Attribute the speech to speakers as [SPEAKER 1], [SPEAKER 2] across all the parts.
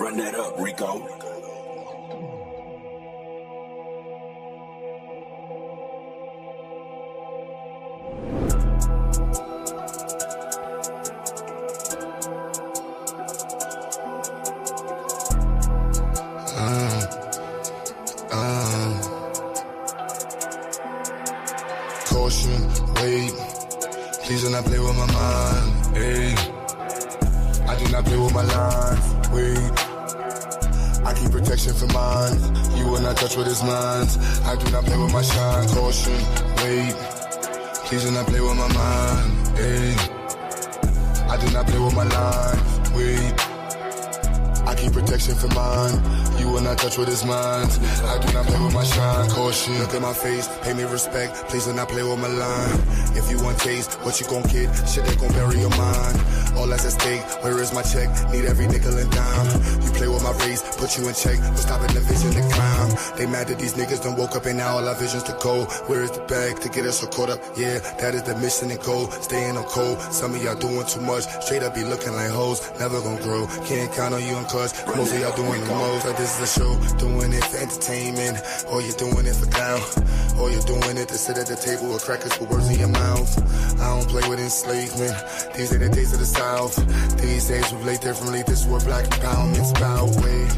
[SPEAKER 1] Run that up, Rico.
[SPEAKER 2] Caution, wait, please do not play with my mind, ayy. I do not play with my lines, wait. I keep protection for mine, you will not touch what is mine. I do not play with my shine, caution, wait, please do not play with my mind, ayy. I do not play with my lines, wait. I keep protection for mine, you will not touch what is mine. I do not play with my shine, caution. Look at my face, pay me respect, please do not play with my line. If you want taste, what you gon' get? Shit that gon' bury your mind. All that's at stake, where is my check? Need every nickel and dime. You play with my race, put you in check, but stopping the vision to climb. They mad that these niggas done woke up and now all our visions to go. Where is the bag to get us so caught up? Yeah, that is the mission and goal. Staying on cold, some of y'all doing too much. Straight up be looking like hoes, never gon' grow. Can't count on you and cuz most of y'all doing the most. Like this is a show, doing it for entertainment, or you're doing it for clown, or you're doing it to sit at the table with crackers with words in your mouth. I don't play with enslavement, these are the days of the South. These days we play differently, this is what black empowerment's about. Wait,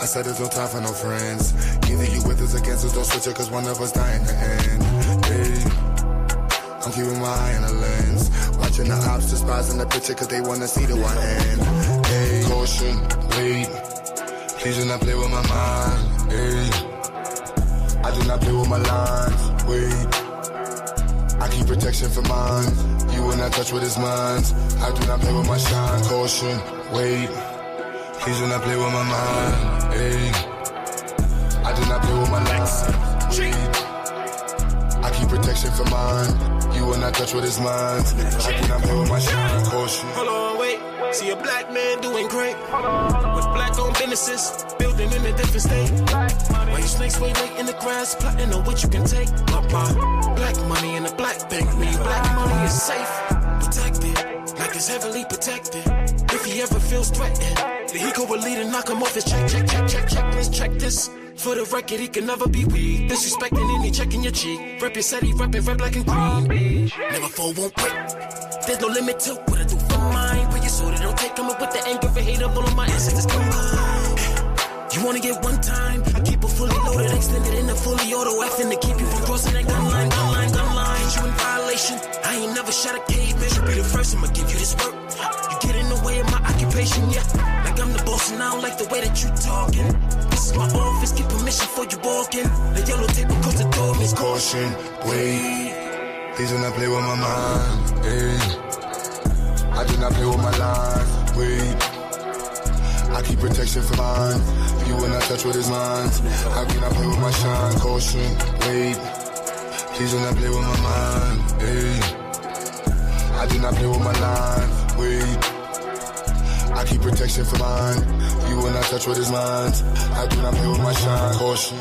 [SPEAKER 2] I said there's no time for no friends. Either you with us or against us, don't switch it, cause one of us die in the end. Hey, I'm keeping my eye on the lens, watching the ops despising the picture cause they wanna see the one end. Hey, caution, wait, please do not play with my mind, hey. I do not play with my lines, wait. I keep protection for mine, you will not touch what is mine. I do not play with my shine, caution, wait. Please do not play with my mind, hey. I do not play with my lines, wait. I keep protection for mine, you will not touch what is mine. I do not play with my shine, caution.
[SPEAKER 3] Hold on, wait. See a black man doing great with black-owned businesses, building in a different state. Why you snakes way late in the grass, plotting on what you can take? Black money in a black bank, mean black money is safe, protected, like it's heavily protected. If he ever feels threatened, then he go with lead and knock him off his check this. For the record, he can never be weak. Disrespecting any checking your cheek. Rep your city, reppin' red, black, and green. Never fall, won't quit. There's no limit to what I do for mine. But you sort of don't take coming with the anger and hate of all of my ancestors combined. You wanna get one time? I keep it fully loaded, extended in a fully auto effing to keep you from crossing that gun line. Put you in violation. I ain't never shot a caveman. You be the first, I'ma give you this work. You get in the way of my occupation, yeah. Like I'm the boss and I don't like the way that you talking. This is my office, get permission before you walk in. The yellow tape across the door, miss.
[SPEAKER 2] Caution, wait, please do not play with my mind, hey. I do not play with my life, wait. I keep protection for mine, you will not touch what is mine. I do not play with my shine, caution, wait. Please do not play with my mind, hey. I do not play with my life, wait. I keep protection for mine, you will not touch what is mine. I do not play with my shine, caution.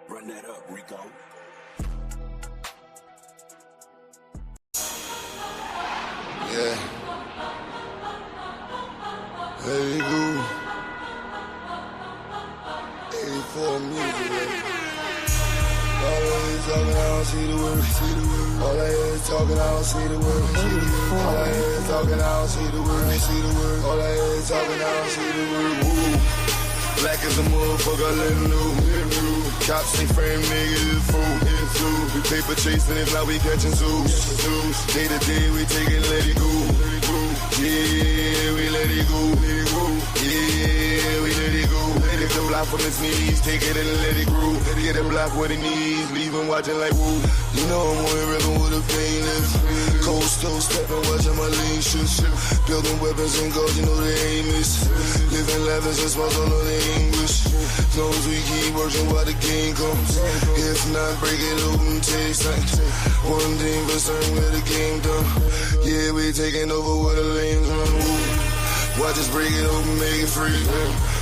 [SPEAKER 1] Run that up, Rico.
[SPEAKER 2] Yeah. Let it go. 84 music, baby. All I hear is talking, I don't see the words. All I hear is talking, I don't see the words. All I hear is talking, I don't see the words. All I hear is talking, I don't see the words. Woo. Black as a motherfucker, let him know. Cops ain't frame niggas, fool. We paper chasing, if not we catching zoos. Day to day, we take it, let it go. Yeah, we let it go. Yeah, we let it go. Get the block from his knees, take it and let it grow. Get the block where it needs, leave him watching like woo. You know I'm on the rhythm with a famous. Coast to stepping, watching my lean shit. Building weapons and goals, you know the aim is. Living lavish and small, don't know the English. As long as we keep working while the game comes. If not, break it open, taste like one thing for certain, where the game done. Yeah, we taking over where the lanes run. Watch us break it open, make it free.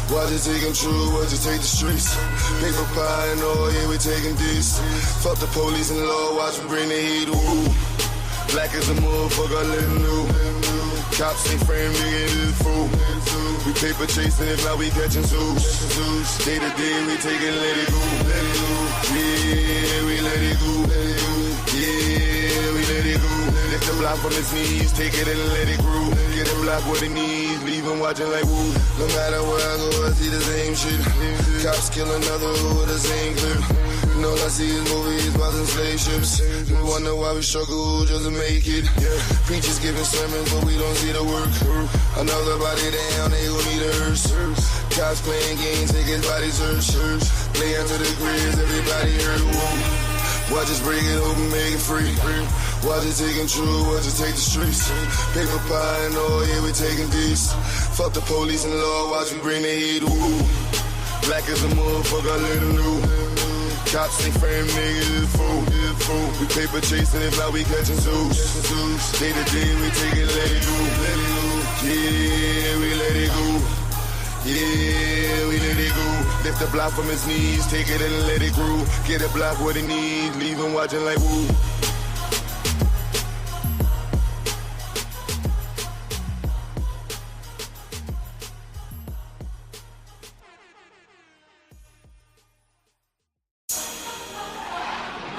[SPEAKER 2] Watch it take them true, watch it take the streets. Paper pie and all, yeah, we taking this. Fuck the police and law, watch me bring the heat, ooh. Black as a motherfucker, let him know. Cops ain't frame, nigga, this fool. We paper chasing, if not, we catching zoos. Day to day, we take it, let it go. Yeah, we let it go. Yeah, we let it go. Lift the block from his knees, take it and let it grow. Get him block what he needs, leave him watching like woo. No matter where I go, I see the same shit. Cops kill another with the same clip. And all I see is movies, bombs and slave ships. We wonder why we struggle just to make it. Preachers giving sermons, but we don't see the work. Another body down, they gon' need a hearse. Cops playing games, take his body search. Play after the grizz, everybody hurt. Woo. Watch us break it open, make it free. Watch it take true, watch it take the streets. Paper pie and all, yeah, we taking this. Fuck the police and law, watch me bring the heat. Ooh. Black as a motherfucker, let him know. Cops ain't frame, niggas is fool. We paper chasing, if not, we catching zoos. Day to day, we take it, let it go. Yeah, we let it go. Yeah, we let it go. Lift the block from his knees, take it and let it grow. Get a block what he needs, leave him watching like woo.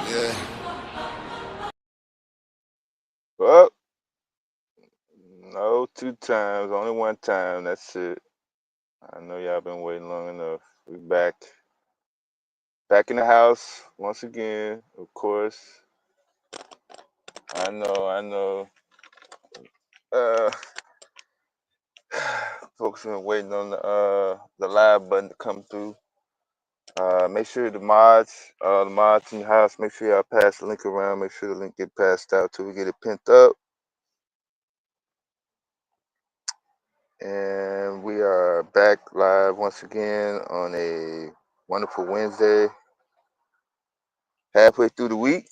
[SPEAKER 2] Yeah.
[SPEAKER 4] Well, no, 2 times, only 1 time. That's it. I know y'all been waiting long enough. We back in the house once again, of course. I know. Folks have been waiting on the live button to come through. Make sure the mods in the house, make sure y'all pass the link around. Make sure the link get passed out till we get it pinned up. And we are back live once again on a wonderful Wednesday, halfway through the week.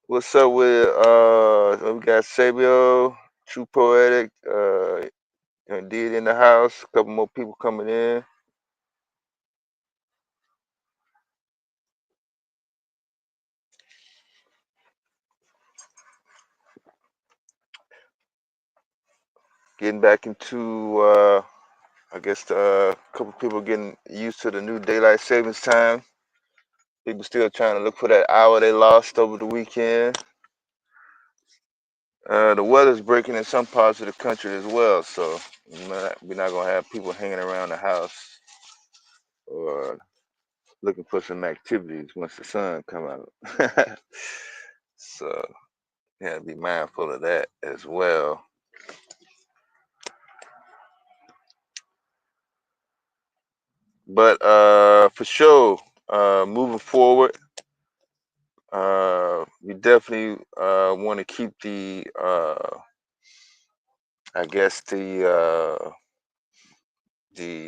[SPEAKER 4] What's up with we got Sabio, True Poetic, Indeed in the house, a couple more people coming in. Getting back into I guess a couple people getting used to the new daylight savings time. People still trying to look for that hour they lost over the weekend. The weather's breaking in some parts of the country as well, so we're not gonna have people hanging around the house or looking for some activities once the sun come out. So yeah, be mindful of that as well. But for sure, moving forward, we definitely want to keep the I guess the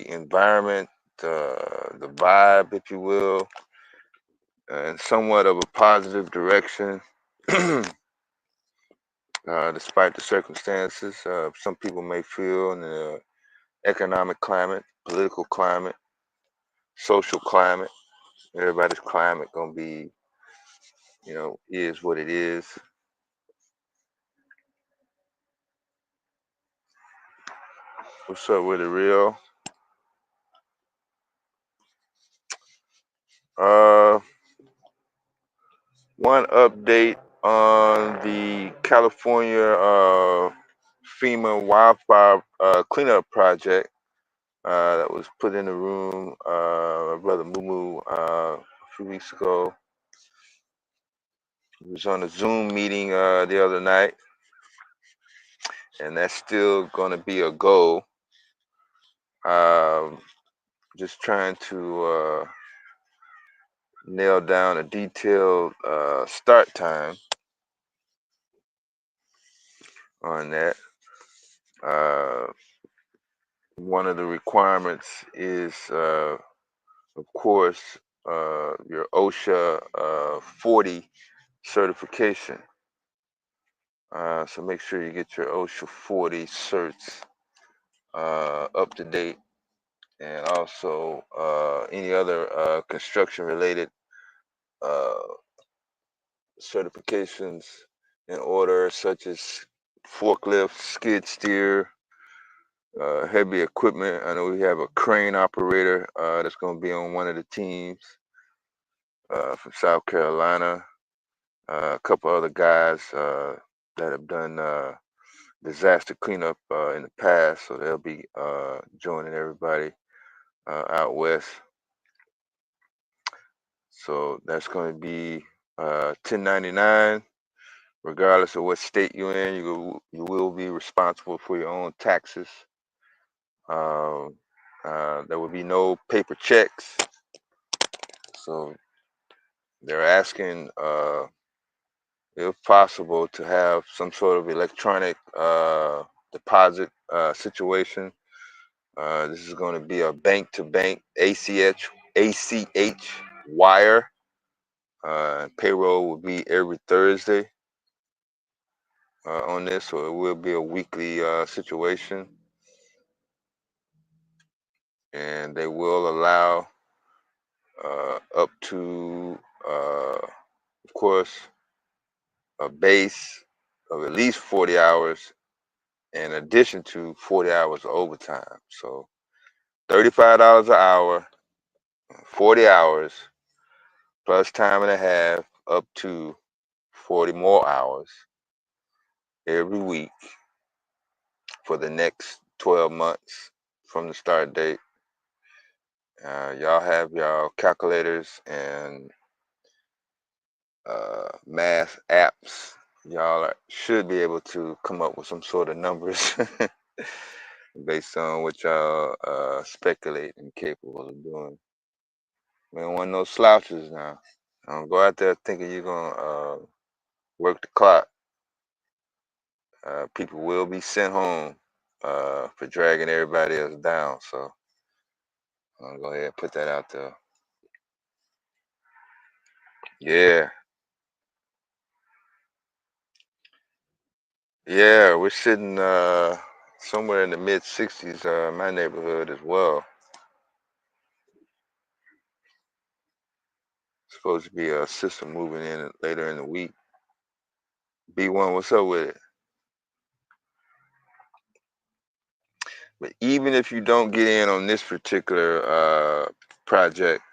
[SPEAKER 4] environment, the vibe, if you will, in somewhat of a positive direction, despite the circumstances. Some people may feel in the economic climate, political climate, social climate, everybody's climate gonna be, is what it is. What's up with it, real? One update on the California FEMA wildfire cleanup project that was put in the room, my brother Mumu, a few weeks ago. He was on a Zoom meeting the other night, and that's still going to be a goal. Just trying to nail down a detailed start time on that. One of the requirements is, of course, your OSHA 40 certification. So make sure you get your OSHA 40 certs up to date. and also any other construction related uh, certifications in order, such as forklift, skid steer, heavy equipment. I know we have a crane operator that's going to be on one of the teams from South Carolina. A couple other guys that have done disaster cleanup in the past, so they'll be joining everybody out west. So that's going to be 1099. Regardless of what state you're in, you will be responsible for your own taxes. There will be no paper checks. So they're asking, if possible, to have some sort of electronic deposit situation. This is going to be a bank-to-bank ACH wire. Payroll will be every Thursday on this, so it will be a weekly situation. And they will allow up to, of course, a base of at least 40 hours in addition to 40 hours of overtime. So $35 an hour, 40 hours, plus time and a half, up to 40 more hours every week for the next 12 months from the start date. Y'all have y'all calculators and math apps. Y'all should be able to come up with some sort of numbers based on what y'all speculate and capable of doing. We don't want no slouches now. Don't go out there thinking you're gonna work the clock. People will be sent home for dragging everybody else down. So I'm gonna go ahead and put that out there. Yeah, yeah, we're sitting somewhere in the mid 60s, my neighborhood as well. Supposed to be a system moving in later in the week. B1, what's up with it? But even if you don't get in on this particular project,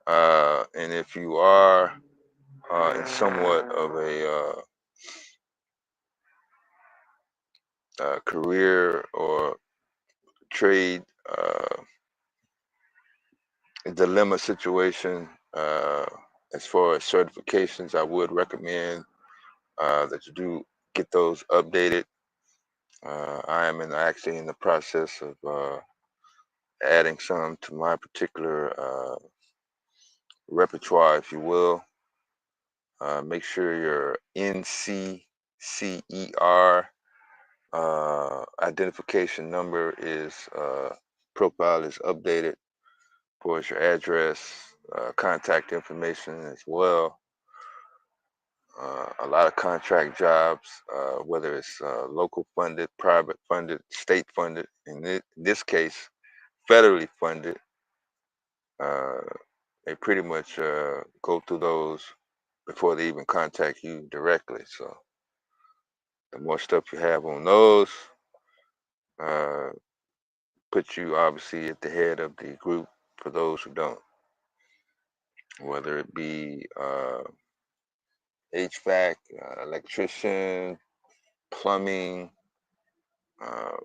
[SPEAKER 4] and if you are in somewhat of a career or trade dilemma situation, as far as certifications, I would recommend that you do get those updated. I am actually in the process of adding some to my particular repertoire, if you will. Make sure your NCCER identification number is profile is updated. Of course, your address, contact information as well. A lot of contract jobs, whether it's local funded, private funded, state funded, in this case, federally funded, uh, they pretty much go through those before they even contact you directly. So the more stuff you have on those, uh, put you obviously at the head of the group for those who don't, whether it be HVAC, electrician, plumbing, uh,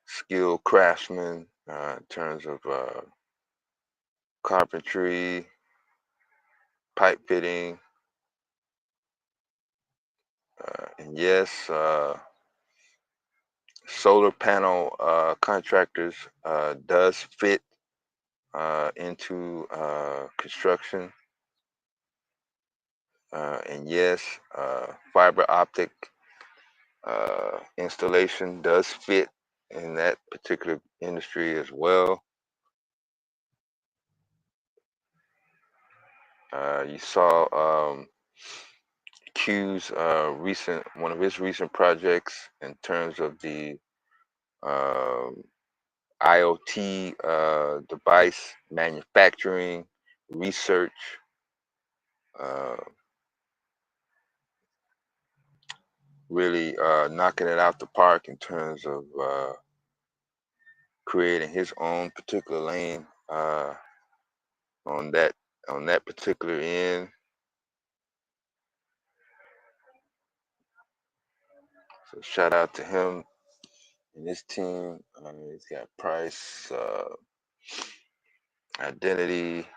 [SPEAKER 4] skilled craftsmen in terms of carpentry, pipe fitting, and yes, solar panel contractors does fit into construction. And yes, fiber optic installation does fit in that particular industry as well. You saw Q's one of his recent projects in terms of the um, IoT device manufacturing, research, uh, really knocking it out the park in terms of creating his own particular lane on that particular end. So shout out to him and his team. He's got Price, Identity,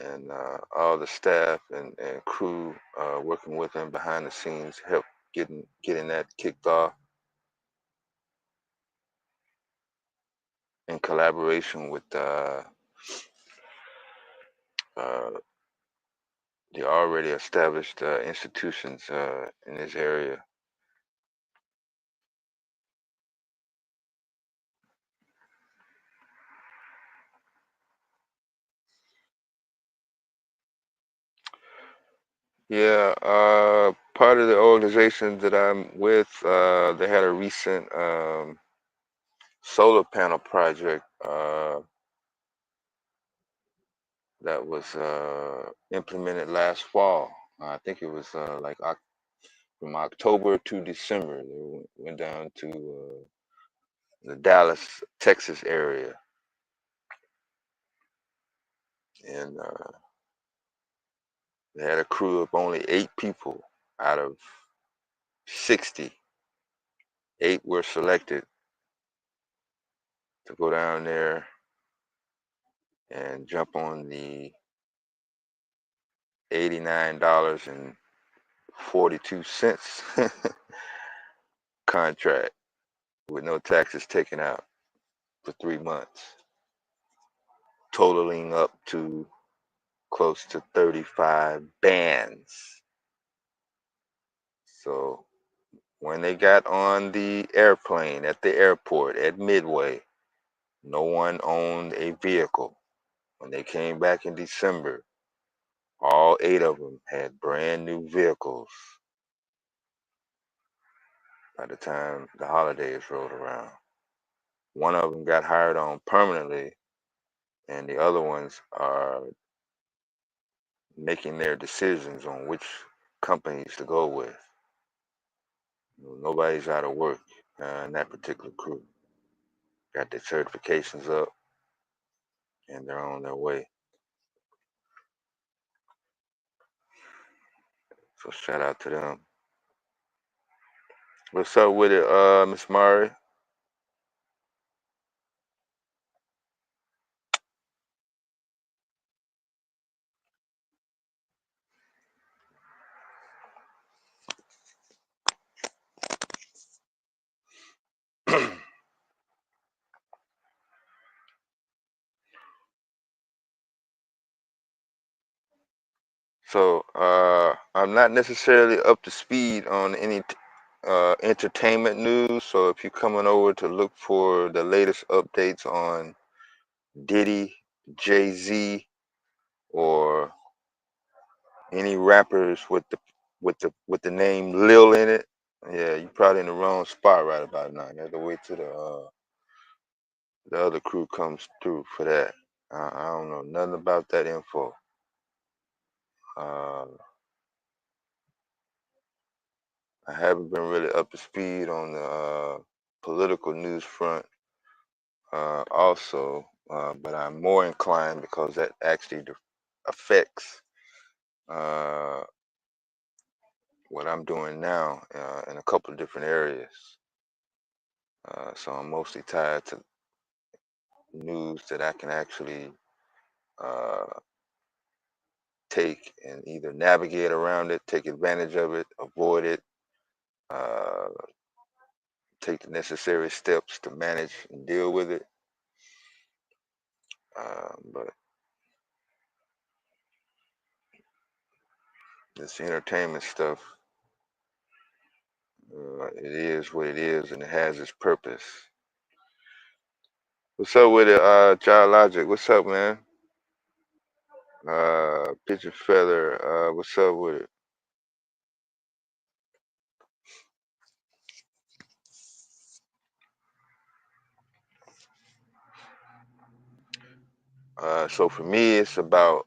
[SPEAKER 4] and all the staff and crew working with him behind the scenes, help getting that kicked off in collaboration with uh, the already established institutions in this area. Yeah, part of the organization that I'm with, they had a recent solar panel project that was implemented last fall. I think it was from October to December. They went down to the Dallas, Texas area, and they had a crew of only 8 people out of 60. 8 were selected to go down there and jump on the $89.42 contract with no taxes taken out for 3 months, totaling up to close to 35 bands. So when they got on the airplane at the airport at Midway, no one owned a vehicle. When they came back in December, all 8 of them had brand new vehicles by the time the holidays rolled around. One of them got hired on permanently, and the other ones are making their decisions on which companies to go with. Nobody's out of work in that particular crew. Got their certifications up, and they're on their way. So shout out to them. What's up with it, Miss Murray? So I'm not necessarily up to speed on any entertainment news. So if you're coming over to look for the latest updates on Diddy, Jay-Z, or any rappers with the name Lil in it, yeah, you're probably in the wrong spot right about now. You have to wait till the other crew comes through for that. I don't know nothing about that info. Uh, I haven't been really up to speed on the political news front also, but I'm more inclined because that actually affects uh, what I'm doing now in a couple of different areas. So I'm mostly tied to news that I can actually uh, take and either navigate around it, take advantage of it, avoid it, uh, take the necessary steps to manage and deal with it. But this entertainment stuff, it is what it is, and it has its purpose. What's up with it, Child Logic? What's up, man? Pigeon Feather, what's up with it? So for me, it's about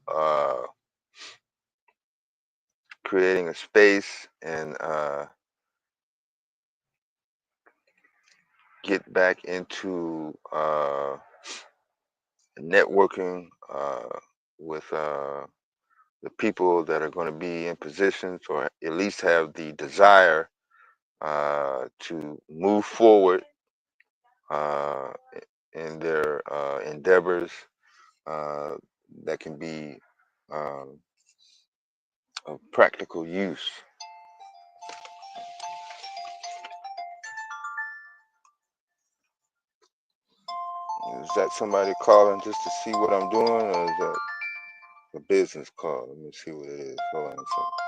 [SPEAKER 4] creating a space and get back into networking with the people that are going to be in positions or at least have the desire to move forward uh, in their endeavors uh, that can be um, of practical use. Is that somebody calling just to see what I'm doing, or is that a business call? Let me see what it is. Hold on a second.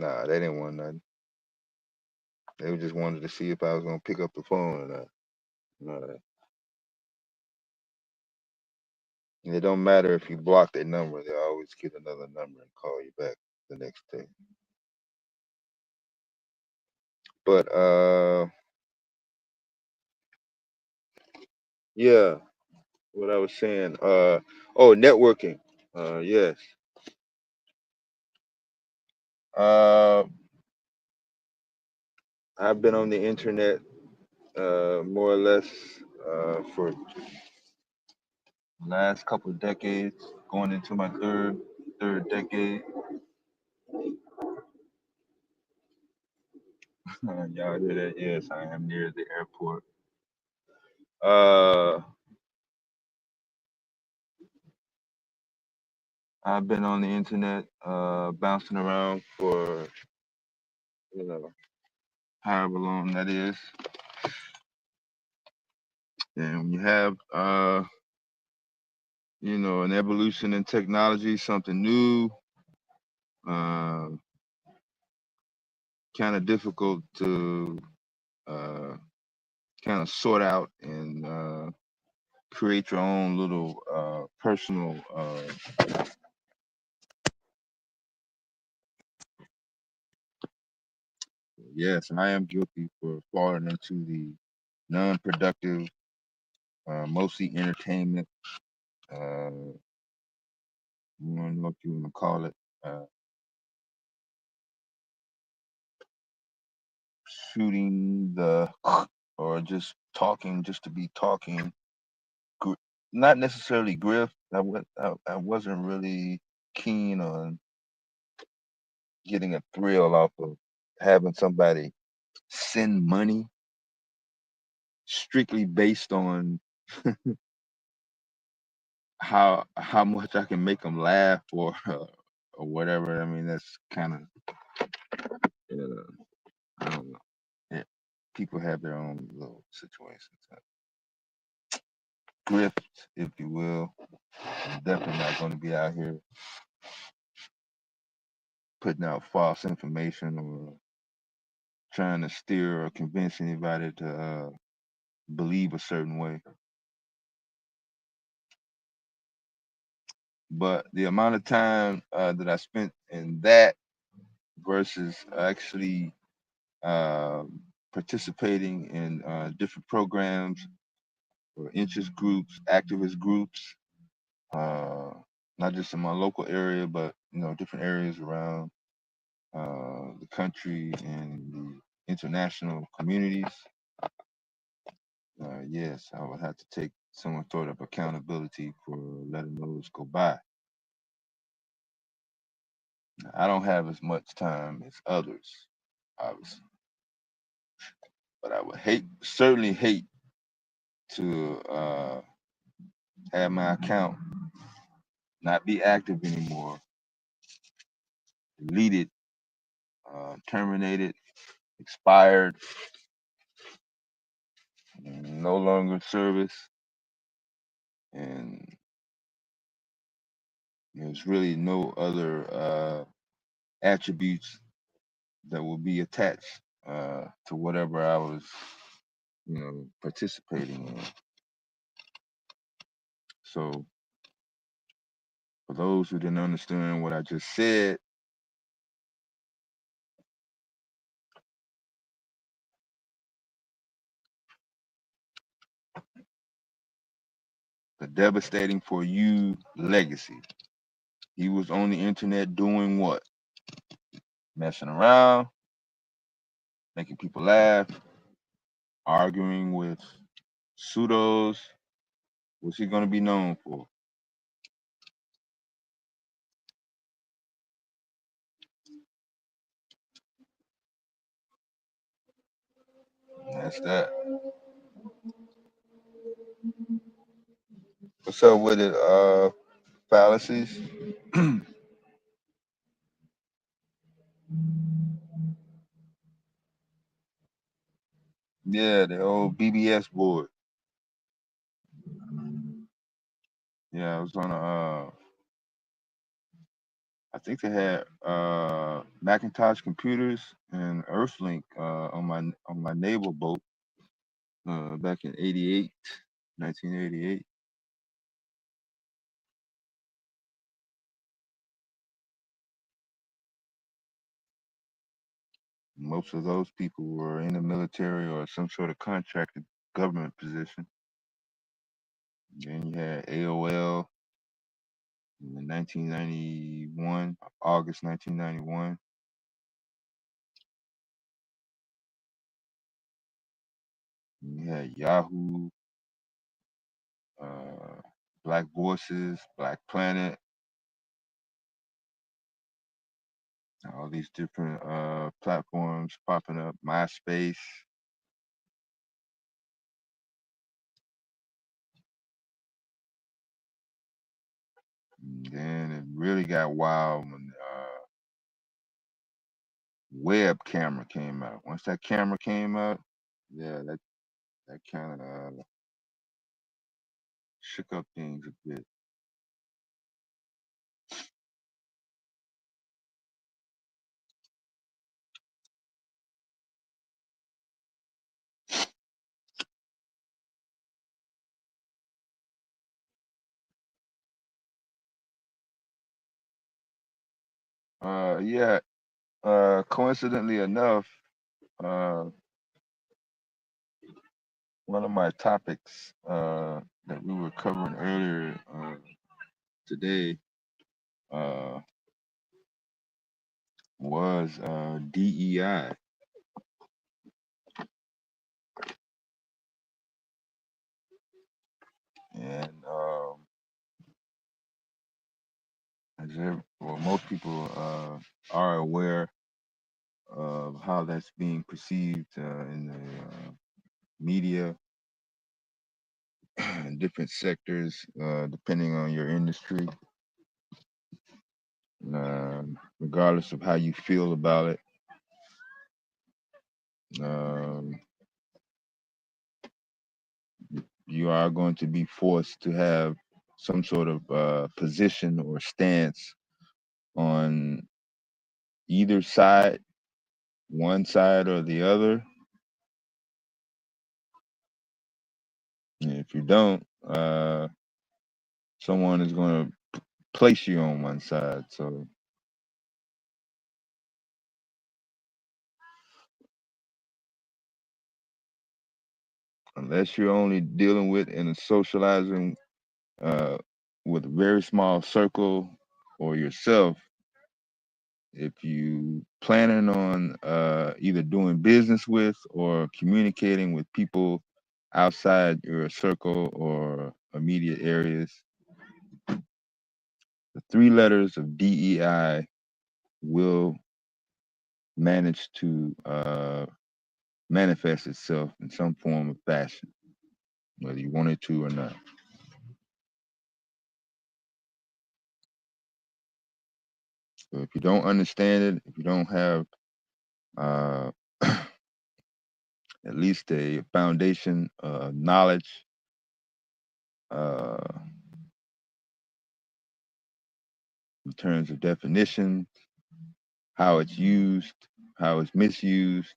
[SPEAKER 4] Nah, they didn't want nothing. They just wanted to see if I was gonna pick up the phone or not. No, and it don't matter if you block their number; they always get another number and call you back the next day. But yeah, what I was saying. Oh, networking. Yes. Uh, I've been on the internet more or less for the last couple of decades, going into my third decade. Y'all hear that? Yes, I am near the airport. I've been on the internet, bouncing around for however long that is. And when you have an evolution in technology, something new, kind of difficult to kind of sort out and create your own little personal. Yes, I am guilty for falling into the non-productive, mostly entertainment. You don't know what you want to call it. Shooting the or just talking just to be talking. Not necessarily grift. I wasn't really keen on getting a thrill off of having somebody send money strictly based on how much I can make them laugh or whatever. I mean, that's kind of I don't know. Yeah, people have their own little situations. Grift, if you will. I'm definitely not going to be out here putting out false information or trying to steer or convince anybody to believe a certain way. But the amount of time that I spent in that versus actually participating in different programs or interest groups, activist groups, not just in my local area, but different areas around the country and the international communities. Yes, I would have to take some sort of accountability for letting those go by. I don't have as much time as others, obviously, but I would certainly hate to have my account not be active anymore, deleted, terminated, expired, no longer in service, and there's really no other attributes that will be attached to whatever I was, participating in. So, for those who didn't understand what I just said, The devastating for you legacy. He was on the internet doing what? Messing around, making people laugh, arguing with pseudos. What's he going to be known for? And that's that. What's up with it? Fallacies? Yeah, the old BBS board. Yeah, I was on I think they had Macintosh computers and Earthlink on my naval boat back in 88, 1988. Most of those people were in the military or some sort of contracted government position. Then you had AOL in 1991, August 1991. You had Yahoo, Black Voices, Black Planet, all these different platforms popping up, MySpace. And then it really got wild when web camera came out. Once that camera came out, yeah, that kind of shook up things a bit. Yeah, coincidentally enough, uh, one of my topics that we were covering earlier today was DEI. And well, most people are aware of how that's being perceived in the media in different sectors, depending on your industry. Regardless of how you feel about it, um, you are going to be forced to have some sort of position or stance on either side, one side or the other. And if you don't, someone is going to place you on one side. So unless you're only dealing with and socializing uh, with a very small circle or yourself, if you planning on either doing business with or communicating with people outside your circle or immediate areas, the three letters of DEI will manage to manifest itself in some form of fashion, whether you want it to or not. So if you don't understand it, if you don't have uh, at least a foundation knowledge uh, in terms of definition, how it's used, how it's misused,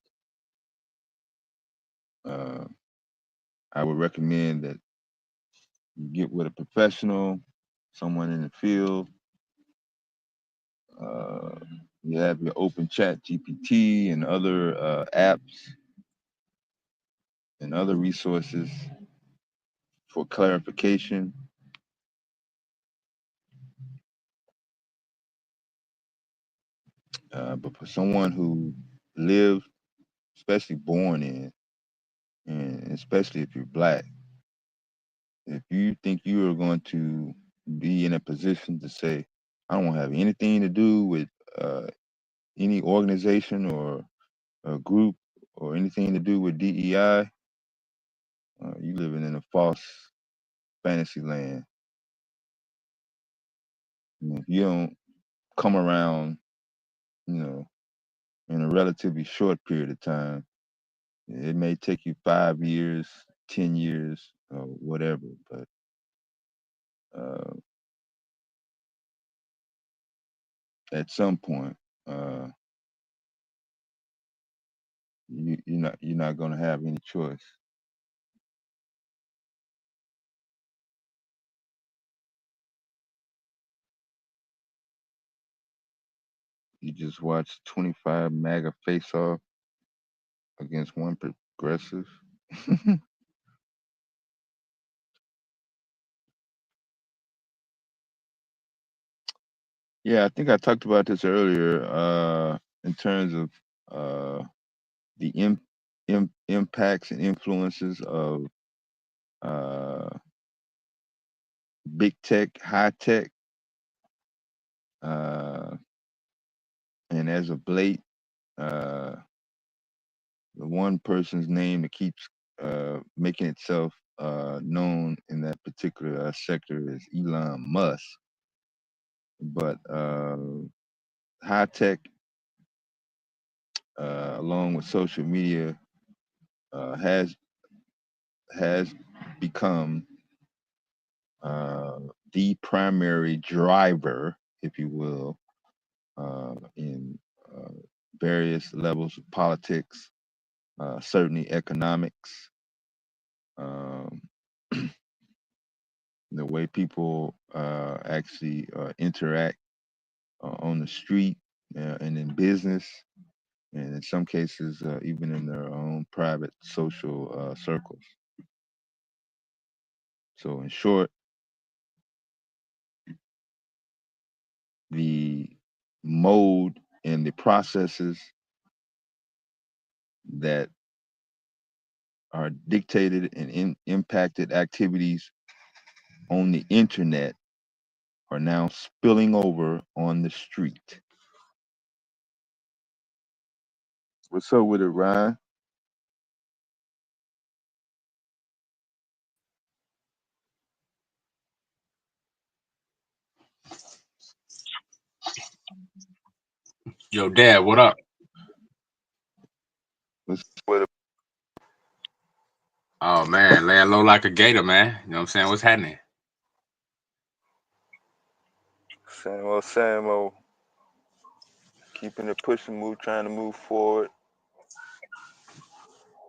[SPEAKER 4] uh, I would recommend that you get with a professional, someone in the field. Uh, you have your open chat GPT and other apps and other resources for clarification.
[SPEAKER 5] But for someone who lived, especially born in, and especially if you're black, if you think you are going to be in a position to say, I don't have anything to do with any organization or a group or anything to do with DEI, you living in a false fantasy land. If you don't come around, in a relatively short period of time, it may take you 5 years, 10 years, or whatever, but at some point, you're not going to have any choice. You just watch 25 MAGA face off against one progressive. Yeah, I think I talked about this earlier in terms of the impacts and influences of big tech, high tech, and as of late, the one person's name that keeps making itself known in that particular sector is Elon Musk. But high tech, along with social media, has become the primary driver, if you will, in various levels of politics, certainly economics, um, the way people actually interact on the street and in business, and in some cases, even in their own private social circles. So, in short, the mode and the processes that are dictated and impacted activities on the internet are now spilling over on the street. What's up with it, Ryan?
[SPEAKER 6] Yo, Dad, what up?
[SPEAKER 5] What's with it?
[SPEAKER 6] Oh man, laying low like a gator, man. You know what I'm saying? What's happening?
[SPEAKER 4] Same old. Keeping it pushing, trying to move forward.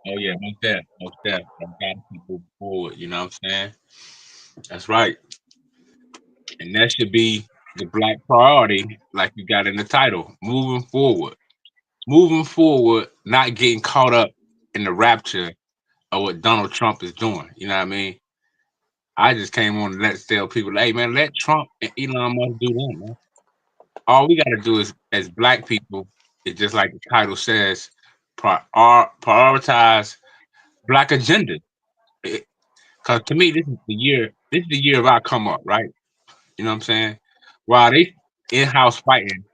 [SPEAKER 6] Oh yeah, most deaf. I gotta keep moving forward. You know what I'm saying? That's right, and that should be the black priority, like you got in the title. Moving forward, not getting caught up in the rapture of what Donald Trump is doing. You know what I mean? I just came on to tell people, hey man, let Trump and Elon Musk do them, man. All we gotta do is, as black people, is just like the title says, prioritize black agenda. Because to me, this is the year. This is the year of our come up, right? You know what I'm saying? While they in-house fighting,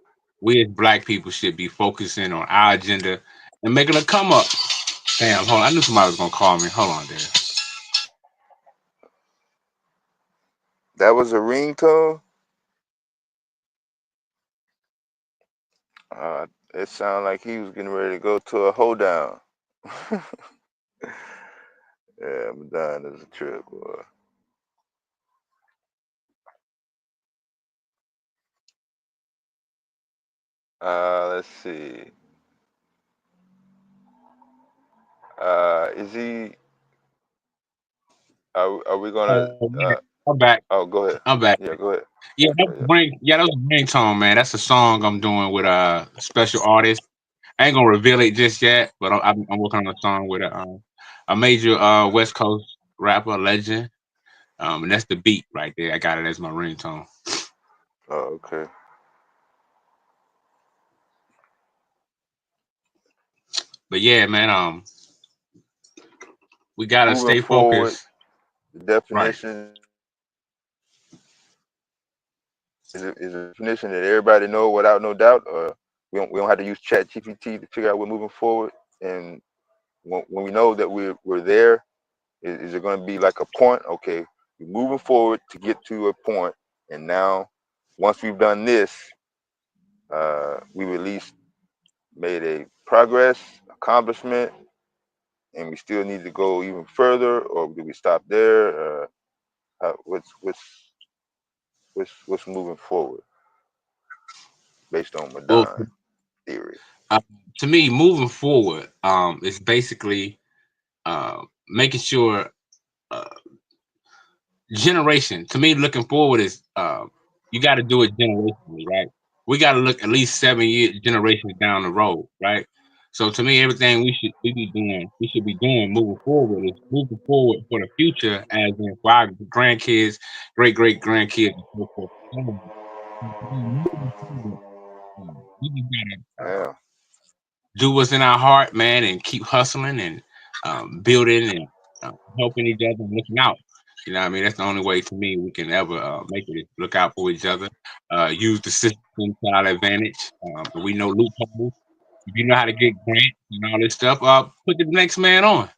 [SPEAKER 6] we as black people should be focusing on our agenda and making a come up. Damn, hold on. I knew somebody was gonna call me. Hold on, there.
[SPEAKER 4] That was a ringtone. It sounded like he was getting ready to go to a hold down. Yeah, I'm dying as a trip, boy. Let's see. Is he? Are we gonna?
[SPEAKER 6] Oh man, I'm back.
[SPEAKER 4] Oh, go ahead.
[SPEAKER 6] I'm back.
[SPEAKER 4] Yeah, go ahead.
[SPEAKER 6] Yeah,
[SPEAKER 4] Okay, yeah.
[SPEAKER 6] that was a ringtone, man. That's a song I'm doing with a special artist. I ain't gonna reveal it just yet, but I'm working on a song with a major West Coast rapper legend. And that's the beat right there. I got it as my ringtone.
[SPEAKER 4] Oh, okay.
[SPEAKER 6] But yeah, man, we gotta
[SPEAKER 4] Moving
[SPEAKER 6] stay
[SPEAKER 4] forward,
[SPEAKER 6] focused.
[SPEAKER 4] the
[SPEAKER 6] Right.
[SPEAKER 4] definition is a definition that everybody know without no doubt, or we don't have to use Chat GPT to figure out we're moving forward. And when we know that we're there, is it going to be like a point? Okay, we're moving forward to get to a point, and now once we've done this, we've at least made a progress, accomplishment, and we still need to go even further, or do we stop there? What's moving forward based on
[SPEAKER 6] Well,
[SPEAKER 4] Madon theory?
[SPEAKER 6] uh, to me, moving forward, is basically making sure uh, generation. To me, looking forward is you got to do it generationally, right? We got to look at least 7 years generations down the road, right? So to me, everything we should be doing moving forward is moving forward for the future, as in for our grandkids, great grandkids, and so forth. Moving forward, we just gotta
[SPEAKER 4] Yeah,
[SPEAKER 6] do what's in our heart, man, and keep hustling and building and helping each other and looking out. You know what I mean? That's the only way to me we can ever make it is look out for each other, use the system to our advantage. If we know loopholes, if you know how to get grants and all this stuff, put the next man on.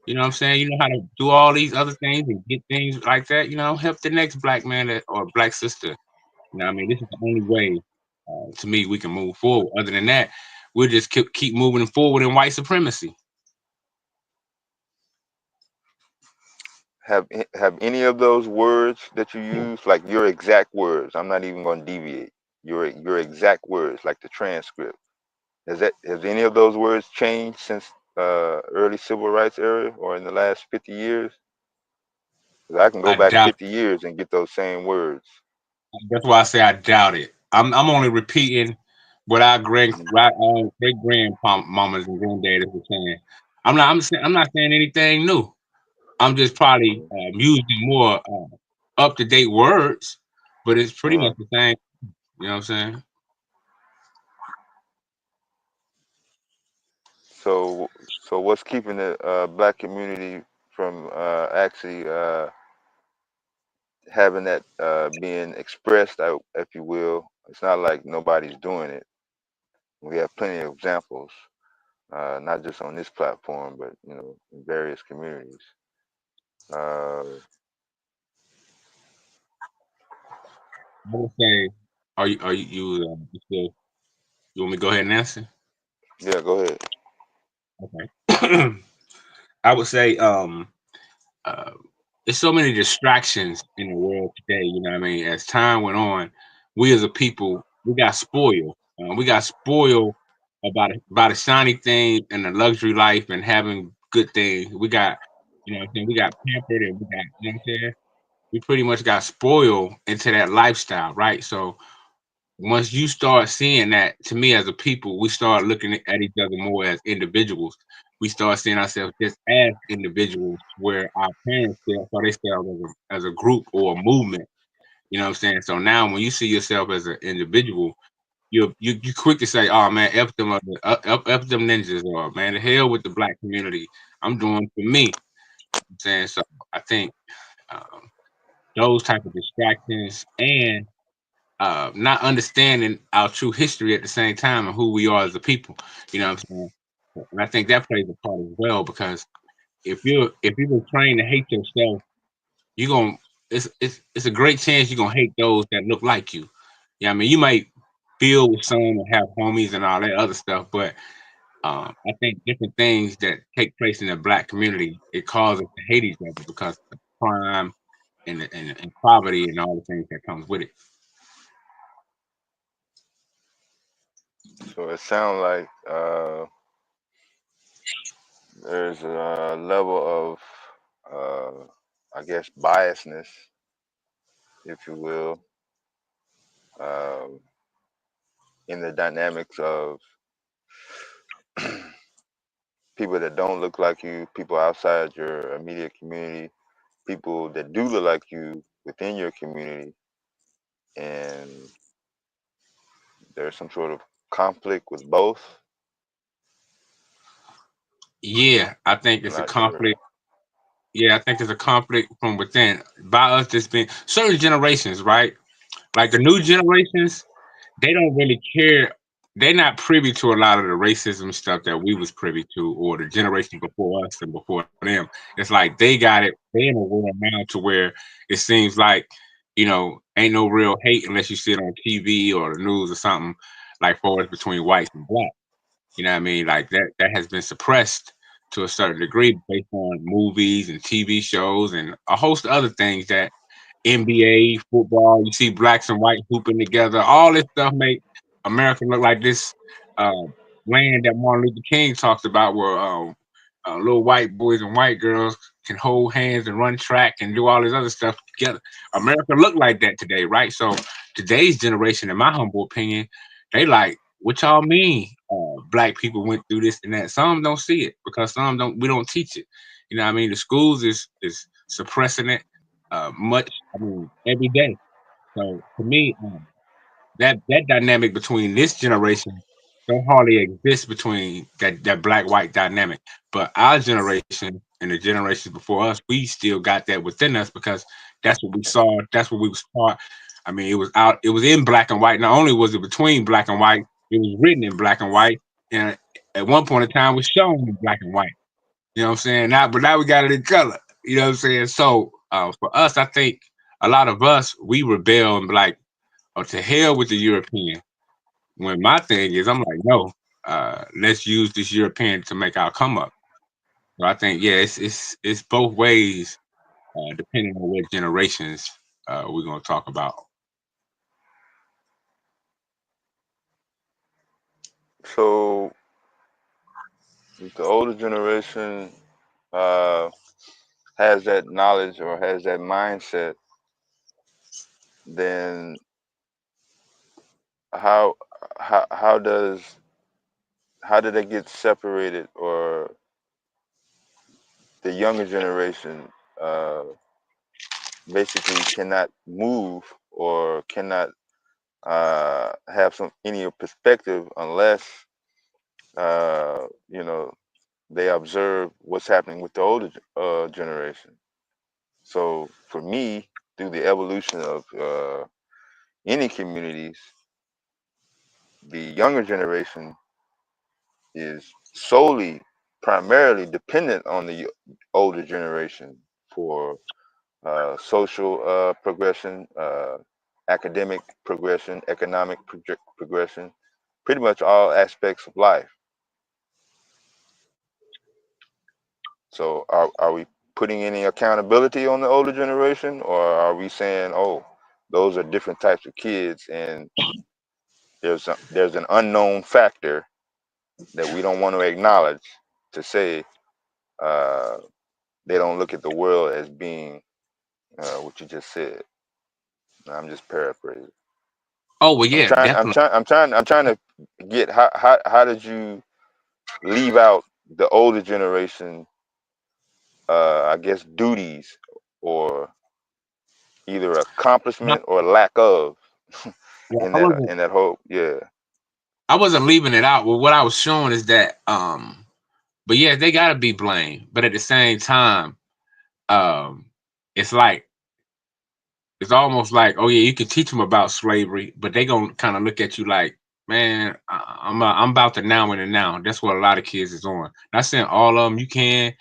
[SPEAKER 6] You know what I'm saying? You know how to do all these other things and get things like that. You know, help the next black man or black sister. You know what I mean? This is the only way, to me, we can move forward. Other than that, we'll just keep moving forward in white supremacy.
[SPEAKER 4] have any of those words that you use, like your exact words? I'm not even going to deviate. Your exact words, like the transcript. Has any of those words changed since early civil rights era or in the last 50 years? 'Cause I can go
[SPEAKER 6] I
[SPEAKER 4] back
[SPEAKER 6] doubt.
[SPEAKER 4] 50 years and get those same words.
[SPEAKER 6] That's why I say I doubt it. I'm only repeating what our
[SPEAKER 4] Mhm.
[SPEAKER 6] great grandmamas and granddaddies were saying. I'm not saying anything new. I'm just probably
[SPEAKER 4] Mhm.
[SPEAKER 6] using more up to date words, but it's pretty
[SPEAKER 4] Uh-huh.
[SPEAKER 6] much the same. You know what I'm saying?
[SPEAKER 4] So what's keeping the black community from actually having that being expressed, if you will? It's not like nobody's doing it. We have plenty of examples, not just on this platform, but in various communities. Uh,
[SPEAKER 6] I would say, you still you want me to go ahead and answer?
[SPEAKER 4] yeah, go ahead.
[SPEAKER 6] Okay. I would say uh, there's so many distractions in the world today. You know what I mean? As time went on, we as a people we got spoiled. We got spoiled about a shiny thing and a luxury life and having good things. We got, you know what I'm saying? We got pampered and we got, you know what I'm saying? We pretty much got spoiled into that lifestyle, right? So once you start seeing that, to me as a people, we start looking at each other more as individuals. We start seeing ourselves just as individuals, where our parents saw themselves as a group or a movement. You know what I'm saying? So now, when you see yourself as an individual, you quick to say, "Oh man, f them ninjas," or "Man, the hell with the black community. I'm doing for me." You know what I'm saying so. I think um, those type of distractions and not understanding our true history at the same time and who we are as a people. You know what I'm saying? And I think that plays a part as well because if you've been trained to hate yourself, you're gonna it's a great chance you're gonna hate those that look like you. Yeah, I mean you might build with some and have homies and all that other stuff, but I think different things that take place in the black community it causes us to hate each other because of crime and poverty and all the things that comes with it.
[SPEAKER 4] So it sounds like there's a level of, I guess, biasness, if you will, um, in the dynamics of people that don't look like you, people outside your immediate community, people that do look like you within your community, and there's some sort of conflict with both.
[SPEAKER 6] Yeah, I think it's a
[SPEAKER 4] Not sure.
[SPEAKER 6] conflict. Yeah, I think it's a conflict from within by us just being certain generations, right? Like the new generations, they don't really care. They're not privy to a lot of the racism stuff that we was privy to, or the generation before us and before them. It's like they got it. They in a world now to where it seems like ain't no real hate unless you see it on TV or the news or something like forward between whites and blacks. You know what I mean? Like that has been suppressed to a certain degree based on movies and TV shows and a host of other things that NBA, football, you see blacks and white hooping together. All this stuff make America look like this uh, land that Martin Luther King talks about, where little white boys and white girls can hold hands and run track and do all this other stuff together. America look like that today, right? So today's generation, in my humble opinion, they like, what y'all mean? Black people went through this and that. Some don't see it because some don't. We don't teach it. You know what I mean? The schools is suppressing it much. I mean, every day. So to me, that dynamic between this generation don't hardly exist between that black white dynamic. But our generation and the generations before us, we still got that within us because that's what we saw. That's what we was taught. I mean, it was out. It was in black and white. Not only was it between black and white, it was written in black and white, and at one point in time was shown in black and white. You know what I'm saying? But now we got it in color. You know what I'm saying? So for us, I think a lot of us we rebel and be like, "Oh, to hell with the European." When my thing is, I'm like, no, let's use this European to make our come up. So I think, yeah, it's both ways, depending on what generations we're gonna talk about.
[SPEAKER 4] So if the older generation uh, has that knowledge or has that mindset, then how how does how do they get separated, or the younger generation uh, basically cannot move or cannot have some any perspective unless you know they observe what's happening with the older generation. So for me, through the evolution of any communities, the younger generation is solely, primarily dependent on the older generation for social progression, academic progression, economic progression, pretty much all aspects of life. So are we putting any accountability on the older generation, or are we saying, oh, those are different types of kids, and there's an unknown factor that we don't want to acknowledge to say uh, they don't look at the world as being what you just said. I'm just paraphrasing.
[SPEAKER 6] Oh well, yeah, definitely.
[SPEAKER 4] I'm trying to get how did you leave out the older generation? I guess duties, or either
[SPEAKER 6] No,
[SPEAKER 4] accomplishment or lack of
[SPEAKER 6] yeah,
[SPEAKER 4] in that whole, yeah.
[SPEAKER 6] I wasn't leaving it out. Well, what I was showing is that, but yeah, they gotta be blamed. But at the same time, um, it's like it's almost like, oh yeah, you can teach them about slavery, but they gonna kind of look at you like, man, I'm about the now and the now. That's what a lot of kids is on. Not saying all of them. You can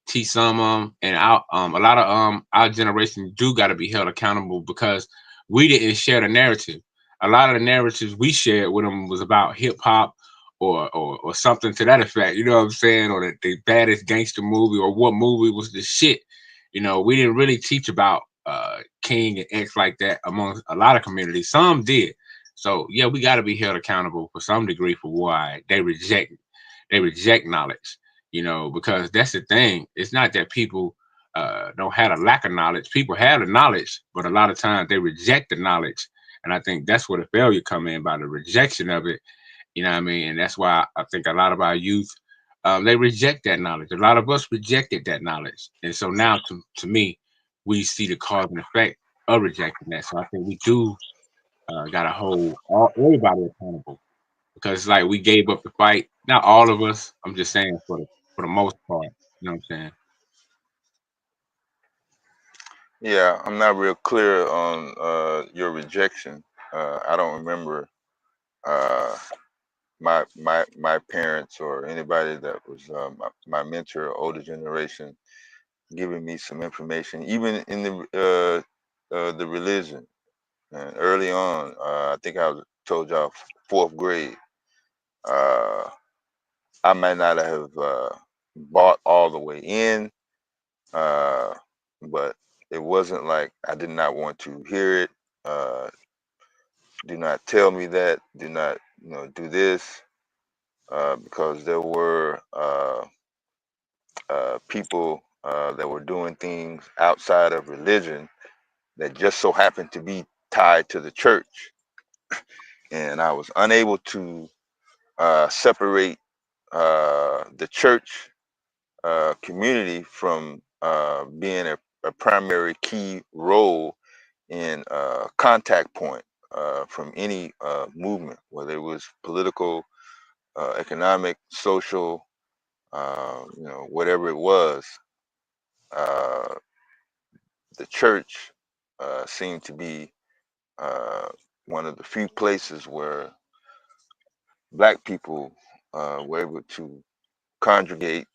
[SPEAKER 6] teach some of them, and a lot of our generation do got to be held accountable because we didn't share the narrative. A lot of the narratives we shared with them was about hip hop or something to that effect. You know what I'm saying? Or the baddest gangster movie, or what movie was the shit. We didn't really teach about King and X like that among a lot of communities. Some did. So yeah, we got to be held accountable for some degree for why they reject knowledge. Because that's the thing. It's not that people don't have a lack of knowledge. People have the knowledge, but a lot of times they reject the knowledge, and I think that's where the failure come in by the rejection of it. You know what I mean? And that's why I think a lot of our youth, they reject that knowledge. A lot of us rejected that knowledge. And so now, to me, we see the cause and effect of rejecting that. So I think we do got to hold everybody accountable because it's like we gave up the fight. Not all of us. I'm just saying for the for the most part. You know what I'm saying?
[SPEAKER 4] Yeah, I'm not real clear on your rejection. I don't remember uh, my parents or anybody that was my mentor or older generation giving me some information, even in the religion. And early on, I think I was told y'all fourth grade. Uh, I might not have bought all the way in, uh, but it wasn't like I did not want to hear it. Uh, do not tell me that. Do not, do this, because there were people that were doing things outside of religion that just so happened to be tied to the church, and I was unable to separate the church community from being a primary key role in contact point from any movement, whether it was political, economic, social, whatever it was. Uh, the church seemed to be uh, one of the few places where black people were able to congregate,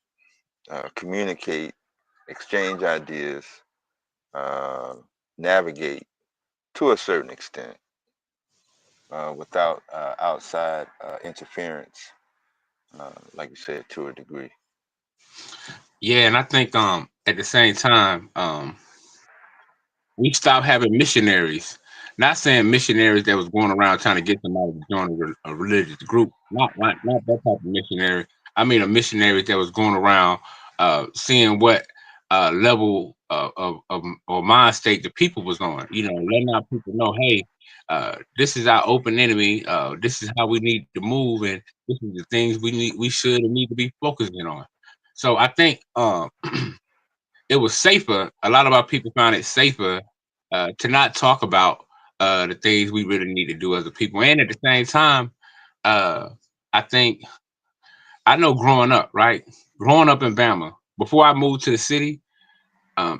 [SPEAKER 4] communicate, exchange ideas, uh, navigate to a certain extent without outside interference, like you said, to a degree.
[SPEAKER 6] Yeah, and I think at the same time we stopped having missionaries. Not saying missionaries that was going around trying to get somebody to join a religious group. Not that type of missionary. I mean a missionary that was going around seeing what level of or mind state the people was on. You know, letting our people know, hey, this is our open enemy. This is how we need to move, and this is the things we should and need to be focusing on. So I think it was safer. A lot of our people found it safer to not talk about the things we really need to do as a people. And at the same time, uh, I think I know growing up, right? Growing up in Bama, before I moved to the city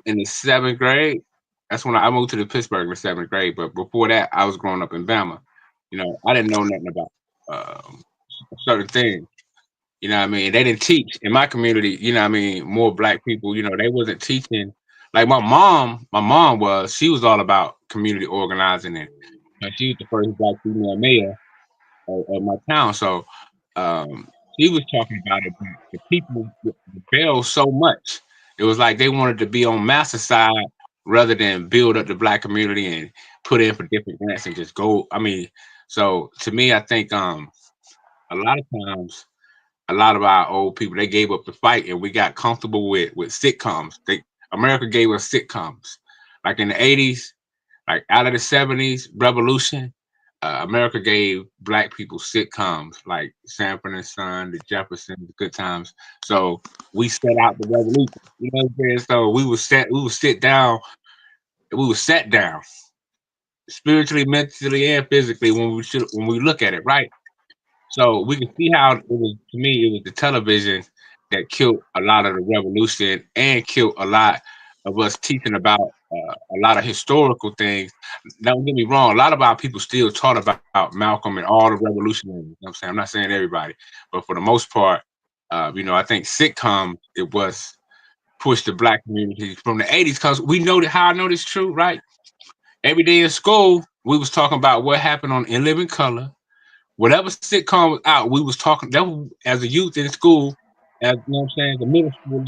[SPEAKER 6] in the seventh grade, that's when I moved to the Pittsburgh in the seventh grade. But before that, I was growing up in Bama. You know, I didn't know nothing about certain things. You know what I mean? They didn't teach in my community, you know what I mean, more black people, you know, they wasn't teaching like my mom was, she was all about community organizing and she was the first black female mayor of my town. So she was talking about it, but the people rebelled so much. It was like they wanted to be on master side rather than build up the black community and put in for different grants and just go. I mean, so to me, I think a lot of times a lot of our old people they gave up the fight and we got comfortable with sitcoms. America gave us sitcoms. Like in the 80s, like out of the 70s revolution, America gave black people sitcoms like Sanford and Son, the Jeffersons, the Good Times. So we set out the revolution. You know what I'm saying? So we would sit down spiritually, mentally, and physically when we look at it, right? So we can see how it was to me. It was the television that killed a lot of the revolution and killed a lot of us teaching about a lot of historical things. Don't get me wrong. A lot of our people still taught about Malcolm and all the revolutionaries. You know what I'm saying? I'm not saying everybody, but for the most part, I think sitcoms it was pushed the black community from the 80s because we know that how I know this true, right? Every day in school, we was talking about what happened on In Living Color. Whatever sitcom was out, we was talking that was, as a youth in school, as you know what I'm saying, the middle school,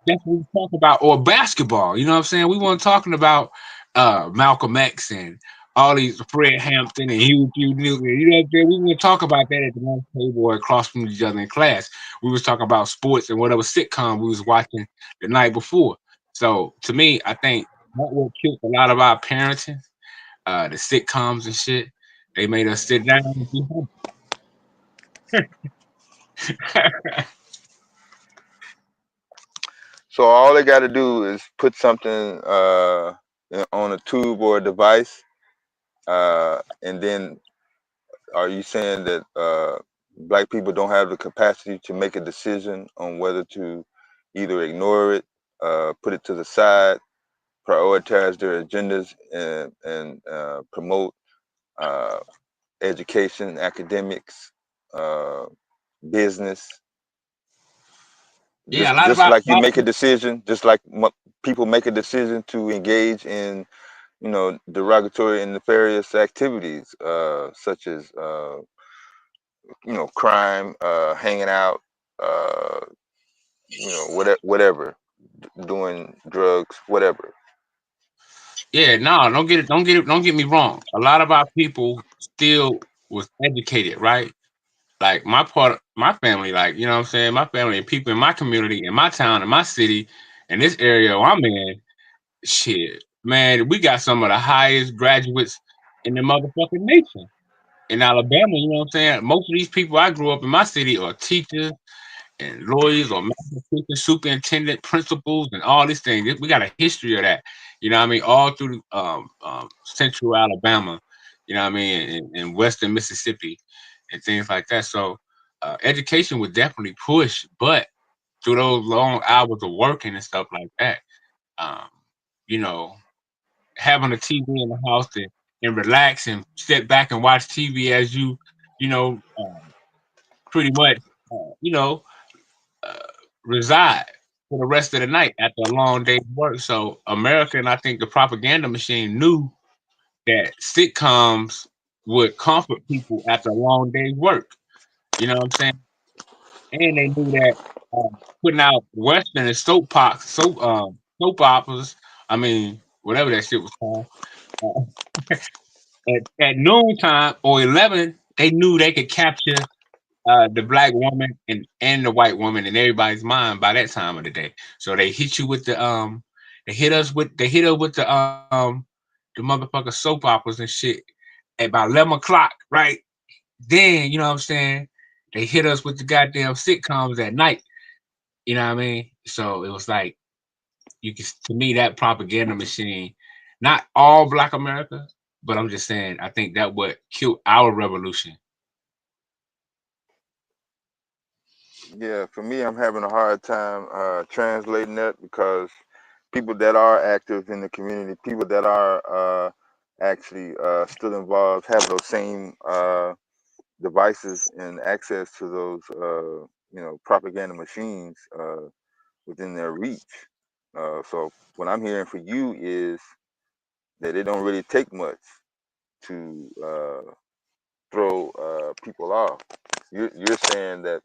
[SPEAKER 6] that's what we was talking about, or basketball, you know what I'm saying? We weren't talking about Malcolm X and all these Fred Hampton and Hugh Newton, you know what I'm saying? We wouldn't talk about that at the lunch table or across from each other in class. We was talking about sports and whatever sitcom we was watching the night before. So to me, I think that what killed a lot of our parenting, the sitcoms and shit. They made us sit down and be
[SPEAKER 4] So all they got to do is put something on a tube or a device, and then are you saying that Black people don't have the capacity to make a decision on whether to either ignore it, put it to the side, prioritize their agendas, and promote uh, education, academics, uh, business.
[SPEAKER 6] Yeah,
[SPEAKER 4] Just like you make a decision, just like people make a decision to engage in, derogatory and nefarious activities, such as, crime, hanging out, uh, whatever, doing drugs, whatever.
[SPEAKER 6] yeah, no, don't get me wrong. A lot of our people still was educated, right? Like my family, like, you know what I'm saying? My family and people in my community, in my town, in my city, in this area where I'm in, shit, man, we got some of the highest graduates in the motherfucking nation. In Alabama, you know what I'm saying? Most of these people I grew up in my city are teachers and lawyers or mathematicians, superintendent, principals, and all these things. We got a history of that. You know what I mean? All through central Alabama, you know what I mean, and western Mississippi and things like that. So education would definitely push, but through those long hours of working and stuff like that, um, you know, having a TV in the house and relax and sit back and watch TV as you know, pretty much, you know, uh, reside for the rest of the night after a long day's work. So America and I think the propaganda machine knew that sitcoms would comfort people after a long day's work. You know what I'm saying? And they knew that putting out western and soap operas. I mean, whatever that shit was called. Uh, at noontime or 11, they knew they could capture the black woman and the white woman in everybody's mind by that time of the day. So they hit you with they hit us with the motherfucker soap operas and shit at about 11 o'clock, right? Then you know what I'm saying? They hit us with the goddamn sitcoms at night. You know what I mean? So it was like you can to me that propaganda machine, not all Black America, but I'm just saying I think that what killed our revolution.
[SPEAKER 4] Yeah, for me, I'm having a hard time translating that because people that are active in the community, people that are actually still involved, have those same devices and access to those, propaganda machines within their reach. So what I'm hearing for you is that it don't really take much to throw people off. You're saying that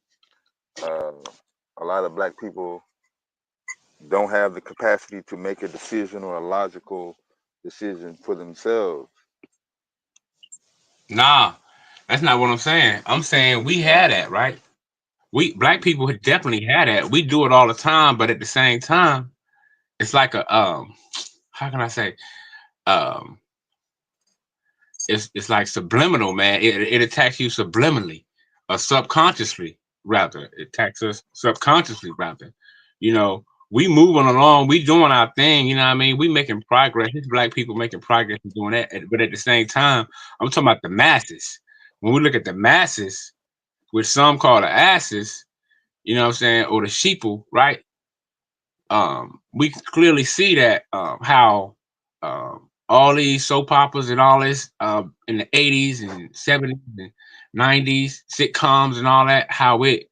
[SPEAKER 4] uh, a lot of black people don't have the capacity to make a decision or a logical decision for themselves.
[SPEAKER 6] Nah, that's not what I'm saying. I'm saying we had that, right? We Black people definitely had that. We do it all the time, but at the same time, it's like a how can I say? Um it's like subliminal, man. It attacks you subliminally or subconsciously, rather. It attacks us subconsciously, rather. You know, we moving along, we doing our thing, you know what I mean? We making progress. It's black people making progress and doing that. But at the same time, I'm talking about the masses. When we look at the masses, which some call the asses, you know what I'm saying, or the sheeple, right? We can clearly see that how all these soap operas and all this in the 80s and 70s and 90s sitcoms and all that, how it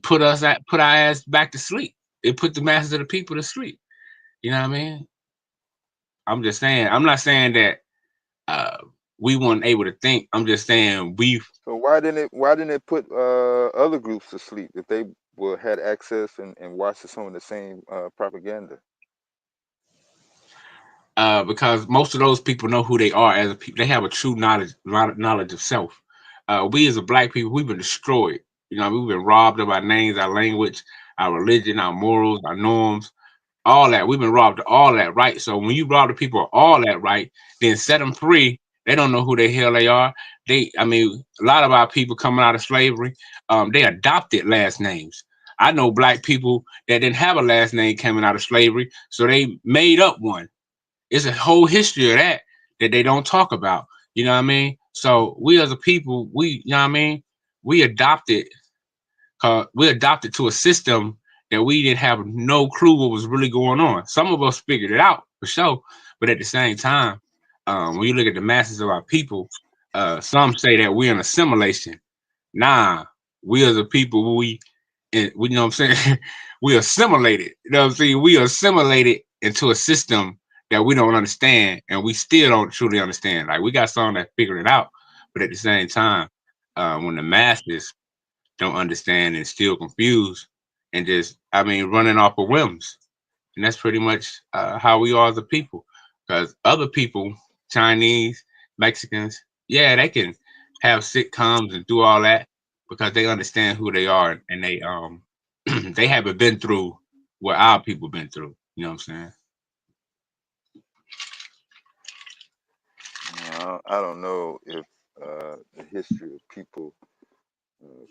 [SPEAKER 6] put our ass back to sleep. It put the masses of the people to sleep. You know what I mean? I'm just saying. I'm not saying that uh, we weren't able to think. I'm just saying we
[SPEAKER 4] So why didn't it put other groups to sleep if they had access and watched some of the same propaganda?
[SPEAKER 6] because most of those people know who they are as a people. They have a true knowledge of self. We as a black people, we've been destroyed. You know, we've been robbed of our names, our language, our religion, our morals, our norms, all that. We've been robbed of all that, right? So when you rob the people of all that, right, then set them free. They don't know who the hell they are. I mean, a lot of our people coming out of slavery, they adopted last names. I know black people that didn't have a last name coming out of slavery, so they made up one. It's a whole history of that they don't talk about. You know what I mean? So we as a people, we you know what I mean? we adopted we adopted to a system that we didn't have no clue what was really going on. Some of us figured it out for sure, but at the same time, when you look at the masses of our people, some say that we're in assimilation. Nah, we as a people, we you know what I'm saying, we assimilated. You know what I'm saying? We assimilated into a system that we don't understand, and we still don't truly understand. Like we got some that figured it out, but at the same time, when the masses don't understand and still confused and just, I mean, running off of whims. And that's pretty much how we are as a people. Because other people, Chinese, Mexicans, yeah, they can have sitcoms and do all that because they understand who they are and they they haven't been through what our people been through. You know what I'm saying?
[SPEAKER 4] I don't know if the history of people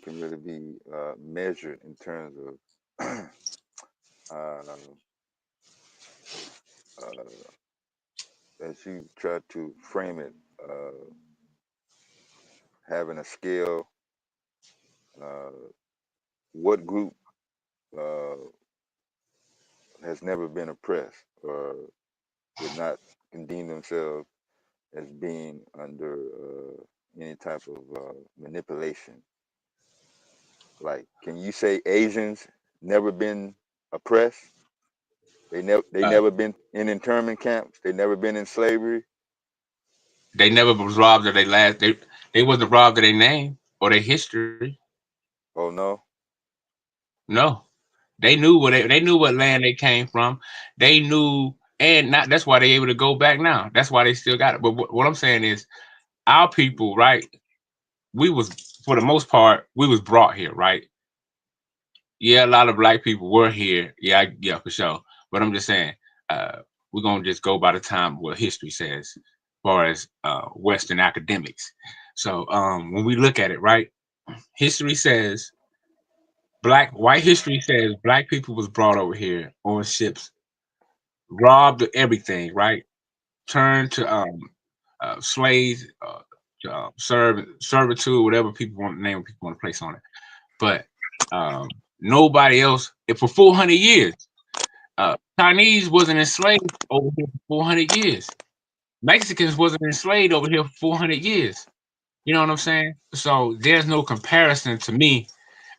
[SPEAKER 4] can really be measured in terms of uh, as you try to frame it, having a scale, uh, what group uh, has never been oppressed or would not deem themselves as being under any type of manipulation? Like, can you say Asians never been oppressed? They
[SPEAKER 6] Uh,
[SPEAKER 4] never been in internment camps. They never been in slavery.
[SPEAKER 6] they never was robbed of their last. They wasn't robbed of their name or their history.
[SPEAKER 4] Oh no.
[SPEAKER 6] No, they knew what land they came from. They knew, and not that's why they able to go back now. That's why they still got it. But what I'm saying is, our people, right? We was for the most part, we was brought here, right? Yeah, a lot of black people were here. Yeah, yeah, for sure. But I'm just saying, uh, we're gonna just go by the time what history says, as far as Western academics. So when we look at it, right? History says white history says black people was brought over here on ships, robbed of everything, right? Turned to slaves, to, servitude, whatever people want name people want to place on it. But um, nobody else. And for 400 years, Chinese wasn't enslaved over here for 400 years. Mexicans wasn't enslaved over here for 400 years. You know what I'm saying? So there's no comparison to me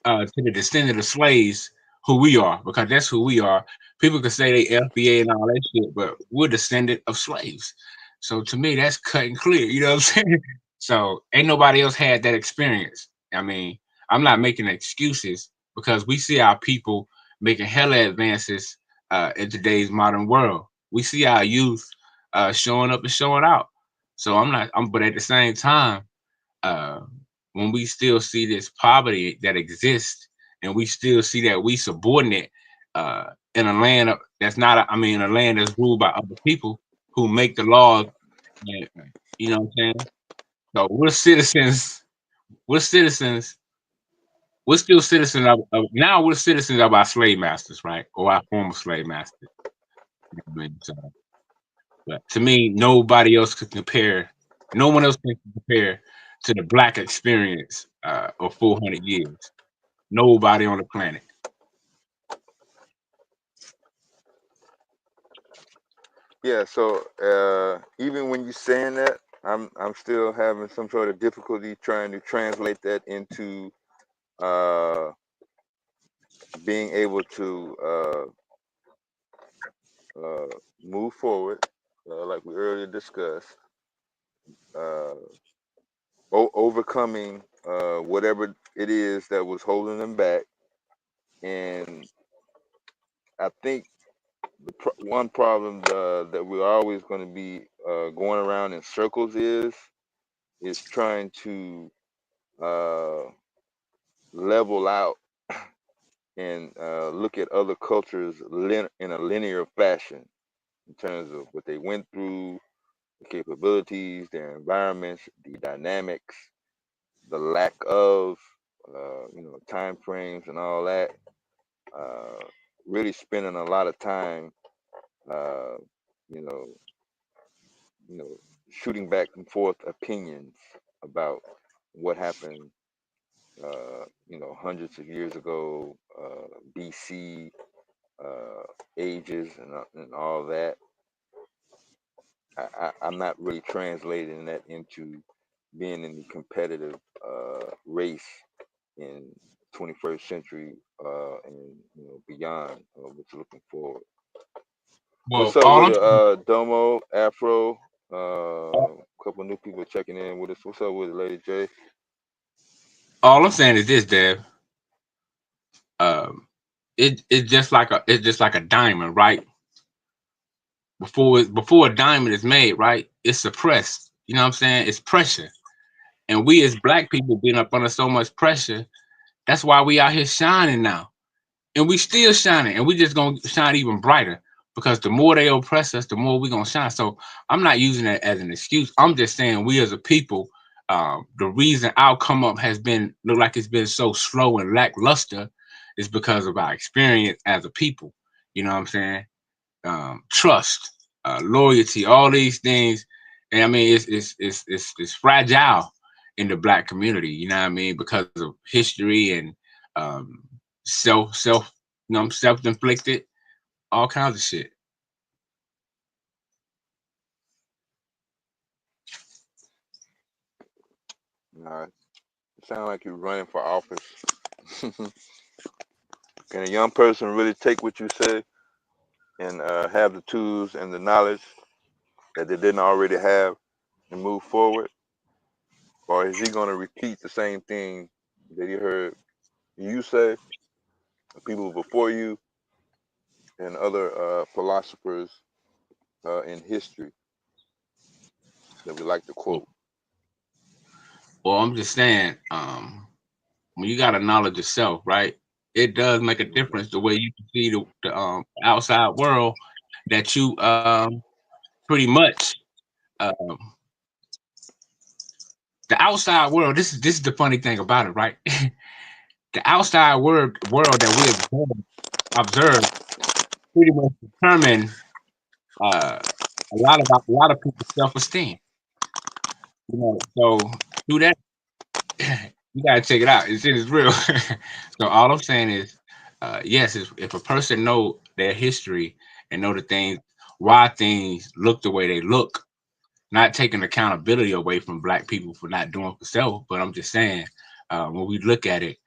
[SPEAKER 6] to the descendant of slaves who we are, because that's who we are. People can say they FBA and all that shit, but we're descendant of slaves. So to me, that's cut and clear. You know what I'm saying? So ain't nobody else had that experience. I mean, I'm not making excuses because we see our people making hella advances in today's modern world. We see our youth showing up and showing out. So I'm not. But at the same time, uh, when we still see this poverty that exists, and we still see that we subordinate in a land that's not, I mean, a land that's ruled by other people who make the laws. And, you know what I'm saying? So we're citizens. We're citizens. We're still citizens now. We're citizens of our slave masters, right, or our former slave masters. You know what I mean? So, but to me, nobody else could compare. No one else can compare to the black experience of 400 years. Nobody on the planet.
[SPEAKER 4] Yeah. So even when you're saying that, I'm still having some sort of difficulty trying to translate that into uh, being able to uh, move forward, like we earlier discussed, uh, overcoming whatever it is that was holding them back. And I think one problem that we're always going to be going around in circles is trying to uh, level out and look at other cultures in a linear fashion in terms of what they went through, the capabilities, their environments, the dynamics, the lack of, time frames and all that. Uh, really spending a lot of time, uh, you know, you know, shooting back and forth opinions about what happened hundreds of years ago, BC ages and all that. I'm not really translating that into being in the competitive race in 21st century and beyond. What's looking forward. What's
[SPEAKER 6] Well,
[SPEAKER 4] up with it, Domo, Afro? A couple new people checking in with us. What's up with it, Lady J?
[SPEAKER 6] all I'm saying is this, Dev. Um, it's just like a diamond, right? Before a diamond is made, right? It's suppressed. You know what I'm saying? It's pressure, and we as black people being up under so much pressure, that's why we out here shining now. And we still shining, and we just gonna shine even brighter because the more they oppress us, the more we gonna shine. So I'm not using that as an excuse. I'm just saying we as a people, the reason our come up has been look like it's been so slow and lackluster is because of our experience as a people. You know what I'm saying? Trust, loyalty, all these things. And I mean, it's fragile in the black community. You know what I mean? Because of history and um, self, self inflicted, all kinds of shit.
[SPEAKER 4] Nah, it sounds like you're running for office. Can a young person really take what you say and have the tools and the knowledge that they didn't already have and move forward? Or is he going to repeat the same thing that he heard you say, people before you, and other philosophers in history that we like to
[SPEAKER 6] Well,
[SPEAKER 4] quote?
[SPEAKER 6] I'm just saying, when you got a knowledge of self, right? It does make a
[SPEAKER 4] Mhm.
[SPEAKER 6] difference the way you can see the outside world that you pretty much um, the outside world. This is the funny thing about it, right? The outside world that we observe pretty much determine uh, a lot of people's self esteem. You know, so through that, you gotta check it out. It's shit is real. So all I'm saying is, yes, if a person know their history and know the things why things look the way they look, not taking accountability away from black people for not doing for self, but I'm just saying, when we look at it,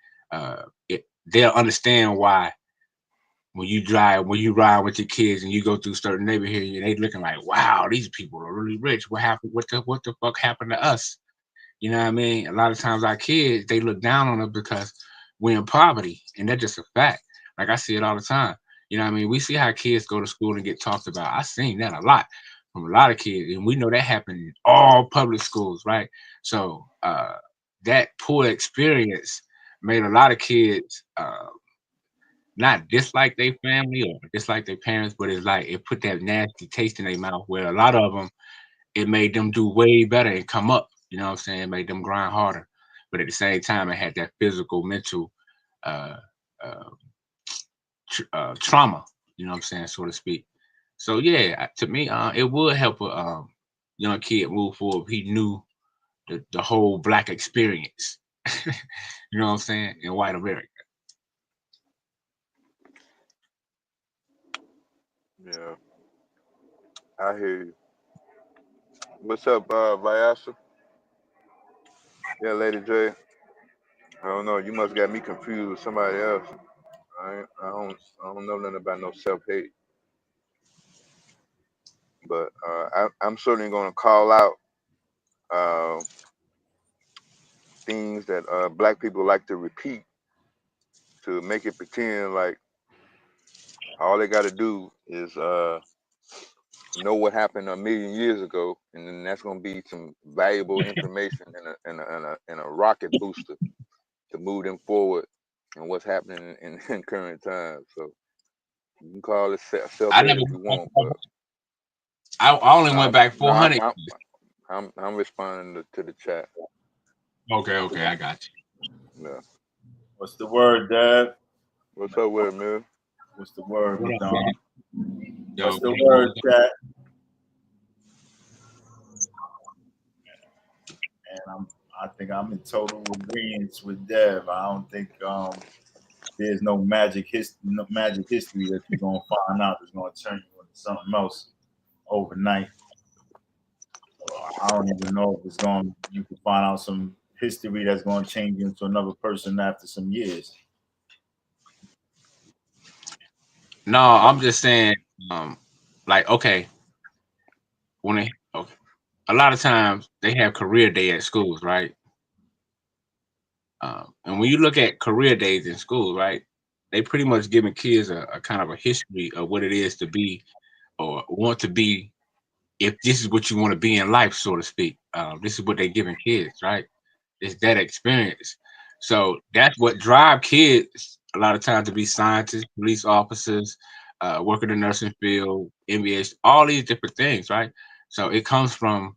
[SPEAKER 6] they'll understand why when you ride with your kids and you go through certain neighborhoods and they looking like, wow, these people are really rich. What happened? What the fuck happened to us? You know what I mean? A lot of times our kids, they look down on us because we're in poverty. And that's just a fact. Like I see it all the time. You know what I mean? We see how kids go to school and get talked about. I've seen that a lot from a lot of kids. And we know that happened in all public schools, right? So that poor experience made a lot of kids not dislike their family or dislike their parents, but it's like it put that nasty taste in their mouth where a lot of them it made them do way better and come up. You know what I'm saying? It made them grind harder. But at the same time, it had that physical, mental uh, uh, trauma. You know what I'm saying, so to speak. So yeah, to me, it would help a young kid move forward if he knew the whole black experience. You know what I'm saying? In white America.
[SPEAKER 4] Yeah, I hear you. What's up, Vyasa? Yeah, Lady J. I don't know. You must got me confused with somebody else. I don't know nothing about no self hate, but I'm certainly going to call out uh, things that black people like to repeat to make it pretend like all they got to do is know what happened a million years ago, and then that's going to be some valuable information and a rocket booster to move them forward and what's happening in current times. So you can call it self
[SPEAKER 6] I
[SPEAKER 4] hate
[SPEAKER 6] never.
[SPEAKER 4] if you want, but
[SPEAKER 6] I only
[SPEAKER 4] no,
[SPEAKER 6] went back
[SPEAKER 4] no,
[SPEAKER 6] 400.
[SPEAKER 4] I'm responding to the chat.
[SPEAKER 6] Okay, okay, I got
[SPEAKER 4] Yeah.
[SPEAKER 7] What's the word, Dad?
[SPEAKER 4] What's up with it, man?
[SPEAKER 7] What's the word,
[SPEAKER 6] you. What up,
[SPEAKER 7] Madonna?
[SPEAKER 6] man? Yo,
[SPEAKER 7] What's the word, chat? And I think I'm in total agreement with Dev. I don't think there's no magic history that you're gonna find out that's gonna turn you into something else overnight. I don't even know if it's going. You can find out some history that's going to change you into another person after some years.
[SPEAKER 6] No, I'm just saying, like, okay, okay, a lot of times they have career day at schools, right? And when you look at career days in school, right, they pretty much giving kids a kind of a history of what it is to be or want to be if this is what you want to be in life, so to speak. This is what they're giving kids, right? It's that experience. So that's what drive kids a lot of times to be scientists, police officers, work in the nursing field, MBAs, all these different things, right? So it comes from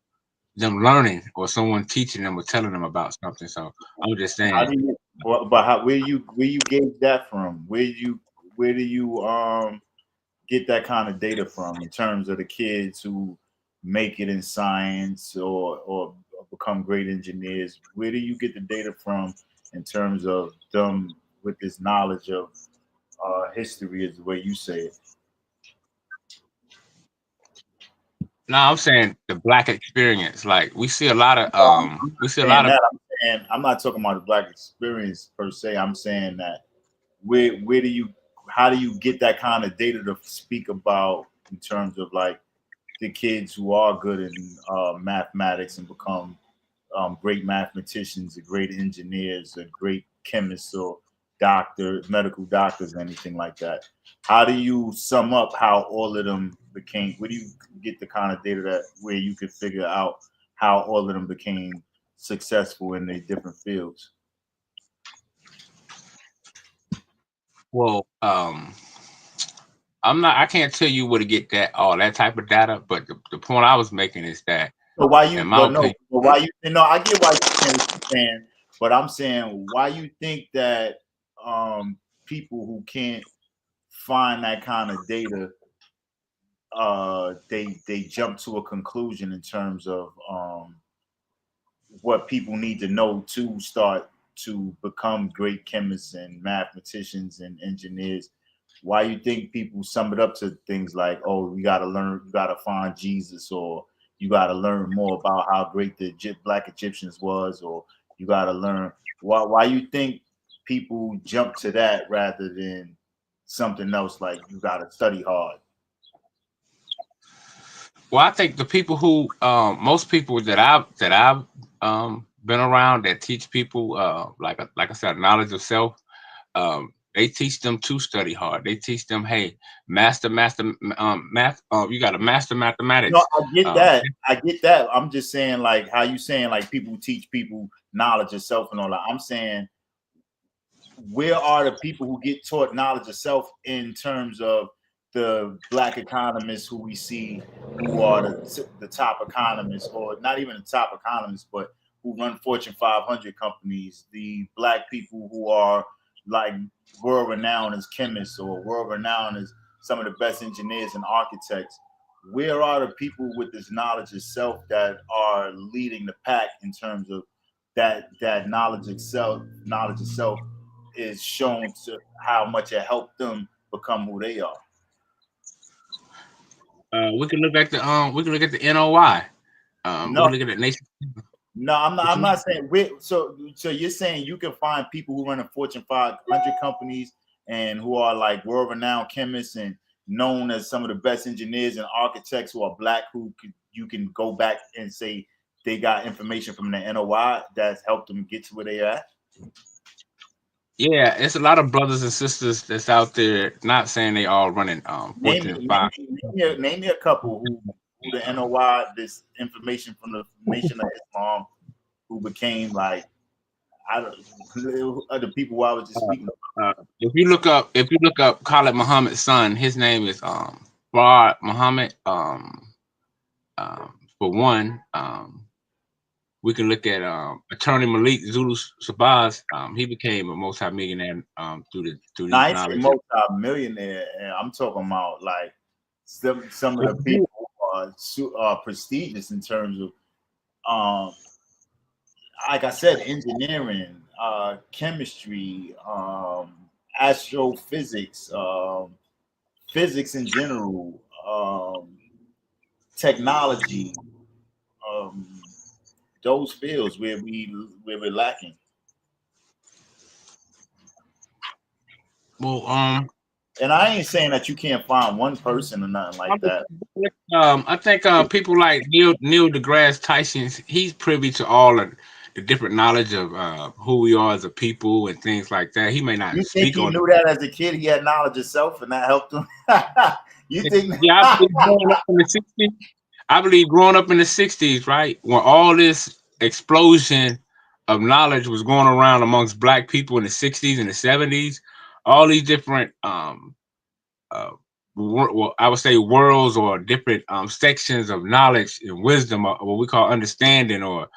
[SPEAKER 6] them learning or someone teaching them or telling them about something. So I'm just
[SPEAKER 7] How
[SPEAKER 6] saying.
[SPEAKER 7] do you? But how? Where you gauge that from? Where do you get that kind of data from in terms of the kids who make it in science or become great engineers? Where do you get the data from in terms of them with this knowledge of history, is the way you say it?
[SPEAKER 6] No, I'm saying the black experience. Like we see a lot of
[SPEAKER 7] I'm
[SPEAKER 6] we
[SPEAKER 7] not
[SPEAKER 6] see a
[SPEAKER 7] saying
[SPEAKER 6] lot of
[SPEAKER 7] that. I'm saying I'm not talking about the black experience per se. I'm saying that where do you how do you get that kind of data to speak about in terms of like the kids who are good in mathematics and become great mathematicians, or great engineers, or great chemists, or medical doctors, anything like that? How do you sum up how all of them became? Where do you get the kind of data that where you can figure out how all of them became successful in their different fields?
[SPEAKER 6] well, I can't tell you where to get all that type of data, but the point I was making is that
[SPEAKER 7] So why
[SPEAKER 6] in
[SPEAKER 7] you?
[SPEAKER 6] my
[SPEAKER 7] But no,
[SPEAKER 6] opinion,
[SPEAKER 7] but why you? No, I get why you're saying what you're saying, but I'm saying why you think that people who can't find that kind of data, they jump to a conclusion in terms of what people need to know to start to become great chemists and mathematicians and engineers. Why you think people sum it up to things like, oh, you got to learn, you got to find Jesus, or you got to learn more about how great the Black Egyptians was, or you got to learn why you think people jump to that rather than something else like you got to study hard?
[SPEAKER 6] well, I think the people who most people that I've been around that teach people like I said, knowledge of self. They teach them to study hard. They teach them, hey, math. You got to master
[SPEAKER 7] No,
[SPEAKER 6] mathematics.
[SPEAKER 7] I get
[SPEAKER 6] Um,
[SPEAKER 7] that. I get that. I'm just saying, like, how you saying, like, people teach people knowledge of self and all that. I'm saying, where are the people who get taught knowledge of self in terms of the black economists who we see, who are the top economists, or not even the top economists, but who run Fortune 500 companies, the black people who are like world renowned as chemists or world renowned as some of the best engineers and architects? Where are the people with this knowledge of self that are leading the pack in terms of that knowledge of self is shown to how much it helped them become who they are?
[SPEAKER 6] we can look at the NOI. We
[SPEAKER 7] No,
[SPEAKER 6] can look at the nation.
[SPEAKER 7] no, I'm not.
[SPEAKER 6] What
[SPEAKER 7] I'm
[SPEAKER 6] you mean?
[SPEAKER 7] not saying. So you're saying you can find people who run a Fortune 500 companies and who are like world-renowned chemists and known as some of the best engineers and architects who are black, you can go back and say they got information from the NOI that's helped them get to where they are at?
[SPEAKER 6] Yeah, it's a lot of brothers and sisters that's out there. Not saying they all running
[SPEAKER 7] Name
[SPEAKER 6] Fortune
[SPEAKER 7] me,
[SPEAKER 6] 5.
[SPEAKER 7] name me a couple who the NOI this information from the Nation of Islam who became like I don't other people who I was just speaking about.
[SPEAKER 6] If you look up Khalid Muhammad's son, his name is Farad Muhammad. For one, we can look at attorney Malik Zulu Sabaz. He became a multimillionaire through
[SPEAKER 7] Now
[SPEAKER 6] these
[SPEAKER 7] I ain't say
[SPEAKER 6] knowledge.
[SPEAKER 7] multi-millionaire, and I'm talking about like some of the people who are prestigious in terms of like I said, engineering, chemistry, astrophysics, physics in general, technology, um, those fields where we're lacking.
[SPEAKER 6] Well,
[SPEAKER 7] And I ain't saying that you can't find one person or nothing like that.
[SPEAKER 6] I think people like Neil deGrasse Tyson, he's privy to all of the different knowledge of who we are as a people and things like that. He may not
[SPEAKER 7] You think
[SPEAKER 6] speak
[SPEAKER 7] he
[SPEAKER 6] on
[SPEAKER 7] knew that as a kid? He had knowledge of self, and that helped him. You
[SPEAKER 6] it.
[SPEAKER 7] think?
[SPEAKER 6] Yeah, I believe growing up in the 60s. I believe growing up in the 60s, right, when all this explosion of knowledge was going around amongst black people in the 60s and the 70s, all these different uh, well, I would say worlds or different sections of knowledge and wisdom, or what we call understanding, or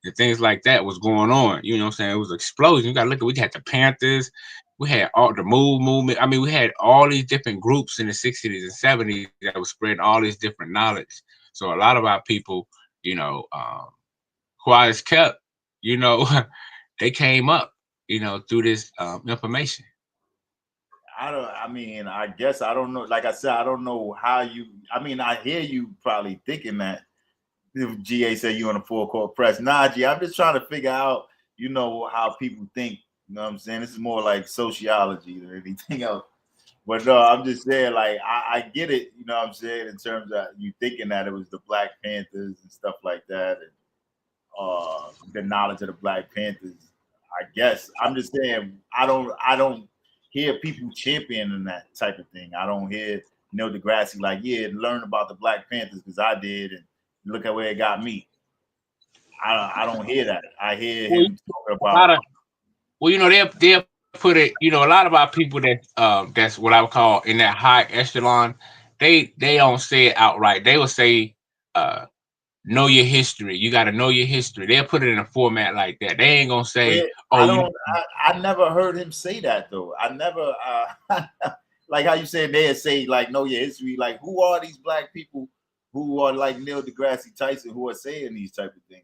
[SPEAKER 6] and things like that was going on. You know what I'm saying? It was an explosion. You got to look at, we had the Panthers, we had all the Move movement. I mean, we had all these different groups in the 60s and 70s that was spreading all this different knowledge. So a lot of our people, you know, quiet as kept, you know, they came up, you know, through this information.
[SPEAKER 7] I don't. I mean, I guess I don't know. Like I said, I don't know how you. I mean, I hear you probably thinking that if GA said you on a full court press. Nah, G, I'm just trying to figure out, you know, how people think. You know what I'm saying? This is more like sociology than anything else. But no, I'm just saying, like, I get it, you know what I'm saying, in terms of you thinking that it was the Black Panthers and stuff like that, and the knowledge of the Black Panthers. I guess I'm just saying I don't hear people championing that type of thing. I don't hear Neil deGrasse like, yeah, learn about the Black Panthers because I did, and look at where it got me. I don't hear that. I hear
[SPEAKER 6] Well,
[SPEAKER 7] him talking
[SPEAKER 6] a lot
[SPEAKER 7] about
[SPEAKER 6] of, well, you know, they'll put it, you know, a lot of our people that's what I would call in that high echelon, they don't say it outright. They will say, uh, know your history. You got to know your history. They'll put it in a format like that. They ain't gonna say,
[SPEAKER 7] where I
[SPEAKER 6] oh, you.
[SPEAKER 7] don't. I never heard him say that though. I never like how you said they say like know your history. Like who are these Black people who are like Neil deGrasse Tyson who are saying these type of things?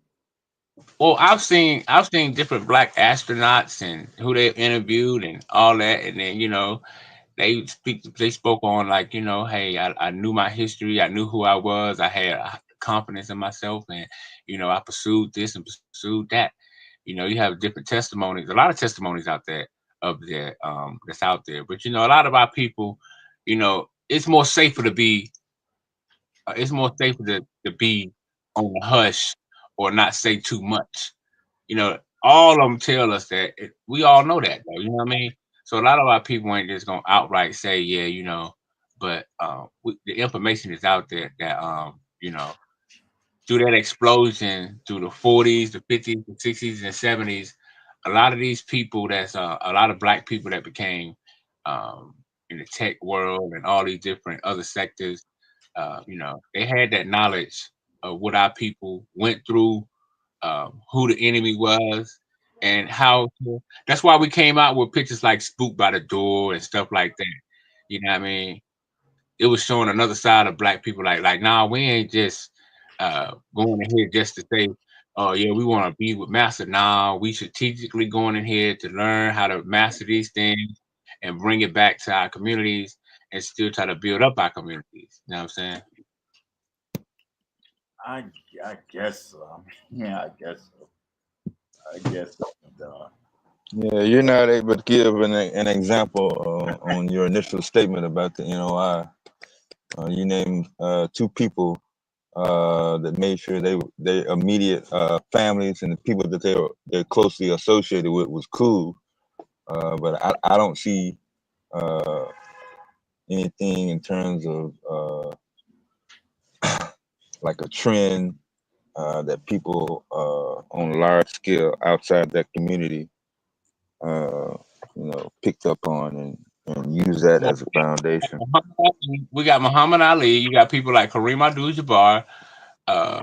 [SPEAKER 6] Well, I've seen different black astronauts and who they interviewed and all that, and then, you know, they spoke on, like, you know, hey, I knew my history, I knew who I was, I had confidence in myself, and, you know, I pursued this and pursued that. You know, you have different testimonies, a lot of testimonies out there of there, that's out there. But, you know, a lot of our people, you know, it's more safer to be on the hush or not say too much. You know, all of them tell us that. We all know that, though. You know what I mean? So a lot of our people ain't just gonna outright say, yeah, you know. But the information is out there that, you know, through that explosion through the 40s, the 50s, the 60s, and 70s, a lot of these people, that's a lot of black people that became, um, in the tech world and all these different other sectors. You know, they had that knowledge of what our people went through, who the enemy was, and how that's why we came out with pictures like Spook by the Door and stuff like that. You know what I mean? It was showing another side of black people, like, nah, we ain't just going in here just to say, oh yeah, we want to be with master. Nah, we strategically going in here to learn how to master these things and bring it back to our communities and still try to build up our communities. You know what I'm saying?
[SPEAKER 7] I I guess so. I mean, yeah, I guess so. I guess so.
[SPEAKER 5] Yeah, you're not able to give an example on your initial statement about the NOI. You named two people that made sure their immediate families and the people that they're closely associated with was cool. But I don't see anything in terms of like a trend that people on a large scale outside that community, uh, picked up on and use that as a foundation.
[SPEAKER 6] We got Muhammad Ali. You got people like Kareem Abdul-Jabbar.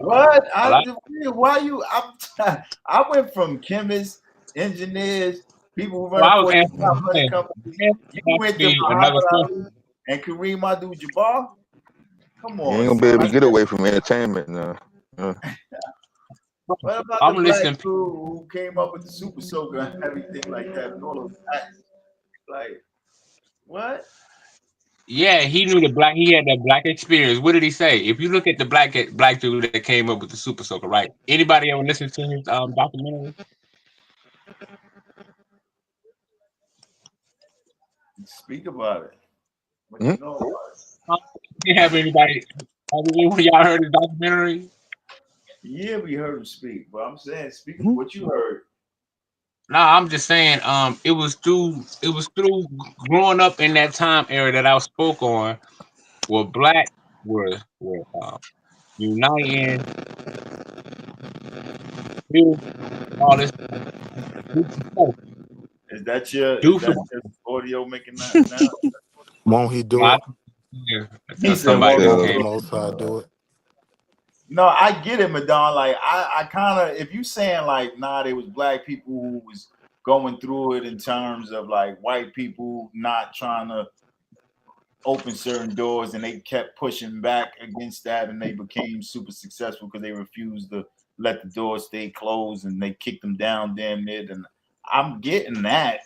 [SPEAKER 7] What?
[SPEAKER 6] A lot.
[SPEAKER 7] Why you? I went from chemists, engineers, people who
[SPEAKER 6] Well,
[SPEAKER 7] run
[SPEAKER 6] I was
[SPEAKER 7] Fortune
[SPEAKER 6] asking,
[SPEAKER 7] 500 companies. You went to
[SPEAKER 6] me another
[SPEAKER 7] Muhammad Ali
[SPEAKER 6] question.
[SPEAKER 7] and Kareem Abdul-Jabbar. Come
[SPEAKER 5] You
[SPEAKER 7] on,
[SPEAKER 5] ain't gonna
[SPEAKER 7] son.
[SPEAKER 5] be able to get away from entertainment now.
[SPEAKER 7] What about
[SPEAKER 6] I'm
[SPEAKER 7] the black
[SPEAKER 6] listening.
[SPEAKER 7] dude who came up with the super soaker and everything like that and all those acts? Like, what?
[SPEAKER 6] Yeah, he knew the black. He had that black experience. What did he say? If you look at the black dude that came up with the super soaker, right? Anybody ever listen to his documentary?
[SPEAKER 7] Speak about it. What
[SPEAKER 5] Hmm?
[SPEAKER 7] you know about it?
[SPEAKER 6] Have anybody? Have anyone of y'all heard his documentary?
[SPEAKER 7] Yeah, we heard him speak, but I'm saying, speak
[SPEAKER 5] Hmm?
[SPEAKER 7] what you heard.
[SPEAKER 6] Nah, I'm just saying. It was through growing up in that time era that I spoke on, where black were uniting, do all this, do for self,
[SPEAKER 7] Is
[SPEAKER 6] do for
[SPEAKER 7] that your audio making that now?
[SPEAKER 8] Won't he do
[SPEAKER 6] God.
[SPEAKER 8] it?
[SPEAKER 7] He said,
[SPEAKER 6] Somebody
[SPEAKER 7] "Won't
[SPEAKER 6] just
[SPEAKER 7] he
[SPEAKER 8] Won't
[SPEAKER 5] So
[SPEAKER 8] the
[SPEAKER 7] do
[SPEAKER 6] came.
[SPEAKER 7] it?"
[SPEAKER 8] Most High do it?
[SPEAKER 7] No, I get it, Madon. Like, I kind of, if you saying like, nah, there was black people who was going through it in terms of like white people not trying to open certain doors and they kept pushing back against that and they became super successful because they refused to let the doors stay closed and they kicked them down damn near. And I'm getting that.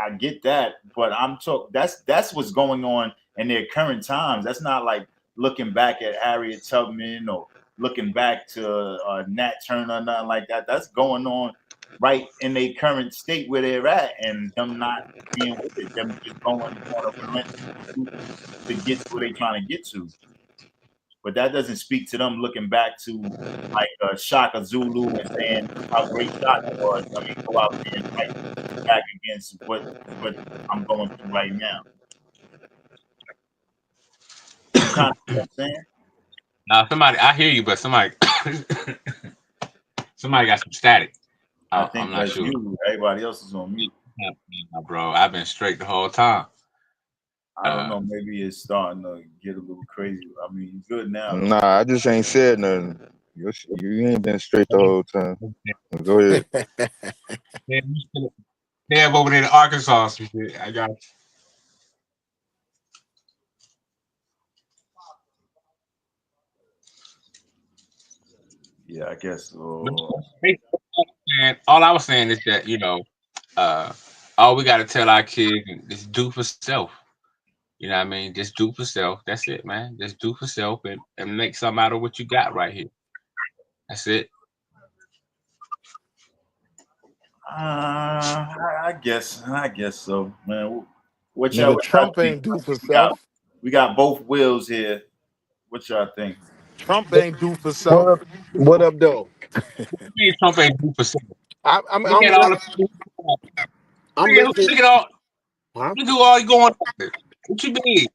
[SPEAKER 7] I get that, but I'm talking that's what's going on in their current times. That's not like looking back at Harriet Tubman or looking back to Nat Turner, nothing like that. That's going on right in their current state where they're at, and them not being with it, them just going on a relentless pursuit to get to where they're trying to get to. But that doesn't speak to them looking back to like Shaka Zulu and saying how great Shaka was. I mean, go out there and fight back against what I'm going through right now. You kind of know what I'm saying?
[SPEAKER 6] Now, somebody, I hear you, but somebody, somebody got some static.
[SPEAKER 7] I
[SPEAKER 6] I'm
[SPEAKER 7] think
[SPEAKER 6] not
[SPEAKER 7] that's
[SPEAKER 6] sure.
[SPEAKER 7] you. Everybody else is on mute.
[SPEAKER 6] Nah, bro, I've been straight the whole time.
[SPEAKER 7] I don't know. Maybe it's starting to get a little crazy. I mean, you're good now though.
[SPEAKER 5] nah, I just ain't said nothing. You ain't been straight the whole time. Go ahead.
[SPEAKER 6] They have over there in Arkansas. Some shit. I got.
[SPEAKER 7] Yeah, I guess.
[SPEAKER 6] And all I was saying is that uh, all we got to tell our kids is do for self. You know what I mean? Just do for self. That's it, man. Just do for self and make something out of what you got right here. That's it.
[SPEAKER 7] I guess so, man. What y'all
[SPEAKER 8] Nigga, Trump
[SPEAKER 7] think?
[SPEAKER 8] ain't do for
[SPEAKER 7] We got
[SPEAKER 8] self.
[SPEAKER 7] we got both wheels here. What y'all think?
[SPEAKER 8] Trump ain't do for
[SPEAKER 9] What
[SPEAKER 8] self.
[SPEAKER 9] up? What up, though?
[SPEAKER 6] Me and Trump ain't do for self.
[SPEAKER 9] I, I'm
[SPEAKER 6] Look
[SPEAKER 9] I'm
[SPEAKER 6] at all the people.
[SPEAKER 9] I'm listening.
[SPEAKER 6] Look at all.
[SPEAKER 9] Huh?
[SPEAKER 6] Look at all you going on. What you mean?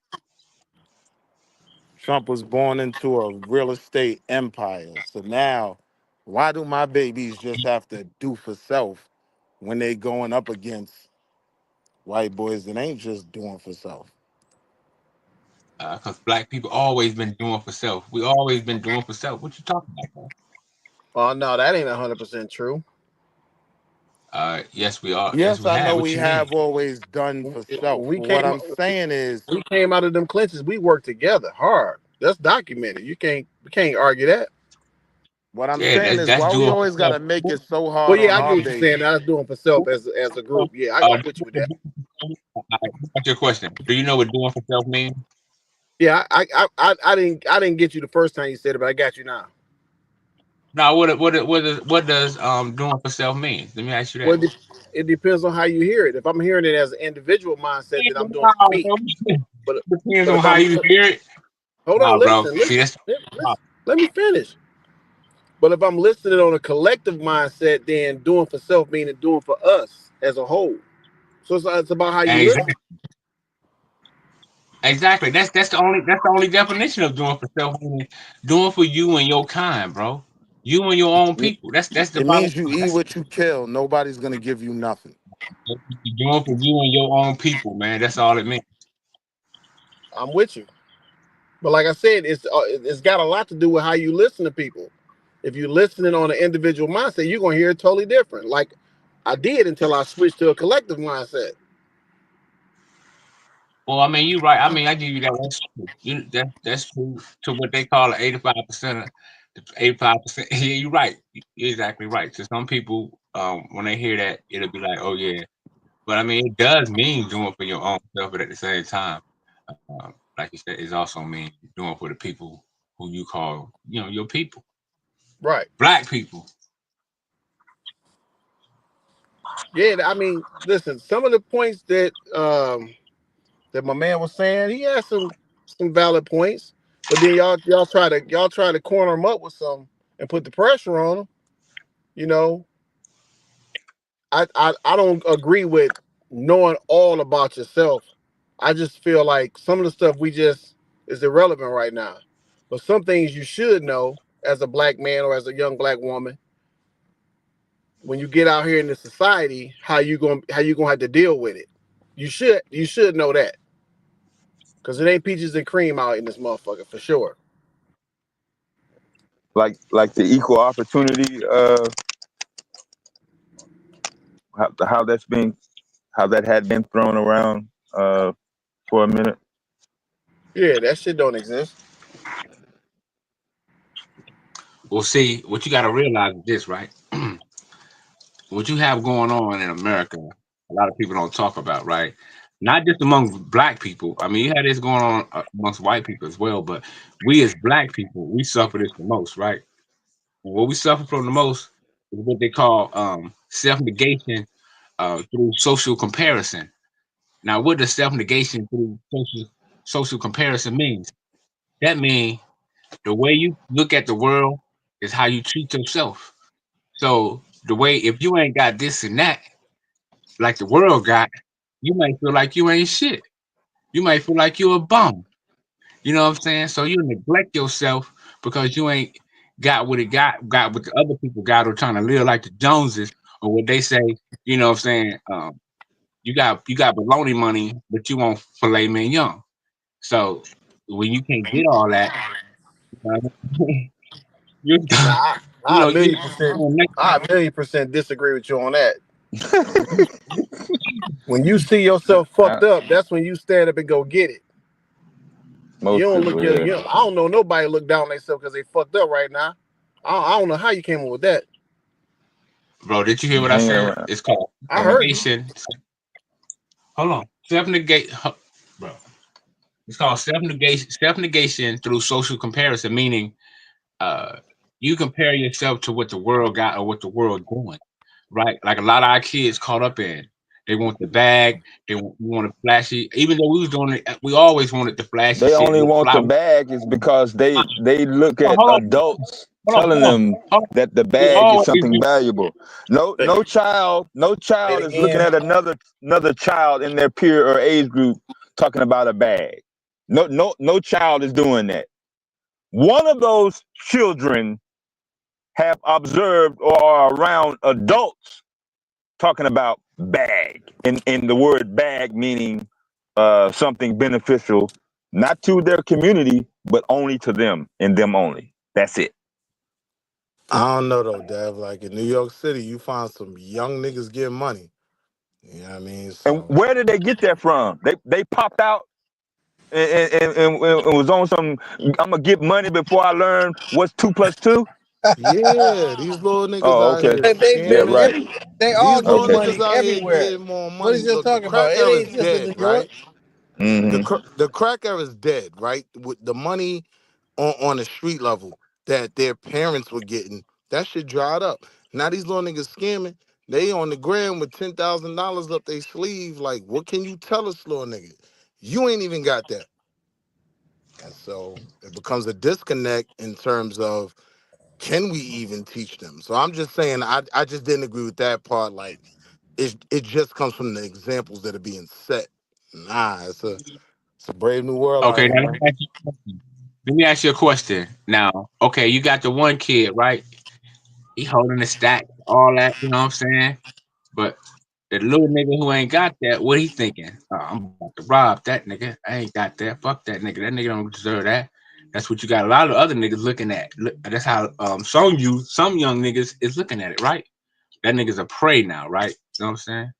[SPEAKER 8] Trump was born into a real estate empire. So now, why do my babies just have to do for self when they going up against white boys that ain't just doing for self?
[SPEAKER 6] Because black people always been doing for self. We always been doing for self. What you talking about, bro?
[SPEAKER 9] Oh no, that ain't 100% true.
[SPEAKER 6] Yes, we are. Yes,
[SPEAKER 8] Yes,
[SPEAKER 6] we
[SPEAKER 8] I
[SPEAKER 6] have.
[SPEAKER 8] know
[SPEAKER 6] What
[SPEAKER 8] we
[SPEAKER 6] you mean?
[SPEAKER 8] have always done for self.
[SPEAKER 9] We
[SPEAKER 8] But what
[SPEAKER 9] came
[SPEAKER 8] I'm saying is,
[SPEAKER 9] we came out of them clinches. We worked together hard. That's documented. We can't argue that.
[SPEAKER 8] what I'm
[SPEAKER 6] Yeah,
[SPEAKER 8] saying
[SPEAKER 6] that's
[SPEAKER 8] is,
[SPEAKER 6] that's
[SPEAKER 8] why we
[SPEAKER 6] doing
[SPEAKER 8] always
[SPEAKER 6] for
[SPEAKER 8] gotta make
[SPEAKER 6] self.
[SPEAKER 8] it so
[SPEAKER 9] Well,
[SPEAKER 8] hard
[SPEAKER 9] yeah,
[SPEAKER 8] on
[SPEAKER 9] I get
[SPEAKER 8] our
[SPEAKER 9] what you're saying.
[SPEAKER 8] babies?
[SPEAKER 9] That's doing for self as a group. Yeah, I'm with you with that.
[SPEAKER 6] What's your question? Do you know what doing for self means?
[SPEAKER 9] Yeah, I didn't get you the first time you said it, but I got you now.
[SPEAKER 6] No, what does doing for self mean? Let me ask you
[SPEAKER 9] Well,
[SPEAKER 6] that.
[SPEAKER 9] it depends on how you hear it. If I'm hearing it as an individual mindset, then I'm doing for
[SPEAKER 6] Wow,
[SPEAKER 9] me.
[SPEAKER 6] bro.
[SPEAKER 9] But
[SPEAKER 6] Depends
[SPEAKER 9] but
[SPEAKER 6] on
[SPEAKER 9] if
[SPEAKER 6] how
[SPEAKER 9] I'm
[SPEAKER 6] you hear it.
[SPEAKER 9] hold on,
[SPEAKER 6] No, bro.
[SPEAKER 9] listen,
[SPEAKER 6] See,
[SPEAKER 9] listen,
[SPEAKER 6] that's
[SPEAKER 9] listen, let me finish. But if I'm listening on a collective mindset, then doing for self meaning doing for us as a whole. So it's about how you listen.
[SPEAKER 6] exactly. Exactly. That's the only definition of doing for self. Meaning doing for you and your kind, bro. You and your own
[SPEAKER 8] It
[SPEAKER 6] people. That's the
[SPEAKER 8] it
[SPEAKER 6] bottom
[SPEAKER 8] means you
[SPEAKER 6] line.
[SPEAKER 8] eat
[SPEAKER 6] That's
[SPEAKER 8] what you kill. Nobody's gonna give you nothing.
[SPEAKER 6] doing for you and your own people, man. That's all it means.
[SPEAKER 9] I'm with you. But like I said, it's got a lot to do with how you listen to people. If you're listening on an individual mindset, you're gonna hear it totally different. Like I did until I switched to a collective mindset.
[SPEAKER 6] Well, I mean, you right. I mean, I give you that. That's true. That's true to what they call 85%. 85%. Yeah, you're right. You're exactly right. So some people, when they hear that, it'll be like, oh yeah. But I mean, it does mean doing for your own self, but at the same time, like you said, it also means doing for the people who you call, your people,
[SPEAKER 9] Right.
[SPEAKER 6] black people.
[SPEAKER 9] Yeah, I mean, listen, some of the points that my man was saying, he had some valid points, but then y'all try to corner him up with some and put the pressure on him. You know, I don't agree with knowing all about yourself. I just feel like some of the stuff we just is irrelevant right now. But some things you should know as a black man or as a young black woman when you get out here in the society, how you gonna have to deal with it. You should know that. Cause it ain't peaches and cream out in this motherfucker for sure.
[SPEAKER 5] Like the equal opportunity, how that's being, how that had been thrown around for a minute.
[SPEAKER 9] Yeah, that shit don't exist.
[SPEAKER 6] Well, see, what you got to realize is this, right? What you have going on in America, a lot of people don't talk about, right? Not just among black people. I mean, you had this going on amongst white people as well, but we as black people, we suffer this the most, right? And what we suffer from the most is what they call self negation through social comparison. Now, what does self negation through social comparison means? That means the way you look at the world is how you treat yourself. So the way if you ain't got this and that, like the world got, you might feel like you ain't shit. You might feel like you're a bum. You know what I'm saying? So you neglect yourself because you ain't got what the other people got or trying to live like the Joneses or what they say, you know what I'm saying? You got baloney money, but you want filet mignon. So when you can't get all that, you
[SPEAKER 9] Nah,
[SPEAKER 6] you
[SPEAKER 9] I a
[SPEAKER 6] know,
[SPEAKER 9] million
[SPEAKER 6] you
[SPEAKER 9] percent, I a million percent disagree with you on that. When you see yourself fucked up, that's when you stand up and go get it. You
[SPEAKER 5] Most
[SPEAKER 9] don't look
[SPEAKER 5] people,
[SPEAKER 9] your,
[SPEAKER 5] yeah.
[SPEAKER 9] you know, I don't know nobody look down on themselves because they fucked up right now. I don't know how you came up with that.
[SPEAKER 6] bro, did you hear what I
[SPEAKER 5] Hanging
[SPEAKER 6] said?
[SPEAKER 5] around.
[SPEAKER 6] It's called
[SPEAKER 9] I heard you.
[SPEAKER 6] negation. Hold on. Self negate, bro. It's called self negation through social comparison, meaning uh, you compare yourself to what the world got or what the world doing, right? Like a lot of our kids caught up in. They want the bag. They want the flashy. Even though we was doing it, we always wanted the flashy
[SPEAKER 5] They
[SPEAKER 6] shit
[SPEAKER 5] only
[SPEAKER 6] with
[SPEAKER 5] want the
[SPEAKER 6] flowers.
[SPEAKER 5] bag is because they look
[SPEAKER 6] Hold
[SPEAKER 5] at
[SPEAKER 6] on,
[SPEAKER 5] adults
[SPEAKER 6] hold on,
[SPEAKER 5] telling
[SPEAKER 6] hold on,
[SPEAKER 5] them
[SPEAKER 6] hold on.
[SPEAKER 5] that the
[SPEAKER 6] We
[SPEAKER 5] bag is
[SPEAKER 6] always
[SPEAKER 5] something
[SPEAKER 6] do.
[SPEAKER 5] valuable. No
[SPEAKER 9] Say,
[SPEAKER 5] no child, no
[SPEAKER 9] say it
[SPEAKER 5] child is looking
[SPEAKER 9] again.
[SPEAKER 5] at another child in their peer or age group talking about a bag. No child is doing that. One of those children have observed or are around adults talking about bag, and the word bag meaning something beneficial, not to their community, but only to them and them only. That's it.
[SPEAKER 8] I don't know though, Dev. Like in New York City, you find some young niggas getting money. You know what I mean?
[SPEAKER 5] And
[SPEAKER 8] So
[SPEAKER 5] where did they get that from? They popped out and was on some. I'm gonna get money before I learn what's 2 plus 2.
[SPEAKER 8] yeah, these little niggas
[SPEAKER 5] Oh,
[SPEAKER 8] out
[SPEAKER 5] okay.
[SPEAKER 8] here
[SPEAKER 9] They've
[SPEAKER 5] Yeah,
[SPEAKER 9] been
[SPEAKER 8] scamming.
[SPEAKER 5] right.
[SPEAKER 9] every. They all
[SPEAKER 8] These
[SPEAKER 9] get
[SPEAKER 8] little
[SPEAKER 5] Okay.
[SPEAKER 8] niggas
[SPEAKER 9] money
[SPEAKER 8] out here
[SPEAKER 9] everywhere.
[SPEAKER 8] getting more
[SPEAKER 9] What
[SPEAKER 8] money.
[SPEAKER 9] is you
[SPEAKER 8] Look, the
[SPEAKER 9] talking about?
[SPEAKER 8] crack
[SPEAKER 9] It
[SPEAKER 8] era is
[SPEAKER 9] ain't just in
[SPEAKER 8] dead,
[SPEAKER 9] New York.
[SPEAKER 8] right? The
[SPEAKER 5] Hmm.
[SPEAKER 8] the crack era is dead, right? With the money on the street level that their parents were getting, that shit dried up. Now these little niggas scamming. They on the gram with $10,000 up their sleeve. Like, what can you tell us, little nigga? You ain't even got that. And so it becomes a disconnect in terms of can we even teach them? So I'm just saying I just didn't agree with that part. Like it just comes from the examples that are being set. Nah, it's a brave new world out
[SPEAKER 6] Okay,
[SPEAKER 8] here,
[SPEAKER 6] now
[SPEAKER 8] man.
[SPEAKER 6] let me ask you a question. Now, okay, you got the one kid, right? He holding the stack, all that, you know what I'm saying? But the little nigga who ain't got that, what he thinking? Oh, I'm about to rob that nigga. I ain't got that. Fuck that nigga. That nigga don't deserve that. That's what you got a lot of other niggas looking at. That's how some young niggas is looking at it, right? That nigga's a prey now, right? You know what I'm saying?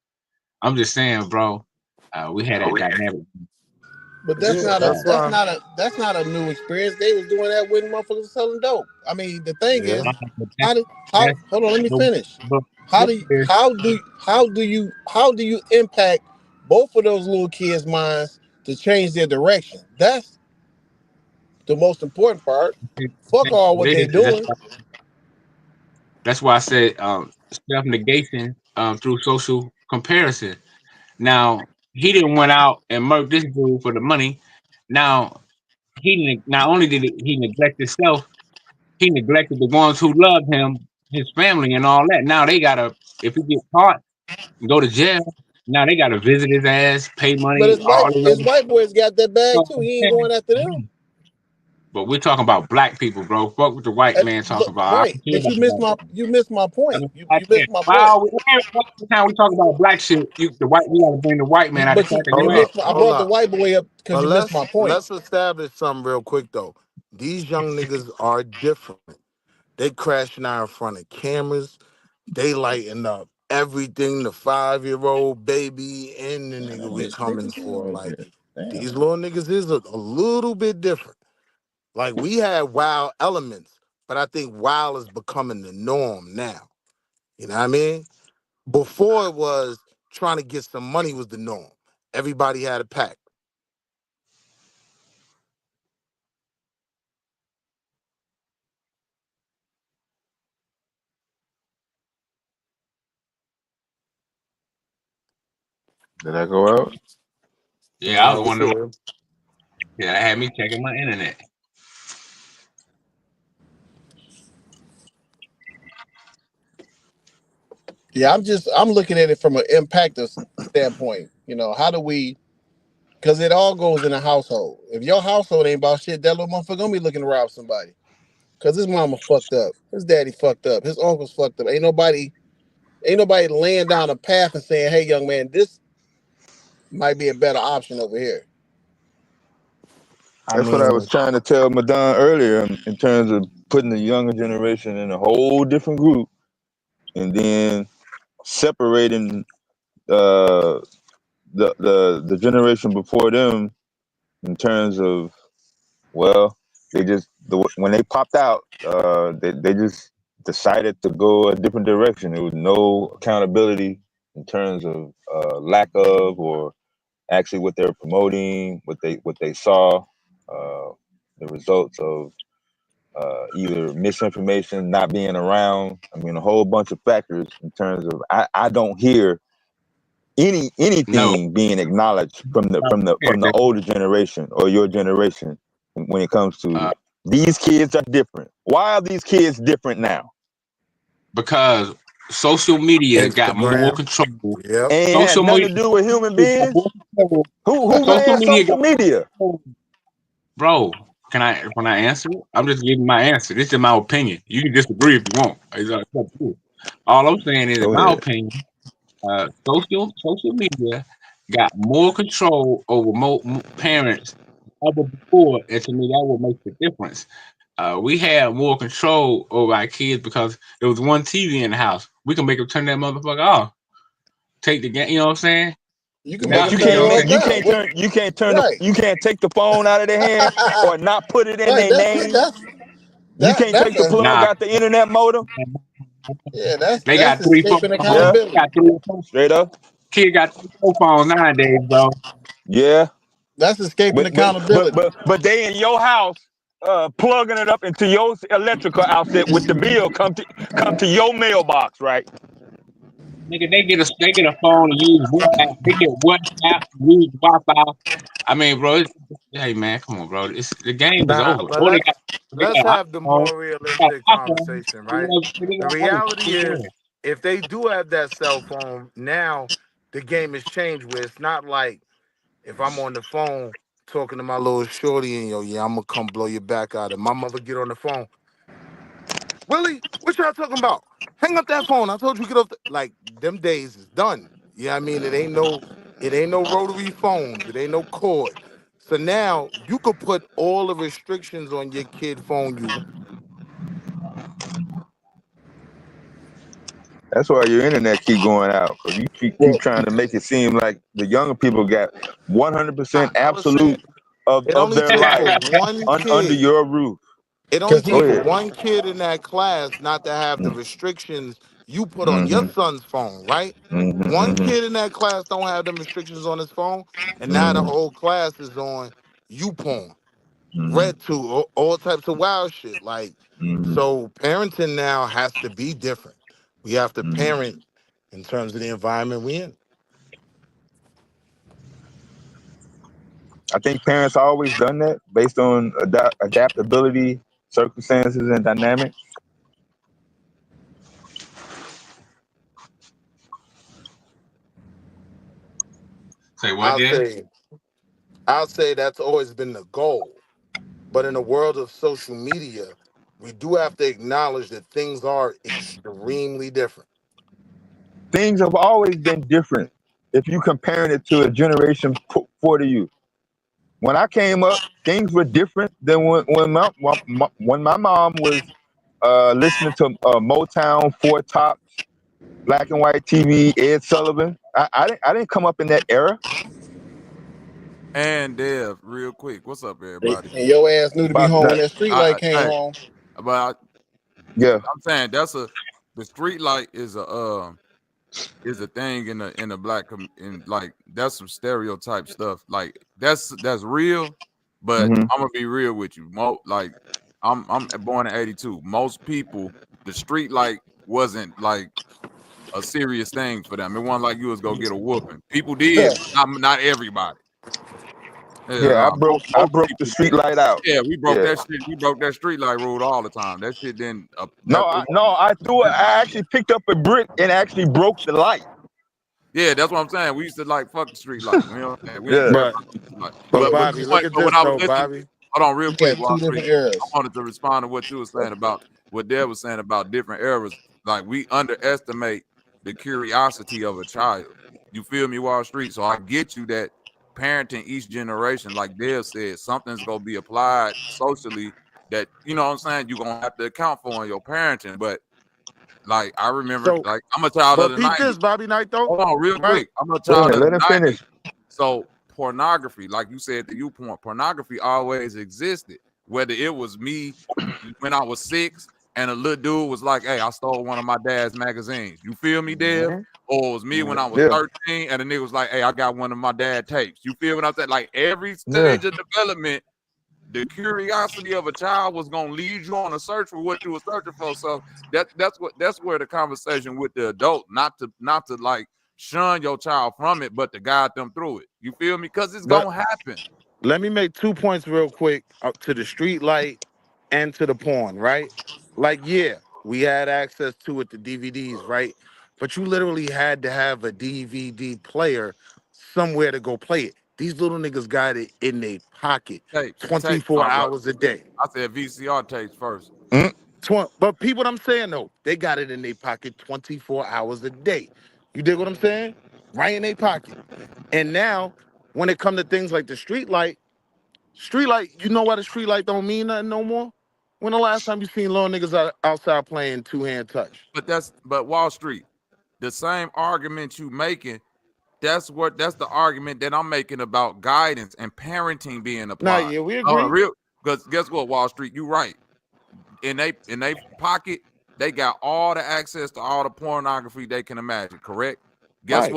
[SPEAKER 6] I'm just saying, bro. We had that dynamic.
[SPEAKER 9] But that's
[SPEAKER 8] Yeah,
[SPEAKER 9] not a
[SPEAKER 8] that's why.
[SPEAKER 9] that's not a new experience. They was doing that when motherfuckers selling dope. I mean, the thing is,
[SPEAKER 8] Yeah.
[SPEAKER 9] how do how
[SPEAKER 6] That's
[SPEAKER 9] hold on, let me
[SPEAKER 6] but,
[SPEAKER 9] finish.
[SPEAKER 6] but
[SPEAKER 9] How do you, how do you impact both of those little kids' minds to change their direction? That's the most important part. Fuck all what they doing.
[SPEAKER 6] that's why I said self negation through social comparison. Now he didn't went out and murk this dude for the money. Now not only did he neglect himself, he neglected the ones who loved him, his family, and all that. Now they gotta, if he get caught, go to jail. Now they gotta visit his ass, pay
[SPEAKER 9] But
[SPEAKER 6] money, all this
[SPEAKER 9] his
[SPEAKER 6] other
[SPEAKER 9] white boys got that bag too. He ain't
[SPEAKER 6] stuff.
[SPEAKER 9] going after them.
[SPEAKER 6] But we're talking about black people, bro. Fuck what the white man talk
[SPEAKER 9] Look,
[SPEAKER 6] about. I
[SPEAKER 9] right,
[SPEAKER 6] don't care
[SPEAKER 9] but
[SPEAKER 6] about the white
[SPEAKER 9] you missed my
[SPEAKER 6] man. I
[SPEAKER 9] point.
[SPEAKER 6] mean,
[SPEAKER 9] You missed my point.
[SPEAKER 6] wow, every time we talk about black shit, we gotta bring the white man out the crack of
[SPEAKER 9] You
[SPEAKER 8] Hold
[SPEAKER 6] your head.
[SPEAKER 8] up,
[SPEAKER 9] missed my, I
[SPEAKER 8] hold
[SPEAKER 9] brought the
[SPEAKER 8] up.
[SPEAKER 9] white boy up because
[SPEAKER 8] But
[SPEAKER 9] you missed my point.
[SPEAKER 8] let's establish something real quick though. These young niggas are different. They crashing out in front of cameras. They lighting up everything. The 5-year-old baby and the nigga we coming for. Like these little niggas is a little bit different. Like we had wild elements, but I think wild is becoming the norm now. You know what I mean? Before it was trying to get some money was the norm. Everybody had a pack.
[SPEAKER 5] Did I go out?
[SPEAKER 6] Yeah, I
[SPEAKER 8] No,
[SPEAKER 6] was
[SPEAKER 8] we
[SPEAKER 6] wondering.
[SPEAKER 8] still.
[SPEAKER 6] Yeah, that had me checking my internet.
[SPEAKER 9] Yeah, I'm looking at it from an impact standpoint. You know, how do we? Because it all goes in a household. If your household ain't about shit, that little motherfucker gonna be looking to rob somebody. Cause his mama fucked up, his daddy fucked up, his uncle's fucked up. Ain't nobody laying down a path and saying, "Hey, young man, this might be a better option over here."
[SPEAKER 8] I
[SPEAKER 5] That's what I was
[SPEAKER 8] mean,
[SPEAKER 5] trying to tell Madon earlier in terms of putting the younger generation in a whole different group and then separating uh, the generation before them in terms of, well, when they popped out, they just decided to go a different direction. There was no accountability in terms of lack of, or actually what they're promoting, what they saw, the results of either misinformation, not being around. I mean, a whole bunch of factors in terms of I don't hear
[SPEAKER 6] No.
[SPEAKER 5] anything being acknowledged from the older generation or your generation when it comes to
[SPEAKER 6] Uh,
[SPEAKER 5] these kids are different. Why are these kids different now?
[SPEAKER 6] because social media got more
[SPEAKER 8] Instagram.
[SPEAKER 6] control.
[SPEAKER 8] Yep.
[SPEAKER 5] And it has
[SPEAKER 6] Social
[SPEAKER 5] nothing to
[SPEAKER 6] media
[SPEAKER 5] do with human
[SPEAKER 6] got
[SPEAKER 5] beings.
[SPEAKER 6] more control.
[SPEAKER 5] Who
[SPEAKER 6] Social
[SPEAKER 5] ran
[SPEAKER 6] media
[SPEAKER 5] social
[SPEAKER 6] got more
[SPEAKER 5] media?
[SPEAKER 6] control. Bro, can I answer it? I'm just giving my answer. This is my opinion. You can disagree if you want. It's up to you. All I'm saying is, in
[SPEAKER 5] Go
[SPEAKER 6] my
[SPEAKER 5] ahead.
[SPEAKER 6] opinion, social media got more control over parents than ever before, and to me, that would make the difference. We have more control over our kids because there was one TV in the house. We can make them turn that motherfucker off. Take the game. You know what I'm saying?
[SPEAKER 9] You can make
[SPEAKER 6] Now,
[SPEAKER 5] But
[SPEAKER 9] them
[SPEAKER 5] you
[SPEAKER 6] you
[SPEAKER 9] turn
[SPEAKER 6] know
[SPEAKER 9] it
[SPEAKER 5] can't
[SPEAKER 6] what I'm
[SPEAKER 9] off
[SPEAKER 6] saying?
[SPEAKER 5] you
[SPEAKER 9] now.
[SPEAKER 5] can't turn
[SPEAKER 9] Right,
[SPEAKER 5] you can't take the phone out of their hand or not put it in
[SPEAKER 9] right.
[SPEAKER 5] their name. You can't
[SPEAKER 9] That's
[SPEAKER 5] take the
[SPEAKER 9] a
[SPEAKER 5] plug
[SPEAKER 6] Nah,
[SPEAKER 5] out the internet modem.
[SPEAKER 9] yeah.
[SPEAKER 6] they
[SPEAKER 9] That's
[SPEAKER 6] got three, four
[SPEAKER 9] escaping
[SPEAKER 6] phones.
[SPEAKER 5] Yeah,
[SPEAKER 6] They
[SPEAKER 9] accountability.
[SPEAKER 6] got three or four.
[SPEAKER 5] straight up.
[SPEAKER 6] Kid got 3 or 4 phones nowadays, bro.
[SPEAKER 5] Yeah,
[SPEAKER 9] That's escaping accountability.
[SPEAKER 5] but they in your house plugging it up into your electrical outfit with the bill come to your mailbox, right?
[SPEAKER 6] Nigga, they get a phone and use WhatsApp. They get WhatsApp, use Wi-Fi. I mean, bro, hey man, come on, bro. The game is
[SPEAKER 8] Nah,
[SPEAKER 6] over.
[SPEAKER 8] but
[SPEAKER 6] Or they
[SPEAKER 8] let's
[SPEAKER 6] got an
[SPEAKER 8] have the
[SPEAKER 6] iPhone.
[SPEAKER 8] more
[SPEAKER 6] They got
[SPEAKER 8] realistic
[SPEAKER 6] an iPhone.
[SPEAKER 8] conversation,
[SPEAKER 6] You
[SPEAKER 8] right?
[SPEAKER 6] know, they
[SPEAKER 8] The
[SPEAKER 6] got
[SPEAKER 8] reality is,
[SPEAKER 6] everything.
[SPEAKER 8] if they do have that cell phone, now the game has changed where it's not like if I'm on the phone talking to my little shorty and yeah, I'm gonna come blow your back out. And my mother get on the phone, Willie, what y'all talking about? Hang up that phone. I told you get off like them days is done. You know what I mean? It ain't no rotary phones. It ain't no cord. So now you could put all the restrictions on your kid phone you want.
[SPEAKER 5] That's why your internet keep going out, because you keep
[SPEAKER 9] Well,
[SPEAKER 5] trying to make it seem like the younger people got 100%
[SPEAKER 8] I was saying
[SPEAKER 5] absolute
[SPEAKER 8] It
[SPEAKER 5] of
[SPEAKER 8] only
[SPEAKER 5] their
[SPEAKER 8] took for
[SPEAKER 5] life
[SPEAKER 8] one
[SPEAKER 5] under
[SPEAKER 8] kid.
[SPEAKER 5] your roof.
[SPEAKER 8] It only
[SPEAKER 9] Because
[SPEAKER 5] Go
[SPEAKER 8] took for
[SPEAKER 5] ahead.
[SPEAKER 8] one kid in that class not to have the restrictions you put on your
[SPEAKER 5] Mm-hmm.
[SPEAKER 8] son's phone, right?
[SPEAKER 5] Mm-hmm.
[SPEAKER 8] One
[SPEAKER 5] Mm-hmm.
[SPEAKER 8] kid in that class don't have them restrictions on his phone, and now the
[SPEAKER 5] Mm-hmm.
[SPEAKER 8] whole class is on you porn,
[SPEAKER 5] Mm-hmm.
[SPEAKER 8] red to all types of wild shit. Like,
[SPEAKER 5] Mm-hmm.
[SPEAKER 8] so parenting now has to be different. We have to
[SPEAKER 5] Mm-hmm.
[SPEAKER 8] parent in terms of the environment we in.
[SPEAKER 5] I think parents always done that based on adaptability, circumstances, and dynamics.
[SPEAKER 6] Say what,
[SPEAKER 8] I'll
[SPEAKER 6] Dan?
[SPEAKER 8] say, I'll say that's always been the goal. But in the world of social media, we do have to acknowledge that things are extremely different.
[SPEAKER 5] Things have always been different if you comparing it to a generation before to you. When I came up, things were different than when my mom was listening to Motown, Four Tops, black and white TV, Ed Sullivan. I didn't come up in that era.
[SPEAKER 10] And Dev, real quick, what's up,
[SPEAKER 9] and
[SPEAKER 10] everybody?
[SPEAKER 9] your ass knew to be
[SPEAKER 5] Bobby
[SPEAKER 9] home when
[SPEAKER 5] Knight.
[SPEAKER 9] that street light came
[SPEAKER 10] Hey,
[SPEAKER 9] on.
[SPEAKER 10] but
[SPEAKER 5] Yeah.
[SPEAKER 10] I'm saying the street light is a thing in the black in like that's some stereotype stuff. Like that's real, but
[SPEAKER 5] Hmm.
[SPEAKER 10] I'm gonna be real with you. Like I'm born in '82. Most people, the street light wasn't like a serious thing for them. It wasn't like you was gonna get a whooping. People did, but not everybody. Yeah,
[SPEAKER 5] Yeah,
[SPEAKER 10] no,
[SPEAKER 5] I
[SPEAKER 10] most
[SPEAKER 5] broke the
[SPEAKER 10] people
[SPEAKER 5] street
[SPEAKER 10] did.
[SPEAKER 5] light out.
[SPEAKER 10] Yeah, we broke
[SPEAKER 5] Yeah.
[SPEAKER 10] that shit. We broke that street light rule all the time. That shit didn't.
[SPEAKER 5] No,
[SPEAKER 10] That it
[SPEAKER 5] no,
[SPEAKER 10] wasn't.
[SPEAKER 5] I threw it. I actually picked up a brick and actually broke the light.
[SPEAKER 10] Yeah, that's what I'm saying. We used to like fuck the street light. You know what I'm saying? We didn't
[SPEAKER 5] Yeah.
[SPEAKER 10] care
[SPEAKER 8] But
[SPEAKER 10] about the street light.
[SPEAKER 8] but
[SPEAKER 10] But
[SPEAKER 8] Bobby,
[SPEAKER 10] the
[SPEAKER 8] look
[SPEAKER 10] point.
[SPEAKER 8] at
[SPEAKER 10] But when
[SPEAKER 8] this
[SPEAKER 10] I was
[SPEAKER 8] though,
[SPEAKER 10] listening,
[SPEAKER 8] Bobby.
[SPEAKER 10] hold on, real
[SPEAKER 9] We
[SPEAKER 10] quick,
[SPEAKER 9] got
[SPEAKER 10] Wall
[SPEAKER 9] two
[SPEAKER 10] Street.
[SPEAKER 9] different eras.
[SPEAKER 10] I wanted to respond to what you were saying about what Dad was saying about different eras. Like we underestimate the curiosity of a child. You feel me, Wall Street? So I get you that parenting each generation, like Dad said, something's gonna be applied socially that you know what I'm saying. You're gonna have to account for in your parenting, but like I remember,
[SPEAKER 8] So,
[SPEAKER 10] like I'm a child of
[SPEAKER 8] but
[SPEAKER 10] the
[SPEAKER 8] peep
[SPEAKER 10] '90s.
[SPEAKER 8] this, Bobby Knight though,
[SPEAKER 10] Hold on, real
[SPEAKER 8] right?
[SPEAKER 10] quick. I'm a
[SPEAKER 5] Go
[SPEAKER 10] child
[SPEAKER 5] ahead.
[SPEAKER 10] of the
[SPEAKER 5] Let him
[SPEAKER 10] '90s.
[SPEAKER 5] finish.
[SPEAKER 10] So pornography, like you said, the viewpoint, pornography always existed. Whether it was me when I was 6 and a little dude was like, "Hey, I stole one of my dad's magazines." You feel me, Dev?
[SPEAKER 8] Mhm.
[SPEAKER 10] Or it was me when I was
[SPEAKER 5] Yeah.
[SPEAKER 10] 13 and the nigga was like, "Hey, I got one of my dad tapes." You feel what I'm saying? Like every
[SPEAKER 5] Yeah.
[SPEAKER 10] stage of development, the curiosity of a child was gonna lead you on a search for what you were searching for. So that's where the conversation with the adult, not to like shun your child from it, but to guide them through it. You feel me? Because it's
[SPEAKER 8] But
[SPEAKER 10] gonna happen.
[SPEAKER 8] let me make 2 points real quick up to the street light and to the porn, right? Like, yeah, we had access to it, the DVDs, right? But you literally had to have a DVD player somewhere to go play it. These little niggas got it in their pocket
[SPEAKER 10] Tape,
[SPEAKER 8] 24
[SPEAKER 10] my brother.
[SPEAKER 8] hours a day.
[SPEAKER 10] I said VCR tapes first.
[SPEAKER 5] Mm.
[SPEAKER 8] But people, what I'm saying though, they got it in their pocket 24 hours a day. You dig what I'm saying? Right in their pocket. And now, when it come to things like the street light, you know why the street light don't mean nothing no more? When the last time you seen little niggas outside playing two-hand touch?
[SPEAKER 10] But Wall Street, the same argument you making. That's the argument that I'm making about guidance and parenting being
[SPEAKER 8] Nah,
[SPEAKER 10] applied.
[SPEAKER 8] yeah, we agree.
[SPEAKER 10] Real because guess what, Wall Street, you right. In they pocket, they got all the access to all the pornography they can imagine, correct?
[SPEAKER 8] Right.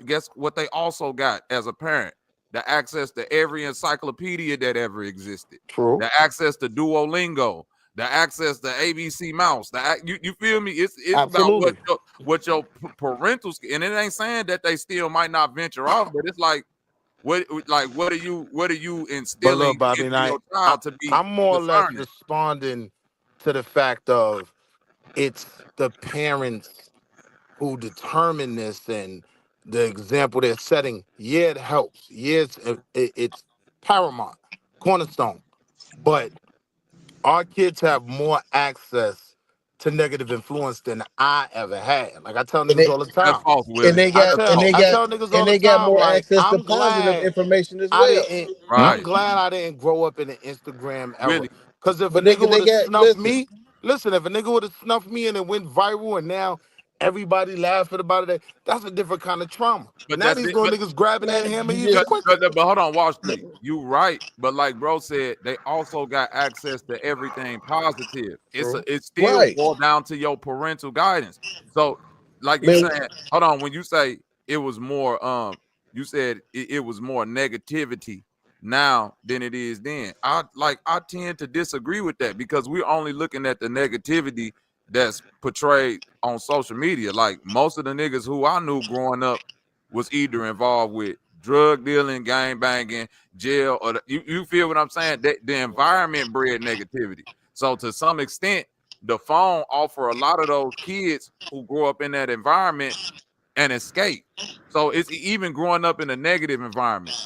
[SPEAKER 10] Guess what they also got as a parent? The access to every encyclopedia that ever existed,
[SPEAKER 8] True.
[SPEAKER 10] the access to Duolingo, the access to ABC Mouse. You feel me? It's about
[SPEAKER 8] Absolutely.
[SPEAKER 10] what your parental and it ain't saying that they still might not venture off, but it's like what are you
[SPEAKER 8] But
[SPEAKER 10] instilling
[SPEAKER 8] look, Bobby,
[SPEAKER 10] into
[SPEAKER 8] and
[SPEAKER 10] your child to be
[SPEAKER 8] I'm more or less
[SPEAKER 10] discerning?
[SPEAKER 8] responding to the fact of it's the parents who determine this and the example they're setting. Yeah, it helps. Yeah, it's paramount, cornerstone. But our kids have more access to negative influence than I ever had. Like I tell
[SPEAKER 9] And
[SPEAKER 8] niggas
[SPEAKER 9] they
[SPEAKER 8] all the
[SPEAKER 10] That's
[SPEAKER 8] time.
[SPEAKER 10] false,
[SPEAKER 9] and
[SPEAKER 10] Willie.
[SPEAKER 9] they
[SPEAKER 8] I
[SPEAKER 9] got
[SPEAKER 10] That's
[SPEAKER 9] and
[SPEAKER 8] tell
[SPEAKER 9] they
[SPEAKER 10] false.
[SPEAKER 8] I
[SPEAKER 9] got
[SPEAKER 8] tell niggas
[SPEAKER 9] and
[SPEAKER 8] all the
[SPEAKER 9] they got
[SPEAKER 8] time,
[SPEAKER 9] more
[SPEAKER 8] like
[SPEAKER 9] access to positive information as well.
[SPEAKER 10] Right,
[SPEAKER 8] I'm glad I didn't grow up in the Instagram era.
[SPEAKER 10] Willie.
[SPEAKER 8] Cause if a
[SPEAKER 9] But
[SPEAKER 8] nigga would
[SPEAKER 9] they
[SPEAKER 8] have
[SPEAKER 9] got
[SPEAKER 8] snuffed
[SPEAKER 9] listen.
[SPEAKER 8] me, listen, if a nigga would have snuffed me and it went viral and now Everybody laughing about it. That's a different kind of trauma.
[SPEAKER 10] But
[SPEAKER 8] Now
[SPEAKER 10] that's
[SPEAKER 8] these
[SPEAKER 10] it.
[SPEAKER 8] little niggas grabbing that
[SPEAKER 7] Man,
[SPEAKER 8] hammer
[SPEAKER 7] you
[SPEAKER 8] even
[SPEAKER 7] just
[SPEAKER 8] quicker.
[SPEAKER 10] But hold on, Wall Street. You right, but like bro said, they also got access to everything positive.
[SPEAKER 8] True.
[SPEAKER 10] It still
[SPEAKER 9] Right,
[SPEAKER 10] boils down to your parental guidance. So, like you
[SPEAKER 9] man.
[SPEAKER 10] saying, hold on, when you say it was more, you said it was more negativity now than it is then. I tend to disagree with that because we're only looking at the negativity that's portrayed on social media. Like most of the niggas who I knew growing up was either involved with drug dealing, gang banging, jail, or you feel what I'm saying? The environment bred negativity. So to some extent, the phone offer a lot of those kids who grow up in that environment an escape. So it's even growing up in a negative environment,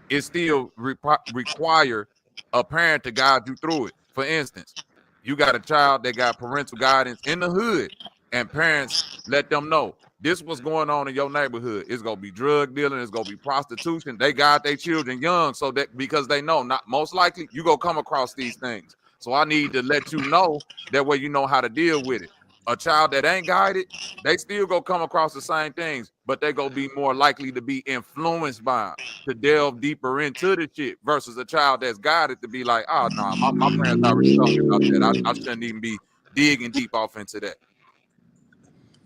[SPEAKER 10] it still require a parent to guide you through it. For instance, you got a child that got parental guidance in the hood, and parents let them know this what's going on in your neighborhood. It's gonna be drug dealing, it's gonna be prostitution. They guide their children young so that because they know not most likely you gonna come across these things. So I need to let you know that way you know how to deal with it. A child that ain't guided, they still go come across the same things, but they gonna be more likely to be influenced by them, to delve deeper into the shit versus a child that's guided to be like, oh no, my parents already told me about that. I shouldn't even be digging deep off into that.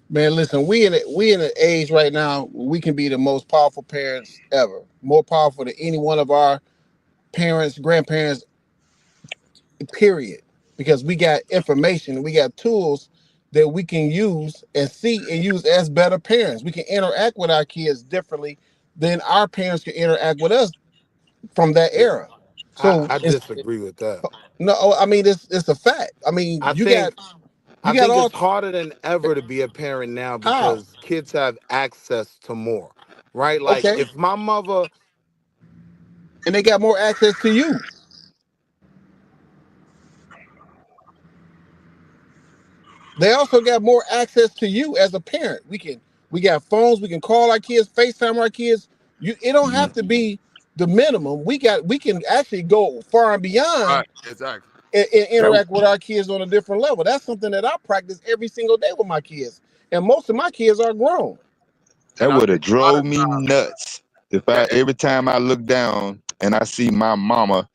[SPEAKER 9] Man, listen, we in an age right now where we can be the most powerful parents ever, more powerful than any one of our parents, grandparents, period. Because we got information, we got tools that we can use and see and use as better parents. We can interact with our kids differently than our parents can interact with us from that
[SPEAKER 8] Yeah.
[SPEAKER 9] era. So
[SPEAKER 8] I
[SPEAKER 9] it's
[SPEAKER 8] disagree with that.
[SPEAKER 9] no, I mean it's a fact. I mean
[SPEAKER 8] I
[SPEAKER 9] you
[SPEAKER 8] think
[SPEAKER 9] got
[SPEAKER 8] it's
[SPEAKER 9] all
[SPEAKER 8] harder than ever to be a parent now
[SPEAKER 9] how
[SPEAKER 8] because kids have access to more. Right? Like
[SPEAKER 9] okay,
[SPEAKER 8] if my mother
[SPEAKER 9] and they got more access to you. They also got more access to you as a parent. We got phones. We can call our kids, FaceTime our kids. It don't have to be the minimum. We can actually go far and beyond
[SPEAKER 10] Right, exactly.
[SPEAKER 9] and
[SPEAKER 5] That
[SPEAKER 9] interact with our kids on a different level. That's something that I practice every single day with my kids, and most of my kids are grown.
[SPEAKER 10] And
[SPEAKER 5] that
[SPEAKER 10] I
[SPEAKER 5] would
[SPEAKER 10] think
[SPEAKER 5] have
[SPEAKER 10] a lot of
[SPEAKER 5] drove me
[SPEAKER 10] times,
[SPEAKER 5] nuts if
[SPEAKER 10] yeah,
[SPEAKER 5] I every time I look down and I see my mama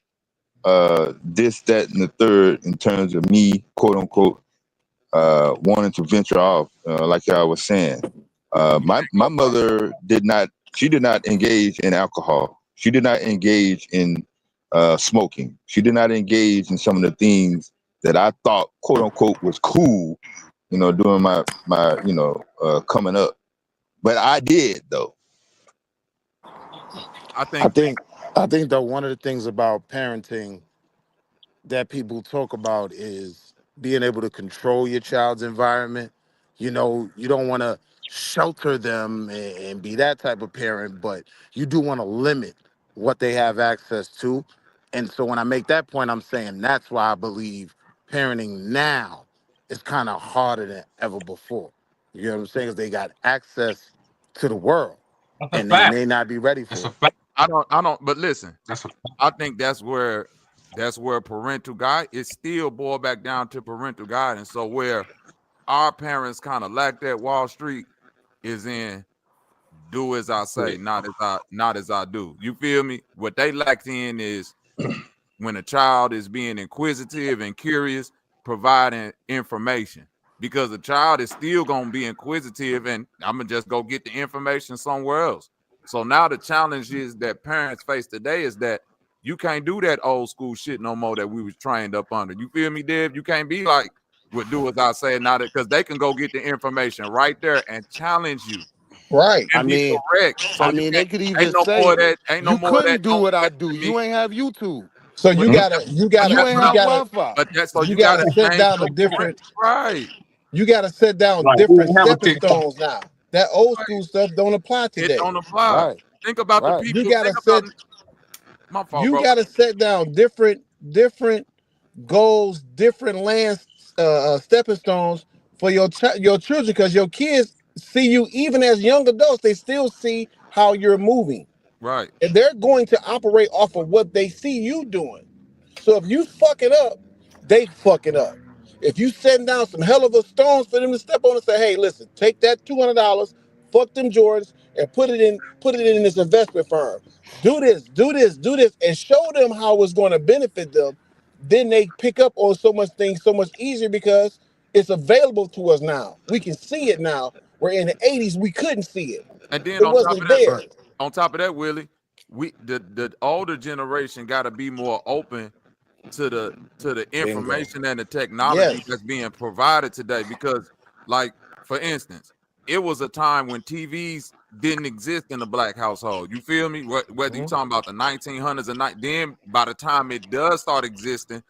[SPEAKER 5] this, that, and the third in terms of me, quote unquote, wanting to venture off, like I was saying.
[SPEAKER 10] you
[SPEAKER 5] My
[SPEAKER 10] can't
[SPEAKER 5] my
[SPEAKER 10] go wrong.
[SPEAKER 5] mother did not. She did not engage in alcohol. She did not engage in smoking. She did not engage in some of the things that I thought, quote unquote, was cool. During my coming up. But I did though.
[SPEAKER 10] I
[SPEAKER 8] I
[SPEAKER 10] think
[SPEAKER 8] think I think that one of the things about parenting that people talk about is being able to control your child's environment. You don't want to shelter them and be that type of parent, but you do want to limit what they have access to. And so when I make that point, I'm saying that's why I believe parenting now is kind of harder than ever before. You know what I'm saying? Because they got access to the world
[SPEAKER 6] That's a
[SPEAKER 8] and they
[SPEAKER 6] fact.
[SPEAKER 8] may not be ready
[SPEAKER 6] That's
[SPEAKER 8] for
[SPEAKER 6] a
[SPEAKER 8] it.
[SPEAKER 6] fact.
[SPEAKER 10] I don't. But listen,
[SPEAKER 6] That's a
[SPEAKER 10] I think that's where parental guide it still boil back down to parental guidance. So where our parents kind of lack that Wall Street is in do as I say, not as I do. You feel me? What they lacked in is when a child is being inquisitive and curious, providing information. Because a child is still gonna be inquisitive and I'm gonna just go get the information somewhere else. So now the challenge is that parents face today is that you can't do that old school shit no more that we was trained up under. You feel me, Deb? You can't be like what do as I say now that because they can go get the information right there and challenge you
[SPEAKER 9] Right.
[SPEAKER 8] I
[SPEAKER 10] and be
[SPEAKER 8] mean,
[SPEAKER 10] correct. So you
[SPEAKER 8] they
[SPEAKER 10] can't
[SPEAKER 8] could
[SPEAKER 10] ain't
[SPEAKER 8] even
[SPEAKER 10] no more of
[SPEAKER 8] say
[SPEAKER 10] that, ain't no
[SPEAKER 8] you
[SPEAKER 10] more of that
[SPEAKER 8] couldn't do
[SPEAKER 10] don't
[SPEAKER 8] what I do.
[SPEAKER 10] question me.
[SPEAKER 8] You ain't have YouTube.
[SPEAKER 9] So
[SPEAKER 10] But
[SPEAKER 9] you
[SPEAKER 10] that,
[SPEAKER 9] gotta you
[SPEAKER 10] but
[SPEAKER 8] You
[SPEAKER 9] gotta
[SPEAKER 10] that's
[SPEAKER 8] ain't
[SPEAKER 10] what
[SPEAKER 9] you
[SPEAKER 10] I'm
[SPEAKER 8] have
[SPEAKER 9] gotta
[SPEAKER 8] Wi-Fi.
[SPEAKER 10] but that so
[SPEAKER 9] you
[SPEAKER 10] you
[SPEAKER 9] gotta
[SPEAKER 10] gotta
[SPEAKER 9] set
[SPEAKER 10] change
[SPEAKER 9] down a
[SPEAKER 10] your parent
[SPEAKER 9] different
[SPEAKER 10] right.
[SPEAKER 9] you gotta set down
[SPEAKER 6] like we
[SPEAKER 9] different
[SPEAKER 6] didn't have a
[SPEAKER 9] stepping
[SPEAKER 6] TikTok.
[SPEAKER 9] stones now. That old
[SPEAKER 10] Right.
[SPEAKER 9] school stuff don't apply
[SPEAKER 10] It
[SPEAKER 9] today.
[SPEAKER 10] don't apply.
[SPEAKER 8] Right,
[SPEAKER 10] Think about the
[SPEAKER 8] right.
[SPEAKER 9] You
[SPEAKER 10] people.
[SPEAKER 9] gotta
[SPEAKER 10] Think about
[SPEAKER 9] set
[SPEAKER 10] my fault,
[SPEAKER 9] you
[SPEAKER 10] bro.
[SPEAKER 9] gotta set down different goals, different land stepping stones for your children, because your kids see you even as young adults. They still see how you're moving,
[SPEAKER 10] Right.
[SPEAKER 9] and they're going to operate off of what they see you doing. So if you fuck it up, they fuck it up. If you setting down some hell of a stones for them to step on and say, hey, listen, take that $200, fuck them Jordans, and put it in this investment firm. Do this, do this, do this, and show them how it's going to benefit them. Then they pick up on so much things so much easier because it's available to us now. We can see it now. Where in the 80s we couldn't see it.
[SPEAKER 10] And then
[SPEAKER 9] It wasn't there.
[SPEAKER 10] on top of that, Willie, the older generation got to be more open to the
[SPEAKER 8] Bingo.
[SPEAKER 10] information and the technology
[SPEAKER 9] Yes.
[SPEAKER 10] that's being provided today. Because, like, for instance, it was a time when TVs didn't exist in the black household. You feel me? Whether you talking about the 1900s or not, then by the time it does start existing,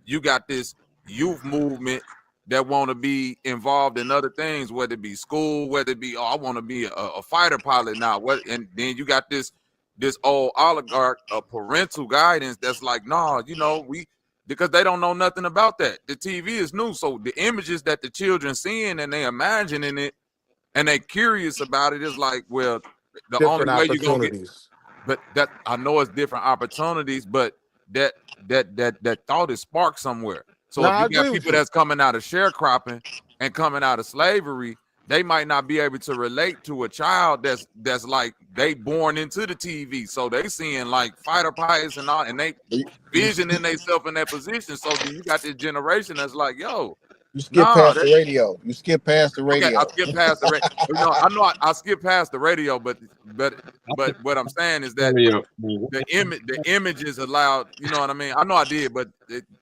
[SPEAKER 10] you got this youth movement that want to be involved in other things, whether it be school, whether it be, oh, I want to be a fighter pilot now. And then you got this old oligarch of parental guidance that's like, no, because they don't know nothing about that. The TV is new, so the images that the children seeing and they imagining it and they curious about it is like, well, the
[SPEAKER 9] Different
[SPEAKER 10] only way you're gonna get,
[SPEAKER 9] opportunities.
[SPEAKER 10] but that I know it's different opportunities, but that thought is sparked somewhere. So
[SPEAKER 9] No,
[SPEAKER 10] if
[SPEAKER 9] I
[SPEAKER 10] you
[SPEAKER 9] agree
[SPEAKER 10] got
[SPEAKER 9] with
[SPEAKER 10] people
[SPEAKER 9] you.
[SPEAKER 10] that's coming out of sharecropping and coming out of slavery, they might not be able to relate to a child that's like they born into the TV. So they seeing like fighter pilots and all, and they visioning themselves in that position. So then you got this generation that's like, yo,
[SPEAKER 9] You skip
[SPEAKER 10] nah,
[SPEAKER 9] past the radio. You skip past the
[SPEAKER 10] okay, I
[SPEAKER 9] radio.
[SPEAKER 10] skipped past the radio. I skipped past the radio, but what I'm saying is that the images allowed, you know what I mean? I know I did, but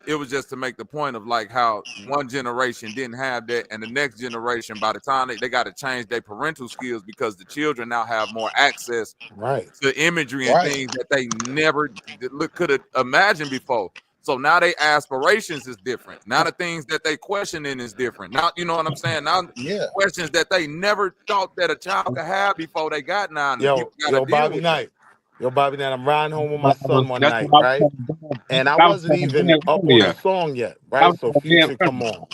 [SPEAKER 10] it was just to make the point of like how one generation didn't have that, and the next generation, by the time they got to change their parental skills because the children now have more access
[SPEAKER 9] Right.
[SPEAKER 10] to imagery and
[SPEAKER 9] Right.
[SPEAKER 10] things that they never could have imagined before. So now their aspirations is different. Now the things that they questioning is different. Now, you know what I'm saying? Now
[SPEAKER 9] Yeah.
[SPEAKER 10] questions that they never thought that a child could have before they got now, and the people got to deal
[SPEAKER 8] Bobby
[SPEAKER 10] with that.
[SPEAKER 8] Knight. Yo, Bobby Knight, I'm riding home with my son one
[SPEAKER 6] That's
[SPEAKER 8] night,
[SPEAKER 6] what I
[SPEAKER 8] right?
[SPEAKER 6] was telling
[SPEAKER 8] And I
[SPEAKER 6] Dan. I was
[SPEAKER 8] wasn't
[SPEAKER 6] telling
[SPEAKER 8] even
[SPEAKER 6] Dan
[SPEAKER 8] up on the
[SPEAKER 6] earlier.
[SPEAKER 8] song yet,
[SPEAKER 6] I
[SPEAKER 8] right?
[SPEAKER 6] was
[SPEAKER 8] So
[SPEAKER 6] telling Dan
[SPEAKER 8] Future come on.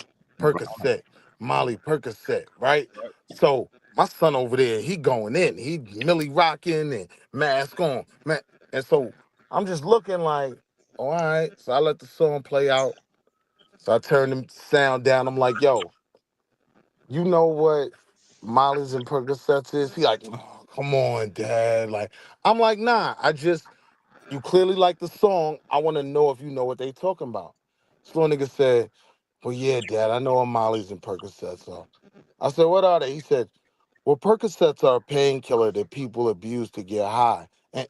[SPEAKER 6] earlier.
[SPEAKER 8] Percocet, Molly Percocet, right? So my son over there, he going in. He Millie rocking and mask on. Man. And so I'm just looking like, all right. So I let the song play out. So I turned the sound down. I'm like, yo, you know what Molly's and Percocets is? He like, oh, come on, Dad. Like, I'm like, nah, you clearly like the song. I want to know if you know what they talking about. So little nigga said, well, yeah, Dad, I know what Molly's and Percocets are. I said, what are they? He said, well, Percocets are a painkiller that people abuse to get high. And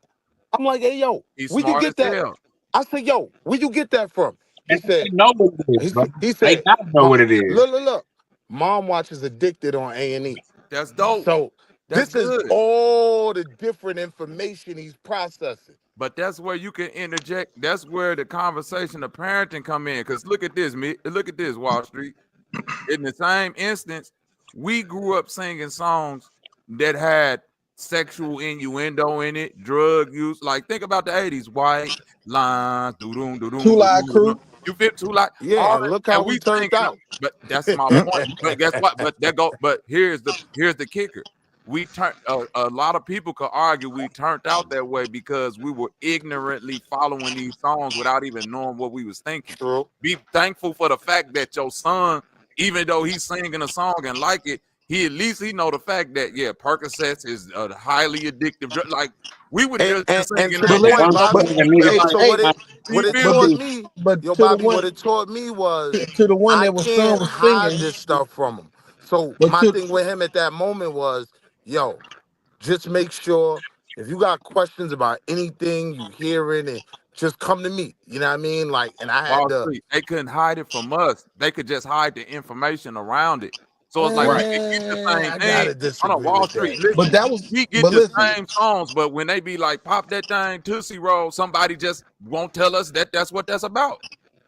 [SPEAKER 8] I'm like, hey, yo,
[SPEAKER 10] He's
[SPEAKER 8] where you
[SPEAKER 10] smart
[SPEAKER 8] get
[SPEAKER 10] as
[SPEAKER 8] that?
[SPEAKER 10] hell.
[SPEAKER 8] I said, yo, where you get that from? He
[SPEAKER 6] And they
[SPEAKER 8] said,
[SPEAKER 6] know what it is,
[SPEAKER 8] he,
[SPEAKER 6] bro.
[SPEAKER 8] said- he
[SPEAKER 6] They
[SPEAKER 8] said,
[SPEAKER 6] gotta know what it is.
[SPEAKER 8] look. Mom watches Addicted on A&E.
[SPEAKER 10] That's dope.
[SPEAKER 8] So
[SPEAKER 10] That's
[SPEAKER 8] this is
[SPEAKER 10] good.
[SPEAKER 8] all the different information he's processing.
[SPEAKER 10] But that's where you can interject. That's where the conversation of parenting come in. Because look at this, Wall Street. In the same instance, we grew up singing songs that had sexual innuendo in it, drug use. Like, think about the 80s, white lines, doo-doom, doo-doom,
[SPEAKER 9] Two Live
[SPEAKER 10] doo-doom, doo-doom.
[SPEAKER 9] Crew.
[SPEAKER 10] You fit too like
[SPEAKER 8] Yeah,
[SPEAKER 10] all
[SPEAKER 8] and
[SPEAKER 10] that,
[SPEAKER 8] look how
[SPEAKER 10] and
[SPEAKER 8] we
[SPEAKER 10] we
[SPEAKER 8] turned
[SPEAKER 10] singing.
[SPEAKER 8] out.
[SPEAKER 10] But that's my point. But guess what? But here's the kicker. We turned a lot of people could argue we turned out that way because we were ignorantly following these songs without even knowing what we was thinking.
[SPEAKER 8] True.
[SPEAKER 10] Be thankful for the fact that your son, even though he's singing a song and like it, he know the fact that Percocets is a highly addictive drug. Like, we would
[SPEAKER 8] And,
[SPEAKER 10] just been
[SPEAKER 8] and, and
[SPEAKER 10] singing
[SPEAKER 8] to the
[SPEAKER 10] that.
[SPEAKER 6] And
[SPEAKER 9] But
[SPEAKER 8] point,
[SPEAKER 6] one
[SPEAKER 9] but
[SPEAKER 8] Bobby.
[SPEAKER 6] thing a nigga
[SPEAKER 9] hey,
[SPEAKER 8] Hey,
[SPEAKER 6] like
[SPEAKER 8] so
[SPEAKER 9] hey,
[SPEAKER 8] what
[SPEAKER 10] You
[SPEAKER 8] it
[SPEAKER 10] feel
[SPEAKER 9] but
[SPEAKER 8] taught
[SPEAKER 10] me?
[SPEAKER 8] me,
[SPEAKER 9] but
[SPEAKER 8] yo,
[SPEAKER 9] to the
[SPEAKER 8] Bobby,
[SPEAKER 9] one
[SPEAKER 8] what it taught me was
[SPEAKER 9] to the one
[SPEAKER 8] I
[SPEAKER 9] that was son
[SPEAKER 8] can't
[SPEAKER 9] was
[SPEAKER 8] hide
[SPEAKER 9] singing,
[SPEAKER 8] this stuff from him. So
[SPEAKER 9] but
[SPEAKER 8] my
[SPEAKER 9] to
[SPEAKER 8] thing with him at that moment was, yo, just make sure if you got questions about anything you hearing and just come to me. You know what I mean? Like, and I had
[SPEAKER 10] Wall
[SPEAKER 8] to,
[SPEAKER 10] Street. They couldn't hide it from us. They could just hide the information around it. So it's like we
[SPEAKER 9] right.
[SPEAKER 10] could get the same
[SPEAKER 8] I
[SPEAKER 10] thing.
[SPEAKER 8] gotta
[SPEAKER 10] Hold on,
[SPEAKER 8] disagree
[SPEAKER 10] Wall
[SPEAKER 8] with
[SPEAKER 10] Street.
[SPEAKER 8] that.
[SPEAKER 9] But
[SPEAKER 10] Listen,
[SPEAKER 9] that was
[SPEAKER 10] we get
[SPEAKER 9] but
[SPEAKER 10] the
[SPEAKER 9] listen,
[SPEAKER 10] same songs, but when they be like, pop that thing, Tootsie Roll, somebody just won't tell us that that's what that's about.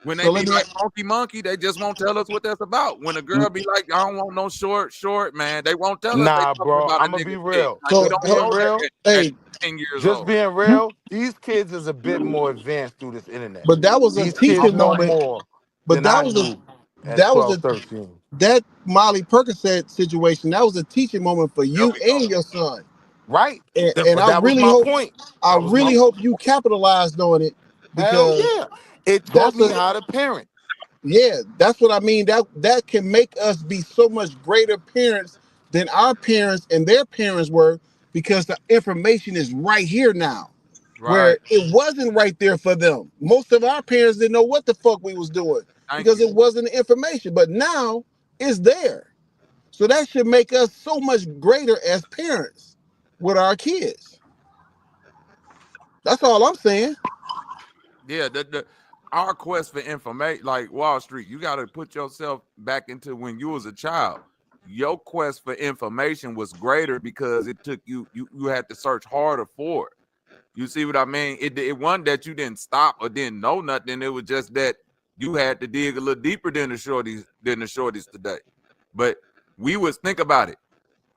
[SPEAKER 10] When they
[SPEAKER 9] so
[SPEAKER 10] be
[SPEAKER 9] let me
[SPEAKER 10] like Funky Monkey, they just won't tell us what that's about. When a girl be like, I don't want no short, man, they won't tell us they
[SPEAKER 8] Nah,
[SPEAKER 10] talking
[SPEAKER 8] bro,
[SPEAKER 10] about a
[SPEAKER 8] I'm gonna
[SPEAKER 10] nigga
[SPEAKER 8] be
[SPEAKER 10] dick.
[SPEAKER 8] real.
[SPEAKER 10] Like, we
[SPEAKER 9] so
[SPEAKER 8] Just
[SPEAKER 10] don't
[SPEAKER 8] being
[SPEAKER 10] know
[SPEAKER 8] real,
[SPEAKER 10] that at
[SPEAKER 9] hey,
[SPEAKER 10] 10 years
[SPEAKER 8] just
[SPEAKER 10] old.
[SPEAKER 8] being real, these kids is a bit more advanced through this internet.
[SPEAKER 9] but that was a
[SPEAKER 8] These kids
[SPEAKER 9] teaching
[SPEAKER 8] know
[SPEAKER 9] moment.
[SPEAKER 8] more
[SPEAKER 9] But
[SPEAKER 8] than I
[SPEAKER 9] that was a
[SPEAKER 8] knew at
[SPEAKER 9] that was
[SPEAKER 8] 12,
[SPEAKER 9] a
[SPEAKER 8] 13.
[SPEAKER 9] that Molly Percocet situation. That was a teaching moment for
[SPEAKER 10] There
[SPEAKER 9] you
[SPEAKER 10] we go.
[SPEAKER 9] and your son.
[SPEAKER 8] Right?
[SPEAKER 9] And I
[SPEAKER 8] That was
[SPEAKER 9] really
[SPEAKER 8] my
[SPEAKER 9] hope
[SPEAKER 8] point. That was my
[SPEAKER 9] you capitalized on it
[SPEAKER 8] hell
[SPEAKER 9] because
[SPEAKER 8] yeah. It taught
[SPEAKER 9] that's
[SPEAKER 8] me
[SPEAKER 9] a
[SPEAKER 8] how to parent.
[SPEAKER 9] Yeah, that's what I mean. That can make us be so much greater parents than our parents and their parents were, because the information is right here now,
[SPEAKER 10] Right.
[SPEAKER 9] where it wasn't right there for them. Most of our parents didn't know what the fuck we was doing
[SPEAKER 10] Thank
[SPEAKER 9] because
[SPEAKER 10] you.
[SPEAKER 9] it wasn't information. But now it's there. So that should make us so much greater as parents with our kids. That's all I'm saying.
[SPEAKER 10] Yeah, the our quest for information, like Wall Street, you got to put yourself back into when you was a child. Your quest for information was greater because it took you had to search harder for it. You see what I mean? It wasn't that you didn't stop or didn't know nothing. It was just that you had to dig a little deeper than the shorties today. But we was think about it.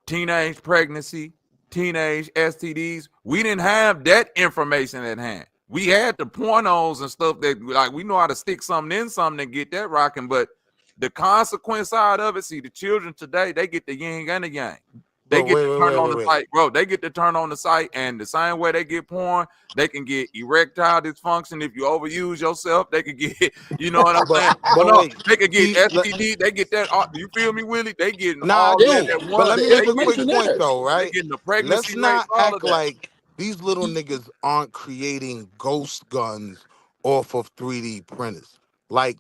[SPEAKER 10] Teenage pregnancy, teenage STDs. We didn't have that information at hand. We had the pornos and stuff that like we know how to stick something in something and get that rocking, but the consequence side of it, see, the children today, they get the yin and the yang. They
[SPEAKER 8] But
[SPEAKER 10] get
[SPEAKER 8] wait,
[SPEAKER 10] to
[SPEAKER 8] wait,
[SPEAKER 10] turn
[SPEAKER 8] wait,
[SPEAKER 10] on
[SPEAKER 8] wait,
[SPEAKER 10] the
[SPEAKER 8] wait.
[SPEAKER 10] site, bro. They get to turn on the site, and the same way they get porn, they can get erectile dysfunction if you overuse yourself. They can get, you know what I'm saying? Oh
[SPEAKER 8] But
[SPEAKER 10] no,
[SPEAKER 8] wait.
[SPEAKER 10] they can get
[SPEAKER 8] See,
[SPEAKER 10] STD. They get that. You feel me, Willie? They getting
[SPEAKER 8] nah, I
[SPEAKER 10] all that
[SPEAKER 8] do.
[SPEAKER 10] at
[SPEAKER 8] But
[SPEAKER 10] once.
[SPEAKER 8] let me
[SPEAKER 9] The
[SPEAKER 8] make a
[SPEAKER 10] They
[SPEAKER 8] quick
[SPEAKER 9] information
[SPEAKER 10] getting
[SPEAKER 8] point
[SPEAKER 9] there.
[SPEAKER 8] though,
[SPEAKER 10] they
[SPEAKER 8] right?
[SPEAKER 10] getting the pregnancy
[SPEAKER 8] Let's
[SPEAKER 10] rate,
[SPEAKER 8] not
[SPEAKER 10] all of
[SPEAKER 8] act
[SPEAKER 10] that.
[SPEAKER 8] like these little niggas aren't creating ghost guns off of 3D printers. Like,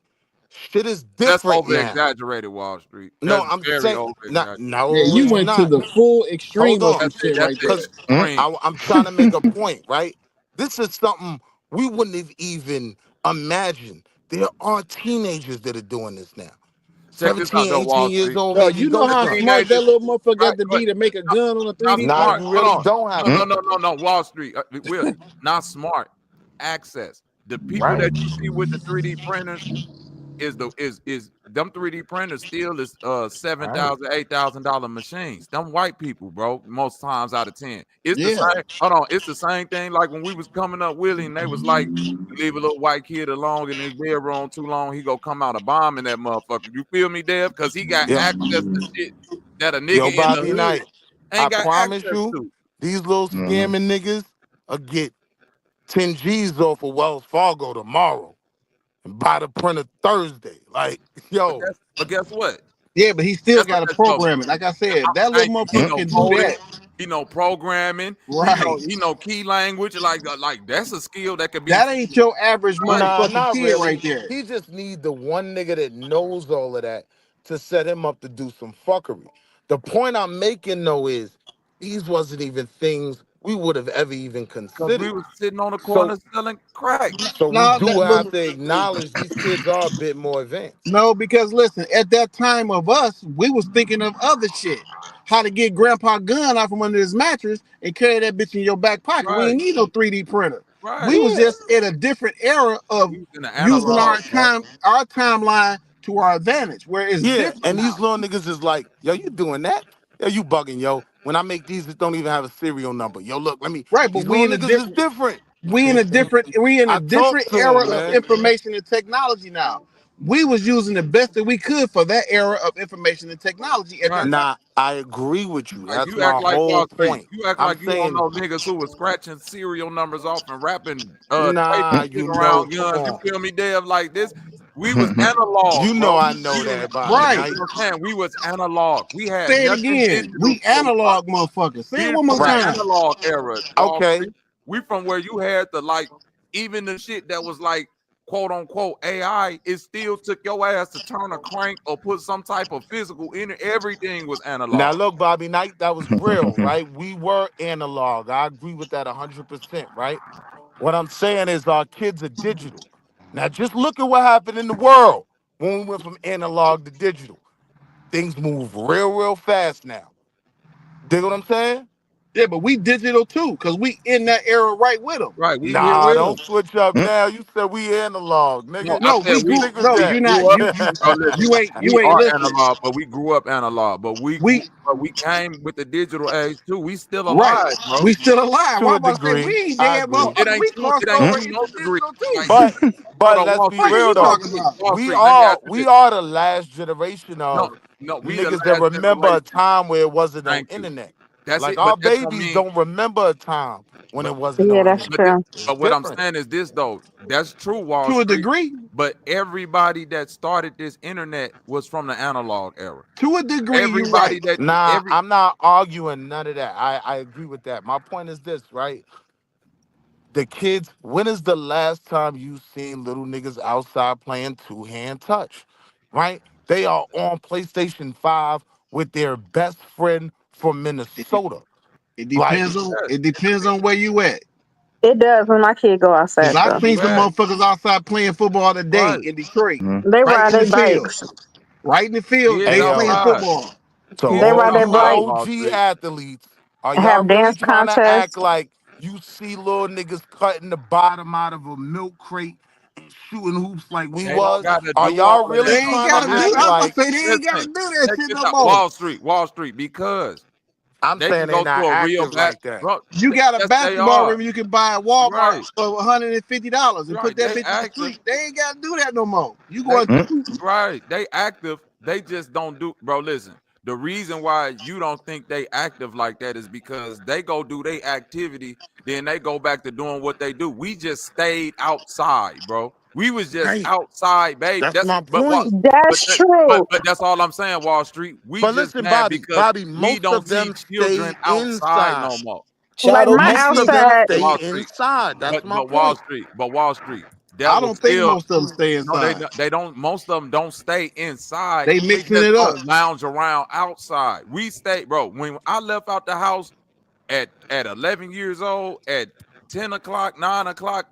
[SPEAKER 8] shit is
[SPEAKER 10] That's
[SPEAKER 8] different
[SPEAKER 10] over
[SPEAKER 8] now.
[SPEAKER 10] exaggerated, Wall Street.
[SPEAKER 8] No,
[SPEAKER 10] That's
[SPEAKER 8] I'm
[SPEAKER 10] very
[SPEAKER 8] saying,
[SPEAKER 10] over
[SPEAKER 8] not,
[SPEAKER 10] exaggerated.
[SPEAKER 9] Yeah,
[SPEAKER 8] no,
[SPEAKER 9] you
[SPEAKER 8] it's
[SPEAKER 9] went to
[SPEAKER 8] not.
[SPEAKER 9] the full
[SPEAKER 8] Hold
[SPEAKER 9] extreme of some
[SPEAKER 8] on,
[SPEAKER 9] shit
[SPEAKER 10] That's
[SPEAKER 9] right
[SPEAKER 10] the
[SPEAKER 9] there.
[SPEAKER 8] because
[SPEAKER 10] extreme.
[SPEAKER 8] I'm trying to make a point, right? This is something we wouldn't have even imagined. There are teenagers that are doing this now.
[SPEAKER 10] Check this out
[SPEAKER 8] 17,
[SPEAKER 10] though, Wall
[SPEAKER 8] 18 years
[SPEAKER 10] Street.
[SPEAKER 8] old
[SPEAKER 9] Bro,
[SPEAKER 8] making
[SPEAKER 9] you know
[SPEAKER 10] The
[SPEAKER 8] ghost
[SPEAKER 9] how
[SPEAKER 8] guns.
[SPEAKER 9] smart that
[SPEAKER 10] teenagers,
[SPEAKER 9] little motherfucker
[SPEAKER 10] right?
[SPEAKER 9] got to be to make a gun on a
[SPEAKER 10] Not
[SPEAKER 9] 3D
[SPEAKER 8] Nah,
[SPEAKER 9] print?
[SPEAKER 10] smart.
[SPEAKER 8] you
[SPEAKER 10] Hold
[SPEAKER 8] really
[SPEAKER 10] on.
[SPEAKER 8] don't have
[SPEAKER 10] No,
[SPEAKER 8] to.
[SPEAKER 10] no, no, no, no. Wall Street, Willie. Not smart. Access. The people
[SPEAKER 8] Right.
[SPEAKER 10] that you see with the 3D printers is them 3D printers still is
[SPEAKER 8] Right.
[SPEAKER 10] $7,000, $8,000 machines. Them white people, bro, most times out of 10. It's the
[SPEAKER 9] Yeah.
[SPEAKER 10] same, hold on, it's the same thing like when we was coming up, Willie, and they was like, you leave a little white kid alone in his bedroom too long, he go come out a bomb in that motherfucker. You feel me, Dev? Because he got
[SPEAKER 8] Yeah.
[SPEAKER 10] access to shit that a nigga
[SPEAKER 8] Yo,
[SPEAKER 10] in the
[SPEAKER 8] Bobby
[SPEAKER 10] hood
[SPEAKER 8] Knight, I
[SPEAKER 10] ain't got
[SPEAKER 8] promise
[SPEAKER 10] access
[SPEAKER 8] you,
[SPEAKER 10] to.
[SPEAKER 8] these little scamming niggas will get 10 G's off of Wells Fargo tomorrow and buy the printer Thursday. Like, yo,
[SPEAKER 10] But guess what?
[SPEAKER 9] Yeah, but he still
[SPEAKER 10] Guess what
[SPEAKER 9] got to
[SPEAKER 10] that's for?
[SPEAKER 9] program it. Like I said, that little
[SPEAKER 10] Thank you. He
[SPEAKER 9] motherfucker
[SPEAKER 10] know
[SPEAKER 9] can do
[SPEAKER 10] coding.
[SPEAKER 9] that.
[SPEAKER 10] He know programming.
[SPEAKER 9] Right.
[SPEAKER 10] He know key language. Like that's a skill that could be
[SPEAKER 9] That ain't your average
[SPEAKER 10] right.
[SPEAKER 8] nah,
[SPEAKER 9] motherfucking
[SPEAKER 8] not
[SPEAKER 9] kid right
[SPEAKER 8] really.
[SPEAKER 9] there.
[SPEAKER 8] He just need the one nigga that knows all of that to set him up to do some fuckery. The point I'm making though is these wasn't even things we would have ever even
[SPEAKER 10] Because we
[SPEAKER 8] considered.
[SPEAKER 10] was sitting on the
[SPEAKER 8] So
[SPEAKER 10] corner selling crack.
[SPEAKER 8] so we
[SPEAKER 9] No,
[SPEAKER 8] do
[SPEAKER 9] but
[SPEAKER 8] have to acknowledge these kids are a bit more advanced.
[SPEAKER 9] no, because listen, at that time of us, we was thinking of other shit. How to get grandpa gun out from under his mattress and carry that bitch in your back pocket. We
[SPEAKER 10] Right.
[SPEAKER 9] ain't need no 3D printer. We
[SPEAKER 10] Right.
[SPEAKER 9] was
[SPEAKER 8] Yeah.
[SPEAKER 9] just in a different era of
[SPEAKER 10] We was in the
[SPEAKER 9] using
[SPEAKER 10] analog, bro.
[SPEAKER 9] our timeline to our advantage, where it's
[SPEAKER 8] Yeah,
[SPEAKER 9] different
[SPEAKER 8] and these
[SPEAKER 9] now.
[SPEAKER 8] little niggas is like, yo, you doing that? Yo, you bugging, yo. When I make these, it don't even have a serial number. Yo, look, let me.
[SPEAKER 9] Right, but
[SPEAKER 8] These little niggas is different.
[SPEAKER 9] we in a
[SPEAKER 8] I talk
[SPEAKER 9] different
[SPEAKER 8] to
[SPEAKER 9] era
[SPEAKER 8] them,
[SPEAKER 9] of
[SPEAKER 8] man.
[SPEAKER 9] information and technology now. We was using the best that we could for that era of information and technology at that
[SPEAKER 10] Right.
[SPEAKER 9] time.
[SPEAKER 8] Nah, I agree with you.
[SPEAKER 10] Like
[SPEAKER 8] That's
[SPEAKER 10] you act
[SPEAKER 8] my
[SPEAKER 10] like
[SPEAKER 8] whole
[SPEAKER 10] Wall Street.
[SPEAKER 8] point.
[SPEAKER 10] You act
[SPEAKER 8] I'm
[SPEAKER 10] like you don't
[SPEAKER 8] saying,
[SPEAKER 10] know niggas who was scratching serial numbers off and wrapping tape
[SPEAKER 8] nah,
[SPEAKER 10] and shit
[SPEAKER 8] you know,
[SPEAKER 10] around
[SPEAKER 8] come
[SPEAKER 10] guns. You
[SPEAKER 8] on.
[SPEAKER 10] feel me, Dev? Like this. We was analog,
[SPEAKER 8] You know
[SPEAKER 10] bro.
[SPEAKER 8] I know
[SPEAKER 10] We was
[SPEAKER 8] that, Bobby
[SPEAKER 10] listen,
[SPEAKER 9] Right.
[SPEAKER 8] Knight.
[SPEAKER 10] you know what I'm saying? We was analog. We had
[SPEAKER 9] Say it
[SPEAKER 10] nothing
[SPEAKER 9] again.
[SPEAKER 10] digital.
[SPEAKER 9] We analog motherfuckers. Say it
[SPEAKER 10] We
[SPEAKER 9] one more
[SPEAKER 10] from the
[SPEAKER 8] Right.
[SPEAKER 9] time.
[SPEAKER 10] analog era, Wall
[SPEAKER 8] Okay.
[SPEAKER 10] Street. We from where you had the like, even the shit that was like quote unquote AI, it still took your ass to turn a crank or put some type of physical in it. Everything was
[SPEAKER 8] Now
[SPEAKER 10] analog.
[SPEAKER 8] look, Bobby Knight, that was real, right? We were analog. I agree with that 100%, right? What I'm saying is our kids are digital. Now just look at what happened in the world when we went from analog to digital. Things move real, real fast now. Dig what I'm saying?
[SPEAKER 9] Yeah, but we digital too, because we in that era right with them.
[SPEAKER 10] Right. We here
[SPEAKER 8] Nah,
[SPEAKER 10] with them.
[SPEAKER 8] don't switch up now. You said we analog,
[SPEAKER 10] No,
[SPEAKER 8] nigga.
[SPEAKER 10] I
[SPEAKER 9] No,
[SPEAKER 10] said
[SPEAKER 9] we
[SPEAKER 8] What you
[SPEAKER 9] grew.
[SPEAKER 8] think was
[SPEAKER 9] No,
[SPEAKER 10] we
[SPEAKER 9] you're
[SPEAKER 8] that?
[SPEAKER 9] not.
[SPEAKER 10] grew up. Oh, listen, we
[SPEAKER 9] You ain't
[SPEAKER 10] are
[SPEAKER 9] listen.
[SPEAKER 10] analog, but we grew up analog.
[SPEAKER 9] We
[SPEAKER 10] But we came with the digital age too. We still
[SPEAKER 9] right.
[SPEAKER 10] alive, bro.
[SPEAKER 9] We still alive.
[SPEAKER 8] To
[SPEAKER 9] Why
[SPEAKER 8] a
[SPEAKER 9] about to say we
[SPEAKER 8] degree,
[SPEAKER 9] ain't
[SPEAKER 8] I
[SPEAKER 9] dead,
[SPEAKER 8] agree.
[SPEAKER 10] It
[SPEAKER 9] motherfucker?
[SPEAKER 10] ain't
[SPEAKER 9] We
[SPEAKER 10] to it
[SPEAKER 9] crossed
[SPEAKER 10] ain't
[SPEAKER 9] over
[SPEAKER 10] to no
[SPEAKER 9] into
[SPEAKER 10] degree.
[SPEAKER 9] digital too.
[SPEAKER 10] Like,
[SPEAKER 8] But
[SPEAKER 10] hold
[SPEAKER 8] but
[SPEAKER 10] on,
[SPEAKER 8] let's
[SPEAKER 10] Wall
[SPEAKER 8] be
[SPEAKER 9] What
[SPEAKER 10] Street.
[SPEAKER 9] are
[SPEAKER 8] real
[SPEAKER 9] you
[SPEAKER 10] Hold on,
[SPEAKER 8] though.
[SPEAKER 9] talking
[SPEAKER 10] Willie.
[SPEAKER 9] about?
[SPEAKER 10] Wall Street. Let me ask you
[SPEAKER 8] We
[SPEAKER 10] this.
[SPEAKER 8] are the last generation
[SPEAKER 10] No,
[SPEAKER 8] of
[SPEAKER 10] no, we the
[SPEAKER 8] niggas that
[SPEAKER 10] last
[SPEAKER 8] remember a
[SPEAKER 10] generation.
[SPEAKER 8] time where it wasn't no
[SPEAKER 10] Thank you.
[SPEAKER 8] internet.
[SPEAKER 10] That's
[SPEAKER 8] Like
[SPEAKER 10] it. But
[SPEAKER 8] our
[SPEAKER 10] that don't
[SPEAKER 8] babies
[SPEAKER 10] mean.
[SPEAKER 8] don't remember a time when
[SPEAKER 10] But
[SPEAKER 8] it wasn't
[SPEAKER 11] Yeah,
[SPEAKER 8] no
[SPEAKER 11] that's
[SPEAKER 8] internet.
[SPEAKER 10] but this,
[SPEAKER 11] true.
[SPEAKER 8] It's
[SPEAKER 10] but what I'm
[SPEAKER 8] different.
[SPEAKER 10] saying is this though. That's true, Wall
[SPEAKER 9] To a
[SPEAKER 10] Street.
[SPEAKER 9] degree.
[SPEAKER 10] but everybody that started this internet was from the analog era.
[SPEAKER 9] To a degree, you're
[SPEAKER 10] Everybody
[SPEAKER 9] right.
[SPEAKER 10] that
[SPEAKER 8] Nah,
[SPEAKER 10] every
[SPEAKER 8] I'm not arguing none of that. I agree with that. My point is this, right? The kids, when is the last time you seen little niggas outside playing two-hand touch? Right? They are on PlayStation 5 with their best friend from
[SPEAKER 9] It,
[SPEAKER 8] Minnesota.
[SPEAKER 9] it
[SPEAKER 8] Like,
[SPEAKER 9] depends on
[SPEAKER 10] yes,
[SPEAKER 9] it depends on where you at.
[SPEAKER 11] It does when my kid go
[SPEAKER 9] Cause
[SPEAKER 11] outside
[SPEAKER 9] I
[SPEAKER 10] where
[SPEAKER 11] though.
[SPEAKER 9] seen
[SPEAKER 10] you
[SPEAKER 9] some
[SPEAKER 10] at?
[SPEAKER 9] motherfuckers outside playing football today
[SPEAKER 10] Right.
[SPEAKER 9] in Detroit,
[SPEAKER 4] Mhm.
[SPEAKER 11] They
[SPEAKER 9] right
[SPEAKER 11] ride
[SPEAKER 9] in the
[SPEAKER 11] their
[SPEAKER 9] field,
[SPEAKER 11] bikes.
[SPEAKER 9] right in the field.
[SPEAKER 10] Kids
[SPEAKER 9] They
[SPEAKER 8] hey
[SPEAKER 9] playing
[SPEAKER 8] yo,
[SPEAKER 10] outside.
[SPEAKER 9] football.
[SPEAKER 8] to
[SPEAKER 11] They
[SPEAKER 10] Kids is
[SPEAKER 11] ride
[SPEAKER 8] all
[SPEAKER 11] their
[SPEAKER 8] you
[SPEAKER 10] outside
[SPEAKER 11] bikes.
[SPEAKER 10] Wall
[SPEAKER 8] OG
[SPEAKER 10] Street.
[SPEAKER 8] athletes, are y'all
[SPEAKER 11] Have
[SPEAKER 8] really
[SPEAKER 11] dance
[SPEAKER 8] trying to
[SPEAKER 11] contests.
[SPEAKER 8] act like you see little niggas cutting the bottom out of a milk crate and shooting hoops like we
[SPEAKER 10] They don't
[SPEAKER 8] was?
[SPEAKER 10] gotta
[SPEAKER 8] Are
[SPEAKER 10] do all
[SPEAKER 8] y'all
[SPEAKER 10] of
[SPEAKER 9] They
[SPEAKER 8] really
[SPEAKER 10] that
[SPEAKER 9] ain't
[SPEAKER 10] no
[SPEAKER 8] trying to
[SPEAKER 10] more.
[SPEAKER 9] gotta do.
[SPEAKER 8] act
[SPEAKER 10] Listen,
[SPEAKER 9] I'm about
[SPEAKER 8] like,
[SPEAKER 9] to say they ain't gotta
[SPEAKER 10] listen.
[SPEAKER 9] do that
[SPEAKER 10] Check
[SPEAKER 9] shit
[SPEAKER 10] this
[SPEAKER 9] no
[SPEAKER 10] out.
[SPEAKER 9] more.
[SPEAKER 10] Wall Street, because
[SPEAKER 8] I'm
[SPEAKER 10] they can
[SPEAKER 8] saying they
[SPEAKER 10] go to
[SPEAKER 8] not
[SPEAKER 10] a real
[SPEAKER 8] active
[SPEAKER 10] back,
[SPEAKER 8] like that?
[SPEAKER 10] bro.
[SPEAKER 9] You got a
[SPEAKER 10] Yes, they
[SPEAKER 9] basketball
[SPEAKER 10] are.
[SPEAKER 9] rim you can buy at Walmart
[SPEAKER 10] Right,
[SPEAKER 9] for $150 and put
[SPEAKER 10] right.
[SPEAKER 9] that
[SPEAKER 10] They
[SPEAKER 9] bitch in the
[SPEAKER 10] active.
[SPEAKER 9] street. They ain't gotta do that no more. You
[SPEAKER 10] They
[SPEAKER 9] going
[SPEAKER 10] right. They active. They just don't do. Bro, listen. The reason why you don't think they active like that is because they go do their activity, then they go back to doing what they do. We just stayed outside, bro. We was just
[SPEAKER 8] Right.
[SPEAKER 10] outside, babe.
[SPEAKER 8] That's
[SPEAKER 10] That's
[SPEAKER 8] my
[SPEAKER 10] but what
[SPEAKER 8] point.
[SPEAKER 10] but
[SPEAKER 11] That's
[SPEAKER 10] that,
[SPEAKER 11] true.
[SPEAKER 10] but that's all I'm saying, Wall Street. We
[SPEAKER 8] But
[SPEAKER 10] just
[SPEAKER 8] listen,
[SPEAKER 10] mad
[SPEAKER 8] Bobby,
[SPEAKER 10] because
[SPEAKER 8] Bobby,
[SPEAKER 10] we
[SPEAKER 8] most
[SPEAKER 10] don't
[SPEAKER 8] of
[SPEAKER 10] see
[SPEAKER 8] them
[SPEAKER 10] children
[SPEAKER 8] stay
[SPEAKER 10] outside
[SPEAKER 8] inside.
[SPEAKER 10] no more.
[SPEAKER 11] Like
[SPEAKER 7] Shadow
[SPEAKER 11] my
[SPEAKER 8] Most of
[SPEAKER 7] Maxi.
[SPEAKER 8] them
[SPEAKER 11] outside,
[SPEAKER 8] stay
[SPEAKER 10] Wall Street.
[SPEAKER 8] inside. That's my
[SPEAKER 10] Wall
[SPEAKER 8] point.
[SPEAKER 10] Street, but Wall Street, that
[SPEAKER 9] I
[SPEAKER 10] was
[SPEAKER 9] don't think
[SPEAKER 10] still
[SPEAKER 9] most of them stay
[SPEAKER 10] no,
[SPEAKER 9] inside.
[SPEAKER 10] they don't. Most of them don't stay inside.
[SPEAKER 9] They
[SPEAKER 10] They
[SPEAKER 9] mixing
[SPEAKER 10] just
[SPEAKER 9] it up.
[SPEAKER 10] don't lounge around outside. We stay, bro. When I left out the house at 11 years old, at 10 o'clock, 9 o'clock,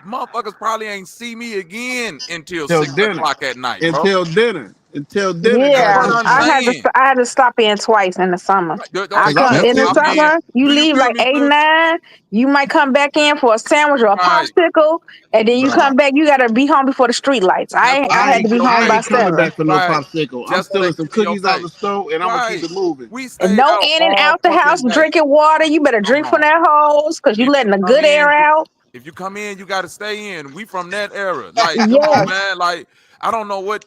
[SPEAKER 10] motherfuckers probably ain't see me again until
[SPEAKER 9] Till
[SPEAKER 10] six
[SPEAKER 9] dinner.
[SPEAKER 10] o'clock at night, bro.
[SPEAKER 9] Until dinner. Until dinner,
[SPEAKER 10] That's
[SPEAKER 11] yeah,
[SPEAKER 10] what
[SPEAKER 9] goddamn
[SPEAKER 10] I'm
[SPEAKER 11] I
[SPEAKER 9] it.
[SPEAKER 11] had to.
[SPEAKER 10] saying.
[SPEAKER 11] I had to stop in twice in the summer.
[SPEAKER 10] Right, That's
[SPEAKER 11] I
[SPEAKER 9] Cause
[SPEAKER 10] what
[SPEAKER 9] I
[SPEAKER 11] come
[SPEAKER 10] that's
[SPEAKER 11] in
[SPEAKER 10] what
[SPEAKER 11] the
[SPEAKER 9] until
[SPEAKER 10] I mean.
[SPEAKER 11] summer. You
[SPEAKER 10] Do you
[SPEAKER 11] leave
[SPEAKER 10] feel
[SPEAKER 11] like
[SPEAKER 10] me,
[SPEAKER 11] eight,
[SPEAKER 10] sis?
[SPEAKER 11] nine. You might come back in for a sandwich or a
[SPEAKER 10] Right.
[SPEAKER 11] popsicle, and then you
[SPEAKER 9] nah,
[SPEAKER 11] come back. You gotta be home before the street lights.
[SPEAKER 10] Just for
[SPEAKER 11] I
[SPEAKER 10] the
[SPEAKER 9] I
[SPEAKER 11] had to
[SPEAKER 9] ain't
[SPEAKER 11] be
[SPEAKER 10] video
[SPEAKER 11] home
[SPEAKER 9] I
[SPEAKER 11] by
[SPEAKER 10] game.
[SPEAKER 9] ain't coming
[SPEAKER 11] 7.
[SPEAKER 9] back for no
[SPEAKER 10] Right.
[SPEAKER 9] popsicle. I'm
[SPEAKER 10] Just for
[SPEAKER 9] stealing
[SPEAKER 10] that
[SPEAKER 9] some
[SPEAKER 10] video
[SPEAKER 9] cookies out
[SPEAKER 10] game.
[SPEAKER 9] the store and I'm gonna keep
[SPEAKER 10] Right.
[SPEAKER 9] it moving.
[SPEAKER 10] We
[SPEAKER 11] And
[SPEAKER 10] stayed
[SPEAKER 11] no
[SPEAKER 10] out
[SPEAKER 11] in and
[SPEAKER 10] all
[SPEAKER 11] out the house
[SPEAKER 10] fucking day.
[SPEAKER 11] drinking water. You better drink from
[SPEAKER 10] Uh-uh.
[SPEAKER 11] that hose because you
[SPEAKER 10] If you
[SPEAKER 11] letting the
[SPEAKER 10] come
[SPEAKER 11] good air
[SPEAKER 10] in,
[SPEAKER 11] out.
[SPEAKER 10] if you come in, you got to stay in. We from that era. Like, come on,
[SPEAKER 11] Yes.
[SPEAKER 10] man. Like, I don't know what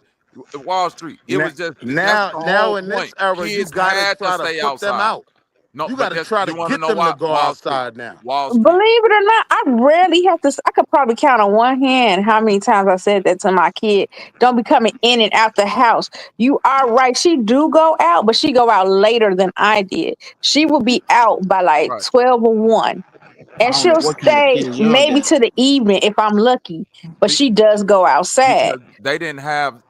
[SPEAKER 10] Wall Street. It
[SPEAKER 8] Now,
[SPEAKER 10] was just that's
[SPEAKER 8] now,
[SPEAKER 10] the
[SPEAKER 8] now
[SPEAKER 10] whole
[SPEAKER 8] in this
[SPEAKER 10] point.
[SPEAKER 8] era, you
[SPEAKER 10] Kids
[SPEAKER 8] gotta
[SPEAKER 10] had to
[SPEAKER 8] try to
[SPEAKER 10] stay
[SPEAKER 8] put them
[SPEAKER 10] outside.
[SPEAKER 8] out.
[SPEAKER 10] No,
[SPEAKER 8] You
[SPEAKER 10] but
[SPEAKER 8] gotta
[SPEAKER 10] that's
[SPEAKER 8] try to
[SPEAKER 10] you want to
[SPEAKER 8] get
[SPEAKER 10] know
[SPEAKER 8] them to
[SPEAKER 10] why?
[SPEAKER 8] go
[SPEAKER 10] Wall Street.
[SPEAKER 8] outside now.
[SPEAKER 10] Wall Street.
[SPEAKER 11] Believe it or not, I rarely have to. I could probably count on one hand how many times I said that to my kid. Don't be coming in and out the house. You are right. She do go out, but she go out later than I did. She will be out by like
[SPEAKER 10] Right.
[SPEAKER 11] 12 or 1. And
[SPEAKER 9] I don't know
[SPEAKER 11] she'll
[SPEAKER 9] what kind of
[SPEAKER 11] stay
[SPEAKER 9] kids y'all
[SPEAKER 11] maybe
[SPEAKER 9] got.
[SPEAKER 11] to the evening if I'm lucky. But she does go outside.
[SPEAKER 10] Because they didn't have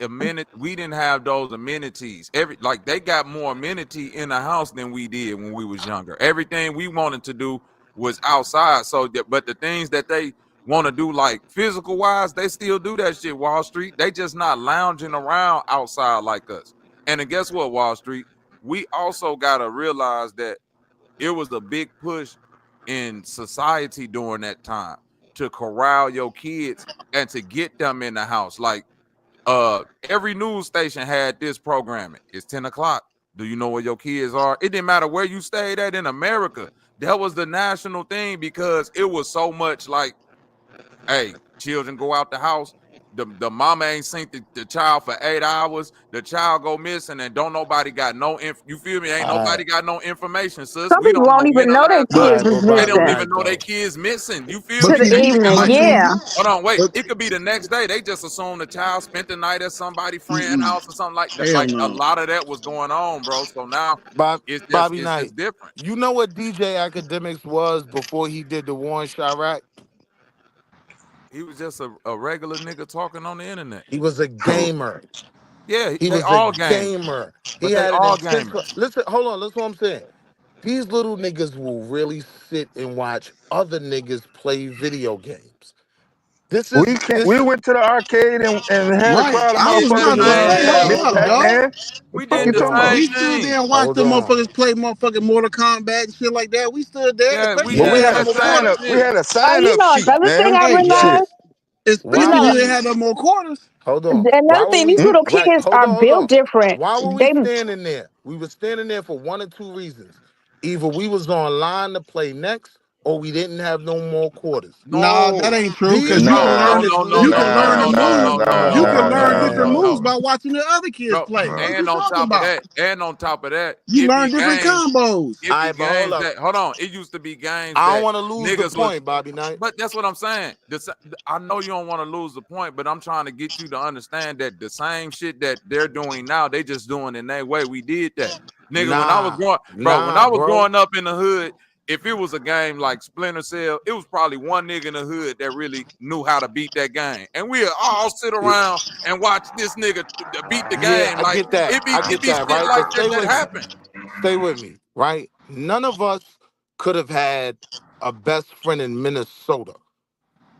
[SPEAKER 10] we didn't have those amenities. Like they got more amenity in the house than we did when we was younger. Everything we wanted to do was outside. But the things that they want to do, like physical wise, they still do that shit. Wall Street, they just not lounging around outside like us. And then guess what, Wall Street, we also gotta realize that it was a big push in society during that time to corral your kids and to get them in the house. Like every news station had this programming. It's 10 o'clock. Do you know where your kids are? It didn't matter where you stayed at in America. That was the national thing because it was so much like, hey, children go out the house. The mama ain't seen the child for 8 hours. The child go missing and don't nobody got you feel me? Ain't
[SPEAKER 8] All right,
[SPEAKER 10] nobody got no information, sis.
[SPEAKER 11] Some
[SPEAKER 10] We
[SPEAKER 11] people
[SPEAKER 10] don't know
[SPEAKER 11] won't
[SPEAKER 10] when
[SPEAKER 11] even
[SPEAKER 10] the
[SPEAKER 11] know their
[SPEAKER 10] last
[SPEAKER 8] all
[SPEAKER 10] time
[SPEAKER 11] kids
[SPEAKER 8] right,
[SPEAKER 11] is
[SPEAKER 8] but
[SPEAKER 10] they
[SPEAKER 8] Bobby
[SPEAKER 10] don't
[SPEAKER 11] missing
[SPEAKER 10] even
[SPEAKER 8] Knight
[SPEAKER 10] know their
[SPEAKER 8] though.
[SPEAKER 10] kids missing. You feel
[SPEAKER 11] to
[SPEAKER 9] But
[SPEAKER 11] the
[SPEAKER 10] me?
[SPEAKER 9] you
[SPEAKER 11] evening.
[SPEAKER 10] Like,
[SPEAKER 9] but you
[SPEAKER 11] Yeah.
[SPEAKER 10] hold on, wait.
[SPEAKER 9] but
[SPEAKER 10] It could be the next day. They just assume the child spent the night at somebody friend
[SPEAKER 9] mm-mm,
[SPEAKER 10] house or something like that.
[SPEAKER 9] hell
[SPEAKER 10] Like a
[SPEAKER 9] no.
[SPEAKER 10] lot of that was going on, bro. So now
[SPEAKER 8] Bobby
[SPEAKER 10] it's
[SPEAKER 8] Knight.
[SPEAKER 10] just different.
[SPEAKER 8] You know what DJ Academics was before he did the Warren Chirac?
[SPEAKER 10] He was just a regular nigga talking on the internet.
[SPEAKER 8] He was a gamer.
[SPEAKER 10] Yeah,
[SPEAKER 8] He
[SPEAKER 10] they
[SPEAKER 8] was a
[SPEAKER 10] all gaming,
[SPEAKER 8] gamer. He
[SPEAKER 10] but they
[SPEAKER 8] had an
[SPEAKER 10] all
[SPEAKER 8] intense.
[SPEAKER 10] gaming.
[SPEAKER 8] Listen, hold on. Listen, what I'm saying. These little niggas will really sit and watch other niggas play video games. This is
[SPEAKER 4] We
[SPEAKER 8] this.
[SPEAKER 4] went to the arcade and had a
[SPEAKER 9] Right.
[SPEAKER 4] crowd of
[SPEAKER 9] I
[SPEAKER 10] Did
[SPEAKER 9] was
[SPEAKER 10] the
[SPEAKER 9] about
[SPEAKER 4] motherfuckers
[SPEAKER 9] to
[SPEAKER 4] and
[SPEAKER 10] same
[SPEAKER 9] say,
[SPEAKER 10] thing.
[SPEAKER 4] Miss
[SPEAKER 9] hold up, dog.
[SPEAKER 4] Pac-Man. What
[SPEAKER 10] We
[SPEAKER 4] the fuck
[SPEAKER 10] did
[SPEAKER 4] you
[SPEAKER 8] Hold
[SPEAKER 10] the
[SPEAKER 4] talking about?
[SPEAKER 10] same
[SPEAKER 9] We
[SPEAKER 8] on.
[SPEAKER 9] stood
[SPEAKER 10] thing.
[SPEAKER 9] there and watched
[SPEAKER 8] Hold
[SPEAKER 9] them
[SPEAKER 8] on.
[SPEAKER 9] motherfuckers play motherfucking Mortal Kombat and shit like that. We stood there,
[SPEAKER 10] Yeah, we
[SPEAKER 9] especially
[SPEAKER 4] But
[SPEAKER 9] if
[SPEAKER 10] did
[SPEAKER 9] they
[SPEAKER 4] we
[SPEAKER 9] had
[SPEAKER 4] had
[SPEAKER 9] no
[SPEAKER 4] a
[SPEAKER 10] that
[SPEAKER 9] more
[SPEAKER 4] sign
[SPEAKER 10] same
[SPEAKER 9] quarters.
[SPEAKER 4] up. We
[SPEAKER 10] shit.
[SPEAKER 4] had a
[SPEAKER 11] Oh,
[SPEAKER 4] sign
[SPEAKER 11] you
[SPEAKER 4] up
[SPEAKER 11] know,
[SPEAKER 4] sheet,
[SPEAKER 11] another thing
[SPEAKER 4] man.
[SPEAKER 11] I
[SPEAKER 4] Shit.
[SPEAKER 8] DJ.
[SPEAKER 11] realized, you
[SPEAKER 8] Why
[SPEAKER 9] Especially
[SPEAKER 8] would
[SPEAKER 11] know,
[SPEAKER 9] if they
[SPEAKER 8] we?
[SPEAKER 9] had no more quarters.
[SPEAKER 8] Hold on. Why
[SPEAKER 11] another
[SPEAKER 8] were
[SPEAKER 11] thing,
[SPEAKER 8] we?
[SPEAKER 11] these little
[SPEAKER 8] Right.
[SPEAKER 11] kids
[SPEAKER 8] Hold
[SPEAKER 11] are
[SPEAKER 8] on. Hold
[SPEAKER 11] built
[SPEAKER 8] on.
[SPEAKER 11] different.
[SPEAKER 8] Why were we
[SPEAKER 11] They
[SPEAKER 8] standing there? We were standing there for one or two reasons. Either we was online to play next, or we didn't have no more quarters.
[SPEAKER 9] Nah, that
[SPEAKER 10] No,
[SPEAKER 9] ain't true.
[SPEAKER 8] These
[SPEAKER 9] Cause you can
[SPEAKER 8] little
[SPEAKER 10] no,
[SPEAKER 9] learn
[SPEAKER 4] Nah,
[SPEAKER 9] it.
[SPEAKER 8] niggas
[SPEAKER 10] no, no,
[SPEAKER 9] You
[SPEAKER 10] no,
[SPEAKER 9] can
[SPEAKER 8] listen,
[SPEAKER 10] no,
[SPEAKER 9] learn
[SPEAKER 8] man.
[SPEAKER 9] the
[SPEAKER 10] no,
[SPEAKER 4] nah,
[SPEAKER 10] no,
[SPEAKER 4] nah,
[SPEAKER 9] moves.
[SPEAKER 10] no, no,
[SPEAKER 4] nah,
[SPEAKER 9] You
[SPEAKER 10] no,
[SPEAKER 9] can
[SPEAKER 4] nah,
[SPEAKER 10] no,
[SPEAKER 9] learn
[SPEAKER 10] no,
[SPEAKER 4] nah,
[SPEAKER 10] no,
[SPEAKER 9] different
[SPEAKER 4] nah.
[SPEAKER 9] moves
[SPEAKER 10] no.
[SPEAKER 9] by watching the other kids
[SPEAKER 10] Bro,
[SPEAKER 9] play. What
[SPEAKER 10] and
[SPEAKER 9] you
[SPEAKER 10] on
[SPEAKER 9] talking
[SPEAKER 10] top of
[SPEAKER 9] about?
[SPEAKER 10] that,
[SPEAKER 9] You
[SPEAKER 10] it be
[SPEAKER 9] learn different
[SPEAKER 10] games,
[SPEAKER 9] combos.
[SPEAKER 10] it
[SPEAKER 8] All
[SPEAKER 10] be
[SPEAKER 8] right, but hold
[SPEAKER 10] games
[SPEAKER 8] up.
[SPEAKER 10] that hold on. It used to be games
[SPEAKER 8] I don't
[SPEAKER 10] that
[SPEAKER 8] want to lose the
[SPEAKER 10] niggas was.
[SPEAKER 8] point, Bobby Knight.
[SPEAKER 10] But that's what I'm saying. I know you don't want to lose the point, but I'm trying to get you to understand that the same shit that they're doing now, they just doing in that way. We did that, nigga.
[SPEAKER 8] Nah,
[SPEAKER 10] When
[SPEAKER 8] nah,
[SPEAKER 10] I was
[SPEAKER 8] bro.
[SPEAKER 10] growing up in the hood, if it was a game like Splinter Cell, it was probably one nigga in the hood that really knew how to beat that game, and we'd all sit around and watch this nigga beat the
[SPEAKER 8] Yeah,
[SPEAKER 10] game.
[SPEAKER 8] I
[SPEAKER 10] Like
[SPEAKER 8] get that. I
[SPEAKER 10] it
[SPEAKER 8] get
[SPEAKER 10] be
[SPEAKER 8] that,
[SPEAKER 10] shit
[SPEAKER 8] right?
[SPEAKER 10] like
[SPEAKER 8] But
[SPEAKER 10] that
[SPEAKER 8] stay
[SPEAKER 10] that
[SPEAKER 8] with me.
[SPEAKER 10] happen.
[SPEAKER 8] Stay with me, right? None of us could have had a best friend in Minnesota.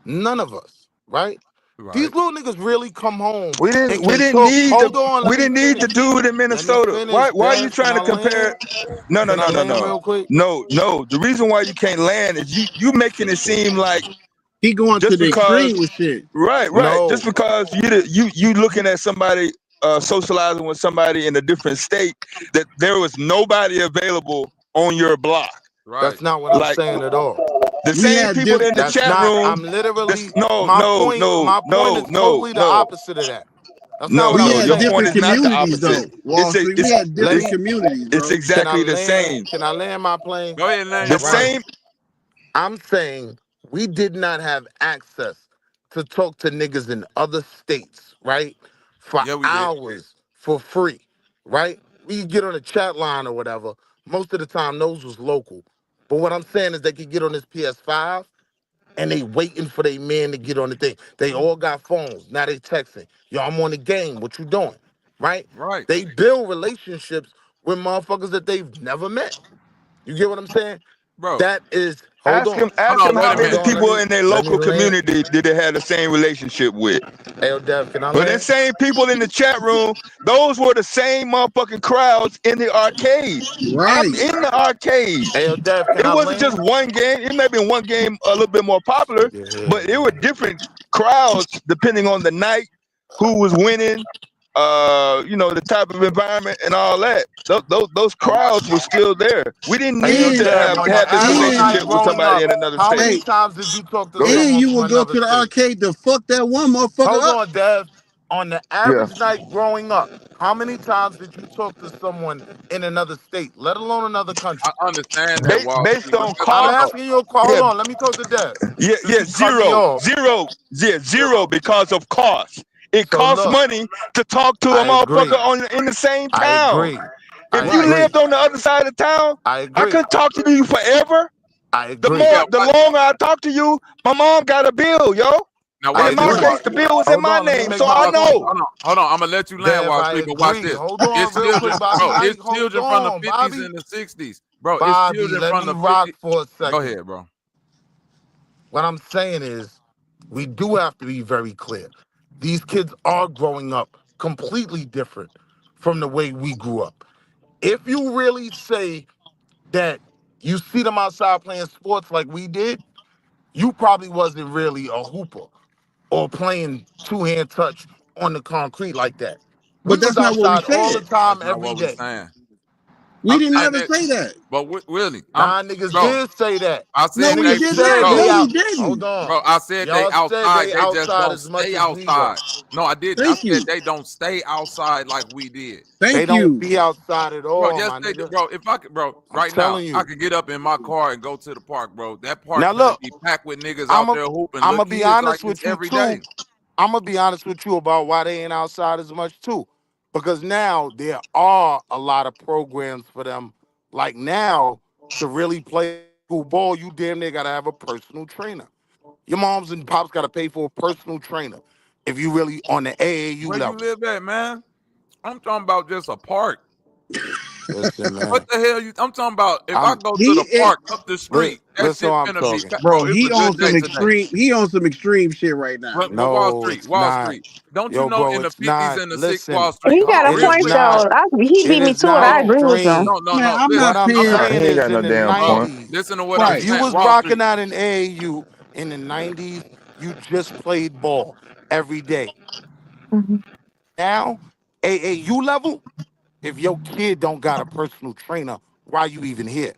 [SPEAKER 8] None of us, right?
[SPEAKER 10] Right.
[SPEAKER 8] These little niggas really come home
[SPEAKER 4] We
[SPEAKER 8] and
[SPEAKER 4] didn't we
[SPEAKER 8] can
[SPEAKER 4] didn't
[SPEAKER 8] talk.
[SPEAKER 4] need the
[SPEAKER 8] Hold on, let
[SPEAKER 4] we
[SPEAKER 8] me
[SPEAKER 4] didn't need
[SPEAKER 8] finish.
[SPEAKER 4] the dude in
[SPEAKER 8] Let me
[SPEAKER 4] Minnesota.
[SPEAKER 8] finish.
[SPEAKER 4] Why are you
[SPEAKER 8] Dev, can
[SPEAKER 4] trying
[SPEAKER 8] I
[SPEAKER 4] to compare?
[SPEAKER 8] land?
[SPEAKER 4] No, no,
[SPEAKER 8] Can I
[SPEAKER 4] no, no,
[SPEAKER 8] land
[SPEAKER 4] no.
[SPEAKER 8] real quick?
[SPEAKER 4] No, no. The reason why you can't land is you making it seem like
[SPEAKER 9] He going to
[SPEAKER 4] just
[SPEAKER 9] the
[SPEAKER 4] because
[SPEAKER 9] extreme with shit.
[SPEAKER 4] right. Just
[SPEAKER 8] No,
[SPEAKER 4] because you looking at somebody socializing with somebody in a different state that there was nobody available on your block.
[SPEAKER 10] Right.
[SPEAKER 8] that's not what I'm
[SPEAKER 4] Like
[SPEAKER 8] saying at all.
[SPEAKER 4] the
[SPEAKER 9] We
[SPEAKER 4] same
[SPEAKER 9] had
[SPEAKER 4] people in the
[SPEAKER 9] different.
[SPEAKER 8] That's
[SPEAKER 4] chat
[SPEAKER 8] not.
[SPEAKER 4] room.
[SPEAKER 8] I'm literally
[SPEAKER 4] No,
[SPEAKER 8] my
[SPEAKER 4] no,
[SPEAKER 8] point.
[SPEAKER 4] no,
[SPEAKER 8] My point
[SPEAKER 4] no,
[SPEAKER 8] is
[SPEAKER 4] no,
[SPEAKER 8] totally the
[SPEAKER 4] no,
[SPEAKER 8] opposite of that. That's not
[SPEAKER 4] no,
[SPEAKER 8] what I
[SPEAKER 9] We
[SPEAKER 4] no.
[SPEAKER 8] was
[SPEAKER 9] had
[SPEAKER 4] Your
[SPEAKER 8] saying.
[SPEAKER 4] point
[SPEAKER 9] different
[SPEAKER 4] is not the
[SPEAKER 9] communities
[SPEAKER 4] opposite.
[SPEAKER 9] though, Wall Street. We had
[SPEAKER 8] Let
[SPEAKER 9] different
[SPEAKER 8] me.
[SPEAKER 9] communities,
[SPEAKER 4] it's
[SPEAKER 9] bro.
[SPEAKER 8] Can I
[SPEAKER 4] exactly the
[SPEAKER 8] land?
[SPEAKER 4] same.
[SPEAKER 8] Can I land my plane?
[SPEAKER 10] Go ahead and land
[SPEAKER 4] The
[SPEAKER 10] your
[SPEAKER 8] Right.
[SPEAKER 10] plane.
[SPEAKER 4] same.
[SPEAKER 8] I'm saying we did not have access to talk to niggas in other states, right? For
[SPEAKER 10] Yeah, we did.
[SPEAKER 8] hours for free, right? We could get on a chat line or whatever. Most of the time, those was local. But what I'm saying is they could get on this PS5 and they waiting for their man to get on the thing. They all got phones. Now they texting. Yo, I'm on the game. What you doing? Right?
[SPEAKER 10] Right.
[SPEAKER 8] They build relationships with motherfuckers that they've never met. You get what I'm saying?
[SPEAKER 10] Bro,
[SPEAKER 8] That is, hold
[SPEAKER 4] Ask
[SPEAKER 8] on.
[SPEAKER 4] them.
[SPEAKER 10] hold
[SPEAKER 4] Ask
[SPEAKER 10] on,
[SPEAKER 4] them
[SPEAKER 10] wait
[SPEAKER 4] how
[SPEAKER 10] a
[SPEAKER 8] Hold
[SPEAKER 4] many
[SPEAKER 10] minute.
[SPEAKER 8] on.
[SPEAKER 4] people in their
[SPEAKER 8] Let me
[SPEAKER 4] local
[SPEAKER 8] land.
[SPEAKER 4] community did they have the same relationship with.
[SPEAKER 8] Hey, Dev, can I
[SPEAKER 4] But then
[SPEAKER 8] land?
[SPEAKER 4] same people in the chat room, those were the same motherfucking crowds in the arcade. I'm
[SPEAKER 9] Right.
[SPEAKER 4] in the arcade.
[SPEAKER 8] Hey, Dev, can
[SPEAKER 4] It
[SPEAKER 8] I
[SPEAKER 4] wasn't just
[SPEAKER 8] land?
[SPEAKER 4] one game. It may have been one game a little bit more popular,
[SPEAKER 8] Yeah,
[SPEAKER 4] but it were
[SPEAKER 8] man.
[SPEAKER 4] different crowds depending on the night, who was winning, the type of environment and all that. Those
[SPEAKER 10] All right.
[SPEAKER 4] crowds were still there. We didn't
[SPEAKER 8] Hey,
[SPEAKER 4] need to
[SPEAKER 9] And
[SPEAKER 8] Dev,
[SPEAKER 4] have
[SPEAKER 8] on the
[SPEAKER 4] have this
[SPEAKER 8] average
[SPEAKER 9] and
[SPEAKER 8] night
[SPEAKER 4] relationship with
[SPEAKER 8] growing
[SPEAKER 4] somebody
[SPEAKER 8] up,
[SPEAKER 4] in another
[SPEAKER 8] how
[SPEAKER 4] state.
[SPEAKER 8] many
[SPEAKER 9] hey,
[SPEAKER 8] times did you talk to
[SPEAKER 4] Go ahead.
[SPEAKER 9] and
[SPEAKER 8] someone
[SPEAKER 9] you
[SPEAKER 8] from
[SPEAKER 9] would go
[SPEAKER 8] another
[SPEAKER 9] to the
[SPEAKER 8] state?
[SPEAKER 9] arcade to fuck that one motherfucker
[SPEAKER 8] Hold
[SPEAKER 9] up.
[SPEAKER 8] on, Dev. On the
[SPEAKER 4] Yeah.
[SPEAKER 8] average night growing up, how many times did you talk to someone in another state, let alone another
[SPEAKER 10] I
[SPEAKER 8] country?
[SPEAKER 10] understand that, Wall
[SPEAKER 4] Based
[SPEAKER 10] Street, but
[SPEAKER 4] on
[SPEAKER 10] just
[SPEAKER 8] I'm
[SPEAKER 4] cost,
[SPEAKER 10] know.
[SPEAKER 8] asking you a call. Hold
[SPEAKER 4] yeah,
[SPEAKER 8] on, let me talk to Dev.
[SPEAKER 4] yeah,
[SPEAKER 8] Since
[SPEAKER 4] yeah,
[SPEAKER 8] you cut me off.
[SPEAKER 4] zero because of cost. It
[SPEAKER 8] So
[SPEAKER 4] costs
[SPEAKER 8] look,
[SPEAKER 4] money to talk to a
[SPEAKER 8] I
[SPEAKER 4] motherfucker
[SPEAKER 8] agree.
[SPEAKER 4] in the same
[SPEAKER 8] I
[SPEAKER 4] town.
[SPEAKER 8] agree. I
[SPEAKER 4] If you
[SPEAKER 9] Right.
[SPEAKER 4] lived
[SPEAKER 8] agree.
[SPEAKER 4] on the other side of town,
[SPEAKER 8] I
[SPEAKER 4] I
[SPEAKER 8] agree.
[SPEAKER 4] couldn't talk to you forever.
[SPEAKER 8] I
[SPEAKER 4] The
[SPEAKER 8] agree.
[SPEAKER 4] more,
[SPEAKER 10] Yeah,
[SPEAKER 4] the longer I talk to you, my mom got a bill, yo.
[SPEAKER 10] now
[SPEAKER 8] I
[SPEAKER 4] And in
[SPEAKER 10] watch
[SPEAKER 4] my
[SPEAKER 10] this,
[SPEAKER 8] agree.
[SPEAKER 4] case,
[SPEAKER 10] watch
[SPEAKER 4] the
[SPEAKER 10] this.
[SPEAKER 4] bill was in
[SPEAKER 8] Hold
[SPEAKER 4] my
[SPEAKER 8] on, let me
[SPEAKER 4] name,
[SPEAKER 8] make
[SPEAKER 4] so
[SPEAKER 8] my
[SPEAKER 4] I
[SPEAKER 10] Watch this.
[SPEAKER 8] point.
[SPEAKER 4] know.
[SPEAKER 10] Hold on. I'm gonna let you land,
[SPEAKER 8] Dev,
[SPEAKER 10] Wall
[SPEAKER 8] I
[SPEAKER 10] Street, but watch
[SPEAKER 8] agree.
[SPEAKER 10] this.
[SPEAKER 8] Hold on
[SPEAKER 10] It's
[SPEAKER 8] real
[SPEAKER 10] children,
[SPEAKER 8] quick, Bobby
[SPEAKER 10] bro.
[SPEAKER 8] Knight.
[SPEAKER 10] It's
[SPEAKER 8] Hold
[SPEAKER 10] children from the
[SPEAKER 8] on,
[SPEAKER 10] 50s
[SPEAKER 8] Bobby.
[SPEAKER 10] and the 60s. Bro, it's
[SPEAKER 8] Bobby,
[SPEAKER 10] children
[SPEAKER 8] let
[SPEAKER 10] from
[SPEAKER 8] me
[SPEAKER 10] the
[SPEAKER 8] rock
[SPEAKER 10] 50s.
[SPEAKER 8] for a
[SPEAKER 10] Go
[SPEAKER 8] second.
[SPEAKER 10] ahead, bro.
[SPEAKER 8] What I'm saying is, we do have to be very clear. These kids are growing up completely different from the way we grew up. If you really say that you see them outside playing sports like we did, you probably wasn't really a hooper or playing two-hand touch on the concrete like that. We
[SPEAKER 9] But
[SPEAKER 8] was
[SPEAKER 9] that's not what we
[SPEAKER 8] outside all the
[SPEAKER 9] said.
[SPEAKER 8] time,
[SPEAKER 10] That's not
[SPEAKER 8] every
[SPEAKER 10] what we're
[SPEAKER 8] day.
[SPEAKER 10] saying.
[SPEAKER 9] We
[SPEAKER 10] I'm
[SPEAKER 9] didn't
[SPEAKER 10] saying
[SPEAKER 9] never
[SPEAKER 10] that,
[SPEAKER 9] say that.
[SPEAKER 10] but really,
[SPEAKER 8] Nah, niggas
[SPEAKER 10] bro.
[SPEAKER 8] did say that.
[SPEAKER 10] I
[SPEAKER 9] No,
[SPEAKER 10] said
[SPEAKER 9] we
[SPEAKER 10] they,
[SPEAKER 8] Niggas
[SPEAKER 9] did
[SPEAKER 8] said
[SPEAKER 9] not.
[SPEAKER 10] bro,
[SPEAKER 8] they
[SPEAKER 9] No, we
[SPEAKER 8] out. Hold
[SPEAKER 9] didn't.
[SPEAKER 8] on.
[SPEAKER 10] bro. I said they
[SPEAKER 8] Y'all said
[SPEAKER 10] outside.
[SPEAKER 8] they
[SPEAKER 10] They just
[SPEAKER 8] outside
[SPEAKER 10] don't
[SPEAKER 8] as much
[SPEAKER 10] stay
[SPEAKER 8] as we
[SPEAKER 10] outside.
[SPEAKER 8] was.
[SPEAKER 10] No, I didn't. I
[SPEAKER 9] Thank
[SPEAKER 10] said
[SPEAKER 9] you.
[SPEAKER 10] they don't stay outside like we did.
[SPEAKER 8] They
[SPEAKER 9] Thank
[SPEAKER 8] don't
[SPEAKER 9] you.
[SPEAKER 8] be outside at
[SPEAKER 10] Bro,
[SPEAKER 8] all,
[SPEAKER 10] yes,
[SPEAKER 8] my
[SPEAKER 10] they do.
[SPEAKER 8] nigga.
[SPEAKER 10] Bro, if I could, bro,
[SPEAKER 8] I'm
[SPEAKER 10] right now,
[SPEAKER 8] telling
[SPEAKER 10] I
[SPEAKER 8] you.
[SPEAKER 10] could get up in my car and go to the park, bro. That park
[SPEAKER 8] Now
[SPEAKER 10] finna
[SPEAKER 8] look,
[SPEAKER 10] be packed with niggas
[SPEAKER 8] I'm
[SPEAKER 10] out
[SPEAKER 8] a
[SPEAKER 10] there hooping
[SPEAKER 8] I'm
[SPEAKER 10] little
[SPEAKER 8] gonna be
[SPEAKER 10] kids like
[SPEAKER 8] honest
[SPEAKER 10] this
[SPEAKER 8] with you
[SPEAKER 10] every
[SPEAKER 8] too.
[SPEAKER 10] day.
[SPEAKER 8] I'm gonna be honest with you about why they ain't outside as much too, because now there are a lot of programs for them. Like now, to really play school ball, you damn near gotta have a personal trainer. Your moms and pops gotta pay for a personal trainer if you really on the AAU
[SPEAKER 10] Where you
[SPEAKER 8] level.
[SPEAKER 10] live at, man? I'm talking about just a park.
[SPEAKER 8] Listen,
[SPEAKER 10] What
[SPEAKER 8] man.
[SPEAKER 10] the hell you? I'm talking about if I
[SPEAKER 8] I'm
[SPEAKER 10] go to
[SPEAKER 9] He
[SPEAKER 10] the
[SPEAKER 9] it,
[SPEAKER 10] park up the street, that
[SPEAKER 8] listen
[SPEAKER 10] shit
[SPEAKER 8] how I'm
[SPEAKER 10] finna be,
[SPEAKER 8] talking.
[SPEAKER 10] bro.
[SPEAKER 9] bro,
[SPEAKER 10] It's a
[SPEAKER 9] he
[SPEAKER 10] good
[SPEAKER 9] on
[SPEAKER 10] day
[SPEAKER 9] some
[SPEAKER 10] today.
[SPEAKER 9] extreme shit right now.
[SPEAKER 10] But Wall
[SPEAKER 8] No,
[SPEAKER 10] Street,
[SPEAKER 8] it's
[SPEAKER 10] Wall
[SPEAKER 8] not.
[SPEAKER 10] Street. Don't you
[SPEAKER 8] Yo,
[SPEAKER 10] know
[SPEAKER 8] bro,
[SPEAKER 10] in the
[SPEAKER 8] it's
[SPEAKER 10] 50s
[SPEAKER 8] not.
[SPEAKER 10] and the 60s,
[SPEAKER 8] Listen,
[SPEAKER 10] Wall Street?
[SPEAKER 11] He
[SPEAKER 10] Hold
[SPEAKER 11] got
[SPEAKER 10] on,
[SPEAKER 11] a
[SPEAKER 8] it
[SPEAKER 10] real
[SPEAKER 8] is
[SPEAKER 11] point
[SPEAKER 10] quick.
[SPEAKER 8] not.
[SPEAKER 11] though. He
[SPEAKER 8] It
[SPEAKER 11] beat me
[SPEAKER 8] is
[SPEAKER 11] to it.
[SPEAKER 8] not
[SPEAKER 10] Hold
[SPEAKER 11] I
[SPEAKER 10] on.
[SPEAKER 11] agree with him.
[SPEAKER 8] extreme.
[SPEAKER 9] Man,
[SPEAKER 10] No.
[SPEAKER 9] I'm
[SPEAKER 10] Listen,
[SPEAKER 8] What
[SPEAKER 9] not
[SPEAKER 8] I'm
[SPEAKER 10] I'm
[SPEAKER 9] paying.
[SPEAKER 10] saying,
[SPEAKER 8] saying
[SPEAKER 4] He ain't
[SPEAKER 8] is
[SPEAKER 4] got
[SPEAKER 8] in
[SPEAKER 4] no
[SPEAKER 8] the
[SPEAKER 4] damn
[SPEAKER 10] bro.
[SPEAKER 4] point.
[SPEAKER 8] 90s,
[SPEAKER 10] Listen to what I'm
[SPEAKER 8] if
[SPEAKER 9] Right.
[SPEAKER 8] you
[SPEAKER 10] saying,
[SPEAKER 8] was
[SPEAKER 10] Wall Street.
[SPEAKER 8] rocking out in AAU in the 90s, you just played ball every day.
[SPEAKER 11] Mhm.
[SPEAKER 8] Now, AAU level, if your kid don't got a personal trainer, why you even here?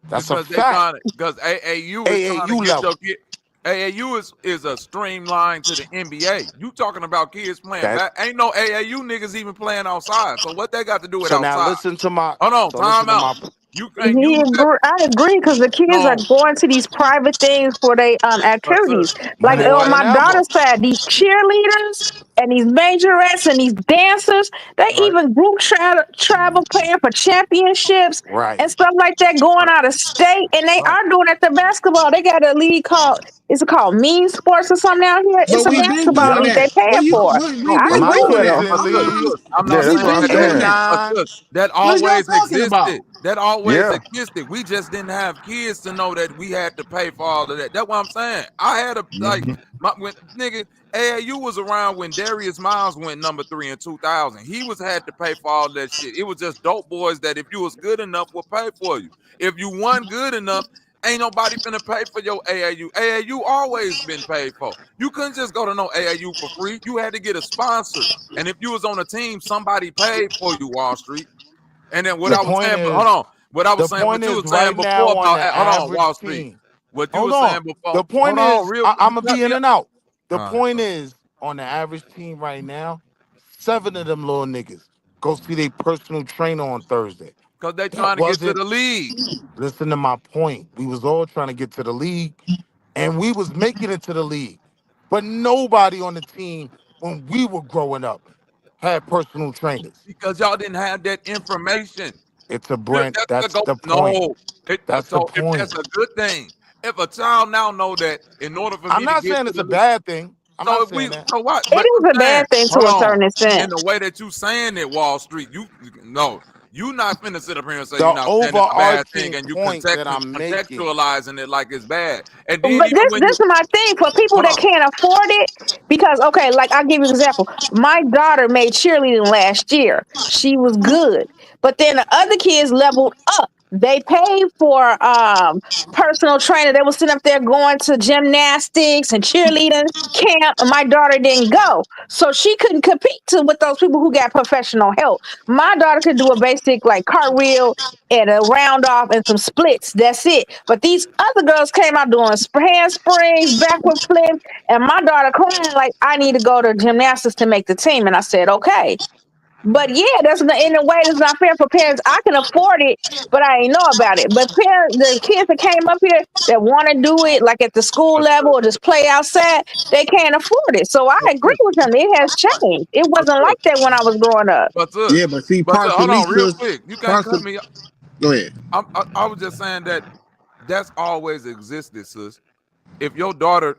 [SPEAKER 8] That's a
[SPEAKER 10] because they
[SPEAKER 8] fact.
[SPEAKER 10] trying to because AAU is trying to
[SPEAKER 8] AAU
[SPEAKER 10] get your
[SPEAKER 8] level.
[SPEAKER 10] kid. AAU is a streamline to the NBA. You talking about kids playing
[SPEAKER 8] That
[SPEAKER 10] back? Ain't no AAU niggas even playing outside. So what they got to do with
[SPEAKER 8] so now
[SPEAKER 10] outside?
[SPEAKER 8] listen to my
[SPEAKER 10] Hold on,
[SPEAKER 8] so listen
[SPEAKER 10] time
[SPEAKER 8] to
[SPEAKER 10] out.
[SPEAKER 8] my
[SPEAKER 10] You can't
[SPEAKER 11] He
[SPEAKER 10] use that.
[SPEAKER 11] agree, I agree because the kids are
[SPEAKER 10] No,
[SPEAKER 11] going to these private things for their
[SPEAKER 10] but sis,
[SPEAKER 11] activities. Like
[SPEAKER 10] that
[SPEAKER 8] more
[SPEAKER 11] on
[SPEAKER 10] that
[SPEAKER 8] than
[SPEAKER 11] my
[SPEAKER 8] ever.
[SPEAKER 11] daughter's side, these cheerleaders and these majorettes and these dancers, they
[SPEAKER 10] right.
[SPEAKER 11] even group travel playing for championships
[SPEAKER 8] Right.
[SPEAKER 11] and stuff like that, going
[SPEAKER 10] But
[SPEAKER 11] out of state, and they
[SPEAKER 10] right.
[SPEAKER 11] are doing it. The basketball. They got a league called, is it called Mean Sports or something out here? It's
[SPEAKER 9] But
[SPEAKER 11] a
[SPEAKER 9] we been
[SPEAKER 11] basketball
[SPEAKER 9] doing
[SPEAKER 11] league
[SPEAKER 10] Yup.
[SPEAKER 11] they
[SPEAKER 9] that.
[SPEAKER 11] paying for.
[SPEAKER 9] We
[SPEAKER 10] No,
[SPEAKER 11] I
[SPEAKER 9] been
[SPEAKER 8] My
[SPEAKER 11] agree
[SPEAKER 9] doing
[SPEAKER 11] with
[SPEAKER 8] kids
[SPEAKER 9] that.
[SPEAKER 11] them.
[SPEAKER 8] in
[SPEAKER 10] but sis,
[SPEAKER 8] league.
[SPEAKER 10] I'm not
[SPEAKER 8] There's
[SPEAKER 9] We
[SPEAKER 10] saying
[SPEAKER 9] been
[SPEAKER 10] that
[SPEAKER 8] first
[SPEAKER 10] they
[SPEAKER 9] doing
[SPEAKER 8] and
[SPEAKER 10] didn't.
[SPEAKER 9] that.
[SPEAKER 10] But
[SPEAKER 8] nine.
[SPEAKER 10] sis, that
[SPEAKER 9] What y'all
[SPEAKER 10] always
[SPEAKER 9] talking
[SPEAKER 10] existed.
[SPEAKER 9] about?
[SPEAKER 10] That always
[SPEAKER 8] Yeah.
[SPEAKER 10] existed. We just didn't have kids to know that we had to pay for all of that. That's what I'm saying. I had a like
[SPEAKER 8] Mhm.
[SPEAKER 10] when nigga AAU was around when Darius Miles went number 3 in 2000. He was had to pay for all that shit. It was just dope boys that if you was good enough would pay for you. If you weren't good enough, ain't nobody finna pay for your AAU. AAU always been paid for. You couldn't just go to no AAU for free. You had to get a sponsor. And if you was on a team, somebody paid for you, Wall Street. And then what
[SPEAKER 8] The
[SPEAKER 10] I was
[SPEAKER 8] point
[SPEAKER 10] saying, hold
[SPEAKER 8] is,
[SPEAKER 10] on, what I was
[SPEAKER 8] the
[SPEAKER 10] saying,
[SPEAKER 8] point
[SPEAKER 10] what you
[SPEAKER 8] is
[SPEAKER 10] was saying
[SPEAKER 8] right now
[SPEAKER 10] before
[SPEAKER 8] on
[SPEAKER 10] about,
[SPEAKER 8] the
[SPEAKER 10] hold on,
[SPEAKER 8] average
[SPEAKER 10] Wall Street.
[SPEAKER 8] team.
[SPEAKER 10] What you
[SPEAKER 8] Hold
[SPEAKER 10] were
[SPEAKER 8] on.
[SPEAKER 10] saying before,
[SPEAKER 8] The point
[SPEAKER 10] hold on,
[SPEAKER 8] is,
[SPEAKER 10] real,
[SPEAKER 8] I'm
[SPEAKER 10] you
[SPEAKER 8] gonna
[SPEAKER 10] cut
[SPEAKER 8] be
[SPEAKER 10] me
[SPEAKER 8] in
[SPEAKER 10] up.
[SPEAKER 8] and out. The
[SPEAKER 10] All right,
[SPEAKER 8] point
[SPEAKER 10] bro.
[SPEAKER 8] is, on the average team right now, 7 of them little niggas go see their personal trainer on Thursday.
[SPEAKER 10] Because they
[SPEAKER 8] That
[SPEAKER 10] trying to get to
[SPEAKER 8] wasn't.
[SPEAKER 10] the league.
[SPEAKER 8] Listen to my point. We was all trying to get to the league, and we was making it to the league. But nobody on the team when we were growing up had personal trainers.
[SPEAKER 10] Because y'all didn't have that information.
[SPEAKER 8] It's a Brent.
[SPEAKER 10] That's the
[SPEAKER 8] That's
[SPEAKER 10] go.
[SPEAKER 8] the point.
[SPEAKER 10] No,
[SPEAKER 8] That's the
[SPEAKER 10] so if
[SPEAKER 8] point.
[SPEAKER 10] that's a good thing, if a child now know that in order for
[SPEAKER 8] I'm
[SPEAKER 10] me to
[SPEAKER 8] not
[SPEAKER 10] get
[SPEAKER 8] saying
[SPEAKER 10] to
[SPEAKER 8] it's a
[SPEAKER 10] the league,
[SPEAKER 8] bad thing. I'm
[SPEAKER 10] so
[SPEAKER 8] not
[SPEAKER 10] if we,
[SPEAKER 8] saying that.
[SPEAKER 10] so what?
[SPEAKER 11] It
[SPEAKER 10] But I'm
[SPEAKER 11] is a
[SPEAKER 10] saying,
[SPEAKER 11] bad thing to
[SPEAKER 10] hold
[SPEAKER 11] a
[SPEAKER 10] on,
[SPEAKER 11] certain
[SPEAKER 10] in
[SPEAKER 11] extent.
[SPEAKER 10] the way that you saying it, Wall Street, you no, you not finna sit up here and say you're
[SPEAKER 8] The
[SPEAKER 10] not saying it's a bad thing,
[SPEAKER 8] overarching
[SPEAKER 10] and you
[SPEAKER 8] point that I'm making.
[SPEAKER 10] contextualizing it like it's bad, and then
[SPEAKER 11] But
[SPEAKER 10] even
[SPEAKER 11] this
[SPEAKER 10] when
[SPEAKER 11] this
[SPEAKER 10] you
[SPEAKER 11] is my thing for people
[SPEAKER 10] hold
[SPEAKER 11] that
[SPEAKER 10] on,
[SPEAKER 11] can't afford it. Because okay, like I'll give you an example. My daughter made cheerleading last year. She was good. But then the other kids leveled up. They paid for personal trainer. They were sitting up there going to gymnastics and cheerleading camp. And my daughter didn't go. So she couldn't compete with those people who got professional help. My daughter could do a basic like cartwheel and a round off and some splits. That's it. But these other girls came out doing handsprings, backward flips, and my daughter crying like, "I need to go to gymnastics to make the team." And I said, "Okay." But yeah, that's not, in a way that's not fair for parents. I can afford it, but I ain't know about it. But parents, the kids that came up here that want to do it, like at the school
[SPEAKER 10] but
[SPEAKER 11] level or just play outside, they can't afford it. So I
[SPEAKER 10] but
[SPEAKER 11] agree with them. It has changed. It
[SPEAKER 10] but
[SPEAKER 11] wasn't like that when I was growing up.
[SPEAKER 10] but
[SPEAKER 9] Yeah, but see,
[SPEAKER 10] hold
[SPEAKER 9] partially,
[SPEAKER 10] on, real
[SPEAKER 9] sis.
[SPEAKER 10] quick, you can't cut
[SPEAKER 9] Partially,
[SPEAKER 10] me.
[SPEAKER 9] go ahead.
[SPEAKER 10] I was just saying that that's always existed, sis. If your daughter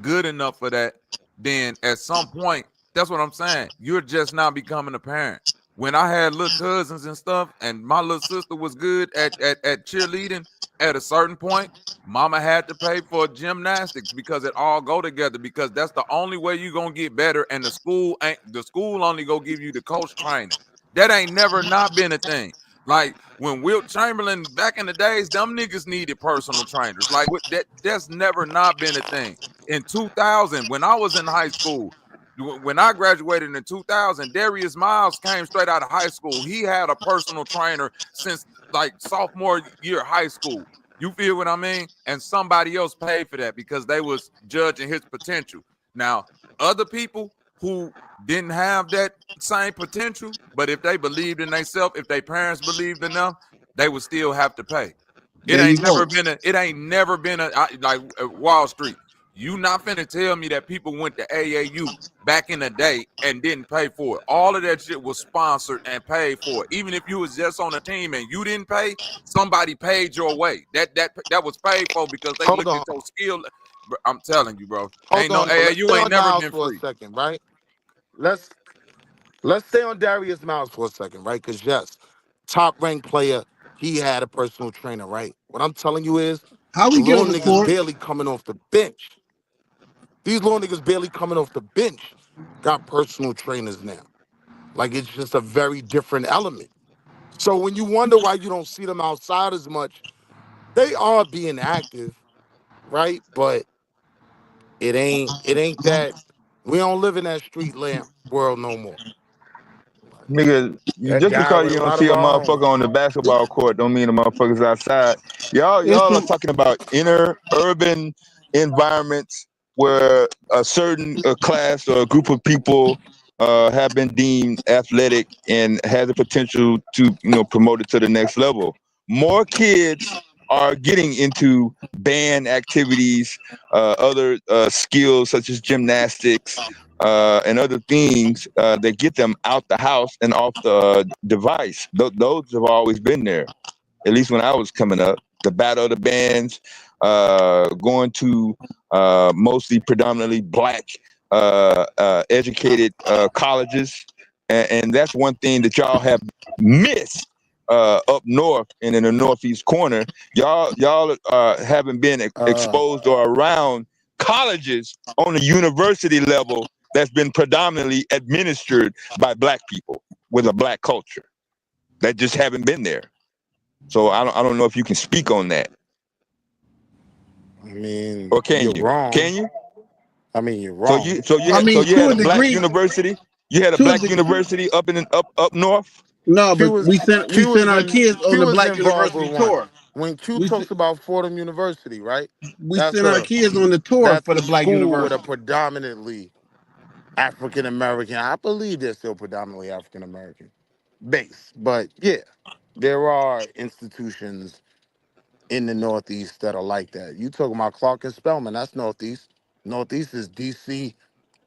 [SPEAKER 10] good enough for that, then at some point, that's what I'm saying. You're just now becoming a parent. When I had little cousins and stuff, and my little sister was good at cheerleading, at a certain point, mama had to pay for gymnastics because it all go together, because that's the only way you're gonna get better. And the school only go give you the coach training. That ain't never not been a thing. Like when Wilt Chamberlain back in the days, them niggas needed personal trainers. Like that's never not been a thing. In 2000, when I was in high school, when I graduated in 2000, Darius Miles came straight out of high school. He had a personal trainer since like sophomore year high school. You feel what I mean? And somebody else paid for that because they was judging his potential. Now, other people who didn't have that same potential, but if they believed in themselves, if their parents believed in them, they would still have to pay.
[SPEAKER 9] There you go.
[SPEAKER 10] It ain't never been like Wall Street. You not finna tell me that people went to AAU back in the day and didn't pay for it. All of that shit was sponsored and paid for. Even if you was just on a team and you didn't pay, somebody paid your way. That was paid for because they
[SPEAKER 8] Hold
[SPEAKER 10] looked
[SPEAKER 8] on.
[SPEAKER 10] at your skill. I'm telling you, bro.
[SPEAKER 8] Hold
[SPEAKER 10] Ain't no
[SPEAKER 8] on though. Let's
[SPEAKER 10] AAU
[SPEAKER 8] stay
[SPEAKER 10] ain't
[SPEAKER 8] on
[SPEAKER 10] never
[SPEAKER 8] Niles
[SPEAKER 10] been
[SPEAKER 8] for a
[SPEAKER 10] free.
[SPEAKER 8] second, right? Let's let's stay on Darius Miles for a second, right? Because yes, top ranked player, he had a personal trainer, right? What I'm telling you is
[SPEAKER 9] How
[SPEAKER 8] the
[SPEAKER 9] we get
[SPEAKER 8] little
[SPEAKER 9] on the
[SPEAKER 8] niggas
[SPEAKER 9] court?
[SPEAKER 8] barely coming off the bench. These little niggas barely coming off the bench got personal trainers now. Like it's just a very different element. So when you wonder why you don't see them outside as much, they are being active, right? But it ain't that we don't live in that street lamp world no more.
[SPEAKER 5] Nigga,
[SPEAKER 8] That
[SPEAKER 5] just
[SPEAKER 8] guy
[SPEAKER 5] because
[SPEAKER 8] with
[SPEAKER 5] you
[SPEAKER 8] a
[SPEAKER 5] don't
[SPEAKER 8] lot
[SPEAKER 5] see
[SPEAKER 8] of
[SPEAKER 5] a
[SPEAKER 8] bones.
[SPEAKER 5] motherfucker on the basketball court don't mean the motherfucker's outside. Y'all
[SPEAKER 9] It's
[SPEAKER 5] are
[SPEAKER 9] some.
[SPEAKER 5] talking about inner urban environments where a certain class or a group of people have been deemed athletic and has the potential to promote it to the next level. More kids are getting into band activities, other skills such as gymnastics, and other things that get them out the house and off the device. Those have always been there, at least when I was coming up. The battle of the bands, going to mostly predominantly black educated colleges. And that's one thing that y'all have missed up north and in the northeast corner. Y'all haven't been
[SPEAKER 8] Uh,
[SPEAKER 5] exposed or around colleges on the university level that's been predominantly administered by black people with a black culture that just haven't been there. So I don't know if you can speak on that,
[SPEAKER 8] I mean,
[SPEAKER 5] or can
[SPEAKER 8] you're
[SPEAKER 5] you?
[SPEAKER 8] wrong.
[SPEAKER 5] Can you?
[SPEAKER 8] I mean, you're
[SPEAKER 5] So
[SPEAKER 8] wrong.
[SPEAKER 9] I mean,
[SPEAKER 5] you
[SPEAKER 9] to
[SPEAKER 5] had
[SPEAKER 9] a
[SPEAKER 5] a black
[SPEAKER 9] degree.
[SPEAKER 5] university. You had a
[SPEAKER 9] To a
[SPEAKER 5] black
[SPEAKER 9] de-
[SPEAKER 5] university up north.
[SPEAKER 9] no,
[SPEAKER 8] Q
[SPEAKER 9] but
[SPEAKER 8] was
[SPEAKER 9] we
[SPEAKER 8] Q
[SPEAKER 9] sent
[SPEAKER 8] was
[SPEAKER 9] our
[SPEAKER 8] in
[SPEAKER 9] kids on
[SPEAKER 8] Q
[SPEAKER 9] the
[SPEAKER 8] was
[SPEAKER 9] Black
[SPEAKER 8] involved with
[SPEAKER 9] University
[SPEAKER 8] one.
[SPEAKER 9] tour.
[SPEAKER 8] When Q
[SPEAKER 9] We
[SPEAKER 8] talks
[SPEAKER 9] sent
[SPEAKER 8] about Fordham University, right?
[SPEAKER 9] we
[SPEAKER 8] That's
[SPEAKER 9] sent our
[SPEAKER 8] a
[SPEAKER 9] kids on the tour
[SPEAKER 8] that's
[SPEAKER 9] for
[SPEAKER 8] a
[SPEAKER 9] the Black
[SPEAKER 8] school with a
[SPEAKER 9] University.
[SPEAKER 8] predominantly African American. I believe they're still predominantly African American base, but yeah, there are institutions in the Northeast that are like that. You talking about Clark and Spelman? That's Northeast. Northeast is D.C.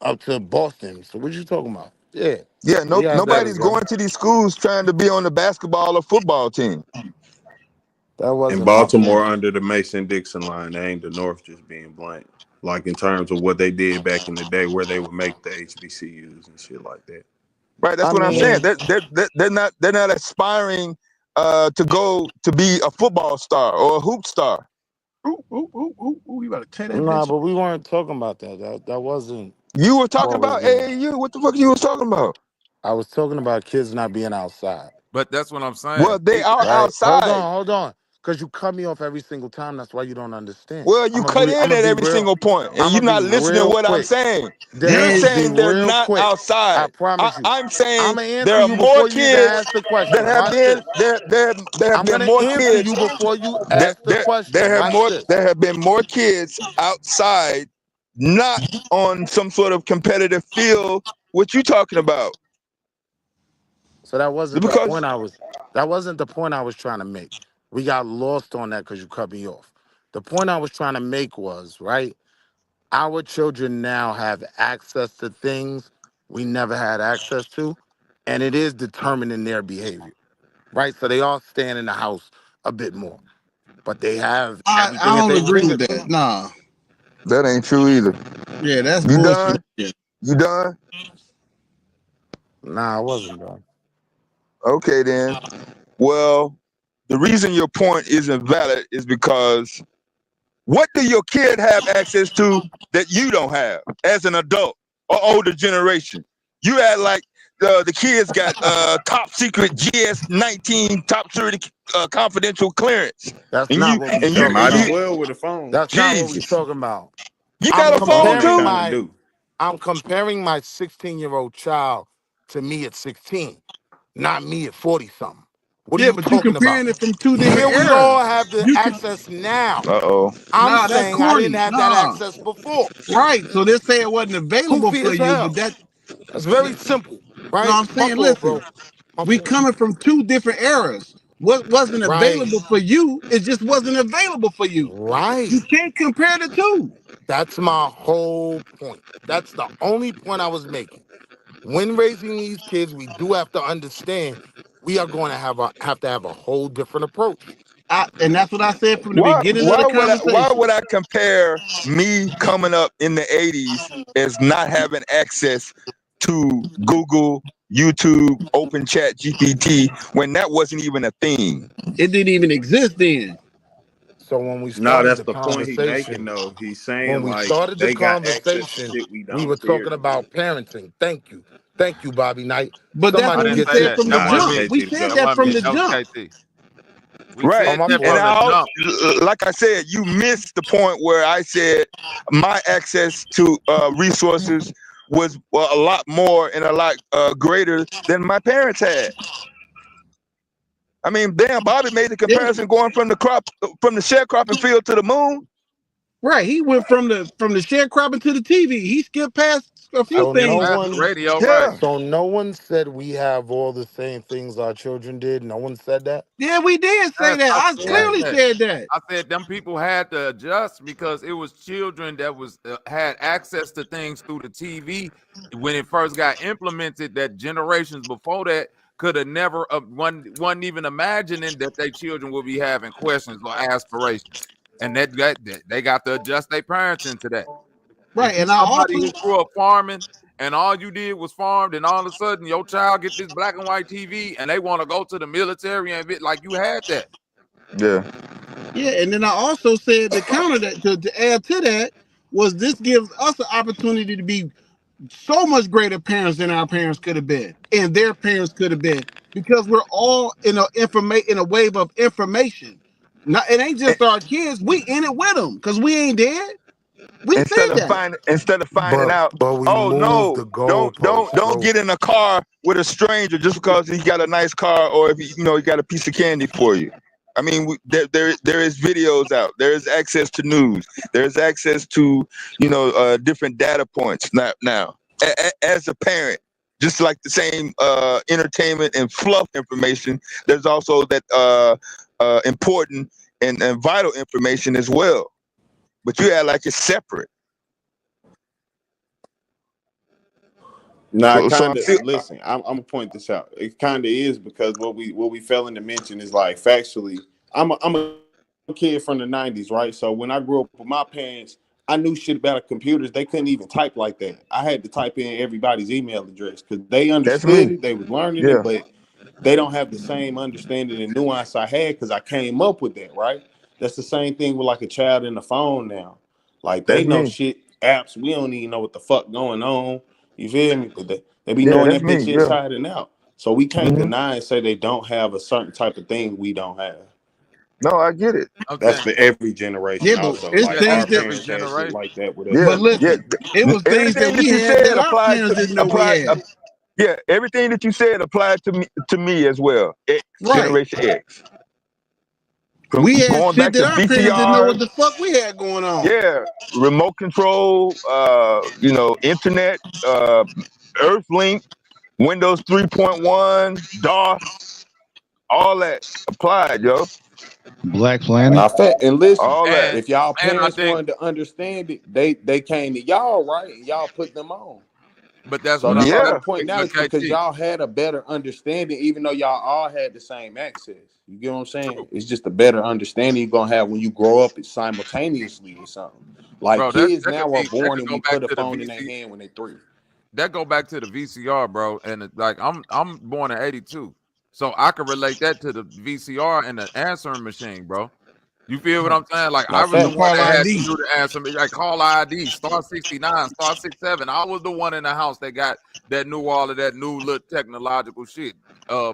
[SPEAKER 8] up to Boston. So what you talking about? Yeah,
[SPEAKER 5] Yeah,
[SPEAKER 8] we have that
[SPEAKER 5] nobody's
[SPEAKER 8] as well.
[SPEAKER 5] going to these schools trying to be on the basketball or football team.
[SPEAKER 8] That
[SPEAKER 12] In
[SPEAKER 8] wasn't my
[SPEAKER 12] Baltimore,
[SPEAKER 8] point.
[SPEAKER 12] under the Mason-Dixon line, they ain't the North just being blank. Like in terms of what they did back in the day, where they would make the HBCUs and shit like that.
[SPEAKER 5] Right, that's
[SPEAKER 8] I
[SPEAKER 5] what I'm saying.
[SPEAKER 8] mean,
[SPEAKER 5] They're not aspiring to go to be a football star or a hoop star.
[SPEAKER 9] Ooh, you better tear that
[SPEAKER 8] nah,
[SPEAKER 9] bitch
[SPEAKER 8] but we weren't talking about that. That wasn't
[SPEAKER 5] You were talking
[SPEAKER 8] what was
[SPEAKER 5] about
[SPEAKER 8] being.
[SPEAKER 5] AAU. What the fuck you was talking about?
[SPEAKER 8] I was talking about kids not being outside.
[SPEAKER 10] But that's what I'm saying.
[SPEAKER 5] Well, they are
[SPEAKER 8] Right?
[SPEAKER 5] outside.
[SPEAKER 8] Hold on. Because you cut me off every single time. That's why you don't understand.
[SPEAKER 5] Well, you cut
[SPEAKER 8] I'm
[SPEAKER 5] in
[SPEAKER 8] gonna
[SPEAKER 5] at
[SPEAKER 8] be
[SPEAKER 5] every
[SPEAKER 8] real.
[SPEAKER 5] single point, and
[SPEAKER 8] I'm
[SPEAKER 5] you're
[SPEAKER 8] gonna be
[SPEAKER 5] not listening to
[SPEAKER 8] real
[SPEAKER 5] what I'm
[SPEAKER 8] quick.
[SPEAKER 5] saying. You're
[SPEAKER 8] I'm
[SPEAKER 9] and
[SPEAKER 8] gonna be
[SPEAKER 5] saying they're
[SPEAKER 8] real
[SPEAKER 5] not
[SPEAKER 8] quick. I
[SPEAKER 5] outside.
[SPEAKER 8] promise you.
[SPEAKER 5] I'm
[SPEAKER 8] I'm
[SPEAKER 5] saying
[SPEAKER 8] gonna
[SPEAKER 5] there
[SPEAKER 8] answer
[SPEAKER 5] are
[SPEAKER 8] you
[SPEAKER 5] more
[SPEAKER 8] before you even
[SPEAKER 5] kids
[SPEAKER 8] ask the
[SPEAKER 5] that
[SPEAKER 8] question.
[SPEAKER 5] have
[SPEAKER 8] Watch
[SPEAKER 5] been
[SPEAKER 8] this.
[SPEAKER 5] there have
[SPEAKER 8] I'm
[SPEAKER 5] been
[SPEAKER 8] gonna
[SPEAKER 5] more
[SPEAKER 8] answer
[SPEAKER 5] kids
[SPEAKER 8] you before you
[SPEAKER 5] that
[SPEAKER 8] ask the question. Watch this.
[SPEAKER 5] there have been more kids outside, not on some sort of competitive field. What you talking about?
[SPEAKER 8] So that wasn't the
[SPEAKER 5] Because
[SPEAKER 8] point that wasn't the point I was trying to make. We got lost on that because you cut me off. The point I was trying to make was, right, our children now have access to things we never had access to, and it is determining their behavior, right? So they are staying in the house a bit more, but they have everything
[SPEAKER 9] I
[SPEAKER 8] at
[SPEAKER 9] don't
[SPEAKER 8] their
[SPEAKER 9] agree with that.
[SPEAKER 8] fingertips.
[SPEAKER 9] Nah,
[SPEAKER 5] that ain't true either.
[SPEAKER 9] yeah, that's
[SPEAKER 5] You
[SPEAKER 9] bullshit.
[SPEAKER 5] done?
[SPEAKER 9] Yeah.
[SPEAKER 5] You done?
[SPEAKER 8] Nah, I wasn't done.
[SPEAKER 5] Okay then. Well, the reason your point isn't valid is because what do your kid have access to that you don't have as an adult or older generation? You act like the kids got top secret GS-19 top security confidential clearance,
[SPEAKER 8] That's
[SPEAKER 5] and
[SPEAKER 8] not
[SPEAKER 5] you
[SPEAKER 8] what we
[SPEAKER 5] and you
[SPEAKER 12] They
[SPEAKER 8] talking
[SPEAKER 5] and
[SPEAKER 12] might as
[SPEAKER 5] you
[SPEAKER 8] about.
[SPEAKER 12] well with a phone.
[SPEAKER 8] That's not what we
[SPEAKER 5] Jesus,
[SPEAKER 8] talking about.
[SPEAKER 5] you
[SPEAKER 8] I'm
[SPEAKER 5] got a
[SPEAKER 12] The
[SPEAKER 5] phone
[SPEAKER 12] phone they
[SPEAKER 8] comparing
[SPEAKER 5] too?
[SPEAKER 12] kind of
[SPEAKER 8] my
[SPEAKER 12] do.
[SPEAKER 8] I'm comparing my 16-year-old child to me at 16, not me at 40 something. What are
[SPEAKER 9] Yeah,
[SPEAKER 8] you
[SPEAKER 9] but you
[SPEAKER 8] talking about?
[SPEAKER 9] comparing it from two
[SPEAKER 8] Yeah,
[SPEAKER 9] different
[SPEAKER 8] we
[SPEAKER 9] eras.
[SPEAKER 8] all have the
[SPEAKER 9] You can
[SPEAKER 8] access now.
[SPEAKER 5] Uh-oh.
[SPEAKER 8] I'm
[SPEAKER 9] Nah, that's
[SPEAKER 8] saying I didn't
[SPEAKER 9] corny.
[SPEAKER 8] have that
[SPEAKER 9] Nah.
[SPEAKER 8] access before.
[SPEAKER 9] Right. So they say it wasn't available
[SPEAKER 8] Goofy
[SPEAKER 9] for
[SPEAKER 8] as
[SPEAKER 9] you, but
[SPEAKER 8] hell.
[SPEAKER 9] that
[SPEAKER 8] That's very simple,
[SPEAKER 9] no,
[SPEAKER 8] right?
[SPEAKER 9] I'm
[SPEAKER 8] My
[SPEAKER 9] saying,
[SPEAKER 8] fault,
[SPEAKER 9] listen,
[SPEAKER 8] bro. My
[SPEAKER 9] we
[SPEAKER 8] fault.
[SPEAKER 9] coming from two different eras. What wasn't
[SPEAKER 8] Right,
[SPEAKER 9] available for you, it just wasn't available for you.
[SPEAKER 8] right.
[SPEAKER 9] You can't compare the two.
[SPEAKER 8] That's my whole point. That's the only point I was making. When raising these kids, we do have to understand we are going to have to have a whole different approach.
[SPEAKER 9] And that's what I said from the
[SPEAKER 5] Why
[SPEAKER 9] beginning of the
[SPEAKER 5] why would
[SPEAKER 9] conversation.
[SPEAKER 5] I compare me coming up in the 80s as not having access to Google, YouTube, Open Chat GPT when that wasn't even a thing?
[SPEAKER 9] It didn't even exist then.
[SPEAKER 8] So when we
[SPEAKER 12] No,
[SPEAKER 8] started
[SPEAKER 12] that's
[SPEAKER 8] the
[SPEAKER 12] the point he making
[SPEAKER 8] conversation,
[SPEAKER 12] though. He's
[SPEAKER 8] when
[SPEAKER 12] saying
[SPEAKER 8] we
[SPEAKER 12] like
[SPEAKER 8] started the
[SPEAKER 12] they got access to
[SPEAKER 8] conversation,
[SPEAKER 12] shit we
[SPEAKER 8] we
[SPEAKER 12] don't.
[SPEAKER 8] were
[SPEAKER 12] So you're,
[SPEAKER 8] talking about parenting. Thank you. Thank you, Bobby Knight.
[SPEAKER 9] But that's
[SPEAKER 10] I
[SPEAKER 9] what
[SPEAKER 8] Somebody
[SPEAKER 9] we
[SPEAKER 10] didn't
[SPEAKER 8] get
[SPEAKER 10] say
[SPEAKER 9] said
[SPEAKER 10] that.
[SPEAKER 8] this.
[SPEAKER 9] from the
[SPEAKER 12] nah,
[SPEAKER 10] That wasn't
[SPEAKER 12] that's
[SPEAKER 9] jump.
[SPEAKER 10] me.
[SPEAKER 9] We
[SPEAKER 12] KT to
[SPEAKER 9] said
[SPEAKER 12] go.
[SPEAKER 10] That
[SPEAKER 9] that
[SPEAKER 10] wasn't
[SPEAKER 9] from
[SPEAKER 10] me.
[SPEAKER 9] the
[SPEAKER 10] That was
[SPEAKER 9] jump.
[SPEAKER 10] KT. We
[SPEAKER 5] Right.
[SPEAKER 8] Oh,
[SPEAKER 10] said
[SPEAKER 8] my
[SPEAKER 10] that
[SPEAKER 5] And
[SPEAKER 8] fault.
[SPEAKER 10] from the
[SPEAKER 5] I,
[SPEAKER 10] jump.
[SPEAKER 5] like I said, you missed the point where I said my access to resources
[SPEAKER 4] was a lot more and a lot greater than my parents had. I mean, damn, Bobby made the comparison going from the sharecropping field to the moon.
[SPEAKER 9] Right, he went from the sharecropping to the TV. He skipped past a few
[SPEAKER 8] So no
[SPEAKER 9] things.
[SPEAKER 10] Past the
[SPEAKER 8] one,
[SPEAKER 10] radio, right?
[SPEAKER 4] Yeah,
[SPEAKER 8] so no one said we have all the same things our children did. No one said that.
[SPEAKER 9] Yeah, we did say
[SPEAKER 10] Yes,
[SPEAKER 9] that.
[SPEAKER 10] I
[SPEAKER 9] I
[SPEAKER 10] said
[SPEAKER 9] clearly
[SPEAKER 10] that.
[SPEAKER 9] said that.
[SPEAKER 10] I said them people had to adjust because it was children that was had access to things through the TV when it first got implemented. That generations before that could have never wasn't even imagining that their children would be having questions or aspirations, and that they got to adjust their parents into that.
[SPEAKER 9] Right,
[SPEAKER 10] If you
[SPEAKER 9] and I
[SPEAKER 10] somebody
[SPEAKER 9] also
[SPEAKER 10] who grew up farming and all you did was farm, and all of a sudden your child get this black and white TV and they want to go to the military and like you had that.
[SPEAKER 4] yeah.
[SPEAKER 9] yeah, and then I also said to counter that to add to that was this gives us an opportunity to be so much greater parents than our parents could have been, and their parents could have been, because we're all in a wave of information. Not, it ain't just our kids. We in it with them because we ain't dead. We
[SPEAKER 4] Instead
[SPEAKER 9] said
[SPEAKER 4] of
[SPEAKER 9] that.
[SPEAKER 4] finding out,
[SPEAKER 8] But we
[SPEAKER 4] oh
[SPEAKER 8] moved
[SPEAKER 4] no,
[SPEAKER 8] the goalpost,
[SPEAKER 4] don't
[SPEAKER 8] bro.
[SPEAKER 4] get in a car with a stranger just because he got a nice car or if he got a piece of candy for you. I mean, there is videos out. There is access to news. There is access to different data points now. As a parent, just like the same entertainment and fluff information, there's also that important and vital information as well. But you act like it's separate.
[SPEAKER 12] Nah,
[SPEAKER 4] So
[SPEAKER 12] kind
[SPEAKER 4] I
[SPEAKER 12] of.
[SPEAKER 4] feel
[SPEAKER 12] Listen, I'm gonna point this out. It kind of is because what we failing to mention is like factually. I'm a kid from the '90s, right? So when I grew up with my parents, I knew shit about computers. They couldn't even type like that. I had to type in everybody's email address because they
[SPEAKER 4] that's
[SPEAKER 12] understood
[SPEAKER 4] me.
[SPEAKER 12] it. They was learning it,
[SPEAKER 4] Yeah,
[SPEAKER 12] but they don't have the same understanding and nuance I had because I came up with that, right? That's the same thing with like a child in the phone now. Like they
[SPEAKER 4] that's
[SPEAKER 12] know
[SPEAKER 4] me.
[SPEAKER 12] shit, apps. We don't even know what the fuck going on. You feel me? But they be
[SPEAKER 4] Yeah,
[SPEAKER 12] knowing
[SPEAKER 4] that's
[SPEAKER 12] that
[SPEAKER 4] me.
[SPEAKER 12] bitch
[SPEAKER 4] Yeah.
[SPEAKER 12] inside and out. So we can't
[SPEAKER 4] hmm
[SPEAKER 12] deny and say they don't have a certain type of thing we don't have.
[SPEAKER 4] No, I get it.
[SPEAKER 10] I'm
[SPEAKER 12] That's
[SPEAKER 10] saying,
[SPEAKER 12] for every generation
[SPEAKER 9] Yeah, but
[SPEAKER 12] also.
[SPEAKER 9] it's
[SPEAKER 12] Like
[SPEAKER 10] yeah,
[SPEAKER 9] things
[SPEAKER 12] our
[SPEAKER 10] that's
[SPEAKER 9] that.
[SPEAKER 10] every
[SPEAKER 12] parents had shit
[SPEAKER 10] generation.
[SPEAKER 12] like that with us
[SPEAKER 4] Yeah,
[SPEAKER 9] But
[SPEAKER 12] too.
[SPEAKER 4] yeah.
[SPEAKER 9] listen, it was things that
[SPEAKER 4] Everything that
[SPEAKER 9] we
[SPEAKER 4] you
[SPEAKER 9] had
[SPEAKER 4] said
[SPEAKER 9] that our
[SPEAKER 4] applied
[SPEAKER 9] parents
[SPEAKER 4] to
[SPEAKER 9] didn't know we had.
[SPEAKER 4] yeah. Everything that you said applied to me as well. X,
[SPEAKER 9] Right.
[SPEAKER 4] Generation X. From
[SPEAKER 9] We had
[SPEAKER 4] going
[SPEAKER 9] shit
[SPEAKER 4] back
[SPEAKER 9] that
[SPEAKER 4] to
[SPEAKER 9] our parents didn't know
[SPEAKER 4] VCRs.
[SPEAKER 9] what the fuck we had going on.
[SPEAKER 4] Yeah, remote control. Internet. Earthlink. Windows 3.1. DOS. All that applied, yo.
[SPEAKER 13] Black Planet.
[SPEAKER 12] Now, fact, and listen,
[SPEAKER 4] All that.
[SPEAKER 10] And
[SPEAKER 12] if y'all
[SPEAKER 10] I
[SPEAKER 12] parents
[SPEAKER 10] think,
[SPEAKER 12] wanted to understand it, they came to y'all, right? And y'all put them on.
[SPEAKER 10] but that's
[SPEAKER 12] So
[SPEAKER 10] what I'm
[SPEAKER 12] that's all
[SPEAKER 10] saying.
[SPEAKER 12] I'm
[SPEAKER 4] Yeah.
[SPEAKER 12] pointing out
[SPEAKER 10] But
[SPEAKER 12] is because
[SPEAKER 10] KT,
[SPEAKER 12] y'all had a better understanding, even though y'all all had the same access. You get what I'm saying?
[SPEAKER 10] true,
[SPEAKER 12] It's just a better understanding you're gonna have when you grow up simultaneously with something. Like
[SPEAKER 10] bro. That
[SPEAKER 12] kids
[SPEAKER 10] that could
[SPEAKER 12] now are
[SPEAKER 10] be that
[SPEAKER 12] born
[SPEAKER 10] could
[SPEAKER 12] and
[SPEAKER 10] go
[SPEAKER 12] we
[SPEAKER 10] back
[SPEAKER 12] put a
[SPEAKER 10] to the
[SPEAKER 12] phone in their
[SPEAKER 10] VC.
[SPEAKER 12] hand when they're 3.
[SPEAKER 10] That go back to the VCR, bro. And like I'm born in '82, so I can relate that to the VCR and the answering machine, bro. You feel what I'm saying? Like
[SPEAKER 12] Now
[SPEAKER 10] I was the
[SPEAKER 9] And
[SPEAKER 12] fact.
[SPEAKER 10] one
[SPEAKER 9] call
[SPEAKER 10] that had to
[SPEAKER 9] ID.
[SPEAKER 10] do the answer, like call ID, star 69, star 67. I was the one in the house that got that knew all of that new little technological shit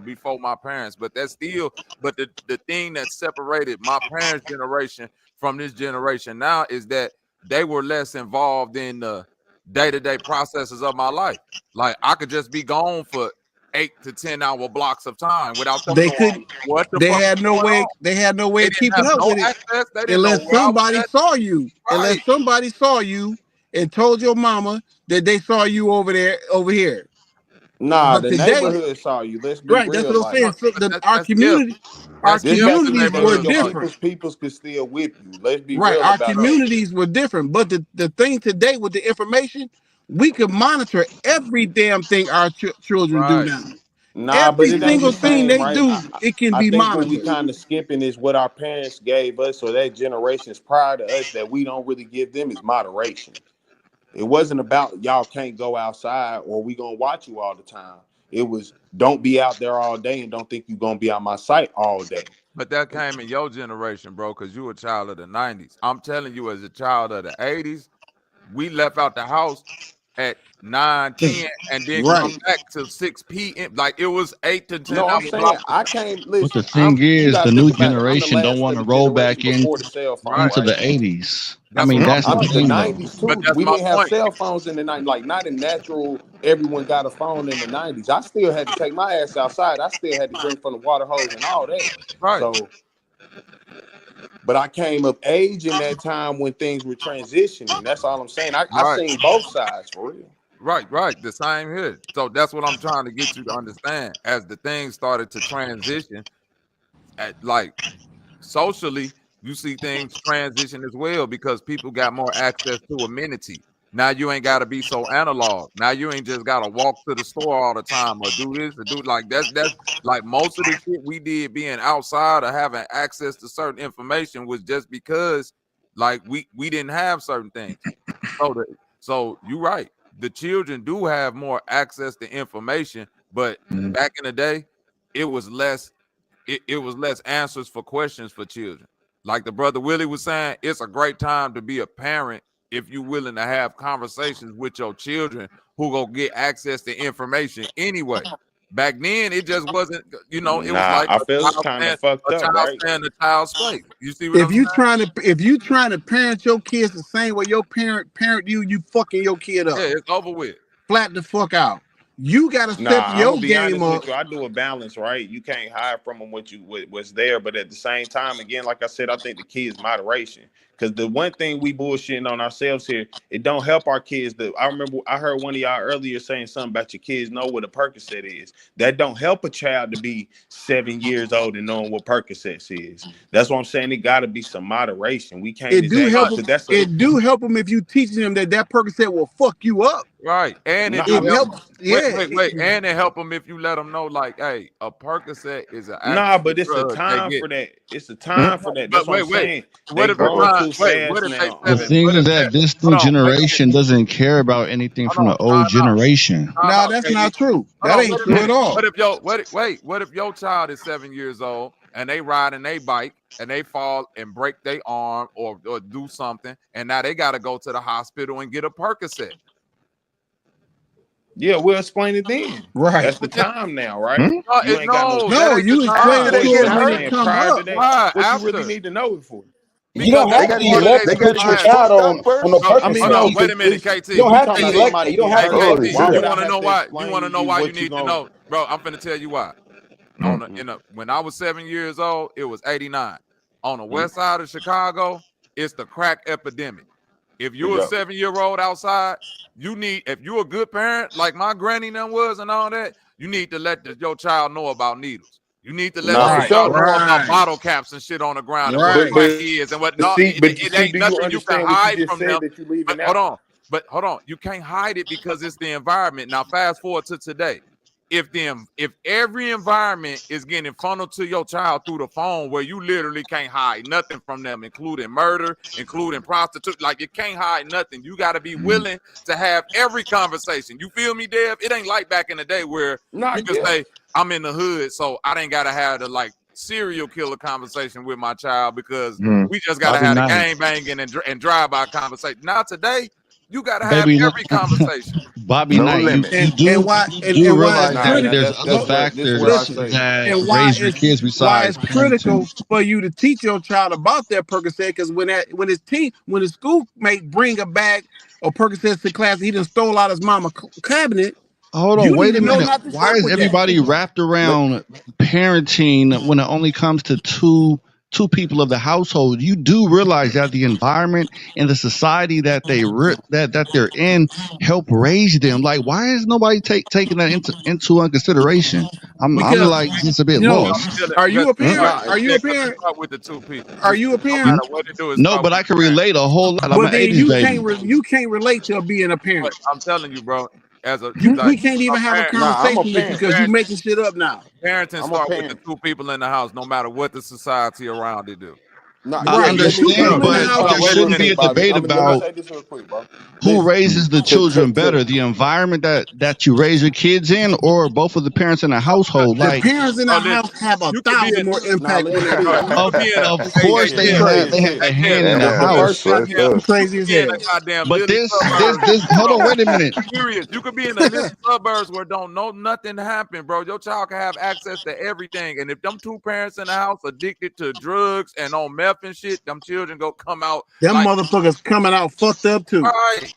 [SPEAKER 10] before my parents. But that's still, but the thing that separated my parents' generation from this generation now is that they were less involved in the day-to-day processes of my life. Like I could just be gone for 8 to 10 hour blocks of time without them
[SPEAKER 9] They
[SPEAKER 10] knowing
[SPEAKER 9] could.
[SPEAKER 10] what the
[SPEAKER 9] They
[SPEAKER 10] fuck
[SPEAKER 9] had
[SPEAKER 10] was
[SPEAKER 9] no
[SPEAKER 10] going
[SPEAKER 9] way.
[SPEAKER 10] on.
[SPEAKER 9] They had no way
[SPEAKER 10] They
[SPEAKER 9] of
[SPEAKER 10] didn't
[SPEAKER 9] keeping
[SPEAKER 10] have
[SPEAKER 9] up
[SPEAKER 10] no
[SPEAKER 9] with it
[SPEAKER 10] access. They didn't know
[SPEAKER 9] unless
[SPEAKER 10] where I was
[SPEAKER 9] somebody
[SPEAKER 10] at.
[SPEAKER 9] saw you.
[SPEAKER 10] Right.
[SPEAKER 9] Unless somebody saw you and told your mama that they saw you over there, over here.
[SPEAKER 12] Nah,
[SPEAKER 9] But
[SPEAKER 12] the
[SPEAKER 9] today,
[SPEAKER 12] neighborhood saw you. Let's be
[SPEAKER 9] right? That's
[SPEAKER 12] real.
[SPEAKER 9] what I'm
[SPEAKER 12] Like
[SPEAKER 9] saying. So
[SPEAKER 10] But
[SPEAKER 9] our
[SPEAKER 10] that's yeah.
[SPEAKER 9] community, our
[SPEAKER 10] That's
[SPEAKER 12] this
[SPEAKER 10] yeah.
[SPEAKER 12] back
[SPEAKER 10] The
[SPEAKER 12] in the
[SPEAKER 9] communities
[SPEAKER 12] day
[SPEAKER 9] were
[SPEAKER 10] neighborhood
[SPEAKER 12] when
[SPEAKER 10] saw you.
[SPEAKER 9] different.
[SPEAKER 12] people's could still whip you. Let's be
[SPEAKER 9] Right.
[SPEAKER 12] real
[SPEAKER 9] Our
[SPEAKER 12] about that.
[SPEAKER 9] communities were different. But the thing today with the information, we could monitor every damn thing our children do
[SPEAKER 10] Right.
[SPEAKER 9] now.
[SPEAKER 12] Nah, but
[SPEAKER 9] Every
[SPEAKER 12] it ain't the
[SPEAKER 9] single thing
[SPEAKER 12] same,
[SPEAKER 9] they
[SPEAKER 12] right?
[SPEAKER 9] do, it can
[SPEAKER 12] I
[SPEAKER 9] be
[SPEAKER 12] think what we
[SPEAKER 9] monitored.
[SPEAKER 12] kind of skipping is what our parents gave us, or that generations prior to us that we don't really give them is moderation. It wasn't about y'all can't go outside or we gonna watch you all the time. It was don't be out there all day and don't think you're gonna be out my sight all day.
[SPEAKER 10] But that came in your generation, bro, because you a child of the 90s. I'm telling you, as a child of the 80s, we left out the house at 9, 10, and then come
[SPEAKER 9] Right.
[SPEAKER 10] back till 6 p.m. Like it was 8 to 10
[SPEAKER 12] No, I'm
[SPEAKER 10] hour
[SPEAKER 12] saying
[SPEAKER 10] blocks of
[SPEAKER 12] I
[SPEAKER 10] time.
[SPEAKER 12] can't
[SPEAKER 13] But the
[SPEAKER 12] listen.
[SPEAKER 13] thing
[SPEAKER 12] You
[SPEAKER 13] is,
[SPEAKER 12] gotta
[SPEAKER 13] the
[SPEAKER 12] think
[SPEAKER 13] new
[SPEAKER 12] about it. I'm the
[SPEAKER 13] generation don't
[SPEAKER 12] last
[SPEAKER 13] want
[SPEAKER 12] of
[SPEAKER 13] to
[SPEAKER 12] the
[SPEAKER 13] roll
[SPEAKER 12] generation
[SPEAKER 13] back in
[SPEAKER 12] before the cell phone,
[SPEAKER 10] Right.
[SPEAKER 13] into
[SPEAKER 12] right?
[SPEAKER 13] the '80s.
[SPEAKER 5] I
[SPEAKER 10] That's
[SPEAKER 5] mean,
[SPEAKER 10] what my
[SPEAKER 5] that's the
[SPEAKER 10] point
[SPEAKER 12] The
[SPEAKER 10] is,
[SPEAKER 5] thing
[SPEAKER 10] though.
[SPEAKER 5] though.
[SPEAKER 12] '90s
[SPEAKER 10] But
[SPEAKER 12] too.
[SPEAKER 10] that's
[SPEAKER 12] We
[SPEAKER 10] my
[SPEAKER 12] didn't have
[SPEAKER 10] point.
[SPEAKER 12] cell phones in the '90s. Like not in natural. Everyone got a phone in the '90s. I still had to take my ass outside. I still had to drink from the water hose and all that.
[SPEAKER 10] Right,
[SPEAKER 12] So, but I came of age in that time when things were transitioning. That's all I'm saying. I
[SPEAKER 10] right,
[SPEAKER 12] seen both sides for real.
[SPEAKER 10] right. The same here. So that's what I'm trying to get you to understand. As the things started to transition, at like socially, you see things transition as well because people got more access to amenity. Now you ain't got to be so analog. Now you ain't just got to walk to the store all the time or do this or do like that's like most of the shit we did being outside or having access to certain information was just because like we didn't have certain things. So you're right. The children do have more access to information, but back in the day, it was less it was less answers for questions for children. Like the brother Willie was saying, it's a great time to be a parent if you're willing to have conversations with your children who go get access to information anyway. Back then, it just wasn't, it was
[SPEAKER 12] Nah,
[SPEAKER 10] like
[SPEAKER 12] I feel it's kind of fucked
[SPEAKER 10] a
[SPEAKER 12] up,
[SPEAKER 10] child
[SPEAKER 12] right?
[SPEAKER 10] staying in a child's space. You see what
[SPEAKER 9] If
[SPEAKER 10] I'm saying?
[SPEAKER 9] you trying to parent your kids the same way your parent you fucking your kid up.
[SPEAKER 10] Yeah, it's over with.
[SPEAKER 9] Flat the fuck out. You gotta step
[SPEAKER 12] Nah, I'm
[SPEAKER 9] your
[SPEAKER 12] gonna be
[SPEAKER 9] game
[SPEAKER 12] honest
[SPEAKER 9] up.
[SPEAKER 12] with you. I do a balance, right? You can't hide from them what's there, but at the same time, again, like I said, I think the key is moderation. Because the one thing we bullshitting on ourselves here, it don't help our kids. I remember I heard one of y'all earlier saying something about your kids know what a Percocet is. That don't help a child to be 7 years old and knowing what Percocets is. That's what I'm saying. It got to be some moderation. We can't
[SPEAKER 9] It do help
[SPEAKER 12] exactly
[SPEAKER 9] them.
[SPEAKER 12] because that's a
[SPEAKER 9] It do help them if you teaching them that Percocet will fuck you up.
[SPEAKER 10] Right. And it
[SPEAKER 12] nah.
[SPEAKER 10] do
[SPEAKER 9] It
[SPEAKER 10] help.
[SPEAKER 9] helps. Yeah.
[SPEAKER 10] Wait. And it help them if you let them know, like, hey, a Percocet is an
[SPEAKER 12] Nah,
[SPEAKER 10] actual
[SPEAKER 12] but it's a
[SPEAKER 10] drug they
[SPEAKER 12] time
[SPEAKER 10] get.
[SPEAKER 12] for that. It's a time for that. That's
[SPEAKER 10] But
[SPEAKER 12] what I'm
[SPEAKER 10] wait.
[SPEAKER 12] saying. They
[SPEAKER 10] What if the
[SPEAKER 12] growing
[SPEAKER 10] time?
[SPEAKER 12] too
[SPEAKER 10] Wait.
[SPEAKER 12] fast
[SPEAKER 10] What if they
[SPEAKER 12] now.
[SPEAKER 5] The
[SPEAKER 10] seven?
[SPEAKER 5] thing
[SPEAKER 10] What
[SPEAKER 5] is
[SPEAKER 10] if
[SPEAKER 5] that
[SPEAKER 10] that?
[SPEAKER 5] this new
[SPEAKER 10] Hold on. Wait a minute.
[SPEAKER 5] generation doesn't care about anything from
[SPEAKER 10] Hold
[SPEAKER 5] the
[SPEAKER 10] on.
[SPEAKER 5] old generation.
[SPEAKER 10] Time
[SPEAKER 9] Nah,
[SPEAKER 10] out,
[SPEAKER 9] that's
[SPEAKER 10] KD.
[SPEAKER 9] not true.
[SPEAKER 10] Hold
[SPEAKER 9] That
[SPEAKER 10] on.
[SPEAKER 9] ain't
[SPEAKER 10] Wait a
[SPEAKER 9] true at
[SPEAKER 10] minute.
[SPEAKER 9] all.
[SPEAKER 10] What if your child is 7 years old and they riding a bike and they fall and break their arm or do something and now they got to go to the hospital and get a Percocet?
[SPEAKER 12] Yeah, we'll explain it then.
[SPEAKER 9] Right.
[SPEAKER 12] That's the time now, right?
[SPEAKER 5] Hmm?
[SPEAKER 12] You ain't got no
[SPEAKER 10] No, that
[SPEAKER 9] No,
[SPEAKER 10] ain't the
[SPEAKER 9] you explain
[SPEAKER 10] time.
[SPEAKER 9] it
[SPEAKER 12] choice,
[SPEAKER 9] to
[SPEAKER 12] but
[SPEAKER 9] them
[SPEAKER 12] I'm
[SPEAKER 9] when it
[SPEAKER 12] saying
[SPEAKER 9] come
[SPEAKER 12] prior to
[SPEAKER 9] up.
[SPEAKER 12] that,
[SPEAKER 10] Why?
[SPEAKER 12] what you really
[SPEAKER 10] After.
[SPEAKER 12] need to know it for.
[SPEAKER 13] You
[SPEAKER 10] Because
[SPEAKER 13] don't
[SPEAKER 10] that's
[SPEAKER 13] have
[SPEAKER 10] a
[SPEAKER 13] to
[SPEAKER 10] part of their
[SPEAKER 13] they got to get your
[SPEAKER 10] society.
[SPEAKER 13] child on no
[SPEAKER 10] No,
[SPEAKER 12] I
[SPEAKER 13] purpose
[SPEAKER 12] mean,
[SPEAKER 10] hold
[SPEAKER 13] set.
[SPEAKER 12] no,
[SPEAKER 10] on. Wait
[SPEAKER 12] because
[SPEAKER 10] a minute, KT.
[SPEAKER 13] You don't
[SPEAKER 12] we
[SPEAKER 13] have to
[SPEAKER 12] talking
[SPEAKER 10] KT.
[SPEAKER 12] about
[SPEAKER 13] elect
[SPEAKER 12] somebody
[SPEAKER 13] that. You don't
[SPEAKER 12] getting
[SPEAKER 13] have
[SPEAKER 10] Hey,
[SPEAKER 13] to
[SPEAKER 12] hurt.
[SPEAKER 13] always
[SPEAKER 10] KT.
[SPEAKER 12] Why
[SPEAKER 13] do
[SPEAKER 10] You
[SPEAKER 12] would
[SPEAKER 13] that.
[SPEAKER 12] I
[SPEAKER 10] want to
[SPEAKER 12] have
[SPEAKER 10] know
[SPEAKER 12] to
[SPEAKER 10] why? You want
[SPEAKER 12] explain
[SPEAKER 10] to
[SPEAKER 12] to
[SPEAKER 10] know
[SPEAKER 12] you
[SPEAKER 10] why you
[SPEAKER 12] what you
[SPEAKER 10] need to
[SPEAKER 12] going?
[SPEAKER 10] know, bro? I'm finna tell you why.
[SPEAKER 12] Mm-hmm.
[SPEAKER 10] When I was 7 years old, it was 89. On the
[SPEAKER 12] Mm-hmm.
[SPEAKER 10] west side of Chicago, it's the crack epidemic. If
[SPEAKER 12] There you
[SPEAKER 10] you're a
[SPEAKER 12] go.
[SPEAKER 10] 7-year-old outside, if you're a good parent, like my granny then was and all that, you need to let your child know about needles. You need to let
[SPEAKER 12] Nah,
[SPEAKER 10] your
[SPEAKER 12] for
[SPEAKER 9] Right.
[SPEAKER 10] child
[SPEAKER 12] sure.
[SPEAKER 10] know about
[SPEAKER 9] Right.
[SPEAKER 10] bottle caps and shit on the ground and what
[SPEAKER 12] But
[SPEAKER 9] Right.
[SPEAKER 10] crack
[SPEAKER 12] but
[SPEAKER 10] is and what.
[SPEAKER 12] but
[SPEAKER 10] No,
[SPEAKER 12] see,
[SPEAKER 10] it,
[SPEAKER 12] but
[SPEAKER 10] it
[SPEAKER 12] see,
[SPEAKER 10] ain't
[SPEAKER 12] do you
[SPEAKER 10] nothing you can
[SPEAKER 12] understand what you
[SPEAKER 10] hide
[SPEAKER 12] just
[SPEAKER 10] from them.
[SPEAKER 12] said that you
[SPEAKER 10] But
[SPEAKER 12] leaving
[SPEAKER 10] hold
[SPEAKER 12] out?
[SPEAKER 10] on. Hold on. You can't hide it because it's the environment. Now, fast forward to today. If every environment is getting funneled to your child through the phone where you literally can't hide nothing from them, including murder, including prostitute, like you can't hide nothing. You got to be willing to have every conversation. You feel me, Dev? It ain't like back in the day where
[SPEAKER 12] Nah,
[SPEAKER 10] you can
[SPEAKER 12] yeah.
[SPEAKER 10] say, I'm in the hood, so I ain't got to have the like serial killer conversation with my child because we just got to
[SPEAKER 5] Bobby
[SPEAKER 10] have the
[SPEAKER 5] Knight.
[SPEAKER 10] gang banging and drive-by conversation. Now today, you got to have
[SPEAKER 5] Baby,
[SPEAKER 10] every conversation.
[SPEAKER 5] Bobby
[SPEAKER 4] No
[SPEAKER 5] Knight,
[SPEAKER 4] limits.
[SPEAKER 5] you
[SPEAKER 9] And
[SPEAKER 5] do
[SPEAKER 9] why
[SPEAKER 5] you do
[SPEAKER 9] why it's
[SPEAKER 5] realize
[SPEAKER 12] Nah,
[SPEAKER 5] that
[SPEAKER 12] now
[SPEAKER 5] there's
[SPEAKER 9] critical.
[SPEAKER 5] other
[SPEAKER 12] this where I
[SPEAKER 5] factors
[SPEAKER 9] Listen,
[SPEAKER 12] say,
[SPEAKER 5] that
[SPEAKER 9] and
[SPEAKER 5] raise your kids
[SPEAKER 9] why
[SPEAKER 5] besides
[SPEAKER 9] it's
[SPEAKER 5] parenting.
[SPEAKER 9] critical for you to teach your child about that Percocet, because when his schoolmate bring a bag of Percocets to class, he done stole out his mama cabinet.
[SPEAKER 5] Hold on,
[SPEAKER 9] You need
[SPEAKER 5] wait
[SPEAKER 9] to
[SPEAKER 5] a
[SPEAKER 9] know
[SPEAKER 5] minute.
[SPEAKER 9] not to
[SPEAKER 5] Why
[SPEAKER 9] fuck
[SPEAKER 5] is
[SPEAKER 9] with that.
[SPEAKER 5] everybody wrapped
[SPEAKER 12] let,
[SPEAKER 5] around parenting when it only comes to two people of the household? You do realize that the environment and the society that that they're in help raise them. Like, why is nobody taking that into consideration? I'm
[SPEAKER 9] Because
[SPEAKER 5] like just a bit
[SPEAKER 9] you know,
[SPEAKER 5] lost.
[SPEAKER 9] are you a
[SPEAKER 10] Right.
[SPEAKER 9] parent?
[SPEAKER 12] nah,
[SPEAKER 9] Are you
[SPEAKER 10] Yeah,
[SPEAKER 9] a
[SPEAKER 10] because it
[SPEAKER 9] parent?
[SPEAKER 10] start with the two people.
[SPEAKER 9] Are you a
[SPEAKER 10] No
[SPEAKER 9] parent?
[SPEAKER 10] matter what it do, it
[SPEAKER 5] No,
[SPEAKER 10] start
[SPEAKER 5] but
[SPEAKER 10] with
[SPEAKER 5] I
[SPEAKER 10] the
[SPEAKER 5] can
[SPEAKER 10] parent.
[SPEAKER 5] relate a whole lot. I'm
[SPEAKER 9] Well,
[SPEAKER 5] an
[SPEAKER 9] then
[SPEAKER 5] 80s baby.
[SPEAKER 9] you can't relate to being a
[SPEAKER 10] But
[SPEAKER 9] parent.
[SPEAKER 10] I'm telling you, bro, as a
[SPEAKER 9] We
[SPEAKER 10] like
[SPEAKER 9] can't even have a
[SPEAKER 12] nah, I'm a
[SPEAKER 9] conversation with you
[SPEAKER 12] parent.
[SPEAKER 9] because you making shit up now.
[SPEAKER 10] parenting
[SPEAKER 12] I'm a
[SPEAKER 10] start with the
[SPEAKER 12] parent.
[SPEAKER 10] two people in the house, no matter what the society around it do.
[SPEAKER 12] Nah,
[SPEAKER 5] I
[SPEAKER 12] yeah.
[SPEAKER 9] Right,
[SPEAKER 12] Let
[SPEAKER 9] it's
[SPEAKER 12] me
[SPEAKER 9] two
[SPEAKER 12] let
[SPEAKER 10] Hold
[SPEAKER 12] me
[SPEAKER 5] understand,
[SPEAKER 10] on,
[SPEAKER 9] people in
[SPEAKER 12] let
[SPEAKER 9] the
[SPEAKER 12] me
[SPEAKER 5] but
[SPEAKER 9] house.
[SPEAKER 12] hold
[SPEAKER 5] there
[SPEAKER 12] on. Wait one
[SPEAKER 5] shouldn't be
[SPEAKER 12] second,
[SPEAKER 5] a
[SPEAKER 12] Bobby.
[SPEAKER 5] debate
[SPEAKER 12] Let me
[SPEAKER 5] about
[SPEAKER 12] say this real quick, bro.
[SPEAKER 5] who
[SPEAKER 12] Listen,
[SPEAKER 5] raises the children better, the environment that you raise your kids in, or both of the parents in the household.
[SPEAKER 9] The
[SPEAKER 5] Like,
[SPEAKER 9] parents in the
[SPEAKER 10] bro,
[SPEAKER 9] house
[SPEAKER 10] listen,
[SPEAKER 9] have a
[SPEAKER 10] you could be
[SPEAKER 9] thousand
[SPEAKER 10] in,
[SPEAKER 9] more
[SPEAKER 12] nah,
[SPEAKER 9] impact on
[SPEAKER 12] listen to
[SPEAKER 9] that
[SPEAKER 12] this.
[SPEAKER 10] bro,
[SPEAKER 9] child.
[SPEAKER 10] you could be in a,
[SPEAKER 5] of
[SPEAKER 10] hey,
[SPEAKER 5] course
[SPEAKER 10] hey,
[SPEAKER 5] they
[SPEAKER 10] Dev,
[SPEAKER 5] have
[SPEAKER 12] Crazy.
[SPEAKER 5] a
[SPEAKER 10] Dev,
[SPEAKER 5] hand in the
[SPEAKER 10] you
[SPEAKER 4] Damn,
[SPEAKER 10] could
[SPEAKER 4] that's
[SPEAKER 5] house.
[SPEAKER 4] fucked
[SPEAKER 10] goddamn,
[SPEAKER 4] up.
[SPEAKER 9] You
[SPEAKER 10] you could
[SPEAKER 9] crazy as
[SPEAKER 10] be in
[SPEAKER 9] hell.
[SPEAKER 10] a goddamn
[SPEAKER 5] But
[SPEAKER 10] little
[SPEAKER 5] this
[SPEAKER 10] suburb.
[SPEAKER 5] hold on, wait a minute.
[SPEAKER 10] Serious. You could be in the little suburbs where don't know nothing happen, bro. Your child can have access to everything. And if them two parents in the house addicted to drugs and on left and shit, them children go come out.
[SPEAKER 9] Them
[SPEAKER 10] like,
[SPEAKER 9] motherfuckers coming out fucked up too.
[SPEAKER 10] right.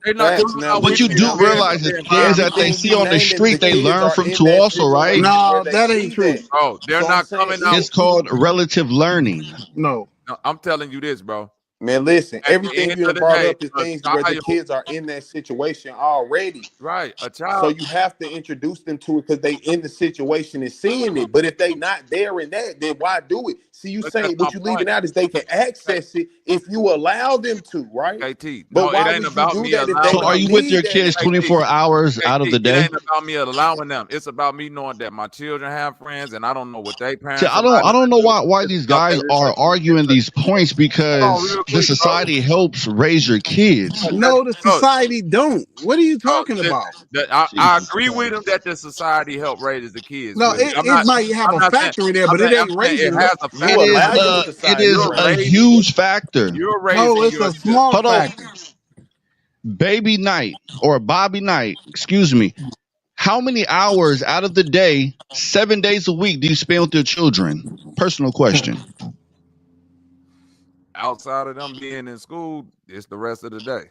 [SPEAKER 10] They're not
[SPEAKER 12] Facts.
[SPEAKER 10] coming
[SPEAKER 12] Now,
[SPEAKER 10] out
[SPEAKER 5] But
[SPEAKER 10] with
[SPEAKER 5] you
[SPEAKER 12] listen,
[SPEAKER 5] do
[SPEAKER 12] now,
[SPEAKER 5] realize
[SPEAKER 12] listen.
[SPEAKER 5] the things that they
[SPEAKER 12] Everything
[SPEAKER 5] see
[SPEAKER 12] you
[SPEAKER 5] on the
[SPEAKER 12] naming, the
[SPEAKER 5] street, they
[SPEAKER 12] kids
[SPEAKER 5] learn
[SPEAKER 12] are
[SPEAKER 5] from
[SPEAKER 12] in
[SPEAKER 5] too
[SPEAKER 12] that
[SPEAKER 5] also, right?
[SPEAKER 12] situation where
[SPEAKER 9] No,
[SPEAKER 12] they
[SPEAKER 9] that
[SPEAKER 12] see
[SPEAKER 9] ain't true.
[SPEAKER 12] that.
[SPEAKER 10] Bro, they're
[SPEAKER 12] So I'm
[SPEAKER 10] not
[SPEAKER 12] saying,
[SPEAKER 10] coming out.
[SPEAKER 5] It's called relative learning.
[SPEAKER 9] No.
[SPEAKER 10] No, I'm telling you this, bro.
[SPEAKER 12] man, listen,
[SPEAKER 10] At the
[SPEAKER 12] everything
[SPEAKER 10] end
[SPEAKER 12] you
[SPEAKER 10] of
[SPEAKER 12] done
[SPEAKER 10] the
[SPEAKER 12] brought
[SPEAKER 10] day,
[SPEAKER 12] up is
[SPEAKER 10] a
[SPEAKER 12] things where the
[SPEAKER 10] child,
[SPEAKER 12] kids are in that situation already.
[SPEAKER 10] right? A
[SPEAKER 12] So
[SPEAKER 10] child.
[SPEAKER 12] you have to introduce them to it because they in the situation and seeing it. But if they not there in that, then why do it? See, you
[SPEAKER 10] But that's
[SPEAKER 12] saying
[SPEAKER 10] my
[SPEAKER 12] what you
[SPEAKER 10] point.
[SPEAKER 12] leaving out is they can access it if you allow them to, right?
[SPEAKER 10] KT.
[SPEAKER 12] But
[SPEAKER 10] No, it
[SPEAKER 12] why
[SPEAKER 10] ain't
[SPEAKER 12] would you
[SPEAKER 10] about
[SPEAKER 12] do
[SPEAKER 10] me
[SPEAKER 12] that if they
[SPEAKER 5] So
[SPEAKER 10] allowing
[SPEAKER 5] are
[SPEAKER 10] them.
[SPEAKER 12] don't
[SPEAKER 5] you with your
[SPEAKER 12] need that
[SPEAKER 5] kids
[SPEAKER 10] KT,
[SPEAKER 5] 24 hours out of the
[SPEAKER 10] it
[SPEAKER 5] day?
[SPEAKER 10] ain't about me allowing them. It's about me knowing that my children have friends, and I don't know what they
[SPEAKER 5] See,
[SPEAKER 10] parents
[SPEAKER 5] I
[SPEAKER 10] are
[SPEAKER 5] don't
[SPEAKER 10] riding
[SPEAKER 5] I don't know
[SPEAKER 10] to do.
[SPEAKER 5] why these guys are arguing these points
[SPEAKER 10] Hold on,
[SPEAKER 5] because
[SPEAKER 10] real
[SPEAKER 5] the
[SPEAKER 10] quick, bro.
[SPEAKER 5] society helps raise your kids.
[SPEAKER 9] No, the
[SPEAKER 10] Bro,
[SPEAKER 9] society don't. What are you
[SPEAKER 10] bro,
[SPEAKER 9] talking
[SPEAKER 10] listen,
[SPEAKER 9] about?
[SPEAKER 10] I
[SPEAKER 5] Jesus
[SPEAKER 10] agree with
[SPEAKER 5] Christ.
[SPEAKER 10] him that the society help raise the kids.
[SPEAKER 9] No,
[SPEAKER 10] With it,
[SPEAKER 9] it might have
[SPEAKER 10] I'm
[SPEAKER 9] a
[SPEAKER 10] not saying.
[SPEAKER 9] factor in there, but it
[SPEAKER 10] I'm
[SPEAKER 9] ain't
[SPEAKER 10] saying it
[SPEAKER 9] raising them.
[SPEAKER 10] has a
[SPEAKER 12] you
[SPEAKER 10] factor.
[SPEAKER 12] allow your
[SPEAKER 5] It
[SPEAKER 12] society
[SPEAKER 5] is
[SPEAKER 10] You're
[SPEAKER 12] to
[SPEAKER 5] a
[SPEAKER 10] raising.
[SPEAKER 5] huge factor.
[SPEAKER 10] You're
[SPEAKER 9] No,
[SPEAKER 10] raising
[SPEAKER 9] it's
[SPEAKER 10] your
[SPEAKER 9] a
[SPEAKER 10] children.
[SPEAKER 9] small
[SPEAKER 5] Hold on,
[SPEAKER 9] factor.
[SPEAKER 5] baby night or Bobby night, excuse me. How many hours out of the day, 7 days a week, do you spend with your children? Personal question.
[SPEAKER 10] Outside of them being in school, it's the rest of the day.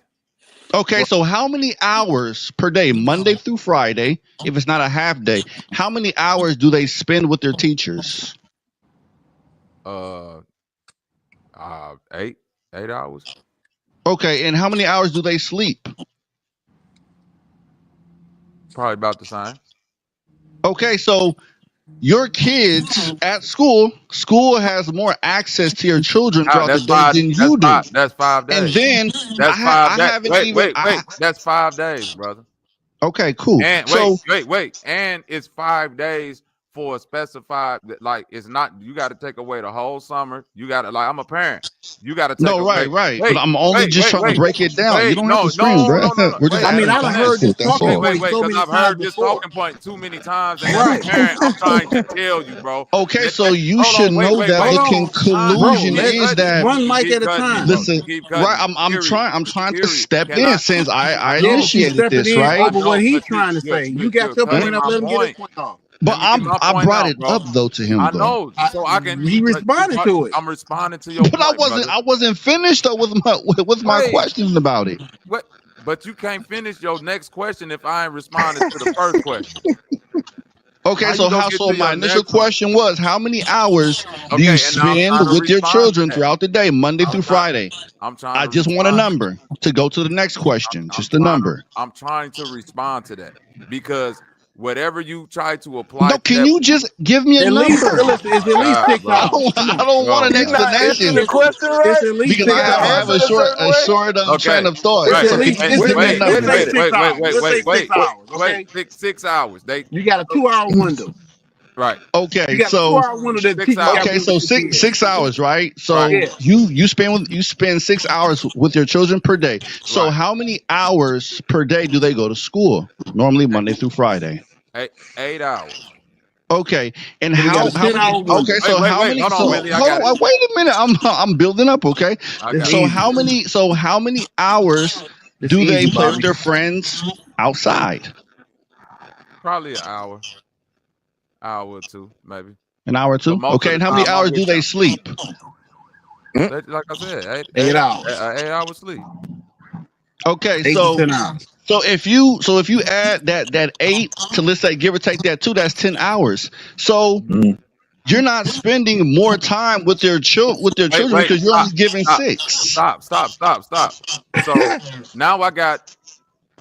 [SPEAKER 5] Okay, so how many hours per day, Monday through Friday, if it's not a half day, how many hours do they spend with their teachers?
[SPEAKER 10] Uh, 8 hours.
[SPEAKER 5] Okay, and how many hours do they sleep?
[SPEAKER 10] Probably about the same.
[SPEAKER 5] Okay, so your kids at school has more access to your children throughout the
[SPEAKER 10] That's
[SPEAKER 5] day
[SPEAKER 10] five.
[SPEAKER 5] than
[SPEAKER 10] That's
[SPEAKER 5] you
[SPEAKER 10] five.
[SPEAKER 5] do.
[SPEAKER 10] That's 5 days.
[SPEAKER 5] And then
[SPEAKER 10] That's 5
[SPEAKER 5] I
[SPEAKER 10] days.
[SPEAKER 5] haven't
[SPEAKER 10] Wait,
[SPEAKER 5] even
[SPEAKER 10] wait, wait. That's 5 days, brother.
[SPEAKER 5] okay, cool.
[SPEAKER 10] And
[SPEAKER 5] So
[SPEAKER 10] wait. And it's 5 days for a specified. Like it's not. You got to take away the whole summer. You got to like. I'm a parent. You got to take
[SPEAKER 5] no,
[SPEAKER 10] away.
[SPEAKER 5] right. But
[SPEAKER 10] Wait,
[SPEAKER 5] I'm only just trying to break it down. You don't have to
[SPEAKER 10] No,
[SPEAKER 5] scream, bro.
[SPEAKER 10] no.
[SPEAKER 5] We're just
[SPEAKER 10] Wait,
[SPEAKER 9] I mean,
[SPEAKER 5] adding
[SPEAKER 9] I done
[SPEAKER 10] listen.
[SPEAKER 9] heard
[SPEAKER 5] facts to
[SPEAKER 9] this
[SPEAKER 5] it. That's
[SPEAKER 9] talking
[SPEAKER 5] all.
[SPEAKER 10] Wait,
[SPEAKER 9] point so
[SPEAKER 10] because
[SPEAKER 9] many
[SPEAKER 10] I've
[SPEAKER 9] times
[SPEAKER 10] heard this
[SPEAKER 9] before.
[SPEAKER 10] talking point too many times, and as a
[SPEAKER 9] Right.
[SPEAKER 10] parent, I'm trying to tell you, bro.
[SPEAKER 5] Okay, so you
[SPEAKER 10] Hold
[SPEAKER 5] should
[SPEAKER 10] on,
[SPEAKER 5] know that
[SPEAKER 9] Hold
[SPEAKER 5] the
[SPEAKER 10] wait.
[SPEAKER 9] on,
[SPEAKER 10] You
[SPEAKER 9] bro.
[SPEAKER 5] conclusion
[SPEAKER 10] keep
[SPEAKER 5] is
[SPEAKER 10] cutting.
[SPEAKER 5] that
[SPEAKER 9] One
[SPEAKER 10] You
[SPEAKER 9] mic
[SPEAKER 10] keep
[SPEAKER 9] at a
[SPEAKER 10] cutting me,
[SPEAKER 9] time.
[SPEAKER 10] bro.
[SPEAKER 5] listen,
[SPEAKER 10] You keep
[SPEAKER 5] right?
[SPEAKER 10] cutting me. Period.
[SPEAKER 5] I'm trying to
[SPEAKER 10] Period.
[SPEAKER 5] step
[SPEAKER 10] Can
[SPEAKER 5] in
[SPEAKER 10] I?
[SPEAKER 5] since
[SPEAKER 10] I
[SPEAKER 5] I
[SPEAKER 9] Yeah,
[SPEAKER 10] know.
[SPEAKER 9] but you
[SPEAKER 5] initiated
[SPEAKER 9] stepping
[SPEAKER 5] this,
[SPEAKER 9] in
[SPEAKER 10] I
[SPEAKER 5] right?
[SPEAKER 9] over what
[SPEAKER 10] know,
[SPEAKER 9] he's
[SPEAKER 10] but
[SPEAKER 9] trying to say. You got
[SPEAKER 10] you're
[SPEAKER 9] your
[SPEAKER 10] cutting
[SPEAKER 9] point up.
[SPEAKER 10] my
[SPEAKER 9] Let him get his
[SPEAKER 10] point.
[SPEAKER 9] point off.
[SPEAKER 5] But
[SPEAKER 10] Let me get my
[SPEAKER 5] I
[SPEAKER 10] point
[SPEAKER 5] brought
[SPEAKER 10] out,
[SPEAKER 5] it
[SPEAKER 10] bro.
[SPEAKER 5] up though to him
[SPEAKER 10] I
[SPEAKER 5] though.
[SPEAKER 10] know, so I can.
[SPEAKER 9] He responded to it.
[SPEAKER 10] I'm responding to your
[SPEAKER 5] But
[SPEAKER 10] point, brother.
[SPEAKER 5] I wasn't finished though with my
[SPEAKER 10] Wait,
[SPEAKER 5] questions about it.
[SPEAKER 10] what? But you can't finish your next question if I ain't responded to the first question.
[SPEAKER 5] Okay,
[SPEAKER 10] How you
[SPEAKER 5] so
[SPEAKER 10] gonna
[SPEAKER 5] how
[SPEAKER 10] get
[SPEAKER 5] so
[SPEAKER 10] to
[SPEAKER 5] my
[SPEAKER 10] your
[SPEAKER 5] initial
[SPEAKER 10] next one?
[SPEAKER 5] question was how many hours do you
[SPEAKER 10] Okay, and now I'm
[SPEAKER 5] spend
[SPEAKER 10] trying to
[SPEAKER 5] with your
[SPEAKER 10] respond to
[SPEAKER 5] children
[SPEAKER 10] that.
[SPEAKER 5] throughout the day, Monday
[SPEAKER 10] I'm
[SPEAKER 5] through
[SPEAKER 10] trying.
[SPEAKER 5] Friday?
[SPEAKER 10] I'm trying
[SPEAKER 5] I
[SPEAKER 10] to
[SPEAKER 5] just want a
[SPEAKER 10] respond.
[SPEAKER 5] number to go to the next question,
[SPEAKER 10] I'm
[SPEAKER 5] just a
[SPEAKER 10] trying to.
[SPEAKER 5] number.
[SPEAKER 10] I'm trying to respond to that because whatever you try to apply
[SPEAKER 5] No,
[SPEAKER 10] to
[SPEAKER 5] can
[SPEAKER 10] that.
[SPEAKER 5] you just give me a
[SPEAKER 9] At least,
[SPEAKER 5] number?
[SPEAKER 9] listen, it's at least 6 hours. Come
[SPEAKER 5] I
[SPEAKER 9] on,
[SPEAKER 5] don't want an
[SPEAKER 10] Bro.
[SPEAKER 13] He not answering the
[SPEAKER 5] explanation
[SPEAKER 13] question
[SPEAKER 9] it's
[SPEAKER 13] right.
[SPEAKER 9] at least
[SPEAKER 5] because
[SPEAKER 13] He
[SPEAKER 5] I
[SPEAKER 9] six
[SPEAKER 13] got
[SPEAKER 5] I have
[SPEAKER 9] hours.
[SPEAKER 13] answered a certain
[SPEAKER 5] a
[SPEAKER 13] way.
[SPEAKER 5] short
[SPEAKER 10] Okay.
[SPEAKER 5] train of thought.
[SPEAKER 9] It's
[SPEAKER 10] Right.
[SPEAKER 9] at
[SPEAKER 5] So can
[SPEAKER 9] least.
[SPEAKER 5] you
[SPEAKER 10] Hey,
[SPEAKER 9] It's
[SPEAKER 5] just
[SPEAKER 9] at
[SPEAKER 5] give me a
[SPEAKER 9] least. Let's
[SPEAKER 5] number?
[SPEAKER 9] say
[SPEAKER 13] Wait a minute.
[SPEAKER 9] 6 hours. Let's say 6 hours.
[SPEAKER 10] Wait.
[SPEAKER 9] Okay.
[SPEAKER 10] 6 hours. They
[SPEAKER 9] You got a 2 hour window.
[SPEAKER 10] right.
[SPEAKER 9] You
[SPEAKER 5] Okay,
[SPEAKER 9] got a
[SPEAKER 5] so
[SPEAKER 9] 2 hour window that the
[SPEAKER 10] 6
[SPEAKER 9] teacher got to
[SPEAKER 10] hours.
[SPEAKER 9] be with the kids.
[SPEAKER 5] 6 hours, right?
[SPEAKER 10] Right.
[SPEAKER 5] So
[SPEAKER 9] Yeah.
[SPEAKER 5] you spend 6 hours with your children per day. So
[SPEAKER 10] Right.
[SPEAKER 5] how many hours per day do they go to school? Normally Monday through Friday.
[SPEAKER 10] 8 hours.
[SPEAKER 5] Okay, and
[SPEAKER 9] So they got a
[SPEAKER 5] how
[SPEAKER 9] 10 hour
[SPEAKER 5] many?
[SPEAKER 9] window.
[SPEAKER 5] Okay, so how
[SPEAKER 10] Wait.
[SPEAKER 5] many?
[SPEAKER 10] Hold on,
[SPEAKER 5] So
[SPEAKER 10] Willie. I
[SPEAKER 5] hold
[SPEAKER 10] got it.
[SPEAKER 5] on, wait a minute. I'm building up. Okay,
[SPEAKER 10] I
[SPEAKER 9] It's
[SPEAKER 10] got it.
[SPEAKER 5] so
[SPEAKER 9] easy.
[SPEAKER 5] how many hours
[SPEAKER 9] It's
[SPEAKER 5] do they
[SPEAKER 9] easy,
[SPEAKER 5] play with
[SPEAKER 9] Bobby.
[SPEAKER 5] their friends outside?
[SPEAKER 10] Probably an hour. Hour or two, maybe.
[SPEAKER 5] An hour or
[SPEAKER 10] But
[SPEAKER 5] two.
[SPEAKER 10] most of
[SPEAKER 5] Okay,
[SPEAKER 10] the
[SPEAKER 5] and how many
[SPEAKER 10] time I'm
[SPEAKER 5] hours do
[SPEAKER 10] with
[SPEAKER 5] they
[SPEAKER 10] them.
[SPEAKER 5] sleep?
[SPEAKER 10] Like I said,
[SPEAKER 9] 8 hours.
[SPEAKER 10] 8 hours sleep.
[SPEAKER 5] Okay,
[SPEAKER 9] 8 to 10 hours.
[SPEAKER 5] so if you add that 8 to, let's say, give or take that 2, that's 10 hours. So you're not spending more time with their children
[SPEAKER 10] Wait,
[SPEAKER 5] because you're only giving
[SPEAKER 10] stop,
[SPEAKER 5] 6.
[SPEAKER 10] stop. So now I got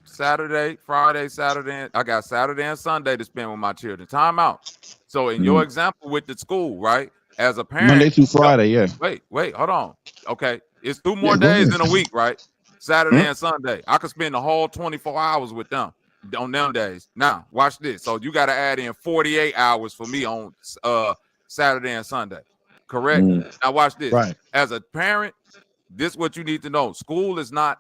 [SPEAKER 10] Saturday, Friday, Saturday. I got Saturday and Sunday to spend with my children. Time out. So in your example with the school, right? As a
[SPEAKER 5] Monday
[SPEAKER 10] parent,
[SPEAKER 5] through Friday, yeah.
[SPEAKER 10] wait, hold on. Okay, it's 2
[SPEAKER 5] Yeah,
[SPEAKER 10] more
[SPEAKER 5] go
[SPEAKER 10] days
[SPEAKER 5] ahead.
[SPEAKER 10] in a week, right? Saturday and Sunday. I could spend the whole 24 hours with them on them days. Now, watch this. So you got to add in 48 hours for me on Saturday and Sunday. Correct? Now watch this.
[SPEAKER 5] Right.
[SPEAKER 10] As a parent, this is what you need to know. School is not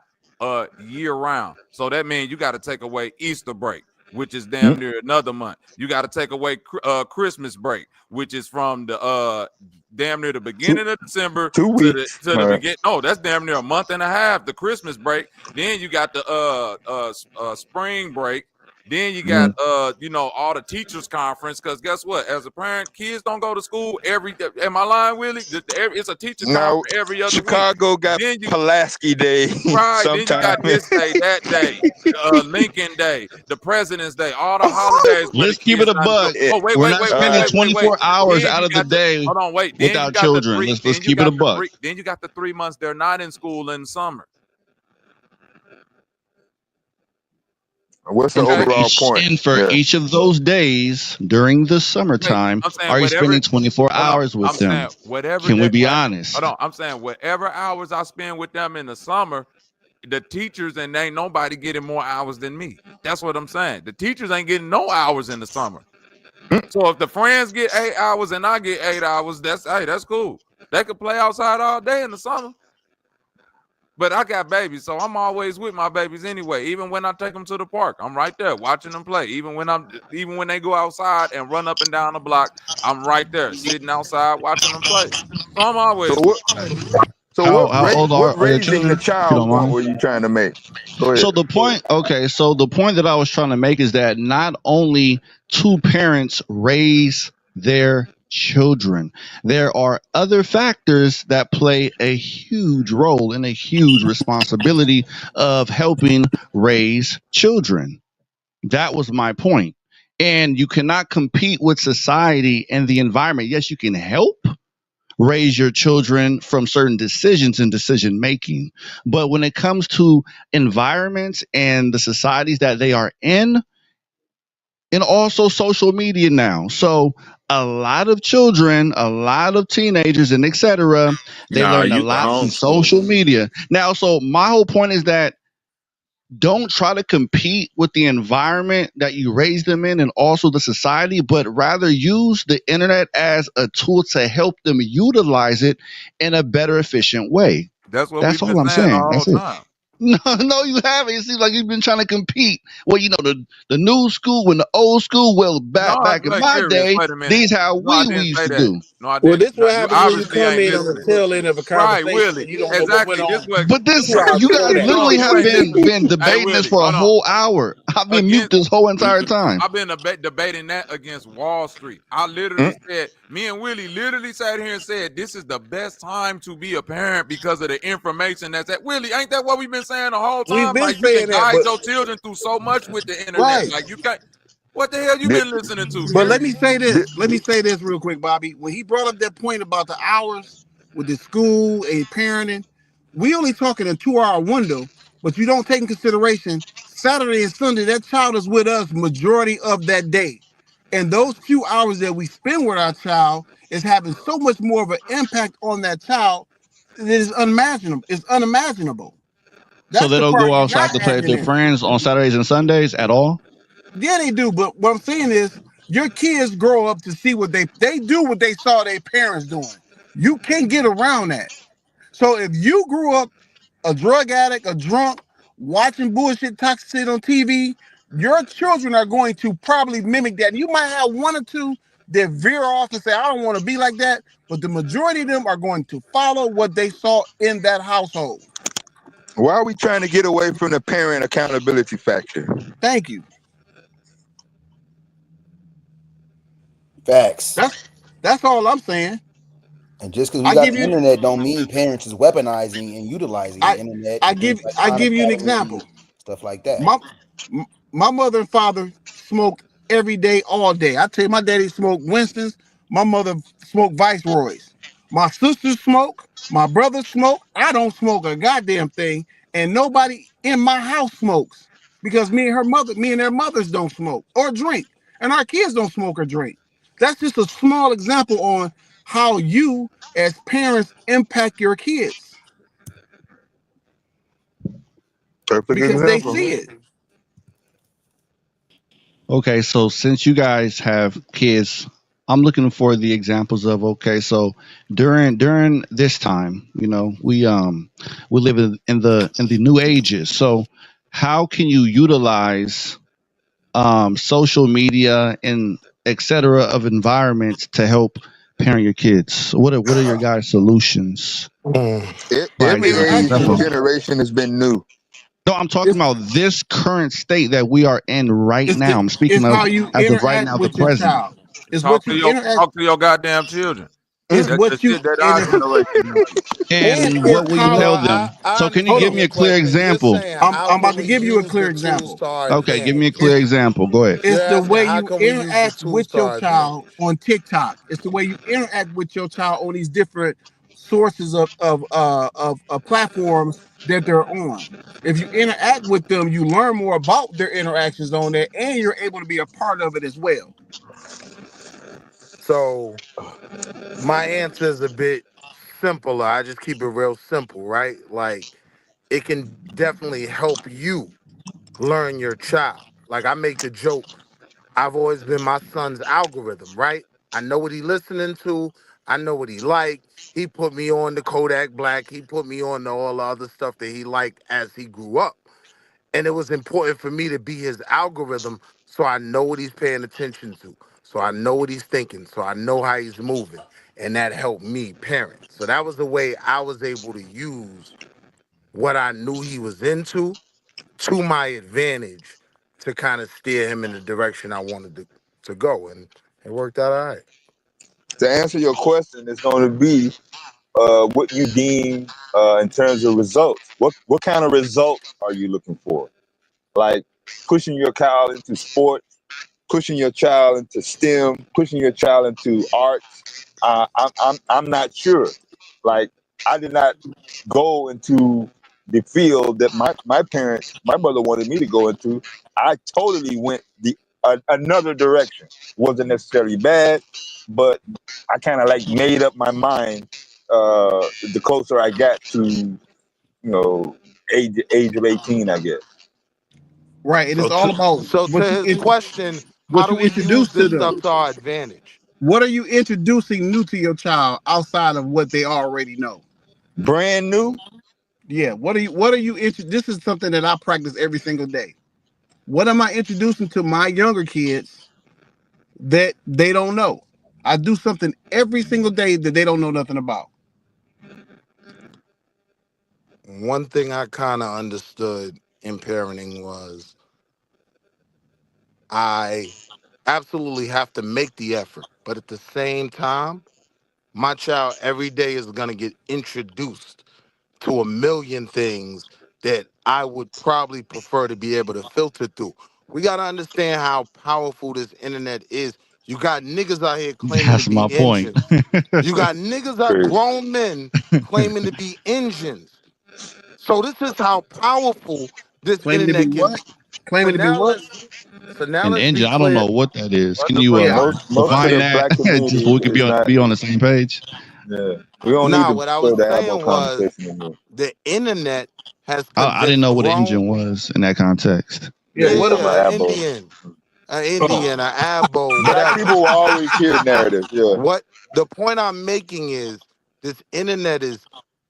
[SPEAKER 10] year round. So that means you got to take away Easter break, which is damn near another month. You got to take away Christmas break, which is from the damn near the beginning of December
[SPEAKER 13] 2
[SPEAKER 10] to
[SPEAKER 13] weeks.
[SPEAKER 10] the begin. No, that's damn near a month and a half. The Christmas break. Then you got the spring break, Then you got all the teachers conference, because guess what? As a parent, kids don't go to school every day. Am I lying, Willie? It's a teachers
[SPEAKER 5] Now,
[SPEAKER 10] conference every other week.
[SPEAKER 5] Chicago got
[SPEAKER 10] Then you
[SPEAKER 5] Pulaski Day
[SPEAKER 10] right, then you
[SPEAKER 5] sometime.
[SPEAKER 10] got this day, that day, Lincoln Day, the President's Day, all the holidays where the
[SPEAKER 13] Let's keep
[SPEAKER 10] kids
[SPEAKER 13] it a
[SPEAKER 10] not in school.
[SPEAKER 13] buck.
[SPEAKER 10] Oh, wait,
[SPEAKER 13] We're
[SPEAKER 10] wait,
[SPEAKER 13] not
[SPEAKER 10] wait, wait,
[SPEAKER 13] spending
[SPEAKER 10] wait, wait, wait.
[SPEAKER 13] 24 hours
[SPEAKER 10] Then
[SPEAKER 13] out
[SPEAKER 10] you
[SPEAKER 13] of the
[SPEAKER 10] got the
[SPEAKER 13] day
[SPEAKER 10] hold on, wait. Then you
[SPEAKER 13] without
[SPEAKER 10] got the
[SPEAKER 13] children.
[SPEAKER 10] three.
[SPEAKER 13] Let's
[SPEAKER 10] Then you
[SPEAKER 13] keep it
[SPEAKER 10] got
[SPEAKER 13] a
[SPEAKER 10] the
[SPEAKER 13] buck.
[SPEAKER 10] three. Then you got the 3 months they're not in school in summer.
[SPEAKER 5] What's the
[SPEAKER 13] And for
[SPEAKER 10] Okay.
[SPEAKER 5] overall
[SPEAKER 13] each
[SPEAKER 5] point?
[SPEAKER 13] and for
[SPEAKER 5] Yeah.
[SPEAKER 13] each of those days during the
[SPEAKER 10] Wait,
[SPEAKER 13] summertime,
[SPEAKER 10] I'm saying
[SPEAKER 13] are you
[SPEAKER 10] whatever.
[SPEAKER 13] spending 24
[SPEAKER 10] Hold on.
[SPEAKER 13] hours with
[SPEAKER 10] I'm
[SPEAKER 13] them?
[SPEAKER 10] saying whatever
[SPEAKER 13] Can we
[SPEAKER 10] day.
[SPEAKER 13] be
[SPEAKER 10] Hold
[SPEAKER 13] honest?
[SPEAKER 10] on. I'm saying whatever hours I spend with them in the summer, the teachers and ain't nobody getting more hours than me. That's what I'm saying. The teachers ain't getting no hours in the summer. So if the friends get 8 hours and I get 8 hours, that's cool. They could play outside all day in the summer. But I got babies, so I'm always with my babies anyway. Even when I take them to the park, I'm right there watching them play. Even when they go outside and run up and down the block, I'm right there sitting outside watching them play. So I'm
[SPEAKER 5] So
[SPEAKER 10] always with
[SPEAKER 5] what?
[SPEAKER 10] my babies.
[SPEAKER 5] So
[SPEAKER 13] How old
[SPEAKER 5] what
[SPEAKER 13] are your
[SPEAKER 5] raising the
[SPEAKER 13] children? If you
[SPEAKER 5] child
[SPEAKER 13] don't
[SPEAKER 5] point
[SPEAKER 13] mind.
[SPEAKER 5] were you trying to make? Go ahead.
[SPEAKER 13] So the point, okay, so the point that I was trying to make is that not only two parents raise their children, there are other factors that play a huge role and a huge responsibility of helping raise children. That was my point. And you cannot compete with society and the environment. Yes, you can help raise your children from certain decisions and decision making. But when it comes to environments and the societies that they are in, and also social media now. So a lot of children, a lot of teenagers and etc., they
[SPEAKER 12] Nah,
[SPEAKER 13] learn a
[SPEAKER 12] you can
[SPEAKER 13] lot from
[SPEAKER 12] homeschool
[SPEAKER 13] social
[SPEAKER 12] them.
[SPEAKER 13] media. Now, so my whole point is that don't try to compete with the environment that you raised them in and also the society, but rather use the internet as a tool to help them utilize it in a better, efficient way.
[SPEAKER 10] That's what
[SPEAKER 13] That's
[SPEAKER 10] we've been
[SPEAKER 13] all I'm
[SPEAKER 10] saying the
[SPEAKER 13] saying.
[SPEAKER 10] whole
[SPEAKER 13] That's it.
[SPEAKER 10] time.
[SPEAKER 13] No, no, you haven't. It seems like you've been trying to compete. Well, the new school and the old school. Well,
[SPEAKER 10] No,
[SPEAKER 13] back in
[SPEAKER 10] like
[SPEAKER 13] my
[SPEAKER 10] serious.
[SPEAKER 13] day,
[SPEAKER 10] Wait a minute.
[SPEAKER 13] these how
[SPEAKER 10] No, I
[SPEAKER 13] we
[SPEAKER 10] didn't
[SPEAKER 13] used
[SPEAKER 10] say
[SPEAKER 13] to
[SPEAKER 10] that.
[SPEAKER 13] do.
[SPEAKER 10] No, I
[SPEAKER 9] Well,
[SPEAKER 10] didn't.
[SPEAKER 9] this
[SPEAKER 10] No,
[SPEAKER 9] what
[SPEAKER 10] you
[SPEAKER 9] happens when you
[SPEAKER 10] obviously
[SPEAKER 9] come
[SPEAKER 10] ain't
[SPEAKER 9] in on the
[SPEAKER 10] listening.
[SPEAKER 9] tail end of a
[SPEAKER 10] Right,
[SPEAKER 9] conversation
[SPEAKER 10] Willie.
[SPEAKER 9] and you don't know what went
[SPEAKER 10] Exactly. This
[SPEAKER 9] on
[SPEAKER 10] what
[SPEAKER 13] But this,
[SPEAKER 9] 2 hours
[SPEAKER 13] you guys
[SPEAKER 9] before that.
[SPEAKER 13] literally
[SPEAKER 10] no, you
[SPEAKER 13] have
[SPEAKER 10] ain't
[SPEAKER 13] been
[SPEAKER 10] listening.
[SPEAKER 13] been
[SPEAKER 10] Hey,
[SPEAKER 13] debating this
[SPEAKER 10] Willie,
[SPEAKER 13] for a
[SPEAKER 10] hold on.
[SPEAKER 13] whole hour. I've been mute
[SPEAKER 10] Against
[SPEAKER 13] this whole entire time.
[SPEAKER 10] I've been debating that against Wall Street. I literally said, me and Willie literally sat here and said, this is the best time to be a parent because of the information that's at. Willie, ain't that what we've been saying the whole
[SPEAKER 9] We've
[SPEAKER 10] time?
[SPEAKER 9] been
[SPEAKER 10] Like, you can
[SPEAKER 9] saying that,
[SPEAKER 10] guide
[SPEAKER 9] but
[SPEAKER 10] your children through so much with the internet.
[SPEAKER 9] right.
[SPEAKER 10] Like, you can't. What the hell you
[SPEAKER 5] Did,
[SPEAKER 10] been listening to,
[SPEAKER 9] But
[SPEAKER 10] Q?
[SPEAKER 9] let me say
[SPEAKER 5] did,
[SPEAKER 9] this. Let me say this real quick, Bobby. When he brought up that point about the hours with the school and parenting, we only talking a 2 hour window, but you don't take in consideration Saturday and Sunday, that child is with us majority of that day. And those few hours that we spend with our child is having so much more of an impact on that child that is unimaginable. It's unimaginable.
[SPEAKER 13] So
[SPEAKER 9] That's
[SPEAKER 13] they
[SPEAKER 9] the
[SPEAKER 13] don't go
[SPEAKER 9] part you're
[SPEAKER 13] outside
[SPEAKER 9] not
[SPEAKER 13] to play with
[SPEAKER 9] adding
[SPEAKER 13] their
[SPEAKER 9] in.
[SPEAKER 13] friends on Saturdays and Sundays at all.
[SPEAKER 9] Yeah, they do. But what I'm saying is, your kids grow up to see what they do what they saw their parents doing. You can't get around that. So if you grew up a drug addict, a drunk, watching bullshit, toxic shit on TV, your children are going to probably mimic that. You might have one or two that veer off and say, "I don't want to be like that," but the majority of them are going to follow what they saw in that household.
[SPEAKER 5] why are we trying to get away from the parent accountability factor?
[SPEAKER 9] Thank you.
[SPEAKER 14] Facts.
[SPEAKER 9] That's that's all I'm saying.
[SPEAKER 14] And just because we
[SPEAKER 9] I
[SPEAKER 14] got
[SPEAKER 9] give
[SPEAKER 14] the
[SPEAKER 9] you
[SPEAKER 14] internet don't mean parents is weaponizing and utilizing the
[SPEAKER 9] I
[SPEAKER 14] internet
[SPEAKER 9] I
[SPEAKER 14] and
[SPEAKER 9] give
[SPEAKER 14] things like
[SPEAKER 9] I
[SPEAKER 14] Khan
[SPEAKER 9] give you an
[SPEAKER 14] Academy,
[SPEAKER 9] example.
[SPEAKER 14] stuff like that.
[SPEAKER 9] My my mother and father smoked every day, all day. I tell you, my daddy smoked Winston's. My mother smoked Viceroys. My sisters smoke. My brothers smoke. I don't smoke a goddamn thing, and nobody in my house smokes because me and their mothers don't smoke or drink, and our kids don't smoke or drink. That's just a small example on how you, as parents, impact your kids
[SPEAKER 5] Perfect
[SPEAKER 9] because they
[SPEAKER 5] example.
[SPEAKER 9] see it.
[SPEAKER 13] Okay, so since you guys have kids, I'm looking for the examples of okay, so during this time, we live in the new ages. So how can you utilize social media and etc. of environments to help parent your kids? What are your guys' solutions?
[SPEAKER 8] Mm.
[SPEAKER 13] Provide
[SPEAKER 5] Every
[SPEAKER 9] They're
[SPEAKER 13] some
[SPEAKER 5] age and
[SPEAKER 9] actually
[SPEAKER 13] example.
[SPEAKER 5] generation has been new.
[SPEAKER 13] No, I'm talking about this current state that we are in right now. I'm speaking
[SPEAKER 9] It's
[SPEAKER 13] of
[SPEAKER 9] how you
[SPEAKER 13] as of right
[SPEAKER 9] interact
[SPEAKER 13] now, the
[SPEAKER 9] with your
[SPEAKER 13] present.
[SPEAKER 9] child. It's what you interact.
[SPEAKER 10] Talk to your goddamn children.
[SPEAKER 9] It's
[SPEAKER 10] That's the
[SPEAKER 9] what you
[SPEAKER 10] shit that
[SPEAKER 9] and
[SPEAKER 10] our
[SPEAKER 9] it's
[SPEAKER 10] generation doing.
[SPEAKER 9] and
[SPEAKER 13] And
[SPEAKER 9] it's
[SPEAKER 13] what will you
[SPEAKER 8] No,
[SPEAKER 9] how.
[SPEAKER 13] tell
[SPEAKER 8] I,
[SPEAKER 13] them?
[SPEAKER 8] I
[SPEAKER 13] So can you
[SPEAKER 9] Hold
[SPEAKER 13] give
[SPEAKER 8] understand
[SPEAKER 9] on.
[SPEAKER 13] me
[SPEAKER 8] your
[SPEAKER 13] a clear
[SPEAKER 8] question. You're
[SPEAKER 13] example?
[SPEAKER 8] saying
[SPEAKER 9] I'm
[SPEAKER 8] how
[SPEAKER 9] I'm
[SPEAKER 8] can
[SPEAKER 9] about to
[SPEAKER 8] we
[SPEAKER 9] give you a
[SPEAKER 8] use
[SPEAKER 9] clear
[SPEAKER 8] the tools
[SPEAKER 9] example.
[SPEAKER 8] to our
[SPEAKER 13] Okay, give me a
[SPEAKER 8] advantage?
[SPEAKER 13] clear
[SPEAKER 9] It's
[SPEAKER 13] example. Go ahead.
[SPEAKER 9] it's
[SPEAKER 8] You're
[SPEAKER 9] the
[SPEAKER 8] asking
[SPEAKER 9] way
[SPEAKER 8] how
[SPEAKER 9] you
[SPEAKER 8] can we use the
[SPEAKER 9] interact
[SPEAKER 8] tools
[SPEAKER 9] with
[SPEAKER 8] to
[SPEAKER 9] your
[SPEAKER 8] our
[SPEAKER 9] child
[SPEAKER 8] advantage?
[SPEAKER 9] on TikTok. It's the way you interact with your child on these different sources of platforms that they're on. If you interact with them, you learn more about their interactions on there, and you're able to be a part of it as well.
[SPEAKER 8] So my answer is a bit simpler. I just keep it real simple, right? Like it can definitely help you learn your child. Like I make the joke, I've always been my son's algorithm, right? I know what he listening to. I know what he like. He put me on the Kodak Black. He put me on to all the other stuff that he liked as he grew up. And it was important for me to be his algorithm so I know what he's paying attention to. So I know what he's thinking. So I know how he's moving. And that helped me parent. So that was the way I was able to use what I knew he was into to my advantage to kind of steer him in the direction I wanted to go. And it worked out all right.
[SPEAKER 4] To answer your question, it's going to be what you deem in terms of results. What kind of results are you looking for? Like pushing your child into sports, pushing your child into STEM, pushing your child into arts. I'm not sure. Like I did not go into the field that my mother wanted me to go into. I totally went another direction. Wasn't necessarily bad, but I kind of like made up my mind the closer I got to age of 18, I guess.
[SPEAKER 9] Right, and
[SPEAKER 8] So
[SPEAKER 9] it's all
[SPEAKER 8] to,
[SPEAKER 9] about
[SPEAKER 8] so to his question, how
[SPEAKER 9] what
[SPEAKER 8] do
[SPEAKER 9] you
[SPEAKER 8] we use
[SPEAKER 9] introduce to
[SPEAKER 8] this
[SPEAKER 9] them.
[SPEAKER 8] stuff to our advantage?
[SPEAKER 9] What are you introducing new to your child outside of what they already know?
[SPEAKER 4] Brand new.
[SPEAKER 9] Yeah, this is something that I practice every single day. What am I introducing to my younger kids that they don't know? I do something every single day that they don't know nothing about.
[SPEAKER 8] One thing I kind of understood in parenting was I absolutely have to make the effort, but at the same time, my child every day is going to get introduced to a million things that I would probably prefer to be able to filter through. We got to understand how powerful this internet is. You got niggas out here claiming to
[SPEAKER 13] That's
[SPEAKER 8] be
[SPEAKER 13] my point.
[SPEAKER 8] engines. You got niggas out,
[SPEAKER 4] Crazy.
[SPEAKER 8] grown men claiming to be engines. So this is how powerful this
[SPEAKER 9] Claiming to be
[SPEAKER 8] internet can
[SPEAKER 9] what?
[SPEAKER 8] be. So
[SPEAKER 9] Claiming to be
[SPEAKER 8] now
[SPEAKER 9] what?
[SPEAKER 8] let's so now
[SPEAKER 13] An
[SPEAKER 8] let's be
[SPEAKER 13] engine, I don't
[SPEAKER 8] clear.
[SPEAKER 13] know what that is. Can
[SPEAKER 8] Let's
[SPEAKER 13] you
[SPEAKER 9] Yeah,
[SPEAKER 4] Most of
[SPEAKER 13] define
[SPEAKER 4] the
[SPEAKER 13] that
[SPEAKER 4] black
[SPEAKER 13] just
[SPEAKER 4] community
[SPEAKER 13] so we could
[SPEAKER 4] is not.
[SPEAKER 13] be on the same page?
[SPEAKER 4] Yeah, we don't need
[SPEAKER 8] Now
[SPEAKER 4] to
[SPEAKER 8] what I was
[SPEAKER 4] further have a
[SPEAKER 8] saying was
[SPEAKER 4] conversation in here.
[SPEAKER 8] the internet has
[SPEAKER 13] I didn't
[SPEAKER 8] convinced
[SPEAKER 13] know what an
[SPEAKER 8] grown
[SPEAKER 13] engine was in that context.
[SPEAKER 9] yeah.
[SPEAKER 4] Yeah, you
[SPEAKER 9] What
[SPEAKER 4] talking
[SPEAKER 8] yeah,
[SPEAKER 4] about Abo.
[SPEAKER 8] an
[SPEAKER 9] Oh,
[SPEAKER 8] Indian, an Abo,
[SPEAKER 4] Black
[SPEAKER 8] whatever.
[SPEAKER 4] people will always hear narratives. Yeah,
[SPEAKER 8] What the point I'm making is this internet is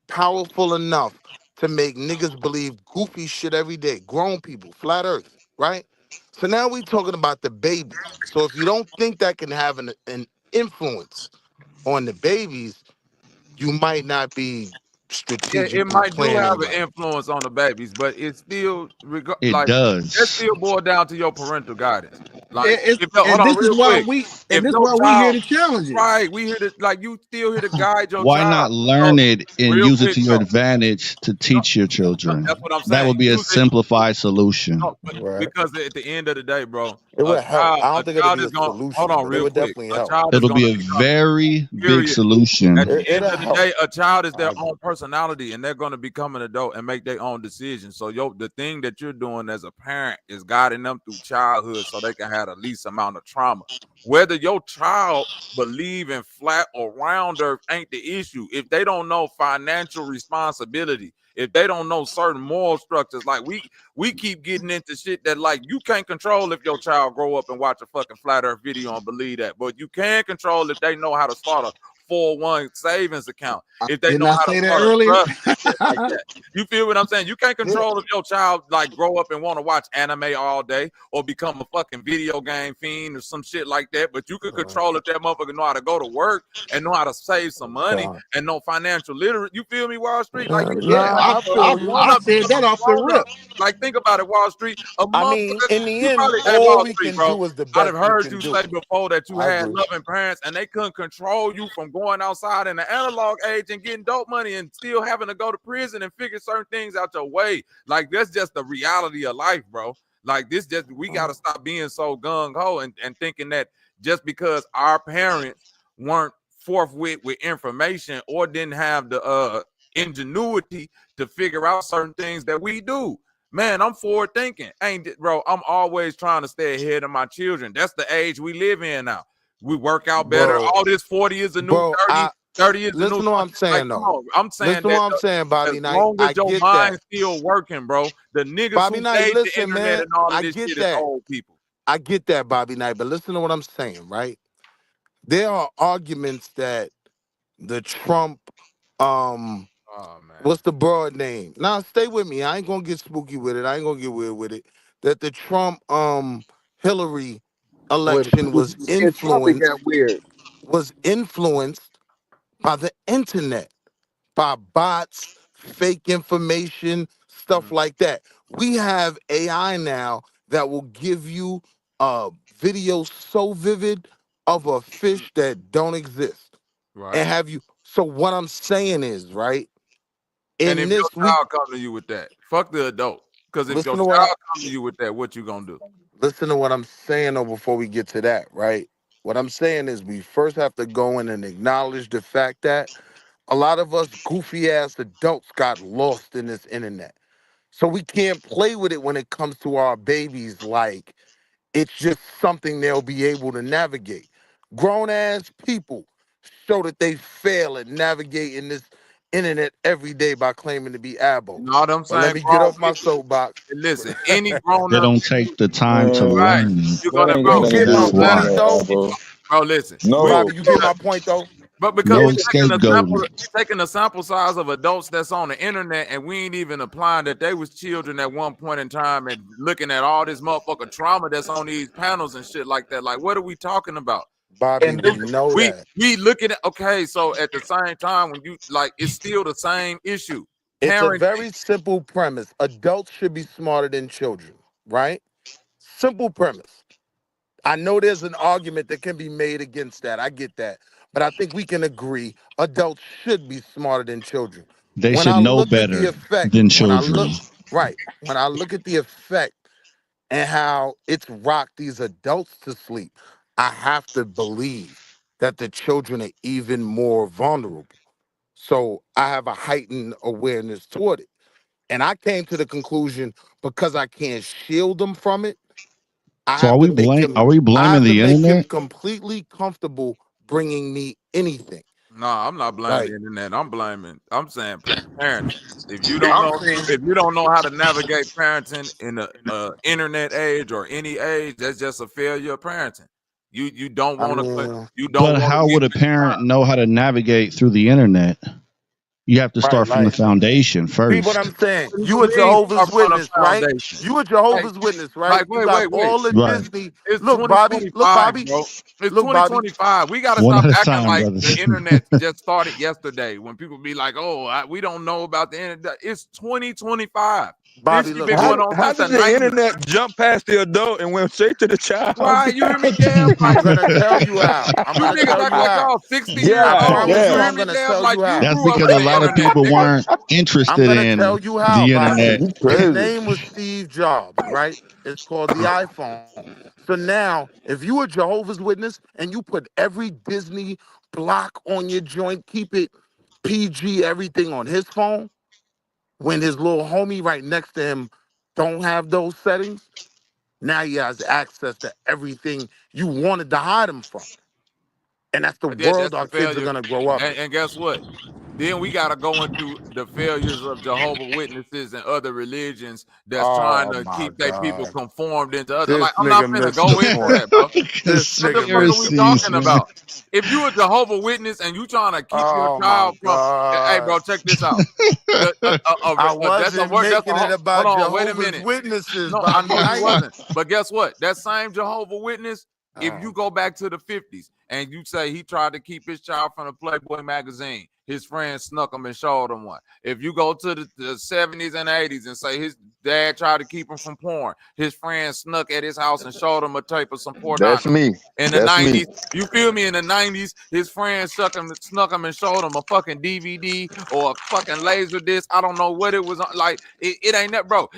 [SPEAKER 8] powerful enough to make niggas believe goofy shit every day. Grown people, flat earth, right? So now we talking about the babies. So if you don't think that can have an influence on the babies, you might not be
[SPEAKER 10] Yeah, it
[SPEAKER 8] strategically
[SPEAKER 10] might do have
[SPEAKER 8] planning
[SPEAKER 10] an
[SPEAKER 8] right.
[SPEAKER 10] influence on the babies, but it's still
[SPEAKER 13] It
[SPEAKER 10] like that
[SPEAKER 13] does.
[SPEAKER 10] still boil down to your parental guidance. Like,
[SPEAKER 9] it's
[SPEAKER 10] if hold
[SPEAKER 9] and
[SPEAKER 10] on
[SPEAKER 9] this is
[SPEAKER 10] real
[SPEAKER 9] why
[SPEAKER 10] quick,
[SPEAKER 9] we
[SPEAKER 10] if
[SPEAKER 9] and this is
[SPEAKER 10] your
[SPEAKER 9] why we here
[SPEAKER 10] child,
[SPEAKER 9] to challenge it.
[SPEAKER 10] right, we here to like you still here to guide your
[SPEAKER 13] Why
[SPEAKER 10] child.
[SPEAKER 13] not
[SPEAKER 10] So
[SPEAKER 13] learn it and
[SPEAKER 10] real
[SPEAKER 13] use it
[SPEAKER 10] quick
[SPEAKER 13] to your
[SPEAKER 10] though,
[SPEAKER 13] advantage to
[SPEAKER 10] no,
[SPEAKER 13] teach your
[SPEAKER 10] that's
[SPEAKER 13] children?
[SPEAKER 10] what I'm
[SPEAKER 13] That
[SPEAKER 10] saying.
[SPEAKER 13] would be a
[SPEAKER 10] Use it.
[SPEAKER 13] simplified solution.
[SPEAKER 10] No, but
[SPEAKER 8] Right.
[SPEAKER 10] because at the end of the day, bro,
[SPEAKER 8] It would help. I
[SPEAKER 10] a
[SPEAKER 8] don't think it'll
[SPEAKER 10] child
[SPEAKER 8] be
[SPEAKER 10] is
[SPEAKER 8] a
[SPEAKER 10] gonna hold
[SPEAKER 8] solution,
[SPEAKER 10] on
[SPEAKER 8] but it
[SPEAKER 10] real
[SPEAKER 8] would
[SPEAKER 10] quick.
[SPEAKER 8] definitely
[SPEAKER 10] A
[SPEAKER 8] help.
[SPEAKER 10] child is
[SPEAKER 13] It'll
[SPEAKER 10] gonna
[SPEAKER 13] be a
[SPEAKER 10] become
[SPEAKER 13] very big
[SPEAKER 10] curious. At
[SPEAKER 13] solution.
[SPEAKER 10] the end
[SPEAKER 8] It'll
[SPEAKER 10] of the
[SPEAKER 8] help.
[SPEAKER 10] day, a child is
[SPEAKER 8] I
[SPEAKER 10] their
[SPEAKER 8] agree.
[SPEAKER 10] own personality, and they're going to become an adult and make their own decisions. So, the thing that you're doing as a parent is guiding them through childhood, so they can have the least amount of trauma. Whether your child believe in flat or round earth ain't the issue. If they don't know financial responsibility, if they don't know certain moral structures, like we keep getting into shit that like you can't control if your child grow up and watch a fucking flat earth video and believe that, but you can control if they know how to start a 401 savings account, if they
[SPEAKER 9] Didn't
[SPEAKER 10] know
[SPEAKER 9] I
[SPEAKER 10] how to
[SPEAKER 9] say that
[SPEAKER 10] start a
[SPEAKER 9] earlier?
[SPEAKER 10] trust and shit like that. You feel what I'm saying? You can't
[SPEAKER 9] Yeah.
[SPEAKER 10] control if your child like grow up and want to watch anime all day or become a fucking video game fiend or some shit like that. But you can control if that motherfucker know how to go to work and know how to save some money
[SPEAKER 8] God.
[SPEAKER 10] and know financial literate. You feel me, Wall Street? Like you could
[SPEAKER 9] Yeah,
[SPEAKER 10] become
[SPEAKER 8] Nah, I
[SPEAKER 10] a
[SPEAKER 8] feel you.
[SPEAKER 10] grown
[SPEAKER 9] I
[SPEAKER 10] up,
[SPEAKER 9] said
[SPEAKER 10] become
[SPEAKER 9] that
[SPEAKER 10] a
[SPEAKER 9] off the
[SPEAKER 10] grown up.
[SPEAKER 9] rip.
[SPEAKER 10] Like think about it, Wall Street. A
[SPEAKER 8] I mean,
[SPEAKER 10] motherfucker,
[SPEAKER 8] in the
[SPEAKER 10] you
[SPEAKER 8] end,
[SPEAKER 10] probably at
[SPEAKER 8] all
[SPEAKER 10] Wall
[SPEAKER 8] we
[SPEAKER 10] Street,
[SPEAKER 8] can
[SPEAKER 10] bro.
[SPEAKER 8] do is the
[SPEAKER 10] I'd have
[SPEAKER 8] best we
[SPEAKER 10] heard
[SPEAKER 8] can
[SPEAKER 10] you
[SPEAKER 8] do.
[SPEAKER 10] say before that you
[SPEAKER 8] I
[SPEAKER 10] had
[SPEAKER 8] agree.
[SPEAKER 10] loving parents and they couldn't control you from going outside in the analog age and getting dope money and still having to go to prison and figure certain things out your way. Like that's just the reality of life, bro. Like this just we gotta stop being so gung-ho and thinking that just because our parents weren't forthwith with information or didn't have the ingenuity to figure out certain things that we do. Man, I'm forward thinking. Ain't bro, I'm always trying to stay ahead of my children. That's the age we live in now. We work out better.
[SPEAKER 8] Bro,
[SPEAKER 10] All this 40 is the new
[SPEAKER 8] bro,
[SPEAKER 10] 30, 30 is the new
[SPEAKER 8] listen to what
[SPEAKER 10] 20.
[SPEAKER 8] I'm
[SPEAKER 10] Like,
[SPEAKER 8] saying
[SPEAKER 10] come
[SPEAKER 8] though.
[SPEAKER 10] on. I'm saying
[SPEAKER 8] Listen to
[SPEAKER 10] that
[SPEAKER 8] what I'm saying,
[SPEAKER 10] as
[SPEAKER 8] Bobby Knight.
[SPEAKER 10] long as
[SPEAKER 8] I
[SPEAKER 10] your
[SPEAKER 8] get that.
[SPEAKER 10] mind's still working, bro, the niggas
[SPEAKER 8] Bobby
[SPEAKER 10] who
[SPEAKER 8] Knight,
[SPEAKER 10] made the
[SPEAKER 8] listen,
[SPEAKER 10] internet
[SPEAKER 8] man.
[SPEAKER 10] and all of
[SPEAKER 8] I
[SPEAKER 10] this
[SPEAKER 8] get
[SPEAKER 10] shit is
[SPEAKER 8] that.
[SPEAKER 10] old people.
[SPEAKER 8] I get that, Bobby Knight. But listen to what I'm saying, right? There are arguments that the Trump,
[SPEAKER 10] Oh man.
[SPEAKER 8] what's the broad name? Now stay with me. I ain't gonna get spooky with it. I ain't gonna get weird with it. That the Trump Hillary
[SPEAKER 9] When
[SPEAKER 8] election was
[SPEAKER 9] and Trump, it got
[SPEAKER 8] influenced
[SPEAKER 9] weird.
[SPEAKER 8] by the internet, by bots, fake information, stuff
[SPEAKER 10] Mhm.
[SPEAKER 8] like that. We have AI now that will give you a video so vivid of a fish that don't exist
[SPEAKER 10] Right.
[SPEAKER 8] and have you. So what I'm saying is, right,
[SPEAKER 10] And
[SPEAKER 8] in
[SPEAKER 10] if your
[SPEAKER 8] this we
[SPEAKER 10] child come to you with that, fuck the adult. Because if your
[SPEAKER 8] listen to what I
[SPEAKER 10] child come to you with that, what you gonna do?
[SPEAKER 8] listen to what I'm saying though before we get to that, right? What I'm saying is we first have to go in and acknowledge the fact that a lot of us goofy ass adults got lost in this internet. So we can't play with it when it comes to our babies like it's just something they'll be able to navigate. Grown ass people show that they fail at navigating this internet every day by claiming to be
[SPEAKER 10] You
[SPEAKER 8] abo.
[SPEAKER 10] know what I'm
[SPEAKER 8] But let
[SPEAKER 10] saying?
[SPEAKER 8] me get
[SPEAKER 10] Grown
[SPEAKER 8] off my
[SPEAKER 10] people.
[SPEAKER 8] soapbox.
[SPEAKER 10] And listen, any grown
[SPEAKER 13] They
[SPEAKER 10] up,
[SPEAKER 13] don't take the time to
[SPEAKER 1] Man,
[SPEAKER 10] right?
[SPEAKER 13] learn it.
[SPEAKER 10] You're
[SPEAKER 1] that
[SPEAKER 10] gonna,
[SPEAKER 1] ain't
[SPEAKER 10] bro.
[SPEAKER 1] got
[SPEAKER 8] You
[SPEAKER 1] nothing to
[SPEAKER 8] get
[SPEAKER 1] do
[SPEAKER 8] my
[SPEAKER 13] That's
[SPEAKER 1] with
[SPEAKER 10] Let
[SPEAKER 8] point
[SPEAKER 10] us,
[SPEAKER 13] why.
[SPEAKER 1] internet,
[SPEAKER 8] though?
[SPEAKER 1] bro.
[SPEAKER 10] bro. Listen, we
[SPEAKER 1] No.
[SPEAKER 8] Bobby, you get my point though?
[SPEAKER 10] but because
[SPEAKER 13] No
[SPEAKER 10] we
[SPEAKER 13] scapegoating.
[SPEAKER 10] taking a sample size of adults that's on the internet, and we ain't even applying that they was children at one point in time, and looking at all this motherfucking trauma that's on these panels and shit like that. Like, what are we talking about?
[SPEAKER 8] Bobby,
[SPEAKER 10] And
[SPEAKER 8] we know that.
[SPEAKER 10] we looking at okay, so at the same time, when you like, it's still the same issue.
[SPEAKER 8] It's a
[SPEAKER 10] Parenting.
[SPEAKER 8] very simple premise. Adults should be smarter than children, right? Simple premise. I know there's an argument that can be made against that. I get that. But I think we can agree adults should be smarter than children.
[SPEAKER 13] They
[SPEAKER 8] When
[SPEAKER 13] should
[SPEAKER 8] I
[SPEAKER 13] know
[SPEAKER 8] look at the
[SPEAKER 13] better
[SPEAKER 8] effect,
[SPEAKER 13] than
[SPEAKER 8] when I
[SPEAKER 13] children.
[SPEAKER 8] look, right, when I look at the effect and how it's rocked these adults to sleep, I have to believe that the children are even more vulnerable. So I have a heightened awareness toward it. And I came to the conclusion because I can't shield them from it, I
[SPEAKER 13] So
[SPEAKER 8] have to make him
[SPEAKER 13] are we
[SPEAKER 8] I
[SPEAKER 13] blaming
[SPEAKER 8] have to
[SPEAKER 13] the
[SPEAKER 8] make him
[SPEAKER 13] internet?
[SPEAKER 8] completely comfortable bringing me anything.
[SPEAKER 10] No, I'm not blaming
[SPEAKER 8] Like
[SPEAKER 10] the internet. I'm saying parenting. If you don't
[SPEAKER 9] I'm
[SPEAKER 10] know,
[SPEAKER 9] saying,
[SPEAKER 10] if you don't know how to navigate parenting in the internet age or any age, that's just a failure of parenting. You don't
[SPEAKER 8] I
[SPEAKER 10] want to put,
[SPEAKER 8] mean,
[SPEAKER 10] you don't
[SPEAKER 13] But
[SPEAKER 10] want to
[SPEAKER 13] how
[SPEAKER 10] give
[SPEAKER 13] would a
[SPEAKER 10] them
[SPEAKER 13] parent
[SPEAKER 10] time.
[SPEAKER 13] know how to navigate through the internet? You have to
[SPEAKER 8] right,
[SPEAKER 13] start from the
[SPEAKER 8] like
[SPEAKER 13] foundation
[SPEAKER 8] see what
[SPEAKER 13] first.
[SPEAKER 8] I'm saying.
[SPEAKER 10] What do
[SPEAKER 8] You
[SPEAKER 10] you
[SPEAKER 8] a
[SPEAKER 10] mean
[SPEAKER 8] Jehovah's
[SPEAKER 10] start from the
[SPEAKER 8] Witness, right?
[SPEAKER 10] foundation?
[SPEAKER 8] You a
[SPEAKER 10] Like,
[SPEAKER 8] Jehovah's Witness, right?
[SPEAKER 10] like,
[SPEAKER 8] You
[SPEAKER 10] wait,
[SPEAKER 8] got
[SPEAKER 10] wait, wait.
[SPEAKER 8] all the
[SPEAKER 13] Right.
[SPEAKER 8] Disney.
[SPEAKER 10] It's
[SPEAKER 8] Look, Bobby, look,
[SPEAKER 10] 2025,
[SPEAKER 8] Bobby,
[SPEAKER 10] bro. It's
[SPEAKER 8] look, Bobby.
[SPEAKER 10] 2025. We got to
[SPEAKER 13] One
[SPEAKER 10] stop
[SPEAKER 13] at a
[SPEAKER 10] acting
[SPEAKER 13] time,
[SPEAKER 10] like
[SPEAKER 13] brothers.
[SPEAKER 10] the internet just started yesterday. When people be like, "Oh, we don't know about the internet." It's 2025. This
[SPEAKER 8] Bobby,
[SPEAKER 10] shit
[SPEAKER 8] look,
[SPEAKER 10] been
[SPEAKER 1] How
[SPEAKER 10] going
[SPEAKER 8] look.
[SPEAKER 10] on
[SPEAKER 1] how
[SPEAKER 10] since the
[SPEAKER 1] did the
[SPEAKER 10] 90s.
[SPEAKER 1] internet jump past the adult and went straight to the child?
[SPEAKER 10] Right? You hear me, Dev?
[SPEAKER 8] I'm
[SPEAKER 10] Like
[SPEAKER 8] gonna tell you how. I'm
[SPEAKER 10] you
[SPEAKER 8] gonna
[SPEAKER 10] niggas
[SPEAKER 8] tell
[SPEAKER 10] act
[SPEAKER 8] you
[SPEAKER 10] like
[SPEAKER 8] how.
[SPEAKER 10] y'all 60 years
[SPEAKER 8] I
[SPEAKER 1] God
[SPEAKER 10] old.
[SPEAKER 8] promise
[SPEAKER 10] You
[SPEAKER 8] you
[SPEAKER 10] hear
[SPEAKER 8] I'm
[SPEAKER 1] damn.
[SPEAKER 10] me,
[SPEAKER 8] gonna
[SPEAKER 10] Dev?
[SPEAKER 8] tell
[SPEAKER 10] Like
[SPEAKER 8] you
[SPEAKER 10] you
[SPEAKER 8] how.
[SPEAKER 13] That's
[SPEAKER 10] grew up
[SPEAKER 13] because
[SPEAKER 10] with
[SPEAKER 13] a
[SPEAKER 10] the
[SPEAKER 13] lot of
[SPEAKER 10] internet,
[SPEAKER 13] people
[SPEAKER 10] nigga.
[SPEAKER 13] weren't
[SPEAKER 8] I'm
[SPEAKER 13] interested
[SPEAKER 8] gonna tell
[SPEAKER 13] in
[SPEAKER 8] you how,
[SPEAKER 13] the
[SPEAKER 8] Bobby.
[SPEAKER 13] internet.
[SPEAKER 1] You
[SPEAKER 8] His
[SPEAKER 1] crazy.
[SPEAKER 8] name was Steve Jobs, right? It's called the iPhone. So now, if you a Jehovah's Witness and you put every Disney block on your joint, keep it PG, everything on his phone, when his little homie right next to him don't have those settings, now he has access to everything you wanted to hide him from. And that's the
[SPEAKER 10] That's
[SPEAKER 8] world
[SPEAKER 10] the
[SPEAKER 8] our kids are
[SPEAKER 10] failure.
[SPEAKER 8] gonna grow up in.
[SPEAKER 10] And guess what? Then we got to go into the failures of Jehovah Witnesses and other religions that's trying
[SPEAKER 8] Oh
[SPEAKER 10] to
[SPEAKER 8] my
[SPEAKER 10] keep their people
[SPEAKER 8] God.
[SPEAKER 10] conformed into other.
[SPEAKER 8] This
[SPEAKER 10] Like, I'm not
[SPEAKER 8] nigga
[SPEAKER 10] finna
[SPEAKER 8] missed the
[SPEAKER 10] go into
[SPEAKER 8] point.
[SPEAKER 10] that, bro.
[SPEAKER 8] This
[SPEAKER 10] What the
[SPEAKER 8] nigga
[SPEAKER 10] fuck are
[SPEAKER 8] missed
[SPEAKER 10] we
[SPEAKER 8] the
[SPEAKER 13] Conspiracies,
[SPEAKER 10] talking
[SPEAKER 8] point.
[SPEAKER 13] man.
[SPEAKER 10] about? If you a Jehovah Witness and you trying to keep your
[SPEAKER 8] Oh my
[SPEAKER 10] child from, hey,
[SPEAKER 8] God.
[SPEAKER 10] bro, check this out.
[SPEAKER 8] I
[SPEAKER 10] That's a
[SPEAKER 8] wasn't
[SPEAKER 10] word.
[SPEAKER 8] making it
[SPEAKER 10] Hold
[SPEAKER 8] about
[SPEAKER 10] on, wait a
[SPEAKER 8] Jehovah's
[SPEAKER 10] minute.
[SPEAKER 8] Witnesses,
[SPEAKER 10] No, I
[SPEAKER 8] Bobby
[SPEAKER 10] know you
[SPEAKER 8] Knight.
[SPEAKER 10] wasn't. But guess what? That same Jehovah Witness, if
[SPEAKER 8] Oh.
[SPEAKER 10] you go back to the 50s and you say he tried to keep his child from the Playboy magazine, his friends snuck him and showed him one. If you go to the 70s and 80s and say his dad tried to keep him from porn, his friends snuck at his house and showed him a tape of some
[SPEAKER 1] That's
[SPEAKER 10] pornography.
[SPEAKER 1] me.
[SPEAKER 10] In the
[SPEAKER 1] That's me.
[SPEAKER 10] 90s, you feel me? In the 90s, his friends snuck him and showed him a fucking DVD or a fucking laser disc. I don't know what it was like. It ain't that, bro.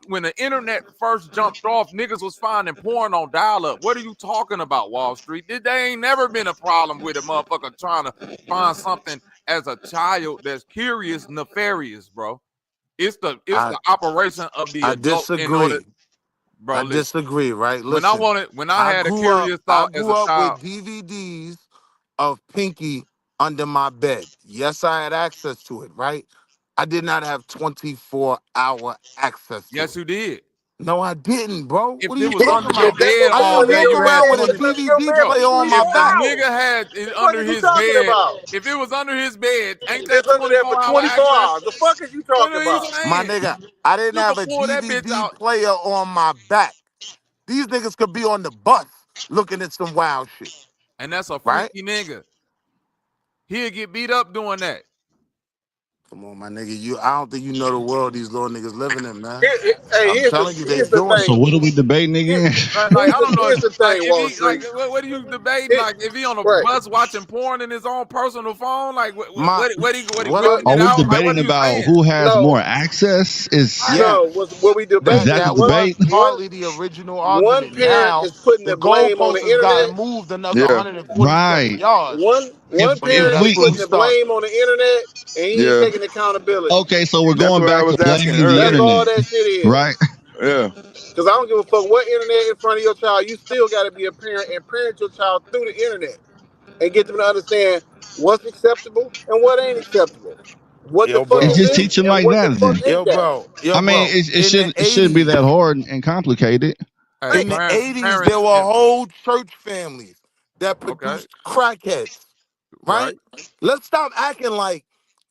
[SPEAKER 10] When the internet first jumped off, niggas was finding porn on dial-up. What are you talking about, Wall Street? There ain't never been a problem with a motherfucker trying to find something as a child that's curious, nefarious, bro. It's the
[SPEAKER 8] I
[SPEAKER 10] operation of the
[SPEAKER 8] I
[SPEAKER 10] adult in order,
[SPEAKER 8] disagree.
[SPEAKER 10] bro.
[SPEAKER 8] I
[SPEAKER 10] Listen,
[SPEAKER 8] disagree, right?
[SPEAKER 10] when I
[SPEAKER 8] Listen,
[SPEAKER 10] wanted, when I had a curious
[SPEAKER 8] I
[SPEAKER 10] thought as
[SPEAKER 8] grew
[SPEAKER 10] a
[SPEAKER 8] up
[SPEAKER 10] child,
[SPEAKER 8] with DVDs of Pinky under my bed. Yes, I had access to it, right? I did not have 24-hour access to
[SPEAKER 10] yes,
[SPEAKER 8] it.
[SPEAKER 10] you did.
[SPEAKER 8] No, I didn't, bro.
[SPEAKER 10] If
[SPEAKER 8] What are
[SPEAKER 10] it
[SPEAKER 8] you
[SPEAKER 10] was
[SPEAKER 8] talking
[SPEAKER 10] under your
[SPEAKER 8] about?
[SPEAKER 9] That's
[SPEAKER 10] bed
[SPEAKER 9] what
[SPEAKER 8] I
[SPEAKER 9] you
[SPEAKER 10] all
[SPEAKER 8] didn't
[SPEAKER 9] was
[SPEAKER 10] day,
[SPEAKER 9] in
[SPEAKER 8] walk
[SPEAKER 9] your
[SPEAKER 10] you had
[SPEAKER 8] around with
[SPEAKER 9] bed
[SPEAKER 8] a
[SPEAKER 10] 20.
[SPEAKER 9] sleeping in your
[SPEAKER 8] DVD
[SPEAKER 9] bed for
[SPEAKER 10] Bro,
[SPEAKER 8] player on my
[SPEAKER 10] if
[SPEAKER 9] 24
[SPEAKER 10] the
[SPEAKER 8] back.
[SPEAKER 10] nigga
[SPEAKER 9] hours.
[SPEAKER 10] had it
[SPEAKER 9] The fuck
[SPEAKER 10] under
[SPEAKER 9] is you
[SPEAKER 10] his
[SPEAKER 9] talking
[SPEAKER 10] bed,
[SPEAKER 9] about?
[SPEAKER 10] if it was under his bed, ain't that
[SPEAKER 9] It's under there for
[SPEAKER 10] 24-hour
[SPEAKER 9] 24
[SPEAKER 10] access?
[SPEAKER 9] hours. The fuck is you
[SPEAKER 10] What
[SPEAKER 9] talking
[SPEAKER 10] are you
[SPEAKER 9] about?
[SPEAKER 8] My
[SPEAKER 10] saying?
[SPEAKER 8] nigga, I didn't
[SPEAKER 10] You
[SPEAKER 8] have
[SPEAKER 10] could
[SPEAKER 8] a
[SPEAKER 10] pull that bitch
[SPEAKER 8] DVD
[SPEAKER 10] out.
[SPEAKER 8] player on my back. These niggas could be on the bus looking at some wild shit,
[SPEAKER 10] And that's a
[SPEAKER 8] right?
[SPEAKER 10] freaky nigga. He'll get beat up doing that.
[SPEAKER 8] Come on, my nigga. I don't think you know the world these little niggas living in, man.
[SPEAKER 9] Hey,
[SPEAKER 8] I'm telling you, they
[SPEAKER 9] here's the
[SPEAKER 8] doing
[SPEAKER 13] So
[SPEAKER 8] it.
[SPEAKER 9] thing.
[SPEAKER 13] what are we debating
[SPEAKER 9] Here,
[SPEAKER 13] again?
[SPEAKER 10] Like I don't know,
[SPEAKER 9] here's the
[SPEAKER 10] like
[SPEAKER 9] thing,
[SPEAKER 10] if
[SPEAKER 9] Wall
[SPEAKER 10] he like
[SPEAKER 9] Street.
[SPEAKER 10] what are you debating?
[SPEAKER 9] Here,
[SPEAKER 10] Like if he on a
[SPEAKER 9] right.
[SPEAKER 10] bus watching porn in his own personal phone, like
[SPEAKER 8] My
[SPEAKER 10] what he
[SPEAKER 8] what
[SPEAKER 9] What?
[SPEAKER 10] whipping
[SPEAKER 13] Are
[SPEAKER 10] it
[SPEAKER 13] we
[SPEAKER 10] out? Like what
[SPEAKER 13] debating
[SPEAKER 10] are you
[SPEAKER 13] about
[SPEAKER 10] saying?
[SPEAKER 13] who has
[SPEAKER 9] No,
[SPEAKER 13] more access?
[SPEAKER 10] Right.
[SPEAKER 9] no. What we
[SPEAKER 13] Is
[SPEAKER 8] that
[SPEAKER 9] debating
[SPEAKER 13] that
[SPEAKER 9] is
[SPEAKER 13] the
[SPEAKER 8] that
[SPEAKER 9] one
[SPEAKER 8] was
[SPEAKER 13] debate?
[SPEAKER 9] one
[SPEAKER 8] partly the original
[SPEAKER 9] one
[SPEAKER 8] argument.
[SPEAKER 9] parent
[SPEAKER 8] Now
[SPEAKER 9] is putting
[SPEAKER 8] the
[SPEAKER 9] the blame on the
[SPEAKER 8] goalpost has gotten
[SPEAKER 9] internet.
[SPEAKER 8] moved another
[SPEAKER 1] Yeah.
[SPEAKER 8] 147
[SPEAKER 13] Right.
[SPEAKER 8] yards.
[SPEAKER 9] One
[SPEAKER 8] So yeah,
[SPEAKER 9] parent is
[SPEAKER 8] that's
[SPEAKER 13] If
[SPEAKER 8] where
[SPEAKER 13] we
[SPEAKER 8] we
[SPEAKER 9] putting the
[SPEAKER 8] start.
[SPEAKER 9] blame on the internet, and he ain't
[SPEAKER 1] Yeah.
[SPEAKER 9] taking accountability.
[SPEAKER 13] okay, so we're
[SPEAKER 1] That's
[SPEAKER 13] going
[SPEAKER 1] what I
[SPEAKER 13] back to
[SPEAKER 1] was asking
[SPEAKER 13] blaming the
[SPEAKER 9] That's
[SPEAKER 1] earlier.
[SPEAKER 9] all
[SPEAKER 13] internet,
[SPEAKER 9] that shit
[SPEAKER 13] right?
[SPEAKER 9] is.
[SPEAKER 1] Yeah.
[SPEAKER 9] Because I don't give a fuck what internet in front of your child. You still got to be a parent and parent your child through the internet and get them to understand what's acceptable and what ain't acceptable. What the
[SPEAKER 8] Yo,
[SPEAKER 9] fuck
[SPEAKER 13] And
[SPEAKER 9] is
[SPEAKER 8] bro.
[SPEAKER 13] just
[SPEAKER 9] this
[SPEAKER 13] teach them
[SPEAKER 9] and
[SPEAKER 13] like
[SPEAKER 9] what the
[SPEAKER 13] that
[SPEAKER 9] fuck
[SPEAKER 13] then.
[SPEAKER 9] ain't that?
[SPEAKER 8] Yo,
[SPEAKER 13] I mean,
[SPEAKER 8] bro.
[SPEAKER 13] it shouldn't be that hard and complicated.
[SPEAKER 10] Hey,
[SPEAKER 8] In
[SPEAKER 9] Right.
[SPEAKER 8] the
[SPEAKER 10] parents,
[SPEAKER 8] 80s,
[SPEAKER 10] parents,
[SPEAKER 8] there were
[SPEAKER 10] yeah,
[SPEAKER 8] whole church families that
[SPEAKER 10] okay,
[SPEAKER 8] produced crackheads, right?
[SPEAKER 10] right.
[SPEAKER 8] Let's stop acting like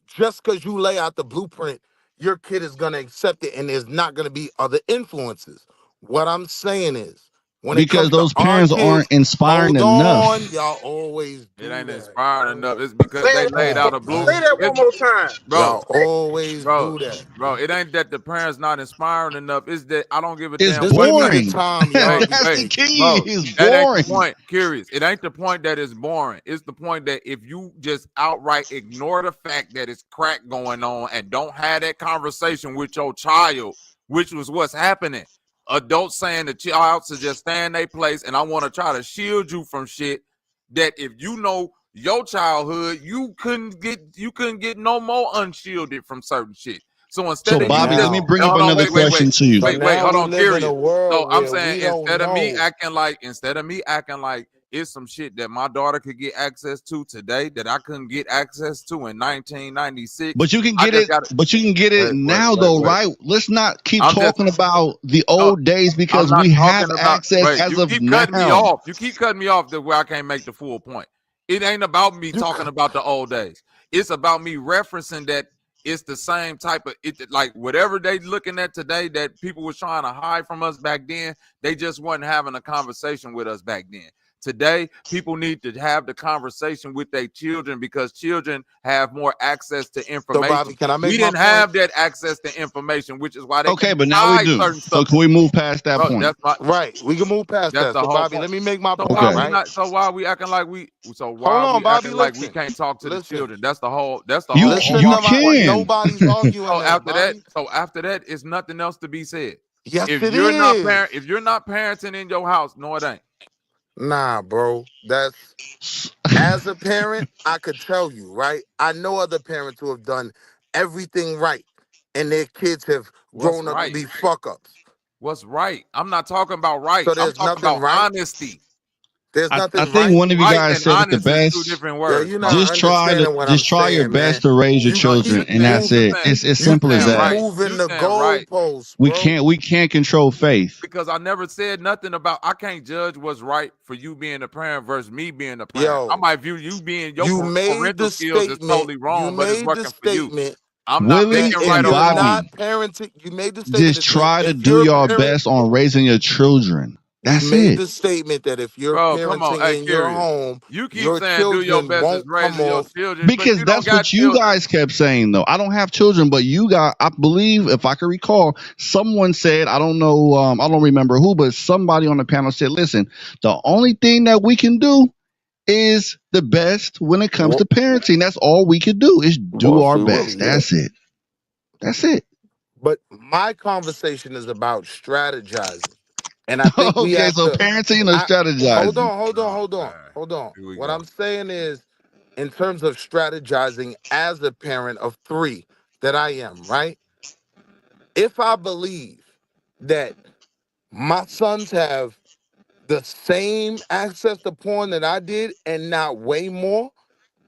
[SPEAKER 8] just because you lay out the blueprint, your kid is going to accept it and there's not going to be other influences. What I'm saying is, when it
[SPEAKER 13] Because
[SPEAKER 8] comes to
[SPEAKER 13] those
[SPEAKER 8] our
[SPEAKER 13] parents
[SPEAKER 8] kids,
[SPEAKER 13] aren't inspiring
[SPEAKER 8] hold on.
[SPEAKER 13] enough.
[SPEAKER 8] Y'all always
[SPEAKER 10] It
[SPEAKER 8] do
[SPEAKER 10] ain't
[SPEAKER 8] that,
[SPEAKER 10] inspiring
[SPEAKER 8] bro.
[SPEAKER 10] enough. It's because they laid
[SPEAKER 8] Come
[SPEAKER 10] out
[SPEAKER 8] on,
[SPEAKER 10] a blue.
[SPEAKER 9] Say
[SPEAKER 8] man.
[SPEAKER 9] that one
[SPEAKER 10] It's,
[SPEAKER 9] more time.
[SPEAKER 10] bro,
[SPEAKER 8] Y'all always
[SPEAKER 10] bro,
[SPEAKER 8] do that.
[SPEAKER 10] bro. It ain't that the parents not inspiring enough. It's that I don't give a
[SPEAKER 13] It's
[SPEAKER 10] damn
[SPEAKER 8] Just
[SPEAKER 10] what
[SPEAKER 8] give me
[SPEAKER 10] type.
[SPEAKER 8] the
[SPEAKER 13] boring.
[SPEAKER 8] time y'all
[SPEAKER 10] Hey,
[SPEAKER 8] be
[SPEAKER 13] That's
[SPEAKER 10] hey,
[SPEAKER 13] the
[SPEAKER 8] taking.
[SPEAKER 13] key.
[SPEAKER 10] bro,
[SPEAKER 13] It's
[SPEAKER 10] that ain't the
[SPEAKER 13] boring.
[SPEAKER 10] point. Curious. It ain't the point that it's boring. It's the point that if you just outright ignore the fact that it's crack going on and don't have that conversation with your child, which was what's happening. Adults saying the child should just stay in their place, and I want to try to shield you from shit that if you know your childhood, you couldn't get no more unshielded from certain shit. So
[SPEAKER 13] So,
[SPEAKER 10] instead
[SPEAKER 8] So
[SPEAKER 10] of you
[SPEAKER 13] Bobby, let
[SPEAKER 10] just
[SPEAKER 13] me
[SPEAKER 8] now,
[SPEAKER 13] bring up
[SPEAKER 10] hold on,
[SPEAKER 13] another
[SPEAKER 10] wait, wait, wait,
[SPEAKER 13] question to you.
[SPEAKER 8] so
[SPEAKER 10] wait, wait,
[SPEAKER 8] now
[SPEAKER 10] hold
[SPEAKER 8] we
[SPEAKER 10] on,
[SPEAKER 8] live in
[SPEAKER 10] curious.
[SPEAKER 8] a
[SPEAKER 10] So
[SPEAKER 8] world
[SPEAKER 10] I'm
[SPEAKER 8] where
[SPEAKER 10] saying
[SPEAKER 8] we don't know.
[SPEAKER 10] instead of me acting like it's some shit that my daughter could get access to today that I couldn't get access to in 1996.
[SPEAKER 13] But you can
[SPEAKER 10] I
[SPEAKER 13] get
[SPEAKER 10] just
[SPEAKER 13] it.
[SPEAKER 10] got to
[SPEAKER 13] But you can get it
[SPEAKER 10] wait, wait,
[SPEAKER 13] now,
[SPEAKER 10] wait,
[SPEAKER 13] though,
[SPEAKER 10] wait.
[SPEAKER 13] right? Let's not keep
[SPEAKER 10] I'm just
[SPEAKER 13] talking about the
[SPEAKER 10] no,
[SPEAKER 13] old days
[SPEAKER 10] I'm
[SPEAKER 13] because
[SPEAKER 10] not
[SPEAKER 13] we have
[SPEAKER 10] talking about
[SPEAKER 13] access
[SPEAKER 10] wait,
[SPEAKER 13] as
[SPEAKER 10] you
[SPEAKER 13] of
[SPEAKER 10] keep cutting me
[SPEAKER 13] now.
[SPEAKER 10] off. You keep cutting me off to where I can't make the full point. It ain't about me
[SPEAKER 8] You
[SPEAKER 10] talking about the old days. It's about me referencing that it's the same type of it like whatever they looking at today that people was trying to hide from us back then, they just wasn't having a conversation with us back then. Today, people need to have the conversation with their children because children have more access to
[SPEAKER 8] so Bobby,
[SPEAKER 10] information.
[SPEAKER 8] can I
[SPEAKER 10] We
[SPEAKER 8] make my
[SPEAKER 10] didn't
[SPEAKER 8] point?
[SPEAKER 10] have that access to information, which is why they
[SPEAKER 13] Okay,
[SPEAKER 10] can't
[SPEAKER 13] but now we
[SPEAKER 10] hide
[SPEAKER 13] do.
[SPEAKER 10] certain
[SPEAKER 13] So
[SPEAKER 10] stuff.
[SPEAKER 13] can we move past that
[SPEAKER 10] Bro,
[SPEAKER 13] point?
[SPEAKER 8] Right. We can move past
[SPEAKER 10] that's
[SPEAKER 8] that.
[SPEAKER 10] the
[SPEAKER 8] So
[SPEAKER 10] whole
[SPEAKER 8] Bobby,
[SPEAKER 10] point.
[SPEAKER 8] let me make my
[SPEAKER 10] So
[SPEAKER 8] point,
[SPEAKER 10] why
[SPEAKER 13] Okay.
[SPEAKER 10] we
[SPEAKER 8] right?
[SPEAKER 10] not? So why we acting like we? So why
[SPEAKER 8] Hold
[SPEAKER 10] are
[SPEAKER 8] on,
[SPEAKER 10] we
[SPEAKER 8] Bobby,
[SPEAKER 10] acting like we
[SPEAKER 8] listen.
[SPEAKER 10] can't talk to the
[SPEAKER 8] Listen.
[SPEAKER 10] children? That's the whole. That's the
[SPEAKER 13] You
[SPEAKER 10] whole
[SPEAKER 8] Listen
[SPEAKER 13] you
[SPEAKER 8] to
[SPEAKER 10] overarching
[SPEAKER 8] my
[SPEAKER 10] point.
[SPEAKER 13] can.
[SPEAKER 8] nobody's arguing
[SPEAKER 10] So
[SPEAKER 8] that,
[SPEAKER 10] after that,
[SPEAKER 8] Bobby.
[SPEAKER 10] it's nothing else to be said.
[SPEAKER 8] Yes,
[SPEAKER 10] If
[SPEAKER 8] it
[SPEAKER 10] you're not
[SPEAKER 8] is.
[SPEAKER 10] if you're not parenting in your house, no, it ain't.
[SPEAKER 8] Nah, bro. That's as a parent, I could tell you, right? I know other parents who have done everything right and their kids have
[SPEAKER 10] What's
[SPEAKER 8] grown up to
[SPEAKER 10] right?
[SPEAKER 8] be fuck ups.
[SPEAKER 10] What's right? I'm not talking about right.
[SPEAKER 8] So
[SPEAKER 10] I'm
[SPEAKER 8] there's
[SPEAKER 10] talking
[SPEAKER 8] nothing
[SPEAKER 10] about
[SPEAKER 8] right.
[SPEAKER 10] honesty.
[SPEAKER 9] There's
[SPEAKER 13] I
[SPEAKER 9] nothing
[SPEAKER 13] think
[SPEAKER 9] right.
[SPEAKER 13] one of you
[SPEAKER 10] Right
[SPEAKER 13] guys
[SPEAKER 10] and
[SPEAKER 13] said it the
[SPEAKER 10] honest is two
[SPEAKER 13] best.
[SPEAKER 10] different
[SPEAKER 9] Yo,
[SPEAKER 10] words,
[SPEAKER 9] you're not
[SPEAKER 10] Marlon.
[SPEAKER 9] understanding what I'm
[SPEAKER 13] Just try your
[SPEAKER 9] saying, man.
[SPEAKER 13] best to raise your
[SPEAKER 9] You
[SPEAKER 10] No,
[SPEAKER 13] children,
[SPEAKER 9] keep
[SPEAKER 13] and that's
[SPEAKER 10] you
[SPEAKER 13] it.
[SPEAKER 10] saying
[SPEAKER 13] It's
[SPEAKER 9] you
[SPEAKER 13] simple as
[SPEAKER 10] saying
[SPEAKER 9] keep
[SPEAKER 13] that.
[SPEAKER 10] right.
[SPEAKER 9] moving
[SPEAKER 10] You
[SPEAKER 9] the
[SPEAKER 10] saying right.
[SPEAKER 9] goalposts, bro.
[SPEAKER 13] We can't control faith.
[SPEAKER 10] Because I never said nothing about I can't judge what's right for you being a parent versus me being a parent. I
[SPEAKER 9] Yo,
[SPEAKER 10] might view you being your
[SPEAKER 9] you made
[SPEAKER 10] parental
[SPEAKER 9] the
[SPEAKER 10] skills is
[SPEAKER 9] statement.
[SPEAKER 10] totally
[SPEAKER 9] You
[SPEAKER 10] wrong, but it's
[SPEAKER 9] made the
[SPEAKER 10] working for you.
[SPEAKER 9] statement
[SPEAKER 10] I'm not
[SPEAKER 9] that
[SPEAKER 13] Willie
[SPEAKER 10] picking
[SPEAKER 9] if
[SPEAKER 10] right
[SPEAKER 13] and
[SPEAKER 10] or
[SPEAKER 9] you're
[SPEAKER 10] wrong.
[SPEAKER 9] not
[SPEAKER 13] Bobby,
[SPEAKER 9] parenting, you made the statement
[SPEAKER 13] just
[SPEAKER 9] that
[SPEAKER 13] try to
[SPEAKER 9] if
[SPEAKER 13] do
[SPEAKER 9] you're a
[SPEAKER 13] your
[SPEAKER 9] parent,
[SPEAKER 13] best on raising your children.
[SPEAKER 9] you
[SPEAKER 13] That's
[SPEAKER 9] made
[SPEAKER 13] it.
[SPEAKER 9] the statement that if you're
[SPEAKER 10] Bro, come on.
[SPEAKER 9] parenting
[SPEAKER 10] Hey,
[SPEAKER 9] in your
[SPEAKER 10] curious.
[SPEAKER 9] home,
[SPEAKER 10] You keep
[SPEAKER 9] your
[SPEAKER 10] saying do your
[SPEAKER 9] children
[SPEAKER 10] best is
[SPEAKER 9] won't come
[SPEAKER 10] raising your
[SPEAKER 9] off.
[SPEAKER 10] children, but
[SPEAKER 13] Because
[SPEAKER 10] you don't
[SPEAKER 13] that's
[SPEAKER 10] got
[SPEAKER 13] what you
[SPEAKER 10] children.
[SPEAKER 13] guys kept saying, though. I don't have children, but you got, I believe, if I can recall, someone said, I don't know, I don't remember who, but somebody on the panel said, listen, the only thing that we can do is the best when it comes to
[SPEAKER 9] Well,
[SPEAKER 13] parenting. That's all we can do is do
[SPEAKER 9] well,
[SPEAKER 13] our
[SPEAKER 9] Free
[SPEAKER 13] best.
[SPEAKER 9] Willy, yeah.
[SPEAKER 13] That's it. That's it.
[SPEAKER 9] But my conversation is about strategizing. And I think we
[SPEAKER 13] Okay,
[SPEAKER 9] have
[SPEAKER 13] so
[SPEAKER 9] to
[SPEAKER 13] parenting or
[SPEAKER 9] I hold
[SPEAKER 13] strategizing?
[SPEAKER 9] on, hold on,
[SPEAKER 10] Oh,
[SPEAKER 9] hold on,
[SPEAKER 10] man.
[SPEAKER 9] hold on.
[SPEAKER 10] Here we
[SPEAKER 9] What
[SPEAKER 10] go.
[SPEAKER 9] I'm saying is, in terms of strategizing as a parent of three that I am, right? If I believe that my sons have the same access to porn that I did and not way more,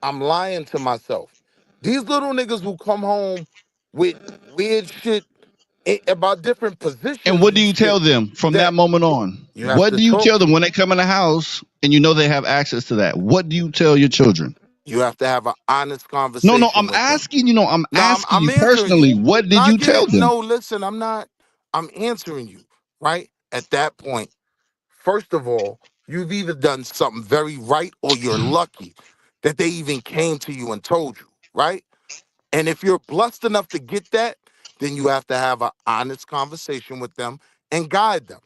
[SPEAKER 9] I'm lying to myself. These little niggas who come home with weird shit about different
[SPEAKER 13] And
[SPEAKER 9] positions
[SPEAKER 13] what do
[SPEAKER 9] and
[SPEAKER 13] you
[SPEAKER 9] shit
[SPEAKER 13] tell them from that
[SPEAKER 9] that
[SPEAKER 13] moment on?
[SPEAKER 9] you have
[SPEAKER 13] What
[SPEAKER 9] to
[SPEAKER 13] do you
[SPEAKER 9] talk
[SPEAKER 13] tell
[SPEAKER 9] to.
[SPEAKER 13] them when they come in the house and you know they have access to that? What do you tell your children?
[SPEAKER 9] You have to have an honest
[SPEAKER 13] No,
[SPEAKER 9] conversation
[SPEAKER 13] I'm
[SPEAKER 9] with them.
[SPEAKER 13] asking you. No, I'm
[SPEAKER 9] No,
[SPEAKER 13] asking
[SPEAKER 9] I'm
[SPEAKER 13] you
[SPEAKER 9] answering you.
[SPEAKER 13] personally. What
[SPEAKER 9] No,
[SPEAKER 13] did
[SPEAKER 9] I
[SPEAKER 13] you
[SPEAKER 9] get
[SPEAKER 13] tell
[SPEAKER 9] it.
[SPEAKER 13] them?
[SPEAKER 9] No, listen, I'm not. I'm answering you, right? At that point, first of all, you've either done something very right or you're lucky that they even came to you and told you, right? And if you're blessed enough to get that, then you have to have an honest conversation with them and guide them.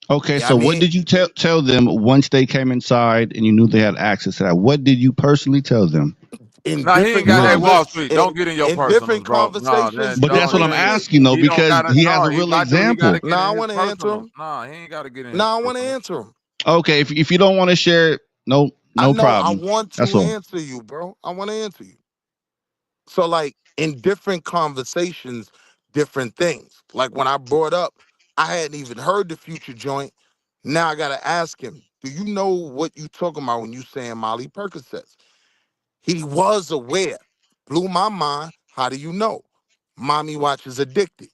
[SPEAKER 13] Okay,
[SPEAKER 9] Yeah, I
[SPEAKER 13] so what
[SPEAKER 9] mean,
[SPEAKER 13] did you tell them once they came inside and you knew they had access to that? What did you personally tell them?
[SPEAKER 9] in
[SPEAKER 10] No, he ain't
[SPEAKER 9] different
[SPEAKER 10] got. Hey,
[SPEAKER 13] Really?
[SPEAKER 10] Wall
[SPEAKER 9] convers
[SPEAKER 10] Street,
[SPEAKER 9] in
[SPEAKER 10] don't get in your
[SPEAKER 9] in
[SPEAKER 10] personals,
[SPEAKER 9] different
[SPEAKER 10] bro. No,
[SPEAKER 9] conversations,
[SPEAKER 13] But that's what
[SPEAKER 10] don't.
[SPEAKER 13] I'm
[SPEAKER 9] different
[SPEAKER 10] Then
[SPEAKER 9] ways.
[SPEAKER 13] asking though,
[SPEAKER 10] he don't
[SPEAKER 13] because
[SPEAKER 10] gotta.
[SPEAKER 13] he has
[SPEAKER 10] No,
[SPEAKER 13] a
[SPEAKER 10] he
[SPEAKER 13] real
[SPEAKER 10] about to. He gotta
[SPEAKER 13] example.
[SPEAKER 10] get in
[SPEAKER 9] Now I
[SPEAKER 10] his
[SPEAKER 9] want to answer
[SPEAKER 10] personals.
[SPEAKER 9] him.
[SPEAKER 10] No, he ain't gotta get in his
[SPEAKER 9] Now I want to
[SPEAKER 10] personals.
[SPEAKER 9] answer him.
[SPEAKER 13] Okay, if you don't want to share it,
[SPEAKER 9] I
[SPEAKER 13] no
[SPEAKER 9] know I
[SPEAKER 13] problem.
[SPEAKER 9] want
[SPEAKER 13] That's
[SPEAKER 9] to
[SPEAKER 13] all.
[SPEAKER 9] answer you, bro. I want to answer you. So, like in different conversations, different things. Like when I brought up, I hadn't even heard the future joint. Now I gotta ask him, do you know what you talking about when you saying Molly Percocets? He was aware. Blew my mind. How do you know? Mommy watches addicted.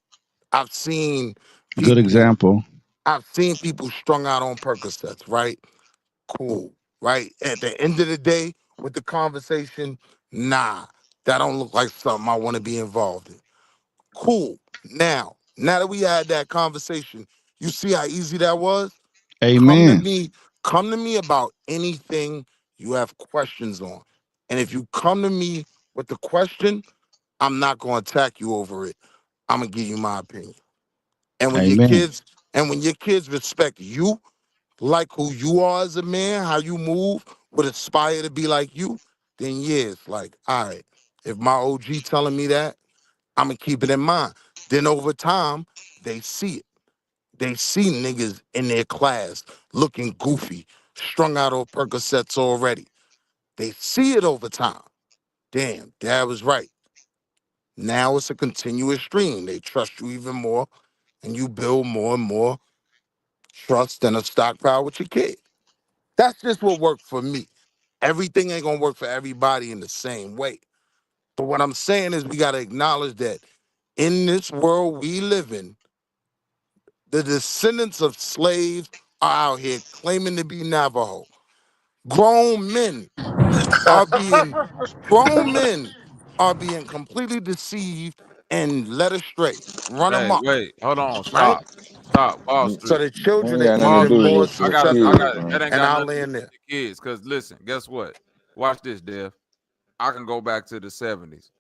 [SPEAKER 9] I've seen
[SPEAKER 13] Good
[SPEAKER 9] people,
[SPEAKER 13] example.
[SPEAKER 9] I've seen people strung out on Percocets, right? Cool, right? At the end of the day, with the conversation, nah, that don't look like something I want to be involved in. Cool. Now that we had that conversation, you see how easy that was? Come to
[SPEAKER 13] Amen.
[SPEAKER 9] me, come to me about anything you have questions on. And if you come to me with the question, I'm not gonna attack you over it. I'm gonna give you my opinion. And when your
[SPEAKER 13] Amen.
[SPEAKER 9] kids and when your kids respect you, like who you are as a man, how you move, would aspire to be like you, then yeah, it's like, all right, if my OG telling me that, I'm gonna keep it in mind. Then over time, they see it. They see niggas in their class looking goofy, strung out on Percocets already. They see it over time. Damn, dad was right. Now it's a continuous stream. They trust you even more, and you build more and more trust and a stockpile with your kid. That's just what worked for me. Everything ain't gonna work for everybody in the same way. But what I'm saying is we gotta acknowledge that in this world we live in, the descendants of slaves are out here claiming to be Navajo. Grown men are being grown men are being completely deceived and led astray, run
[SPEAKER 10] Hey,
[SPEAKER 9] amok,
[SPEAKER 10] wait, hold on,
[SPEAKER 9] right?
[SPEAKER 10] stop, Wall
[SPEAKER 1] He
[SPEAKER 9] So
[SPEAKER 10] Street,
[SPEAKER 9] the children
[SPEAKER 1] ain't
[SPEAKER 9] are
[SPEAKER 1] got nothing to
[SPEAKER 10] Wall
[SPEAKER 9] even
[SPEAKER 1] do
[SPEAKER 10] Street.
[SPEAKER 9] more
[SPEAKER 1] with
[SPEAKER 10] I
[SPEAKER 1] your
[SPEAKER 10] got,
[SPEAKER 9] successful.
[SPEAKER 1] kids, man.
[SPEAKER 10] that ain't
[SPEAKER 9] And
[SPEAKER 10] got
[SPEAKER 9] I'll
[SPEAKER 10] nothing to do
[SPEAKER 9] land
[SPEAKER 10] with
[SPEAKER 9] there.
[SPEAKER 10] your kids. Cause listen, guess what? Watch this, Dev. I can go back to the 70s.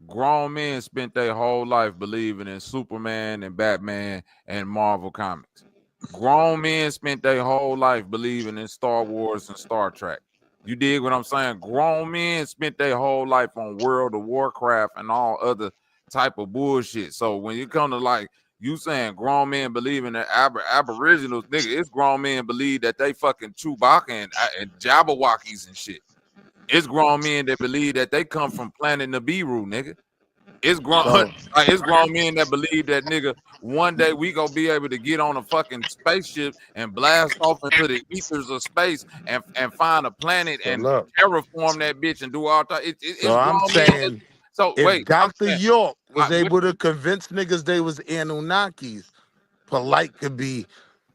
[SPEAKER 10] Grown men spent their whole life believing in Superman and Batman and Marvel comics. Grown men spent their whole life believing in Star Wars and Star Trek. You dig what I'm saying? Grown men spent their whole life on World of Warcraft and all other type of bullshit. So when you come to like you saying grown men believe in the aboriginals, nigga, it's grown men believe that they fucking Chewbacca and Jabberwockies and shit. It's grown men that believe that they come from planet Nibiru, nigga. It's grown
[SPEAKER 8] So
[SPEAKER 10] it's grown men that believe that nigga one day we gonna be able to get on a fucking spaceship and blast off into the ethers of space and find a planet
[SPEAKER 8] so
[SPEAKER 10] and
[SPEAKER 8] look.
[SPEAKER 10] terraform that bitch and do all that.
[SPEAKER 8] So
[SPEAKER 10] It's
[SPEAKER 8] I'm
[SPEAKER 10] grown men.
[SPEAKER 8] saying
[SPEAKER 10] So
[SPEAKER 8] if
[SPEAKER 10] wait, I'm
[SPEAKER 8] Dr.
[SPEAKER 10] saying
[SPEAKER 8] York was
[SPEAKER 10] what
[SPEAKER 8] able to convince niggas they was Anunnakis, polite could be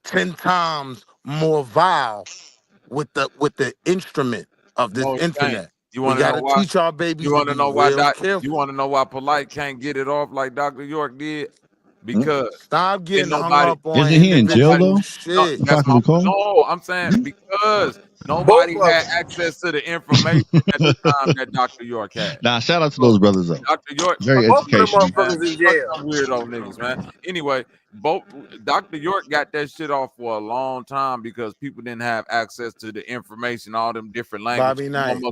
[SPEAKER 8] 10 times more vile with the instrument of this
[SPEAKER 10] no, it can't.
[SPEAKER 8] internet.
[SPEAKER 10] You
[SPEAKER 8] We
[SPEAKER 10] want to know
[SPEAKER 8] gotta
[SPEAKER 10] why?
[SPEAKER 8] teach our
[SPEAKER 10] You
[SPEAKER 8] babies to
[SPEAKER 10] want to
[SPEAKER 8] be
[SPEAKER 10] know why
[SPEAKER 8] real
[SPEAKER 10] You
[SPEAKER 8] careful.
[SPEAKER 10] want to know why Polite can't get it off like Dr. York did? Because
[SPEAKER 8] Stop
[SPEAKER 10] ain't
[SPEAKER 8] getting hung
[SPEAKER 10] nobody,
[SPEAKER 8] up on
[SPEAKER 13] Isn't he in jail
[SPEAKER 10] nobody.
[SPEAKER 8] individual
[SPEAKER 13] though?
[SPEAKER 10] No,
[SPEAKER 8] shit.
[SPEAKER 13] If I
[SPEAKER 10] that's
[SPEAKER 13] can
[SPEAKER 10] my
[SPEAKER 13] recall.
[SPEAKER 10] no. I'm saying because
[SPEAKER 9] Both
[SPEAKER 10] nobody
[SPEAKER 9] of
[SPEAKER 10] had
[SPEAKER 9] them.
[SPEAKER 10] access to the information at the time that Dr. York had.
[SPEAKER 13] Nah, shout out to
[SPEAKER 10] So
[SPEAKER 13] those brothers though.
[SPEAKER 10] Dr. York,
[SPEAKER 13] Very
[SPEAKER 9] Both of them
[SPEAKER 13] educational.
[SPEAKER 10] man,
[SPEAKER 9] motherfuckers in
[SPEAKER 10] fuck
[SPEAKER 9] jail.
[SPEAKER 10] them weirdo niggas, man. Anyway, both Dr. York got that shit off for a long time because people didn't have access to the information, all them different languages.
[SPEAKER 8] Bobby Knight.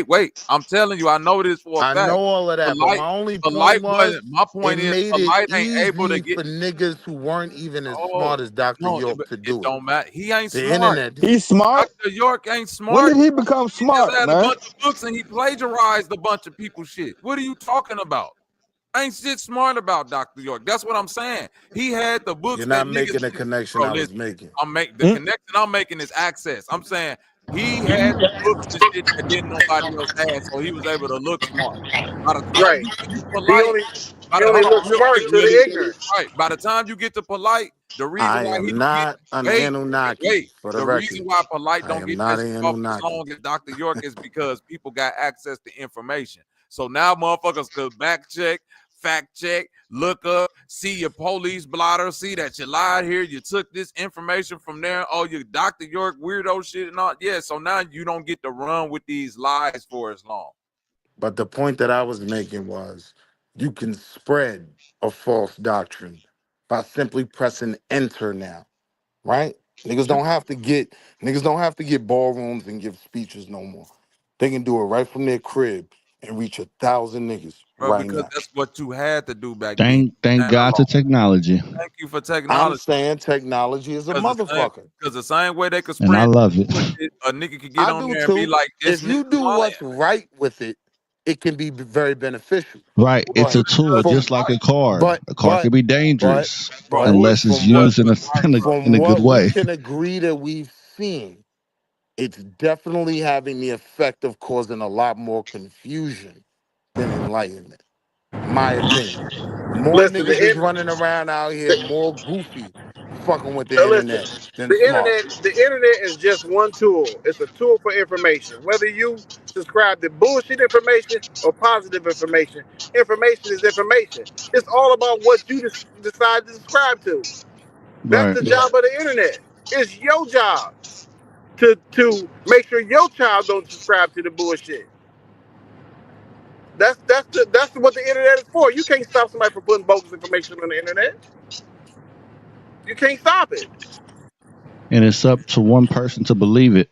[SPEAKER 10] Wait. I'm telling you, I know this for a
[SPEAKER 8] I
[SPEAKER 10] fact.
[SPEAKER 8] know all of that, but
[SPEAKER 10] Polite,
[SPEAKER 8] my only point
[SPEAKER 10] polite
[SPEAKER 8] was
[SPEAKER 10] wasn't. My
[SPEAKER 8] it
[SPEAKER 10] point is,
[SPEAKER 8] made it
[SPEAKER 10] polite ain't able to
[SPEAKER 8] easy
[SPEAKER 10] get.
[SPEAKER 8] for niggas who weren't even as
[SPEAKER 10] Oh
[SPEAKER 8] smart as Dr.
[SPEAKER 10] no,
[SPEAKER 8] York to
[SPEAKER 10] it
[SPEAKER 8] do it.
[SPEAKER 10] don't matter. He ain't
[SPEAKER 8] The
[SPEAKER 10] smart.
[SPEAKER 8] internet did.
[SPEAKER 1] He's smart.
[SPEAKER 10] Dr. York ain't
[SPEAKER 1] When
[SPEAKER 10] smart.
[SPEAKER 1] did he become
[SPEAKER 10] He just
[SPEAKER 1] smart,
[SPEAKER 10] had a
[SPEAKER 1] man?
[SPEAKER 10] bunch of books and he plagiarized a bunch of people's shit. What are you talking about? Ain't shit smart about Dr. York. That's what I'm saying. He had the books
[SPEAKER 8] You're
[SPEAKER 10] that
[SPEAKER 8] not
[SPEAKER 10] niggas
[SPEAKER 8] making the
[SPEAKER 10] didn't.
[SPEAKER 8] connection
[SPEAKER 10] Bro,
[SPEAKER 8] I was
[SPEAKER 10] listen.
[SPEAKER 8] making.
[SPEAKER 10] The connection I'm making is access. I'm saying he had the books and shit that didn't nobody else had, so he was able to look smart. By the time
[SPEAKER 9] Right.
[SPEAKER 10] you get to
[SPEAKER 9] He
[SPEAKER 10] polite,
[SPEAKER 9] only he only
[SPEAKER 10] hold on,
[SPEAKER 9] looks
[SPEAKER 10] real
[SPEAKER 9] smart
[SPEAKER 10] quick,
[SPEAKER 9] to
[SPEAKER 10] Willie.
[SPEAKER 9] the ignorant.
[SPEAKER 10] Right. By the time you get to polite, the reason
[SPEAKER 8] I
[SPEAKER 10] why he
[SPEAKER 8] am
[SPEAKER 10] don't get
[SPEAKER 8] not an
[SPEAKER 10] wait,
[SPEAKER 8] Anunnaki,
[SPEAKER 10] wait.
[SPEAKER 8] for the
[SPEAKER 10] The reason
[SPEAKER 8] record.
[SPEAKER 10] why polite
[SPEAKER 8] I
[SPEAKER 10] don't
[SPEAKER 8] am
[SPEAKER 10] get that
[SPEAKER 8] not
[SPEAKER 10] shit
[SPEAKER 8] an
[SPEAKER 10] off as
[SPEAKER 8] Anunnaki.
[SPEAKER 10] long as Dr. York is because people got access to information. So now motherfuckers could back check, fact check, look up, see your police blotter, see that you lied here, you took this information from there. Oh, you Dr. York weirdo shit and all. Yeah, so now you don't get to run with these lies for as long.
[SPEAKER 8] But the point that I was making was you can spread a false doctrine by simply pressing enter now, right? Niggas don't have to get ballrooms and give speeches no more. They can do it right from their crib and reach 1,000 niggas
[SPEAKER 10] Bro,
[SPEAKER 8] right
[SPEAKER 10] because
[SPEAKER 8] now.
[SPEAKER 10] that's what you had to do back then.
[SPEAKER 13] Thank God to
[SPEAKER 10] Analog.
[SPEAKER 13] technology,
[SPEAKER 10] Thank you for
[SPEAKER 8] I'm
[SPEAKER 10] technology.
[SPEAKER 8] saying technology is a motherfucker.
[SPEAKER 10] Because the same way they could
[SPEAKER 13] and I
[SPEAKER 10] spread
[SPEAKER 13] love it.
[SPEAKER 10] bullshit, a nigga could get
[SPEAKER 8] I
[SPEAKER 10] on
[SPEAKER 8] do
[SPEAKER 10] there and be
[SPEAKER 8] too.
[SPEAKER 10] like, this
[SPEAKER 8] If
[SPEAKER 10] nigga
[SPEAKER 8] you do
[SPEAKER 10] lying.
[SPEAKER 8] what's right with it, it can be very beneficial.
[SPEAKER 13] Right, it's
[SPEAKER 8] But
[SPEAKER 13] a tool,
[SPEAKER 8] from
[SPEAKER 13] just like a car.
[SPEAKER 8] but
[SPEAKER 13] A car
[SPEAKER 8] but
[SPEAKER 13] can be
[SPEAKER 8] but
[SPEAKER 13] dangerous
[SPEAKER 8] but
[SPEAKER 13] unless it's
[SPEAKER 8] from what
[SPEAKER 13] used in a in a
[SPEAKER 8] from
[SPEAKER 13] in a good
[SPEAKER 8] what we
[SPEAKER 13] way.
[SPEAKER 8] can agree that we've seen, it's definitely having the effect of causing a lot more confusion than enlightenment. My opinion. More
[SPEAKER 9] Listen,
[SPEAKER 8] niggas is running around out here more goofy fucking with the
[SPEAKER 9] listen.
[SPEAKER 8] internet than smart.
[SPEAKER 9] The internet is just one tool. It's a tool for information. Whether you subscribe to bullshit information or positive information, information is information. It's all about what you decide to subscribe to. That's
[SPEAKER 13] Right.
[SPEAKER 9] the job of the internet. It's your job to make sure your child don't subscribe to the bullshit. That's what the internet is for. You can't stop somebody from putting bogus information on the internet. You can't stop it.
[SPEAKER 13] And it's up to one person to believe it.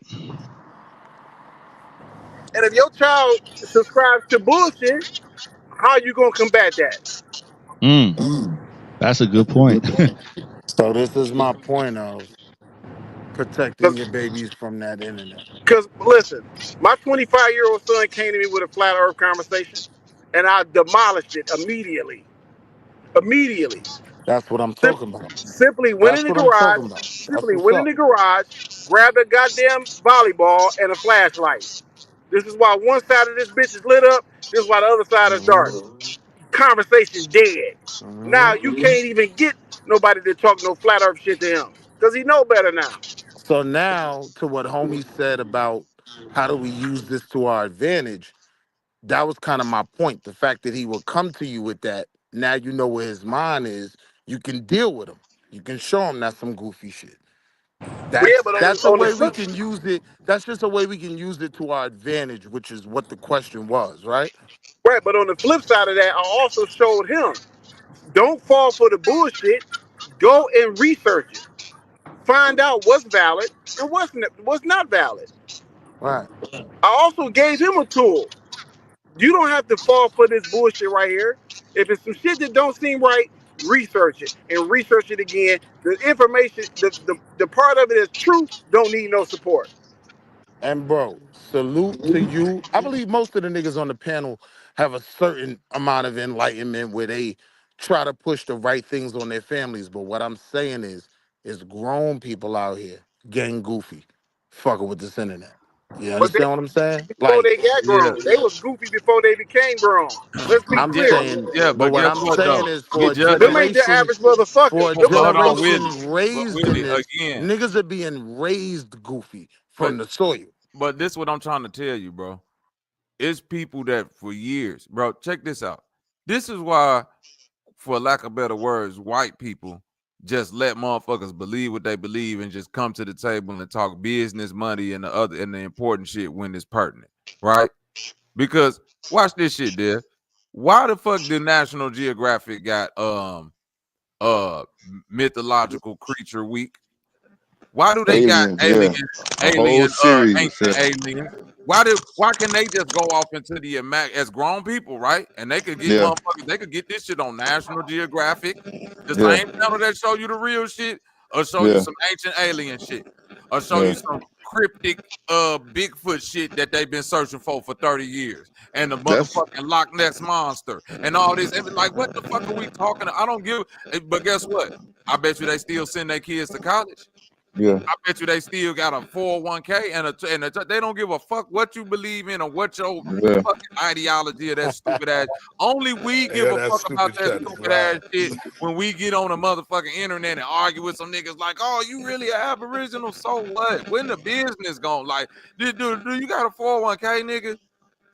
[SPEAKER 9] And if your child subscribes to bullshit, how are you gonna combat that?
[SPEAKER 13] Mm, that's a good point.
[SPEAKER 8] So this is my point of protecting your babies from that internet.
[SPEAKER 9] Because listen, my 25-year-old son came to me with a flat Earth conversation, and I demolished it immediately. Immediately.
[SPEAKER 8] That's what I'm
[SPEAKER 9] Sim-
[SPEAKER 8] talking about.
[SPEAKER 9] simply went in
[SPEAKER 8] That's
[SPEAKER 9] the
[SPEAKER 8] what I'm
[SPEAKER 9] garage.
[SPEAKER 8] talking about. That's
[SPEAKER 9] Simply
[SPEAKER 8] what's
[SPEAKER 9] went in
[SPEAKER 8] up.
[SPEAKER 9] the garage, grabbed a goddamn volleyball and a flashlight. This is why one side of this bitch is lit up. This is why the other side is dark.
[SPEAKER 8] Mm-hmm.
[SPEAKER 9] Conversation dead. Now
[SPEAKER 8] Mm-hmm.
[SPEAKER 9] you can't even get nobody to talk no flat Earth shit to him because he know better now.
[SPEAKER 8] So now to what homie said about how do we use this to our advantage, that was kind of my point. The fact that he would come to you with that, now you know where his mind is, you can deal with him. You can show him that's some goofy shit.
[SPEAKER 9] But yeah,
[SPEAKER 8] That's
[SPEAKER 9] but
[SPEAKER 8] that's a
[SPEAKER 9] on the
[SPEAKER 8] way we
[SPEAKER 9] flip,
[SPEAKER 8] can use it. That's just a way we can use it to our advantage, which is what the question was, right?
[SPEAKER 9] right? But on the flip side of that, I also showed him don't fall for the bullshit. Go and research it. Find out what's valid and what's not valid.
[SPEAKER 8] Right.
[SPEAKER 9] I also gave him a tool. You don't have to fall for this bullshit right here. If it's some shit that don't seem right, research it and research it again. The information, the part of it is true, don't need no support.
[SPEAKER 8] And bro, salute to you. I believe most of the niggas on the panel have a certain amount of enlightenment where they try to push the right things on their families. But what I'm saying is grown people out here getting goofy, fucking with this internet. You
[SPEAKER 9] But they
[SPEAKER 8] understand what I'm saying?
[SPEAKER 9] before
[SPEAKER 8] Like,
[SPEAKER 9] they got
[SPEAKER 10] Yeah,
[SPEAKER 9] grown. They was goofy before they became grown. Let's be
[SPEAKER 8] I'm
[SPEAKER 10] yeah,
[SPEAKER 9] clear.
[SPEAKER 8] saying,
[SPEAKER 10] yeah.
[SPEAKER 8] but
[SPEAKER 10] But
[SPEAKER 8] what
[SPEAKER 10] guess
[SPEAKER 8] I'm
[SPEAKER 10] what
[SPEAKER 8] saying
[SPEAKER 10] though?
[SPEAKER 8] is
[SPEAKER 10] You
[SPEAKER 8] for a
[SPEAKER 10] just
[SPEAKER 9] Them ain't the
[SPEAKER 8] generation,
[SPEAKER 9] average motherfuckers.
[SPEAKER 10] but hold on, Willie.
[SPEAKER 8] generation
[SPEAKER 10] But
[SPEAKER 8] raised in
[SPEAKER 10] Willie,
[SPEAKER 8] this,
[SPEAKER 10] again.
[SPEAKER 8] niggas are being raised goofy
[SPEAKER 10] But
[SPEAKER 8] from the soil.
[SPEAKER 10] this what I'm trying to tell you, bro. It's people that for years, bro. Check this out. This is why, for lack of better words, white people just let motherfuckers believe what they believe and just come to the table and talk business, money, and the important shit when it's pertinent, right? Because watch this shit, there. Why the fuck did National Geographic got uh mythological creature week? Why do they got
[SPEAKER 4] Aliens, yeah. A whole series,
[SPEAKER 10] ancient aliens? Why can they just go off into the as grown people, right? And they could get
[SPEAKER 4] yeah,
[SPEAKER 10] motherfuckers, they could get this shit on National Geographic, the
[SPEAKER 4] yeah,
[SPEAKER 10] same channel that show you the real shit, or show you
[SPEAKER 4] yeah,
[SPEAKER 10] some ancient alien shit, or show
[SPEAKER 4] yeah.
[SPEAKER 10] you some cryptic Bigfoot shit that they've been searching for 30 years, and the
[SPEAKER 4] That's
[SPEAKER 10] motherfucking Loch Ness monster and all this. Like, what the fuck are we talking? I don't give. But guess what? I bet you they still send their kids to college.
[SPEAKER 4] yeah,
[SPEAKER 10] I bet you they still got a 401k and they don't give a fuck what you believe in or what your
[SPEAKER 4] yeah.
[SPEAKER 10] fucking ideology of that stupid ass. Only we give
[SPEAKER 8] Yeah,
[SPEAKER 10] a
[SPEAKER 8] that
[SPEAKER 10] fuck about
[SPEAKER 8] stupid
[SPEAKER 10] that
[SPEAKER 8] shit is
[SPEAKER 10] stupid ass
[SPEAKER 8] wild.
[SPEAKER 10] shit when we get on the motherfucking internet and argue with some niggas like, oh, you really an aboriginal? So what? When the business gone? Like, do you got a 401k, nigga?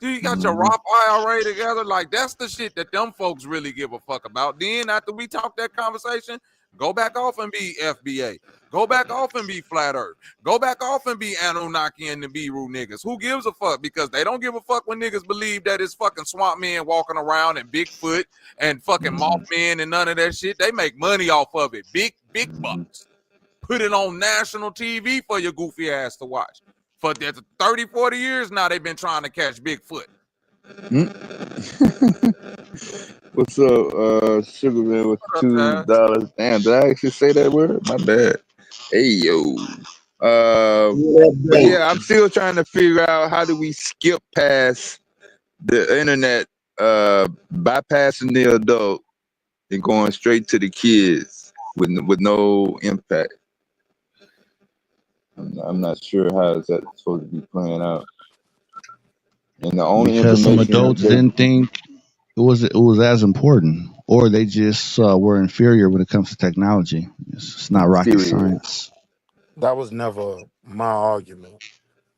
[SPEAKER 10] Do you got your
[SPEAKER 4] Mhm.
[SPEAKER 10] Roth IRA together? Like, that's the shit that them folks really give a fuck about. Then after we talk that conversation, go back off and be FBA. Go back off and be flat earth. Go back off and be Anunnaki and the Beru niggas. Who gives a fuck? Because they don't give a fuck when niggas believe that it's fucking swamp men walking around and Bigfoot and fucking Mothman and none of that shit. They make money off of it. Big bucks. Put it on national TV for your goofy ass to watch. For 30, 40 years now, they've been trying to catch Bigfoot.
[SPEAKER 4] What's up, Sugar Man with
[SPEAKER 10] What up, Taz?
[SPEAKER 4] $2? Damn, did I actually say that word? My bad. Hey yo. But yeah, I'm still trying to figure out how do we skip past the internet, bypassing the adult and going straight to the kids with no impact. I'm not sure how is that supposed to be playing out. And the only
[SPEAKER 13] Because some
[SPEAKER 4] information
[SPEAKER 13] adults didn't think it was as important, or they just were inferior when it comes to technology. It's not rocket
[SPEAKER 4] inferior.
[SPEAKER 13] science.
[SPEAKER 8] That was never my argument.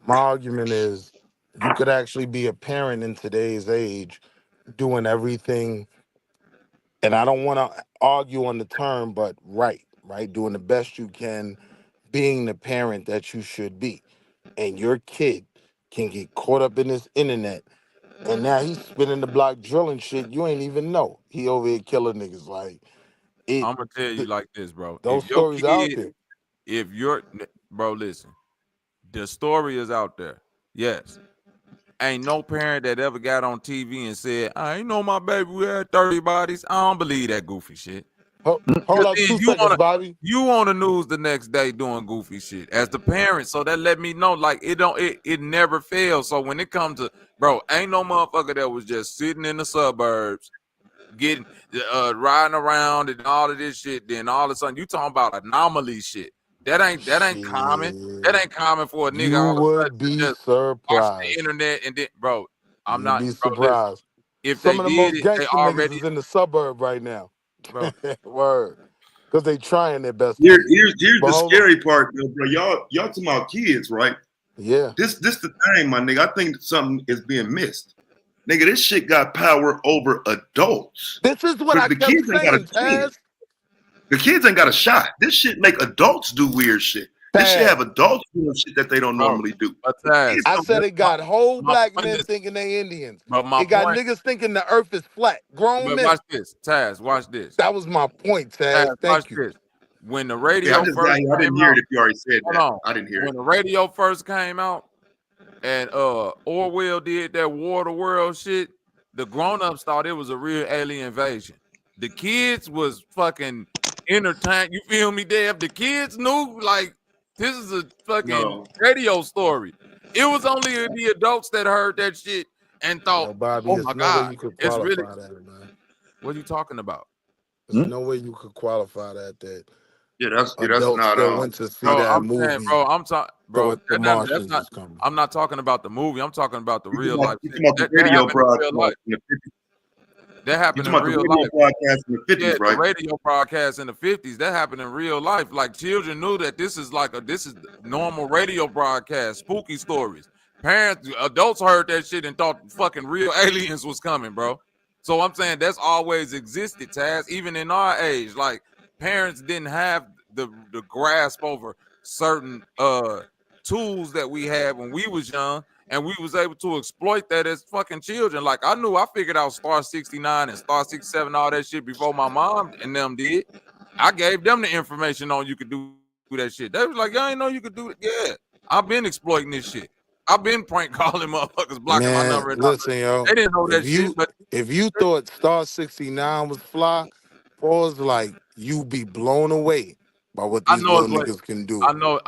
[SPEAKER 8] My argument is you could actually be a parent in today's age doing everything, and I don't want to argue on the term, but right, doing the best you can, being the parent that you should be. And your kid can get caught up in this internet, and now he's spinning the block drilling shit you ain't even know. He over here killing niggas. Like, it,
[SPEAKER 10] I'm gonna tell you
[SPEAKER 8] th-
[SPEAKER 10] like this, bro.
[SPEAKER 8] those stories are out there.
[SPEAKER 10] If you're, bro, listen, the story is out there. Yes. Ain't no parent that ever got on TV and said, I ain't know my baby we had 30 bodies. I don't believe that goofy shit.
[SPEAKER 8] Hold
[SPEAKER 10] Cause
[SPEAKER 8] up
[SPEAKER 10] then
[SPEAKER 8] 2 seconds, Bobby.
[SPEAKER 10] you on the news the next day doing goofy shit as the parent. So that let me know like it never fails. So when it comes to, bro, ain't no motherfucker that was just sitting in the suburbs getting riding around and all of this shit. Then all of a sudden you talking about anomaly shit. That ain't common. That
[SPEAKER 8] Shit.
[SPEAKER 10] ain't common for a nigga
[SPEAKER 8] You
[SPEAKER 10] all of a sudden
[SPEAKER 8] would
[SPEAKER 10] to
[SPEAKER 8] be
[SPEAKER 10] just watch the
[SPEAKER 8] surprised.
[SPEAKER 10] internet and then, bro. I'm
[SPEAKER 8] You'd
[SPEAKER 10] not,
[SPEAKER 8] be
[SPEAKER 10] bro. Listen,
[SPEAKER 8] surprised.
[SPEAKER 10] if they
[SPEAKER 8] Some of the
[SPEAKER 10] did
[SPEAKER 8] most
[SPEAKER 10] it, they
[SPEAKER 8] gangster niggas
[SPEAKER 10] already,
[SPEAKER 8] is in the suburb right now.
[SPEAKER 10] bro.
[SPEAKER 8] Word. Because they trying their best to
[SPEAKER 15] Here,
[SPEAKER 8] be.
[SPEAKER 15] here's
[SPEAKER 8] But
[SPEAKER 15] the
[SPEAKER 8] hold on.
[SPEAKER 15] scary part, though, bro. Y'all talking about kids, right?
[SPEAKER 8] Yeah.
[SPEAKER 15] This the thing, my nigga. I think that something is being missed. Nigga, this shit got power over adults.
[SPEAKER 8] This is what I
[SPEAKER 15] The
[SPEAKER 8] kept
[SPEAKER 15] kids ain't got a
[SPEAKER 8] saying,
[SPEAKER 15] chance.
[SPEAKER 8] Taz.
[SPEAKER 15] The kids ain't got a shot. This shit make adults do weird shit. This shit have
[SPEAKER 8] Taz.
[SPEAKER 15] adults doing shit that they don't
[SPEAKER 10] Bro,
[SPEAKER 15] normally do.
[SPEAKER 10] but
[SPEAKER 15] The
[SPEAKER 10] Taz,
[SPEAKER 15] kids
[SPEAKER 8] I
[SPEAKER 15] don't.
[SPEAKER 8] said it got whole
[SPEAKER 10] my
[SPEAKER 8] black
[SPEAKER 10] point
[SPEAKER 8] men
[SPEAKER 10] is,
[SPEAKER 8] thinking they Indians.
[SPEAKER 10] but my
[SPEAKER 8] It got
[SPEAKER 10] point,
[SPEAKER 8] niggas thinking the earth is flat. Grown
[SPEAKER 10] but
[SPEAKER 8] men.
[SPEAKER 10] watch this, Taz, watch this.
[SPEAKER 8] That was my point,
[SPEAKER 10] Taz,
[SPEAKER 8] Taz.
[SPEAKER 10] watch
[SPEAKER 8] Thank you.
[SPEAKER 10] this. When the
[SPEAKER 15] Yeah, I
[SPEAKER 10] radio
[SPEAKER 15] just got
[SPEAKER 10] first
[SPEAKER 15] here. I
[SPEAKER 10] came
[SPEAKER 15] didn't hear
[SPEAKER 10] out,
[SPEAKER 15] it if you already said
[SPEAKER 10] hold
[SPEAKER 15] that.
[SPEAKER 10] on.
[SPEAKER 15] I didn't hear it.
[SPEAKER 10] When the radio first came out and Orwell did that War of the World shit, the grown-ups thought it was a real alien invasion. The kids was fucking entertained. You feel me, Dave? The kids knew like This is a fucking
[SPEAKER 15] No.
[SPEAKER 10] radio story. It was only the adults that heard that shit and thought,
[SPEAKER 8] Yo, Bobby,
[SPEAKER 10] "Oh
[SPEAKER 8] there's
[SPEAKER 10] my
[SPEAKER 8] no way
[SPEAKER 10] god,
[SPEAKER 8] you could
[SPEAKER 10] it's really."
[SPEAKER 8] qualify that, man.
[SPEAKER 10] What are you talking about?
[SPEAKER 8] There's no way you could qualify that
[SPEAKER 15] Yeah, that's
[SPEAKER 8] adults
[SPEAKER 15] not
[SPEAKER 8] that went to see
[SPEAKER 10] Bro,
[SPEAKER 8] that
[SPEAKER 10] I'm saying,
[SPEAKER 8] movie
[SPEAKER 10] bro, I'm talking, bro.
[SPEAKER 8] thought the
[SPEAKER 10] That's
[SPEAKER 8] Martians
[SPEAKER 10] not.
[SPEAKER 8] was coming.
[SPEAKER 10] I'm not talking about the movie. I'm talking about the
[SPEAKER 15] you
[SPEAKER 10] real
[SPEAKER 15] talking
[SPEAKER 10] life
[SPEAKER 15] about,
[SPEAKER 10] shit.
[SPEAKER 15] the
[SPEAKER 10] That
[SPEAKER 15] radio
[SPEAKER 10] happened in real
[SPEAKER 15] broadcast
[SPEAKER 10] life.
[SPEAKER 15] in the 50s.
[SPEAKER 10] That
[SPEAKER 15] You
[SPEAKER 10] happened
[SPEAKER 15] talking
[SPEAKER 10] in
[SPEAKER 15] about the
[SPEAKER 10] real
[SPEAKER 15] radio
[SPEAKER 10] life.
[SPEAKER 15] broadcast in the 50s,
[SPEAKER 10] Yeah,
[SPEAKER 15] right?
[SPEAKER 10] the radio broadcast in the 50s, that happened in real life. Like children knew that this is normal radio broadcast, spooky stories. Parents, adults heard that shit and thought fucking real aliens was coming, bro. So I'm saying that's always existed, Taz, even in our age. Like parents didn't have the grasp over certain tools that we had when we was young, and we was able to exploit that as fucking children. Like I figured out Star 69 and Star 67, all that shit before my mom and them did. I gave them the information on you could do that shit. They was like, "Y'all ain't know you could do it." Yeah, I've been exploiting this shit. I've been prank calling motherfuckers, blocking my
[SPEAKER 8] Man,
[SPEAKER 10] number.
[SPEAKER 8] listen, yo.
[SPEAKER 10] They didn't know that shit, but
[SPEAKER 8] If you thought Star 69 was fly, pause like you be blown away by what
[SPEAKER 10] I
[SPEAKER 8] these
[SPEAKER 10] know
[SPEAKER 8] little
[SPEAKER 10] it's like
[SPEAKER 8] niggas can do on their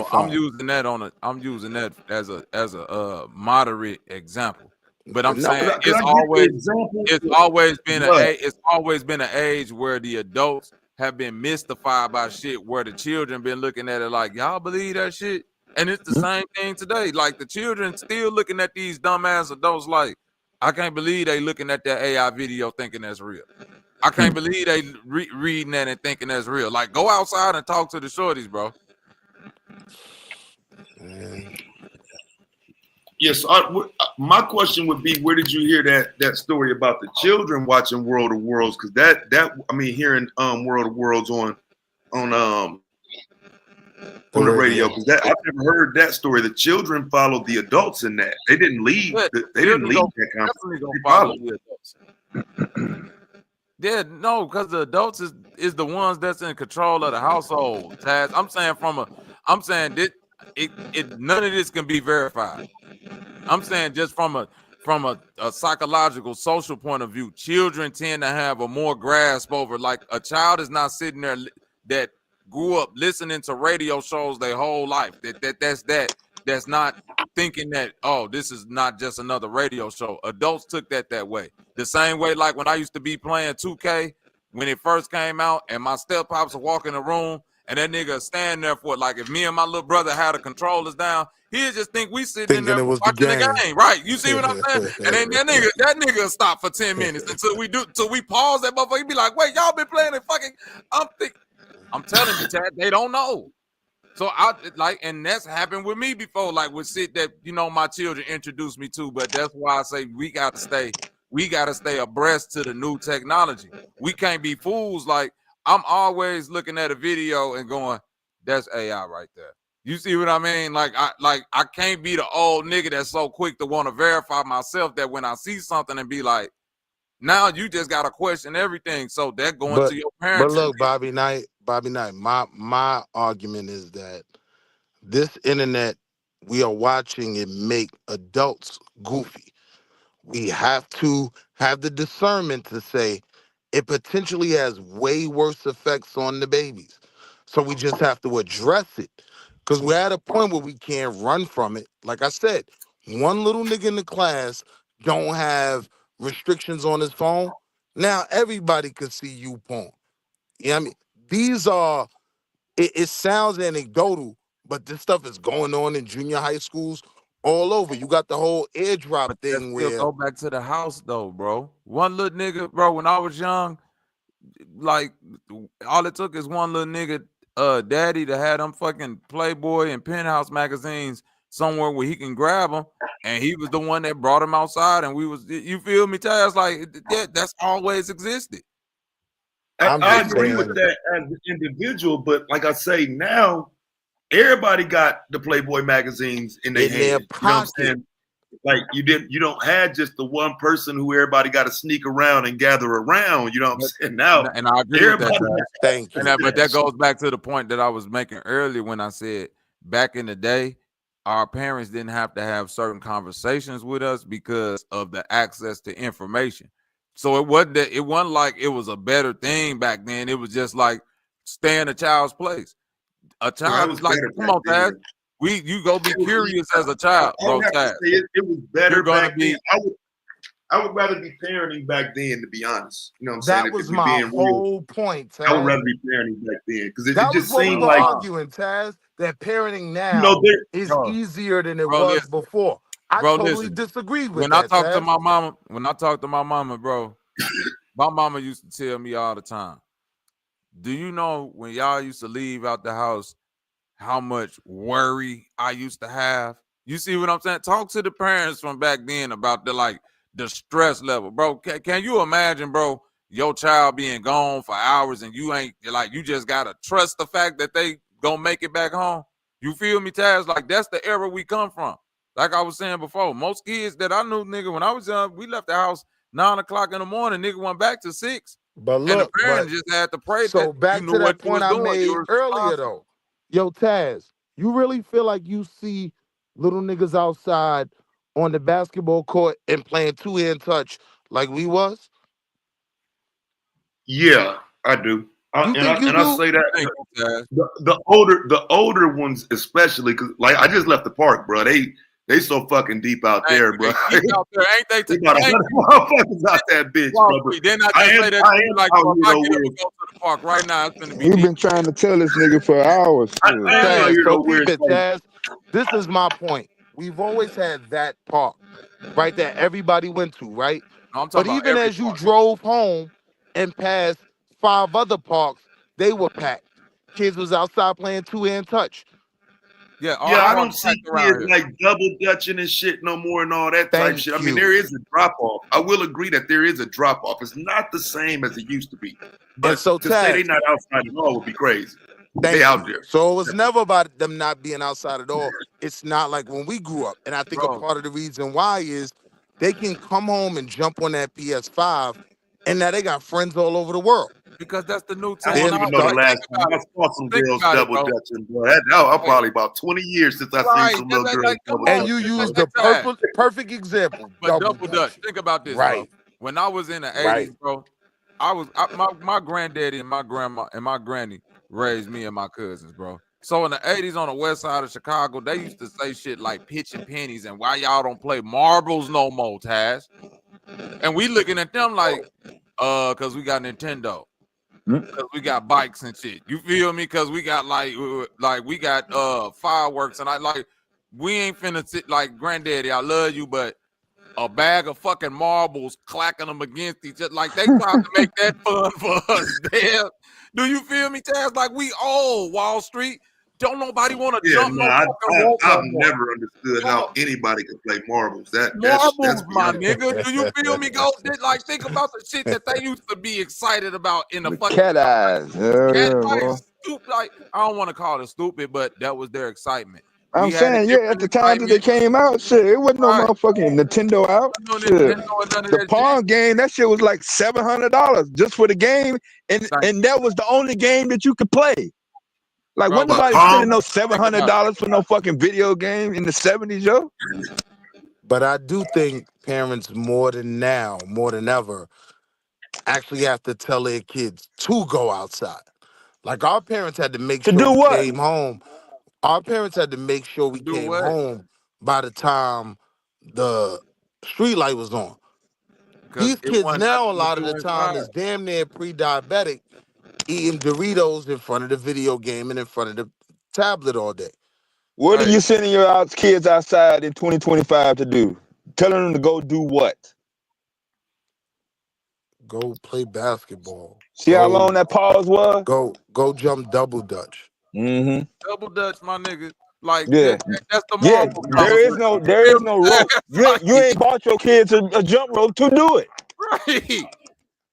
[SPEAKER 10] I'm
[SPEAKER 8] phone.
[SPEAKER 10] using that as a moderate example. But I'm
[SPEAKER 8] No,
[SPEAKER 10] saying
[SPEAKER 15] Could I get the example?
[SPEAKER 10] it's always been an age where the adults have been mystified by shit, where the children been looking at it like, y'all believe that shit? And it's the same thing today. Like the children still looking at these dumbass adults like, I can't believe they looking at that AI video thinking that's real. I can't believe they reading that and thinking that's real. Like, go outside and talk to the shorties, bro.
[SPEAKER 8] man.
[SPEAKER 15] Yes, my question would be, where did you hear that story about the children watching World of Worlds? Because that I mean, hearing World of Worlds on the radio, because I've never heard that story. The children followed the adults in that. They didn't leave. They didn't leave that conversation. They followed
[SPEAKER 10] the adults. Yeah, no, because the adults is the ones that's in control of the household. Taz, I'm saying none of this can be verified. I'm saying just from a psychological, social point of view, children tend to have a more grasp over. Like a child is not sitting there that grew up listening to radio shows their whole life. That's not thinking that, oh, this is not just another radio show. Adults took that way. The same way, like when I used to be playing 2K when it first came out, and my step pops would walk in the room, and that nigga stand there for it. Like if me and my little brother had the controllers down, he'd just think we sitting in there watching the game. Right? You see what I'm saying? And then that nigga stop for 10 minutes until we pause that motherfucker. He'd be like, wait, y'all been playing it fucking. I'm telling you, Chad, they don't know. So and that's happened with me before, like with shit that my children introduced me to. But that's why I say we gotta stay abreast to the new technology. We can't be fools. Like I'm always looking at a video and going, "That's AI right there." You see what I mean? Like I can't be the old nigga that's so quick to want to verify myself that when I see something and be like, now you just gotta question everything. So that going to your parents.
[SPEAKER 8] But look, Bobby Knight, my argument is that this internet, we are watching it make adults goofy. We have to have the discernment to say it potentially has way worse effects on the babies. So we just have to address it. Because we're at a point where we can't run from it. Like I said, one little nigga in the class don't have restrictions on his phone. Now everybody could see you porn. You know what I mean? These are, it sounds anecdotal, but this stuff is going on in junior high schools all over. You got the whole airdrop
[SPEAKER 10] But that
[SPEAKER 8] thing
[SPEAKER 10] still
[SPEAKER 8] where
[SPEAKER 10] go back to the house though, bro. One little nigga, bro, when I was young, like all it took is one little nigga, daddy to have them fucking Playboy and Penthouse magazines somewhere where he can grab them, and he was the one that brought him outside, and you feel me, Taz? Like that's always existed.
[SPEAKER 15] I agree with that as an individual, but like I say, now everybody got the Playboy magazines in their hand. You know what I'm saying? Like you don't have just the one person who everybody got to sneak around and gather around. You know what I'm saying? Now,
[SPEAKER 10] and I agree with that.
[SPEAKER 8] Thank you.
[SPEAKER 10] But that goes back to the point that I was making earlier when I said back in the day, our parents didn't have to have certain conversations with us because of the access to information. So it wasn't like it was a better thing back then. It was just like stay in a child's place. A
[SPEAKER 15] No, it
[SPEAKER 10] child
[SPEAKER 15] was
[SPEAKER 10] is like,
[SPEAKER 15] better
[SPEAKER 10] come
[SPEAKER 15] back
[SPEAKER 10] on, Taz.
[SPEAKER 15] then.
[SPEAKER 10] You go be
[SPEAKER 15] It was-
[SPEAKER 10] curious as a child,
[SPEAKER 15] I would
[SPEAKER 10] bro.
[SPEAKER 15] have to
[SPEAKER 10] Taz.
[SPEAKER 15] say it was better
[SPEAKER 10] You're gonna
[SPEAKER 15] back
[SPEAKER 10] be.
[SPEAKER 15] then. I would rather be parenting back then, to be honest. You know what I'm saying?
[SPEAKER 9] That
[SPEAKER 15] If
[SPEAKER 9] was
[SPEAKER 15] we
[SPEAKER 9] my
[SPEAKER 15] being real,
[SPEAKER 9] whole point,
[SPEAKER 15] I would
[SPEAKER 9] Taz.
[SPEAKER 15] rather be parenting back then because it
[SPEAKER 9] That was
[SPEAKER 15] just
[SPEAKER 9] what we
[SPEAKER 15] seemed
[SPEAKER 9] were
[SPEAKER 15] like,
[SPEAKER 9] arguing, Taz. That parenting
[SPEAKER 15] you
[SPEAKER 9] now
[SPEAKER 15] know,
[SPEAKER 9] is easier than it
[SPEAKER 10] Bro,
[SPEAKER 9] was
[SPEAKER 10] listen.
[SPEAKER 9] before. I
[SPEAKER 10] Bro,
[SPEAKER 9] totally
[SPEAKER 10] listen.
[SPEAKER 9] disagree with
[SPEAKER 10] When I
[SPEAKER 9] that,
[SPEAKER 10] talk to
[SPEAKER 9] Taz.
[SPEAKER 10] my mama, bro, my mama used to tell me all the time, do you know when y'all used to leave out the house, how much worry I used to have? You see what I'm saying? Talk to the parents from back then about the stress level, bro. Can you imagine, bro, your child being gone for hours and you ain't like, you just gotta trust the fact that they gonna make it back home? You feel me, Taz? Like, that's the era we come from. Like I was saying before, most kids that I knew, nigga, when I was young, we left the house 9 o'clock in the morning, nigga went back to 6.
[SPEAKER 9] But
[SPEAKER 10] And the
[SPEAKER 9] look,
[SPEAKER 10] parents just had to pray that
[SPEAKER 9] so
[SPEAKER 10] you
[SPEAKER 9] back
[SPEAKER 10] knew
[SPEAKER 9] to
[SPEAKER 10] what
[SPEAKER 9] that
[SPEAKER 10] you was
[SPEAKER 9] point I
[SPEAKER 10] doing. You
[SPEAKER 9] made
[SPEAKER 10] were
[SPEAKER 9] earlier,
[SPEAKER 10] responsible.
[SPEAKER 9] though. Yo, Taz, you really feel like you see little niggas outside on the basketball court and playing two-hand touch like we was?
[SPEAKER 15] yeah, I do.
[SPEAKER 9] You think you
[SPEAKER 15] I
[SPEAKER 9] do?
[SPEAKER 15] say that
[SPEAKER 10] Thank you, Taz.
[SPEAKER 15] the older ones especially, because like I just left the park, bro. They so fucking deep out
[SPEAKER 10] Hey,
[SPEAKER 15] there, bro.
[SPEAKER 10] they deep out there, ain't they?
[SPEAKER 15] They got
[SPEAKER 10] Thank
[SPEAKER 15] 100
[SPEAKER 10] you.
[SPEAKER 15] motherfuckers out that bitch,
[SPEAKER 10] Wall
[SPEAKER 15] bro. But
[SPEAKER 10] Street. Didn't I
[SPEAKER 15] I
[SPEAKER 10] just
[SPEAKER 15] am
[SPEAKER 10] say that
[SPEAKER 15] I
[SPEAKER 10] to you?
[SPEAKER 15] am
[SPEAKER 10] Like,
[SPEAKER 15] out
[SPEAKER 10] bro, if
[SPEAKER 15] here
[SPEAKER 10] I
[SPEAKER 15] though
[SPEAKER 10] get up
[SPEAKER 15] where
[SPEAKER 10] and go to the park right now, it's gonna be
[SPEAKER 1] We've
[SPEAKER 10] deep.
[SPEAKER 1] been trying to tell this nigga for hours.
[SPEAKER 15] I
[SPEAKER 1] Shit.
[SPEAKER 15] am out
[SPEAKER 9] Taz,
[SPEAKER 15] here
[SPEAKER 9] so
[SPEAKER 15] though where
[SPEAKER 9] peep
[SPEAKER 15] it's
[SPEAKER 9] it,
[SPEAKER 15] like,
[SPEAKER 9] Taz. This is my point. We've always had that park, right, that everybody went to, right?
[SPEAKER 10] No, I'm
[SPEAKER 9] But
[SPEAKER 10] talking about
[SPEAKER 9] even
[SPEAKER 10] every
[SPEAKER 9] as you
[SPEAKER 10] park.
[SPEAKER 9] drove home and passed 5 other parks, they were packed. Kids was outside playing two-hand touch.
[SPEAKER 10] Yeah, all
[SPEAKER 15] yeah,
[SPEAKER 10] the
[SPEAKER 15] I
[SPEAKER 10] parks
[SPEAKER 15] don't see
[SPEAKER 10] packed around
[SPEAKER 15] kids
[SPEAKER 10] here.
[SPEAKER 15] like double dutching and shit no more and all that type shit.
[SPEAKER 9] Thank
[SPEAKER 15] I mean,
[SPEAKER 9] you.
[SPEAKER 15] there is a drop off. I will agree that there is a drop off. It's not the same as it used to be.
[SPEAKER 9] And
[SPEAKER 15] But
[SPEAKER 9] so,
[SPEAKER 15] to say they
[SPEAKER 9] Taz,
[SPEAKER 15] not outside at all would be crazy. They
[SPEAKER 9] thank
[SPEAKER 15] out
[SPEAKER 9] you.
[SPEAKER 15] there.
[SPEAKER 9] So it was never about them not being outside at all. It's not like when we grew up. And I think a
[SPEAKER 10] Bro,
[SPEAKER 9] part of the reason why is they can come home and jump on that PS5, and now they got friends all over the world.
[SPEAKER 10] because that's the new
[SPEAKER 15] I don't
[SPEAKER 9] They're
[SPEAKER 15] even know the
[SPEAKER 10] technology.
[SPEAKER 9] start,
[SPEAKER 15] last
[SPEAKER 10] Think
[SPEAKER 15] time
[SPEAKER 10] about
[SPEAKER 15] I
[SPEAKER 10] it.
[SPEAKER 15] saw some
[SPEAKER 10] Think
[SPEAKER 15] girls
[SPEAKER 10] about it,
[SPEAKER 15] double
[SPEAKER 10] bro.
[SPEAKER 15] dutching, bro. That
[SPEAKER 10] Hey,
[SPEAKER 15] probably about 20 years since I seen
[SPEAKER 10] right.
[SPEAKER 15] some little girls
[SPEAKER 10] Like, come
[SPEAKER 15] double
[SPEAKER 9] and
[SPEAKER 10] on.
[SPEAKER 9] you
[SPEAKER 15] dutching,
[SPEAKER 9] use
[SPEAKER 15] bro.
[SPEAKER 9] the
[SPEAKER 10] Taz.
[SPEAKER 9] perfect example,
[SPEAKER 10] But
[SPEAKER 9] double
[SPEAKER 10] double dutch.
[SPEAKER 9] dutch.
[SPEAKER 10] Think about this, bro.
[SPEAKER 9] Right,
[SPEAKER 10] When I was in the 80s,
[SPEAKER 9] right.
[SPEAKER 10] bro, my granddaddy and my grandma and my granny raised me and my cousins, bro. So in the 80s on the west side of Chicago, they used to say shit like pitching pennies and why y'all don't play marbles no more, Taz. And we looking at them like, because we got Nintendo. Because we got bikes and shit. You feel me? Because we got like we got fireworks and I like we ain't finna sit like granddaddy. I love you, but a bag of fucking marbles, clacking them against each other. Like, they tried to make that fun for us. Damn. Do you feel me, Taz? Like, we old Wall Street. Don't nobody want to
[SPEAKER 15] Yeah,
[SPEAKER 10] jump
[SPEAKER 15] no,
[SPEAKER 10] no fucking rope
[SPEAKER 15] I've
[SPEAKER 10] no more.
[SPEAKER 15] never understood how anybody can play marbles. That's
[SPEAKER 10] Marbles, my
[SPEAKER 15] beyond.
[SPEAKER 10] nigga. Do you feel me? Like, think about the shit that they used to be excited about in the
[SPEAKER 1] The
[SPEAKER 10] fucking
[SPEAKER 1] cat eyes. Yeah,
[SPEAKER 10] cat,
[SPEAKER 1] yeah,
[SPEAKER 10] like,
[SPEAKER 1] boy.
[SPEAKER 10] stupid. Like, I don't want to call it stupid, but that was their excitement.
[SPEAKER 1] I'm
[SPEAKER 10] We had a
[SPEAKER 1] saying, yeah, at
[SPEAKER 10] different
[SPEAKER 1] the time that they
[SPEAKER 10] excitement.
[SPEAKER 1] came out, shit, it wasn't no
[SPEAKER 10] Right.
[SPEAKER 1] motherfucking Nintendo out.
[SPEAKER 10] No
[SPEAKER 1] Shit.
[SPEAKER 10] Nintendo and none of
[SPEAKER 1] The
[SPEAKER 10] that shit.
[SPEAKER 1] Pong game, that shit was like $700 just for the game, and that was the only game that you could play. Like,
[SPEAKER 10] Bro,
[SPEAKER 1] wasn't
[SPEAKER 10] but
[SPEAKER 1] nobody spending no
[SPEAKER 10] think about it.
[SPEAKER 1] $700 for no fucking video game in the 70s, yo.
[SPEAKER 9] But I do think parents more than ever, actually have to tell their kids to go outside. Like our parents had to make
[SPEAKER 1] To
[SPEAKER 9] sure
[SPEAKER 1] do
[SPEAKER 9] we
[SPEAKER 1] what?
[SPEAKER 9] came home. Our parents had to make sure we
[SPEAKER 10] Do
[SPEAKER 9] came
[SPEAKER 10] what?
[SPEAKER 9] home by the time the street light was on.
[SPEAKER 10] Because
[SPEAKER 9] These
[SPEAKER 10] it
[SPEAKER 9] kids
[SPEAKER 10] wasn't
[SPEAKER 9] now, a
[SPEAKER 10] nothing to
[SPEAKER 9] lot of
[SPEAKER 10] do
[SPEAKER 9] the time,
[SPEAKER 10] inside.
[SPEAKER 9] is damn near pre-diabetic, eating Doritos in front of the video game and in front of the tablet all day.
[SPEAKER 1] What are
[SPEAKER 10] Hey,
[SPEAKER 1] you sending your kids outside in 2025 to do? Telling them to go do what?
[SPEAKER 9] Go play basketball.
[SPEAKER 1] See how long that pause was?
[SPEAKER 9] Go jump double dutch.
[SPEAKER 1] Mm-hmm.
[SPEAKER 10] double dutch, my nigga. Like,
[SPEAKER 1] Yeah.
[SPEAKER 10] that's the
[SPEAKER 1] Yeah,
[SPEAKER 10] marble
[SPEAKER 1] there is
[SPEAKER 10] conversation.
[SPEAKER 1] no
[SPEAKER 10] You feel me?
[SPEAKER 1] rope. You ain't bought your kids a jump rope to do it.
[SPEAKER 10] Right.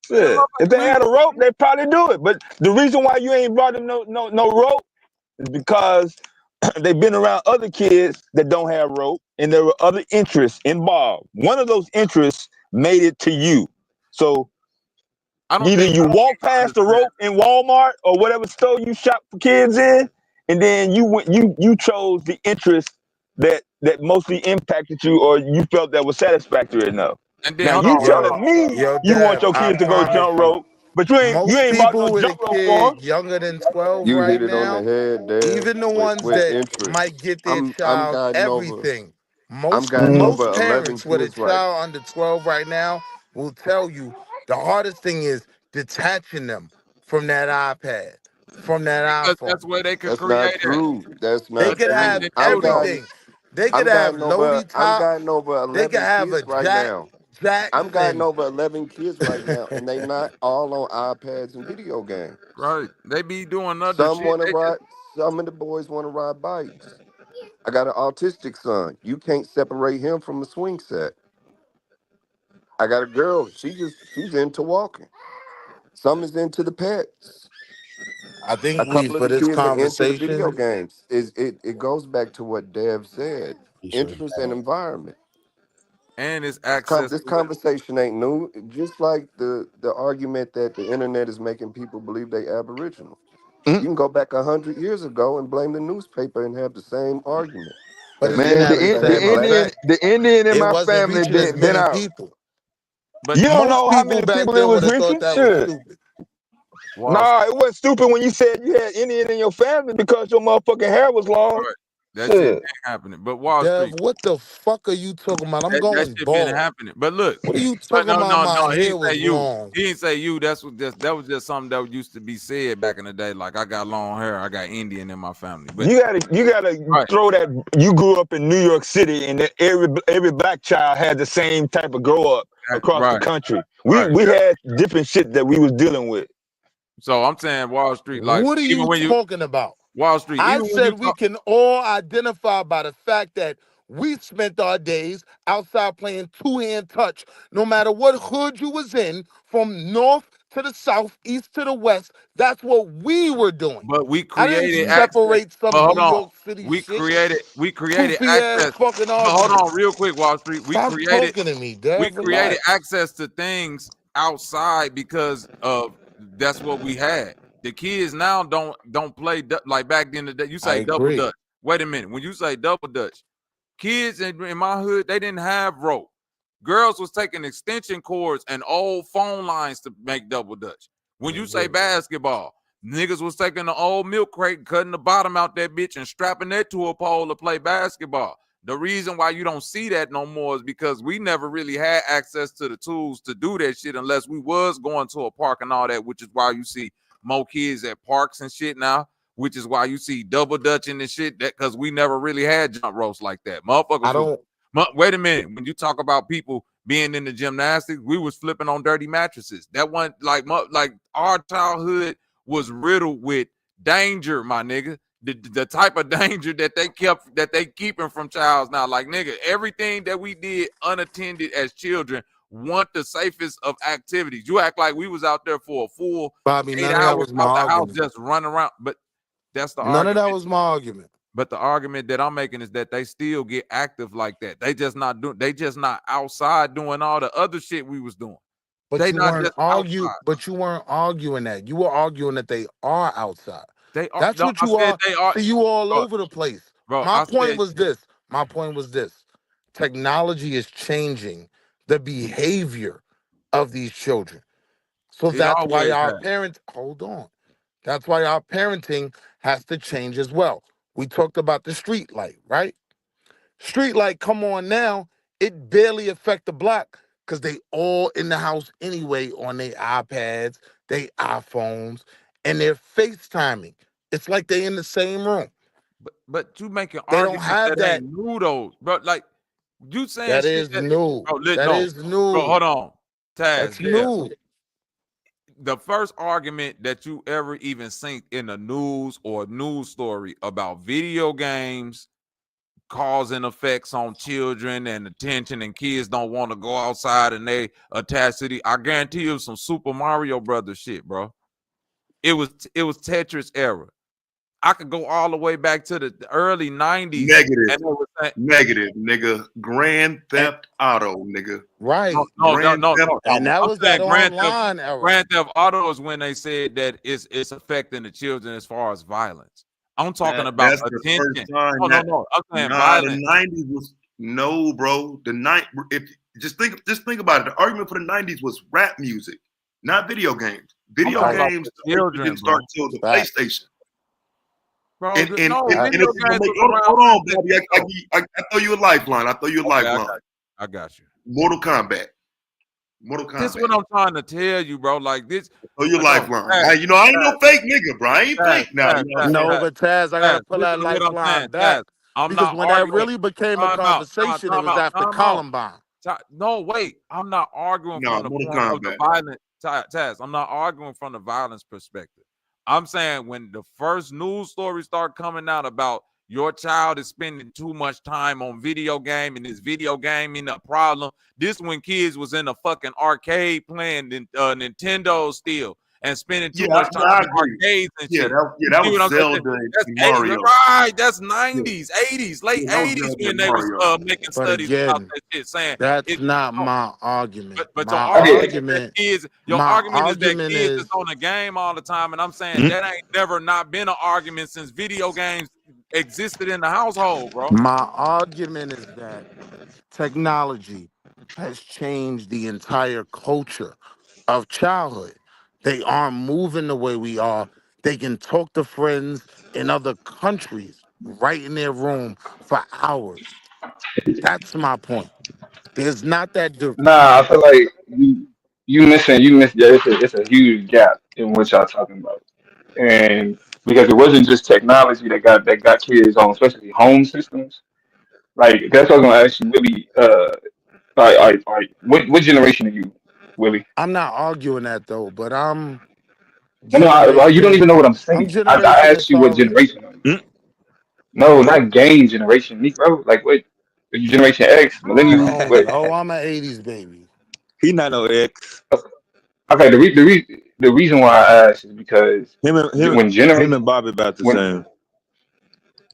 [SPEAKER 10] Man,
[SPEAKER 1] Shit. If they had a rope, they'd probably do it. But the reason why you ain't brought them no rope is because they've been around other kids that don't have rope, and there were other interests involved. One of those interests made it to you. So either you walk past the rope in Walmart or whatever store you shop for kids in, and then you chose the interest that mostly impacted you, or you felt that was satisfactory enough.
[SPEAKER 10] And then
[SPEAKER 1] Now
[SPEAKER 10] hold
[SPEAKER 1] you
[SPEAKER 10] on.
[SPEAKER 1] telling me
[SPEAKER 9] Yo,
[SPEAKER 1] you want
[SPEAKER 9] Dad,
[SPEAKER 1] your
[SPEAKER 9] I
[SPEAKER 1] kids to go
[SPEAKER 9] promise
[SPEAKER 1] jump
[SPEAKER 9] you.
[SPEAKER 1] rope, But you
[SPEAKER 9] most
[SPEAKER 1] ain't bought no
[SPEAKER 9] people with a
[SPEAKER 1] jump rope for
[SPEAKER 9] kid
[SPEAKER 1] him.
[SPEAKER 9] younger than 12
[SPEAKER 16] You hit
[SPEAKER 9] right
[SPEAKER 16] it on the
[SPEAKER 9] now,
[SPEAKER 16] head there
[SPEAKER 9] even the ones
[SPEAKER 16] with
[SPEAKER 9] that
[SPEAKER 16] interest.
[SPEAKER 9] might get their
[SPEAKER 16] I'm
[SPEAKER 9] child
[SPEAKER 16] guiding over.
[SPEAKER 9] everything,
[SPEAKER 16] I'm
[SPEAKER 9] most
[SPEAKER 16] guiding
[SPEAKER 1] Mhm.
[SPEAKER 16] over
[SPEAKER 9] most
[SPEAKER 16] 11
[SPEAKER 9] parents with a
[SPEAKER 16] kids right.
[SPEAKER 9] child under 12 right now will tell you the hardest thing is detaching them from that iPad, from that
[SPEAKER 10] Because
[SPEAKER 9] iPhone.
[SPEAKER 10] that's where they could
[SPEAKER 16] That's
[SPEAKER 10] create
[SPEAKER 16] not
[SPEAKER 10] it.
[SPEAKER 16] true. That's
[SPEAKER 9] They
[SPEAKER 10] But
[SPEAKER 16] not
[SPEAKER 9] could
[SPEAKER 10] that
[SPEAKER 9] have
[SPEAKER 10] ain't
[SPEAKER 16] true.
[SPEAKER 10] it
[SPEAKER 16] I'm
[SPEAKER 10] true though.
[SPEAKER 16] guiding.
[SPEAKER 9] everything. They could have loading
[SPEAKER 16] I'm
[SPEAKER 9] top.
[SPEAKER 16] guiding over
[SPEAKER 9] They could
[SPEAKER 16] 11
[SPEAKER 9] have a
[SPEAKER 16] kids right now. I'm guiding
[SPEAKER 9] Jackson.
[SPEAKER 16] over 11 kids right now, and they not all on iPads and video games.
[SPEAKER 10] Right. They be doing other
[SPEAKER 16] Some
[SPEAKER 10] shit.
[SPEAKER 16] want to
[SPEAKER 10] They just
[SPEAKER 16] ride. Some of the boys want to ride bikes. I got an autistic son. You can't separate him from a swing set. I got a girl. She's into walking. Some is into the pets.
[SPEAKER 9] I
[SPEAKER 16] A
[SPEAKER 9] think we
[SPEAKER 16] couple of
[SPEAKER 9] for
[SPEAKER 16] the
[SPEAKER 9] this
[SPEAKER 16] kids are into the video
[SPEAKER 9] conversation.
[SPEAKER 16] games. It goes back to what Dev said.
[SPEAKER 14] He sure
[SPEAKER 16] Interest and environment.
[SPEAKER 10] and it's access
[SPEAKER 16] This
[SPEAKER 10] to it.
[SPEAKER 16] conversation ain't new. Just like the argument that the internet is making people believe they Aboriginal.
[SPEAKER 1] Mm.
[SPEAKER 16] You can go back 100 years ago and blame the newspaper and have the same argument.
[SPEAKER 9] But
[SPEAKER 16] That
[SPEAKER 9] it
[SPEAKER 1] Man,
[SPEAKER 9] didn't
[SPEAKER 16] said
[SPEAKER 9] have
[SPEAKER 16] they
[SPEAKER 9] the
[SPEAKER 16] think
[SPEAKER 9] same
[SPEAKER 16] black.
[SPEAKER 9] effect.
[SPEAKER 1] The Indian in
[SPEAKER 9] It
[SPEAKER 1] my
[SPEAKER 9] wasn't
[SPEAKER 1] family
[SPEAKER 9] reaching as
[SPEAKER 1] been
[SPEAKER 9] many
[SPEAKER 1] out.
[SPEAKER 9] people.
[SPEAKER 10] But
[SPEAKER 1] You don't
[SPEAKER 9] Most
[SPEAKER 1] know how
[SPEAKER 9] people
[SPEAKER 1] many
[SPEAKER 9] back
[SPEAKER 1] people it
[SPEAKER 9] then
[SPEAKER 1] was
[SPEAKER 9] would have thought
[SPEAKER 1] reaching.
[SPEAKER 9] that was
[SPEAKER 1] Shit.
[SPEAKER 9] stupid.
[SPEAKER 10] Wall
[SPEAKER 1] Nah,
[SPEAKER 10] Street,
[SPEAKER 1] it wasn't stupid when you said you had Indian in your family because your motherfucking hair was long.
[SPEAKER 10] right. That shit ain't
[SPEAKER 1] Shit.
[SPEAKER 10] happening. But Wall
[SPEAKER 9] Dev,
[SPEAKER 10] Street,
[SPEAKER 9] what the fuck are you talking about? I'm
[SPEAKER 10] that
[SPEAKER 9] going
[SPEAKER 10] shit been
[SPEAKER 9] bald.
[SPEAKER 10] happening. But look,
[SPEAKER 9] What are you talking about? My
[SPEAKER 10] no. He
[SPEAKER 9] hair
[SPEAKER 10] didn't say
[SPEAKER 9] was
[SPEAKER 10] you.
[SPEAKER 9] long.
[SPEAKER 10] He didn't say you. That was just something that used to be said back in the day. Like I got long hair. I got Indian in my family. But
[SPEAKER 1] You gotta
[SPEAKER 10] right,
[SPEAKER 1] throw that. You grew up in New York City, and that every black child had the same type of grow up across the
[SPEAKER 10] right,
[SPEAKER 1] country.
[SPEAKER 10] right.
[SPEAKER 1] We had different shit that we was dealing with.
[SPEAKER 10] So I'm saying Wall Street, like
[SPEAKER 9] What are
[SPEAKER 10] even
[SPEAKER 9] you
[SPEAKER 10] when you
[SPEAKER 9] talking about?
[SPEAKER 10] Wall Street,
[SPEAKER 9] I
[SPEAKER 10] even when you
[SPEAKER 9] said we
[SPEAKER 10] talk,
[SPEAKER 9] can all identify by the fact that we spent our days outside playing two-hand touch. No matter what hood you was in, from north to the south, east to the west, that's what we were doing.
[SPEAKER 10] but we
[SPEAKER 9] I didn't
[SPEAKER 10] created access.
[SPEAKER 9] separate some
[SPEAKER 10] But hold
[SPEAKER 9] New
[SPEAKER 10] on,
[SPEAKER 9] York City shit.
[SPEAKER 10] we created
[SPEAKER 9] Goofy ass
[SPEAKER 10] access.
[SPEAKER 9] fucking
[SPEAKER 10] But hold
[SPEAKER 9] argument.
[SPEAKER 10] on, real quick, Wall Street.
[SPEAKER 9] Stop talking to me,
[SPEAKER 10] We
[SPEAKER 9] Dev.
[SPEAKER 10] created
[SPEAKER 9] Relax.
[SPEAKER 10] access to things outside because of that's what we had. The kids now don't play like back in the day. You
[SPEAKER 9] I
[SPEAKER 10] say double
[SPEAKER 9] agree.
[SPEAKER 10] dutch. Wait a minute. When you say double dutch, kids in my hood they didn't have rope. Girls was taking extension cords and old phone lines to make double dutch. When
[SPEAKER 9] I
[SPEAKER 10] you say
[SPEAKER 9] agree.
[SPEAKER 10] basketball, niggas was taking the old milk crate, cutting the bottom out that bitch, and strapping that to a pole to play basketball. The reason why you don't see that no more is because we never really had access to the tools to do that shit unless we was going to a park and all that, which is why you see more kids at parks and shit now, which is why you see double dutching and shit, that because we never really had jump ropes like that.
[SPEAKER 9] I
[SPEAKER 10] Motherfuckers was
[SPEAKER 9] don't.
[SPEAKER 10] wait a minute. When you talk about people being in the gymnastics, we was flipping on dirty mattresses. That one, like our childhood was riddled with danger, my nigga. The type of danger that they keeping from childs now. Like nigga, everything that we did unattended as children want the safest of activities. You act like we was out there for a full
[SPEAKER 9] Bobby,
[SPEAKER 10] 8
[SPEAKER 9] none of that
[SPEAKER 10] hours
[SPEAKER 9] was my
[SPEAKER 10] out the house
[SPEAKER 9] argument.
[SPEAKER 10] just running around. But that's the
[SPEAKER 9] None of that
[SPEAKER 10] argument.
[SPEAKER 9] was my argument.
[SPEAKER 10] But the argument that I'm making is that they still get active like that. They just not outside doing all the other shit we was doing.
[SPEAKER 9] But
[SPEAKER 10] They
[SPEAKER 9] you
[SPEAKER 10] not
[SPEAKER 9] weren't
[SPEAKER 10] just outside.
[SPEAKER 9] arguing that. You were arguing that they are outside.
[SPEAKER 10] They are
[SPEAKER 9] That's
[SPEAKER 10] no,
[SPEAKER 9] what
[SPEAKER 10] I
[SPEAKER 9] you
[SPEAKER 10] said
[SPEAKER 9] are.
[SPEAKER 10] they are,
[SPEAKER 9] See, you all
[SPEAKER 10] bro,
[SPEAKER 9] over the place.
[SPEAKER 10] bro.
[SPEAKER 9] My
[SPEAKER 10] I
[SPEAKER 9] point
[SPEAKER 10] said
[SPEAKER 9] was this. My point was this. Technology is changing the behavior of these children. So
[SPEAKER 10] it
[SPEAKER 9] that's why
[SPEAKER 10] always
[SPEAKER 9] our
[SPEAKER 10] has.
[SPEAKER 9] parents, hold on. That's why our parenting has to change as well. We talked about the street light, right? Street light come on now, it barely affect the block because they all in the house anyway on their iPads, they iPhones, and they're FaceTiming. It's like they in the same room.
[SPEAKER 10] But you making
[SPEAKER 9] They don't
[SPEAKER 10] arguments
[SPEAKER 9] have
[SPEAKER 10] that
[SPEAKER 9] that.
[SPEAKER 10] ain't new though, bro. Like you saying
[SPEAKER 9] That
[SPEAKER 10] shit
[SPEAKER 9] is
[SPEAKER 10] that
[SPEAKER 9] new.
[SPEAKER 10] bro,
[SPEAKER 9] That
[SPEAKER 10] no,
[SPEAKER 9] is
[SPEAKER 10] bro.
[SPEAKER 9] new.
[SPEAKER 10] Hold on, Taz.
[SPEAKER 9] That's
[SPEAKER 10] There,
[SPEAKER 9] new.
[SPEAKER 10] the first argument that you ever even seen in the news or news story about video games causing effects on children and attention, and kids don't want to go outside and they attached to I guarantee you some Super Mario Brothers shit, bro. It was Tetris era. I could go all the way back to the early 90s.
[SPEAKER 15] Negative.
[SPEAKER 10] And it was saying,
[SPEAKER 15] Negative, nigga. Grand
[SPEAKER 9] And,
[SPEAKER 15] Theft Auto, nigga.
[SPEAKER 9] right.
[SPEAKER 15] Grand Theft
[SPEAKER 9] And
[SPEAKER 15] Auto.
[SPEAKER 9] that
[SPEAKER 10] I'm
[SPEAKER 9] was that
[SPEAKER 10] saying
[SPEAKER 9] online era.
[SPEAKER 10] Grand Theft Auto is when they said that it's affecting the children as far as violence. I'm talking about
[SPEAKER 15] That's the first
[SPEAKER 10] attention.
[SPEAKER 15] time
[SPEAKER 10] No, I'm saying
[SPEAKER 15] the
[SPEAKER 10] violence.
[SPEAKER 15] 90s was no, bro. If just think about it. The argument for the 90s was rap music, not video games. Video
[SPEAKER 6] talking about
[SPEAKER 15] games
[SPEAKER 6] the
[SPEAKER 15] really
[SPEAKER 6] children,
[SPEAKER 15] didn't start
[SPEAKER 6] bro.
[SPEAKER 15] till the
[SPEAKER 8] Facts.
[SPEAKER 15] PlayStation.
[SPEAKER 6] Bro,
[SPEAKER 15] And
[SPEAKER 6] video
[SPEAKER 15] if we gonna
[SPEAKER 6] games
[SPEAKER 15] make
[SPEAKER 6] was around
[SPEAKER 15] hold on,
[SPEAKER 6] since
[SPEAKER 15] Bobby, I throw you a lifeline. I throw you a
[SPEAKER 6] okay,
[SPEAKER 15] lifeline.
[SPEAKER 6] I got you.
[SPEAKER 15] Mortal Kombat. Mortal
[SPEAKER 6] This is
[SPEAKER 15] Kombat.
[SPEAKER 6] what I'm trying to tell you, bro. Like this.
[SPEAKER 15] Throw your
[SPEAKER 6] No,
[SPEAKER 15] lifeline. I ain't no fake nigga, bro. I ain't fake now. You know what I'm saying?
[SPEAKER 8] No, but Taz, I gotta pull that
[SPEAKER 6] Listen to what I'm
[SPEAKER 8] lifeline
[SPEAKER 6] saying,
[SPEAKER 8] back
[SPEAKER 6] I'm
[SPEAKER 8] because
[SPEAKER 6] not
[SPEAKER 8] when that
[SPEAKER 6] arguing.
[SPEAKER 8] really became a
[SPEAKER 6] Time out.
[SPEAKER 8] conversation, it was after
[SPEAKER 6] Time out.
[SPEAKER 8] Columbine.
[SPEAKER 6] No, wait. I'm not arguing
[SPEAKER 15] No,
[SPEAKER 6] from the
[SPEAKER 15] Mortal
[SPEAKER 6] point of the
[SPEAKER 15] Kombat.
[SPEAKER 6] violent Taz. I'm not arguing from the violence perspective. I'm saying when the first news stories start coming out about your child is spending too much time on video game and this video game ain't a problem. This when kids was in a fucking arcade playing Nintendo still and spending too much time
[SPEAKER 15] I
[SPEAKER 6] in
[SPEAKER 15] agree.
[SPEAKER 6] arcades and
[SPEAKER 15] Yeah,
[SPEAKER 6] shit.
[SPEAKER 15] that
[SPEAKER 6] You see what
[SPEAKER 15] was
[SPEAKER 6] I'm saying?
[SPEAKER 15] Zelda and
[SPEAKER 6] That's
[SPEAKER 15] Mario.
[SPEAKER 6] right. That's
[SPEAKER 15] Yeah.
[SPEAKER 6] 90s, 80s, late
[SPEAKER 15] Yeah, that was
[SPEAKER 6] 80s
[SPEAKER 15] Zelda
[SPEAKER 6] when
[SPEAKER 15] and
[SPEAKER 6] they was
[SPEAKER 15] Mario.
[SPEAKER 6] making
[SPEAKER 8] But
[SPEAKER 6] studies about
[SPEAKER 8] again,
[SPEAKER 6] that shit, saying
[SPEAKER 8] that's
[SPEAKER 6] it.
[SPEAKER 8] not my argument.
[SPEAKER 6] But your
[SPEAKER 8] My
[SPEAKER 6] argument is that
[SPEAKER 8] argument,
[SPEAKER 6] kids, your
[SPEAKER 8] my
[SPEAKER 6] argument is that
[SPEAKER 8] argument
[SPEAKER 6] kids is
[SPEAKER 8] is
[SPEAKER 6] on a game all the time, and I'm saying that ain't never not been an argument since video games existed in the household, bro.
[SPEAKER 8] my argument is that technology has changed the entire culture of childhood. They aren't moving the way we are. They can talk to friends in other countries right in their room for hours. That's my point. There's not that
[SPEAKER 17] Nah, I feel like you missing. Yeah, it's a huge gap in what y'all talking about, and because it wasn't just technology that got kids on, especially home systems. Like that's what I was gonna ask you, Willie. What generation are you, Willie?
[SPEAKER 8] I'm not arguing that though, but I'm
[SPEAKER 17] No, no, you don't even
[SPEAKER 8] generation
[SPEAKER 17] know what I'm
[SPEAKER 8] I'm
[SPEAKER 17] saying. I
[SPEAKER 8] generation
[SPEAKER 17] asked you what
[SPEAKER 8] Atari.
[SPEAKER 17] generation are you? No, not game generation, bro. Like what? Are you Generation X, millennial? What?
[SPEAKER 8] No, I'm an 80s baby.
[SPEAKER 1] He not no X.
[SPEAKER 17] Okay, the reason why I asked is because
[SPEAKER 1] Him and him
[SPEAKER 17] when
[SPEAKER 1] him
[SPEAKER 17] generation
[SPEAKER 1] and Bobby about the
[SPEAKER 17] when
[SPEAKER 1] same.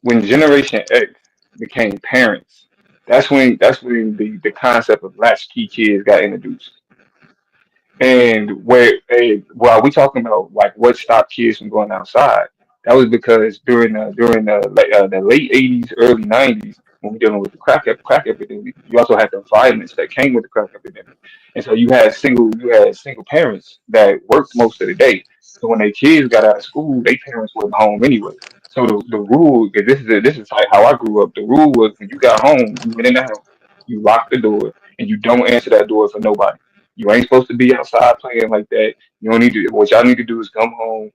[SPEAKER 17] when Generation X became parents, that's when the concept of latchkey kids got introduced. And while we talking about like what stopped kids from going outside, that was because during the late '80s, early '90s, when we're dealing with the crack epidemic, you also had the violence that came with the crack epidemic, and so you had single parents that worked most of the day. So when their kids got out of school, their parents wasn't home anyway. So the rule, 'cause this is like how I grew up. The rule was when you got home, you went in the house, you locked the door, and you don't answer that door for nobody. You ain't supposed to be outside playing like that. You don't need to. What y'all need to do is come home,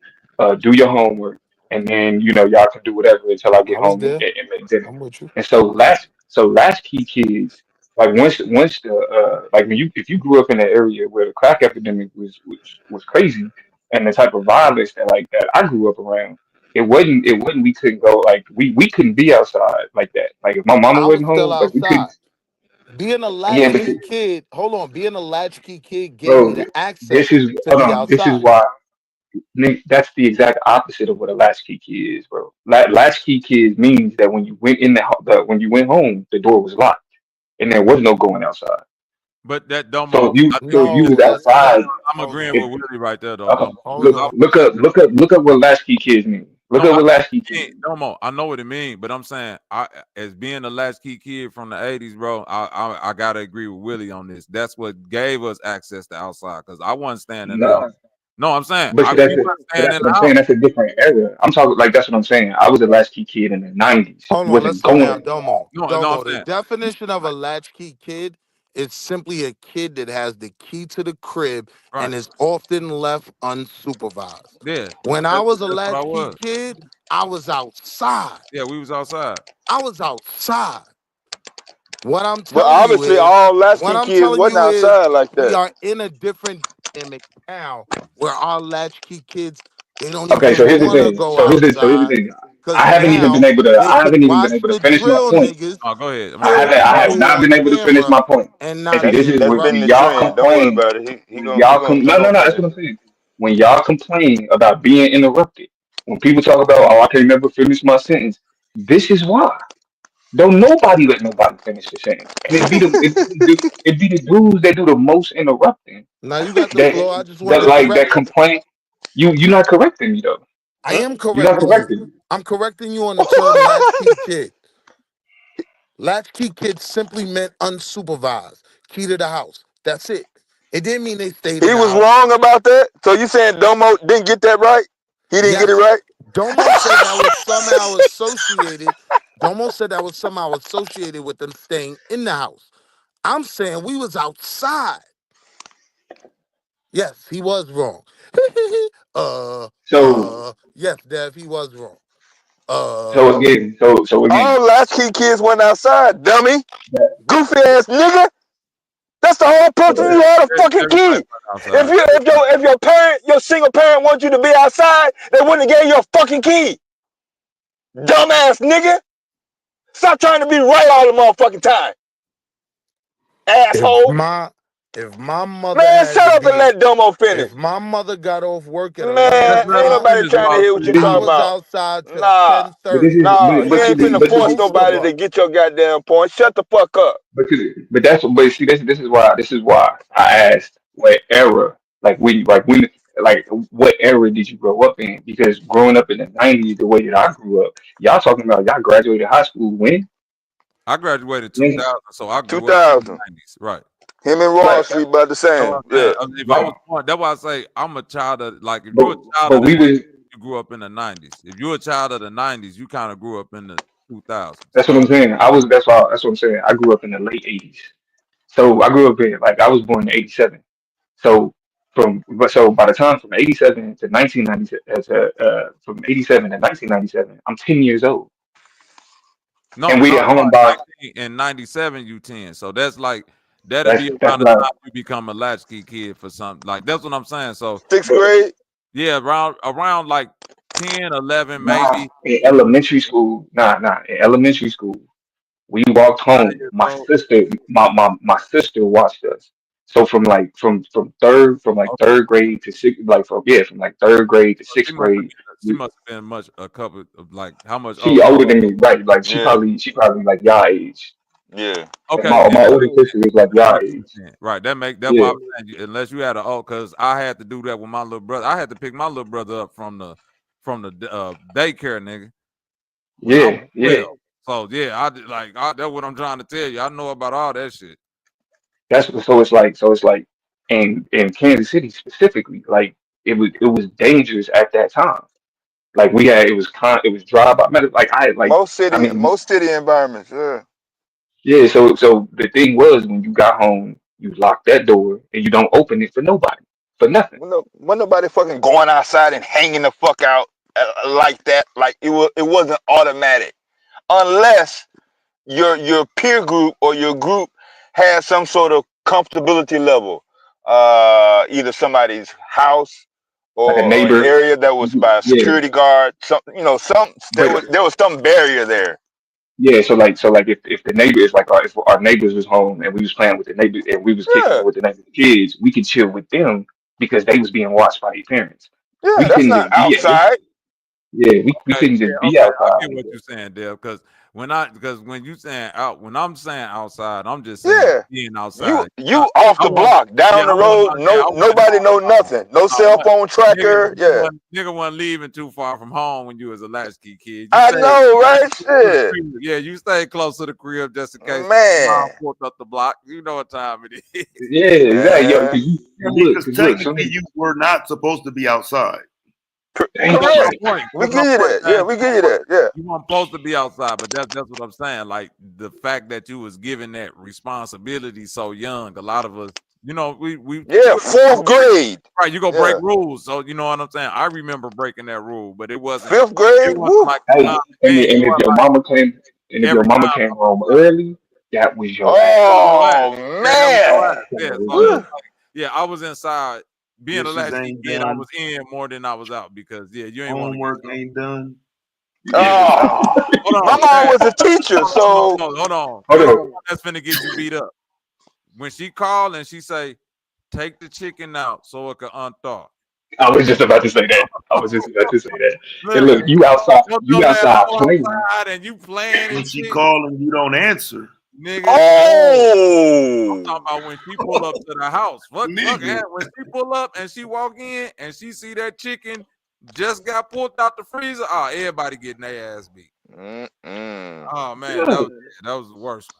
[SPEAKER 17] do your homework, and then y'all can do whatever until I get
[SPEAKER 8] I was
[SPEAKER 17] home and,
[SPEAKER 8] there.
[SPEAKER 17] and make dinner.
[SPEAKER 8] I'm with you.
[SPEAKER 17] And so latchkey kids, like once the like when you if you grew up in an area where the crack epidemic was crazy, and the type of violence that I grew up around. It wasn't we couldn't go like we couldn't be outside like that. Like if my mama
[SPEAKER 8] I was
[SPEAKER 17] wasn't
[SPEAKER 8] still
[SPEAKER 17] home, like we couldn't.
[SPEAKER 8] outside. Being a
[SPEAKER 17] Yeah, but
[SPEAKER 8] latchkey kid, hold on. Being a latchkey kid gave me
[SPEAKER 17] bro,
[SPEAKER 8] the
[SPEAKER 17] this
[SPEAKER 8] access
[SPEAKER 17] is
[SPEAKER 8] to
[SPEAKER 17] hold
[SPEAKER 8] be
[SPEAKER 17] on. This is
[SPEAKER 8] outside.
[SPEAKER 17] why Nick, that's the exact opposite of what a latchkey kid is, bro. Latchkey kid means that when you went when you went home, the door was locked and there was no going outside.
[SPEAKER 6] But that
[SPEAKER 17] So
[SPEAKER 6] Domo,
[SPEAKER 17] if you
[SPEAKER 8] No,
[SPEAKER 17] was
[SPEAKER 8] that's
[SPEAKER 17] outside,
[SPEAKER 8] not.
[SPEAKER 6] I'm
[SPEAKER 8] Hold
[SPEAKER 6] agreeing
[SPEAKER 8] on.
[SPEAKER 6] with
[SPEAKER 17] if,
[SPEAKER 6] Willie right there, though, Domo.
[SPEAKER 8] Hold
[SPEAKER 17] look
[SPEAKER 6] Because
[SPEAKER 8] on.
[SPEAKER 17] look up what latchkey kids mean. Look
[SPEAKER 6] no,
[SPEAKER 17] up
[SPEAKER 6] I
[SPEAKER 17] what latchkey kids
[SPEAKER 6] mean,
[SPEAKER 17] mean.
[SPEAKER 6] Domo, I know what it means, but I'm saying, as being a latchkey kid from the '80s, bro, I gotta agree with Willie on this. That's what gave us access to outside, because I wasn't staying in the house.
[SPEAKER 17] No,
[SPEAKER 6] No, I'm saying
[SPEAKER 17] but see,
[SPEAKER 6] we weren't staying
[SPEAKER 17] that's
[SPEAKER 6] in
[SPEAKER 17] what
[SPEAKER 6] the
[SPEAKER 17] I'm
[SPEAKER 6] house.
[SPEAKER 17] saying. That's a different era. I'm talking like that's what I'm saying. I was a latchkey kid in the '90s.
[SPEAKER 8] Hold
[SPEAKER 17] You
[SPEAKER 8] on. Let's
[SPEAKER 17] wasn't
[SPEAKER 8] slow
[SPEAKER 17] going
[SPEAKER 8] down.
[SPEAKER 17] outside.
[SPEAKER 6] No, I'm
[SPEAKER 8] Domo. The
[SPEAKER 6] saying,
[SPEAKER 8] definition of a latchkey kid is simply a kid that has the key to the crib and
[SPEAKER 6] right?
[SPEAKER 8] is often left unsupervised.
[SPEAKER 6] Yeah,
[SPEAKER 8] When I
[SPEAKER 6] that's
[SPEAKER 8] was a
[SPEAKER 6] that's what I
[SPEAKER 8] latchkey
[SPEAKER 6] was.
[SPEAKER 8] kid, I was outside.
[SPEAKER 6] Yeah, we was outside.
[SPEAKER 8] I was outside. What I'm
[SPEAKER 4] But
[SPEAKER 8] telling you
[SPEAKER 4] obviously,
[SPEAKER 8] is,
[SPEAKER 4] all
[SPEAKER 8] what
[SPEAKER 4] latchkey
[SPEAKER 8] I'm
[SPEAKER 4] kids
[SPEAKER 8] telling
[SPEAKER 4] wasn't
[SPEAKER 8] you is,
[SPEAKER 4] outside like
[SPEAKER 8] we
[SPEAKER 4] that.
[SPEAKER 8] are in a different dynamic now where our latchkey kids, they don't
[SPEAKER 17] Okay, so
[SPEAKER 8] even
[SPEAKER 17] here's the
[SPEAKER 8] want to
[SPEAKER 17] thing.
[SPEAKER 8] go
[SPEAKER 17] So here's the
[SPEAKER 8] outside
[SPEAKER 17] thing.
[SPEAKER 8] because
[SPEAKER 17] I haven't even been
[SPEAKER 8] now
[SPEAKER 17] able to.
[SPEAKER 8] they
[SPEAKER 17] I
[SPEAKER 8] could
[SPEAKER 17] haven't even been
[SPEAKER 8] watch
[SPEAKER 17] able to
[SPEAKER 8] the
[SPEAKER 17] finish my
[SPEAKER 8] drill
[SPEAKER 17] point.
[SPEAKER 8] niggas
[SPEAKER 6] Oh, go ahead.
[SPEAKER 17] I
[SPEAKER 8] kill
[SPEAKER 17] haven't. I have
[SPEAKER 8] people
[SPEAKER 17] not
[SPEAKER 8] on
[SPEAKER 17] been able to finish
[SPEAKER 8] camera
[SPEAKER 17] my point.
[SPEAKER 8] and
[SPEAKER 17] And
[SPEAKER 8] not
[SPEAKER 17] see,
[SPEAKER 4] That's
[SPEAKER 17] this
[SPEAKER 8] be
[SPEAKER 17] is
[SPEAKER 4] that's
[SPEAKER 17] when
[SPEAKER 4] been the
[SPEAKER 8] interrupted.
[SPEAKER 17] y'all
[SPEAKER 4] trend. Don't worry
[SPEAKER 17] complain.
[SPEAKER 4] about it.
[SPEAKER 17] When y'all
[SPEAKER 4] He
[SPEAKER 17] no, no,
[SPEAKER 4] gonna
[SPEAKER 17] no. That's
[SPEAKER 4] finish.
[SPEAKER 17] what I'm saying. When y'all complain about being interrupted, when people talk about, oh, I can never finish my sentence. This is why. Don't nobody let nobody finish the sentence, and it be the dudes that do the most interrupting
[SPEAKER 8] Now you got the
[SPEAKER 17] that
[SPEAKER 8] floor. I just wanted
[SPEAKER 17] that
[SPEAKER 8] to
[SPEAKER 17] like
[SPEAKER 8] correct
[SPEAKER 17] that
[SPEAKER 8] you.
[SPEAKER 17] complain. You're not correcting me though.
[SPEAKER 8] I am
[SPEAKER 17] You're not
[SPEAKER 8] correcting you.
[SPEAKER 17] correcting me.
[SPEAKER 8] I'm correcting you on the term latchkey kid. Latchkey kid simply meant unsupervised. Key to the house. That's it. It didn't mean they stayed
[SPEAKER 1] He
[SPEAKER 8] in the
[SPEAKER 1] was
[SPEAKER 8] house.
[SPEAKER 1] wrong about that. So you saying Domo didn't get that right? He didn't get it
[SPEAKER 8] Yes.
[SPEAKER 1] right.
[SPEAKER 8] Domo said that was somehow associated. Domo said that was somehow associated with them staying in the house. I'm saying we was outside. Yes, he was wrong.
[SPEAKER 17] So
[SPEAKER 8] Yes, Dev, he was wrong.
[SPEAKER 17] so again.
[SPEAKER 1] All latchkey kids went outside, dummy, goofy ass nigga. That's the whole purpose. You had a fucking
[SPEAKER 10] Everybody
[SPEAKER 1] key.
[SPEAKER 10] went outside.
[SPEAKER 1] If your parent, your single parent wants you to be outside, they wouldn't have gave you a fucking key. Dumbass nigga. Stop trying to be right all the motherfucking time.
[SPEAKER 8] If
[SPEAKER 1] Asshole.
[SPEAKER 8] my mother
[SPEAKER 1] Man,
[SPEAKER 8] had
[SPEAKER 1] shut
[SPEAKER 8] to
[SPEAKER 1] up and
[SPEAKER 8] be,
[SPEAKER 1] let Domo finish.
[SPEAKER 8] if my mother got off work at 11
[SPEAKER 1] Man,
[SPEAKER 10] Let's let
[SPEAKER 1] ain't
[SPEAKER 10] them
[SPEAKER 8] o'clock,
[SPEAKER 1] nobody
[SPEAKER 10] finish
[SPEAKER 1] trying to
[SPEAKER 10] about
[SPEAKER 1] hear what you
[SPEAKER 8] I
[SPEAKER 1] talking
[SPEAKER 8] was
[SPEAKER 1] about.
[SPEAKER 8] outside till
[SPEAKER 1] Nah,
[SPEAKER 8] 10:30.
[SPEAKER 1] you ain't
[SPEAKER 8] With
[SPEAKER 1] finna
[SPEAKER 8] the
[SPEAKER 1] force
[SPEAKER 8] toaster
[SPEAKER 1] nobody to
[SPEAKER 8] bug.
[SPEAKER 1] get your goddamn point. Shut the fuck up.
[SPEAKER 17] But see this is why I asked what era, like what era did you grow up in? Because growing up in the '90s, the way that I grew up, y'all talking about y'all graduated high school when?
[SPEAKER 10] I graduated
[SPEAKER 17] Yeah.
[SPEAKER 10] 2000, so I grew up in the
[SPEAKER 1] 2000.
[SPEAKER 10] 90s. Right.
[SPEAKER 1] Him and Wall
[SPEAKER 17] Right,
[SPEAKER 1] Street about the
[SPEAKER 10] That's what
[SPEAKER 1] same.
[SPEAKER 10] I'm saying.
[SPEAKER 1] Yeah.
[SPEAKER 10] If I
[SPEAKER 17] right.
[SPEAKER 10] was born, that's why I say I'm a child of, like, if you're
[SPEAKER 17] But
[SPEAKER 10] a child
[SPEAKER 17] but
[SPEAKER 10] of the
[SPEAKER 17] we
[SPEAKER 10] 80s,
[SPEAKER 17] was
[SPEAKER 10] you grew up in the 90s. If you're a child of the 90s, you kind of grew up in the 2000s.
[SPEAKER 17] that's what I'm saying. That's what I'm saying. I grew up in the late '80s. So I grew up in like I was born in '87. So so by the time from '87 to 1990 from '87 to 1997, I'm 10 years old,
[SPEAKER 10] No,
[SPEAKER 17] and
[SPEAKER 10] no,
[SPEAKER 17] we at
[SPEAKER 10] no.
[SPEAKER 17] home by
[SPEAKER 10] 19 and 97, you 10. So that's like, that'll be
[SPEAKER 17] that's
[SPEAKER 10] around the
[SPEAKER 17] not.
[SPEAKER 10] time you become a latchkey kid for something. Like, that's what I'm saying. So,
[SPEAKER 1] Sixth
[SPEAKER 17] But
[SPEAKER 1] grade.
[SPEAKER 10] yeah, around like 10, 11,
[SPEAKER 17] nah,
[SPEAKER 10] maybe.
[SPEAKER 17] in elementary school, in elementary school, we walked
[SPEAKER 10] 9
[SPEAKER 17] home.
[SPEAKER 10] years
[SPEAKER 17] My
[SPEAKER 10] old.
[SPEAKER 17] sister, my sister watched us. So from like
[SPEAKER 10] Okay.
[SPEAKER 17] third grade to sixth, like from like third grade to
[SPEAKER 10] So
[SPEAKER 17] sixth grade,
[SPEAKER 10] she must have been a couple of, like, how much
[SPEAKER 17] she
[SPEAKER 10] older?
[SPEAKER 17] older than me, right? Like
[SPEAKER 1] Yeah.
[SPEAKER 17] she probably like y'all age.
[SPEAKER 1] Yeah.
[SPEAKER 17] Like
[SPEAKER 10] Okay,
[SPEAKER 17] my
[SPEAKER 10] yeah,
[SPEAKER 17] older sister is like
[SPEAKER 10] that
[SPEAKER 17] y'all
[SPEAKER 10] makes
[SPEAKER 17] age.
[SPEAKER 10] sense. Right. That's why
[SPEAKER 17] Yeah,
[SPEAKER 10] I'm saying, unless you had because I had to do that with my little brother. I had to pick my little brother up from the daycare, nigga, when I was
[SPEAKER 17] yeah, yeah.
[SPEAKER 10] 12. So yeah, that's what I'm trying to tell you. I know about all that shit.
[SPEAKER 17] So it's like in Kansas City specifically, like it was dangerous at that time. Like we had it was drive by like I mean
[SPEAKER 1] Most city environments. Yeah.
[SPEAKER 17] yeah. So the thing was when you got home, you lock that door and you don't open it for nobody for nothing.
[SPEAKER 1] When nobody fucking going outside and hanging the fuck out like that. Like it wasn't automatic unless your peer group or your group had some sort of comfortability level. Either somebody's house
[SPEAKER 17] Like a
[SPEAKER 1] or an
[SPEAKER 17] neighbor,
[SPEAKER 1] area that was by a
[SPEAKER 17] yeah.
[SPEAKER 1] security guard.
[SPEAKER 17] But
[SPEAKER 1] There was some barrier there.
[SPEAKER 17] yeah, so like if the neighbor is like if our neighbors was home and we was playing with the neighbors and we was kicking it
[SPEAKER 1] Yeah,
[SPEAKER 17] with the neighbors' kids, we could chill with them because they was being watched by their parents.
[SPEAKER 1] yeah,
[SPEAKER 17] We
[SPEAKER 1] that's
[SPEAKER 17] couldn't
[SPEAKER 1] not
[SPEAKER 17] just be at
[SPEAKER 1] outside.
[SPEAKER 17] yeah, we
[SPEAKER 10] Okay,
[SPEAKER 17] couldn't just
[SPEAKER 10] yeah,
[SPEAKER 17] be
[SPEAKER 10] okay. I
[SPEAKER 17] outside
[SPEAKER 10] get
[SPEAKER 17] like
[SPEAKER 10] what
[SPEAKER 17] that.
[SPEAKER 10] you're saying, Dale. Because when you saying when I'm saying outside, I'm just saying
[SPEAKER 1] Yeah,
[SPEAKER 10] being
[SPEAKER 1] you
[SPEAKER 10] outside.
[SPEAKER 1] you off
[SPEAKER 10] I
[SPEAKER 1] the
[SPEAKER 10] wasn't.
[SPEAKER 1] block
[SPEAKER 10] Yeah,
[SPEAKER 1] down the
[SPEAKER 10] I wasn't.
[SPEAKER 1] road.
[SPEAKER 10] Yeah,
[SPEAKER 1] No,
[SPEAKER 10] I wasn't.
[SPEAKER 1] nobody know nothing. No
[SPEAKER 10] No,
[SPEAKER 1] cell phone tracker. Yeah,
[SPEAKER 10] nigga wasn't leaving too far from home when you was a latchkey kid.
[SPEAKER 1] I know, right?
[SPEAKER 10] To the
[SPEAKER 1] Shit,
[SPEAKER 10] crib. Yeah, you stay close to the crib just in case mom
[SPEAKER 1] man,
[SPEAKER 10] walked up the block. You know what time it is.
[SPEAKER 17] Yeah, exactly. Yo,
[SPEAKER 1] man.
[SPEAKER 15] I mean, because
[SPEAKER 17] cause look,
[SPEAKER 15] technically you were not supposed to be outside.
[SPEAKER 17] damn,
[SPEAKER 10] That's my
[SPEAKER 1] Correct.
[SPEAKER 10] point.
[SPEAKER 1] We
[SPEAKER 10] That's my
[SPEAKER 1] give you
[SPEAKER 10] point,
[SPEAKER 1] that. Yeah,
[SPEAKER 10] man.
[SPEAKER 1] we give you that. Yeah,
[SPEAKER 10] You weren't supposed to be outside, but that's what I'm saying. Like, the fact that you was given that responsibility so young, a lot of us, we
[SPEAKER 1] yeah.
[SPEAKER 10] you
[SPEAKER 1] Fourth
[SPEAKER 10] gonna break,
[SPEAKER 1] grade.
[SPEAKER 10] right. You gonna break
[SPEAKER 1] Yeah,
[SPEAKER 10] rules, so you know what I'm saying. I remember breaking that rule, but
[SPEAKER 1] fifth
[SPEAKER 10] it
[SPEAKER 1] grade.
[SPEAKER 10] wasn't
[SPEAKER 1] Woo.
[SPEAKER 10] like
[SPEAKER 17] hey,
[SPEAKER 10] time. It
[SPEAKER 17] and
[SPEAKER 10] wasn't like
[SPEAKER 17] if your
[SPEAKER 10] every
[SPEAKER 17] mama
[SPEAKER 10] time.
[SPEAKER 17] came home early, that was your
[SPEAKER 10] Man, that was your ass.
[SPEAKER 1] Oh
[SPEAKER 10] Yeah, that was your
[SPEAKER 1] man.
[SPEAKER 10] ass.
[SPEAKER 17] that
[SPEAKER 10] Yeah, so it
[SPEAKER 17] was
[SPEAKER 10] was
[SPEAKER 1] Woo.
[SPEAKER 10] like, yeah, I was inside. Being a
[SPEAKER 15] Dishes
[SPEAKER 10] latchkey
[SPEAKER 15] ain't
[SPEAKER 10] kid, I
[SPEAKER 15] done.
[SPEAKER 10] was in more than I was out because you ain't want to get
[SPEAKER 15] Homework
[SPEAKER 10] something.
[SPEAKER 15] ain't done. You getting in trouble.
[SPEAKER 1] Oh,
[SPEAKER 10] Hold
[SPEAKER 1] my
[SPEAKER 10] on,
[SPEAKER 1] mom
[SPEAKER 10] Dad.
[SPEAKER 1] was a teacher, so
[SPEAKER 10] Hold on.
[SPEAKER 17] hold
[SPEAKER 10] You're the
[SPEAKER 17] on.
[SPEAKER 10] one that's finna get you beat up. When she called and she say, "Take the chicken out so it can unthaw."
[SPEAKER 17] I was just about to say that. I was just about to say that. And look,
[SPEAKER 10] Listen, your
[SPEAKER 17] you
[SPEAKER 10] dumb ass
[SPEAKER 17] outside
[SPEAKER 10] go
[SPEAKER 17] playing.
[SPEAKER 10] outside and you playing
[SPEAKER 15] When
[SPEAKER 10] and
[SPEAKER 15] she
[SPEAKER 10] shit,
[SPEAKER 15] call and you don't answer,
[SPEAKER 10] nigga. Oh, I'm
[SPEAKER 1] oh
[SPEAKER 10] talking about when she pull up to the house. Fuck,
[SPEAKER 15] nigga.
[SPEAKER 10] when she pull up and she walk in and she see that chicken just got pulled out the freezer. Oh, everybody getting their ass beat.
[SPEAKER 1] Mm-mm.
[SPEAKER 10] Oh man,
[SPEAKER 17] Yeah.
[SPEAKER 10] that was the worst.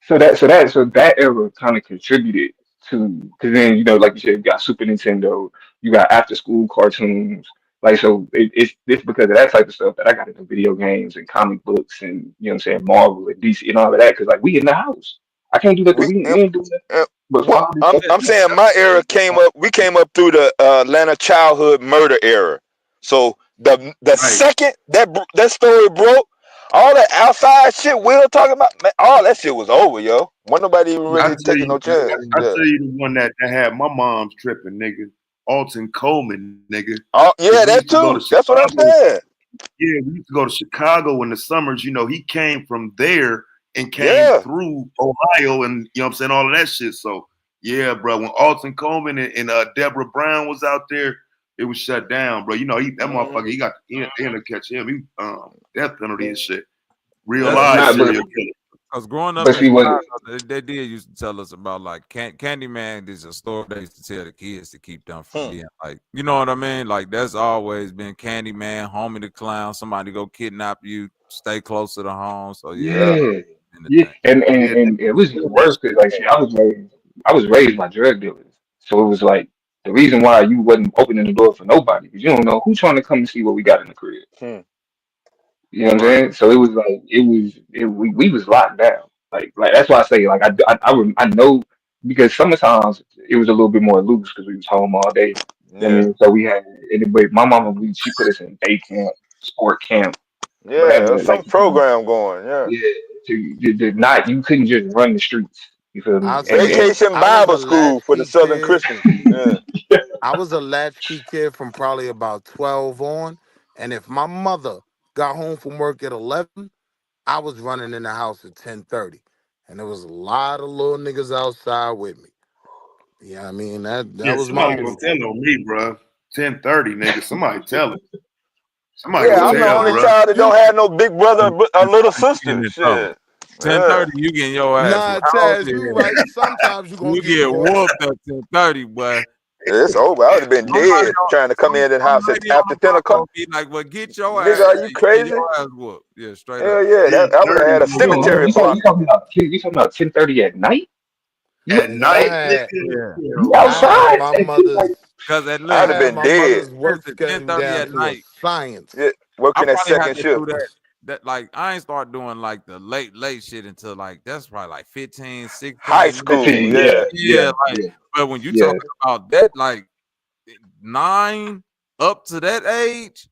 [SPEAKER 17] So that era kind of contributed to, because then like you said, you got Super Nintendo, you got after school cartoons. Like so, it's because of that type of stuff that I got into video games and comic books and what I'm saying, Marvel and DC and all of that. Because like we in the house, I can't do nothing.
[SPEAKER 1] We
[SPEAKER 17] We ain't doing nothing but
[SPEAKER 1] what
[SPEAKER 17] follow this
[SPEAKER 1] I'm
[SPEAKER 17] other
[SPEAKER 1] I'm
[SPEAKER 17] shit.
[SPEAKER 1] saying my era came up. We came up through the Atlanta childhood murder era. So the
[SPEAKER 15] Right.
[SPEAKER 1] second that story broke, all that outside shit Will talking about, man, all that shit was over, yo. Wasn't nobody even
[SPEAKER 15] I
[SPEAKER 1] really
[SPEAKER 15] tell
[SPEAKER 1] taking
[SPEAKER 15] you,
[SPEAKER 1] no chance.
[SPEAKER 15] I
[SPEAKER 1] Yeah.
[SPEAKER 15] tell you the one that had my mom's tripping, nigga. Alton Coleman, nigga.
[SPEAKER 1] Oh
[SPEAKER 15] Because
[SPEAKER 1] yeah,
[SPEAKER 15] we
[SPEAKER 1] that
[SPEAKER 15] used to go to
[SPEAKER 1] too. That's what I'm
[SPEAKER 15] Chicago.
[SPEAKER 1] saying.
[SPEAKER 15] Yeah, we used to go to Chicago in the summers. He came from there and came
[SPEAKER 1] Yeah.
[SPEAKER 15] through Ohio and what I'm saying, all of that shit. So yeah, bro, when Alton Coleman and Deborah Brown was out there, it was shut down, bro. That
[SPEAKER 1] Mhm.
[SPEAKER 15] motherfucker, he got the end to catch him. He death penalty and shit. Real
[SPEAKER 10] That's
[SPEAKER 15] life
[SPEAKER 1] Yeah.
[SPEAKER 17] Nah,
[SPEAKER 10] crazy.
[SPEAKER 15] serial killer.
[SPEAKER 10] Because growing up
[SPEAKER 17] but
[SPEAKER 10] in
[SPEAKER 17] see what?
[SPEAKER 10] Chicago, they did used to tell us about like Candyman is a story they used to tell the kids to keep them from
[SPEAKER 1] Hmm.
[SPEAKER 10] being like, you know what I mean? Like that's always been Candyman, Homie the Clown, somebody go kidnap you, stay closer to home. So yeah,
[SPEAKER 1] Yeah.
[SPEAKER 17] Yeah, yeah,
[SPEAKER 10] anything.
[SPEAKER 15] Yeah,
[SPEAKER 17] and it was even worse because like see, I was raised by drug dealers, so it was like the reason why you wasn't opening the door for nobody because you don't know who's trying to come and see what we got in the crib.
[SPEAKER 1] Hmm.
[SPEAKER 17] You know what I'm
[SPEAKER 15] right.
[SPEAKER 17] saying? So it was like we was locked down. Like that's why I say like I know because sometimes it was a little bit more loose because we was home all day. You know what I
[SPEAKER 1] Yeah.
[SPEAKER 17] mean? So we had anyway. My mama she put us in day camp, sport camp,
[SPEAKER 1] Yeah.
[SPEAKER 17] whatever.
[SPEAKER 1] There's some
[SPEAKER 17] Like
[SPEAKER 1] program going. Yeah.
[SPEAKER 17] yeah, to not you couldn't just run the streets. You feel me?
[SPEAKER 8] I'll
[SPEAKER 17] And
[SPEAKER 8] say
[SPEAKER 17] then
[SPEAKER 8] this:
[SPEAKER 1] Vacation
[SPEAKER 8] I was a
[SPEAKER 1] Bible School for the
[SPEAKER 8] latchkey
[SPEAKER 1] Southern
[SPEAKER 8] kid.
[SPEAKER 1] Christians. Yeah.
[SPEAKER 8] I was a latchkey kid from probably about 12 on, and if my mother got home from work at 11, I was running in the house at 10:30, and there was a lot of little niggas outside with me. Yeah, I mean that
[SPEAKER 15] Yeah,
[SPEAKER 8] was my
[SPEAKER 15] somebody gonna
[SPEAKER 8] move.
[SPEAKER 15] tell on me, bro. 10:30, nigga. Somebody tell it. Somebody
[SPEAKER 1] Yeah.
[SPEAKER 15] gonna
[SPEAKER 1] I'm the
[SPEAKER 15] tell,
[SPEAKER 1] only
[SPEAKER 8] Nah,
[SPEAKER 15] bro.
[SPEAKER 1] child that don't have no big brother or little
[SPEAKER 10] 10:30, you
[SPEAKER 1] sister.
[SPEAKER 10] getting in trouble.
[SPEAKER 1] Shit. Yeah.
[SPEAKER 10] 10:30, you getting your ass
[SPEAKER 8] nah,
[SPEAKER 10] loud
[SPEAKER 8] Taz, you
[SPEAKER 10] here.
[SPEAKER 8] right. Sometimes you gonna
[SPEAKER 10] You
[SPEAKER 8] get
[SPEAKER 10] get
[SPEAKER 8] caught.
[SPEAKER 10] whooped at 10:30, boy.
[SPEAKER 1] It's over. I would have been
[SPEAKER 10] Somebody
[SPEAKER 1] dead trying to come in that
[SPEAKER 10] some
[SPEAKER 1] house
[SPEAKER 10] lady on
[SPEAKER 1] after
[SPEAKER 10] the
[SPEAKER 1] 10
[SPEAKER 10] block
[SPEAKER 1] o'clock.
[SPEAKER 10] gonna be like, well, get your
[SPEAKER 1] Nigga,
[SPEAKER 10] ass,
[SPEAKER 1] are you
[SPEAKER 10] you get
[SPEAKER 1] crazy?
[SPEAKER 10] your ass whooped. Yeah, straight up.
[SPEAKER 1] Hell yeah. I would have
[SPEAKER 15] 10:30,
[SPEAKER 1] had a
[SPEAKER 17] yo, hold on,
[SPEAKER 1] cemetery
[SPEAKER 17] you
[SPEAKER 1] plot.
[SPEAKER 17] talking about you talking about 10:30 at night? You
[SPEAKER 15] at
[SPEAKER 8] Nigga,
[SPEAKER 15] night, nigga.
[SPEAKER 10] Yeah.
[SPEAKER 17] you
[SPEAKER 15] Hell
[SPEAKER 8] I
[SPEAKER 15] no.
[SPEAKER 8] had
[SPEAKER 17] outside
[SPEAKER 8] my
[SPEAKER 17] at 10
[SPEAKER 8] mother's
[SPEAKER 17] like
[SPEAKER 10] Cause at
[SPEAKER 1] I
[SPEAKER 8] I
[SPEAKER 1] would
[SPEAKER 10] listen,
[SPEAKER 1] have
[SPEAKER 8] had
[SPEAKER 1] been
[SPEAKER 8] my
[SPEAKER 1] dead.
[SPEAKER 8] mother's work
[SPEAKER 10] listen,
[SPEAKER 8] schedule
[SPEAKER 10] 10:30
[SPEAKER 8] down
[SPEAKER 10] at
[SPEAKER 8] to a
[SPEAKER 10] night.
[SPEAKER 8] science.
[SPEAKER 1] Yeah.
[SPEAKER 10] I
[SPEAKER 1] Working that
[SPEAKER 10] probably
[SPEAKER 1] second
[SPEAKER 10] had to
[SPEAKER 1] shift.
[SPEAKER 10] do that like I ain't start doing like the late shit until like that's probably like 15,
[SPEAKER 1] High
[SPEAKER 10] 16.
[SPEAKER 1] school.
[SPEAKER 17] 15,
[SPEAKER 1] Yeah.
[SPEAKER 10] Yeah, like
[SPEAKER 17] yeah,
[SPEAKER 10] but when you
[SPEAKER 17] yeah.
[SPEAKER 10] talking about that like 9 up to that age,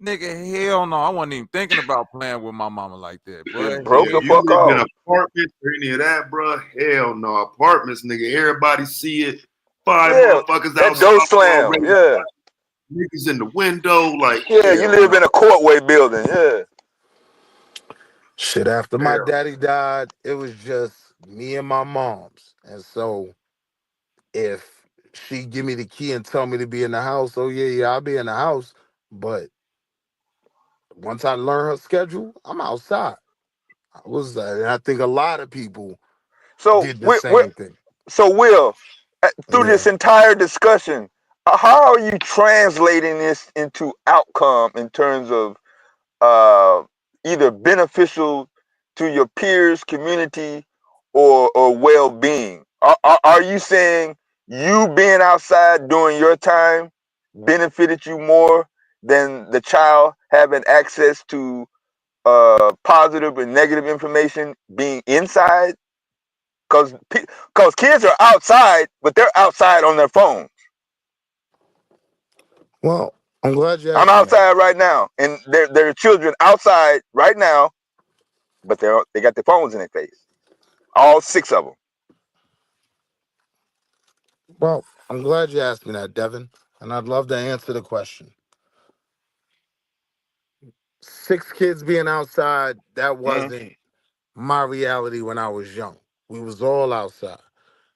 [SPEAKER 10] nigga, hell no. I wasn't even thinking about playing with my mama like that, boy.
[SPEAKER 1] Just broke
[SPEAKER 15] Yeah,
[SPEAKER 1] the
[SPEAKER 15] you
[SPEAKER 1] fuck
[SPEAKER 15] live in
[SPEAKER 1] off.
[SPEAKER 15] apartments or any of that, bro? Hell no. Apartments, nigga. Everybody see it. Five
[SPEAKER 1] Yeah.
[SPEAKER 15] motherfuckers
[SPEAKER 1] That
[SPEAKER 15] outside
[SPEAKER 1] door slam.
[SPEAKER 15] already.
[SPEAKER 1] Yeah.
[SPEAKER 15] Niggas in the window. Like,
[SPEAKER 1] Yeah. You
[SPEAKER 15] hell
[SPEAKER 1] live
[SPEAKER 15] no.
[SPEAKER 1] in a courtway building. Yeah.
[SPEAKER 8] Shit, after my
[SPEAKER 15] Hell.
[SPEAKER 8] daddy died, it was just me and my mom's. And so if she give me the key and tell me to be in the house, oh yeah, I'll be in the house. But once I learn her schedule, I'm outside. And I think a lot of people
[SPEAKER 1] So
[SPEAKER 8] did the same thing.
[SPEAKER 1] Will, through this
[SPEAKER 8] Yeah.
[SPEAKER 1] entire discussion, how are you translating this into outcome in terms of uh, either beneficial to your peers, community, or well being? Are you saying you being outside during your time benefited you more than the child having access to positive and negative information being inside? Because kids are outside, but they're outside on their phone.
[SPEAKER 8] Well, I'm glad you
[SPEAKER 1] I'm
[SPEAKER 8] asked me that.
[SPEAKER 1] outside right now, and there are children outside right now, but they got their phones in their face. All six of them.
[SPEAKER 8] Well, I'm glad you asked me that, Devin. And I'd love to answer the question. Six kids being outside, that
[SPEAKER 1] Mm-hmm.
[SPEAKER 8] wasn't my reality when I was young. We was all outside.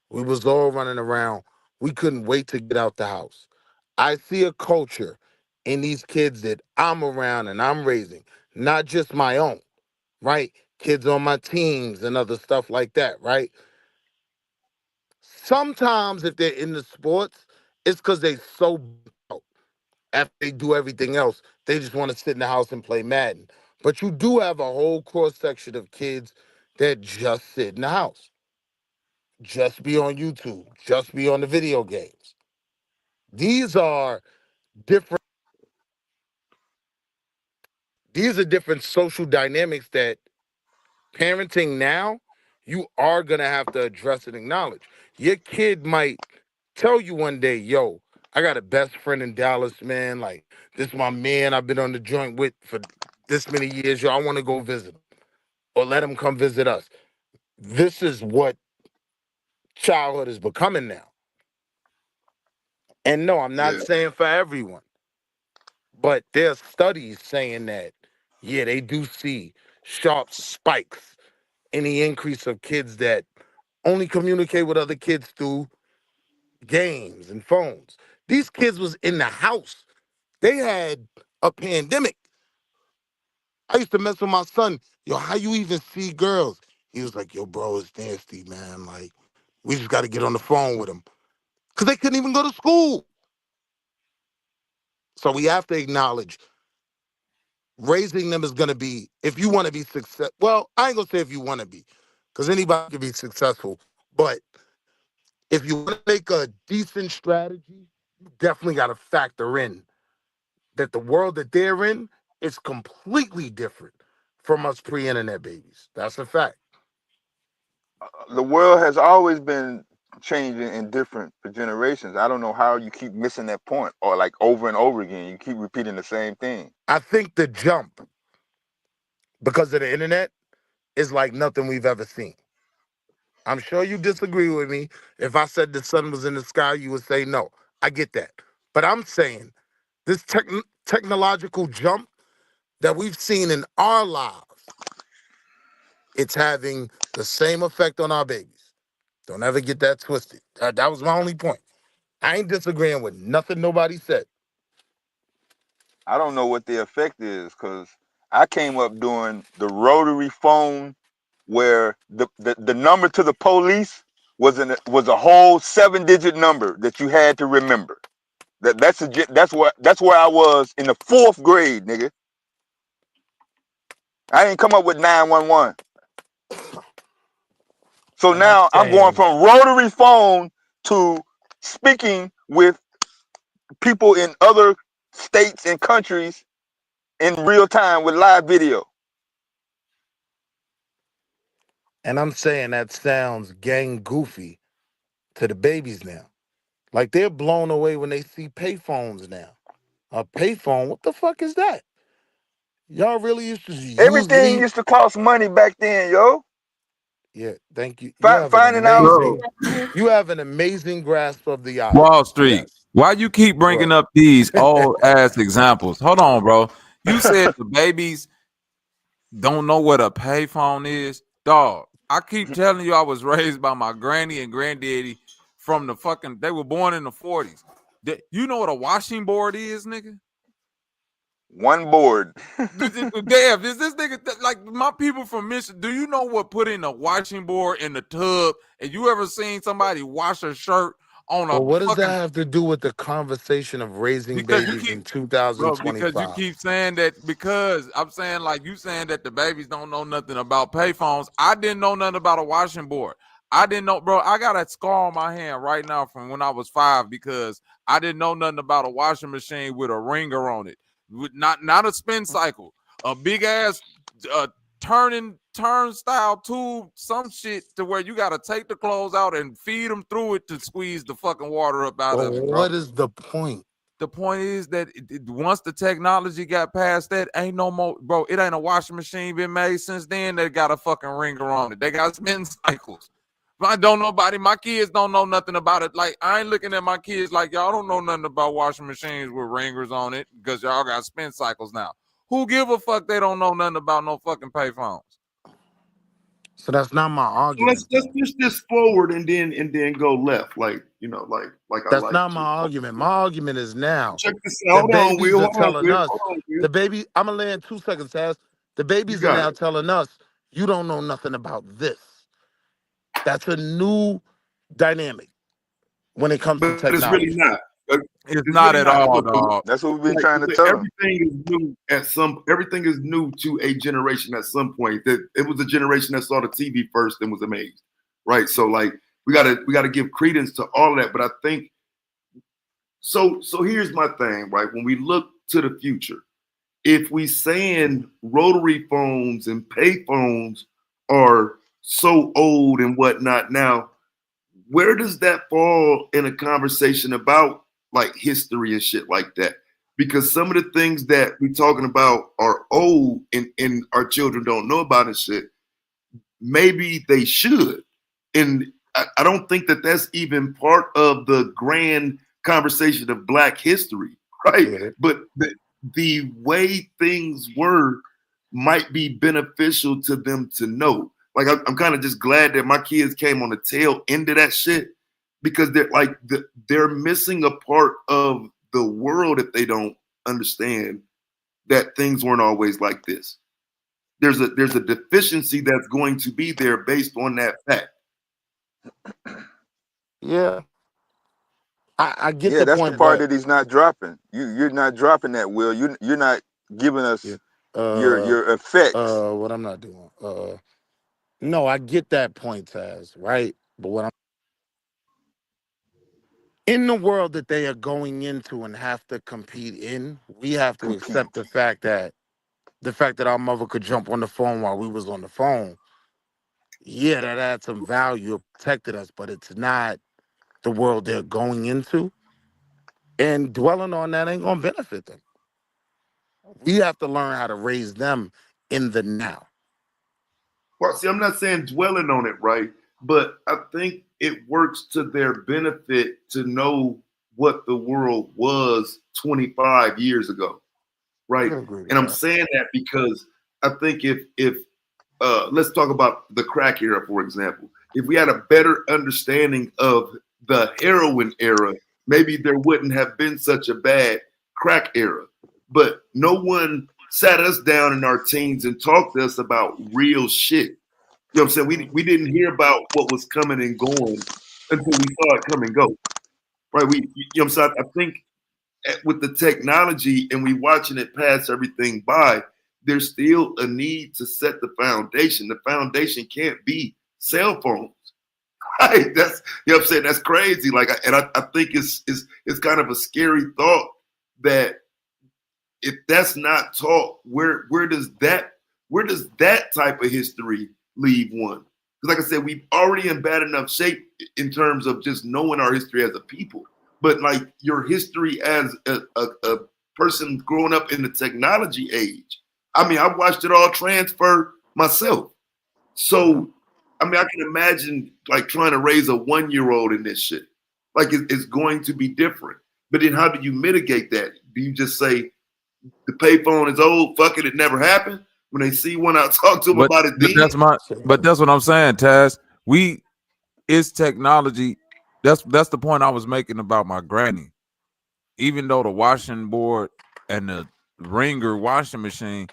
[SPEAKER 8] We was all running around. We couldn't wait to get out the house. I see a culture in these kids that I'm around and I'm raising, not just my own, right? Kids on my teams and other stuff like that, right? Sometimes if they're in the sports, it's because they so out. After they do everything else, they just want to sit in the house and play Madden. But you do have a whole cross section of kids that just sit in the house. just be on YouTube, just be on the video games. These are different. These are different social dynamics that parenting now, you are gonna have to address and acknowledge. Your kid might tell you one day, yo, I got a best friend in Dallas, man. Like, this my man I've been on the joint with for this many years. Yo, I want to go visit him. Or let him come visit us. This is what childhood is becoming now. And no, I'm not
[SPEAKER 15] Yeah.
[SPEAKER 8] saying for everyone, but there's studies saying that, yeah, they do see sharp spikes in the increase of kids that only communicate with other kids through games and phones. These kids was in the house. They had a pandemic. I used to mess with my son. Yo, how you even see girls? He was like, yo, bro, it's nasty, man. Like, we just got to get on the phone with them. Because they couldn't even go to school. So we have to acknowledge raising them is going to be, if you want to be successful, well, I ain't going to say if you want to be, because anybody can be successful. But if you want to make a decent strategy, you definitely got to factor in that the world that they're in is completely different from us pre-internet babies. That's a fact.
[SPEAKER 1] The world has always been changing and different for generations. I don't know how you keep missing that point, or like over and over again. You keep repeating the same thing.
[SPEAKER 8] I think the jump because of the internet is like nothing we've ever seen. I'm sure you disagree with me. If I said the sun was in the sky, you would say no. I get that. But I'm saying this technological jump that we've seen in our lives, it's having the same effect on our babies. Don't ever get that twisted. That was my only point. I ain't disagreeing with nothing nobody said.
[SPEAKER 1] I don't know what the effect is because I came up doing the rotary phone where the number to the police was a whole 7-digit number that you had to remember. That's where I was in the 4th grade, nigga. I didn't come up with 911. So
[SPEAKER 8] And I'm
[SPEAKER 1] now I'm going
[SPEAKER 8] saying,
[SPEAKER 1] from rotary phone to speaking with people in other states and countries in real time with live video.
[SPEAKER 8] that sounds gang goofy to the babies now. Like they're blown away when they see payphones now. A payphone, what the fuck is that? Y'all really used to use
[SPEAKER 1] Everything
[SPEAKER 8] lead.
[SPEAKER 1] used to cost money back then, yo.
[SPEAKER 8] Yeah, thank you.
[SPEAKER 1] Finding out.
[SPEAKER 15] Bro,
[SPEAKER 8] You have an amazing grasp of the
[SPEAKER 10] Wall
[SPEAKER 8] island.
[SPEAKER 10] Street.
[SPEAKER 8] Yes.
[SPEAKER 10] Why you keep bringing
[SPEAKER 8] What?
[SPEAKER 10] up these old ass examples? Hold on, bro. You said the babies don't know what a payphone is, dog. I keep telling you, I was raised by my granny and granddaddy from the fucking. They were born in the 40s. You know what a washing board is, nigga?
[SPEAKER 1] One board.
[SPEAKER 10] Damn, is this nigga like my people from Michigan? Do you know what put in a washing board in the tub? And you ever seen somebody wash a shirt on a
[SPEAKER 8] But what does that
[SPEAKER 10] fucking?
[SPEAKER 8] have to do with the conversation of raising
[SPEAKER 10] Because you
[SPEAKER 8] babies
[SPEAKER 10] keep
[SPEAKER 8] in
[SPEAKER 10] because you
[SPEAKER 8] 2025?
[SPEAKER 10] keep saying that because I'm saying like you saying that the babies don't know nothing about payphones. I didn't know nothing about a washing board. I didn't know, bro. I got a scar on my hand right now from when I was 5 because I didn't know nothing about a washing machine with a ringer on it, with not a spin cycle, a big ass turnstile tube, some shit to where you got to take the clothes out and feed them through it to squeeze the fucking water up out
[SPEAKER 8] But
[SPEAKER 10] of it, bro.
[SPEAKER 8] what is the point?
[SPEAKER 10] The point is that once the technology got past that, ain't no more, bro. It ain't a washing machine been made since then that got a fucking ringer on it. They got spin cycles. But I don't nobody. My kids don't know nothing about it. Like I ain't looking at my kids like y'all don't know nothing about washing machines with ringers on it because y'all got spin cycles now. Who give a fuck? They don't know nothing about no fucking payphones.
[SPEAKER 8] So that's not my
[SPEAKER 15] let's
[SPEAKER 8] argument,
[SPEAKER 15] let's
[SPEAKER 8] though.
[SPEAKER 15] push this forward and then go left, like like I
[SPEAKER 8] That's
[SPEAKER 15] like
[SPEAKER 8] not my
[SPEAKER 15] to.
[SPEAKER 8] argument. My argument is now
[SPEAKER 15] Check this
[SPEAKER 8] the
[SPEAKER 15] out. Hold on,
[SPEAKER 8] babies
[SPEAKER 15] Will.
[SPEAKER 8] are
[SPEAKER 15] Hold on,
[SPEAKER 8] telling
[SPEAKER 15] Will.
[SPEAKER 8] us,
[SPEAKER 15] Hold on, Will.
[SPEAKER 8] the baby, I'm going to land 2 seconds, Taz. The
[SPEAKER 15] You
[SPEAKER 8] babies are
[SPEAKER 15] got
[SPEAKER 8] now
[SPEAKER 15] it.
[SPEAKER 8] telling us, you don't know nothing about this. That's a new dynamic when it comes to
[SPEAKER 15] But it's really
[SPEAKER 8] technology.
[SPEAKER 15] not. Uh,
[SPEAKER 10] It's
[SPEAKER 15] It's
[SPEAKER 10] not
[SPEAKER 15] really
[SPEAKER 10] at
[SPEAKER 15] not.
[SPEAKER 10] all,
[SPEAKER 15] Look,
[SPEAKER 10] dog.
[SPEAKER 1] That's what we've been
[SPEAKER 15] like
[SPEAKER 1] trying to tell them.
[SPEAKER 15] everything is new everything is new to a generation at some point. That it was a generation that saw the TV first and was amazed, right? So like we gotta give credence to all of that. But I think so here's my thing, right? When we look to the future, if we saying rotary phones and pay phones are so old and whatnot now, where does that fall in a conversation about like history and shit like that? Because some of the things that we talking about are old and our children don't know about and shit. Maybe they should. And I don't think that that's even part of the grand conversation of Black history, right?
[SPEAKER 9] Get it?
[SPEAKER 15] But the way things were might be beneficial to them to know. Like I'm kind of just glad that my kids came on the tail end of that shit because they're like they're missing a part of the world if they don't understand that things weren't always like this. There's a deficiency that's going to be there based on that fact.
[SPEAKER 8] Yeah, I get
[SPEAKER 1] Yeah,
[SPEAKER 8] the
[SPEAKER 1] that's the
[SPEAKER 8] point,
[SPEAKER 1] part
[SPEAKER 8] but
[SPEAKER 1] that he's not dropping. You're not dropping that, Will. You're not giving
[SPEAKER 8] yeah,
[SPEAKER 1] us your
[SPEAKER 8] uh,
[SPEAKER 1] your effects.
[SPEAKER 8] what I'm not doing. No, I get that point, Taz, right? But what I'm in the world that they are going into and have to compete in, we have to
[SPEAKER 1] Compete.
[SPEAKER 8] accept the fact that our mother could jump on the phone while we was on the phone. Yeah, that had some value, it protected us, but it's not the world they're going into. And dwelling on that ain't gonna benefit them. We have to learn how to raise them in the now.
[SPEAKER 15] Well, see, I'm not saying dwelling on it, right? But I think it works to their benefit to know what the world was 25 years ago,
[SPEAKER 8] I
[SPEAKER 15] right?
[SPEAKER 8] can agree with
[SPEAKER 15] And I'm
[SPEAKER 8] that.
[SPEAKER 15] saying that because I think if let's talk about the crack era, for example. If we had a better understanding of the heroin era, maybe there wouldn't have been such a bad crack era. But no one sat us down in our teens and talked to us about real shit. You know what I'm saying? We didn't hear about what was coming and going until we saw it come and go. Right? You know what I'm saying? I think with the technology and we watching it pass everything by, there's still a need to set the foundation. The foundation can't be cell phones. Right? That's you know what I'm saying. That's crazy. Like, I think it's kind of a scary thought that if that's not taught, where does that type of history leave one? Because like I said, we've already in bad enough shape in terms of just knowing our history as a people. But like your history as a person growing up in the technology age, I mean, I watched it all transfer myself. So I mean, I can imagine like trying to raise a 1 year old in this shit. Like it's going to be different. But then how do you mitigate that? Do you just say, the payphone is old. Fuck it, it never happened. When they see one, I'll talk to them
[SPEAKER 10] But
[SPEAKER 15] about it
[SPEAKER 10] but
[SPEAKER 15] then.
[SPEAKER 10] that's my but that's what I'm saying, Taz. It's technology. That's the point I was making about my granny. Even though the washing board and the ringer washing machine,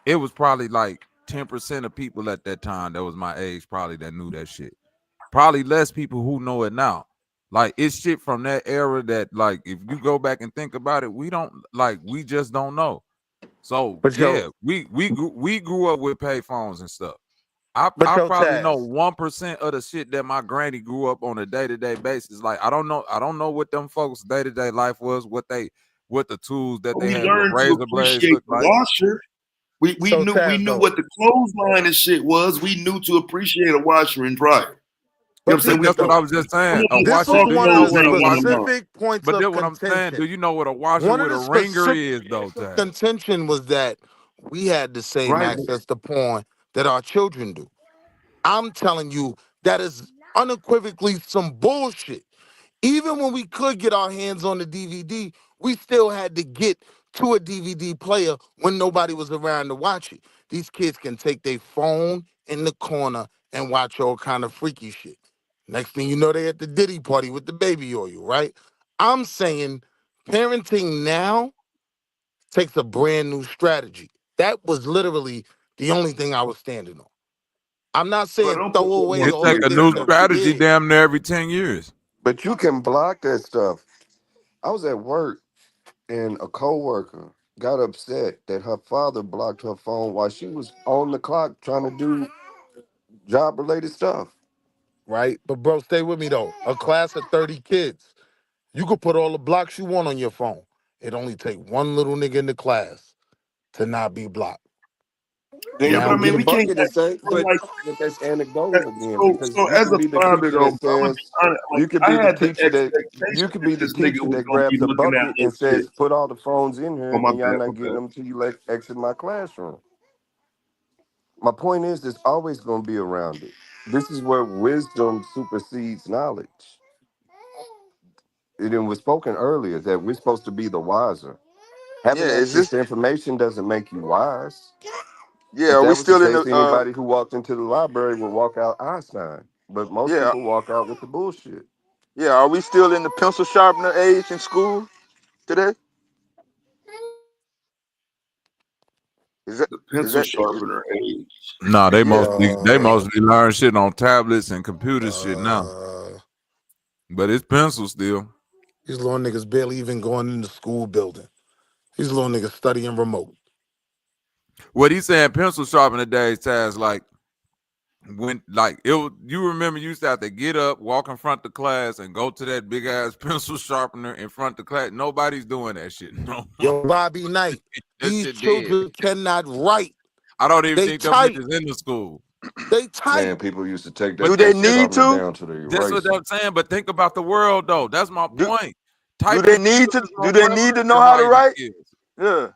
[SPEAKER 10] it was probably like 10% of people at that time that was my age probably that knew that shit. Probably less people who know it now. Like it's shit from that era that like if you go back and think about it, we just don't know. So
[SPEAKER 8] But yo,
[SPEAKER 10] yeah, we grew up with pay phones and stuff. I
[SPEAKER 8] but
[SPEAKER 10] I
[SPEAKER 8] yo,
[SPEAKER 10] probably know
[SPEAKER 8] Taz.
[SPEAKER 10] 1% of the shit that my granny grew up on a day-to-day basis. Like I don't know what them folks' day-to-day life was, what the tools that
[SPEAKER 15] But
[SPEAKER 10] they
[SPEAKER 15] we
[SPEAKER 10] had, what
[SPEAKER 15] learned to
[SPEAKER 10] razor blades
[SPEAKER 15] appreciate
[SPEAKER 10] looked
[SPEAKER 15] the
[SPEAKER 10] like.
[SPEAKER 15] washer. We
[SPEAKER 8] So
[SPEAKER 15] knew we
[SPEAKER 8] Taz,
[SPEAKER 15] knew
[SPEAKER 8] though.
[SPEAKER 15] what the clothesline and shit was. We knew to appreciate a washer and dryer. You know
[SPEAKER 8] But
[SPEAKER 15] what I'm saying?
[SPEAKER 8] peep
[SPEAKER 10] But
[SPEAKER 15] We
[SPEAKER 8] this
[SPEAKER 10] that's what
[SPEAKER 8] though.
[SPEAKER 10] I was just
[SPEAKER 15] some
[SPEAKER 10] saying.
[SPEAKER 15] of
[SPEAKER 10] A
[SPEAKER 15] us
[SPEAKER 8] This
[SPEAKER 10] washer.
[SPEAKER 8] was
[SPEAKER 15] saw
[SPEAKER 10] Do you
[SPEAKER 8] one of
[SPEAKER 10] know
[SPEAKER 8] the
[SPEAKER 15] clothes
[SPEAKER 10] what a
[SPEAKER 15] hanging on
[SPEAKER 10] washer?
[SPEAKER 15] them. All.
[SPEAKER 8] specific points
[SPEAKER 10] But
[SPEAKER 8] of
[SPEAKER 10] then what I'm saying, do
[SPEAKER 8] contention.
[SPEAKER 10] you know what a washer
[SPEAKER 8] One of
[SPEAKER 10] with a
[SPEAKER 8] the
[SPEAKER 10] ringer
[SPEAKER 8] specific
[SPEAKER 10] is though,
[SPEAKER 8] points of
[SPEAKER 10] Taz?
[SPEAKER 8] contention was that we had the same
[SPEAKER 15] Right.
[SPEAKER 8] access to porn that our children do. I'm telling you, that is unequivocally some bullshit. Even when we could get our hands on the DVD, we still had to get to a DVD player when nobody was around to watch it. These kids can take their phone in the corner and watch all kind of freaky shit. Next thing you know, they at the Diddy party with the baby oil, right? I'm saying parenting now takes a brand new strategy. That was literally the only thing I was standing on. I'm not
[SPEAKER 15] But
[SPEAKER 8] saying
[SPEAKER 15] don't put
[SPEAKER 8] throw
[SPEAKER 15] that
[SPEAKER 8] away
[SPEAKER 10] It
[SPEAKER 15] on
[SPEAKER 8] all
[SPEAKER 10] take
[SPEAKER 8] the
[SPEAKER 10] a
[SPEAKER 8] things
[SPEAKER 10] new
[SPEAKER 8] that
[SPEAKER 15] kids.
[SPEAKER 8] we
[SPEAKER 10] strategy
[SPEAKER 8] did.
[SPEAKER 10] damn near every 10 years.
[SPEAKER 16] But you can block that stuff. I was at work and a coworker got upset that her father blocked her phone while she was on the clock trying to do job related stuff.
[SPEAKER 8] right? But bro, stay with me though. A class of 30 kids. You could put all the blocks you want on your phone. It only take one little nigga in the class to not be blocked.
[SPEAKER 15] Yeah,
[SPEAKER 16] You
[SPEAKER 15] but I
[SPEAKER 8] Now
[SPEAKER 16] can be
[SPEAKER 15] mean,
[SPEAKER 16] the
[SPEAKER 15] we can't
[SPEAKER 16] bucket and
[SPEAKER 15] act
[SPEAKER 16] say,
[SPEAKER 15] like
[SPEAKER 16] but that's anecdotal again because
[SPEAKER 15] so.
[SPEAKER 16] you
[SPEAKER 15] As
[SPEAKER 16] can
[SPEAKER 15] a
[SPEAKER 16] be the
[SPEAKER 15] father,
[SPEAKER 16] teacher
[SPEAKER 15] though,
[SPEAKER 16] that
[SPEAKER 15] I'm gonna be
[SPEAKER 16] says,
[SPEAKER 15] honest. Like
[SPEAKER 16] you can
[SPEAKER 15] I
[SPEAKER 16] be the
[SPEAKER 15] had the
[SPEAKER 16] teacher that you
[SPEAKER 15] expectation
[SPEAKER 16] can
[SPEAKER 15] that
[SPEAKER 16] be the
[SPEAKER 15] this nigga
[SPEAKER 16] teacher
[SPEAKER 15] was
[SPEAKER 16] that
[SPEAKER 15] gonna be
[SPEAKER 16] grabs a
[SPEAKER 15] looking at
[SPEAKER 16] bucket
[SPEAKER 15] little
[SPEAKER 16] and
[SPEAKER 15] shit.
[SPEAKER 16] says, put all the phones in
[SPEAKER 15] Oh
[SPEAKER 16] here
[SPEAKER 15] my
[SPEAKER 16] and y'all
[SPEAKER 15] bad,
[SPEAKER 16] not
[SPEAKER 15] my
[SPEAKER 16] getting
[SPEAKER 15] bad.
[SPEAKER 16] them until you exit my classroom. My point is, there's always going to be around it. This is where wisdom supersedes knowledge. It was spoken earlier that we're supposed to be the wiser.
[SPEAKER 4] Yeah,
[SPEAKER 16] Having
[SPEAKER 4] is
[SPEAKER 16] access
[SPEAKER 4] this?
[SPEAKER 16] to information doesn't make you wise.
[SPEAKER 4] Yeah,
[SPEAKER 16] If
[SPEAKER 4] are we
[SPEAKER 16] that was the
[SPEAKER 4] still in
[SPEAKER 16] case,
[SPEAKER 4] the?
[SPEAKER 16] anybody who walked into the library would walk out Einstein. But most
[SPEAKER 4] Yeah,
[SPEAKER 16] people walk out with the bullshit.
[SPEAKER 4] yeah. Are we still in the pencil sharpener age in school today? Is that?
[SPEAKER 15] The
[SPEAKER 4] Is
[SPEAKER 15] pencil
[SPEAKER 4] that?
[SPEAKER 15] sharpener age.
[SPEAKER 10] Nah,
[SPEAKER 4] Yeah.
[SPEAKER 10] they mostly learn shit on tablets and computer shit now.
[SPEAKER 8] Uh,
[SPEAKER 10] But it's pencil still.
[SPEAKER 8] these little niggas barely even going in the school building. These little niggas studying remote.
[SPEAKER 10] What he's saying, pencil sharpening days, Taz, like when like you remember you used to have to get up, walk in front of class, and go to that big ass pencil sharpener in front of class. Nobody's doing that shit no more.
[SPEAKER 8] Yo, Bobby Knight,
[SPEAKER 10] That
[SPEAKER 8] these
[SPEAKER 10] shit dead.
[SPEAKER 8] children cannot write.
[SPEAKER 10] I don't even
[SPEAKER 8] They
[SPEAKER 10] think them
[SPEAKER 8] type.
[SPEAKER 10] niggas in the school.
[SPEAKER 8] They type.
[SPEAKER 16] Man, people used to take
[SPEAKER 10] But
[SPEAKER 4] Do
[SPEAKER 16] that
[SPEAKER 4] they
[SPEAKER 16] pencil
[SPEAKER 4] need
[SPEAKER 16] sharpener
[SPEAKER 4] to?
[SPEAKER 16] down to the
[SPEAKER 10] that's what
[SPEAKER 16] eraser.
[SPEAKER 10] I'm saying. But think about the world though. That's my
[SPEAKER 4] Do
[SPEAKER 10] point.
[SPEAKER 4] do they
[SPEAKER 10] Typing
[SPEAKER 4] need
[SPEAKER 10] skills
[SPEAKER 4] to?
[SPEAKER 10] is
[SPEAKER 4] Do
[SPEAKER 10] gonna
[SPEAKER 4] they need to
[SPEAKER 10] prevalent
[SPEAKER 4] know
[SPEAKER 10] than
[SPEAKER 4] how to
[SPEAKER 10] writing
[SPEAKER 4] write?
[SPEAKER 10] skills.
[SPEAKER 4] Yeah.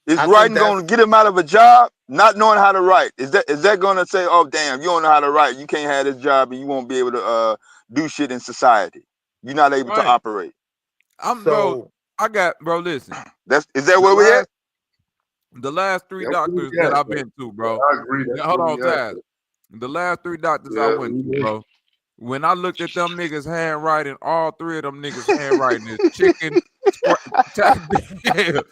[SPEAKER 4] Is
[SPEAKER 8] I think
[SPEAKER 4] writing
[SPEAKER 8] that's
[SPEAKER 4] going to get him out of a job? Not knowing how to write. Is that going to say, oh damn, you don't know how to write, you can't have this job, and you won't be able to do shit in society. You're not able to
[SPEAKER 10] Right.
[SPEAKER 4] operate.
[SPEAKER 10] Bro,
[SPEAKER 8] so.
[SPEAKER 10] I got bro, listen.
[SPEAKER 4] Is that
[SPEAKER 10] The
[SPEAKER 4] where we at?
[SPEAKER 10] last three
[SPEAKER 15] That's where
[SPEAKER 10] doctors
[SPEAKER 15] we
[SPEAKER 10] that
[SPEAKER 15] at,
[SPEAKER 10] I've
[SPEAKER 15] though.
[SPEAKER 10] been to,
[SPEAKER 15] Yeah,
[SPEAKER 10] bro.
[SPEAKER 15] I agree. That's
[SPEAKER 10] Now, hold
[SPEAKER 15] where
[SPEAKER 10] on,
[SPEAKER 15] we at.
[SPEAKER 10] Taz. The last three doctors I
[SPEAKER 15] Yeah,
[SPEAKER 10] went to, bro. When I looked at them niggas handwriting, all three of them niggas handwriting is chicken damn.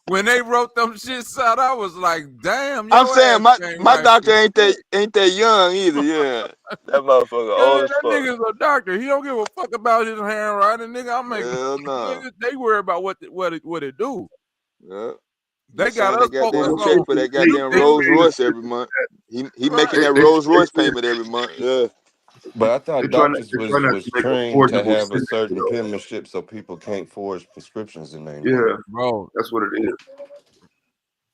[SPEAKER 10] When they wrote them shits out, I was like, damn,
[SPEAKER 4] I'm
[SPEAKER 10] your ass
[SPEAKER 4] saying my
[SPEAKER 10] can't
[SPEAKER 4] my
[SPEAKER 10] write
[SPEAKER 4] doctor
[SPEAKER 10] for shit.
[SPEAKER 4] ain't that young either. Yeah, that motherfucker
[SPEAKER 10] Yeah,
[SPEAKER 4] old as
[SPEAKER 10] that
[SPEAKER 4] fuck.
[SPEAKER 10] nigga's a doctor. He don't give a fuck about his handwriting, nigga. I'm making
[SPEAKER 4] Hell no.
[SPEAKER 10] nigga, they worry about what it do.
[SPEAKER 4] Yeah.
[SPEAKER 10] They
[SPEAKER 4] He
[SPEAKER 10] got
[SPEAKER 4] signed that
[SPEAKER 10] us
[SPEAKER 15] Well,
[SPEAKER 4] goddamn
[SPEAKER 10] focused
[SPEAKER 15] what's
[SPEAKER 4] check
[SPEAKER 10] on
[SPEAKER 4] for
[SPEAKER 15] supposed to
[SPEAKER 4] that
[SPEAKER 15] they
[SPEAKER 4] goddamn
[SPEAKER 10] they,
[SPEAKER 4] Rolls
[SPEAKER 15] say the
[SPEAKER 4] Royce
[SPEAKER 15] shit
[SPEAKER 4] every month. He making
[SPEAKER 10] right.
[SPEAKER 4] that Rolls Royce payment every month. Yeah.
[SPEAKER 16] But I thought doctors
[SPEAKER 15] they try not
[SPEAKER 16] was
[SPEAKER 15] to make
[SPEAKER 16] trained to
[SPEAKER 15] affordable
[SPEAKER 16] have a
[SPEAKER 15] sense, you
[SPEAKER 16] certain
[SPEAKER 15] know.
[SPEAKER 16] penmanship so people can't forge prescriptions in their name.
[SPEAKER 15] Yeah,
[SPEAKER 10] Bro,
[SPEAKER 15] that's what it is.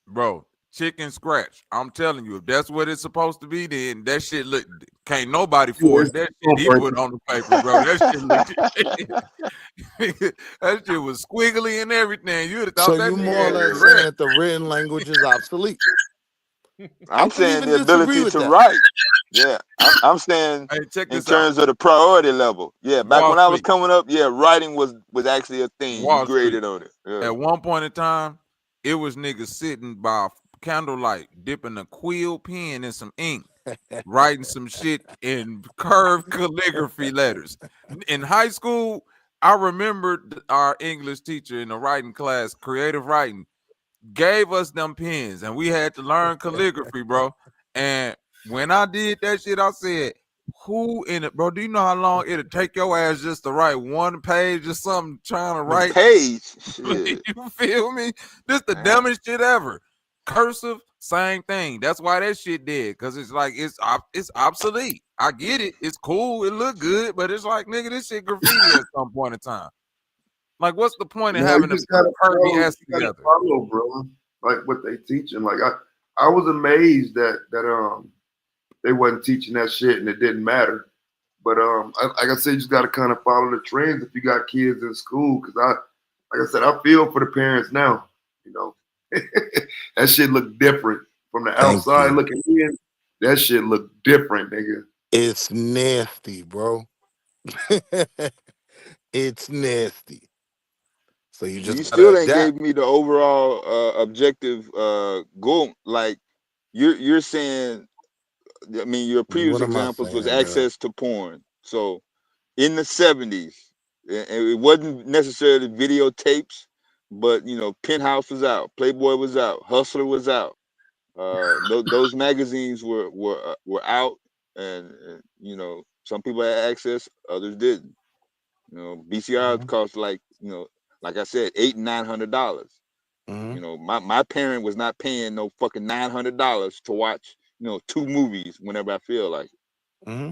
[SPEAKER 10] bro, chicken scratch. I'm telling you, if that's what it's supposed to be, then that shit look can't nobody
[SPEAKER 15] Yeah,
[SPEAKER 10] forge
[SPEAKER 15] it's
[SPEAKER 10] that shit
[SPEAKER 15] on
[SPEAKER 10] he put
[SPEAKER 15] purpose.
[SPEAKER 10] on the paper, bro. That shit looked that shit was squiggly and everything. You'd have
[SPEAKER 8] So
[SPEAKER 10] thought that
[SPEAKER 8] you
[SPEAKER 10] nigga
[SPEAKER 8] more or
[SPEAKER 10] had
[SPEAKER 8] less
[SPEAKER 10] Tourette's.
[SPEAKER 8] saying that the written language is obsolete. I
[SPEAKER 4] I'm
[SPEAKER 8] can
[SPEAKER 4] saying
[SPEAKER 8] even
[SPEAKER 4] the
[SPEAKER 8] disagree
[SPEAKER 4] ability
[SPEAKER 8] with
[SPEAKER 4] to
[SPEAKER 8] that.
[SPEAKER 4] write. Yeah. I'm saying
[SPEAKER 10] Hey, check
[SPEAKER 4] in
[SPEAKER 10] this out.
[SPEAKER 4] terms of the priority level. Yeah. Back
[SPEAKER 10] Wall
[SPEAKER 4] when I was
[SPEAKER 10] Street.
[SPEAKER 4] coming up, yeah, writing was actually a thing. You
[SPEAKER 10] Wall Street.
[SPEAKER 4] graded on it. Yeah.
[SPEAKER 10] At one point in time, it was niggas sitting by candlelight, dipping a quill pen in some ink, writing some shit in curved calligraphy letters. In high school, I remembered our English teacher in the writing class, creative writing, gave us them pens and we had to learn calligraphy, bro. And when I did that shit, I said, who in it, bro? Do you know how long it'll take your ass just to write one page or something trying to
[SPEAKER 4] The
[SPEAKER 10] write?
[SPEAKER 4] page. Shit.
[SPEAKER 10] You feel me? This the
[SPEAKER 4] Man.
[SPEAKER 10] dumbest shit ever. Cursive, same thing. That's why that shit dead. Cause it's like it's obsolete. I get it. It's cool. It look good, but it's like nigga, this shit graffiti at some point in time. Like, what's the point in
[SPEAKER 15] No, you
[SPEAKER 10] having
[SPEAKER 15] just
[SPEAKER 10] a
[SPEAKER 15] gotta
[SPEAKER 10] curvy
[SPEAKER 15] follow.
[SPEAKER 10] S
[SPEAKER 15] You gotta
[SPEAKER 10] together?
[SPEAKER 15] follow, bro. Like what they teaching. Like I was amazed that they wasn't teaching that shit and it didn't matter. But like I said, you just gotta kind of follow the trends if you got kids in school. Cause like I said, I feel for the parents now. You know, that shit look different from the
[SPEAKER 8] Thank
[SPEAKER 15] outside
[SPEAKER 8] you.
[SPEAKER 15] looking in. That shit look different, nigga.
[SPEAKER 8] It's nasty, bro. It's nasty. So you
[SPEAKER 4] You
[SPEAKER 8] just gotta
[SPEAKER 4] still ain't
[SPEAKER 8] adapt.
[SPEAKER 4] gave me the overall objective goal. Like you're saying, I mean, your previous
[SPEAKER 8] What am I
[SPEAKER 4] examples was
[SPEAKER 8] saying, bro?
[SPEAKER 4] access to porn. So in the 70s, it wasn't necessarily videotapes, but Penthouse was out, Playboy was out, Hustler was out. Those magazines were out, and some people had access, others didn't. BCRs
[SPEAKER 8] Hmm.
[SPEAKER 4] cost like I said, $800 and $900.
[SPEAKER 8] Hmm.
[SPEAKER 4] My parent was not paying no fucking $900 to watch two movies whenever I feel like it.
[SPEAKER 8] Hmm.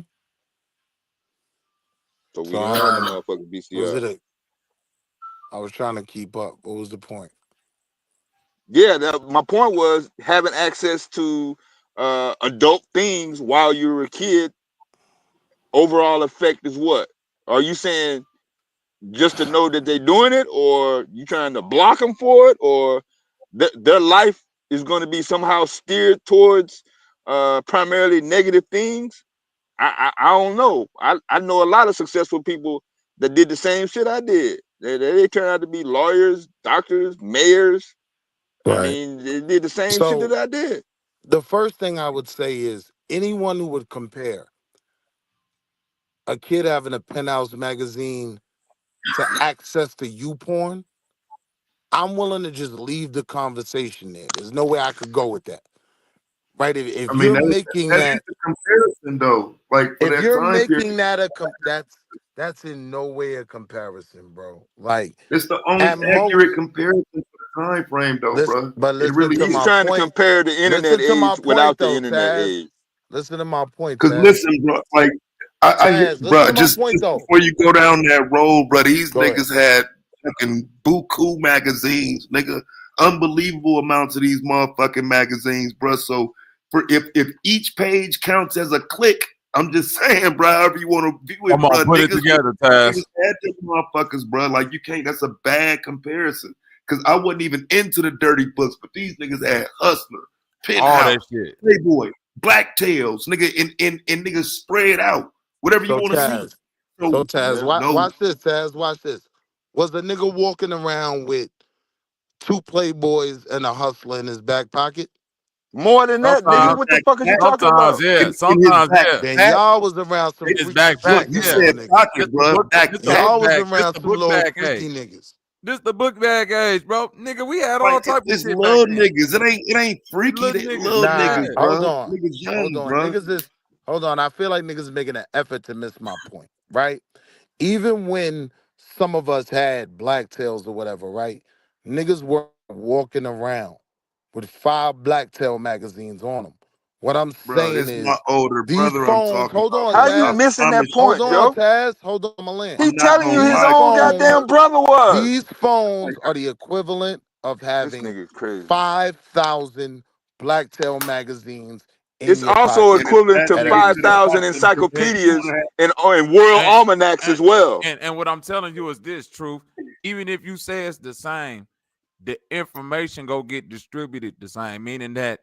[SPEAKER 1] So we
[SPEAKER 8] So
[SPEAKER 1] don't have the motherfucking
[SPEAKER 8] was
[SPEAKER 1] VCR.
[SPEAKER 8] it a? I was trying to keep up. What was the point?
[SPEAKER 1] Yeah, my point was having access to adult things while you were a kid. Overall effect is what? Are you saying just to know that they're doing it, or you trying to block them for it, or their life is going to be somehow steered towards primarily negative things? I don't know. I know a lot of successful people that did the same shit I did. They turned out to be lawyers, doctors, mayors. I
[SPEAKER 8] Right.
[SPEAKER 1] mean, they did the same shit that
[SPEAKER 8] So
[SPEAKER 1] I did.
[SPEAKER 8] the first thing I would say is anyone who would compare a kid having a penthouse magazine to access to you porn, I'm willing to just leave the conversation there. There's no way I could go with that. Right? If
[SPEAKER 15] I mean,
[SPEAKER 8] you're
[SPEAKER 15] that
[SPEAKER 8] making
[SPEAKER 15] is
[SPEAKER 8] that,
[SPEAKER 15] the comparison though. Like for
[SPEAKER 8] if
[SPEAKER 15] that
[SPEAKER 8] you're
[SPEAKER 15] time period,
[SPEAKER 8] making that that's in no way a comparison, bro. Like
[SPEAKER 15] it's the only
[SPEAKER 8] at
[SPEAKER 15] accurate
[SPEAKER 8] most,
[SPEAKER 15] comparison for the time frame though, bro. It
[SPEAKER 8] listen
[SPEAKER 15] really
[SPEAKER 8] to
[SPEAKER 1] He's
[SPEAKER 8] my
[SPEAKER 15] is.
[SPEAKER 1] trying to
[SPEAKER 8] point.
[SPEAKER 1] compare the internet
[SPEAKER 8] Listen to my
[SPEAKER 1] age
[SPEAKER 8] point
[SPEAKER 1] without the
[SPEAKER 8] though,
[SPEAKER 1] internet
[SPEAKER 8] Taz.
[SPEAKER 1] age.
[SPEAKER 8] Listen to my point,
[SPEAKER 15] Cause
[SPEAKER 8] Taz.
[SPEAKER 15] listen, bro, like
[SPEAKER 8] Taz, listen
[SPEAKER 15] bro,
[SPEAKER 8] to my
[SPEAKER 15] just
[SPEAKER 8] point though.
[SPEAKER 15] before you go down that road, bro, these
[SPEAKER 8] Go ahead.
[SPEAKER 15] niggas had fucking buku magazines, nigga. Unbelievable amounts of these motherfucking magazines, bro. So for if each page counts as a click, I'm just saying, bro, however you want to view
[SPEAKER 10] I'm
[SPEAKER 15] it,
[SPEAKER 10] gonna
[SPEAKER 15] bro,
[SPEAKER 10] put it together, Taz.
[SPEAKER 15] niggas had them motherfuckers, bro. Like you can't. That's a bad comparison. Cause I wasn't even into the dirty books, but these niggas had Hustler,
[SPEAKER 10] All that
[SPEAKER 15] Penthouse,
[SPEAKER 10] shit.
[SPEAKER 15] Playboy, Black Tails, nigga, and niggas spread out, whatever you
[SPEAKER 8] So
[SPEAKER 15] want to see.
[SPEAKER 8] Taz, so
[SPEAKER 15] So
[SPEAKER 8] Taz,
[SPEAKER 1] Yeah.
[SPEAKER 15] no,
[SPEAKER 8] watch this, Taz, watch this. Was the nigga walking around with two Playboys and a hustler in his back pocket?
[SPEAKER 1] More than that,
[SPEAKER 15] in
[SPEAKER 1] nigga.
[SPEAKER 15] his
[SPEAKER 10] Sometimes,
[SPEAKER 1] What the fuck is you
[SPEAKER 15] backpack,
[SPEAKER 1] talking
[SPEAKER 10] sometimes,
[SPEAKER 1] about?
[SPEAKER 10] yeah.
[SPEAKER 15] in his
[SPEAKER 10] Sometimes, yeah.
[SPEAKER 8] Then
[SPEAKER 15] backpack.
[SPEAKER 8] y'all was around some
[SPEAKER 10] His
[SPEAKER 8] freaky
[SPEAKER 15] Look,
[SPEAKER 10] backpack,
[SPEAKER 15] you
[SPEAKER 8] freaky
[SPEAKER 10] yeah.
[SPEAKER 8] ass
[SPEAKER 15] said
[SPEAKER 8] niggas.
[SPEAKER 15] pocket,
[SPEAKER 10] This the
[SPEAKER 15] bro.
[SPEAKER 10] book. This the
[SPEAKER 15] Backpack.
[SPEAKER 10] book
[SPEAKER 8] Y'all was
[SPEAKER 10] bag. This
[SPEAKER 8] around
[SPEAKER 10] the
[SPEAKER 8] some
[SPEAKER 10] book
[SPEAKER 8] little
[SPEAKER 10] bag
[SPEAKER 8] freaky
[SPEAKER 10] age.
[SPEAKER 8] niggas.
[SPEAKER 10] This the book bag age, bro. Nigga, we had
[SPEAKER 15] Like
[SPEAKER 10] all type of
[SPEAKER 15] it's
[SPEAKER 10] shit back
[SPEAKER 15] little
[SPEAKER 10] then.
[SPEAKER 15] niggas. It ain't freaky.
[SPEAKER 10] Little
[SPEAKER 15] They
[SPEAKER 10] niggas,
[SPEAKER 15] little
[SPEAKER 8] Nah,
[SPEAKER 15] niggas,
[SPEAKER 10] yeah.
[SPEAKER 8] hold
[SPEAKER 15] bro.
[SPEAKER 8] on.
[SPEAKER 15] Niggas
[SPEAKER 8] Hold
[SPEAKER 15] young,
[SPEAKER 8] on.
[SPEAKER 15] bro.
[SPEAKER 8] Niggas is hold on. I feel like niggas making an effort to miss my point, right? Even when some of us had black tails or whatever, right? Niggas were walking around with 5 black tail magazines on them. What I'm
[SPEAKER 15] Bro,
[SPEAKER 8] saying
[SPEAKER 15] this is my
[SPEAKER 8] is
[SPEAKER 15] older
[SPEAKER 8] these
[SPEAKER 15] brother I'm
[SPEAKER 8] phones,
[SPEAKER 15] talking
[SPEAKER 8] hold
[SPEAKER 15] about,
[SPEAKER 8] on,
[SPEAKER 1] How
[SPEAKER 15] bro.
[SPEAKER 1] you
[SPEAKER 15] I
[SPEAKER 8] Taz.
[SPEAKER 1] missing that
[SPEAKER 15] promise
[SPEAKER 8] Hold
[SPEAKER 15] you,
[SPEAKER 1] point,
[SPEAKER 8] on,
[SPEAKER 15] bro.
[SPEAKER 1] bro?
[SPEAKER 8] Taz. Hold on, my land.
[SPEAKER 1] He
[SPEAKER 15] I'm not
[SPEAKER 1] telling you
[SPEAKER 15] gonna
[SPEAKER 1] his
[SPEAKER 8] These
[SPEAKER 15] lie to
[SPEAKER 1] own
[SPEAKER 15] you, bro.
[SPEAKER 8] phones,
[SPEAKER 1] goddamn brother was.
[SPEAKER 8] these
[SPEAKER 15] Like
[SPEAKER 8] phones are the equivalent of
[SPEAKER 1] This
[SPEAKER 8] having
[SPEAKER 1] nigga is crazy.
[SPEAKER 8] 5,000 blacktail magazines in
[SPEAKER 1] It's
[SPEAKER 8] your
[SPEAKER 1] also
[SPEAKER 8] pocket
[SPEAKER 15] and if
[SPEAKER 1] equivalent
[SPEAKER 15] that
[SPEAKER 1] to
[SPEAKER 8] at
[SPEAKER 15] nigga
[SPEAKER 8] every
[SPEAKER 15] could have
[SPEAKER 8] time.
[SPEAKER 1] 5,000
[SPEAKER 15] popped them
[SPEAKER 10] And,
[SPEAKER 15] you
[SPEAKER 1] encyclopedias
[SPEAKER 15] wanna have
[SPEAKER 1] and world
[SPEAKER 10] and,
[SPEAKER 1] almanacs as well.
[SPEAKER 10] and what I'm telling you is this, truth. Even if you say it's the same, the information go get distributed the same. Meaning that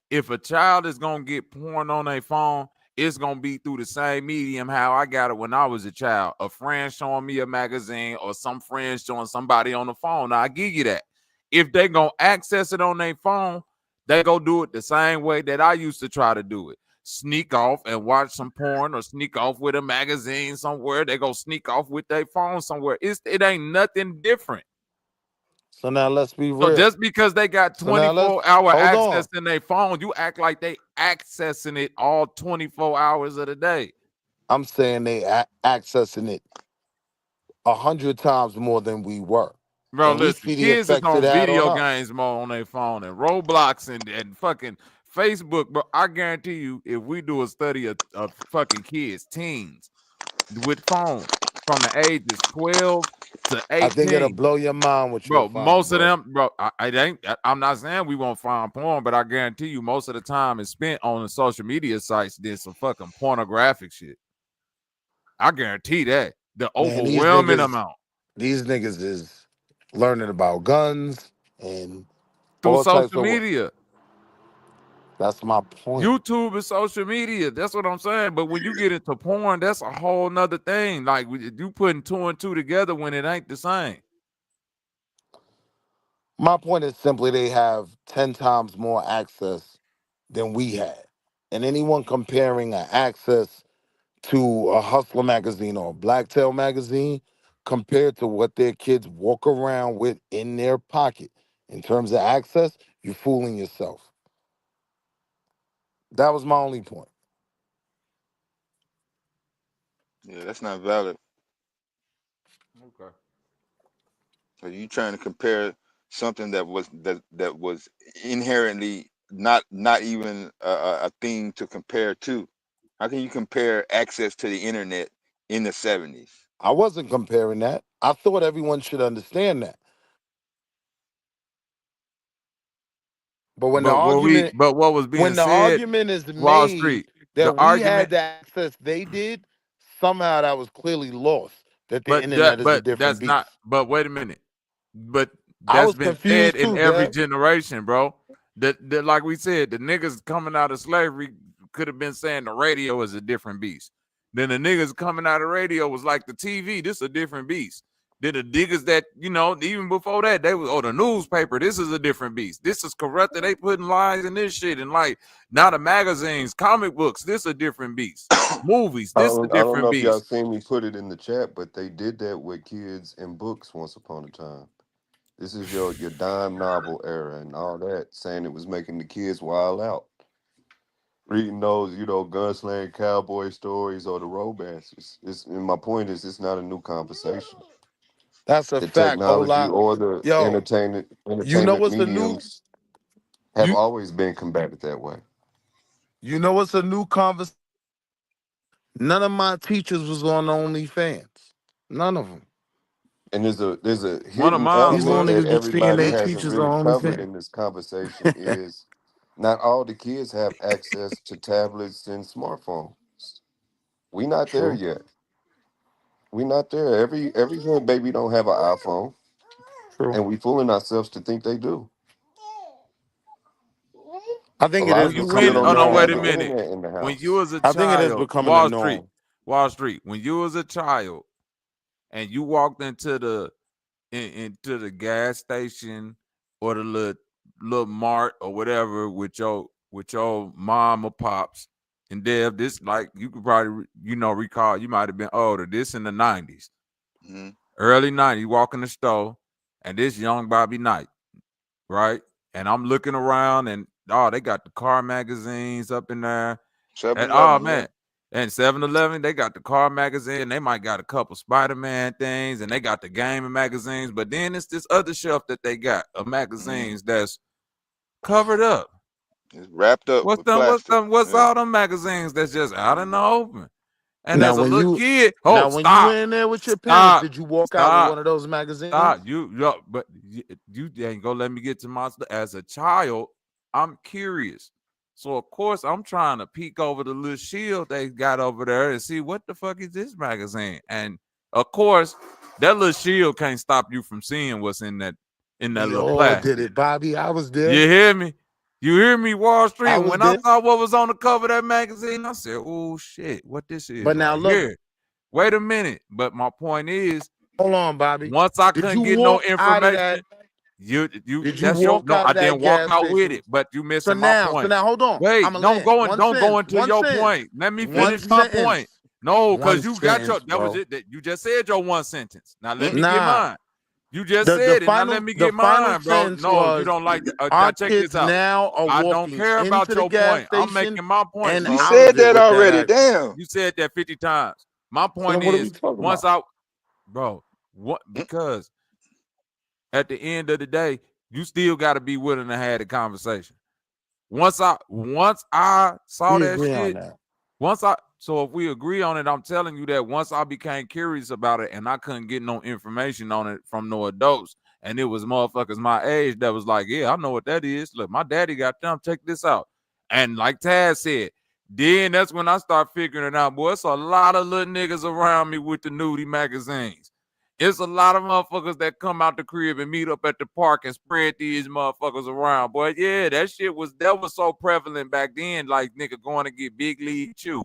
[SPEAKER 10] if a child is gonna get porn on their phone, it's gonna be through the same medium how I got it when I was a child. A friend showing me a magazine or some friend showing somebody on the phone. Now I give you that. If they gonna access it on their phone, they go do it the same way that I used to try to do it. Sneak off and watch some porn or sneak off with a magazine somewhere. They go sneak off with their phone somewhere. It ain't nothing different.
[SPEAKER 8] So now let's be
[SPEAKER 10] So
[SPEAKER 8] real.
[SPEAKER 10] just because they got
[SPEAKER 8] So now let's
[SPEAKER 10] 24-hour
[SPEAKER 8] hold
[SPEAKER 10] access
[SPEAKER 8] on.
[SPEAKER 10] in their phone, you act like they accessing it all 24 hours of the day.
[SPEAKER 8] I'm saying they accessing it 100 times more than we were,
[SPEAKER 10] Bro,
[SPEAKER 8] and we
[SPEAKER 10] listen,
[SPEAKER 8] see the
[SPEAKER 10] kids is
[SPEAKER 8] effects it
[SPEAKER 10] on
[SPEAKER 8] had on
[SPEAKER 10] video
[SPEAKER 8] us.
[SPEAKER 10] games more on their phone and Roblox and fucking Facebook, bro. I guarantee you, if we do a study of fucking kids, teens with phones from the ages 12 to
[SPEAKER 8] I think it'll
[SPEAKER 10] 18,
[SPEAKER 8] blow your mind what you'll
[SPEAKER 10] bro,
[SPEAKER 8] find,
[SPEAKER 10] most of
[SPEAKER 8] bro.
[SPEAKER 10] them, bro, I'm not saying we won't find porn, but I guarantee you most of the time is spent on the social media sites did some fucking pornographic shit. I guarantee that. The
[SPEAKER 8] Man,
[SPEAKER 10] overwhelming amount
[SPEAKER 8] these niggas is learning about guns and
[SPEAKER 10] through
[SPEAKER 8] all types
[SPEAKER 10] social
[SPEAKER 8] of work.
[SPEAKER 10] media.
[SPEAKER 8] That's my point.
[SPEAKER 10] YouTube is social media. That's what I'm saying. But when you get into porn, that's a whole nother thing. Like you putting two and two together when it ain't the same.
[SPEAKER 8] My point is simply they have 10 times more access than we had. And anyone comparing an access to a Hustler magazine or a Blacktail magazine compared to what their kids walk around with in their pocket in terms of access, you're fooling yourself. That was my only point.
[SPEAKER 1] Yeah, that's not valid.
[SPEAKER 10] Okay.
[SPEAKER 1] So you trying to compare something that was inherently not even a thing to compare to. How can you compare access to the internet in the 70s.
[SPEAKER 8] I wasn't comparing that. I thought everyone should understand that. But
[SPEAKER 10] But what was being
[SPEAKER 8] when the
[SPEAKER 10] said,
[SPEAKER 8] argument is
[SPEAKER 10] Wall
[SPEAKER 8] made
[SPEAKER 10] Street, the
[SPEAKER 8] that we had
[SPEAKER 10] argument,
[SPEAKER 8] the access they did, somehow that was clearly lost. That the
[SPEAKER 10] but
[SPEAKER 8] internet is a different
[SPEAKER 10] that's not.
[SPEAKER 8] beast.
[SPEAKER 10] But wait a minute. But
[SPEAKER 8] I
[SPEAKER 10] that's
[SPEAKER 8] was
[SPEAKER 10] been said
[SPEAKER 8] confused
[SPEAKER 10] in
[SPEAKER 8] too,
[SPEAKER 10] every
[SPEAKER 8] Dad.
[SPEAKER 10] generation, bro. That like we said, the niggas coming out of slavery could have been saying the radio is a different beast. Then the niggas coming out of radio was like the TV, this is a different beast. Then the niggas that, even before that, they was, the newspaper, this is a different beast. This is corrupted. They putting lies in this shit. And like now the magazines, comic books, this a different beast. Movies, this a
[SPEAKER 16] I don't know
[SPEAKER 10] different
[SPEAKER 16] if y'all
[SPEAKER 10] beast.
[SPEAKER 16] seen me put it in the chat, but they did that with kids and books once upon a time. This is your dime novel era and all that, saying it was making the kids wild out. Reading those, gunsling cowboy stories or the romances. And my point is, it's not a new conversation.
[SPEAKER 8] That's a
[SPEAKER 16] The
[SPEAKER 8] fact.
[SPEAKER 16] technology or the
[SPEAKER 8] Yo, you know
[SPEAKER 16] entertainment
[SPEAKER 8] what's a new
[SPEAKER 16] mediums have
[SPEAKER 8] you
[SPEAKER 16] always been combated that way.
[SPEAKER 8] you know what's a new conversation? None of my teachers was on OnlyFans. None of them.
[SPEAKER 16] And there's a
[SPEAKER 10] One of
[SPEAKER 16] hidden
[SPEAKER 10] mine
[SPEAKER 8] These little
[SPEAKER 16] element
[SPEAKER 10] was.
[SPEAKER 16] that
[SPEAKER 8] niggas be seeing
[SPEAKER 16] everybody
[SPEAKER 8] their
[SPEAKER 16] hasn't
[SPEAKER 8] teachers
[SPEAKER 16] really
[SPEAKER 8] on
[SPEAKER 16] covered
[SPEAKER 8] OnlyFans.
[SPEAKER 16] in this conversation is not all the kids have access to tablets and smartphones. We not there
[SPEAKER 8] True.
[SPEAKER 16] yet. We not there. Every hood baby don't have an iPhone,
[SPEAKER 8] True.
[SPEAKER 16] and we fooling ourselves to think they do.
[SPEAKER 8] I
[SPEAKER 16] A
[SPEAKER 8] think it
[SPEAKER 16] lot
[SPEAKER 8] is
[SPEAKER 16] of
[SPEAKER 10] When
[SPEAKER 16] you
[SPEAKER 10] you
[SPEAKER 16] kids
[SPEAKER 8] becoming
[SPEAKER 10] win,
[SPEAKER 8] a
[SPEAKER 16] don't
[SPEAKER 10] oh no,
[SPEAKER 16] even
[SPEAKER 10] wait
[SPEAKER 16] have
[SPEAKER 10] a
[SPEAKER 8] norm,
[SPEAKER 16] the
[SPEAKER 8] though.
[SPEAKER 10] minute.
[SPEAKER 16] internet in the
[SPEAKER 10] When you
[SPEAKER 16] house.
[SPEAKER 10] was a
[SPEAKER 8] I think it is
[SPEAKER 10] child,
[SPEAKER 8] becoming a norm.
[SPEAKER 10] Wall Street. When you was a child and you walked into the gas station or the little mart or whatever with your mom or pops and Dev, this like you could probably recall, you might have been older. This in the 90s,
[SPEAKER 1] Mm-hmm.
[SPEAKER 10] early 90s. You walk in the store and this young Bobby Knight, right? And I'm looking around and they got the car magazines up in there. And
[SPEAKER 1] 7-Eleven, yeah.
[SPEAKER 10] man, and 7-Eleven, they got the car magazine. They might got a couple Spider-Man things, and they got the gaming magazines. But then it's this other shelf that they got of
[SPEAKER 1] Mm-hmm.
[SPEAKER 10] magazines that's covered up.
[SPEAKER 1] It's wrapped up
[SPEAKER 10] What's
[SPEAKER 1] with
[SPEAKER 10] them? What's
[SPEAKER 1] plastic.
[SPEAKER 10] them? What's
[SPEAKER 1] Yeah.
[SPEAKER 10] all them magazines that's just out in the open? And
[SPEAKER 8] Now
[SPEAKER 10] as a
[SPEAKER 8] when
[SPEAKER 10] little
[SPEAKER 8] you
[SPEAKER 10] kid,
[SPEAKER 8] now when you
[SPEAKER 10] stop,
[SPEAKER 8] went in there with your parents,
[SPEAKER 10] stop,
[SPEAKER 8] did you walk out with
[SPEAKER 10] stop.
[SPEAKER 8] one of those magazines?
[SPEAKER 10] Stop. But you ain't gonna let me get to my. As a child, I'm curious. So of course I'm trying to peek over the little shield they got over there and see what the fuck is this magazine. And of course, that little shield can't stop you from seeing what's in that
[SPEAKER 8] We
[SPEAKER 10] little
[SPEAKER 8] all did
[SPEAKER 10] plastic.
[SPEAKER 8] it, Bobby. I was there.
[SPEAKER 10] You hear me? You hear me, Wall Street?
[SPEAKER 8] I
[SPEAKER 10] And
[SPEAKER 8] was
[SPEAKER 10] when I
[SPEAKER 8] there.
[SPEAKER 10] saw what was on the cover of that magazine, I said, "Oh shit, what this is
[SPEAKER 8] But now
[SPEAKER 10] right
[SPEAKER 8] look,
[SPEAKER 10] here." Wait a minute. But my point is,
[SPEAKER 8] hold on, Bobby.
[SPEAKER 10] once I
[SPEAKER 8] Did you
[SPEAKER 10] couldn't get no
[SPEAKER 8] walk out of that?
[SPEAKER 10] information, you
[SPEAKER 8] Did you
[SPEAKER 10] that's your
[SPEAKER 8] walk
[SPEAKER 10] no,
[SPEAKER 8] out
[SPEAKER 10] I
[SPEAKER 8] of that
[SPEAKER 10] didn't walk
[SPEAKER 8] gas
[SPEAKER 10] out with
[SPEAKER 8] station?
[SPEAKER 10] it, but you
[SPEAKER 8] So
[SPEAKER 10] missing my
[SPEAKER 8] now,
[SPEAKER 10] point.
[SPEAKER 8] hold on.
[SPEAKER 10] Wait,
[SPEAKER 8] I'm gonna
[SPEAKER 10] don't
[SPEAKER 8] land.
[SPEAKER 10] go and
[SPEAKER 8] One
[SPEAKER 10] don't go
[SPEAKER 8] sentence.
[SPEAKER 10] into
[SPEAKER 8] One
[SPEAKER 10] your
[SPEAKER 8] sentence.
[SPEAKER 10] point. Let me
[SPEAKER 8] One
[SPEAKER 10] finish my
[SPEAKER 8] sentence.
[SPEAKER 10] point. No,
[SPEAKER 8] One
[SPEAKER 10] because you got
[SPEAKER 8] sentence,
[SPEAKER 10] that was
[SPEAKER 8] bro.
[SPEAKER 10] it. That you just said your one sentence. Now let me get
[SPEAKER 8] Nah.
[SPEAKER 10] mine. You just
[SPEAKER 8] The
[SPEAKER 10] said it. Now let
[SPEAKER 8] final
[SPEAKER 10] me
[SPEAKER 8] the
[SPEAKER 10] get
[SPEAKER 8] final
[SPEAKER 10] mine, bro.
[SPEAKER 8] sentence
[SPEAKER 10] No, you
[SPEAKER 8] was
[SPEAKER 10] don't like that. Now
[SPEAKER 8] our
[SPEAKER 10] check this
[SPEAKER 8] kids
[SPEAKER 10] out.
[SPEAKER 8] now are
[SPEAKER 10] I don't
[SPEAKER 8] walking
[SPEAKER 10] care about
[SPEAKER 8] into the
[SPEAKER 10] your
[SPEAKER 8] gas
[SPEAKER 10] point. I'm
[SPEAKER 8] station
[SPEAKER 10] making my point,
[SPEAKER 8] and
[SPEAKER 1] You
[SPEAKER 10] bro.
[SPEAKER 8] out
[SPEAKER 1] said
[SPEAKER 8] of it
[SPEAKER 1] that
[SPEAKER 8] with that
[SPEAKER 1] already.
[SPEAKER 8] access.
[SPEAKER 1] Damn.
[SPEAKER 10] You said that 50 times. My
[SPEAKER 8] So
[SPEAKER 10] point
[SPEAKER 8] then what are we
[SPEAKER 10] is,
[SPEAKER 8] talking
[SPEAKER 10] once
[SPEAKER 8] about?
[SPEAKER 10] I, bro, what because at the end of the day, you still got to be willing to have the conversation. Once I saw
[SPEAKER 8] We
[SPEAKER 10] that
[SPEAKER 8] agree on
[SPEAKER 10] shit,
[SPEAKER 8] that.
[SPEAKER 10] so if we agree on it, I'm telling you that once I became curious about it and I couldn't get no information on it from no adults, and it was motherfuckers my age that was like, yeah, I know what that is. Look, my daddy got them. Check this out. And like Taz said, then that's when I start figuring it out. Boy, it's a lot of little niggas around me with the nudie magazines. It's a lot of motherfuckers that come out the crib and meet up at the park and spread these motherfuckers around. Boy, yeah, that was so prevalent back then. Like nigga going to get big league chew.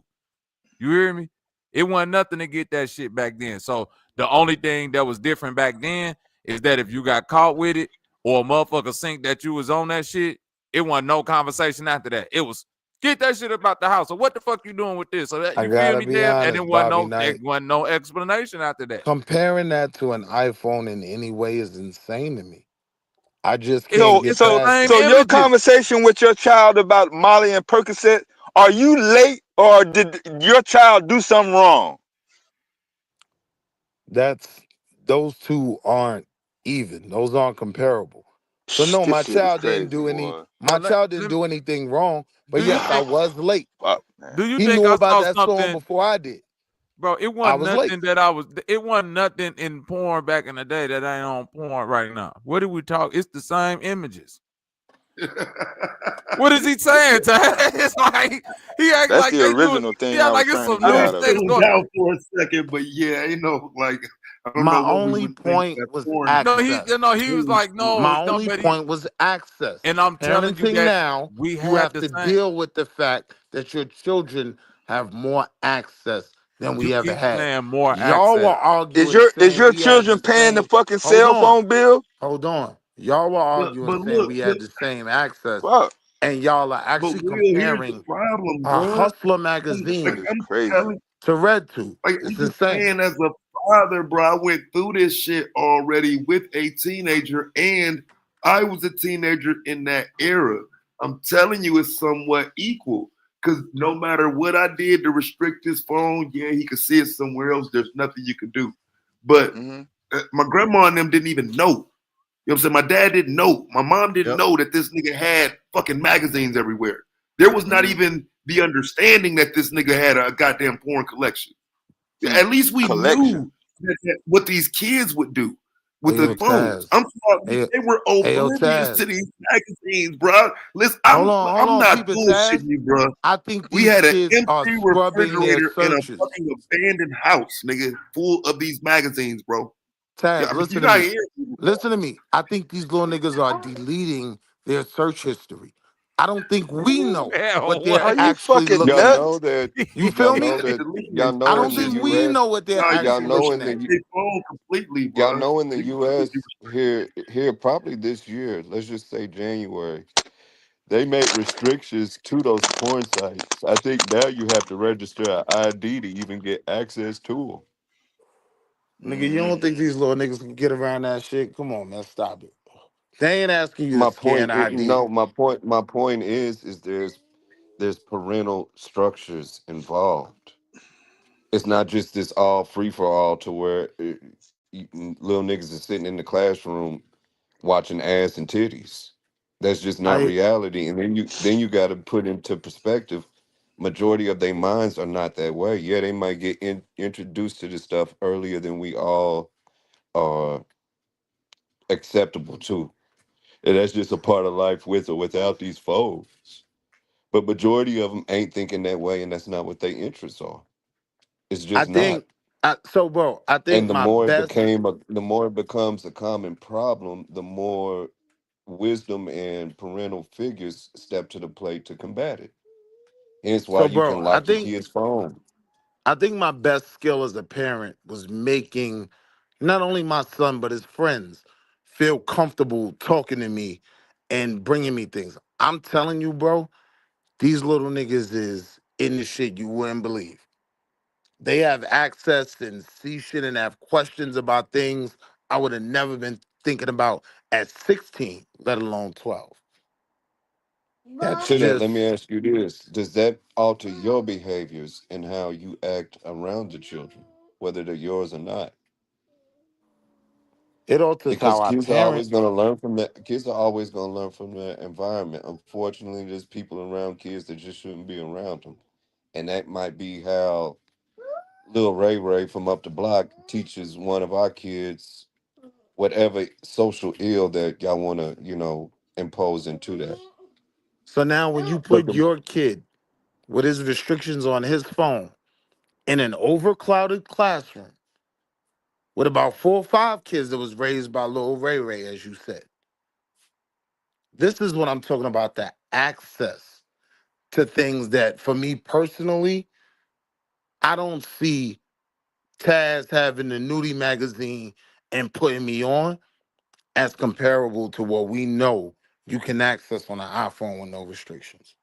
[SPEAKER 10] You hear me? It wasn't nothing to get that shit back then. So the only thing that was different back then is that if you got caught with it or a motherfucker think that you was on that shit, it wasn't no conversation after that. It was get that shit about the house. So what the fuck you doing with this? So that
[SPEAKER 8] I
[SPEAKER 10] you feel
[SPEAKER 8] gotta
[SPEAKER 10] me,
[SPEAKER 8] be
[SPEAKER 10] Dev? And
[SPEAKER 8] honest, Bobby Knight.
[SPEAKER 10] there wasn't no explanation after that.
[SPEAKER 8] Comparing that to an iPhone in any way is insane to me. I just
[SPEAKER 10] It's
[SPEAKER 8] can't
[SPEAKER 1] So
[SPEAKER 8] get
[SPEAKER 10] it's the
[SPEAKER 1] so
[SPEAKER 8] past
[SPEAKER 10] same
[SPEAKER 8] it.
[SPEAKER 1] so your
[SPEAKER 10] images.
[SPEAKER 1] conversation with your child about Molly and Percocet, are you late or did your child do something wrong?
[SPEAKER 8] That's those two aren't even. Those aren't comparable. So no,
[SPEAKER 1] This
[SPEAKER 8] my
[SPEAKER 1] shit is
[SPEAKER 8] child didn't
[SPEAKER 1] crazy,
[SPEAKER 8] do any.
[SPEAKER 1] boy.
[SPEAKER 8] My
[SPEAKER 10] But
[SPEAKER 8] child didn't
[SPEAKER 10] let
[SPEAKER 8] do anything wrong. But
[SPEAKER 10] do you
[SPEAKER 8] yes, I
[SPEAKER 10] think
[SPEAKER 8] was late.
[SPEAKER 1] Fuck, man.
[SPEAKER 10] do you
[SPEAKER 8] He
[SPEAKER 10] think
[SPEAKER 8] knew
[SPEAKER 10] I
[SPEAKER 8] about
[SPEAKER 10] saw
[SPEAKER 8] that song
[SPEAKER 10] something?
[SPEAKER 8] before I did.
[SPEAKER 10] Bro, it
[SPEAKER 9] I
[SPEAKER 10] wasn't
[SPEAKER 9] was late.
[SPEAKER 10] nothing it wasn't nothing in porn back in the day that ain't on porn right now. What do we talk? It's the same images. What is he saying, Ty? It's like he act
[SPEAKER 1] That's
[SPEAKER 10] like
[SPEAKER 1] the
[SPEAKER 10] they do.
[SPEAKER 1] original thing
[SPEAKER 10] Yeah,
[SPEAKER 1] I was
[SPEAKER 10] like it's
[SPEAKER 1] trying to
[SPEAKER 10] some
[SPEAKER 1] get
[SPEAKER 15] I
[SPEAKER 10] new
[SPEAKER 15] just
[SPEAKER 1] out of it.
[SPEAKER 10] sex
[SPEAKER 15] tuned
[SPEAKER 10] going.
[SPEAKER 15] out for a second, but yeah, like I don't
[SPEAKER 9] My
[SPEAKER 15] know what we
[SPEAKER 9] only
[SPEAKER 15] would think
[SPEAKER 9] point
[SPEAKER 15] that
[SPEAKER 9] was
[SPEAKER 15] porn
[SPEAKER 10] No,
[SPEAKER 9] access.
[SPEAKER 10] he was like,
[SPEAKER 15] mainstream.
[SPEAKER 10] no,
[SPEAKER 9] My
[SPEAKER 10] no,
[SPEAKER 9] only
[SPEAKER 10] but he
[SPEAKER 9] point was access.
[SPEAKER 10] and I'm telling you
[SPEAKER 9] Parenting
[SPEAKER 10] that
[SPEAKER 9] now,
[SPEAKER 10] we
[SPEAKER 9] you
[SPEAKER 10] had
[SPEAKER 9] have
[SPEAKER 10] the
[SPEAKER 9] to
[SPEAKER 10] same.
[SPEAKER 9] deal with the fact that your children have more access than
[SPEAKER 10] You
[SPEAKER 9] we ever
[SPEAKER 10] keep
[SPEAKER 9] had.
[SPEAKER 10] saying more
[SPEAKER 9] Y'all were
[SPEAKER 10] access.
[SPEAKER 9] arguing
[SPEAKER 1] Is
[SPEAKER 9] saying
[SPEAKER 1] your
[SPEAKER 9] we had the
[SPEAKER 1] children paying the
[SPEAKER 9] same.
[SPEAKER 1] fucking
[SPEAKER 9] Hold
[SPEAKER 1] cell
[SPEAKER 9] on,
[SPEAKER 1] phone bill?
[SPEAKER 9] hold on. Y'all were arguing
[SPEAKER 15] But
[SPEAKER 9] saying
[SPEAKER 15] look,
[SPEAKER 9] we had the same access,
[SPEAKER 1] Fuck.
[SPEAKER 9] and y'all are
[SPEAKER 15] but
[SPEAKER 9] actually
[SPEAKER 15] Will, here's the
[SPEAKER 9] comparing
[SPEAKER 15] problem,
[SPEAKER 9] a
[SPEAKER 15] bro.
[SPEAKER 9] Hustler
[SPEAKER 1] Shit
[SPEAKER 9] magazine
[SPEAKER 1] is
[SPEAKER 15] I'm
[SPEAKER 1] crazy.
[SPEAKER 15] telling,
[SPEAKER 9] to Red Tube.
[SPEAKER 15] like
[SPEAKER 9] It's
[SPEAKER 15] I'm just
[SPEAKER 9] insane.
[SPEAKER 15] saying, as a father, bro, I went through this shit already with a teenager, and I was a teenager in that era. I'm telling you, it's somewhat equal. Because no matter what I did to restrict his phone, yeah, he could see it somewhere else. There's nothing you could do. But
[SPEAKER 1] Hmm.
[SPEAKER 15] my grandma and them didn't even know. You know what I'm saying? My dad didn't know. My mom didn't
[SPEAKER 1] Yep.
[SPEAKER 15] know that this nigga had fucking magazines everywhere. There was not
[SPEAKER 1] Hmm.
[SPEAKER 15] even the understanding that this nigga had a goddamn porn collection.
[SPEAKER 1] See,
[SPEAKER 15] At least we
[SPEAKER 1] collection.
[SPEAKER 15] knew what these kids would do with
[SPEAKER 9] Hey
[SPEAKER 15] the
[SPEAKER 9] yo,
[SPEAKER 15] phones.
[SPEAKER 9] Taz.
[SPEAKER 15] I'm sorry,
[SPEAKER 9] Hey,
[SPEAKER 15] they were
[SPEAKER 9] hey yo,
[SPEAKER 15] oblivious to
[SPEAKER 9] Taz.
[SPEAKER 15] these magazines, bro. Listen,
[SPEAKER 9] Hold
[SPEAKER 15] I'm
[SPEAKER 9] on,
[SPEAKER 15] not
[SPEAKER 9] peep it, Taz.
[SPEAKER 15] bullshitting you, bro.
[SPEAKER 9] I think
[SPEAKER 15] We
[SPEAKER 9] these
[SPEAKER 15] had an
[SPEAKER 9] kids are
[SPEAKER 15] empty
[SPEAKER 9] scrubbing their
[SPEAKER 15] refrigerator in a
[SPEAKER 9] searches.
[SPEAKER 15] fucking abandoned house, nigga, full of these magazines, bro. Yeah,
[SPEAKER 9] Taz,
[SPEAKER 15] I mean,
[SPEAKER 9] listen
[SPEAKER 15] you're
[SPEAKER 9] to
[SPEAKER 15] not
[SPEAKER 9] me.
[SPEAKER 15] hearing me, bro.
[SPEAKER 9] Listen to me. I think these little niggas are deleting their search history. I don't think we know
[SPEAKER 10] Hell,
[SPEAKER 9] what they're
[SPEAKER 1] Are
[SPEAKER 10] what?
[SPEAKER 1] you
[SPEAKER 9] actually
[SPEAKER 1] fucking
[SPEAKER 9] looking
[SPEAKER 16] Y'all
[SPEAKER 9] at.
[SPEAKER 16] know
[SPEAKER 1] nuts?
[SPEAKER 16] that.
[SPEAKER 9] You
[SPEAKER 15] You
[SPEAKER 9] feel
[SPEAKER 16] Y'all
[SPEAKER 9] me?
[SPEAKER 16] know
[SPEAKER 15] can't
[SPEAKER 16] that.
[SPEAKER 15] delete
[SPEAKER 16] Y'all
[SPEAKER 15] their
[SPEAKER 9] I
[SPEAKER 16] know
[SPEAKER 9] don't
[SPEAKER 16] in the
[SPEAKER 15] searches.
[SPEAKER 9] think we
[SPEAKER 16] U.S.
[SPEAKER 9] know what they're
[SPEAKER 15] No, you
[SPEAKER 16] Y'all
[SPEAKER 9] actually
[SPEAKER 15] can't
[SPEAKER 16] know
[SPEAKER 9] looking
[SPEAKER 16] in
[SPEAKER 9] at.
[SPEAKER 16] the
[SPEAKER 15] restrict their phone completely,
[SPEAKER 16] Y'all
[SPEAKER 15] bro.
[SPEAKER 16] know in the
[SPEAKER 15] You
[SPEAKER 16] U.S.
[SPEAKER 15] completely
[SPEAKER 16] here probably this year. Let's just say January. They made restrictions to those porn sites. I think now you have to register an ID to even get access to them.
[SPEAKER 9] Nigga, you
[SPEAKER 1] Hmm.
[SPEAKER 9] don't think these little niggas can get around that shit? Come on, man, stop it. They ain't asking you to
[SPEAKER 16] My
[SPEAKER 9] scan
[SPEAKER 16] point,
[SPEAKER 9] ID.
[SPEAKER 16] no, my point is there's parental structures involved. It's not just this all free for all to where little niggas is sitting in the classroom watching ass and titties. That's just not
[SPEAKER 9] I
[SPEAKER 16] reality. And then you got to put into perspective. Majority of their minds are not that way. Yeah, they might get introduced to this stuff earlier than we all are acceptable to, and that's just a part of life with or without these phones. But majority of them ain't thinking that way, and that's not what their interests are. It's
[SPEAKER 9] I
[SPEAKER 16] just not.
[SPEAKER 9] think so, bro. I think
[SPEAKER 16] And the
[SPEAKER 9] my
[SPEAKER 16] more it
[SPEAKER 9] best.
[SPEAKER 16] became the more it becomes a common problem, the more wisdom and parental figures step to the plate to combat it. Hence why
[SPEAKER 9] So,
[SPEAKER 16] you
[SPEAKER 9] bro,
[SPEAKER 16] can lock your kid's phone.
[SPEAKER 9] I think my best skill as a parent was making not only my son but his friends feel comfortable talking to me and bringing me things. I'm telling you, bro, these little niggas is in the shit you wouldn't believe. They have access and see shit and have questions about things I would have never been thinking about at 16, let alone 12. That's
[SPEAKER 16] So that let me
[SPEAKER 9] just,
[SPEAKER 16] ask you this: does that alter your behaviors and how you act around the children, whether they're yours or not?
[SPEAKER 9] it alters
[SPEAKER 16] Because
[SPEAKER 9] how I
[SPEAKER 16] kids are
[SPEAKER 9] parent.
[SPEAKER 16] always going to learn from that. Kids are always going to learn from their environment. Unfortunately, there's people around kids that just shouldn't be around them, and that might be how little Ray from up the block teaches one of our kids whatever social ill that y'all want to, impose into that.
[SPEAKER 9] So now when you
[SPEAKER 16] But
[SPEAKER 9] put your kid with his restrictions on his phone in an overclouded classroom with about 4 or 5 kids that was raised by little Ray Ray, as you said. This is what I'm talking about, the access to things that, for me personally, I don't see Taz having the nudie magazine and putting me on as comparable to what we know you can access on an iPhone with no restrictions.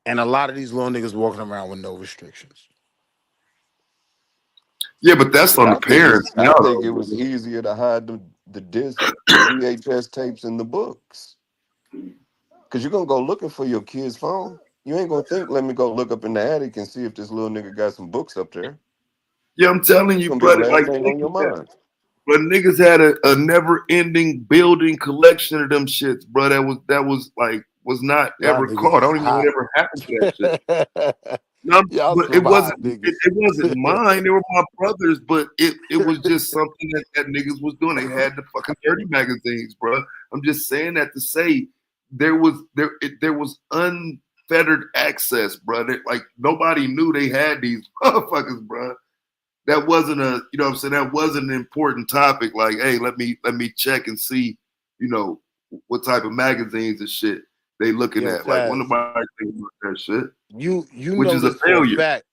[SPEAKER 9] And a lot of these little niggas walking around with no restrictions.
[SPEAKER 15] Yeah, but that's on the
[SPEAKER 16] I think it's.
[SPEAKER 15] parents
[SPEAKER 16] I
[SPEAKER 15] now,
[SPEAKER 16] think
[SPEAKER 15] though,
[SPEAKER 16] it
[SPEAKER 15] bro.
[SPEAKER 16] was easier to hide the disc, the VHS tapes, and the books. Cause you're gonna go looking for your kid's phone. You ain't gonna think, let me go look up in the attic and see if this little nigga got some books up there.
[SPEAKER 15] Yeah, I'm telling
[SPEAKER 16] It's
[SPEAKER 15] you,
[SPEAKER 16] gonna be the
[SPEAKER 15] brother.
[SPEAKER 16] last
[SPEAKER 15] Like,
[SPEAKER 16] thing
[SPEAKER 15] think
[SPEAKER 16] on your
[SPEAKER 15] of that.
[SPEAKER 16] mind.
[SPEAKER 15] But niggas had a never-ending building collection of them shits, bro. That was like was not
[SPEAKER 9] Y'all
[SPEAKER 15] ever
[SPEAKER 9] niggas
[SPEAKER 15] caught. I
[SPEAKER 9] is
[SPEAKER 15] don't even know what
[SPEAKER 9] hot.
[SPEAKER 15] ever happened to that shit. No,
[SPEAKER 9] Y'all
[SPEAKER 15] but
[SPEAKER 9] some odd niggas.
[SPEAKER 15] it wasn't mine. They were my brothers, but it was just something that niggas was doing. They had the fucking dirty magazines, bro. I'm just saying that to say there was unfettered access, bro. Like nobody knew they had these motherfuckers, bro. That wasn't you know what I'm saying, that wasn't an important topic. Like, hey, let me check and see, you know, what type of magazines and shit they looking
[SPEAKER 9] Yo,
[SPEAKER 15] at. Like, when
[SPEAKER 9] Taz,
[SPEAKER 15] nobody think about that shit,
[SPEAKER 9] you
[SPEAKER 15] which
[SPEAKER 9] know
[SPEAKER 15] is a
[SPEAKER 9] this for a
[SPEAKER 15] failure.
[SPEAKER 9] fact.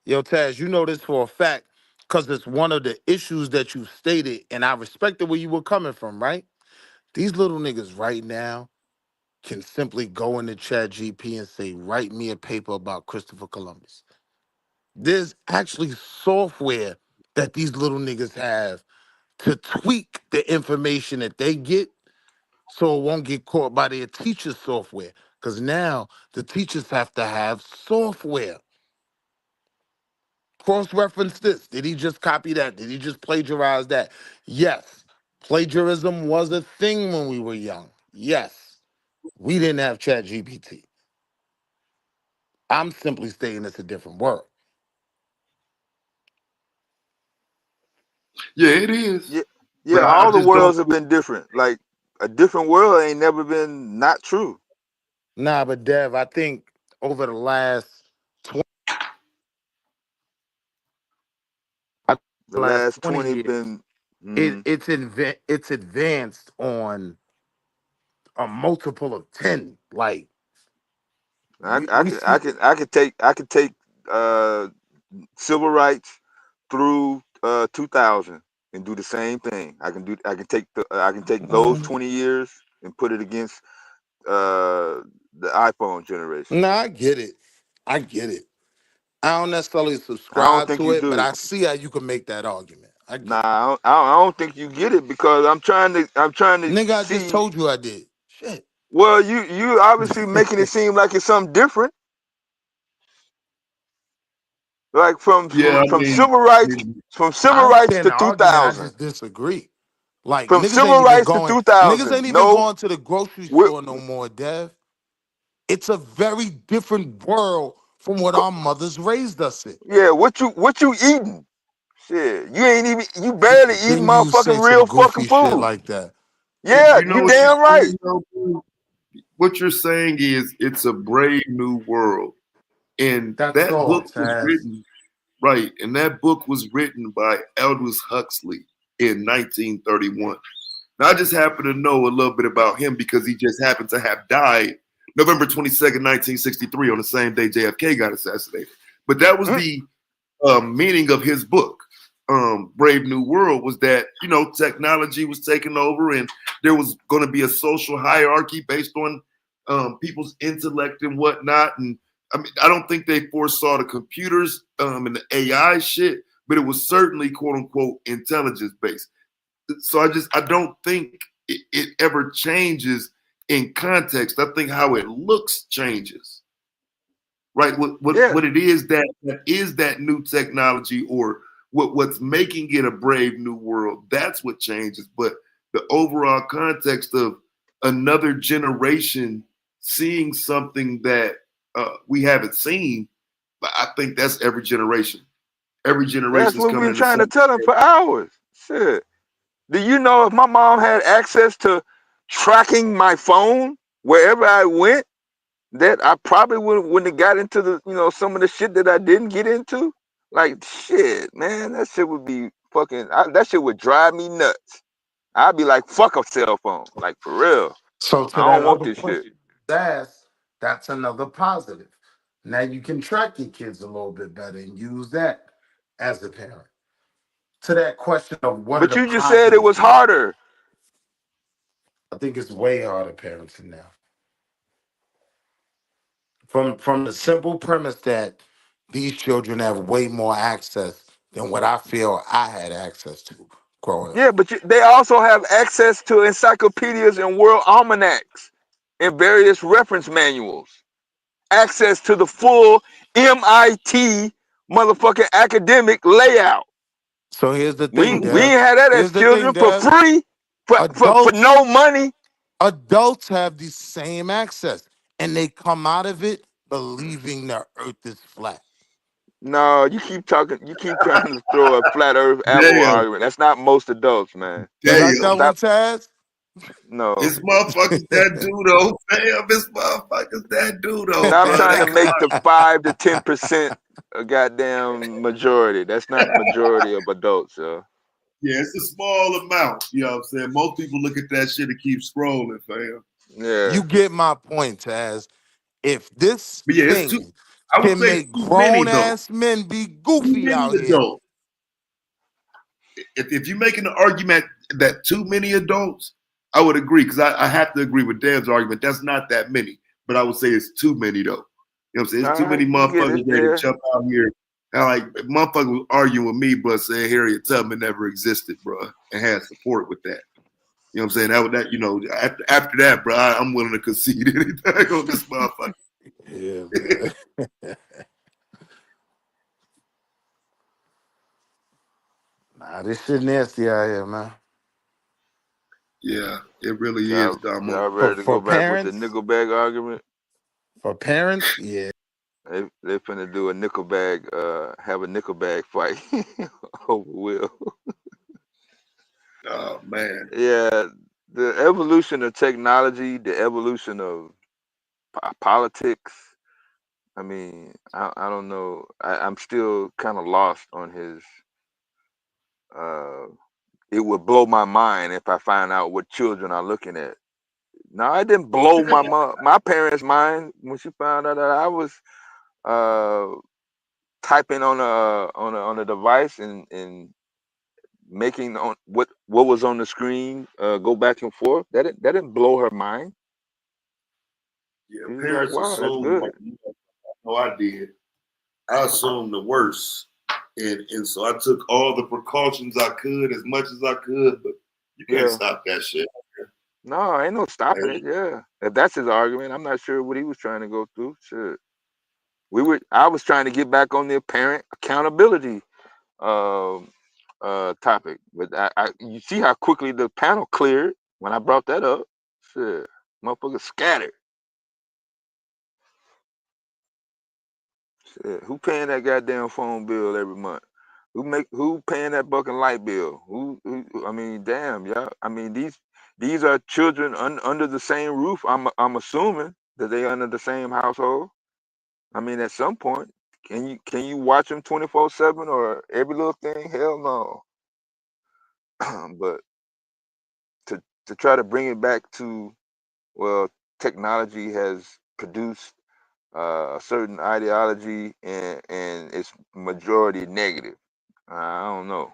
[SPEAKER 9] Yo, Taz, you know this for a fact because it's one of the issues that you stated, and I respected where you were coming from, right? These little niggas right now can simply go into Chat GP and say, write me a paper about Christopher Columbus. There's actually software that these little niggas have to tweak the information that they get so it won't get caught by their teacher's software. Because now the teachers have to have software. Cross-reference this. Did he just copy that? Did he just plagiarize that? Yes. Plagiarism was a thing when we were young. Yes. We didn't have Chat GPT. I'm simply stating it's a different world.
[SPEAKER 15] Yeah, it is.
[SPEAKER 1] Yeah, yeah.
[SPEAKER 15] But I
[SPEAKER 1] All the
[SPEAKER 15] just don't.
[SPEAKER 1] worlds have been different. Like a different world ain't never been not true.
[SPEAKER 9] Nah, but Dev, I think over the last 20,
[SPEAKER 1] The last
[SPEAKER 9] 20
[SPEAKER 1] 20
[SPEAKER 9] years,
[SPEAKER 1] been. Mm,
[SPEAKER 9] it's advanced on a multiple of 10. Like we see.
[SPEAKER 1] I could take uh civil rights through 2000 and do the same thing. I can take those
[SPEAKER 9] um,
[SPEAKER 1] 20 years and put it against the iPhone generation.
[SPEAKER 9] nah, I get it. I get it. I don't necessarily
[SPEAKER 1] I don't
[SPEAKER 9] subscribe
[SPEAKER 1] think
[SPEAKER 9] to
[SPEAKER 1] you
[SPEAKER 9] it, but
[SPEAKER 1] do.
[SPEAKER 9] I see how you can make that argument. I
[SPEAKER 1] Nah,
[SPEAKER 9] get it.
[SPEAKER 1] I don't think you get it because I'm trying to
[SPEAKER 9] Nigga, I just
[SPEAKER 1] see.
[SPEAKER 9] told you I did. Shit.
[SPEAKER 1] Well, you obviously making it seem like it's something different. Like
[SPEAKER 15] Yeah, I mean,
[SPEAKER 1] from civil
[SPEAKER 9] I
[SPEAKER 1] rights
[SPEAKER 9] understand
[SPEAKER 1] to
[SPEAKER 9] the argument. I
[SPEAKER 1] 2000,
[SPEAKER 9] just disagree. Like
[SPEAKER 1] from
[SPEAKER 9] niggas ain't
[SPEAKER 1] civil
[SPEAKER 9] even
[SPEAKER 1] rights to
[SPEAKER 9] going. Niggas
[SPEAKER 1] 2000.
[SPEAKER 9] ain't even
[SPEAKER 1] No,
[SPEAKER 9] going to the grocery
[SPEAKER 1] we
[SPEAKER 9] store no more, Dev. It's a very different world from what our mothers raised us in.
[SPEAKER 1] yeah, what you eating? Shit, you ain't even you barely eating
[SPEAKER 9] Then you say
[SPEAKER 1] motherfucking
[SPEAKER 9] some
[SPEAKER 1] real
[SPEAKER 9] goofy
[SPEAKER 1] fucking
[SPEAKER 9] shit
[SPEAKER 1] food.
[SPEAKER 9] like that.
[SPEAKER 1] Yeah,
[SPEAKER 15] you know
[SPEAKER 1] you
[SPEAKER 15] what you're
[SPEAKER 1] damn right.
[SPEAKER 15] saying, though, bro? What you're saying is it's a brave new world, and
[SPEAKER 9] That's
[SPEAKER 15] that
[SPEAKER 9] all,
[SPEAKER 15] book was
[SPEAKER 9] Taz.
[SPEAKER 15] written right, and that book was written by Aldous Huxley in 1931. Now, I just happen to know a little bit about him because he just happened to have died November 22nd, 1963, on the same day JFK got assassinated. But that was
[SPEAKER 1] Mm,
[SPEAKER 15] the meaning of his book, Brave New World, was that, you know, technology was taking over and there was going to be a social hierarchy based on people's intellect and whatnot. And I mean, I don't think they foresaw the computers and the AI shit, but it was certainly quote unquote intelligence based. So I don't think it ever changes in context. I think how it looks changes, right?
[SPEAKER 1] yeah,
[SPEAKER 15] What it is that is that new technology, or what's making it a brave new world. That's what changes. But the overall context of another generation seeing something that we haven't seen, I think that's every generation. Every
[SPEAKER 1] that's
[SPEAKER 15] generation is
[SPEAKER 1] what we've
[SPEAKER 15] coming
[SPEAKER 1] been
[SPEAKER 15] into
[SPEAKER 1] trying to
[SPEAKER 15] something.
[SPEAKER 1] tell them for hours. Shit, do you know if my mom had access to tracking my phone wherever I went, that I probably wouldn't have got into the some of the shit that I didn't get into. Like shit, man, that shit would be that shit would drive me nuts. I'd be like, fuck a cell phone, like for real.
[SPEAKER 9] So
[SPEAKER 1] I
[SPEAKER 9] to
[SPEAKER 1] don't
[SPEAKER 9] that
[SPEAKER 1] want
[SPEAKER 9] other
[SPEAKER 1] this shit.
[SPEAKER 9] question you asked, that's another positive. Now you can track your kids a little bit better and use that as a parent. To that question of what are
[SPEAKER 1] But
[SPEAKER 9] the
[SPEAKER 1] you just said it
[SPEAKER 9] positives
[SPEAKER 1] was
[SPEAKER 9] from it,
[SPEAKER 1] harder.
[SPEAKER 9] I think it's way harder parenting now. From the simple premise that these children have way more access than what I feel I had access to growing up.
[SPEAKER 1] Yeah, but they also have access to encyclopedias and world almanacs and various reference manuals. Access to the full MIT motherfucking academic layout.
[SPEAKER 9] So here's the
[SPEAKER 1] We
[SPEAKER 9] thing,
[SPEAKER 1] we
[SPEAKER 9] Dev.
[SPEAKER 1] ain't had that as
[SPEAKER 9] Here's the thing,
[SPEAKER 1] children for
[SPEAKER 9] Dev.
[SPEAKER 1] free, for
[SPEAKER 9] Adults,
[SPEAKER 1] no money.
[SPEAKER 9] adults have the same access, and they come out of it believing the earth is flat.
[SPEAKER 4] No, you keep talking. You keep trying to throw a flat Earth apple
[SPEAKER 15] Damn,
[SPEAKER 4] argument. That's not most adults, man.
[SPEAKER 8] Was I
[SPEAKER 15] damn.
[SPEAKER 8] done with
[SPEAKER 4] Stop.
[SPEAKER 8] Taz?
[SPEAKER 4] No,
[SPEAKER 15] It's motherfuckers that do though, fam. It's motherfuckers that do though,
[SPEAKER 4] stop
[SPEAKER 15] bro.
[SPEAKER 4] trying
[SPEAKER 15] They
[SPEAKER 4] to
[SPEAKER 15] come
[SPEAKER 4] make
[SPEAKER 15] out.
[SPEAKER 4] the 5 to 10% a goddamn majority. That's not majority of adults, yo.
[SPEAKER 15] Yeah, it's a small amount. You know what I'm saying? Most people look at that shit and keep scrolling, fam.
[SPEAKER 4] Yeah.
[SPEAKER 8] You get my point, Taz. If this
[SPEAKER 15] But yeah, it's too.
[SPEAKER 8] thing
[SPEAKER 15] I would
[SPEAKER 8] can
[SPEAKER 15] say it's
[SPEAKER 8] make
[SPEAKER 15] too many
[SPEAKER 8] grown
[SPEAKER 15] though.
[SPEAKER 8] ass men be
[SPEAKER 15] Too
[SPEAKER 8] goofy
[SPEAKER 15] many
[SPEAKER 8] out here,
[SPEAKER 15] adults. If you're making the argument that too many adults, I would agree because I have to agree with Dan's argument. That's not that many, but I would say it's too many though. You know what I'm saying? It's
[SPEAKER 4] All
[SPEAKER 15] too many
[SPEAKER 4] right, you get it.
[SPEAKER 15] motherfuckers ready to
[SPEAKER 4] Yeah.
[SPEAKER 15] jump out here. And like motherfuckers was arguing with me, but saying Harriet Tubman never existed, bro, and had support with that. You know what I'm saying? That you know, after that, bro, I'm willing to concede anything on this motherfucker.
[SPEAKER 8] Yeah, man. Nah, this shit nasty out here, man.
[SPEAKER 15] Yeah, it really is, Damo.
[SPEAKER 4] Y'all
[SPEAKER 8] For
[SPEAKER 4] ready to
[SPEAKER 8] for
[SPEAKER 4] go back with the
[SPEAKER 8] parents,
[SPEAKER 4] nickel bag argument?
[SPEAKER 8] for parents, yeah.
[SPEAKER 4] They finna do a nickel bag. Have a nickel bag fight over Will.
[SPEAKER 15] Oh man.
[SPEAKER 4] Yeah, the evolution of technology, the evolution of politics. I mean, I don't know. I'm still kind of lost on his. Uh, it would blow my mind if I find out what children are looking at. No, it didn't blow my parents' mind when she found out that I was uh, typing on a device and making on what was on the screen go back and forth. That didn't blow her mind.
[SPEAKER 15] Yeah,
[SPEAKER 4] She was like,
[SPEAKER 15] parents
[SPEAKER 4] "Wow, that's
[SPEAKER 15] assume like
[SPEAKER 4] good."
[SPEAKER 15] no, I did. I assumed the worst. And so I took all the precautions I could as much as I could, but you can't
[SPEAKER 4] Yeah.
[SPEAKER 15] stop that shit.
[SPEAKER 4] No, ain't no stopping
[SPEAKER 15] Like,
[SPEAKER 4] it. Yeah, if that's his argument, I'm not sure what he was trying to go through. Shit, I was trying to get back on the parent accountability um, topic, but you see how quickly the panel cleared when I brought that up. Shit, motherfuckers scattered. Shit, who paying that goddamn phone bill every month? Who paying that fucking light bill? I mean, damn, yeah. I mean, these are children under the same roof. I'm assuming that they under the same household. I mean, at some point, can you watch them 24/7 or every little thing? Hell no. But to try to bring it back to, well, technology has produced a certain ideology and it's majority negative. I don't know.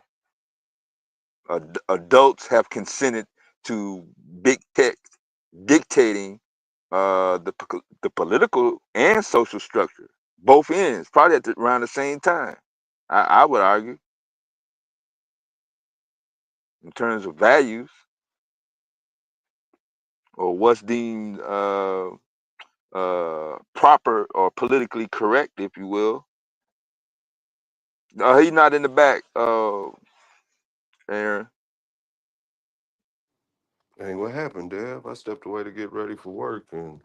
[SPEAKER 4] Adults have consented to big tech dictating the political and social structure, both ends, probably around the same time. I would argue, in terms of values or what's deemed proper or politically correct, if you will. He's not in the back, Aaron.
[SPEAKER 16] Hey, what happened, Dev? I stepped away to get ready for work, and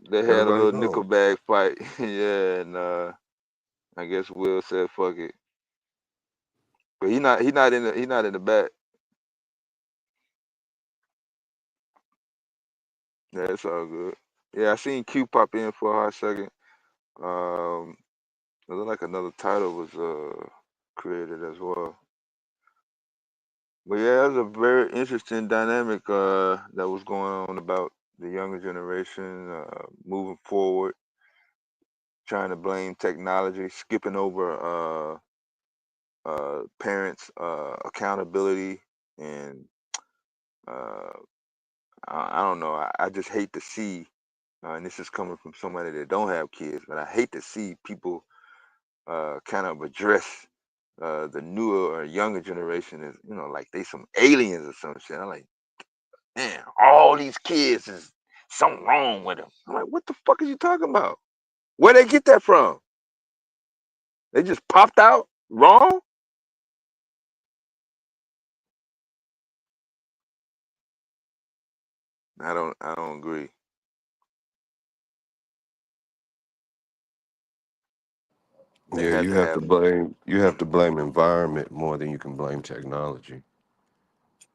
[SPEAKER 4] They had a
[SPEAKER 16] everybody
[SPEAKER 4] little nickel
[SPEAKER 16] gone.
[SPEAKER 4] bag fight. Yeah, and I guess Will said fuck it. But he not in the back. Yeah, it's all good. Yeah, I seen Q pop in for a hot second. Um, it looked like another title was created as well. But yeah, it was a very interesting dynamic that was going on about the younger generation moving forward, trying to blame technology, skipping over parents' accountability, and uh, I don't know. I just hate to see, and this is coming from somebody that don't have kids, but I hate to see people kind of address the newer or younger generation as, like they some aliens or some shit. I'm like, man, all these kids is something wrong with them. I'm like, what the fuck are you talking about? Where they get that from? They just popped out wrong? I don't agree. They
[SPEAKER 16] Yeah,
[SPEAKER 4] had
[SPEAKER 16] you
[SPEAKER 4] to
[SPEAKER 16] have to
[SPEAKER 4] have.
[SPEAKER 16] blame environment more than you can blame technology.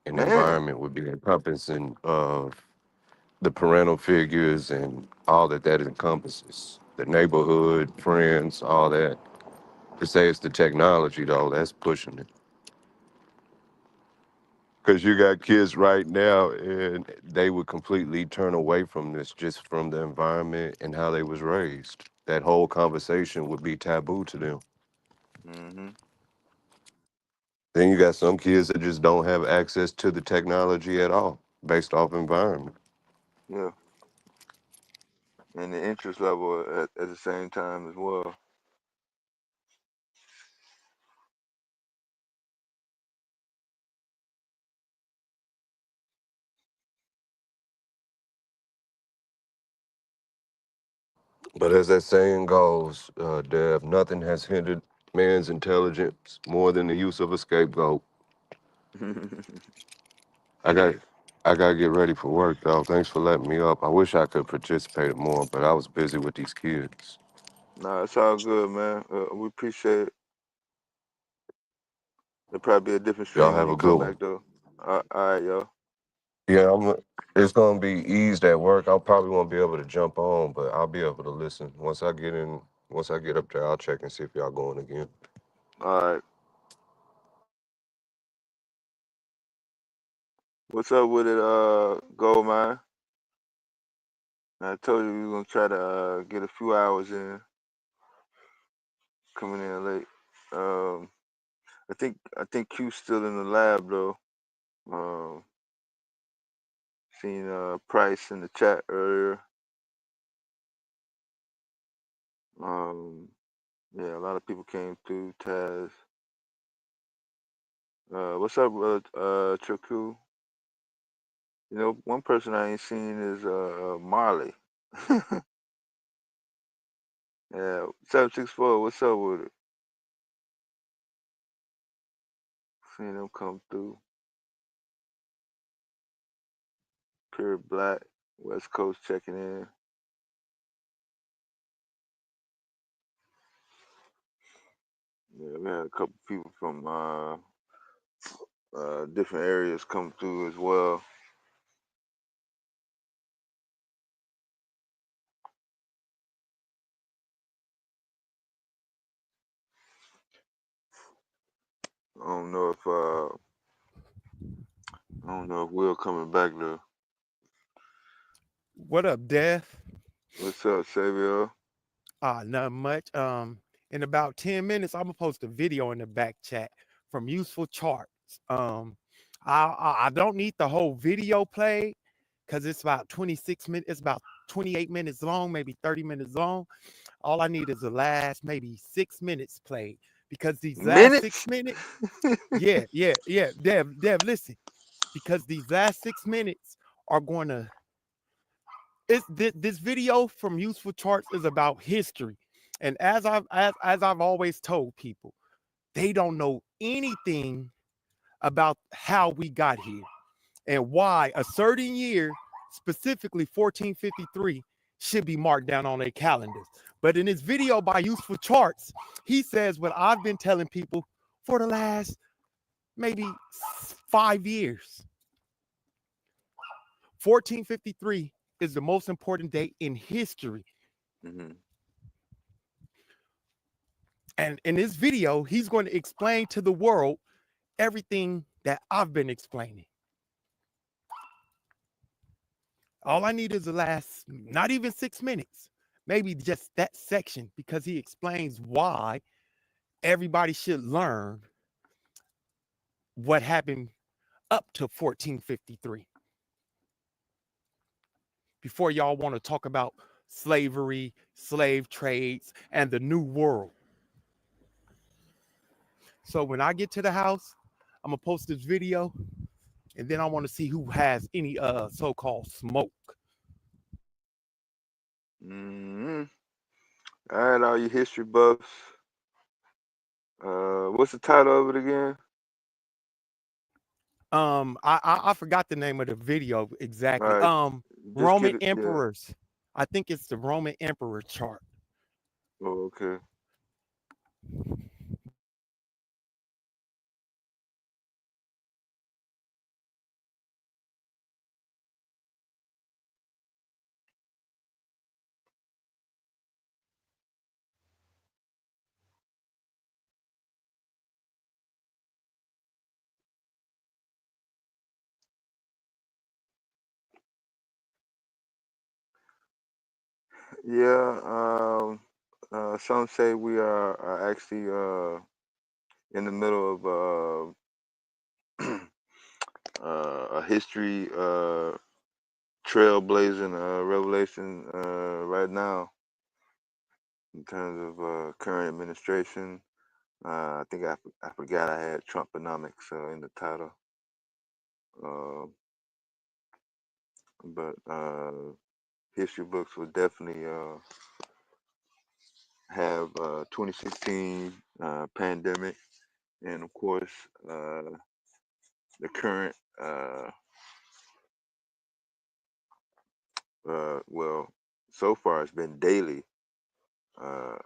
[SPEAKER 16] And
[SPEAKER 4] Man,
[SPEAKER 16] environment would be encompassing of the parental figures and all that encompasses. The neighborhood, friends, all that. To say it's the technology though, that's pushing it. Because you got kids right now and they would completely turn away from this just from the environment and how they was raised. That whole conversation would be taboo to them.
[SPEAKER 4] hmm
[SPEAKER 16] Then you got some kids that just don't have access to the technology at all based off environment.
[SPEAKER 4] yeah, and the interest level at the same time as well.
[SPEAKER 16] But as that saying goes, Dev, nothing has hindered man's intelligence more than the use of a scapegoat. I got I gotta get ready for work though. Thanks for letting me up. I wish I could participate more, but I was busy with these kids.
[SPEAKER 4] Nah, it's all good, man. We appreciate it. There'll probably be a different
[SPEAKER 16] Y'all
[SPEAKER 4] stream when
[SPEAKER 16] have
[SPEAKER 4] you
[SPEAKER 16] a good
[SPEAKER 4] come
[SPEAKER 16] one.
[SPEAKER 4] back, though. All right, yo.
[SPEAKER 16] Yeah, it's gonna be eased at work. I probably won't be able to jump on, but I'll be able to listen. Once I get up there, I'll check and see if y'all going again.
[SPEAKER 4] All right. What's up with it, Gold Mine? I told you we were gonna try to get a few hours in, coming in late. Um, I think Q's still in the lab though. Um, seen Price in the chat earlier. Um, yeah, a lot of people came through. Taz. What's up, Triku? You know, one person I ain't seen is Marley. Yeah, 764. What's up with it? Seeing them come through. Pure Black. West Coast checking in. Yeah, we had a couple people from different areas come through as well. I don't know if Will coming back though.
[SPEAKER 18] What up, Death?
[SPEAKER 4] What's up, Savior?
[SPEAKER 18] Not much. In about 10 minutes, I'm gonna post a video in the back chat from Useful Charts. I don't need the whole video played because it's about 26 minutes. It's about 28 minutes long, maybe 30 minutes long. All I need is the last maybe 6 minutes played because these last
[SPEAKER 4] Minutes?
[SPEAKER 18] 6 minutes, yeah. Dev, listen, because these last 6 minutes are going to this video from Useful Charts is about history. And as I've always told people, they don't know anything about how we got here and why a certain year, specifically 1453, should be marked down on their calendars. But in this video by Useful Charts, he says what I've been telling people for the last maybe 5 years. 1453 is the most important date in history.
[SPEAKER 4] Mm-hmm.
[SPEAKER 18] And in this video, he's going to explain to the world everything that I've been explaining. All I need is the last, not even 6 minutes, maybe just that section, because he explains why everybody should learn what happened up to 1453 before y'all want to talk about slavery, slave trades, and the new world. So when I get to the house, I'm gonna post this video, and then I want to see who has any so-called smoke.
[SPEAKER 4] Mm-hmm. All right, all you history buffs. What's the title of it again?
[SPEAKER 18] I forgot the name of the video
[SPEAKER 4] All
[SPEAKER 18] exactly.
[SPEAKER 4] right, just
[SPEAKER 18] Roman
[SPEAKER 4] get it. Yeah.
[SPEAKER 18] emperors. I think it's the Roman emperor chart.
[SPEAKER 4] Oh, okay. Yeah. Some say we are actually in the middle of a history trailblazing revelation right now in terms of current administration. I think I forgot I had Trumpenomics in the title. Uh, but history books will definitely have 2016 pandemic, and of course the current well, so far it's been daily uh,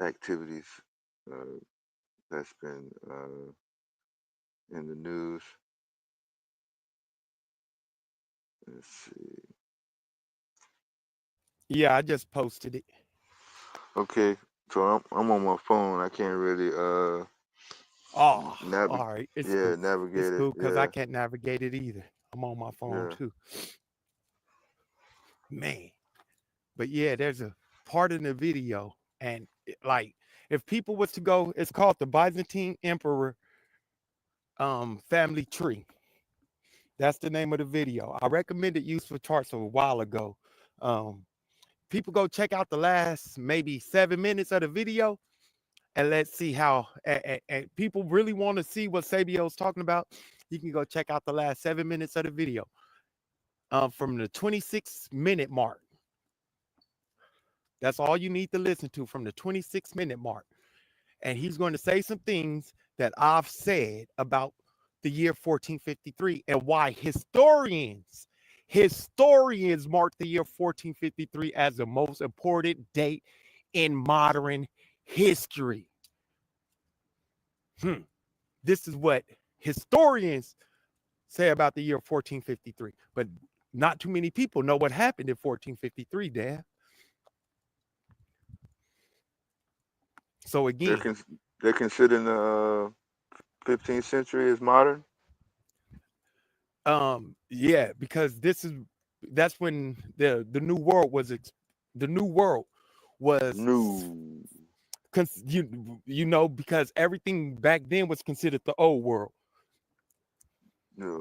[SPEAKER 4] activities uh, that's been in the news. Let's see.
[SPEAKER 18] Yeah, I just posted it.
[SPEAKER 4] Okay, so I'm on my phone. I can't really
[SPEAKER 18] Oh,
[SPEAKER 4] navigate.
[SPEAKER 18] all right. It's
[SPEAKER 4] Yeah,
[SPEAKER 18] cool. It's
[SPEAKER 4] navigate it.
[SPEAKER 18] cool because I
[SPEAKER 4] Yeah,
[SPEAKER 18] can't navigate it either. I'm on my phone
[SPEAKER 4] yeah.
[SPEAKER 18] too. Man. But yeah, there's a part in the video, and like if people was to go, it's called the Byzantine Emperor family tree. That's the name of the video. I recommended useful charts a while ago. Um, People go check out the last maybe 7 minutes of the video, and let's see how and people really want to see what Sabio's talking about. You can go check out the last 7 minutes of the video from the 26-minute mark. That's all you need to listen to from the 26-minute mark. And he's going to say some things that I've said about the year 1453 and why historians mark the year 1453 as the most important date in modern history. This is what historians say about the year 1453, but not too many people know what happened in 1453, Dan. So
[SPEAKER 4] They're
[SPEAKER 18] again,
[SPEAKER 4] they're considering the 15th century as modern.
[SPEAKER 18] yeah, because that's when the new world was the new world was
[SPEAKER 4] New.
[SPEAKER 18] because everything back then was considered the old world.
[SPEAKER 4] Yeah.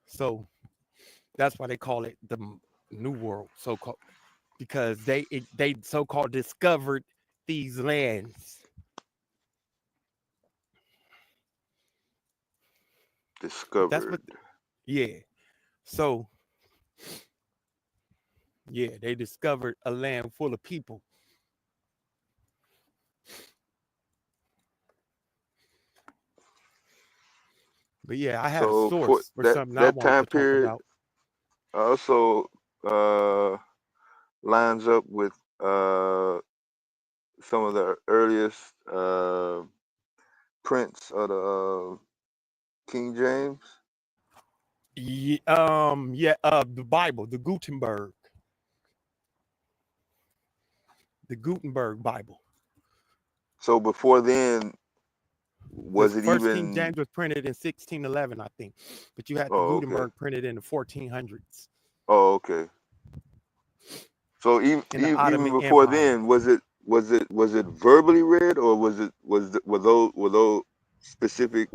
[SPEAKER 18] So that's why they call it the new world, so called, because they so called discovered these lands. That's
[SPEAKER 4] Discovered.
[SPEAKER 18] what, yeah. So yeah, they discovered a land full of people. But yeah, I had a
[SPEAKER 4] So for
[SPEAKER 18] source for something I
[SPEAKER 4] that
[SPEAKER 18] wanted
[SPEAKER 4] time
[SPEAKER 18] to talk
[SPEAKER 4] period
[SPEAKER 18] about.
[SPEAKER 4] also uh, lines up with some of the earliest prints of the King James.
[SPEAKER 18] The Bible, the Gutenberg Bible.
[SPEAKER 4] So before then,
[SPEAKER 18] The
[SPEAKER 4] was it
[SPEAKER 18] first King
[SPEAKER 4] even?
[SPEAKER 18] James was printed in 1611, I think, but you had the
[SPEAKER 4] Oh, okay.
[SPEAKER 18] Gutenberg printed in the 1400s
[SPEAKER 4] Oh, okay. So
[SPEAKER 18] in the
[SPEAKER 4] even
[SPEAKER 18] Ottoman
[SPEAKER 4] before
[SPEAKER 18] Empire.
[SPEAKER 4] then, was it verbally read, or were those specific,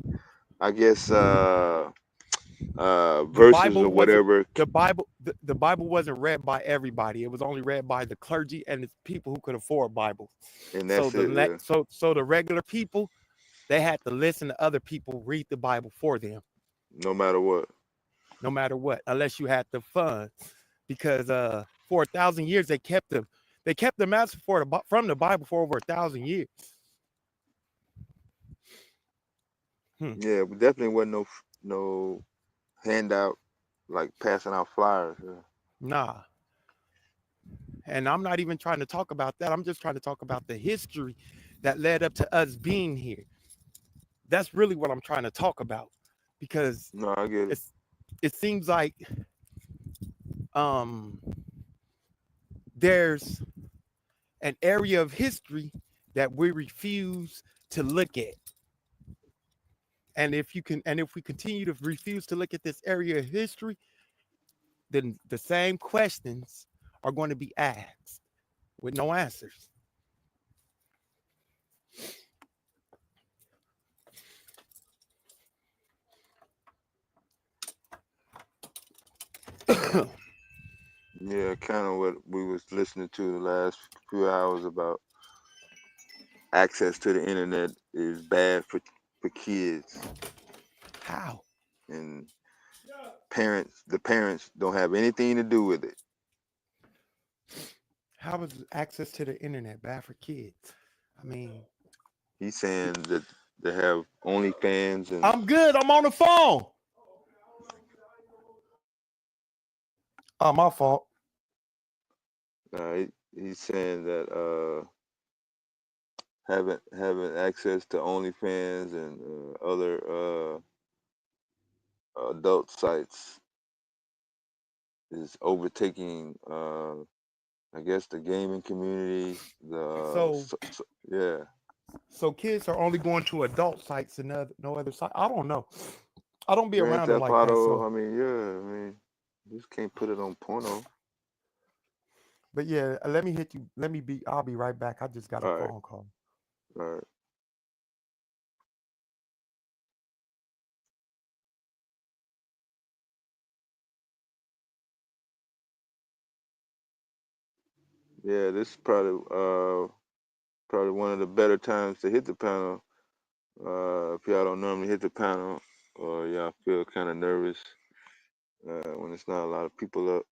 [SPEAKER 4] I guess,
[SPEAKER 18] The
[SPEAKER 4] verses
[SPEAKER 18] Bible
[SPEAKER 4] or
[SPEAKER 18] wasn't
[SPEAKER 4] whatever,
[SPEAKER 18] the Bible wasn't read by everybody. It was only read by the clergy and the people who could afford Bibles.
[SPEAKER 4] and
[SPEAKER 18] So
[SPEAKER 4] that's it. Yeah,
[SPEAKER 18] the regular people, they had to listen to other people read the Bible for them,
[SPEAKER 4] no matter what.
[SPEAKER 18] no matter what, unless you had the funds. Because for 1,000 years they kept the master from the Bible for over 1,000 years.
[SPEAKER 4] Yeah, but definitely wasn't no handout like passing out flyers. Yeah.
[SPEAKER 18] Nah. And I'm not even trying to talk about that. I'm just trying to talk about the history that led up to us being here. That's really what I'm trying to talk about, because
[SPEAKER 4] No, I get it.
[SPEAKER 18] it seems like um there's an area of history that we refuse to look at. And if we continue to refuse to look at this area of history, then the same questions are going to be asked with no answers.
[SPEAKER 4] Yeah, kind of what we was listening to the last few hours about access to the internet is bad for kids.
[SPEAKER 18] How?
[SPEAKER 4] And the parents don't have anything to do with it.
[SPEAKER 18] How is access to the internet bad for kids? I mean,
[SPEAKER 4] He's saying that they have OnlyFans and
[SPEAKER 18] I'm good. I'm on the phone. Oh, my fault.
[SPEAKER 4] he's saying that having access to OnlyFans and other adult sites is overtaking I guess the gaming community. Yeah.
[SPEAKER 18] So kids are only going to adult sites and no other site. I don't know. I don't be
[SPEAKER 4] Grand
[SPEAKER 18] around them
[SPEAKER 4] Theft
[SPEAKER 18] like that.
[SPEAKER 4] Auto.
[SPEAKER 18] So,
[SPEAKER 4] I mean, yeah. I mean, you just can't put it on porno.
[SPEAKER 18] but yeah, let me hit you. I'll be right back. I just got a
[SPEAKER 4] All right.
[SPEAKER 18] phone call.
[SPEAKER 4] All right. Yeah, this is probably one of the better times to hit the panel. If y'all don't normally hit the panel, or y'all feel kind of nervous when it's not a lot of people up.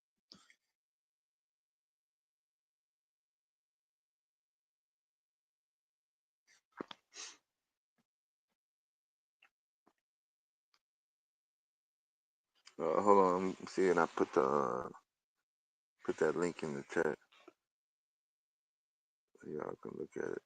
[SPEAKER 4] Hold on, I'm seeing I put that link in the chat. So y'all can look at it.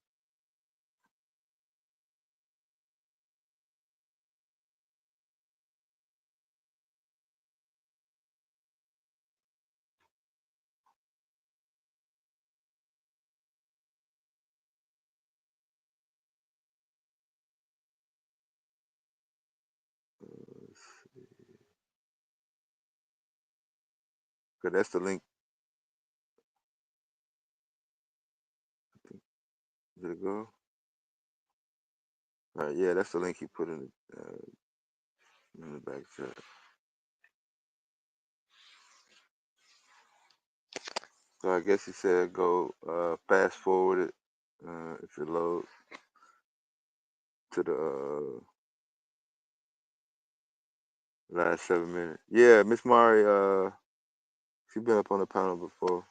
[SPEAKER 4] Cause that's the link. Did it go? All right, yeah, that's the link he put in the back chat. So I guess he said go fast forward it if it load to the last 7 minutes. Yeah, Miss Mari, she been up on the panel before.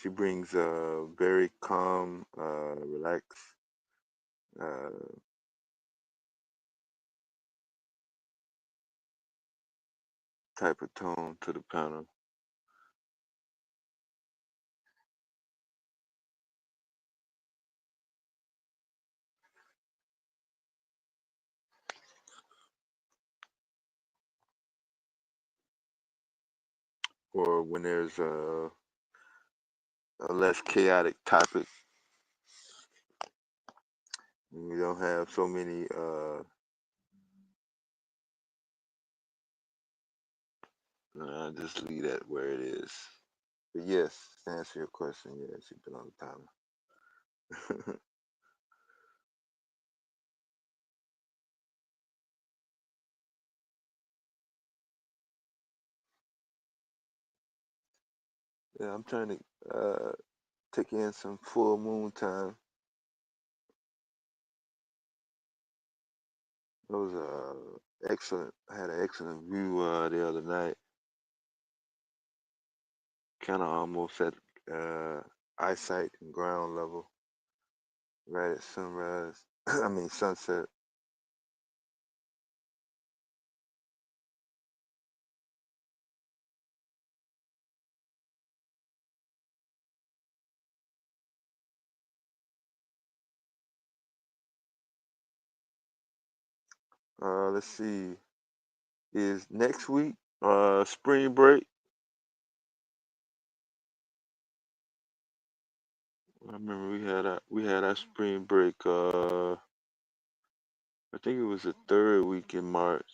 [SPEAKER 4] She brings a very calm, relaxed type of tone to the panel. Or when there's a less chaotic topic, we don't have so many. Just leave that where it is. But yes, to answer your question, yeah, she's been on the panel. Yeah, I'm trying to take in some full moon time. It was excellent. I had an excellent view the other night. Kind of almost at eyesight and ground level, right at sunrise. I mean sunset. Let's see. Is next week spring break? I remember we had our spring break. I think it was the third week in March.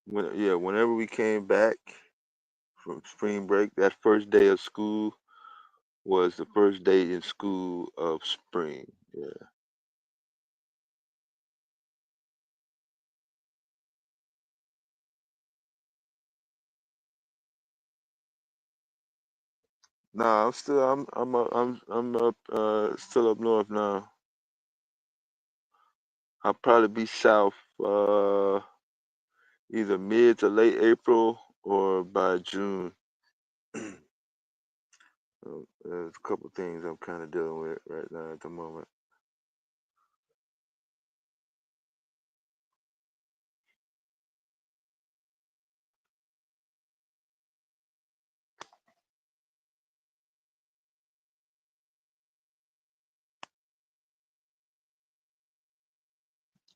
[SPEAKER 4] Whenever we came back from spring break, that first day of school was the first day in school of spring. Yeah. Nah, I'm up still up north now. I'll probably be south either mid to late April or by June. There's a couple things I'm kind of dealing with right now at the moment.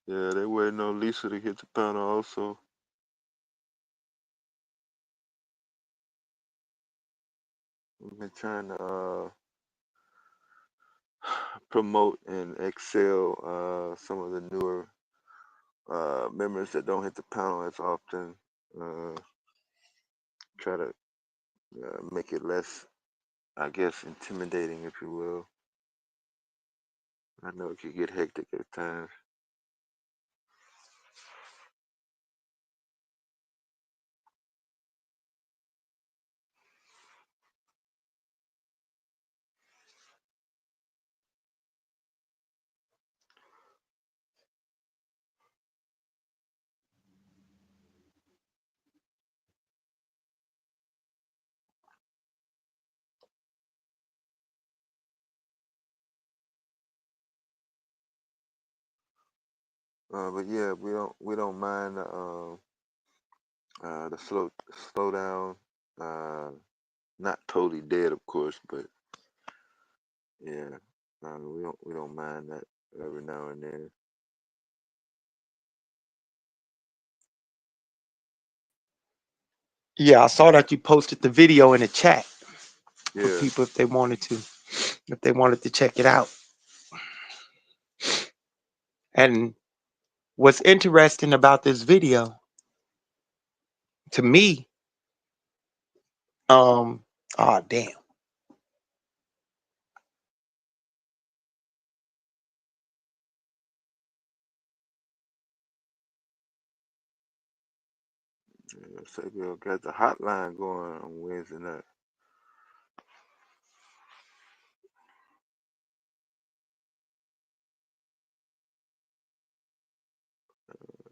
[SPEAKER 4] Yeah, they waiting on Lisa to hit the panel also. We've been trying to promote and excel some of the newer members that don't hit the panel as often. Try to make it less, I guess, intimidating, if you will. I know it can get hectic at times. But yeah, we don't mind the slow down. Not totally dead, of course, but yeah, we don't mind that every now and then.
[SPEAKER 19] Yeah, I saw that you posted the video in the chat for
[SPEAKER 4] Yeah.
[SPEAKER 19] people if they wanted to check it out. And what's interesting about this video to me, oh damn.
[SPEAKER 4] Samuel got the hotline going on Wednesday night.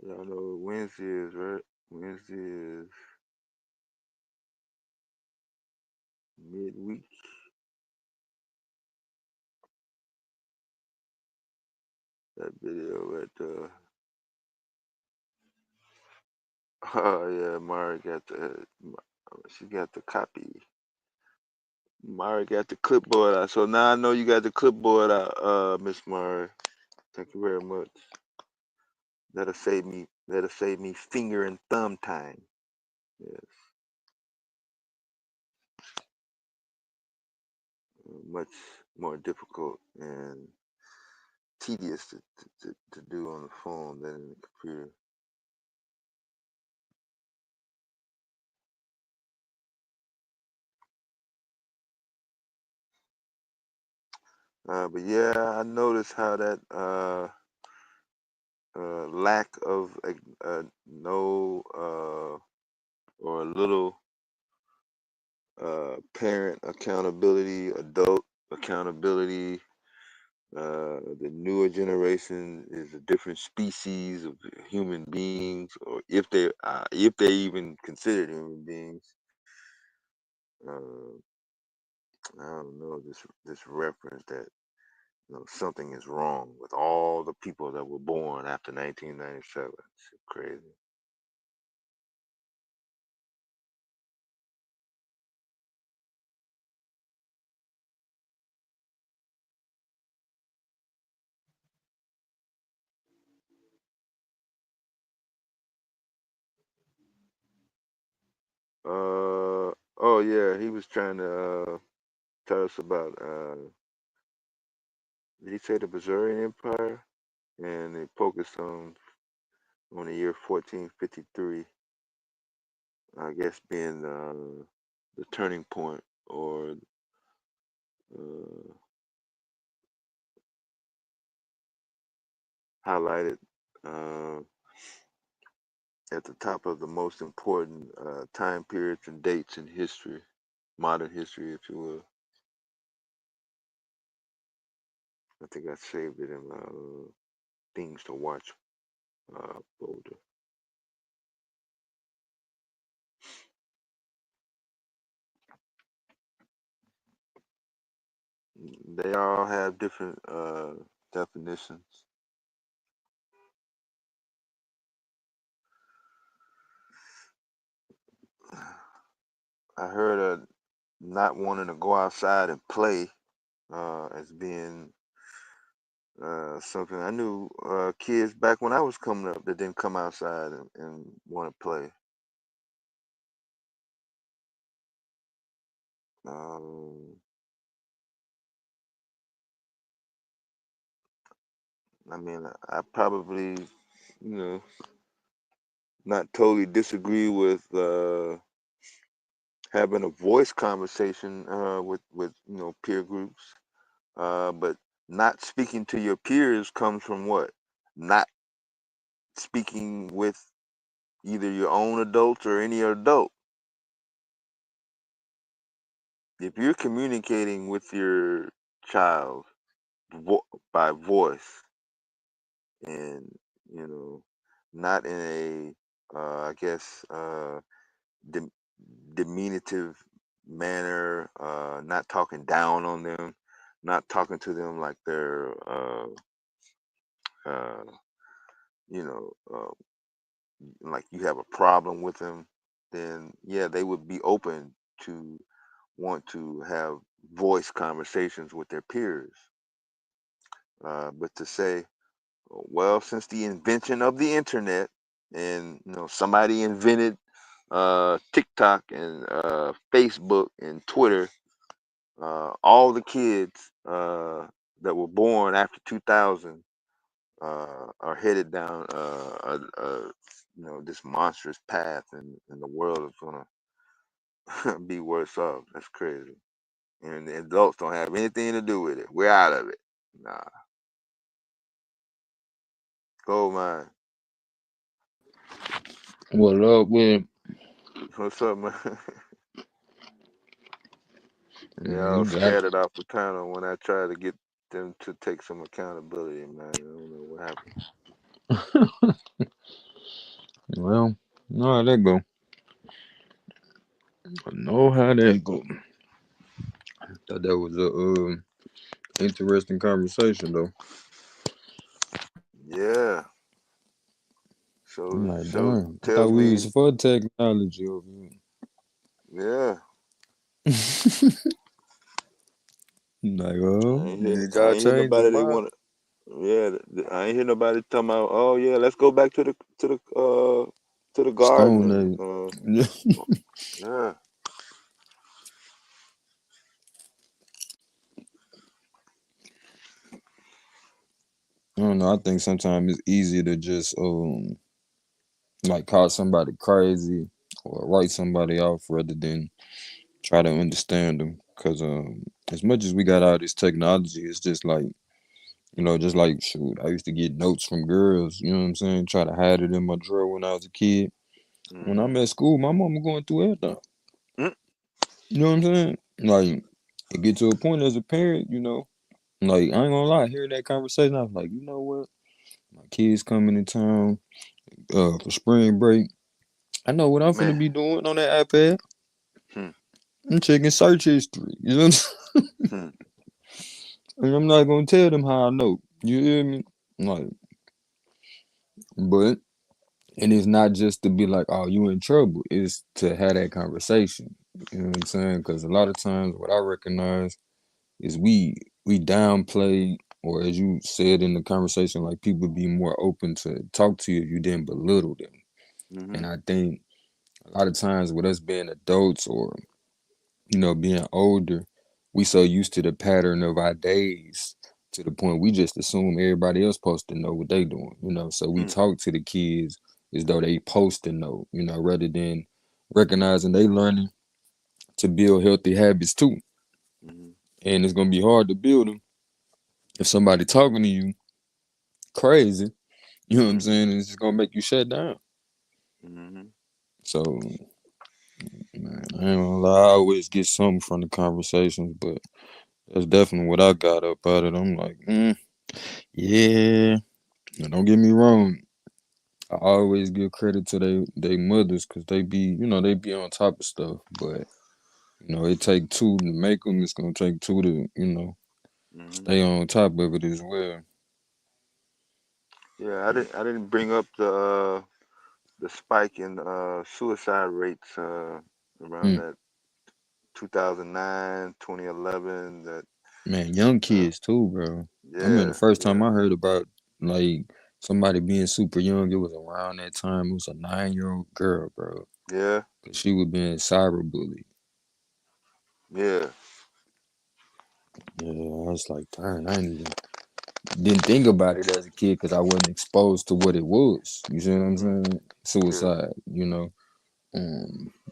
[SPEAKER 4] Y'all know what Wednesday is, right? Wednesday is midweek. That video right there. Oh yeah, Mari got she got the copy. Mari got the clipboard out. So now I know you got the clipboard out, Miss Mari. Thank you very much. That'll save me finger and thumb time. Yes. Much more difficult and tedious to do on the phone than in the computer. But yeah, I noticed how that lack of no or a little parent accountability, adult accountability. The newer generation is a different species of human beings, or if they even considered human beings. Uh, I don't know this reference that something is wrong with all the people that were born after 1997. It's crazy. Oh yeah, he was trying to tell us about. Did he say the Brazilian Empire? And they focused on the year 1453. I guess being the turning point or uh, highlighted uh, at the top of the most important time periods and dates in history, modern history, if you will. I think I saved it in my things to watch folder. They all have different definitions. I heard not wanting to go outside and play as being something. I knew kids back when I was coming up that didn't come outside and want to play. Um, I mean, I probably, not totally disagree with having a voice conversation with peer groups, but not speaking to your peers comes from what? Not speaking with either your own adults or any adult. If you're communicating with your child by voice and not in a I guess dem- diminutive manner, not talking down on them, not talking to them like they're uh, you know like you have a problem with them, then yeah, they would be open to want to have voice conversations with their peers. But to say, well, since the invention of the internet, and somebody invented TikTok and Facebook and Twitter, all the kids that were born after 2000 are headed down this monstrous path, and the world is gonna be worse off. That's crazy. And the adults don't have anything to do with it. We're out of it. Nah, gold mine.
[SPEAKER 20] What up with?
[SPEAKER 4] What's up, man? They all
[SPEAKER 20] You got
[SPEAKER 4] scattered off the panel when I tried to get them to take some accountability, man. I don't know what happened.
[SPEAKER 20] well. Know how that go. I know how that go. Thought that was a interesting conversation though.
[SPEAKER 4] Yeah.
[SPEAKER 20] I'm
[SPEAKER 4] So
[SPEAKER 20] like,
[SPEAKER 4] so
[SPEAKER 20] damn. I thought
[SPEAKER 4] tells
[SPEAKER 20] we
[SPEAKER 4] me,
[SPEAKER 20] was for technology over
[SPEAKER 4] yeah.
[SPEAKER 20] here. Like, oh,
[SPEAKER 4] I
[SPEAKER 20] God
[SPEAKER 4] ain't hear
[SPEAKER 20] changed his
[SPEAKER 4] nobody they
[SPEAKER 20] mind.
[SPEAKER 4] want to. Yeah, I ain't hear nobody talking about. Oh yeah, let's go back to the garden and
[SPEAKER 20] Stone Age.
[SPEAKER 4] yeah.
[SPEAKER 20] I don't know. I think sometimes it's easier to just like call somebody crazy or write somebody off rather than try to understand them. Cause as much as we got all this technology, it's just like just like shoot, I used to get notes from girls. You know what I'm saying? Try to hide it in my drawer when I was a kid. When
[SPEAKER 4] Mm-hmm.
[SPEAKER 20] I'm at school, my mama going through everything.
[SPEAKER 4] Mm.
[SPEAKER 20] You know what I'm saying? Like it get to a point as a parent, like I ain't gonna lie, hearing that conversation, I was like, you know what? My kids coming in town for spring break. I know what I'm finna
[SPEAKER 4] Man.
[SPEAKER 20] be doing on that iPad.
[SPEAKER 4] Hmm.
[SPEAKER 20] I'm checking search history. You know what I'm saying?
[SPEAKER 4] Hmm.
[SPEAKER 20] And I'm not gonna tell them how I know. You hear me? Like, but and it's not just to be like, oh, you in trouble. It's to have that conversation. You know what I'm saying? Because a lot of times, what I recognize is we downplay, or as you said in the conversation, like people be more open to talk to you if you didn't belittle them.
[SPEAKER 4] Mm-hmm.
[SPEAKER 20] And I think A lot of times with us being adults or, being older, we so used to the pattern of our days to the point we just assume everybody else supposed to know what they doing, So we
[SPEAKER 4] Mm,
[SPEAKER 20] talk to the kids as though they supposed to know, rather than recognizing they learning to build healthy habits too.
[SPEAKER 4] mm-hmm,
[SPEAKER 20] And it's gonna be hard to build them if somebody talking to you crazy, you know what I'm
[SPEAKER 4] mm-hmm,
[SPEAKER 20] saying? It's just gonna make you shut down.
[SPEAKER 4] mm-hmm.
[SPEAKER 20] So, man, I ain't gonna lie, I always get something from the conversations, but that's definitely what I got up out of it. I'm like, yeah. And don't get me wrong, I always give credit to they mothers because they be, they be on top of stuff. But it take two to make them. It's gonna take two to,
[SPEAKER 4] Mm-hmm.
[SPEAKER 20] stay on top of it as well.
[SPEAKER 4] Yeah, I didn't bring up the spike in suicide rates around
[SPEAKER 20] Mm.
[SPEAKER 4] that 2009, 2011. That
[SPEAKER 20] Man, young
[SPEAKER 4] uh,
[SPEAKER 20] kids too, bro. I mean, the
[SPEAKER 4] yeah,
[SPEAKER 20] first time
[SPEAKER 4] yeah,
[SPEAKER 20] I heard about like somebody being super young, it was around that time. It was a 9-year-old girl, bro.
[SPEAKER 4] yeah,
[SPEAKER 20] 'Cause she was being cyberbullied.
[SPEAKER 4] yeah.
[SPEAKER 20] Yeah, I was like, darn, I didn't think about it as a kid because I wasn't exposed to what it was. You see what I'm
[SPEAKER 4] Mm-hmm.
[SPEAKER 20] saying?
[SPEAKER 4] Yeah.
[SPEAKER 20] Suicide.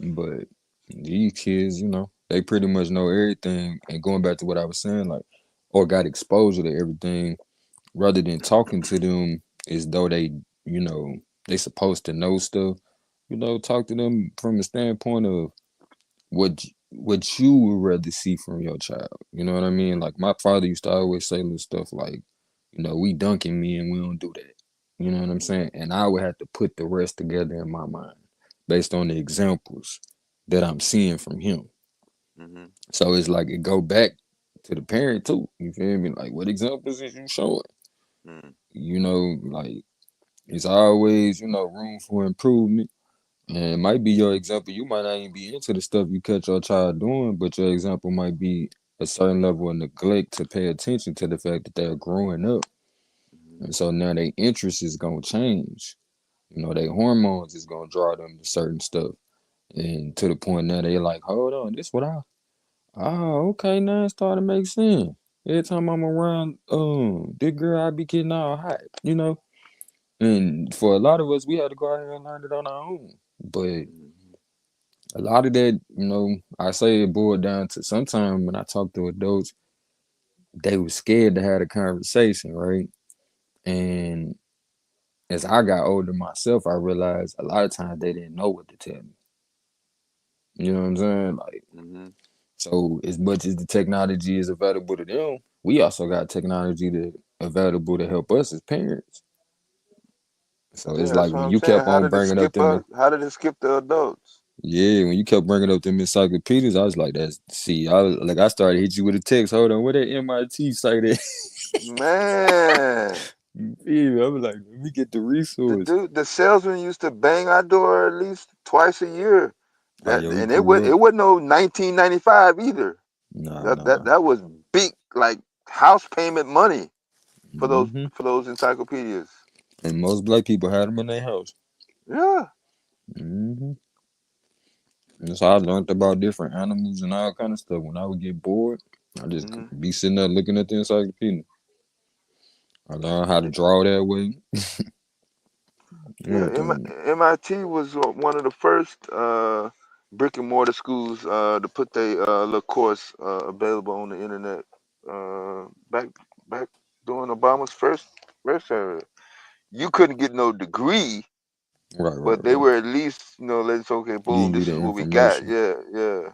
[SPEAKER 20] But these kids, they pretty much know everything. And going back to what I was saying, like, or got exposure to everything rather than talking to them as though you know, they supposed to know stuff. Talk to them from the standpoint of what you would rather see from your child. You know what I mean? Like my father used to always say little stuff like, we dunking me and we don't do that. You know what I'm
[SPEAKER 4] Mm-hmm.
[SPEAKER 20] saying? And I would have to put the rest together in my mind based on the examples that I'm seeing from him.
[SPEAKER 4] Mm-hmm.
[SPEAKER 20] So it's like it go back to the parent too. You feel me? Like what examples is you showing?
[SPEAKER 4] Mm-hmm.
[SPEAKER 20] Like it's always, room for improvement. And it might be your example. You might not even be into the stuff you catch your child doing, but your example might be a certain level of neglect to pay attention to the fact that they're growing up. And so now their interest is gonna change. Their hormones is gonna draw them to certain stuff. And to the point now they like, hold on, this what okay, now it's starting to make sense. Every time I'm around this girl I be getting all hot. And for a lot of us, we had to go out here and learn it on our own. But
[SPEAKER 4] Mm-hmm.
[SPEAKER 20] a lot of that, I say it boiled down to sometimes when I talk to adults, they were scared to have a conversation, right? And as I got older myself, I realized a lot of times they didn't know what to tell me. You know what I'm saying? Like,
[SPEAKER 4] Mm-hmm.
[SPEAKER 20] so as much as the technology is available to them, we also got technology that available to help us as parents. So
[SPEAKER 4] Yeah,
[SPEAKER 20] it's
[SPEAKER 4] that's
[SPEAKER 20] like
[SPEAKER 4] what
[SPEAKER 20] when
[SPEAKER 4] I'm
[SPEAKER 20] you
[SPEAKER 4] saying.
[SPEAKER 20] kept
[SPEAKER 4] How
[SPEAKER 20] on
[SPEAKER 4] did it
[SPEAKER 20] bringing up
[SPEAKER 4] skip
[SPEAKER 20] them,
[SPEAKER 4] us? How did it skip the adults?
[SPEAKER 20] yeah, when you kept bringing up them encyclopedias, I was like, I started hit you with a text. Hold on, where that MIT site at?
[SPEAKER 4] Man,
[SPEAKER 20] You feel me? I was like, let me get the resource.
[SPEAKER 4] the salesman used to bang our door at least twice a year.
[SPEAKER 20] Oh
[SPEAKER 4] That
[SPEAKER 20] yeah, we
[SPEAKER 4] and
[SPEAKER 20] grew up.
[SPEAKER 4] it wasn't no 1995 either.
[SPEAKER 20] Nah,
[SPEAKER 4] That
[SPEAKER 20] nah.
[SPEAKER 4] was big, like house payment money for
[SPEAKER 20] Hmm.
[SPEAKER 4] those encyclopedias.
[SPEAKER 20] And most black people had them in their house.
[SPEAKER 4] Yeah.
[SPEAKER 20] Hmm. And so I learned about different animals and all kind of stuff. When I would get bored, I just
[SPEAKER 4] Hmm.
[SPEAKER 20] be sitting there looking at the encyclopedia. I learned how to draw that way.
[SPEAKER 4] Yeah,
[SPEAKER 20] Everything.
[SPEAKER 4] MIT was one of the first brick and mortar schools to put their little course available on the internet back back during Obama's first era. You couldn't get no degree,
[SPEAKER 20] Right, right,
[SPEAKER 4] but they
[SPEAKER 20] right.
[SPEAKER 4] were at least let's okay, boom,
[SPEAKER 20] Giving you
[SPEAKER 4] this
[SPEAKER 20] the
[SPEAKER 4] is what we got.
[SPEAKER 20] information.
[SPEAKER 4] Yeah, yeah.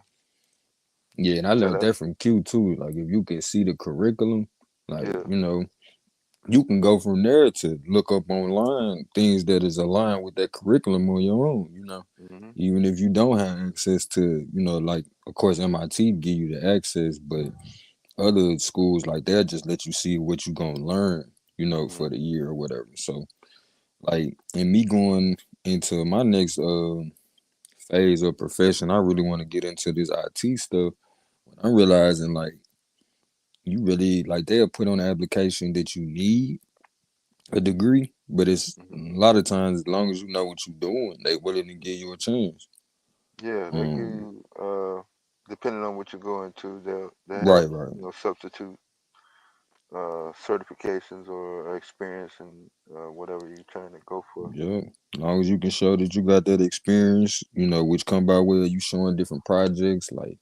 [SPEAKER 20] Yeah, and I
[SPEAKER 4] So
[SPEAKER 20] learned
[SPEAKER 4] that's
[SPEAKER 20] that from Q too. Like if you can see the curriculum, like,
[SPEAKER 4] yeah.
[SPEAKER 20] you can go from there to look up online things that is aligned with that curriculum on your own.
[SPEAKER 4] Hmm.
[SPEAKER 20] Even if you don't have access to, like of course MIT give you the access, but other schools like they'll just let you see what you gonna learn,
[SPEAKER 4] Hmm.
[SPEAKER 20] for the year or whatever. So like in me going into my next phase of profession, I really want to get into this IT stuff. I'm realizing like you really like they'll put on the application that you need a degree, but it's
[SPEAKER 4] Hmm.
[SPEAKER 20] a lot of times as long as you know what you're doing, they willing to give you a chance.
[SPEAKER 4] Yeah, they give
[SPEAKER 20] Um,
[SPEAKER 4] you depending on what you're going to, they have
[SPEAKER 20] right.
[SPEAKER 4] substitute certifications or experience and whatever you're trying to go for.
[SPEAKER 20] Yeah. As long as you can show that you got that experience, which come by way of you showing different projects, like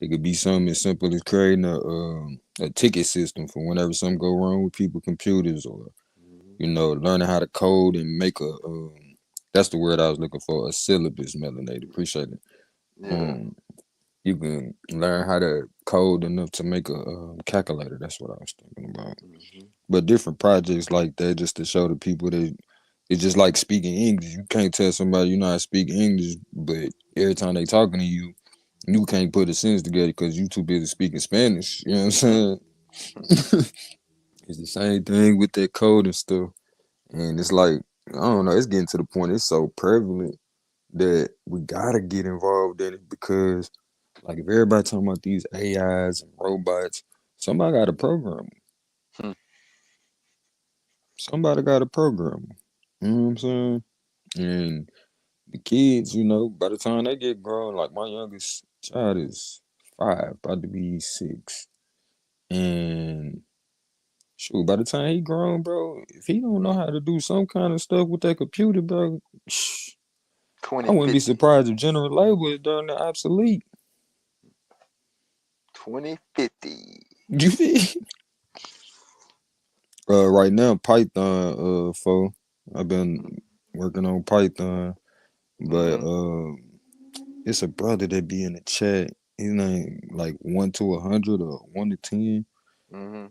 [SPEAKER 20] it could be something as simple as creating a ticket system for whenever something go wrong with people computers, or
[SPEAKER 4] Hmm.
[SPEAKER 20] learning how to code and make that's the word I was looking for, a syllabus, melanated. Appreciate it.
[SPEAKER 4] Yeah.
[SPEAKER 20] Um, you can learn how to code enough to make a calculator. That's what I was thinking about.
[SPEAKER 4] Hmm.
[SPEAKER 20] But different projects like that, just to show the people that it's just like speaking English. You can't tell somebody you know how to speak English, but every time they talking to you, you can't put a sentence together because you too busy speaking Spanish. You know what I'm saying? It's the same thing with that code and stuff. And it's like, I don't know, it's getting to the point it's so prevalent that we gotta get involved in it, because like if everybody talking about these AIs and robots, somebody got to program them.
[SPEAKER 4] Hmm.
[SPEAKER 20] Somebody got to program them. You know what I'm saying? And the kids, by the time they get grown, like my youngest child is 5, about to be 6. And shoot, by the time he grown, bro, if he don't know how to do some kind of stuff with that computer, bro, I wouldn't be
[SPEAKER 4] 2050.
[SPEAKER 20] surprised if general labor is darn near obsolete.
[SPEAKER 4] 2050.
[SPEAKER 20] You feel? Right now, Python, I've been working on Python, but
[SPEAKER 4] Mm-hmm.
[SPEAKER 20] it's a brother that be in the chat. His name like 1 to 100 or 1 to 10.
[SPEAKER 4] Mm-hmm.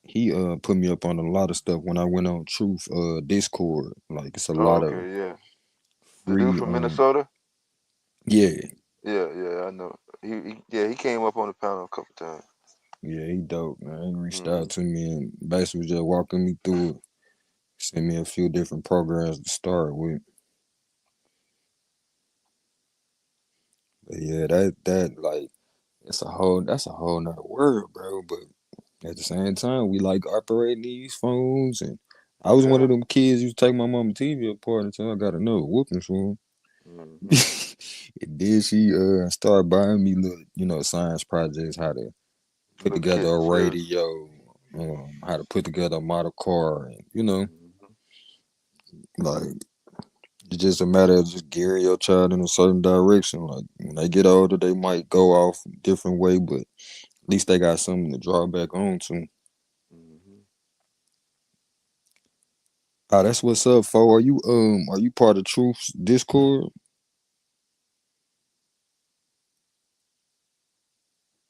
[SPEAKER 20] He put me up on a lot of stuff when I went on Truth Discord. Like it's a
[SPEAKER 4] Oh,
[SPEAKER 20] lot of
[SPEAKER 4] okay, yeah. The dude
[SPEAKER 20] free
[SPEAKER 4] from Minnesota?
[SPEAKER 20] yeah.
[SPEAKER 4] Yeah, yeah, I know. He came up on the panel a couple times.
[SPEAKER 20] Yeah, he dope, man. He reached
[SPEAKER 4] Mm-hmm.
[SPEAKER 20] out to me and basically was just walking me through it. Sent me a few different programs to start with. But yeah, that like that's a whole nother world, bro. But at the same time, we like operating these phones, and I was one of
[SPEAKER 4] Yeah.
[SPEAKER 20] them kids who used to take my mama TV apart until I got another whooping for him.
[SPEAKER 4] Mm-hmm.
[SPEAKER 20] And then she started buying me little, science projects, how to put
[SPEAKER 4] Little
[SPEAKER 20] together a
[SPEAKER 4] kits, yeah.
[SPEAKER 20] radio, how to put together a model car, and
[SPEAKER 4] Mm-hmm.
[SPEAKER 20] like it's just a matter of just gearing your child in a certain direction. Like when they get older, they might go off a different way, but at least they got something to draw back on to.
[SPEAKER 4] Mm-hmm.
[SPEAKER 20] Ah, that's what's up, fo. Are you part of Truth's Discord?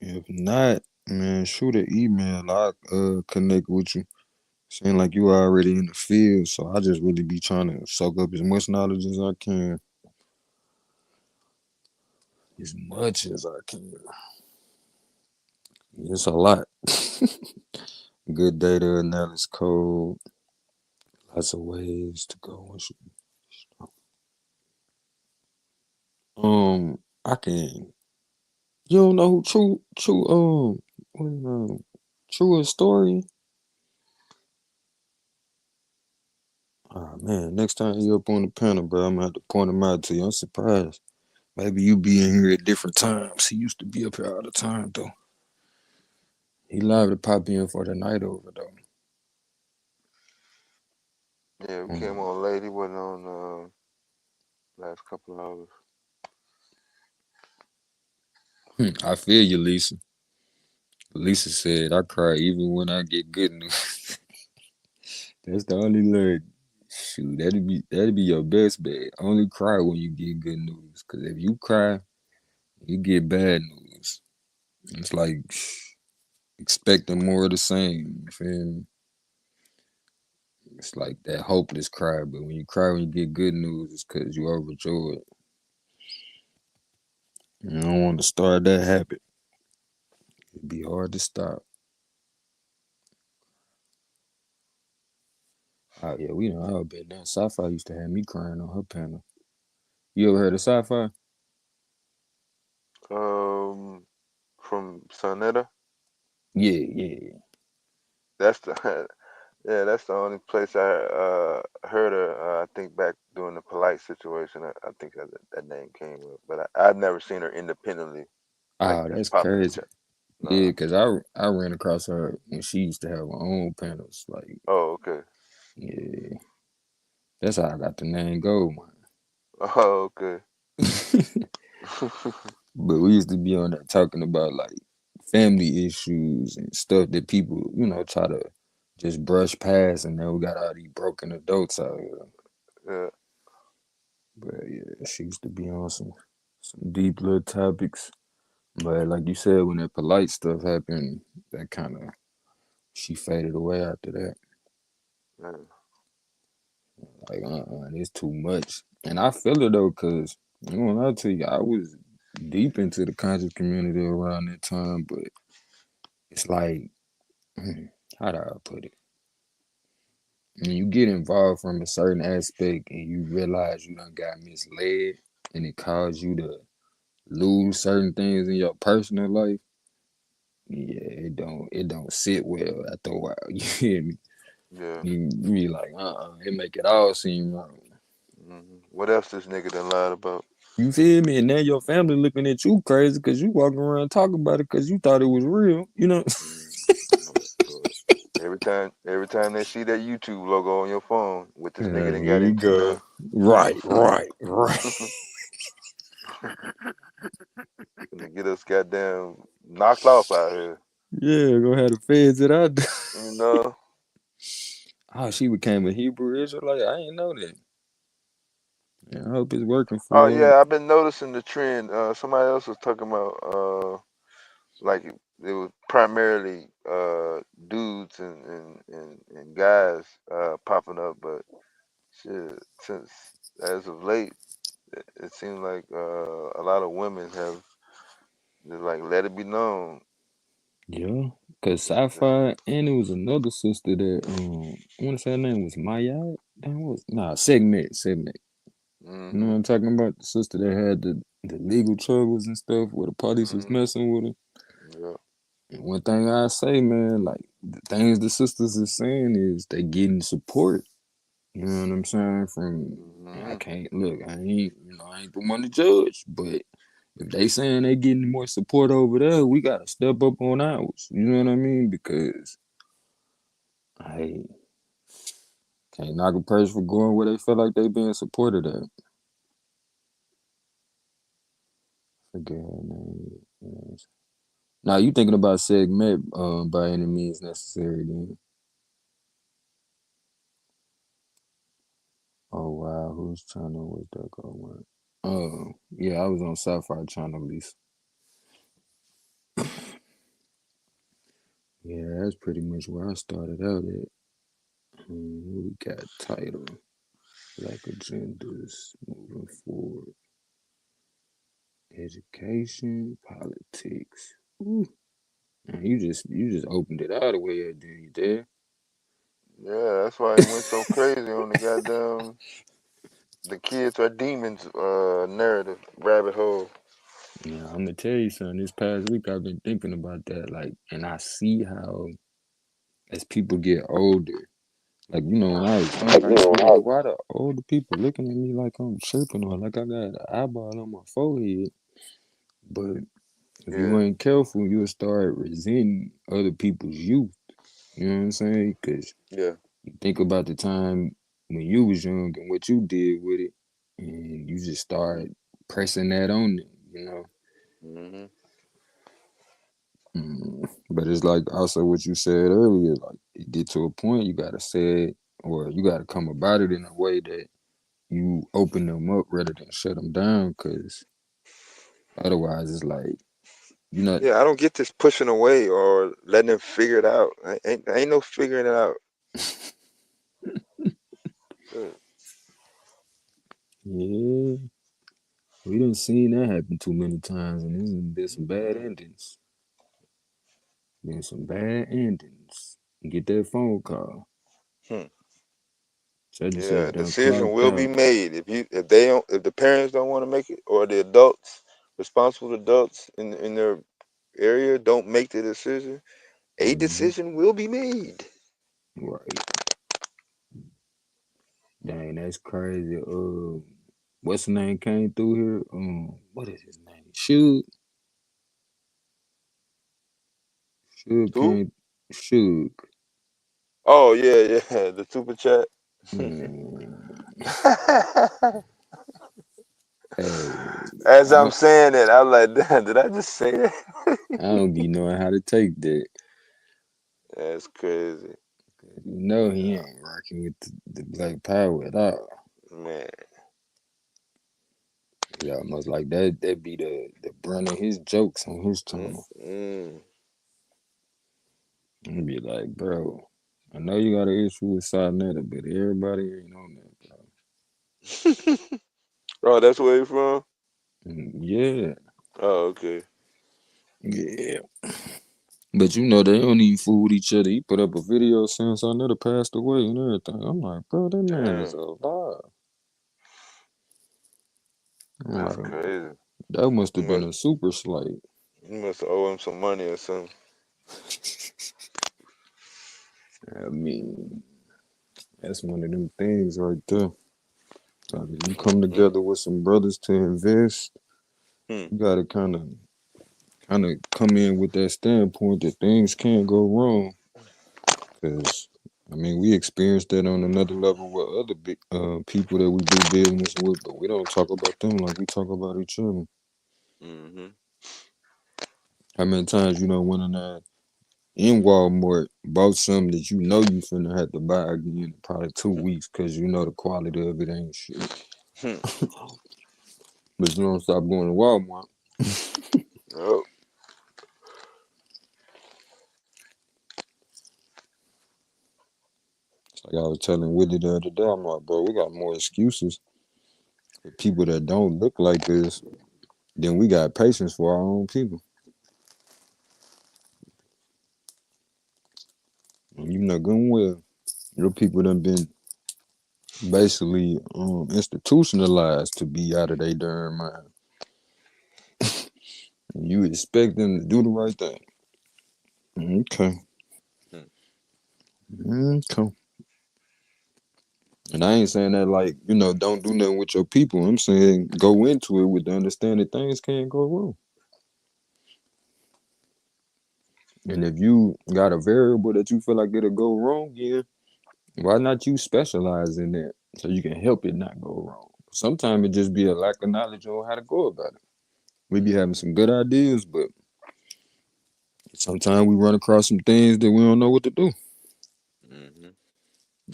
[SPEAKER 20] If not, man, shoot an email. I connect with you. Seem like you already in the field, so I just really be trying to soak up as much knowledge as I can. As much as I can. It's a lot. Good data analysis code. Lots of ways to go. I can. You don't know who what his name? True Historian? Oh man, next time you up on the panel, bro, I'm gonna have to point him out to you. I'm surprised. Maybe you be in here at different times. He used to be up here all the time though. He live to pop in for the night over though.
[SPEAKER 4] Yeah, we came
[SPEAKER 20] Um,
[SPEAKER 4] on late. He wasn't on last couple of hours.
[SPEAKER 20] I feel you, Lisa. Lisa said I cry even when I get good news. That's the only look. Shoot, that'd be your best bet. Only cry when you get good news. Cause if you cry, you get bad news. It's like expecting more of the same. You feel me? It's like that hopeless cry. But when you cry when you get good news, it's cause you overjoyed. You don't want to start that habit. It'd be hard to stop. Oh yeah, we know how bad that sci-fi used to have me crying on her panel. You ever heard of sci-fi?
[SPEAKER 4] Um, from Sonetta.
[SPEAKER 20] Yeah.
[SPEAKER 4] That's the Yeah, that's the only place I heard her. I think back during the polite situation, I think that name came up, but I've never seen her independently, like
[SPEAKER 20] Oh,
[SPEAKER 4] just
[SPEAKER 20] that's
[SPEAKER 4] popping the
[SPEAKER 20] crazy.
[SPEAKER 4] chat.
[SPEAKER 20] Yeah,
[SPEAKER 4] Nah.
[SPEAKER 20] because I ran across her when she used to have her own panels. Like,
[SPEAKER 4] Oh, okay.
[SPEAKER 20] yeah, that's how I got the name Gold
[SPEAKER 4] Oh, okay.
[SPEAKER 20] Mine. But we used to be on there talking about like family issues and stuff that people, try to just brush past, and then we got all these broken adults out here.
[SPEAKER 4] Yeah.
[SPEAKER 20] But yeah, she used to be on some deep little topics. But like you said, when that polite stuff happened, that kind of she faded away after that.
[SPEAKER 4] Yeah.
[SPEAKER 20] Like, it's too much. And I feel it though, cause I'll tell you, I was deep into the conscious community around that time, but it's like, how do I put it? When you get involved from a certain aspect and you realize you done got misled and it caused you to lose certain things in your personal life, yeah, it don't sit well after a while. You hear me?
[SPEAKER 4] Yeah.
[SPEAKER 20] You be like, it make it all seem wrong.
[SPEAKER 4] What else this nigga done lied about?
[SPEAKER 20] You feel me? And now your family looking at you crazy because you walking around talking about it because you thought it was real.
[SPEAKER 4] Mm. But every time they see that YouTube logo on your phone, what this nigga done
[SPEAKER 20] Here
[SPEAKER 4] got
[SPEAKER 20] you
[SPEAKER 4] into
[SPEAKER 20] go.
[SPEAKER 4] now.
[SPEAKER 20] Right, right, right.
[SPEAKER 4] Gonna get us goddamn knocked off out here.
[SPEAKER 20] Yeah, go have the feds that I do.
[SPEAKER 4] You know?
[SPEAKER 20] Oh, she became a Hebrew Israelite. I didn't know that. Yeah, I hope it's working
[SPEAKER 4] Oh
[SPEAKER 20] for her.
[SPEAKER 4] yeah, I've been noticing the trend. Somebody else was talking about like it was primarily dudes and guys popping up, but shit, since as of late, it seems like a lot of women have just like let it be known.
[SPEAKER 20] Yeah, cause
[SPEAKER 4] Just,
[SPEAKER 20] Sapphire and it was another sister that I want to say her name was Maya. That was segment. You know what
[SPEAKER 4] mm-hmm,
[SPEAKER 20] I'm talking about? The sister that had the legal troubles and stuff where the police was
[SPEAKER 4] mm-hmm,
[SPEAKER 20] messing with her.
[SPEAKER 4] yeah,
[SPEAKER 20] And one thing I say, man, like the things the sisters are saying is they getting support. You know what I'm saying? And I
[SPEAKER 4] mm-hmm,
[SPEAKER 20] can't look. I ain't the one to judge, but if they saying they getting more support over there, we gotta step up on ours. You know what I mean? Because I can't knock a person for going where they feel like they being supported at. Forget her name. Yes. Now you thinking about segment by any means necessary then. Oh wow, whose channel was that going? Oh yeah, I was on Sapphire channel at least. Yeah, that's pretty much where I started out at. We got title, Black agendas moving forward, education, politics. Ooh. Man, you just opened it all the way up, did you there?
[SPEAKER 4] yeah. That's why he went so crazy on the goddamn the kids are demons narrative rabbit hole.
[SPEAKER 20] Yeah, I'm gonna tell you something. This past week I've been thinking about that, like, and I see how as people get older, like when I was younger, I used to be like, why the older people looking at me like I'm tripping or like I got an eyeball on my forehead? But if
[SPEAKER 4] Yeah,
[SPEAKER 20] you ain't careful, you'll start resenting other people's youth. You know what I'm saying? Because
[SPEAKER 4] yeah,
[SPEAKER 20] you think about the time when you was young and what you did with it, and you just start pressing that on them.
[SPEAKER 4] mm-hmm,
[SPEAKER 20] But it's like also what you said earlier, like it get to a point you gotta say it or you gotta come about it in a way that you open them up rather than shut them down, because otherwise it's like you know.
[SPEAKER 4] yeah. I don't get this pushing away or letting them figure it out. Ain't no figuring it out. Shit.
[SPEAKER 20] Yeah, we done seen that happen too many times, and there's been some bad
[SPEAKER 4] Mm-hmm.
[SPEAKER 20] endings. Been some bad endings. You get that phone call.
[SPEAKER 4] Hmm.
[SPEAKER 20] Such and
[SPEAKER 4] Yeah,
[SPEAKER 20] such
[SPEAKER 4] a
[SPEAKER 20] done
[SPEAKER 4] decision
[SPEAKER 20] clocked
[SPEAKER 4] will be
[SPEAKER 20] out.
[SPEAKER 4] made if the parents don't want to make it or the adults responsible adults in their area don't make the decision. A
[SPEAKER 20] Hmm.
[SPEAKER 4] decision will be made.
[SPEAKER 20] Right. Dang, that's crazy. What's the name came through here? What is his name? Suge
[SPEAKER 4] Who?
[SPEAKER 20] came. Suge.
[SPEAKER 4] Oh yeah, yeah, the super chat.
[SPEAKER 20] Mm, hey,
[SPEAKER 4] As
[SPEAKER 20] I
[SPEAKER 4] I'm saying it, I'm like, damn, did I just say that?
[SPEAKER 20] I don't be knowing how to take that.
[SPEAKER 4] That's crazy,
[SPEAKER 20] You know he ain't rocking with the Black Power at all.
[SPEAKER 4] man.
[SPEAKER 20] Yeah, almost like that. That be the brunt of his jokes on his channel.
[SPEAKER 4] Mm-mm.
[SPEAKER 20] And be like, bro, I know you got an issue with Sarnetta, but everybody ain't on that, bro.
[SPEAKER 4] Oh, that's where you from?
[SPEAKER 20] Yeah,
[SPEAKER 4] Oh, okay.
[SPEAKER 20] yeah. But you know they don't even fool with each other. He put up a video saying Sarnetta passed away and everything. I'm like, bro, that man is
[SPEAKER 4] Damn,
[SPEAKER 20] alive. I'm
[SPEAKER 4] that's
[SPEAKER 20] like,
[SPEAKER 4] crazy.
[SPEAKER 20] that must
[SPEAKER 4] You
[SPEAKER 20] have been
[SPEAKER 4] must,
[SPEAKER 20] a super slate.
[SPEAKER 4] you must owe him some money or something.
[SPEAKER 20] I mean, that's one of them things right there. Like, if you come
[SPEAKER 4] Mm,
[SPEAKER 20] together with some brothers to invest,
[SPEAKER 4] hmm,
[SPEAKER 20] you gotta kind of come in with that standpoint that things can't go wrong. Cause I mean, we experienced that on another level with other big people that we do business with, but we don't talk about them like we talk about each other.
[SPEAKER 4] mm-hmm,
[SPEAKER 20] How many times you know went in there in Walmart, bought something that you know you finna have to buy again in probably 2 weeks because you know the quality of it ain't shit.
[SPEAKER 4] hmm.
[SPEAKER 20] But you don't stop going to Walmart.
[SPEAKER 4] Oh,
[SPEAKER 20] It's like I was telling Willie the other day, I'm like, bro, we got more excuses for people that don't look like us than we got patience for our own people. And you know good and well, your people done been basically institutionalized to be out of their darn mind. And you expect them to do the right thing. Okay.
[SPEAKER 4] hmm,
[SPEAKER 20] Okay. And I ain't saying that like, you know, don't do nothing with your people. I'm saying go into it with the understanding things can't go wrong. And if you got a variable that you feel like it'll go wrong, yeah, why not you specialize in that so you can help it not go wrong? Sometimes it just be a lack of knowledge on how to go about it. We be having some good ideas, but sometimes we run across some things that we don't know what to do.
[SPEAKER 4] mm-hmm,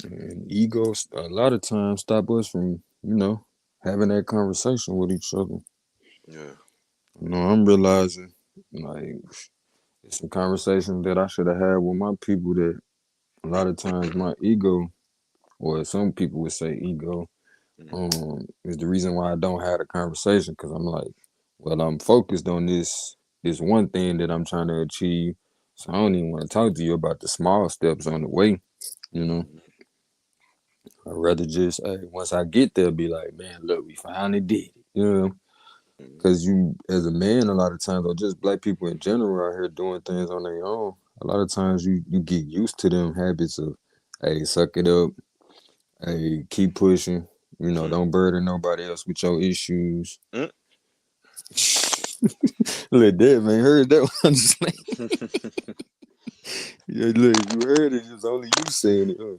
[SPEAKER 20] And egos a lot of times stop us from, having that conversation with each other.
[SPEAKER 4] yeah,
[SPEAKER 20] I'm realizing like it's some conversations that I should have had with my people that a lot of times my ego, or some people would say ego,
[SPEAKER 4] mm-hmm,
[SPEAKER 20] is the reason why I don't have a conversation because I'm like, well, I'm focused on this one thing that I'm trying to achieve. So I don't even want to talk to you about the small steps on the way, you know.
[SPEAKER 4] mm-hmm,
[SPEAKER 20] I'd rather just, hey, once I get there, be like, man, look, we finally did it, you know.
[SPEAKER 4] mm-hmm,
[SPEAKER 20] Because you, as a man, a lot of times, or just black people in general out here doing things on their own, a lot of times you get used to them habits of, hey, suck it up, hey, keep pushing, don't burden nobody else with your issues.
[SPEAKER 4] mm-hmm.
[SPEAKER 20] Look, that man heard that one. Just like, yeah, look, if you heard it, it's only you saying it. Huh?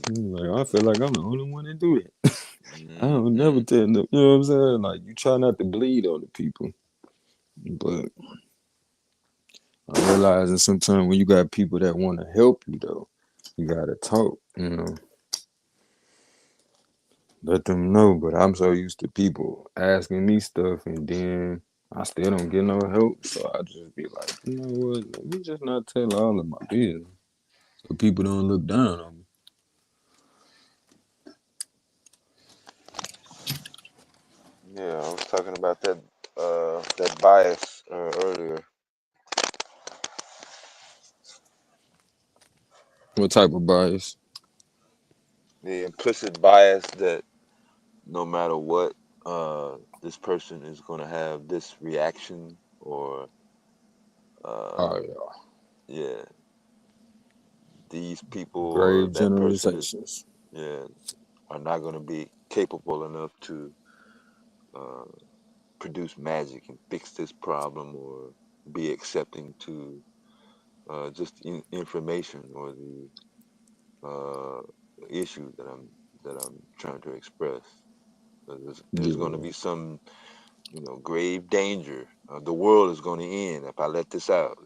[SPEAKER 20] Like, I feel like I'm the only one that do it. I don't never
[SPEAKER 4] Mm-hmm.
[SPEAKER 20] tell them, you know what I'm saying? Like, you try not to bleed on the people. But I'm realizing sometimes when you got people that want to help you, though, you got to talk, let them know. But I'm so used to people asking me stuff and then I still don't get no help. So I just be like, you know what? Let me just not tell all of my business so people don't look down on me.
[SPEAKER 4] Yeah, I was talking about that bias earlier.
[SPEAKER 20] What type of bias?
[SPEAKER 4] The implicit bias that no matter what, this person is going to have this reaction or
[SPEAKER 20] Oh,
[SPEAKER 4] uh,
[SPEAKER 20] yeah.
[SPEAKER 4] yeah,
[SPEAKER 1] these people or
[SPEAKER 20] Grave
[SPEAKER 1] that person is,
[SPEAKER 20] generalizations.
[SPEAKER 1] yeah, are not going to be capable enough to uh, produce magic and fix this problem or be accepting to just information or the uh, issue that I'm trying to express. There's going to
[SPEAKER 20] Yeah.
[SPEAKER 1] be some, grave danger. The world is going to end if I let this out.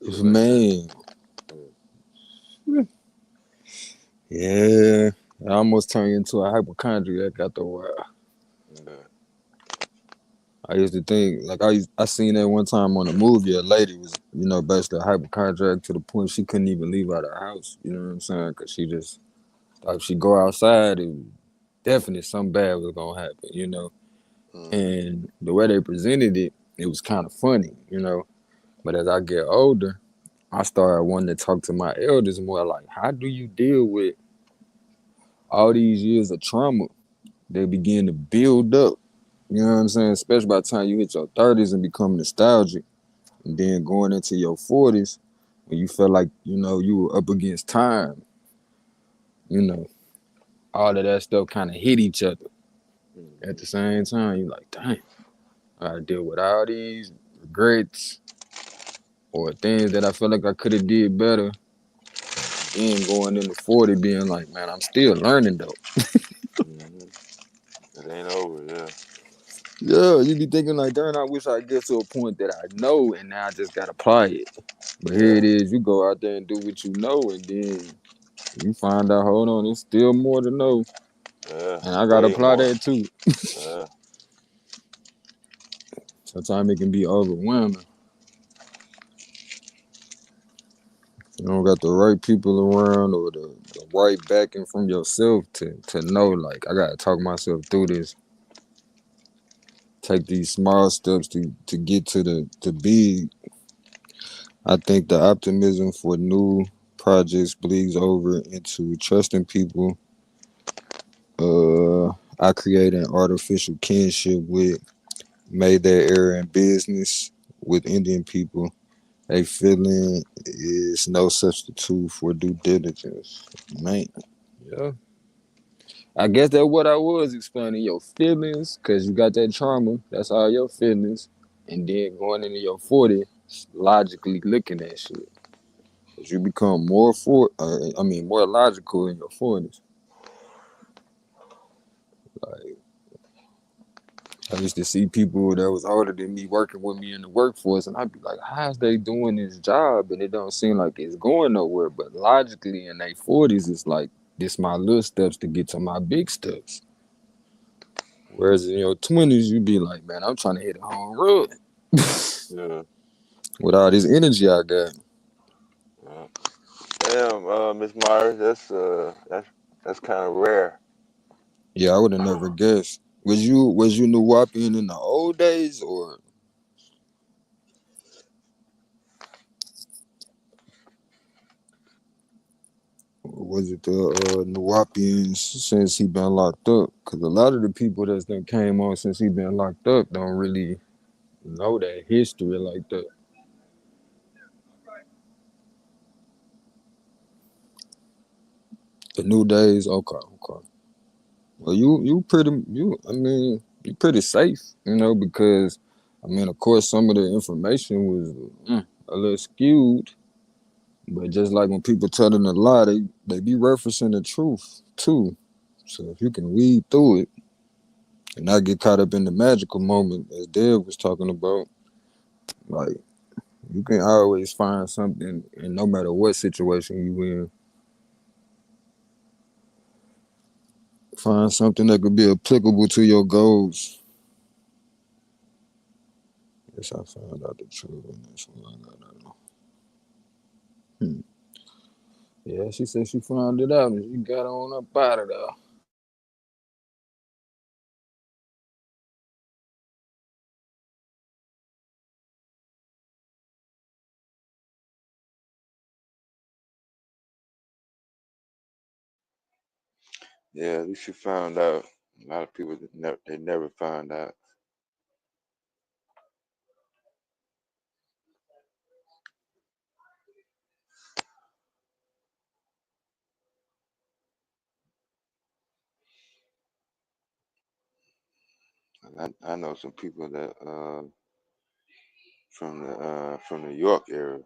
[SPEAKER 1] So let's,
[SPEAKER 20] Man, yeah. I almost turned into a hypochondriac after a while.
[SPEAKER 1] yeah.
[SPEAKER 20] I used to think, like, I seen that one time on a movie, a lady was, basically a hypochondriac to the point she couldn't even leave out her house. You know what I'm saying? Because she just, like, if she go outside, it definitely something bad was going to happen.
[SPEAKER 1] Mm-hmm.
[SPEAKER 20] And the way they presented it, it was kind of funny. But as I get older, I started wanting to talk to my elders more, like, how do you deal with all these years of trauma that begin to build up? You know what I'm saying? Especially by the time you hit your 30s and become nostalgic, and then going into your 40s, when you feel like, you were up against time, you know, all of that stuff kind of hit each other at
[SPEAKER 1] Mm-hmm.
[SPEAKER 20] the same time. You're like, dang, I gotta deal with all these regrets or things that I feel like I could have did better. Then going into 40, being like, man, I'm still learning though.
[SPEAKER 1] Mm-hmm. It ain't over. Yeah.
[SPEAKER 20] Yeah, you be thinking like, darn, I wish I get to a point that I know and now I just gotta apply it. But here
[SPEAKER 1] Yeah.
[SPEAKER 20] it is, you go out there and do what you know, and then you find out, hold on, there's still more to know.
[SPEAKER 1] Yeah.
[SPEAKER 20] And I gotta
[SPEAKER 1] Way
[SPEAKER 20] apply
[SPEAKER 1] more.
[SPEAKER 20] that too.
[SPEAKER 1] Yeah.
[SPEAKER 20] Sometimes it can be overwhelming. You don't got the right people around or the right backing from yourself to know, like, I gotta talk myself through this. Take these small steps to get to the big. I think the optimism for new projects bleeds over into trusting people. I create an artificial kinship with made that era in business with Indian people. A feeling is no substitute for due diligence. Man, yeah. I guess that's what I was explaining. Your feelings, because you got that trauma. That's all your feelings. And then going into your 40s, logically looking at shit. As you become more logical in your 40s. Like, I used to see people that was older than me working with me in the workforce, and I'd be like, how's they doing this job? And it don't seem like it's going nowhere. But logically, in their 40s, it's like, this my little steps to get to my big steps. Whereas in your 20s, you be like, man, I'm trying to hit a home run
[SPEAKER 1] Yeah.
[SPEAKER 20] with all this energy I got.
[SPEAKER 1] Yeah. Damn, Miss Myers, that's kind of rare.
[SPEAKER 20] Yeah, I would have never guessed. Was you Nuwapian in the old days, or was it the Nuwapians since he been locked up? Because a lot of the people that's done came on since he been locked up don't really know that history like that. The new days, okay, okay. Well, you pretty safe, because of course some of the information was a little skewed, but just like when people telling a lie, they be referencing the truth too. So if you can read through it and not get caught up in the magical moment, as Dev was talking about, like you can always find something, and no matter what situation you in, find something that could be applicable to your goals. Yes, I found out the truth on this one. Hmm. Yeah, she said she found it out and she got on up out of there.
[SPEAKER 1] Yeah, at least you found out. A lot of people they never find out.
[SPEAKER 4] I know some people that from the York area.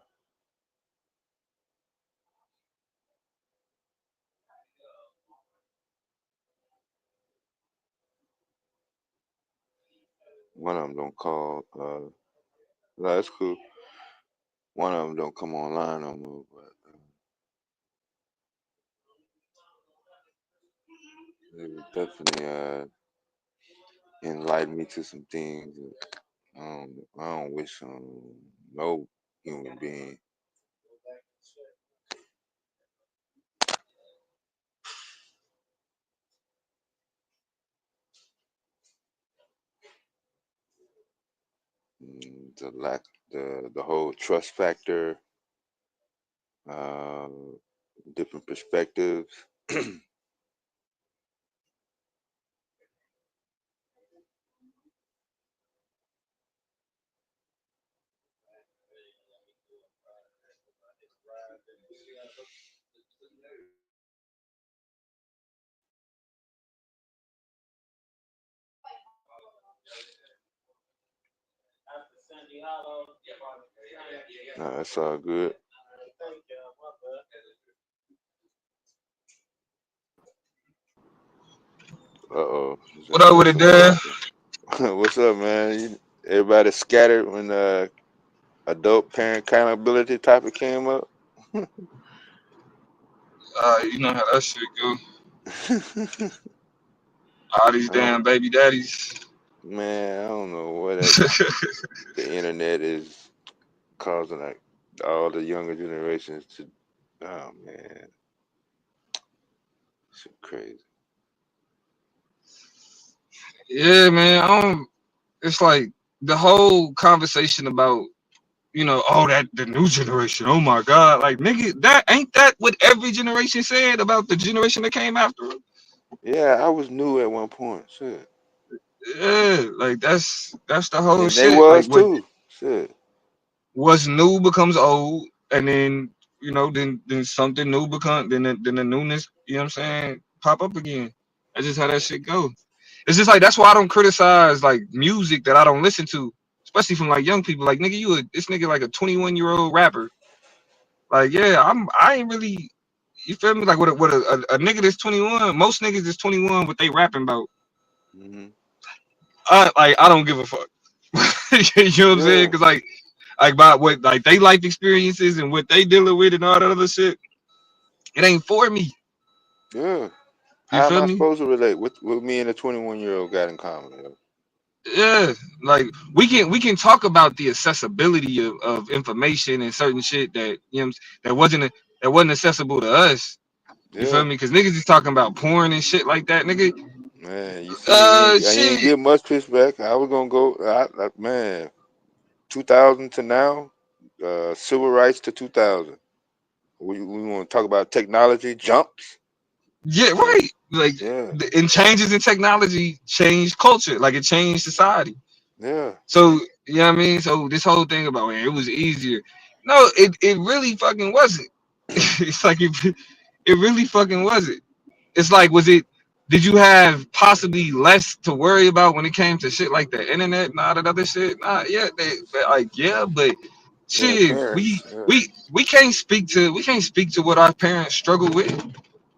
[SPEAKER 4] One of them don't call. No, that's cool. One of them don't come online no more, but they would definitely enlighten me to some things that I don't wish on no human being. The lack, the whole trust factor, uh, different perspectives. No, that's all good. Uh-oh,
[SPEAKER 20] What up with it,
[SPEAKER 4] something
[SPEAKER 20] Dan?
[SPEAKER 4] happened. What's up, man? Everybody scattered when the adult parent accountability topic came up.
[SPEAKER 20] You know how that shit go. All these
[SPEAKER 4] Oh,
[SPEAKER 20] damn baby daddies.
[SPEAKER 4] man, I don't know what the internet is causing like all the younger generations to. Oh man, it's crazy.
[SPEAKER 20] Yeah, man. It's like the whole conversation about, oh, that the new generation. Oh my God. Like, nigga, that what every generation said about the generation that came after us?
[SPEAKER 4] Yeah, I was new at one point. Shit,
[SPEAKER 20] Yeah, like that's the whole
[SPEAKER 4] and they
[SPEAKER 20] shit. Like
[SPEAKER 4] was too. Shit.
[SPEAKER 20] what's new becomes old, and then then something new become then the newness, you know what I'm saying, pop up again. That's just how that shit go. It's just like that's why I don't criticize like music that I don't listen to, especially from like young people. Like, nigga, this nigga like a 21-year-old rapper. Like, yeah, I ain't really, you feel me? Like what a nigga that's 21, most niggas that's 21, what they rapping about.
[SPEAKER 4] Hmm.
[SPEAKER 20] I don't give a fuck. You know what I'm saying?
[SPEAKER 4] Yeah,
[SPEAKER 20] Cause like about what like they life experiences and what they dealing with and all that other shit, it ain't for me.
[SPEAKER 4] yeah.
[SPEAKER 20] You
[SPEAKER 4] How am
[SPEAKER 20] feel
[SPEAKER 4] I
[SPEAKER 20] me?
[SPEAKER 4] supposed to relate? What me and a 21-year-old got in common? Yo?
[SPEAKER 20] Yeah, like we can talk about the accessibility of information and certain shit that that wasn't accessible to us. You feel
[SPEAKER 4] Yeah,
[SPEAKER 20] me? Because niggas is talking about porn and shit like that, nigga.
[SPEAKER 4] man. You see, he ain't
[SPEAKER 20] Shit.
[SPEAKER 4] get much pushback. I was gonna go. Man, 2000 to now, civil rights to 2000. We want to talk about technology jumps.
[SPEAKER 20] Yeah,
[SPEAKER 4] Yeah,
[SPEAKER 20] right. Like,
[SPEAKER 4] yeah,
[SPEAKER 20] and changes in technology change culture. Like, it changed society.
[SPEAKER 4] yeah.
[SPEAKER 20] So, you know what I mean? So this whole thing about, man, it was easier. No, it really fucking wasn't. It's like it really fucking wasn't. It's like, did you have possibly less to worry about when it came to shit like the internet and all that other shit? Nah, yeah, like, yeah, but
[SPEAKER 4] Yeah,
[SPEAKER 20] shit,
[SPEAKER 4] parents. Yeah.
[SPEAKER 20] we can't speak to what our parents struggle with.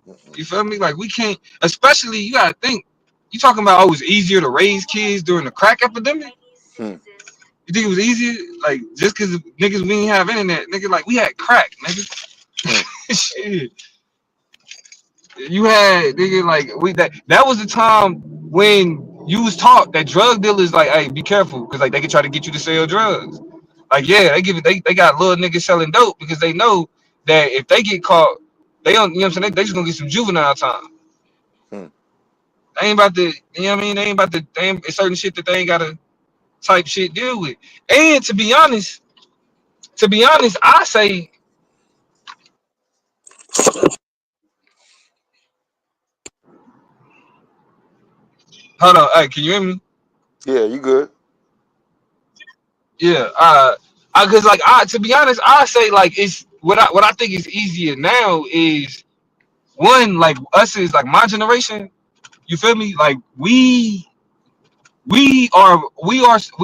[SPEAKER 4] Mm-mm.
[SPEAKER 20] You feel me? Like, we can't, especially you gotta think, you talking about, oh, it was easier to raise kids during the crack epidemic?
[SPEAKER 4] Hmm.
[SPEAKER 20] You think it was easier? Like, just cause niggas we didn't have internet, nigga, like we had crack, nigga.
[SPEAKER 4] Hmm.
[SPEAKER 20] Shit. You had nigga like that was the time when you was taught that drug dealers like, hey, be careful, because like they could try to get you to sell drugs. Like, yeah, they got little niggas selling dope because they know that if they get caught, they don't, you know what I'm saying, they just gonna get some juvenile time.
[SPEAKER 4] Hmm.
[SPEAKER 20] They ain't about to, you know what I mean? They ain't about to, it's certain shit that they ain't gotta type shit deal with. And to be honest, I say, hold on, hey, can you hear me?
[SPEAKER 4] Yeah, you good?
[SPEAKER 20] Yeah, cause like to be honest, I say like it's what I think is easier now is one, like us is like my generation. You feel me? Like
[SPEAKER 6] we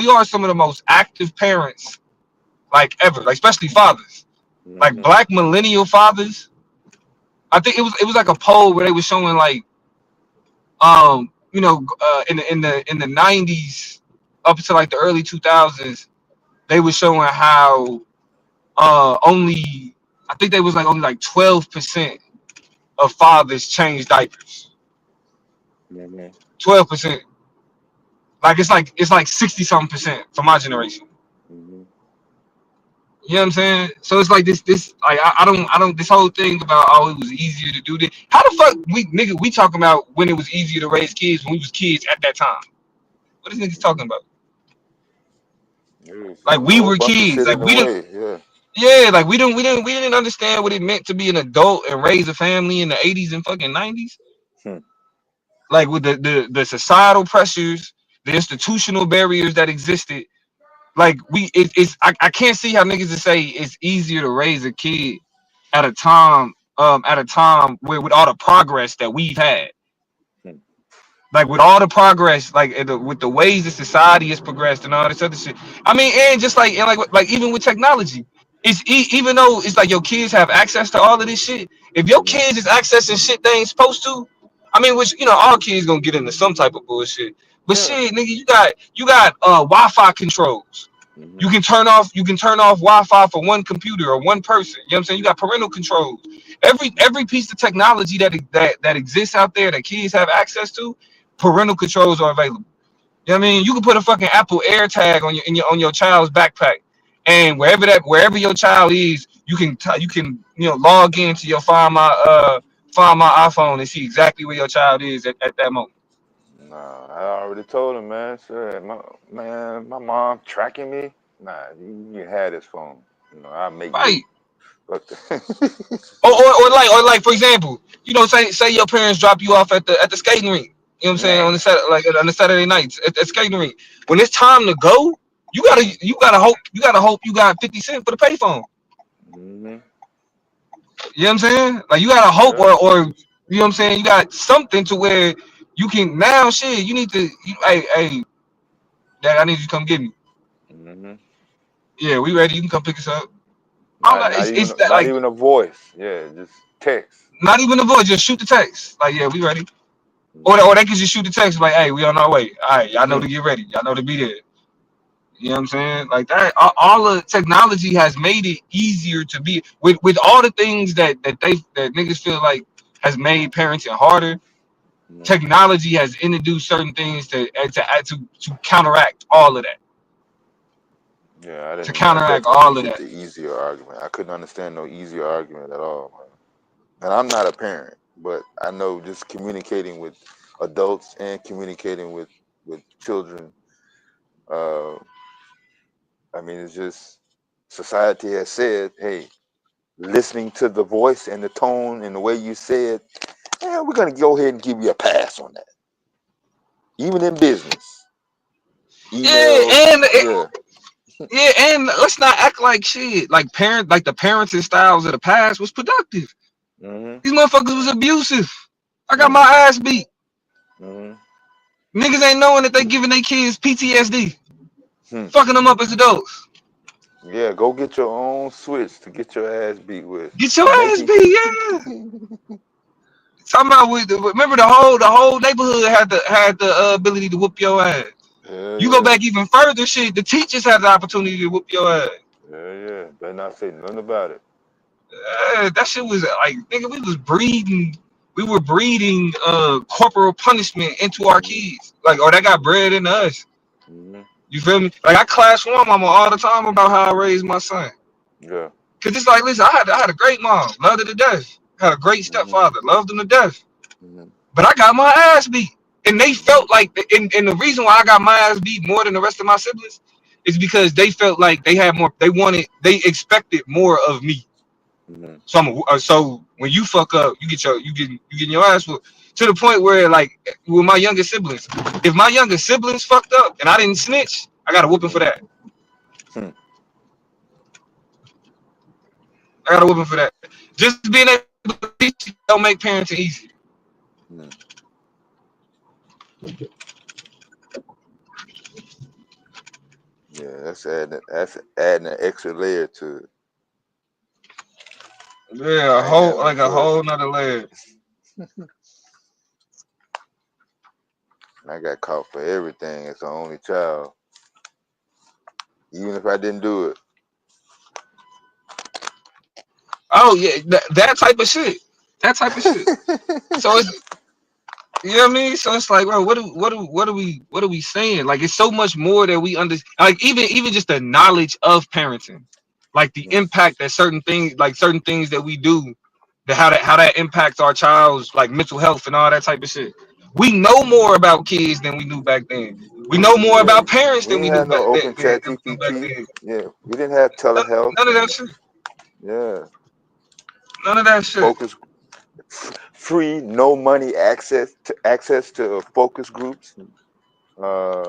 [SPEAKER 6] are some of the most active parents like ever, like especially fathers, like
[SPEAKER 4] Mm-hmm.
[SPEAKER 6] black millennial fathers. I think it was like a poll where they were showing like in the 90s up until like the early 2000s, they were showing how only I think they was like only like 12% of fathers change diapers.
[SPEAKER 4] Mm-hmm.
[SPEAKER 6] 12%. Like it's like 60 something percent for my generation.
[SPEAKER 4] Mm-hmm.
[SPEAKER 6] You know what I'm saying? So it's like this like I don't this whole thing about it was easier to do this. How the fuck we talking about when it was easier to raise kids when we was kids at that time? What is niggas talking about?
[SPEAKER 4] There's
[SPEAKER 6] Like
[SPEAKER 4] a
[SPEAKER 6] we
[SPEAKER 4] whole
[SPEAKER 6] were
[SPEAKER 4] bunch of
[SPEAKER 6] kids.
[SPEAKER 4] shit
[SPEAKER 6] Like
[SPEAKER 4] in the
[SPEAKER 6] we didn't
[SPEAKER 4] way. Yeah.
[SPEAKER 6] yeah, like we didn't understand what it meant to be an adult and raise a family in the 80s and fucking 90s.
[SPEAKER 4] Hmm.
[SPEAKER 6] Like with the societal pressures, the institutional barriers that existed. Like I can't see how niggas to say it's easier to raise a kid at a time where with all the progress that we've had.
[SPEAKER 4] Hmm.
[SPEAKER 6] Like with all the progress, like with the ways that society has progressed and all this other shit. I mean, and just like even with technology, even though it's like your kids have access to all of this shit. If your
[SPEAKER 4] Mm-hmm.
[SPEAKER 6] kids is accessing shit they ain't supposed to, I mean, which all kids gonna get into some type of bullshit. But
[SPEAKER 4] Yeah.
[SPEAKER 6] shit, nigga, you got Wi-Fi controls.
[SPEAKER 4] Mm-hmm.
[SPEAKER 6] You can turn off Wi-Fi for one computer or one person. You know what I'm saying? You got parental controls. Every piece of technology that exists out there that kids have access to, parental controls are available. You know what I mean? You can put a fucking Apple AirTag on your child's backpack, and wherever your child is, you can log into your Find My iPhone and see exactly where your child is at that moment.
[SPEAKER 4] Nah, I already told him, man. Shit, my mom tracking me. Nah, you had his phone. I make do.
[SPEAKER 6] Right.
[SPEAKER 4] But
[SPEAKER 6] Or like for example, say your parents drop you off at the skating rink. You know what I'm saying
[SPEAKER 4] man.
[SPEAKER 6] on the Saturday nights at skating rink. When it's time to go, you gotta
[SPEAKER 4] Mm-hmm.
[SPEAKER 6] you gotta hope you got 50 cents for the payphone.
[SPEAKER 4] Mm-hmm.
[SPEAKER 6] You know what I'm saying? Like you gotta hope
[SPEAKER 4] Yeah.
[SPEAKER 6] or you know what I'm saying. You got something to where you can now shit. You need to hey Dad, I need you to come get me.
[SPEAKER 4] Mm-hmm.
[SPEAKER 6] Yeah, we ready. You can come pick us up. I'm
[SPEAKER 4] Not
[SPEAKER 6] like
[SPEAKER 4] not even
[SPEAKER 6] it's that
[SPEAKER 4] not
[SPEAKER 6] like
[SPEAKER 4] even a voice. Yeah, just text.
[SPEAKER 6] not even a voice. Just shoot the text. Like yeah, we ready.
[SPEAKER 4] Mm-hmm.
[SPEAKER 6] Or they could just shoot the text like, hey, we on our way. All right, y'all know to get ready. Y'all know to be there. You know what I'm saying? Like that, all of technology has made it easier to be with all the things that niggas feel like has made parenting harder.
[SPEAKER 4] Mm-hmm.
[SPEAKER 6] Technology has introduced certain things to counteract all of that.
[SPEAKER 4] Yeah, I
[SPEAKER 6] To
[SPEAKER 4] didn't. I
[SPEAKER 6] counteract
[SPEAKER 4] definitely
[SPEAKER 6] all
[SPEAKER 4] didn't
[SPEAKER 6] of
[SPEAKER 4] get
[SPEAKER 6] that.
[SPEAKER 4] the easier argument. I couldn't understand no easier argument at all, man. And I'm not a parent, but I know just communicating with adults and communicating with children. Uh, I mean, it's just society has said, hey, listening to the voice and the tone and the way you said, yeah, we're gonna go ahead and give you a pass on that. Even in business,
[SPEAKER 6] Yeah,
[SPEAKER 4] emails,
[SPEAKER 6] and
[SPEAKER 4] yeah.
[SPEAKER 6] yeah, and let's not act like shit. Like the parenting styles of the past was productive.
[SPEAKER 4] Mm-hmm.
[SPEAKER 6] These motherfuckers was abusive. I got
[SPEAKER 4] Hmm.
[SPEAKER 6] my ass beat.
[SPEAKER 4] Mm-hmm.
[SPEAKER 6] Niggas ain't knowing that they giving their kids PTSD,
[SPEAKER 4] Hmm.
[SPEAKER 6] fucking them up as adults.
[SPEAKER 4] Yeah, go get your own switch to get your ass beat with.
[SPEAKER 6] Get your ass
[SPEAKER 4] Making
[SPEAKER 6] beat, yeah. Talking about remember the whole neighborhood had the ability to whoop your ass.
[SPEAKER 4] hell
[SPEAKER 6] You go
[SPEAKER 4] yeah.
[SPEAKER 6] back even further, shit. The teachers had the opportunity to whoop your ass.
[SPEAKER 4] Hell yeah. Better not say nothing about it.
[SPEAKER 6] That shit was like, nigga, we were breeding corporal punishment into our
[SPEAKER 4] Mm-hmm.
[SPEAKER 6] kids. Like, oh, that got bred into us.
[SPEAKER 4] Mm-hmm.
[SPEAKER 6] You feel me? Like I class one mama all the time about how I raised my son.
[SPEAKER 4] Yeah.
[SPEAKER 6] Cause it's like, listen, I had a great mom, loved her to death. Had a great
[SPEAKER 4] Mm-hmm.
[SPEAKER 6] stepfather, loved him to death.
[SPEAKER 4] Mm-hmm.
[SPEAKER 6] But I got my ass beat. And they
[SPEAKER 4] Mm-hmm.
[SPEAKER 6] felt like, and the reason why I got my ass beat more than the rest of my siblings is because they felt like they had more, they expected more of me.
[SPEAKER 4] Mm-hmm.
[SPEAKER 6] So when you fuck up, you get your ass whooped. To the point where like with my younger siblings, if my younger siblings fucked up and I didn't snitch, I got a whooping for that.
[SPEAKER 4] Hmm.
[SPEAKER 6] I got a whooping for that. Just being able to teach don't make parenting easy.
[SPEAKER 4] Hmm. Yeah, that's adding an extra layer to it.
[SPEAKER 6] Yeah,
[SPEAKER 4] I ain't have no
[SPEAKER 6] a
[SPEAKER 4] choice.
[SPEAKER 6] whole nother layer.
[SPEAKER 4] I got caught for everything as an only child. Even if I didn't do it.
[SPEAKER 6] Oh yeah, that type of shit. That type of shit. So it's you know what I mean? So it's like, bro, what are we saying? Like it's so much more that we understand. Like even just the knowledge of parenting, like the impact that certain things that we do, that how that impacts our child's like mental health and all that type of shit. We know more about kids than we knew back then. We know more
[SPEAKER 4] Yeah.
[SPEAKER 6] about parents
[SPEAKER 4] We
[SPEAKER 6] than
[SPEAKER 4] ain't had no open chat
[SPEAKER 6] than we knew back
[SPEAKER 4] GPT.
[SPEAKER 6] then.
[SPEAKER 4] Yeah. We didn't have telehealth
[SPEAKER 6] None of that
[SPEAKER 4] and
[SPEAKER 6] shit.
[SPEAKER 4] yeah.
[SPEAKER 6] None of that shit.
[SPEAKER 4] Focus free, no money access to focus groups,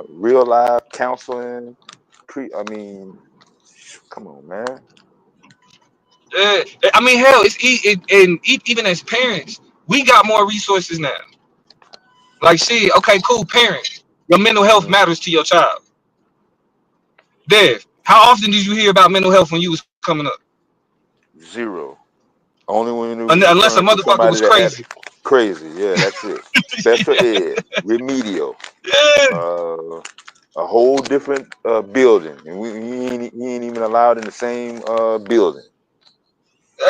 [SPEAKER 4] real live counseling. I mean, come on, man.
[SPEAKER 6] I mean, hell, and even as parents, we got more resources now. Like, shit, okay, cool, parent. Your mental health
[SPEAKER 4] Mm-hmm.
[SPEAKER 6] matters to your child. Dev, how often did you hear about mental health when you was coming up?
[SPEAKER 4] Zero. Only when it was
[SPEAKER 6] Unless a
[SPEAKER 4] referring to
[SPEAKER 6] motherfucker
[SPEAKER 4] somebody
[SPEAKER 6] was
[SPEAKER 4] that had
[SPEAKER 6] crazy.
[SPEAKER 4] crazy. Yeah, that's it. Special ed, remedial,
[SPEAKER 6] Yeah,
[SPEAKER 4] uh, a whole different building, and he ain't even allowed in the same building.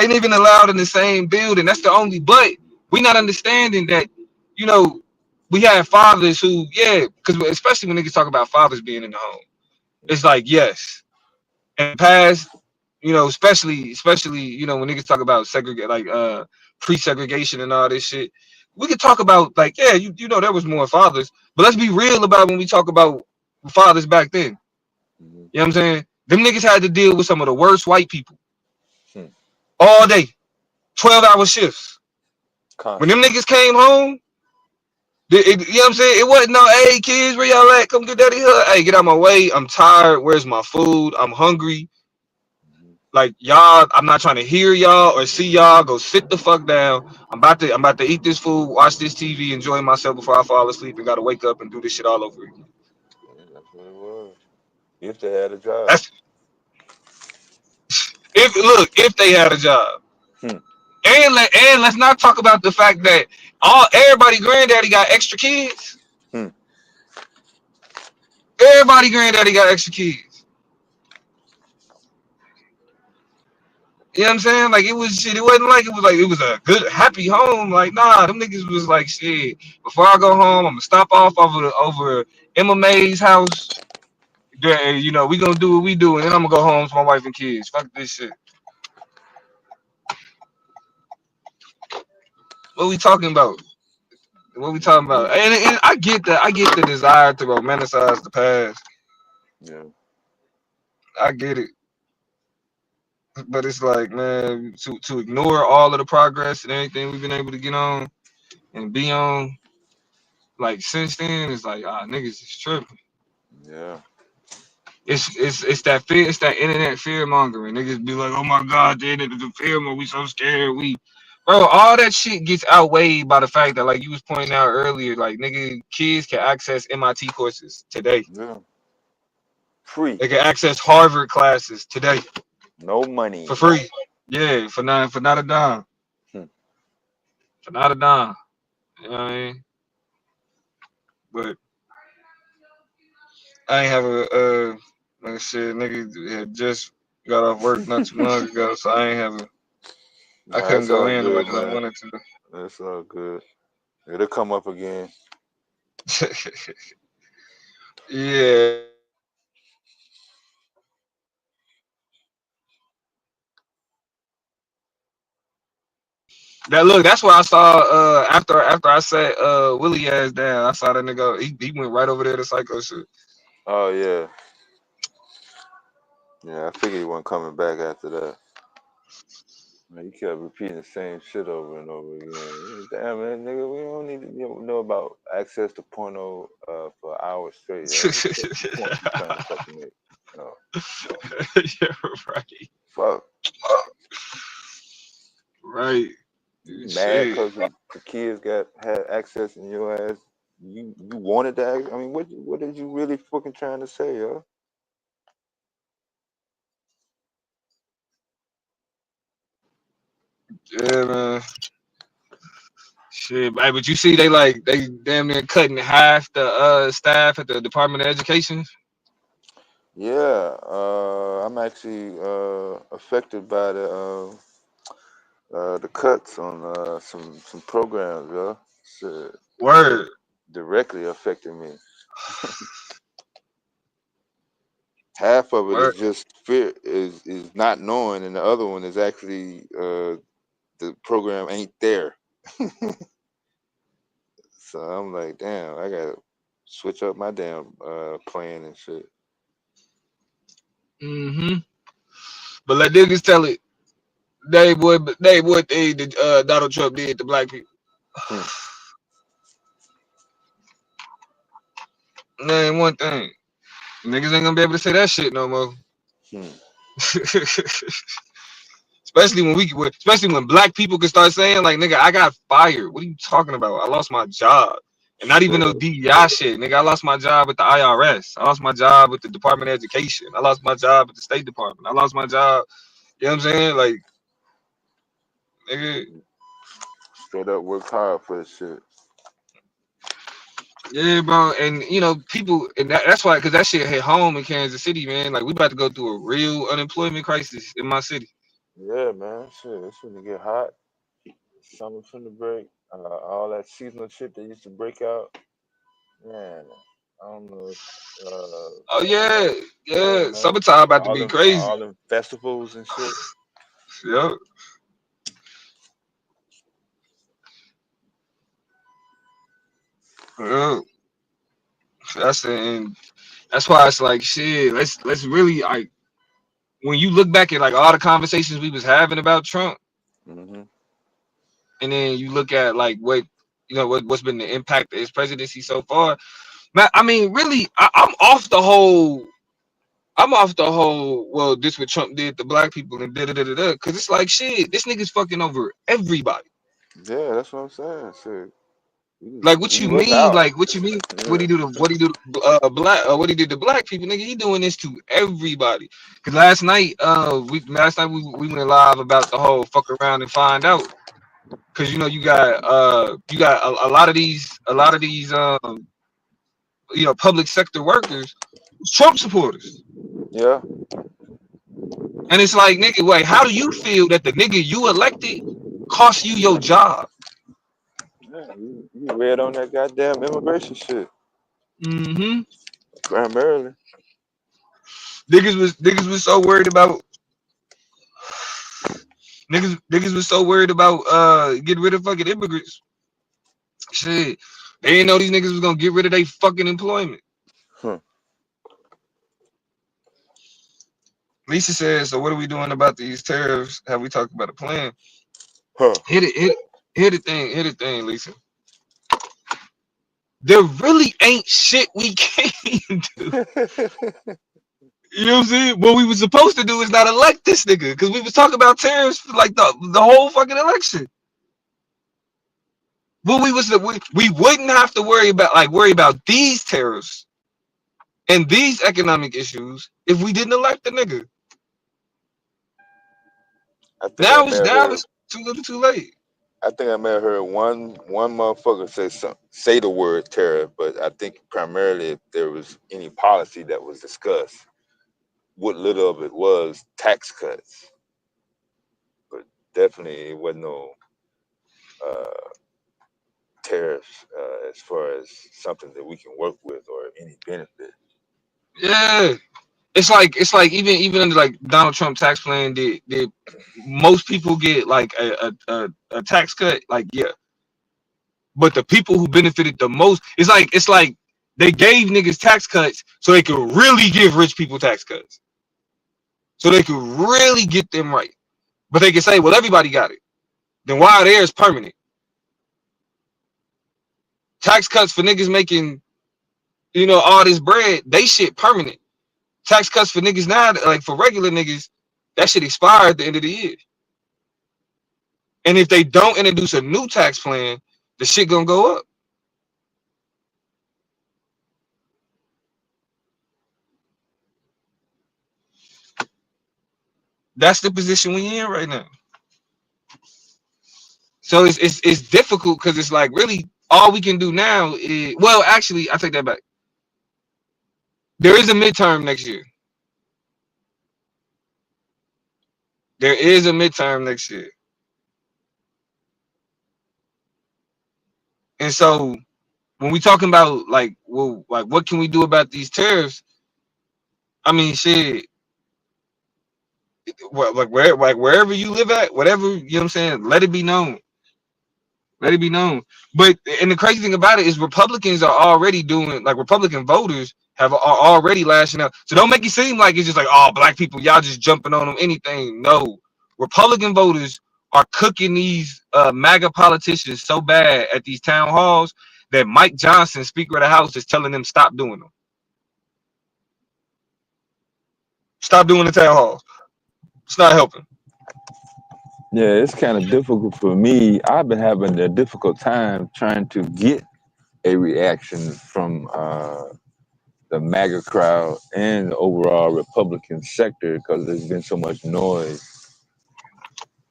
[SPEAKER 6] ain't even allowed in the same building. That's the only. But we not understanding that, you know, we have fathers who, yeah, because especially when niggas talk about fathers being in the home, it's like yes, and past, you know, especially, you know, when niggas talk about segregate like pre-segregation and all this shit, we could talk about like, yeah, you know, there was more fathers, but let's be real about when we talk about fathers back then.
[SPEAKER 4] Mm-hmm.
[SPEAKER 6] You know what I'm saying? Them niggas had to deal with some of the worst white people
[SPEAKER 4] Hmm.
[SPEAKER 6] all day, 12-hour shifts. When them
[SPEAKER 4] Constantly.
[SPEAKER 6] niggas came home, you know what I'm saying? It wasn't no, hey kids, where y'all at? Come get daddy hood. Hey, get out my way. I'm tired. Where's my food? I'm hungry.
[SPEAKER 4] Mm-hmm.
[SPEAKER 6] Like y'all, I'm not trying to hear y'all or see y'all. Go sit the fuck down. I'm about to eat this food, watch this TV, enjoy myself before I fall asleep, and gotta wake up and do this shit all over again.
[SPEAKER 4] Yeah, that's what it was. If they had a job.
[SPEAKER 6] That's if they had a job.
[SPEAKER 4] Hmm.
[SPEAKER 6] And let's not talk about the fact that everybody granddaddy got extra kids.
[SPEAKER 4] Hmm.
[SPEAKER 6] Everybody granddaddy got extra kids. You know what I'm saying? Like it was shit. It wasn't like it was a good happy home. Like nah, them niggas was like shit. Before I go home, I'm gonna stop off over MMA's house. You know, we gonna do what we do, and then I'm gonna go home to my wife and kids. Fuck this shit. What we talking about? What we talking about?
[SPEAKER 4] Yeah.
[SPEAKER 6] And I get that. I get the desire to romanticize the past.
[SPEAKER 4] Yeah.
[SPEAKER 6] I get it. But it's like, man, to ignore all of the progress and everything we've been able to get on and be on, like since then, it's like, niggas is tripping.
[SPEAKER 4] Yeah.
[SPEAKER 6] It's that fear, it's that internet fear mongering. Niggas be like, oh my god, the internet, the fear, we so scared. Bro, all that shit gets outweighed by the fact that, like you was pointing out earlier, like nigga, kids can access MIT courses today.
[SPEAKER 4] Yeah. Free.
[SPEAKER 6] They can access Harvard classes today
[SPEAKER 4] No
[SPEAKER 6] for
[SPEAKER 4] money.
[SPEAKER 6] free. Yeah, for not a dime.
[SPEAKER 4] Hmm.
[SPEAKER 6] For not a dime. You know what I mean? But I ain't have like I said, nigga had just got off work not too long ago, so I
[SPEAKER 4] Nah,
[SPEAKER 6] couldn't
[SPEAKER 4] it's
[SPEAKER 6] go
[SPEAKER 4] all
[SPEAKER 6] in the way
[SPEAKER 4] good,
[SPEAKER 6] that I
[SPEAKER 4] man.
[SPEAKER 6] wanted to.
[SPEAKER 4] It's all good. It'll come up again.
[SPEAKER 6] Yeah. That's why I saw after I sat Willie ass down, I saw that nigga he went right over there to psycho shit.
[SPEAKER 4] Oh yeah. Yeah, I figured he wasn't coming back after that. Man, you kept repeating the same shit over and over again. Damn man, nigga, we don't need to know about access to porno for hours straight. What's the point you trying to fucking make? No.
[SPEAKER 6] Yeah, right.
[SPEAKER 4] Fuck.
[SPEAKER 6] Right.
[SPEAKER 4] You mad
[SPEAKER 6] Shit.
[SPEAKER 4] because the kids had access in your ass? You wanted that? I mean, what is you really fucking trying to say, yo?
[SPEAKER 2] Yeah, man. Shit, hey, but you see, they damn near cutting half the staff at the Department of Education.
[SPEAKER 4] Yeah, I'm actually affected by the cuts on some programs, yo. Shit,
[SPEAKER 2] Word.
[SPEAKER 4] directly affecting me. Half of it
[SPEAKER 2] Word.
[SPEAKER 4] is just fear, is not knowing, and the other one is actually the program ain't there. So I'm like, damn, I gotta switch up my damn plan and shit.
[SPEAKER 2] Mm-hmm. But let niggas tell it. They what Donald Trump did to black people.
[SPEAKER 4] Hmm,
[SPEAKER 2] Man, one thing. Niggas ain't gonna be able to say that shit no more.
[SPEAKER 4] hmm.
[SPEAKER 2] especially when black people can start saying like, nigga, I got fired. What are you talking about? I lost my job. And not even
[SPEAKER 4] Straight
[SPEAKER 2] no
[SPEAKER 4] up.
[SPEAKER 2] DEI shit. Nigga, I lost my job with the IRS. I lost my job with the Department of Education. I lost my job with the State Department. I lost my job. You know what I'm saying? Like, nigga,
[SPEAKER 4] Straight up worked hard for this shit.
[SPEAKER 2] yeah, bro. And you know, people and that's why, cause that shit hit home in Kansas City, man. Like we about to go through a real unemployment crisis in my city.
[SPEAKER 4] Yeah, man. Shit, it's gonna get hot. Summer's finna break. All that seasonal shit that used to break out. Man, I don't know if
[SPEAKER 2] Oh yeah,
[SPEAKER 4] yeah,
[SPEAKER 2] yeah.
[SPEAKER 4] man.
[SPEAKER 2] Summertime about to
[SPEAKER 4] All
[SPEAKER 2] be
[SPEAKER 4] them
[SPEAKER 2] crazy.
[SPEAKER 4] all them festivals and shit.
[SPEAKER 2] Yep. Yep. And that's why it's like shit. Let's really like when you look back at like all the conversations we was having about Trump,
[SPEAKER 4] Hmm.
[SPEAKER 2] and then you look at like what you know what's been the impact of his presidency so far. Man, I mean, really, I'm off the whole. I'm off the whole. Well, this what Trump did to black people and da da da da da. Because it's like shit. This nigga's fucking over everybody.
[SPEAKER 4] Yeah, that's what I'm saying. Shit,
[SPEAKER 2] Like what
[SPEAKER 4] he
[SPEAKER 2] you
[SPEAKER 4] was
[SPEAKER 2] mean?
[SPEAKER 4] out.
[SPEAKER 2] Like what you mean?
[SPEAKER 4] Yeah.
[SPEAKER 2] What he do to black? What he did to black people? Nigga, he doing this to everybody. Cause last night we went live about the whole fuck around and find out. Cause you got a lot of these public sector workers, Trump supporters.
[SPEAKER 4] Yeah.
[SPEAKER 2] And it's like, nigga, wait, how do you feel that the nigga you elected cost you your job?
[SPEAKER 4] Yeah, you read on that goddamn immigration shit
[SPEAKER 2] Mm-hmm.
[SPEAKER 4] primarily.
[SPEAKER 2] Niggas was so worried about niggas was so worried about getting rid of fucking immigrants. Shit. They didn't know these niggas was gonna get rid of their fucking employment.
[SPEAKER 4] Huh.
[SPEAKER 2] Lisa says, so what are we doing about these tariffs? Have we talked about a plan?
[SPEAKER 4] Huh.
[SPEAKER 2] Hit the thing, Lisa. There really ain't shit we can do. You know what I'm saying? What we was supposed to do is not elect this nigga because we was talking about tariffs for like the whole fucking election. What we wouldn't have to worry about these tariffs and these economic issues if we didn't elect the nigga.
[SPEAKER 4] I think I
[SPEAKER 2] Now
[SPEAKER 4] may
[SPEAKER 2] it's
[SPEAKER 4] have
[SPEAKER 2] now
[SPEAKER 4] heard.
[SPEAKER 2] it's too little, too late.
[SPEAKER 4] I think I may have heard one motherfucker say the word tariff, but I think primarily if there was any policy that was discussed, what little of it was tax cuts, but definitely it wasn't no uh, tariffs as far as something that we can work with or any benefit.
[SPEAKER 2] Yeah, it's like even under like Donald Trump tax plan, did most people get like a tax cut? Like yeah, but the people who benefited the most, it's like they gave niggas tax cuts so they could really give rich people tax cuts, so they could really get them right. But they can say, well, everybody got it. Then why are theirs permanent? Tax cuts for niggas making all this bread, they shit permanent. Tax cuts for niggas now, like for regular niggas, that shit expire at the end of the year. And if they don't introduce a new tax plan, the shit gonna go up. That's the position we in right now.
[SPEAKER 6] So it's difficult because it's like really all we can do now is, well, actually, I take that back. There is a midterm next year. There is a midterm next year. And so when we talking about like, well, like what can we do about these tariffs? I mean, shit, like wherever you live at, whatever, you know what I'm saying, let it be known. Let it be known. But and the crazy thing about it is Republicans are already doing, like Republican voters are already lashing out. So don't make it seem like it's just like, oh, black people, y'all just jumping on them, anything. No. Republican voters are cooking these MAGA politicians so bad at these town halls that Mike Johnson, Speaker of the House, is telling them stop doing them. Stop doing the town halls. It's not helping.
[SPEAKER 1] Yeah, it's kind of difficult for me. I've been having a difficult time trying to get a reaction from the MAGA crowd and the overall Republican sector because there's been so much noise.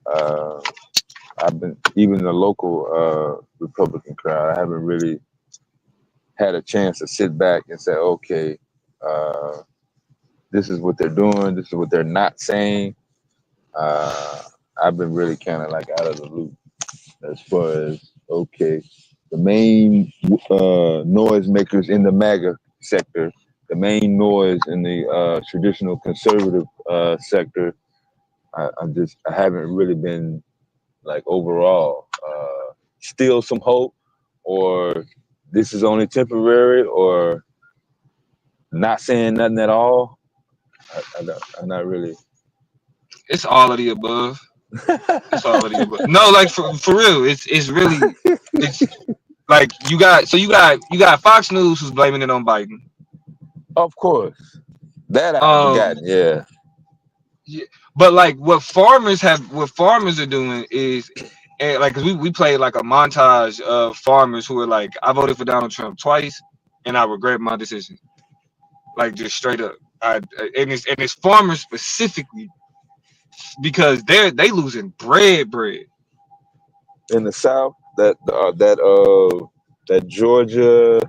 [SPEAKER 1] I've been, even the local Republican crowd, I haven't really had a chance to sit back and say, okay, this is what they're doing, this is what they're not saying. I've been really kind of like out of the loop as far as, okay, the main noise makers in the MAGA sector, the main noise in the traditional conservative sector, I haven't really been like overall still some hope, or this is only temporary, or not saying nothing at all. I'm not really.
[SPEAKER 6] It's all of the above. It's all of the above. No, like for real, it's really, it's like you got Fox News who's blaming it on Biden.
[SPEAKER 1] Of course, that I forgotten. Yeah.
[SPEAKER 6] Yeah, but like what farmers are doing is, and like, cause we played like a montage of farmers who are like, I voted for Donald Trump twice, and I regret my decision. Like just straight up, and it's farmers specifically because they losing bread.
[SPEAKER 1] In the South, that Georgia,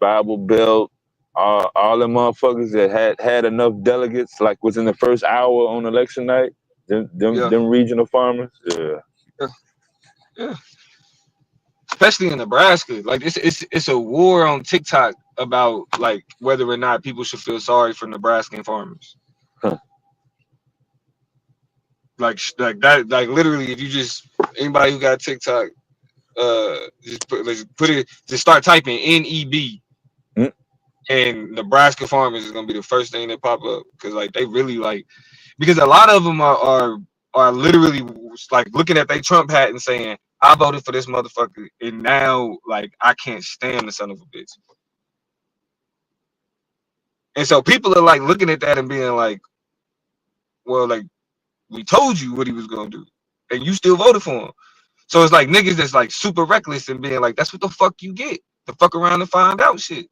[SPEAKER 1] Bible Belt, all them motherfuckers that had enough delegates, like within the first hour on election night, them regional farmers,
[SPEAKER 6] Yeah. Especially in Nebraska, like it's a war on TikTok about like whether or not people should feel sorry for Nebraskan farmers.
[SPEAKER 1] Huh.
[SPEAKER 6] Like that, like literally, if you just, anybody who got TikTok, just start typing NEB, and Nebraska farmers is gonna be the first thing that pop up, because like they really like, because a lot of them are literally like looking at their Trump hat and saying, I voted for this motherfucker, and now like I can't stand the son of a bitch. And so people are like looking at that and being like, well, like, we told you what he was gonna do, and you still voted for him. So it's like niggas that's like super reckless and being like, that's what the fuck you get. The fuck around and find out shit.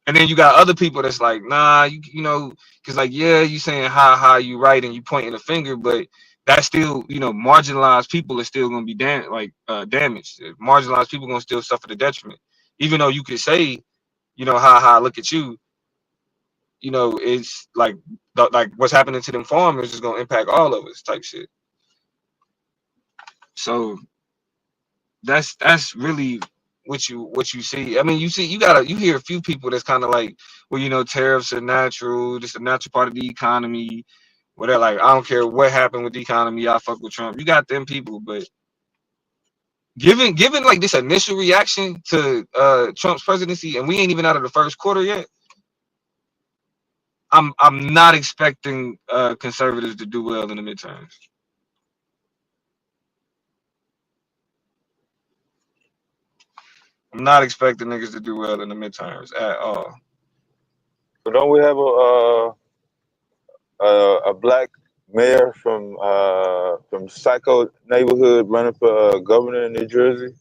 [SPEAKER 6] And then you got other people that's like, nah, you know, because like, yeah, you saying how you right and you pointing a finger, but that's still, you know, marginalized people are still gonna be damaged. Marginalized people gonna still suffer the detriment, even though you could say, you know, look at you. You know, it's like what's happening to them farmers is gonna impact all of us, type shit. So that's really what you see. I mean, you hear a few people that's kind of like, well, you know, tariffs are natural, just a natural part of the economy. Whatever, like, I don't care what happened with the economy, I fuck with Trump. You got them people, but given like this initial reaction to Trump's presidency, and we ain't even out of the first quarter yet, I'm not expecting conservatives to do well in the midterms. I'm not expecting niggas to do well in the midterms at all.
[SPEAKER 1] But don't we have a black mayor from Psycho neighborhood running for governor in New Jersey?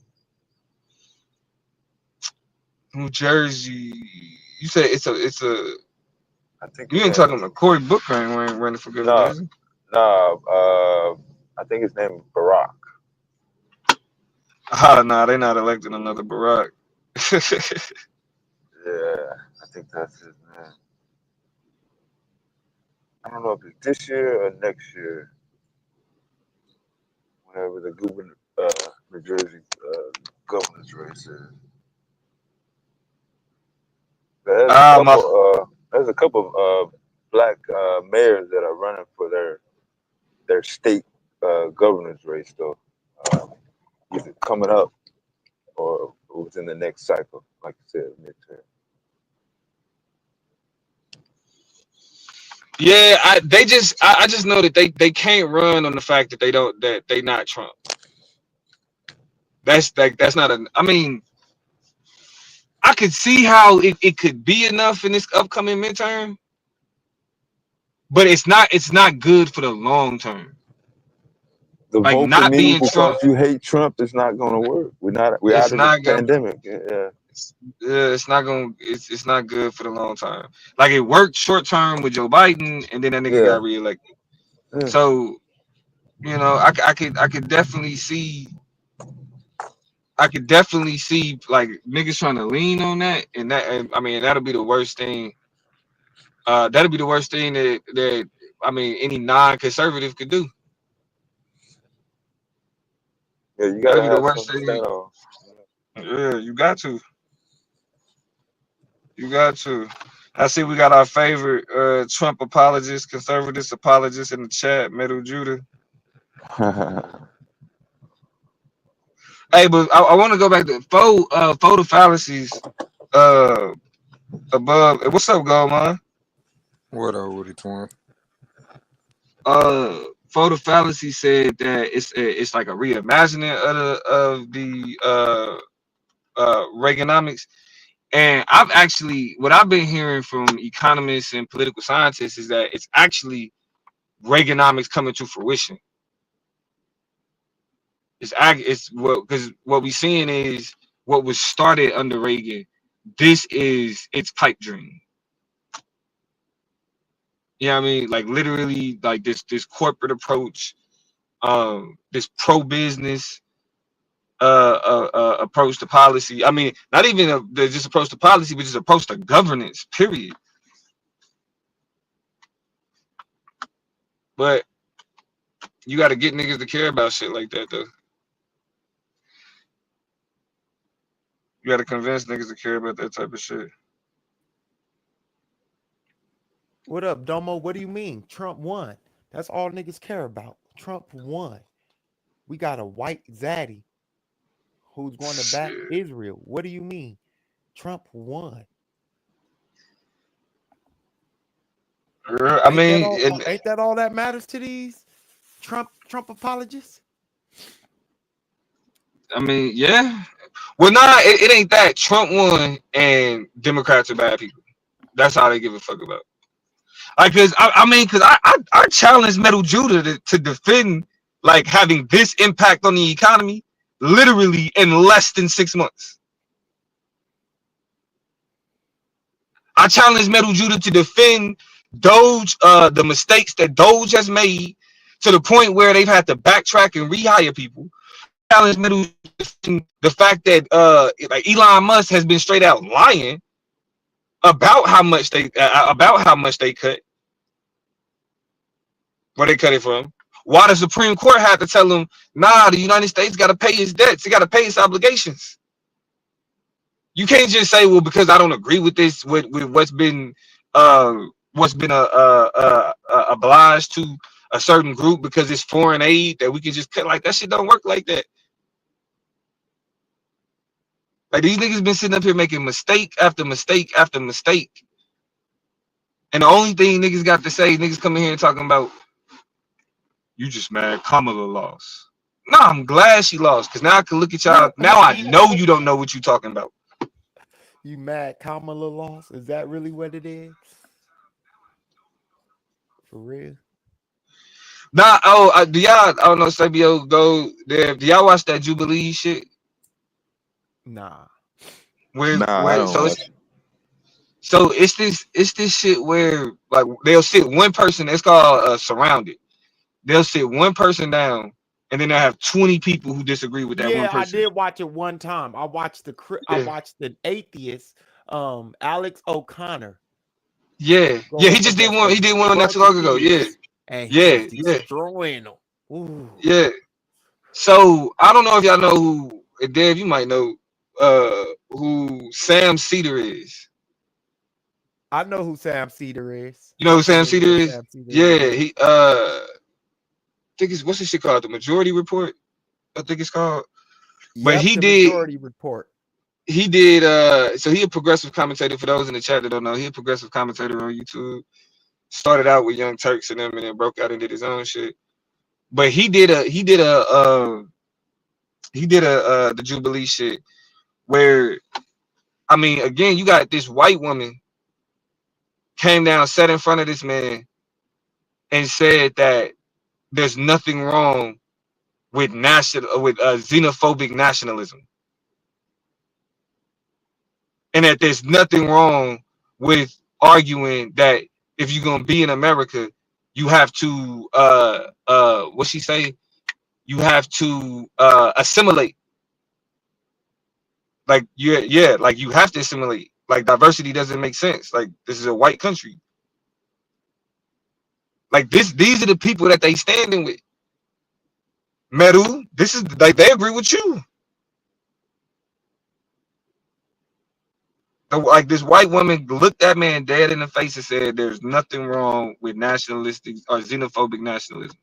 [SPEAKER 6] New Jersey, you say it's a.
[SPEAKER 1] I think
[SPEAKER 6] You ain't talking about Cory Booker ain't running for governor, is he?
[SPEAKER 1] No. I think his name is Barack.
[SPEAKER 2] Nah, they not electing another Barack.
[SPEAKER 1] Yeah, I think that's his name. I don't know if it's this year or next year. Whenever the governor, New Jersey governor's race is. There's a
[SPEAKER 2] My
[SPEAKER 1] couple. There's a couple of black mayors that are running for their state governor's race, though. Either coming up or within the next cycle, like you said, midterm.
[SPEAKER 2] Yeah, I just know that they can't run on the fact that they not Trump. That's not a. I mean, I could see how it could be enough in this upcoming midterm, but it's not good for the long term.
[SPEAKER 1] The
[SPEAKER 2] Like
[SPEAKER 1] vote for
[SPEAKER 2] not
[SPEAKER 1] me
[SPEAKER 2] being Trump,
[SPEAKER 1] because you hate Trump is not going to work. We're
[SPEAKER 2] it's
[SPEAKER 1] out of the
[SPEAKER 2] not gonna.
[SPEAKER 1] pandemic. Yeah,
[SPEAKER 2] It's not gonna. It's not good for the long term. Like it worked short term with Joe Biden, and then that nigga
[SPEAKER 1] yeah,
[SPEAKER 2] got reelected.
[SPEAKER 1] yeah.
[SPEAKER 2] So I could definitely see. I could definitely see like niggas trying to lean on that, and I mean that'll be the worst thing. That'll be the worst thing that I mean any non-conservative could do.
[SPEAKER 1] Yeah, you got
[SPEAKER 2] That'll
[SPEAKER 1] to
[SPEAKER 2] be the
[SPEAKER 1] have
[SPEAKER 2] worst
[SPEAKER 1] something to
[SPEAKER 2] thing.
[SPEAKER 1] stand on.
[SPEAKER 2] Yeah, you got to. You got to. I see we got our favorite Trump apologist, conservatives apologist in the chat, Metal Judah. Hey, but I want to go back to photo fallacies uh above. What's up, Goldman?
[SPEAKER 20] What up with it, twin?
[SPEAKER 2] Photo fallacy said that it's like a reimagining of the Reaganomics. And what I've been hearing from economists and political scientists is that it's actually Reaganomics coming to fruition. It's because what we're seeing is what was started under Reagan. This is its pipe dream. You know what I mean? Like literally, like this corporate approach, this pro business approach to policy. I mean, not even just approach to policy, but just approach to governance. Period. But you got to get niggas to care about shit like that, though. You got to convince niggas to care about that type of shit.
[SPEAKER 18] What up, Domo? What do you mean? Trump won. That's all niggas care about. Trump won. We got a white zaddy who's going to back
[SPEAKER 2] Shit.
[SPEAKER 18] Israel. What do you mean? Trump won.
[SPEAKER 2] I mean,
[SPEAKER 18] Ain't that all that matters to these Trump apologists?
[SPEAKER 2] I mean, yeah. Well, nah, it ain't that. Trump won, and Democrats are bad people. That's all they give a fuck about. Like, cause I challenge Metal Judah to defend like having this impact on the economy, literally in less than 6 months. I challenge Metal Judah to defend Doge, the mistakes that Doge has made to the point where they've had to backtrack and rehire people. I challenge Metal Judah to defend the fact that like Elon Musk has been straight out lying about how much they cut, where they cut it from. Why the Supreme Court had to tell them, nah, the United States got to pay its debts, it got to pay its obligations. You can't just say, well, because I don't agree with this, with what's been obliged to a certain group because it's foreign aid that we can just cut. Like that shit don't work like that. Like these niggas been sitting up here making mistake after mistake after mistake, and the only thing niggas got to say, niggas coming here and talking about, you just mad Kamala lost. Nah, I'm glad she lost because now I can look at y'all. Now I know you don't know what you talking about.
[SPEAKER 18] You mad Kamala lost? Is that really what it is? For real?
[SPEAKER 2] Nah, do y'all? I don't know, Sabio, go there. Do y'all watch that Jubilee shit?
[SPEAKER 18] Nah.
[SPEAKER 1] Nah, I don't watch it.
[SPEAKER 2] So it's this shit where like they'll sit one person. It's called Surrounded. they'll sit one person down, and then they'll have 20 people who disagree with that one
[SPEAKER 18] Yeah, I
[SPEAKER 2] person.
[SPEAKER 18] did watch it one time. I watched
[SPEAKER 2] Yeah.
[SPEAKER 18] the atheist, Alex O'Connor.
[SPEAKER 2] Yeah.
[SPEAKER 18] Go
[SPEAKER 2] Yeah, he
[SPEAKER 18] up
[SPEAKER 2] just did
[SPEAKER 18] against
[SPEAKER 2] one.
[SPEAKER 18] a
[SPEAKER 2] He did one not too
[SPEAKER 18] bunch of
[SPEAKER 2] long ago. Yeah.
[SPEAKER 18] kids, and he was
[SPEAKER 2] Yeah. Yeah.
[SPEAKER 18] destroying them. Ooh.
[SPEAKER 2] Yeah. So I don't know if y'all know who Dave, you might know who Sam Cedar is.
[SPEAKER 18] I know who Sam Cedar is.
[SPEAKER 2] You know
[SPEAKER 18] I'm
[SPEAKER 2] who Sam
[SPEAKER 18] familiar
[SPEAKER 2] Cedar
[SPEAKER 18] with
[SPEAKER 2] is?
[SPEAKER 18] Sam Cedar.
[SPEAKER 2] Yeah,
[SPEAKER 18] Yeah.
[SPEAKER 2] he think it's what's this shit called? The Majority Report, I think it's called. But
[SPEAKER 18] Yep, the Majority Report.
[SPEAKER 2] he did so he a progressive commentator for those in the chat that don't know. He a progressive commentator on YouTube. Started out with Young Turks and them and then broke out and did his own shit. But he did the Jubilee shit where I mean again you got this white woman came down, sat in front of this man and said that there's nothing wrong with xenophobic nationalism, and that there's nothing wrong with arguing that if you're gonna be in America, you have to what she say? You have to assimilate. Like yeah, like you have to assimilate. Like diversity doesn't make sense. Like this is a white country. Like these are the people that they standing with. Meru, this is like they agree with you. Like this white woman looked that man dead in the face and said, "There's nothing wrong with nationalistic or xenophobic nationalism.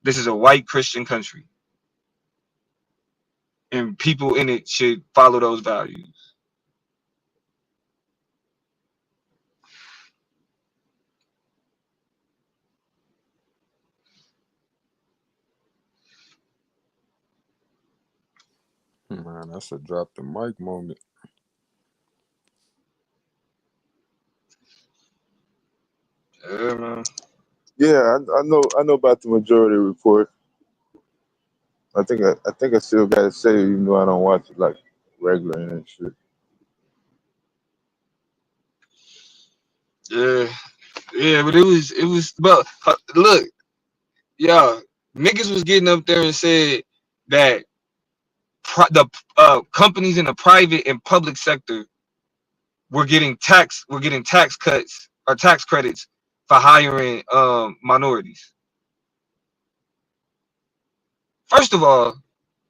[SPEAKER 2] This is a white Christian country, and people in it should follow those values."
[SPEAKER 20] Man, that's a drop the mic moment.
[SPEAKER 2] Yeah, man.
[SPEAKER 1] Yeah, I know about the Majority Report. I think I still got to say, even though I don't watch it like regular and shit.
[SPEAKER 2] Yeah, yeah, but it was. But look, y'all, niggas was getting up there and said that the companies in the private and public sector were getting tax cuts or tax credits for hiring minorities. First of all,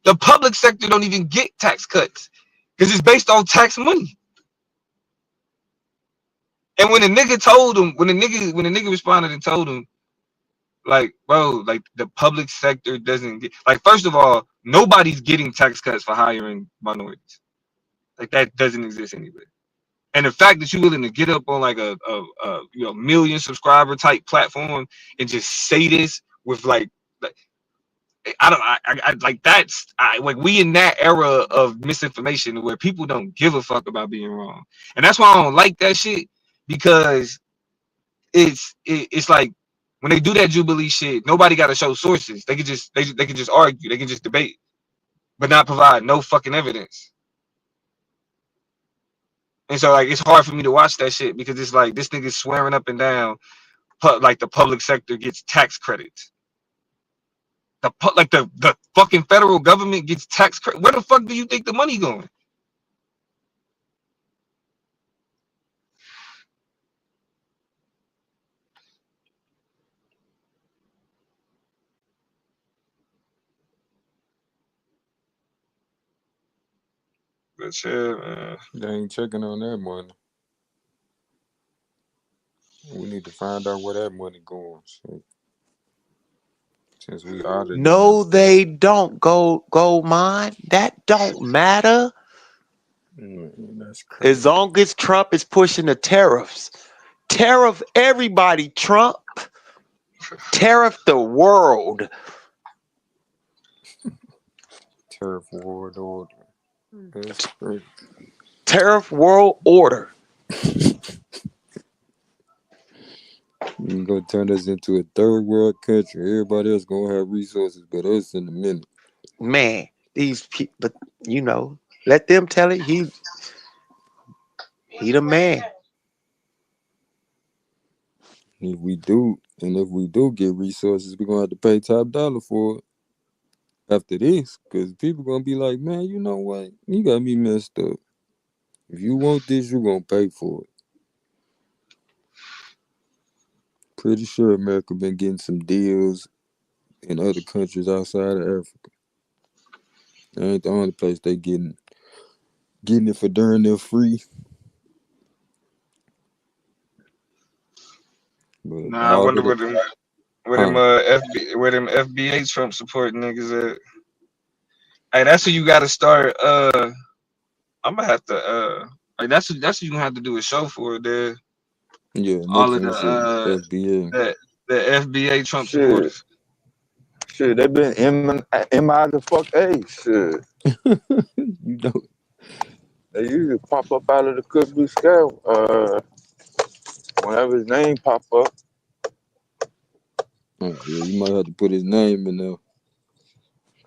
[SPEAKER 2] the public sector don't even get tax cuts because it's based on tax money. And when the nigga told him, when the nigga responded and told him, like, bro, like the public sector doesn't get, like, first of all, nobody's getting tax cuts for hiring minorities. Like that doesn't exist anywhere. And the fact that you're willing to get up on like a million subscriber type platform and just say this with like I don't I like that's like we in that era of misinformation where people don't give a fuck about being wrong, and that's why I don't like that shit because it's like when they do that Jubilee shit, nobody got to show sources. They can just argue, they can just debate, but not provide no fucking evidence. And so like it's hard for me to watch that shit because it's like this nigga's swearing up and down, like the public sector gets tax credits. The fucking federal government gets tax credit. Where the fuck do you think the money going? But yeah, man.
[SPEAKER 20] They ain't checking on that money. We need to find out where that money going. Since we auditing
[SPEAKER 19] No,
[SPEAKER 20] everything.
[SPEAKER 19] they don't. Go mine. That don't matter.
[SPEAKER 20] That's crazy.
[SPEAKER 19] As long as Trump is pushing the tariffs. Tariff everybody, Trump. Tariff the world.
[SPEAKER 20] Tariff world order. That's crazy.
[SPEAKER 19] Tariff world order.
[SPEAKER 20] You can go turn us into a third world country. Everybody else gonna have resources, but us in a minute.
[SPEAKER 19] Man, these people, but let them tell it. He the man.
[SPEAKER 20] If we do get resources, we're gonna have to pay top dollar for it after this, because people gonna be like, man, you know what? You got me messed up. If you want this, you're gonna pay for it. Pretty sure America been getting some deals in other countries outside of Africa. That ain't the only place they getting it for darn near free. But
[SPEAKER 2] Nah, I
[SPEAKER 20] all
[SPEAKER 2] wonder
[SPEAKER 20] of
[SPEAKER 2] where
[SPEAKER 20] it,
[SPEAKER 2] them
[SPEAKER 20] huh?
[SPEAKER 2] where them FBA Trump supporting niggas at. Hey, that's who you gotta start. I'm gonna have to like that's what you gonna have to do a show for there.
[SPEAKER 20] Yeah,
[SPEAKER 2] All
[SPEAKER 20] next
[SPEAKER 2] of
[SPEAKER 20] one shit, FBA.
[SPEAKER 2] the FBA Trump
[SPEAKER 1] Shit,
[SPEAKER 2] supporters.
[SPEAKER 1] shit, they been MI the fuck A. Shit,
[SPEAKER 20] You know,
[SPEAKER 1] they usually pop up out of the could be scale. Whenever his name pop up,
[SPEAKER 20] oh, yeah, you might have to put his name in there.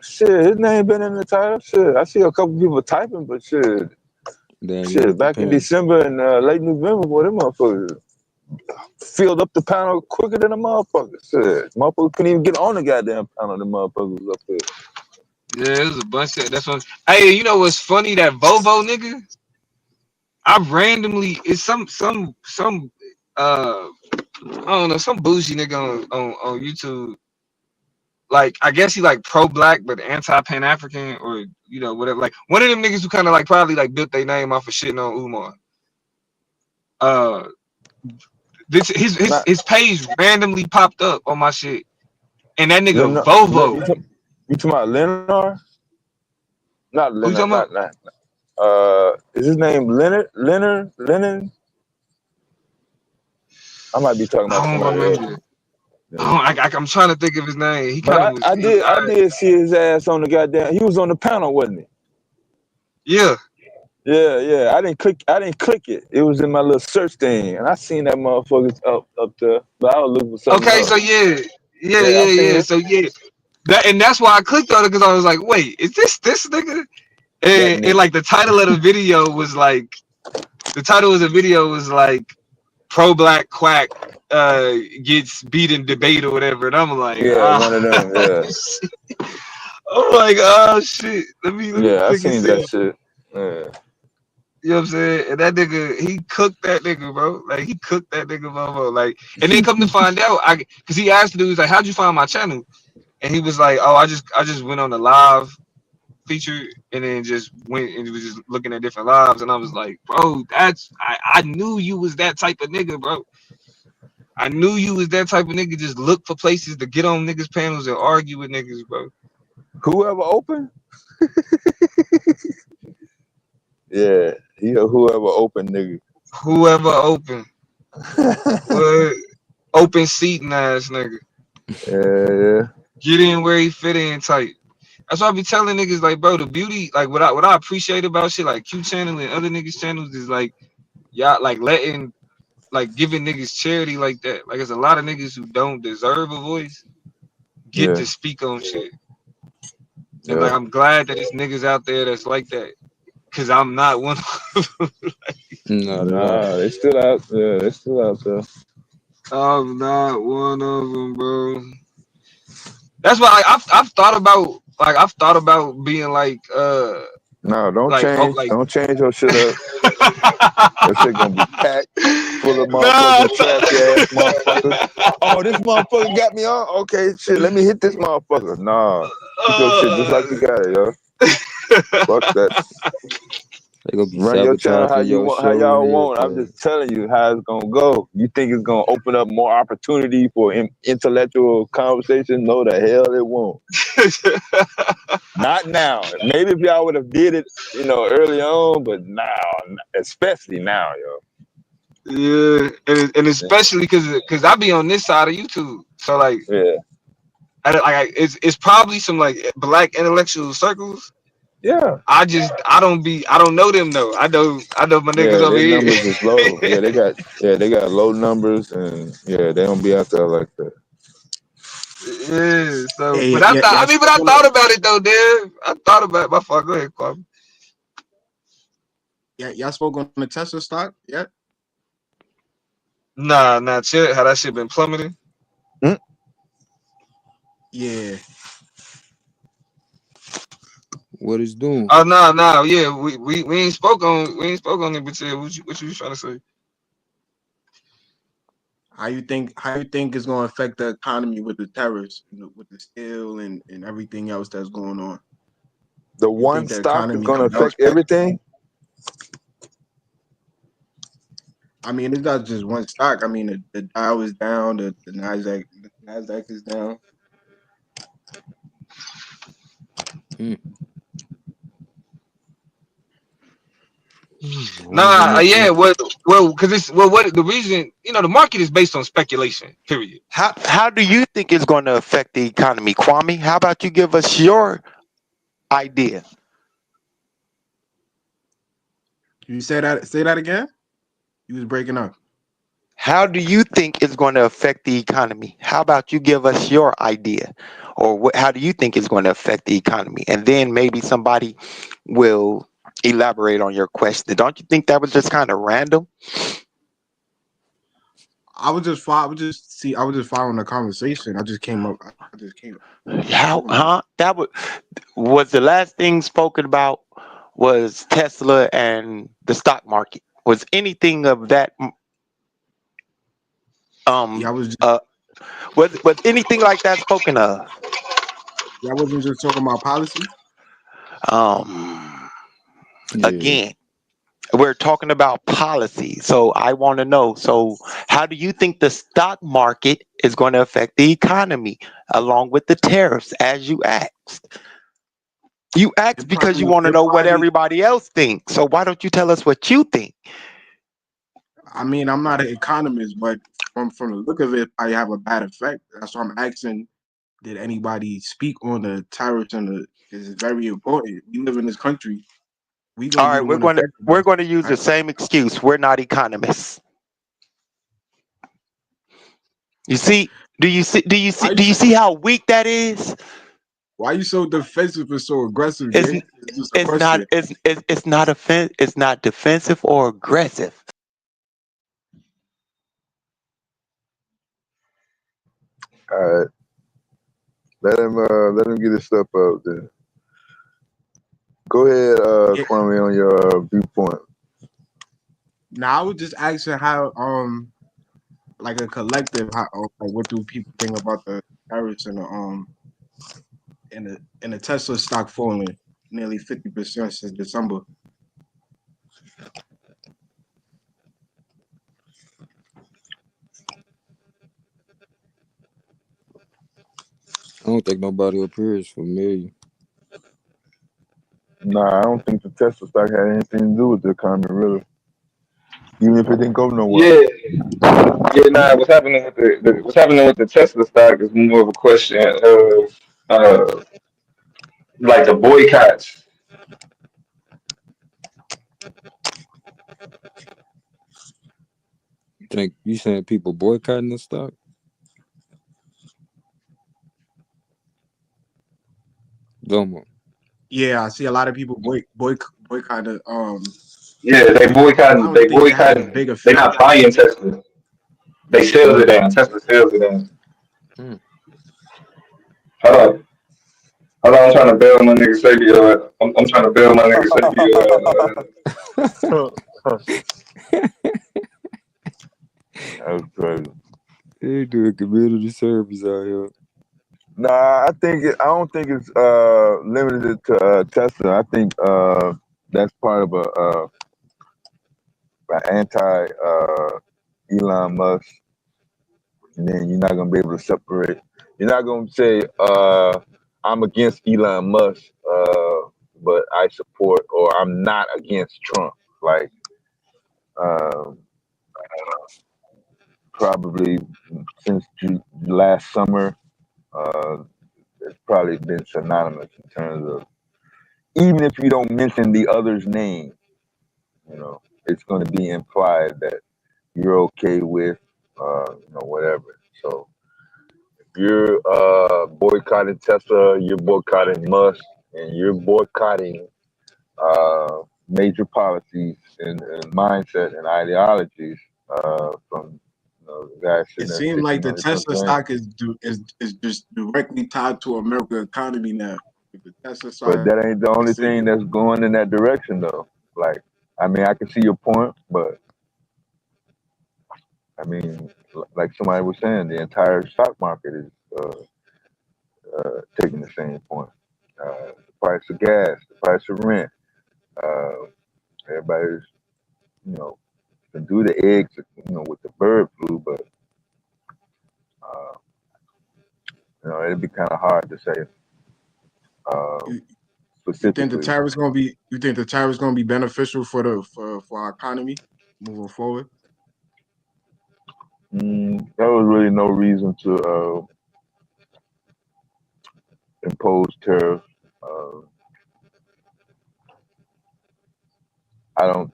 [SPEAKER 1] shit, his name been in the title. Shit, I see a couple people typing, but shit,
[SPEAKER 20] They ain't got
[SPEAKER 1] shit,
[SPEAKER 20] it to
[SPEAKER 1] back in
[SPEAKER 20] pen.
[SPEAKER 1] December and late November, boy, them motherfuckers filled up the panel quicker than a motherfucker. Shit, motherfuckers couldn't even get on the goddamn panel. The motherfuckers was up there.
[SPEAKER 2] Yeah, there's a bunch of that's one. Hey, you know what's funny? That Vovo nigga, I randomly it's some I don't know, some bougie nigga on YouTube. Like I guess he like pro black but anti Pan African or you know whatever. Like one of them niggas who kind of like probably like built their name off of shitting on Umar. Uh, this
[SPEAKER 1] Not
[SPEAKER 2] his page randomly popped up on my shit, and that nigga
[SPEAKER 1] Leonard,
[SPEAKER 2] Vovo.
[SPEAKER 1] you talking about Leonard? Not
[SPEAKER 2] Who you
[SPEAKER 1] Leonard,
[SPEAKER 2] talking about?
[SPEAKER 1] not. Is his name Leonard? Lennon? I might be talking about
[SPEAKER 2] I don't
[SPEAKER 1] somebody else.
[SPEAKER 2] remember.
[SPEAKER 1] Yeah.
[SPEAKER 2] I'm trying to think of his name. He
[SPEAKER 1] But
[SPEAKER 2] kind of was.
[SPEAKER 1] I did see his ass on the goddamn. He was on the panel, wasn't he?
[SPEAKER 2] Yeah.
[SPEAKER 1] Yeah. I didn't click it. It was in my little search thing, and I seen that motherfucker up there. But I was looking for something
[SPEAKER 2] Okay. So
[SPEAKER 1] else. Yeah, I seen
[SPEAKER 2] yeah.
[SPEAKER 1] it.
[SPEAKER 2] So yeah. That's why I clicked on it because I was like, wait, is this nigga?
[SPEAKER 1] That
[SPEAKER 2] And
[SPEAKER 1] nigga.
[SPEAKER 2] like the title of the video was like pro black quack gets beat in debate or whatever, and I'm like,
[SPEAKER 1] Yeah, one of them. Yeah,
[SPEAKER 2] shit. I'm like, oh shit. Let me
[SPEAKER 1] yeah. I
[SPEAKER 2] click and
[SPEAKER 1] seen that
[SPEAKER 2] see.
[SPEAKER 1] shit. Yeah.
[SPEAKER 2] You know what I'm saying? And that nigga, he cooked that nigga, bro. Like he cooked that nigga, bro. Like, and then come to find out, cause he asked the dude, he's like, how'd you find my channel? And he was like, oh, I just went on the live feature and then just went and was just looking at different lives. And I was like, bro, I knew you was that type of nigga, bro. I knew you was that type of nigga. Just look for places to get on niggas panels and argue with niggas, bro.
[SPEAKER 1] Whoever open. Yeah, he a whoever open nigga.
[SPEAKER 2] Whoever open, what open seating ass nigga.
[SPEAKER 1] Yeah.
[SPEAKER 2] Get in where he fit in tight. That's why I be telling niggas like, bro, the beauty, like what I appreciate about shit like Q channel and other niggas channels is like y'all like letting like giving niggas charity like that. Like there's a lot of niggas who don't deserve a voice get
[SPEAKER 1] Yeah.
[SPEAKER 2] to speak on shit. And like
[SPEAKER 1] Yeah.
[SPEAKER 2] I'm glad that there's niggas out there that's like that. Cause I'm not one of them.
[SPEAKER 20] Not at all.
[SPEAKER 1] Nah, they still out. Yeah, they still out there.
[SPEAKER 2] I'm not one of them, bro. That's why I've thought about being
[SPEAKER 1] No, don't change.
[SPEAKER 2] like
[SPEAKER 1] Don't change your shit up. Your shit gonna be packed full of
[SPEAKER 2] nah,
[SPEAKER 1] motherfucking trashy ass motherfuckers. Oh, this motherfucker got me on. Okay, shit. Let me hit this motherfucker. Nah, keep your shit just like you got it, yo. Fuck that.
[SPEAKER 20] They gonna be
[SPEAKER 1] Run your channel how
[SPEAKER 20] sabotaging
[SPEAKER 1] you
[SPEAKER 20] your
[SPEAKER 1] want, how
[SPEAKER 20] show
[SPEAKER 1] y'all
[SPEAKER 20] and
[SPEAKER 1] want. I'm
[SPEAKER 20] everything.
[SPEAKER 1] just telling you how it's gonna go. You think it's gonna open up more opportunity for intellectual conversation? No, the hell it won't. Not now. Maybe if y'all would have did it, early on, but now, especially now, yo.
[SPEAKER 2] yeah, and especially because I be on this side of YouTube, so like
[SPEAKER 1] Yeah,
[SPEAKER 2] it's probably some like black intellectual circles.
[SPEAKER 1] yeah,
[SPEAKER 2] I don't know them though. I know my niggas
[SPEAKER 1] yeah.
[SPEAKER 2] over
[SPEAKER 1] Their
[SPEAKER 2] here.
[SPEAKER 1] numbers is low. Yeah, they got low numbers, and yeah, they don't be out there like that.
[SPEAKER 2] Yeah, so
[SPEAKER 21] Hey,
[SPEAKER 2] but I
[SPEAKER 21] yeah,
[SPEAKER 2] thought
[SPEAKER 21] y'all
[SPEAKER 2] I mean but
[SPEAKER 21] spoke
[SPEAKER 2] I
[SPEAKER 21] on
[SPEAKER 2] thought about it though, Dave. I thought about it. My fault. Go ahead, Kwame.
[SPEAKER 21] y'all spoke on the Tesla stock yet? Nah, shit. How that shit been plummeting?
[SPEAKER 22] Yeah.
[SPEAKER 20] What it's doing?
[SPEAKER 21] Oh nah. Yeah, we ain't spoke on it, but yeah, what you trying to say?
[SPEAKER 22] How you think it's gonna affect the economy with the tariffs, with the steel and everything else that's going on?
[SPEAKER 1] The
[SPEAKER 22] You
[SPEAKER 1] one
[SPEAKER 22] think the
[SPEAKER 1] stock is
[SPEAKER 22] economy
[SPEAKER 1] going to
[SPEAKER 22] can bounce
[SPEAKER 1] affect
[SPEAKER 22] back?
[SPEAKER 1] everything.
[SPEAKER 22] I mean, it's not just one stock. I mean, the Dow is down, the Nasdaq is down.
[SPEAKER 20] Mm.
[SPEAKER 21] Nah, yeah, because it's what the reason, the market is based on speculation. Period.
[SPEAKER 19] How do you think it's going to affect the economy, Kwame? How about you give us your idea?
[SPEAKER 22] You say that again? You was breaking up.
[SPEAKER 19] How do you think it's going to affect the economy? How about you give us your idea, or how do you think it's going to affect the economy? And then maybe somebody will elaborate on your question. Don't you think that was just kind of random?
[SPEAKER 22] I was just following the conversation. I just came up. I just came.
[SPEAKER 19] How? Huh? Was the last thing spoken about was Tesla and the stock market. Was anything of that
[SPEAKER 22] Yeah, I was.
[SPEAKER 19] uh was anything like that spoken of?
[SPEAKER 22] Yeah, I wasn't just talking about policy.
[SPEAKER 19] Um
[SPEAKER 20] Yeah.
[SPEAKER 19] Again, we're talking about policy. So I want to know, so how do you think the stock market is going to affect the economy along with the tariffs as you asked? You asked
[SPEAKER 22] It
[SPEAKER 19] because you
[SPEAKER 22] probably.
[SPEAKER 19] want to
[SPEAKER 22] It
[SPEAKER 19] know what
[SPEAKER 22] probably.
[SPEAKER 19] everybody else thinks. So why don't you tell us what you think?
[SPEAKER 22] I mean, I'm not an economist, but from the look of it, I have a bad effect. That's why I'm asking. Did anybody speak on the tariffs and the? Because it's very important. We live in this country. We
[SPEAKER 19] All
[SPEAKER 22] gonna be
[SPEAKER 19] right,
[SPEAKER 22] the
[SPEAKER 19] we're
[SPEAKER 22] one
[SPEAKER 19] going to
[SPEAKER 22] affected by
[SPEAKER 19] we're
[SPEAKER 22] it,
[SPEAKER 19] going to use the
[SPEAKER 22] right?
[SPEAKER 19] same excuse. We're not economists. You see?
[SPEAKER 22] Why
[SPEAKER 19] Do you see how weak that is?
[SPEAKER 22] why you so defensive and so aggressive,
[SPEAKER 19] It's
[SPEAKER 22] gang? It's just a question.
[SPEAKER 19] it's not it's not defensive or aggressive.
[SPEAKER 4] All right, let him get his stuff out there. Go ahead,
[SPEAKER 22] Yeah.
[SPEAKER 4] Kwame, on your viewpoint.
[SPEAKER 22] Now I was just asking how like a collective how like what do people think about the tariffs and the Tesla stock falling nearly 50% since December.
[SPEAKER 20] I don't think nobody up here is familiar.
[SPEAKER 4] Nah, I don't think the Tesla stock had anything to do with the economy, really. Even if it didn't go nowhere.
[SPEAKER 17] Yeah, yeah. Nah, what's happening with what's happening with the Tesla stock is more of a question of like the boycotts.
[SPEAKER 20] Think you saying people boycotting the stock? Domo.
[SPEAKER 22] Yeah, I see a lot of people boycotted.
[SPEAKER 17] Yeah, they
[SPEAKER 22] I
[SPEAKER 17] boycotting.
[SPEAKER 22] don't
[SPEAKER 17] They
[SPEAKER 22] think it has a
[SPEAKER 17] boycotting.
[SPEAKER 22] big
[SPEAKER 17] They
[SPEAKER 22] effect.
[SPEAKER 17] not buying Tesla. They sales it
[SPEAKER 22] Yeah.
[SPEAKER 17] down. Tesla sales it down.
[SPEAKER 20] Mm.
[SPEAKER 17] Hold on. Hold on, I'm trying to bail my nigga Sabio. I'm trying to bail my nigga Sabio.
[SPEAKER 4] That's crazy.
[SPEAKER 20] They doing community service out here.
[SPEAKER 4] Nah, I don't think it's limited to Tesla. I think that's part of a anti Elon Musk, and then you're not gonna be able to separate. You're not gonna say I'm against Elon Musk, but I support, or I'm not against Trump. Like um, probably since last summer, uh, it's probably been synonymous in terms of even if you don't mention the other's name, it's going to be implied that you're okay with, whatever. So if you're boycotting Tesla, you're boycotting Musk, and you're boycotting major policies and mindset and ideologies from
[SPEAKER 1] The guy
[SPEAKER 22] It
[SPEAKER 1] sitting there
[SPEAKER 22] seems like
[SPEAKER 1] fixing
[SPEAKER 22] the
[SPEAKER 1] on his
[SPEAKER 22] Tesla
[SPEAKER 1] thing.
[SPEAKER 22] stock is just directly tied to American economy now. If the Tesla
[SPEAKER 1] But
[SPEAKER 22] stock
[SPEAKER 1] that ain't the only
[SPEAKER 22] is
[SPEAKER 1] thing that's going in that direction, though. Like, I mean, I can see your point, but I mean, like somebody was saying, the entire stock market is taking the same point. The price of gas, the price of rent. Uh, everybody's, you know, can do the eggs, with the bird flu, but it'd be kind of hard to say
[SPEAKER 22] you, you think the
[SPEAKER 1] specifically.
[SPEAKER 22] tariffs gonna be beneficial for for our economy moving forward?
[SPEAKER 1] There was really no reason to impose tariffs. Uh, I don't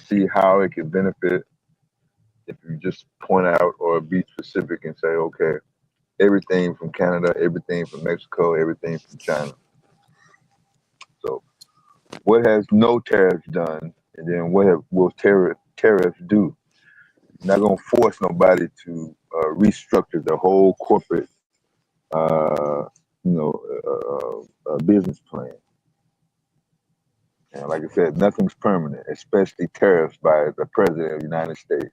[SPEAKER 1] see how it could benefit if you just point out or be specific and say, okay, everything from Canada, everything from Mexico, everything from China. So, what has no tariffs done, and then will tariffs do? You're not gonna force nobody to restructure the whole corporate, business plan. And like I said, nothing's permanent, especially tariffs by the president of the United States.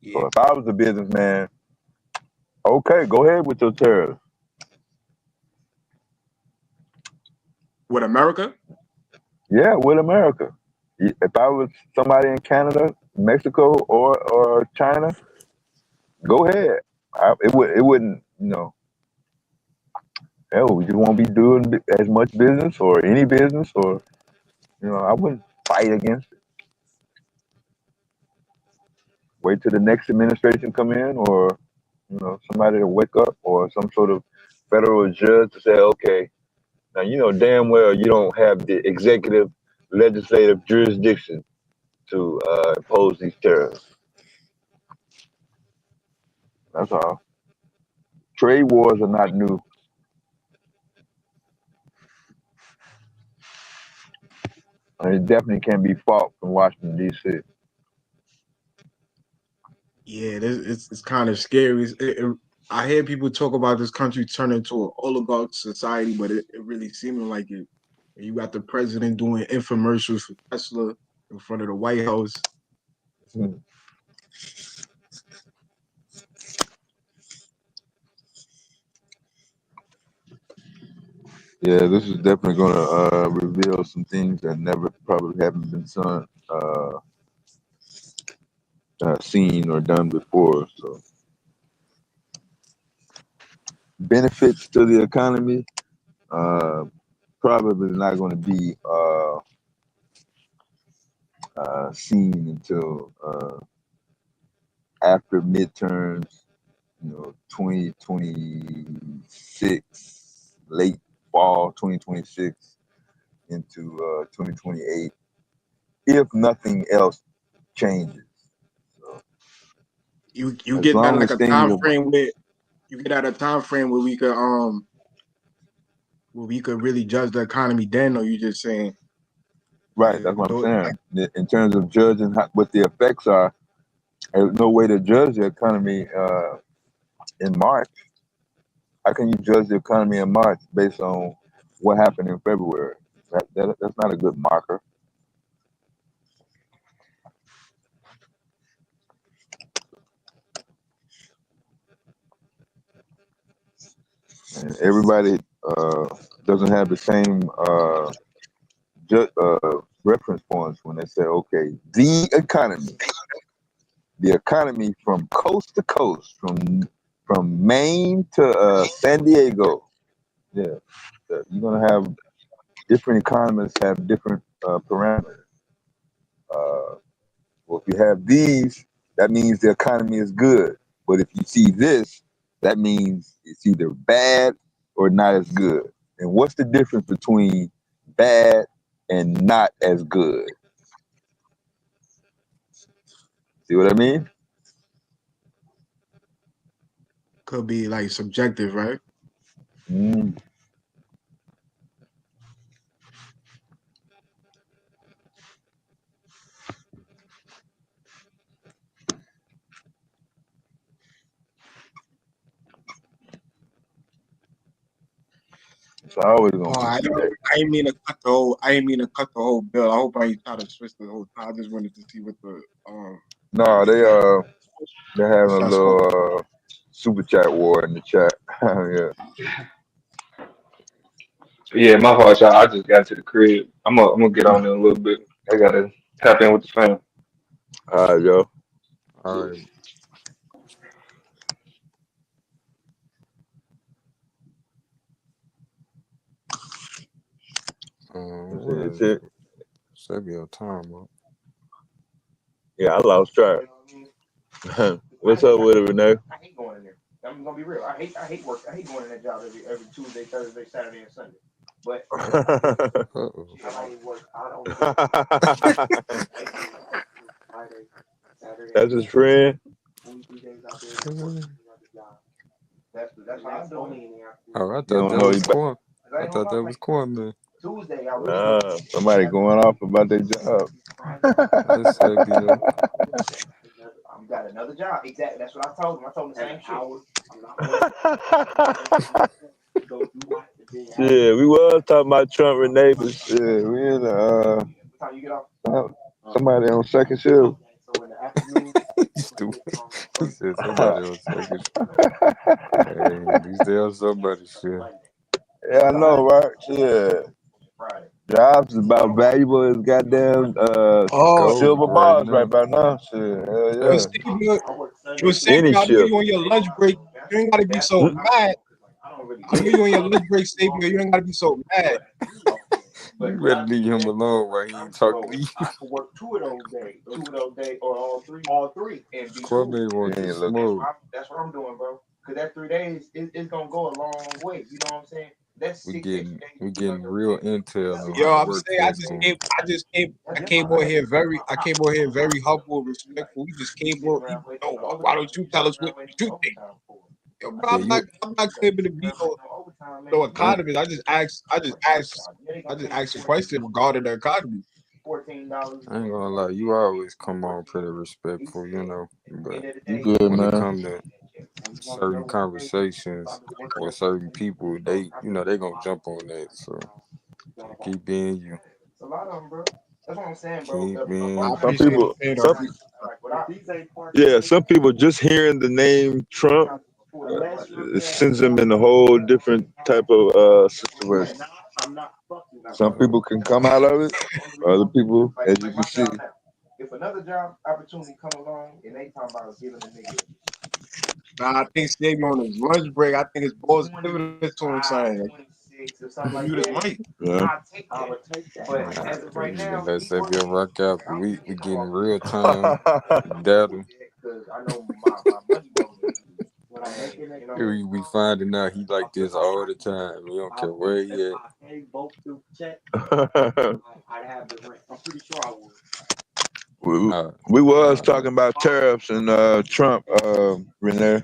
[SPEAKER 22] Yeah.
[SPEAKER 1] So if I was a businessman, okay, go ahead with your tariffs.
[SPEAKER 22] With America?
[SPEAKER 1] Yeah, with America. If I was somebody in Canada, Mexico, or China, go ahead. It wouldn't, hell, we just won't be doing as much business or any business, or I wouldn't fight against it. Wait till the next administration come in, or somebody to wake up, or some sort of federal judge to say, okay, now you know damn well you don't have the executive, legislative jurisdiction to impose these tariffs. That's all. Trade wars are not new. And it definitely can be fought from Washington D.C.
[SPEAKER 22] Yeah, it's kind of scary. I hear people talk about this country turning into an oligarch society, but it really seeming like it. You got the president doing infomercials for Tesla in front of the White House.
[SPEAKER 1] Hmm. Yeah, this is definitely going to reveal some things that never probably haven't been seen or done before. So benefits to the economy probably not going to be seen until after midterms, 2026, late fall 2026 into 2028, if nothing else changes. So
[SPEAKER 22] You
[SPEAKER 1] as
[SPEAKER 22] get that
[SPEAKER 1] long
[SPEAKER 22] like
[SPEAKER 1] as
[SPEAKER 22] a
[SPEAKER 1] things
[SPEAKER 22] time
[SPEAKER 1] are
[SPEAKER 22] frame where you get at a time frame where we could really judge the economy then, or you just saying
[SPEAKER 1] right, that's what I'm
[SPEAKER 22] like
[SPEAKER 1] saying. In terms of judging what the effects are, there's no way to judge the economy in March. How can you judge the economy in March based on what happened in February? That's not a good marker. And everybody doesn't have the same reference points when they say, okay, the economy from coast to coast, from Maine to San Diego. Yeah, you're gonna have different economists have different parameters. Well, if you have these, that means the economy is good. But if you see this, that means it's either bad or not as good. And what's the difference between bad and not as good? See what I mean?
[SPEAKER 22] could be like subjective, right?
[SPEAKER 1] Mm. It's always gonna
[SPEAKER 22] Oh,
[SPEAKER 1] be some negative.
[SPEAKER 22] I ain't mean to cut the whole. I ain't mean to cut the whole bill. I hope I ain't try to switch the whole time. I just wanted to see what the
[SPEAKER 1] No, they're having a
[SPEAKER 22] that's cool.
[SPEAKER 1] little super chat war in the chat. Yeah.
[SPEAKER 17] Yeah, my fault, y'all. I just got to the crib. I'm gonna get on in a little bit. I gotta tap in with the fam.
[SPEAKER 1] All right, yo.
[SPEAKER 20] All right.
[SPEAKER 1] That's
[SPEAKER 20] What is
[SPEAKER 1] it.
[SPEAKER 20] it? Set your time up.
[SPEAKER 1] Yeah, I lost track. What's up with it, Renee?
[SPEAKER 19] I hate going in there. I'm gonna be real. I hate work. I hate going in that job every Tuesday, Thursday, Saturday, and Sunday. But
[SPEAKER 20] Uh-oh.
[SPEAKER 19] I only work. I only Friday, Saturday,
[SPEAKER 1] That's his friend.
[SPEAKER 19] only 3 days out there. Work at the job. That's how I'm doing in the afternoon.
[SPEAKER 20] Oh, I
[SPEAKER 1] You
[SPEAKER 20] thought
[SPEAKER 1] don't
[SPEAKER 20] that
[SPEAKER 1] know
[SPEAKER 20] was
[SPEAKER 1] he.
[SPEAKER 20] corn.
[SPEAKER 19] I
[SPEAKER 20] I
[SPEAKER 19] ain't gonna
[SPEAKER 20] thought
[SPEAKER 19] lie,
[SPEAKER 20] that was
[SPEAKER 19] like
[SPEAKER 20] corn, man.
[SPEAKER 19] Tuesday, I really
[SPEAKER 1] Nah,
[SPEAKER 19] work.
[SPEAKER 1] somebody going off about their job.
[SPEAKER 19] Friday,
[SPEAKER 20] That's Sabio.
[SPEAKER 19] you got another job. Exactly. That's what I told him. I told him the same shit. I'm not go through my.
[SPEAKER 1] Yeah, we was talking about Trump, Renee, but shit, we in
[SPEAKER 19] What time you get off?
[SPEAKER 1] somebody on second shift.
[SPEAKER 19] So in the afternoon,
[SPEAKER 20] You stupid. He said somebody else second shit. Hey, at least they on somebody's shit.
[SPEAKER 1] Yeah, I know, right? Yeah.
[SPEAKER 19] Friday.
[SPEAKER 1] Jobs is about valuable as goddamn
[SPEAKER 22] Oh,
[SPEAKER 20] Gold
[SPEAKER 1] silver
[SPEAKER 20] right
[SPEAKER 1] bars right
[SPEAKER 20] now.
[SPEAKER 1] about now. Shit, hell
[SPEAKER 22] but
[SPEAKER 1] yeah.
[SPEAKER 22] Savior, you
[SPEAKER 19] I work
[SPEAKER 22] but
[SPEAKER 19] Sunday through
[SPEAKER 22] Savior,
[SPEAKER 1] Any
[SPEAKER 22] I know
[SPEAKER 1] shift.
[SPEAKER 22] you on your lunch break. You ain't gotta be so
[SPEAKER 1] Mm.
[SPEAKER 22] mad.
[SPEAKER 19] I don't really
[SPEAKER 22] I know you on your lunch break, Savior. You ain't gotta be so mad.
[SPEAKER 20] You
[SPEAKER 19] but
[SPEAKER 20] better
[SPEAKER 19] I
[SPEAKER 20] leave him alone while he ain't talking to
[SPEAKER 19] bro,
[SPEAKER 20] you.
[SPEAKER 19] I could work 2 of those days, or all three, and be cool.
[SPEAKER 20] Kwame
[SPEAKER 1] You
[SPEAKER 20] want to
[SPEAKER 1] ain't looking.
[SPEAKER 20] smoke.
[SPEAKER 19] That's what I'm doing, bro. Cause that 3 days is gonna go a long way. You know what I'm saying? That's
[SPEAKER 20] We
[SPEAKER 19] 6 extra
[SPEAKER 20] getting
[SPEAKER 19] days.
[SPEAKER 20] we
[SPEAKER 19] You know
[SPEAKER 20] getting real intel on
[SPEAKER 22] Yo,
[SPEAKER 20] how to
[SPEAKER 22] I'm
[SPEAKER 20] work
[SPEAKER 22] saying
[SPEAKER 20] for that fool.
[SPEAKER 22] I came on here very humble, respectful. We just came on. No, why don't you tell us what you think? Yo, bro,
[SPEAKER 20] Yeah, you
[SPEAKER 22] I'm not claiming to be no
[SPEAKER 20] I,
[SPEAKER 22] economist. I just asked a question regarding the economy.
[SPEAKER 19] $14.
[SPEAKER 20] I ain't gonna lie, you always come on pretty respectful, but
[SPEAKER 1] You good,
[SPEAKER 20] when it
[SPEAKER 1] man?
[SPEAKER 20] come to certain conversations or certain people, they gonna jump on that. So keep being you.
[SPEAKER 19] It's a lot of them, bro. That's what I'm saying, bro.
[SPEAKER 20] Keep
[SPEAKER 22] I
[SPEAKER 20] being
[SPEAKER 1] Some
[SPEAKER 22] appreciate
[SPEAKER 1] people,
[SPEAKER 22] the saying. I
[SPEAKER 1] some
[SPEAKER 22] appreciate
[SPEAKER 1] yeah, some people just hearing the name Trump sends them in a whole different type of situation. Some
[SPEAKER 20] you.
[SPEAKER 1] people can come out of it. Other people, as you can see,
[SPEAKER 19] If another job opportunity come along and they talking about giving a nigga
[SPEAKER 22] Nah, I think Stevie on his lunch break. I think his boss giving it to him saying,
[SPEAKER 19] 26 or something like
[SPEAKER 22] mute his
[SPEAKER 19] that,
[SPEAKER 22] mic.
[SPEAKER 1] yeah.
[SPEAKER 19] I would take that. But as of right now,
[SPEAKER 20] Let's
[SPEAKER 19] he's
[SPEAKER 20] say if you
[SPEAKER 19] working.
[SPEAKER 20] rock out,
[SPEAKER 19] I'm
[SPEAKER 20] we
[SPEAKER 19] finna
[SPEAKER 20] we
[SPEAKER 19] get them
[SPEAKER 20] getting
[SPEAKER 19] off
[SPEAKER 20] real time data.
[SPEAKER 19] because I know my money goes into what I'm making. You know,
[SPEAKER 20] We finding out he like this all the time. We don't care where he at.
[SPEAKER 19] I'd have the rent. I'm pretty sure I would.
[SPEAKER 1] we,
[SPEAKER 20] Nah,
[SPEAKER 1] we was
[SPEAKER 20] nah.
[SPEAKER 1] talking about tariffs and Trump, Renee,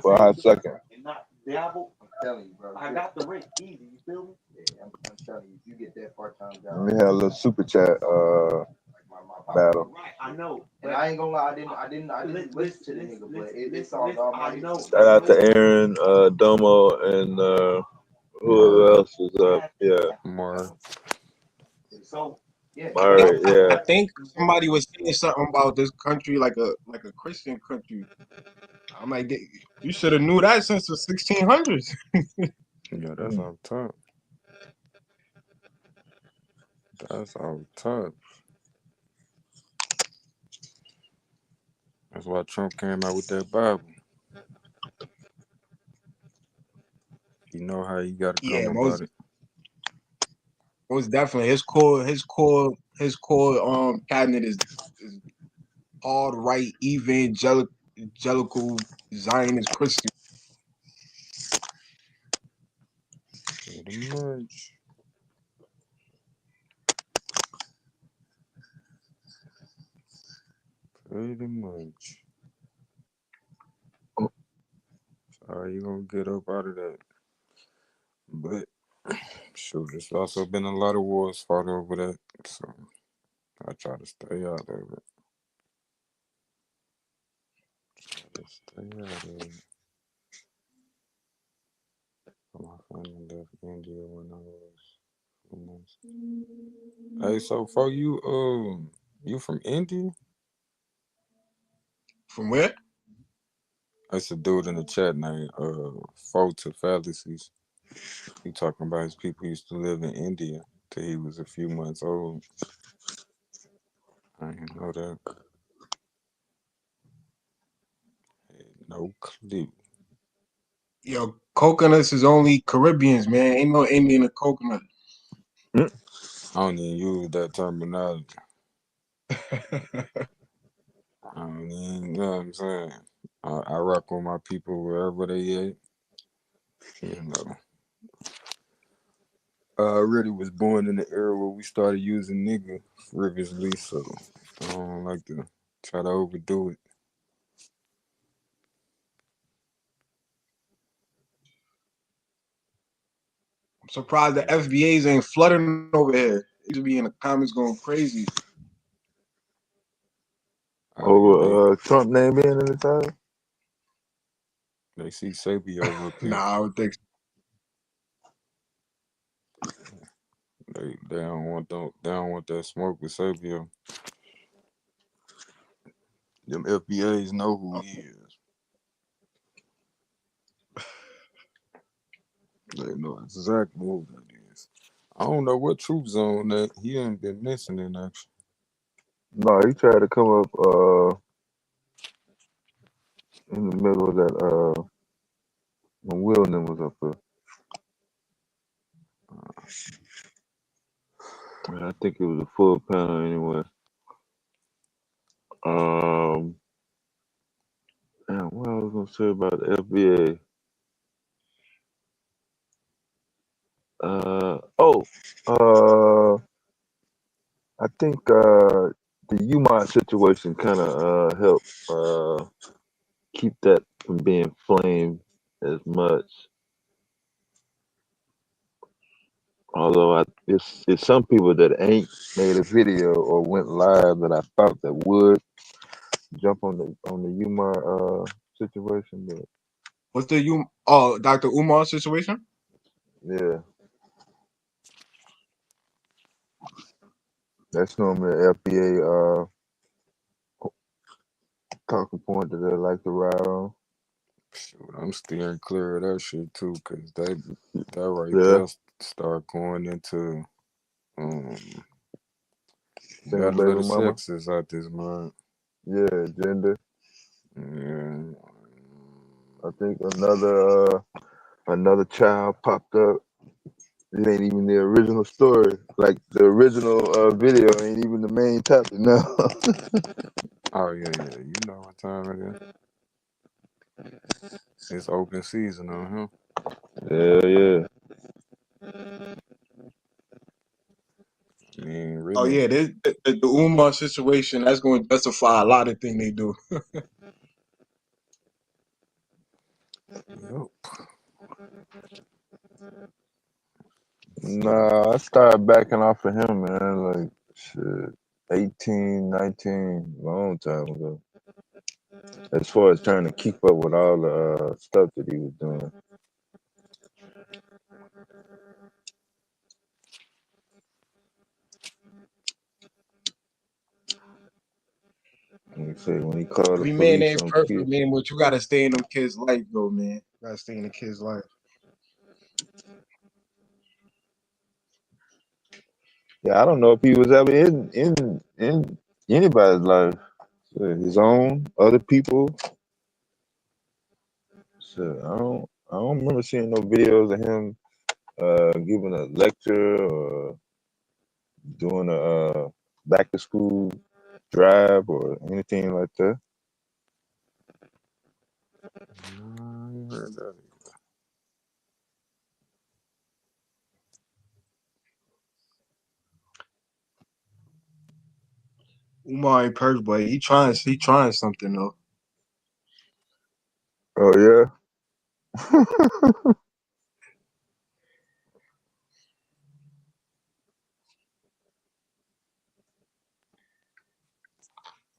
[SPEAKER 1] for a hot second.
[SPEAKER 19] And not dabble, I'm telling you, bro. I got the rent easy. You feel me? Yeah, I'm telling you, if you get that part-time job,
[SPEAKER 1] We had a little super chat battle.
[SPEAKER 19] right? I know, and I ain't gonna lie, I didn't listen to the nigga, but it's all my. I know.
[SPEAKER 1] Shout out to Aaron, Domo, and whoever
[SPEAKER 20] Murray,
[SPEAKER 1] else was up. Yeah,
[SPEAKER 20] Murray.
[SPEAKER 19] So yeah,
[SPEAKER 1] Murray.
[SPEAKER 22] I
[SPEAKER 1] Yeah.
[SPEAKER 22] think somebody was saying something about this country like a Christian country. I'm like, you should have knew that since the 1600s.
[SPEAKER 20] Yeah, that's on top. That's on top. That's why Trump came out with that Bible. He know how he got to come
[SPEAKER 22] Yeah,
[SPEAKER 20] about it.
[SPEAKER 22] most definitely. His core cabinet is hard right evangelical Zionist Christian.
[SPEAKER 20] Pretty much. Pretty much. So how you gonna get up out of that? But shoot, there's also been a lot of wars fought over that. So I try to stay out of it. Try to stay out of it. My family left India when I was 2 months. Hey, so for you from India?
[SPEAKER 22] From where?
[SPEAKER 20] It's a dude in the chat named Photo Fallacies. He talking about his people used to live in India till he was a few months old. I didn't know that. Had no clue.
[SPEAKER 22] Yo, coconuts is only Caribbeans, man. Ain't no Indian in coconut.
[SPEAKER 20] I don't even use that terminology. I don't even know what I'm saying. I rock with my people wherever they at. You know. I already was born in the era where we started using nigga frivolously, so I don't like to try to overdo it.
[SPEAKER 22] I'm surprised the FBAs ain't flooding over here. They should be in the comments going crazy.
[SPEAKER 1] Over Trump name being in the title?
[SPEAKER 20] They see Sabio up here.
[SPEAKER 22] Nah, I would think so.
[SPEAKER 20] They don't want that smoke with Sabio. Them FBAs know who he is. They know exactly who that is. I don't know what Troop Zone that he ain't been missing in action.
[SPEAKER 1] No, he tried to come up in the middle of that when Will and them was up there. I think it was a full panel anyway. Damn, what I was gonna say about the FBA? I think the UMOD situation kind of helped keep that from being flamed as much. Although it's some people that ain't made a video or went live that I thought that would jump on the UMOD situation, but
[SPEAKER 22] What's the Dr. Umar situation?
[SPEAKER 1] yeah, that's normally an FBA talking point that they like to ride on.
[SPEAKER 20] Shoot, I'm steering clear of that shit too, cause that right
[SPEAKER 1] Yeah,
[SPEAKER 20] there start going into
[SPEAKER 1] single
[SPEAKER 20] battle of
[SPEAKER 1] baby
[SPEAKER 20] the
[SPEAKER 1] mama.
[SPEAKER 20] sexes out this month.
[SPEAKER 1] Yeah, gender.
[SPEAKER 20] Yeah.
[SPEAKER 1] I think another child popped up. It ain't even the original story. Like the original video ain't even the main topic now.
[SPEAKER 20] Oh yeah, you know what time it is. It's open season on him.
[SPEAKER 1] Yeah.
[SPEAKER 20] I mean,
[SPEAKER 22] Oh
[SPEAKER 20] really.
[SPEAKER 22] yeah, the Umar situation, that's going to justify a lot of things they do.
[SPEAKER 20] Yep.
[SPEAKER 1] Nah, I started backing off of him, man. Like shit, 18, 19, long time ago. As far as trying to keep up with all the stuff that he was doing. Like I say, when he called the
[SPEAKER 22] Every man
[SPEAKER 1] police
[SPEAKER 22] ain't
[SPEAKER 1] on
[SPEAKER 22] perfect,
[SPEAKER 1] kids.
[SPEAKER 22] man, but you gotta stay in them kids' life, though, man. You gotta stay in the kids' life.
[SPEAKER 1] Yeah, I don't know if he was ever in anybody's life. So his own, other people. So I don't remember seeing no videos of him giving a lecture or doing a back to school drive or anything like that.
[SPEAKER 20] I heard that.
[SPEAKER 22] Umar ain't perfect, but he trying something though.
[SPEAKER 1] Oh yeah.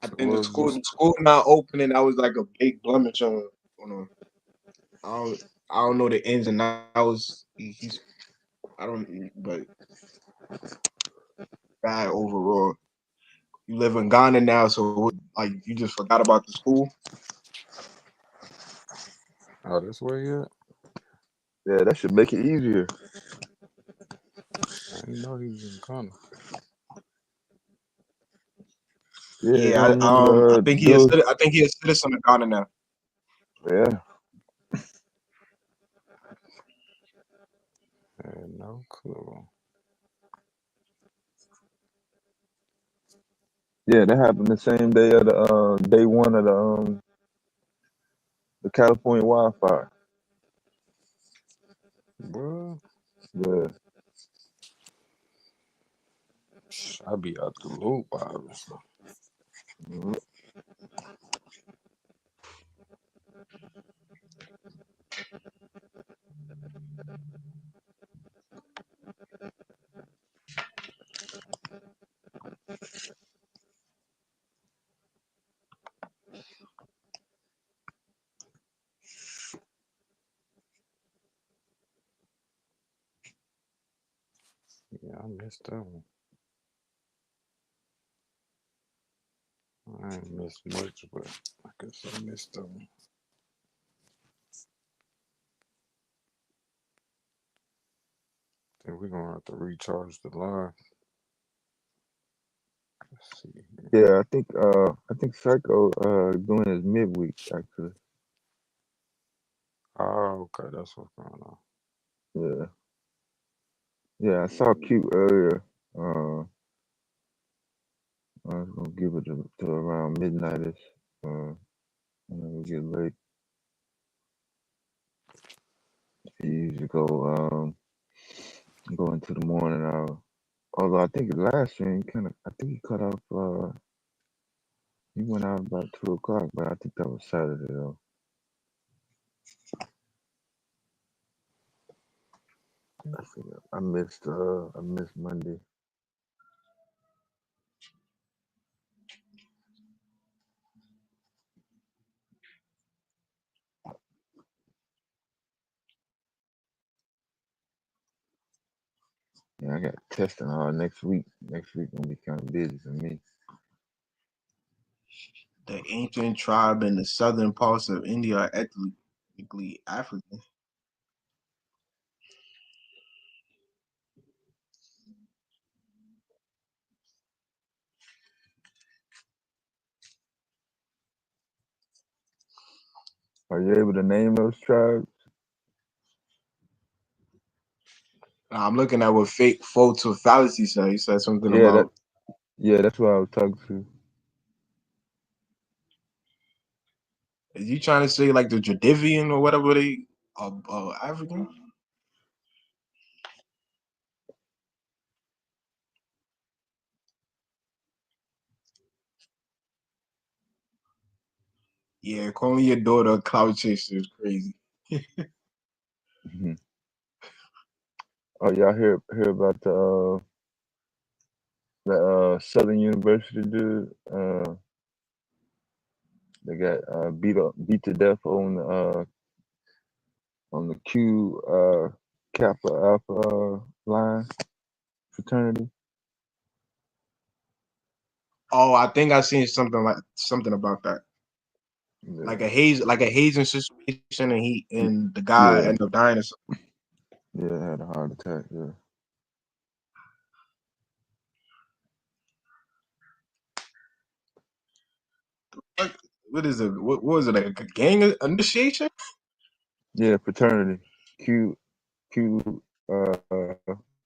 [SPEAKER 22] I
[SPEAKER 20] So
[SPEAKER 22] think the
[SPEAKER 20] what's
[SPEAKER 22] school
[SPEAKER 20] this?
[SPEAKER 22] the school not opening, that was like a big blemish on him. I don't know the ins and outs. He's I don't, but bad overall. You live in Ghana now, so like you just forgot about the school.
[SPEAKER 20] Oh, that's where he at?
[SPEAKER 1] Yeah, that should make it easier.
[SPEAKER 20] I didn't know he was in Ghana.
[SPEAKER 1] Yeah,
[SPEAKER 22] Yeah,
[SPEAKER 1] don't remember
[SPEAKER 22] I think
[SPEAKER 1] dude.
[SPEAKER 22] I think he is citizen of Ghana now.
[SPEAKER 1] Yeah,
[SPEAKER 20] I had no clue.
[SPEAKER 1] yeah, that happened the same day of the day one of the California wildfire.
[SPEAKER 20] Well,
[SPEAKER 1] Yeah,
[SPEAKER 20] I be out the loop, obviously.
[SPEAKER 1] mhm.
[SPEAKER 20] Yeah, I missed that one. I ain't missed much, but I guess I missed that one. Then we're gonna have to recharge the line. Let's see here.
[SPEAKER 1] Yeah. I think Psycho doing his midweek actually.
[SPEAKER 20] Oh, okay, that's what's going on.
[SPEAKER 1] Yeah, yeah. I saw Q earlier. Uh, I was gonna give it to around midnightish. And then we get late. He usually go into the morning hour. Although I think last year I think he cut off. He went out about 2 o'clock, but I think that was Saturday though. I missed Monday. Yeah, I got testing all next week. Next week gonna be kind of busy for me.
[SPEAKER 22] The ancient tribe in the southern parts of India are ethnically African.
[SPEAKER 1] Are you able to name those tribes?
[SPEAKER 22] Now, I'm looking at what fake photo fallacy said. He said something
[SPEAKER 1] Yeah,
[SPEAKER 22] about
[SPEAKER 1] that's what I was talking to.
[SPEAKER 22] is you trying to say like the Dravidian or whatever they African? Yeah, calling your daughter a cloud chaser is crazy.
[SPEAKER 1] Hmm. Oh, y'all hear about the Southern University dude? They got beat to death on the Q Kappa Alpha line fraternity.
[SPEAKER 22] Oh, I think I seen something about that.
[SPEAKER 1] Yeah,
[SPEAKER 22] Like a hazing situation, and the guy
[SPEAKER 1] yeah,
[SPEAKER 22] ended up dying or something.
[SPEAKER 1] yeah. Had a heart attack. Yeah,
[SPEAKER 22] What is it? What was it, like a gang initiation?
[SPEAKER 1] yeah. Fraternity Q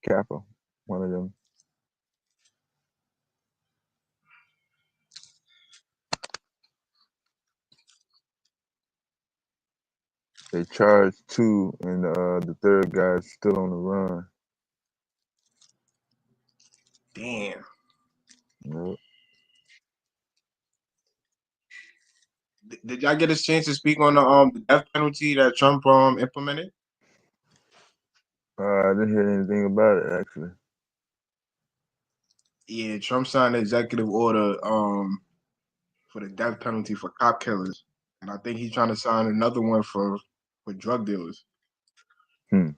[SPEAKER 1] Kappa. One of them. They charged two, and the third guy's still on the run.
[SPEAKER 22] Damn.
[SPEAKER 1] Yep.
[SPEAKER 22] Did y'all get a chance to speak on the death penalty that Trump implemented?
[SPEAKER 1] I didn't hear anything about it actually.
[SPEAKER 22] Yeah, Trump signed an executive order for the death penalty for cop killers, and I think he's trying to sign another one for drug dealers.
[SPEAKER 1] Hmm.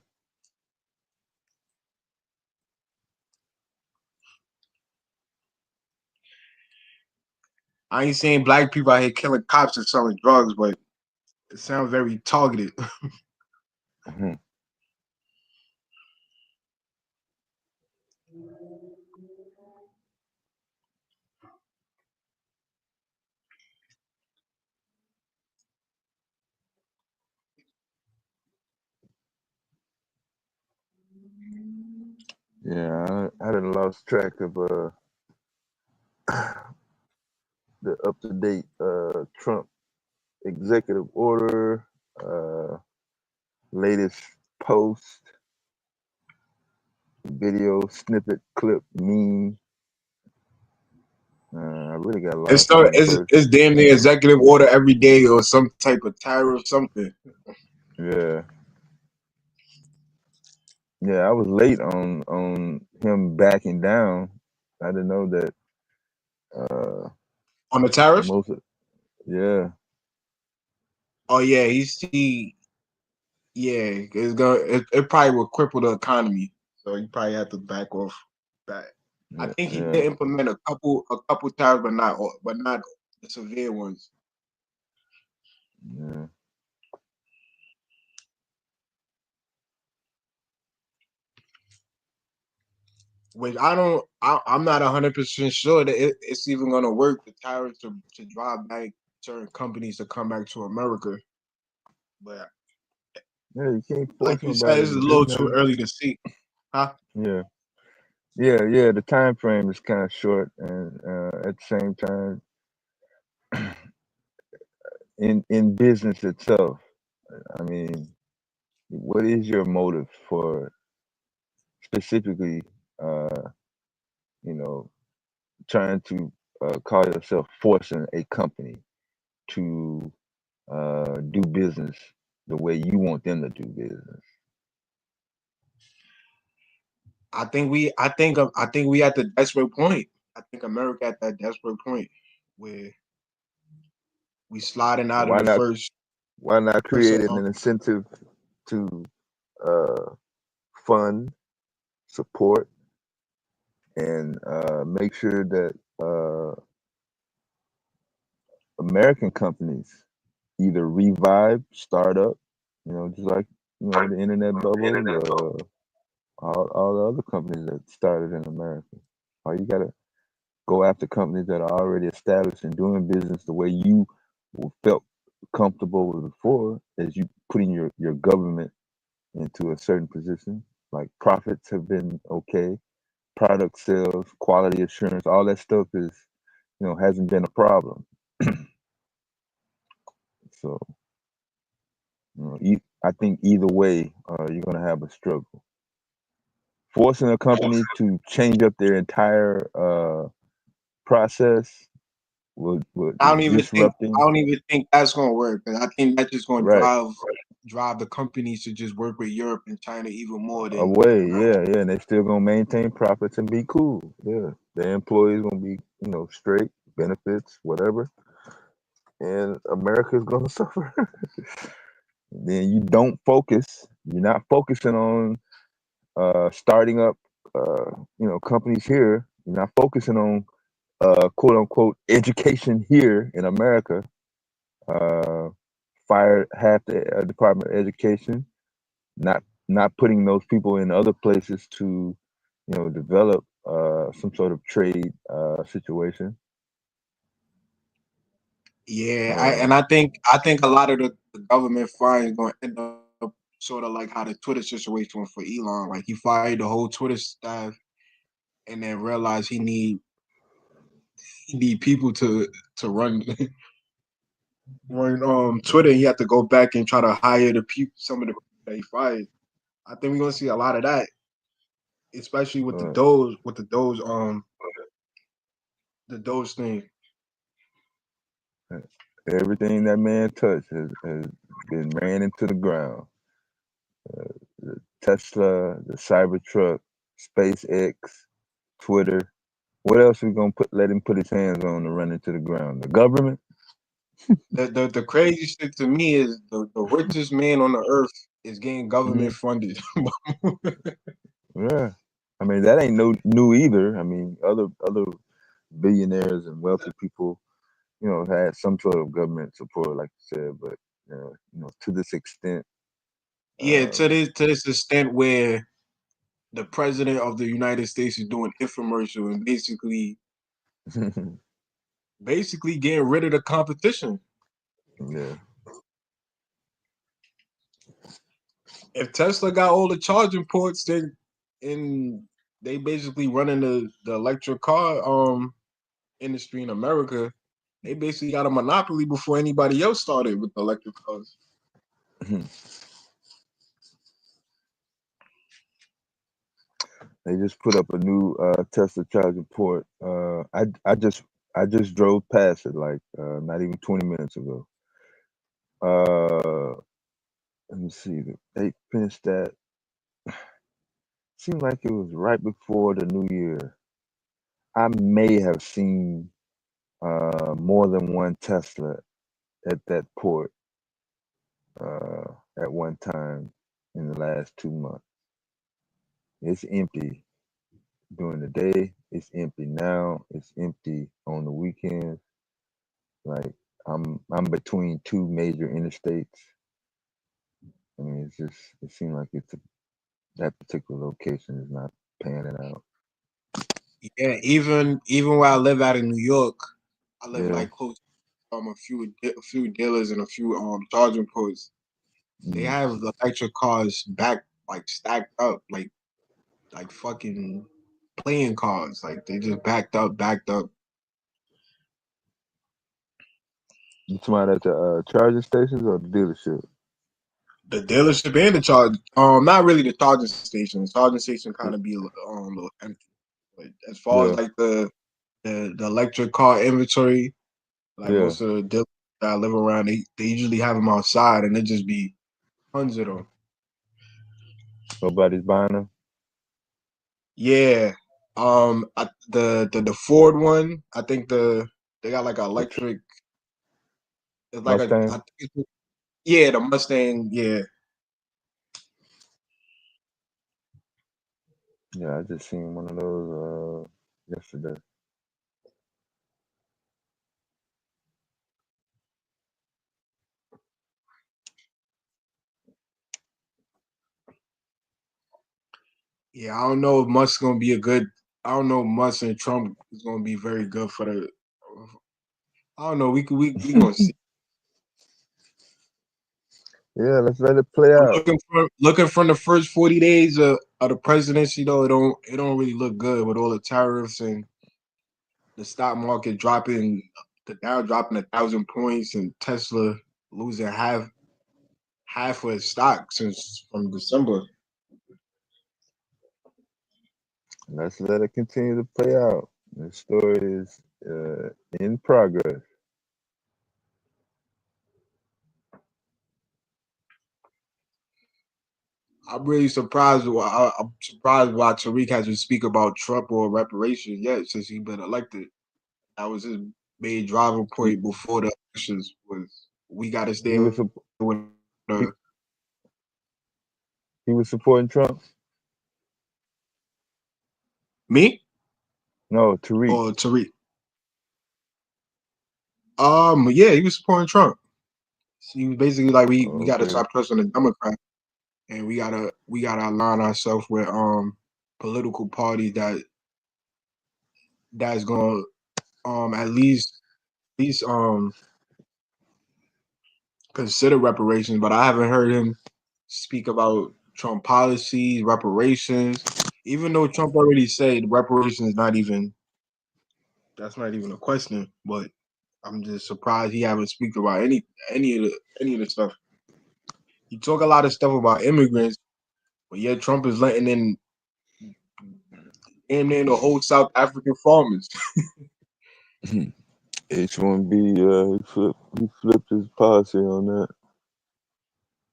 [SPEAKER 22] I ain't saying black people out here killing cops and selling drugs, but it sounds very targeted.
[SPEAKER 1] Mhm. Yeah, I done lost track of the up to date Trump executive order, uh, latest post, video snippet clip meme. I really got
[SPEAKER 22] It's
[SPEAKER 1] lost
[SPEAKER 22] so
[SPEAKER 1] in the first.
[SPEAKER 22] it's damn near executive order every day or some type of tariff, something.
[SPEAKER 1] Yeah, yeah. I was late on him backing down. I didn't know that. Uh,
[SPEAKER 22] On the tariff?
[SPEAKER 1] most of, yeah,
[SPEAKER 22] Oh yeah, yeah, it probably will cripple the economy. So you probably have to back off that. I
[SPEAKER 1] yeah,
[SPEAKER 22] think he
[SPEAKER 1] yeah,
[SPEAKER 22] did implement a couple tariffs, but not the severe ones.
[SPEAKER 1] yeah.
[SPEAKER 22] Which I'm not 100% sure that it's even going to work. The tariffs to drive back certain companies to come back to America, but
[SPEAKER 1] Yeah, you can't
[SPEAKER 22] like
[SPEAKER 1] force
[SPEAKER 22] you said,
[SPEAKER 1] nobody
[SPEAKER 22] it's a
[SPEAKER 1] to do
[SPEAKER 22] little too
[SPEAKER 1] nothing.
[SPEAKER 22] early to see, huh?
[SPEAKER 1] Yeah, yeah. The time frame is kind of short, and at the same time, in business itself, I mean, what is your motive for specifically, uh, you know, trying to call yourself forcing a company to do business the way you want them to do business?
[SPEAKER 22] I think we at the desperate point. I think America at that desperate point where we sliding
[SPEAKER 1] So
[SPEAKER 22] out of the first
[SPEAKER 1] why not
[SPEAKER 22] first
[SPEAKER 1] create an incentive to uh, fund, support, and make sure that American companies either revive, start up, just like the internet bubble, all the other companies that started in America. Or you gotta go after companies that are already established and doing business the way you felt comfortable with before, as you putting your government into a certain position. Like profits have been okay, product sales, quality assurance, all that stuff is hasn't been a problem. So I think either way, you're gonna have a struggle. Forcing a company to change up their entire process is
[SPEAKER 22] I
[SPEAKER 1] disrupting.
[SPEAKER 22] don't even think that's gonna work. 'Cause I think that's just gonna
[SPEAKER 1] Right.
[SPEAKER 22] drive the companies to just work with Europe and China even more than
[SPEAKER 1] Away,
[SPEAKER 22] America.
[SPEAKER 1] yeah, and they still gonna maintain profits and be cool. Yeah, their employees gonna be, straight benefits, whatever, and America's gonna suffer. Then you don't focus. You're not focusing on starting up, companies here. You're not focusing on quote unquote education here in America. Uh, Fired half the Department of Education, not putting those people in other places to develop some sort of trade situation.
[SPEAKER 22] Yeah,
[SPEAKER 1] Uh,
[SPEAKER 22] I think a lot of the government fine is gonna end up sort of like how the Twitter situation was for Elon. Like he fired the whole Twitter staff and then realized he need people to run run Twitter. He had to go back and try to hire some of the people that he fired. I think we're gonna see a lot of that, especially with the
[SPEAKER 1] uh,
[SPEAKER 22] Doge thing.
[SPEAKER 1] Everything that man touched has been ran into the ground. The Tesla, the Cybertruck, SpaceX, Twitter. What else are we gonna let him put his hands on to run into the ground? The government?
[SPEAKER 22] The crazy shit to me is the richest man on the earth. It's getting government funded.
[SPEAKER 5] Yeah, I mean that ain't no new either. I mean other billionaires and wealthy people, had some sort of government support, like you said, but to this extent.
[SPEAKER 22] Yeah, to this extent where the president of the United States is doing infomercial and basically getting rid of the competition.
[SPEAKER 5] Yeah.
[SPEAKER 22] If Tesla got all the charging ports, then and they basically running the electric car industry in America, they basically got a monopoly before anybody else started with the electric cars.
[SPEAKER 5] They just put up a new Tesla charging port. I just drove past it like not even 20 minutes ago. Uh, Let me see. They finished that. Seemed like it was right bore the new year. I may have seen more than one Tesla at that port at one time in the last 2 months. It's empty during the day. It's empty now. It's empty on the weekends. Like I'm between two major interstates. I mean, it seems like that particular location is not panning out.
[SPEAKER 22] Yeah, even where I live out in New York, I live
[SPEAKER 5] Yeah.
[SPEAKER 22] like close to a few dealers and a few charging ports. They have the electric cars back like stacked up like fucking playing cards. Like they just backed up.
[SPEAKER 5] You talking about at the charging stations or the dealership?
[SPEAKER 22] The dealership and the charge, not really the charging station. The charging station kind of be a little empty. But as far as
[SPEAKER 5] Yeah.
[SPEAKER 22] like the electric car inventory, like
[SPEAKER 5] Yeah.
[SPEAKER 22] most of the dealers that I live around, they usually have them outside, and it just be tons of them.
[SPEAKER 5] Nobody's buying them.
[SPEAKER 22] Yeah, the Ford one, I think they got like an electric. It's like
[SPEAKER 5] Mustang.
[SPEAKER 22] yeah, the Mustang. Yeah,
[SPEAKER 5] Yeah, I just seen one of those yesterday.
[SPEAKER 22] yeah. I don't know if Musk's gonna be a good. I don't know if Musk and Trump is gonna be very good for the. I don't know. We gonna see.
[SPEAKER 5] Yeah, let's let it play out.
[SPEAKER 22] Looking from the first 40 days of the presidency, though, it don't really look good with all the tariffs and the stock market dropping, the Dow dropping 1,000 points, and Tesla losing half of its stock since from December.
[SPEAKER 5] Let's let it continue to play out. The story is in progress.
[SPEAKER 22] I'm really surprised. I'm surprised why Tariq hasn't speak about Trump or reparations yet since he been elected. That was his main driving
[SPEAKER 5] He,
[SPEAKER 22] point before the elections was we got to stay
[SPEAKER 5] he was
[SPEAKER 22] with
[SPEAKER 5] he,
[SPEAKER 22] the
[SPEAKER 5] he was supporting Trump.
[SPEAKER 22] me
[SPEAKER 5] No, Tariq.
[SPEAKER 22] or Tariq. Yeah, he was supporting Trump. He was basically like we got to
[SPEAKER 5] Okay.
[SPEAKER 22] stop trusting the Democrats and we gotta align ourselves with political parties that's gonna at least consider reparations, but I haven't heard him speak about Trump policies, reparations. Even though Trump already said reparations that's not even a question. But I'm just surprised he haven't speak about any of the stuff. He talk a lot of stuff about immigrants, but yet Trump is letting in damn near the whole South African farmers.
[SPEAKER 5] H1B. He flipped his policy on that.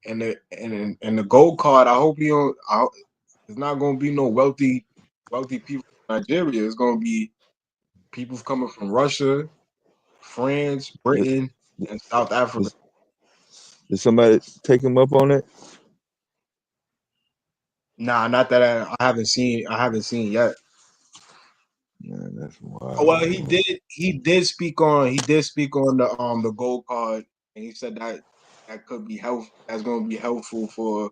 [SPEAKER 22] And the gold card, I hope he don't. It's not gonna be no wealthy people in Nigeria. It's gonna be people coming from Russia, France,
[SPEAKER 5] Did,
[SPEAKER 22] Britain, and South Africa.
[SPEAKER 5] did, did somebody take him up on it?
[SPEAKER 22] Nah, not that I haven't seen. I haven't seen yet.
[SPEAKER 5] Man, that's
[SPEAKER 22] Oh,
[SPEAKER 5] wild.
[SPEAKER 22] well, he did. He did speak on. He did speak on the gold card, and he said that that could be help. That's going to be helpful for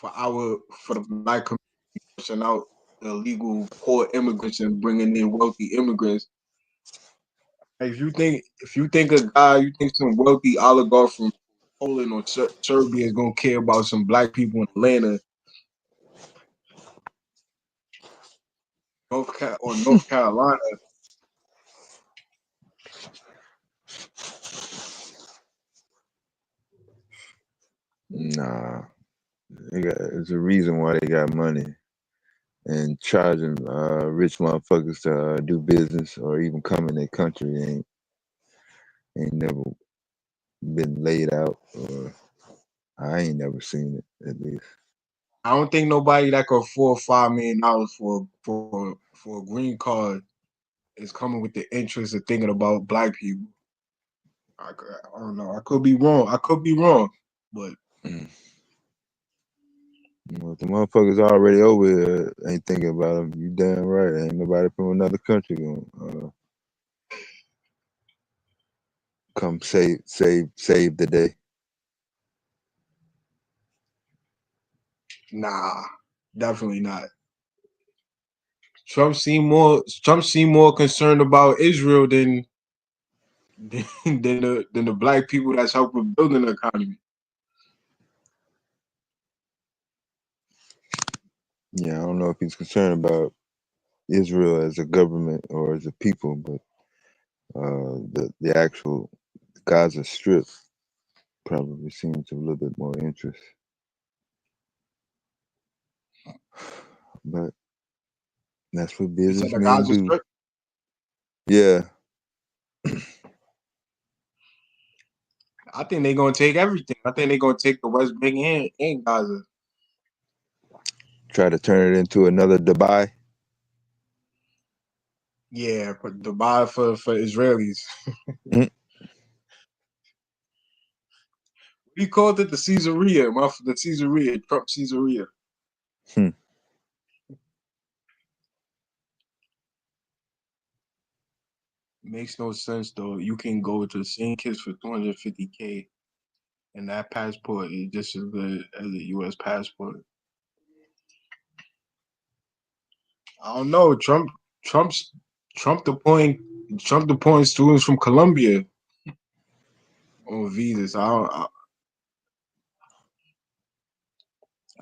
[SPEAKER 22] the black community pushing out illegal poor immigrants and bringing in wealthy immigrants. If you think a guy, you think some wealthy oligarch from Poland or Serbia is gonna care about some black people in Atlanta, North Carolina,
[SPEAKER 5] Nah, it's a reason why they got money and charging rich motherfuckers to do business or even come in their country ain't never been laid out, or I ain't never seen it at least.
[SPEAKER 22] I don't think nobody that could afford $5 million for a green card is coming with the interest of thinking about black people. I don't know. I could be wrong. But
[SPEAKER 5] Mm. Well, if the motherfuckers already over here ain't thinking about them, you damn right. Ain't nobody from another country gonna come save the day.
[SPEAKER 22] nah, definitely not. Trump seemed more concerned about Israel than the black people that's helping building the economy.
[SPEAKER 5] Yeah, I don't know if he's concerned about Israel as a government or as a people, but the actual Gaza Strip probably seems a little bit more interest. But that's what
[SPEAKER 22] You said the
[SPEAKER 5] businessmen
[SPEAKER 22] Gaza
[SPEAKER 5] do.
[SPEAKER 22] Strip.
[SPEAKER 5] Yeah,
[SPEAKER 22] I think they're gonna take everything. I think they're gonna take the West Bank and Gaza.
[SPEAKER 5] try to turn it into another Dubai.
[SPEAKER 22] Yeah, but Dubai for Israelis.
[SPEAKER 5] Mm.
[SPEAKER 22] We called it the Caesarea, the Caesarea, Trump Caesarea.
[SPEAKER 5] Hmm.
[SPEAKER 22] Makes no sense though. You can go to St. Kitts for 250K, and that passport is just as good as a U.S. passport. I don't know. Trump's Trump deporting students from Colombia on visas. I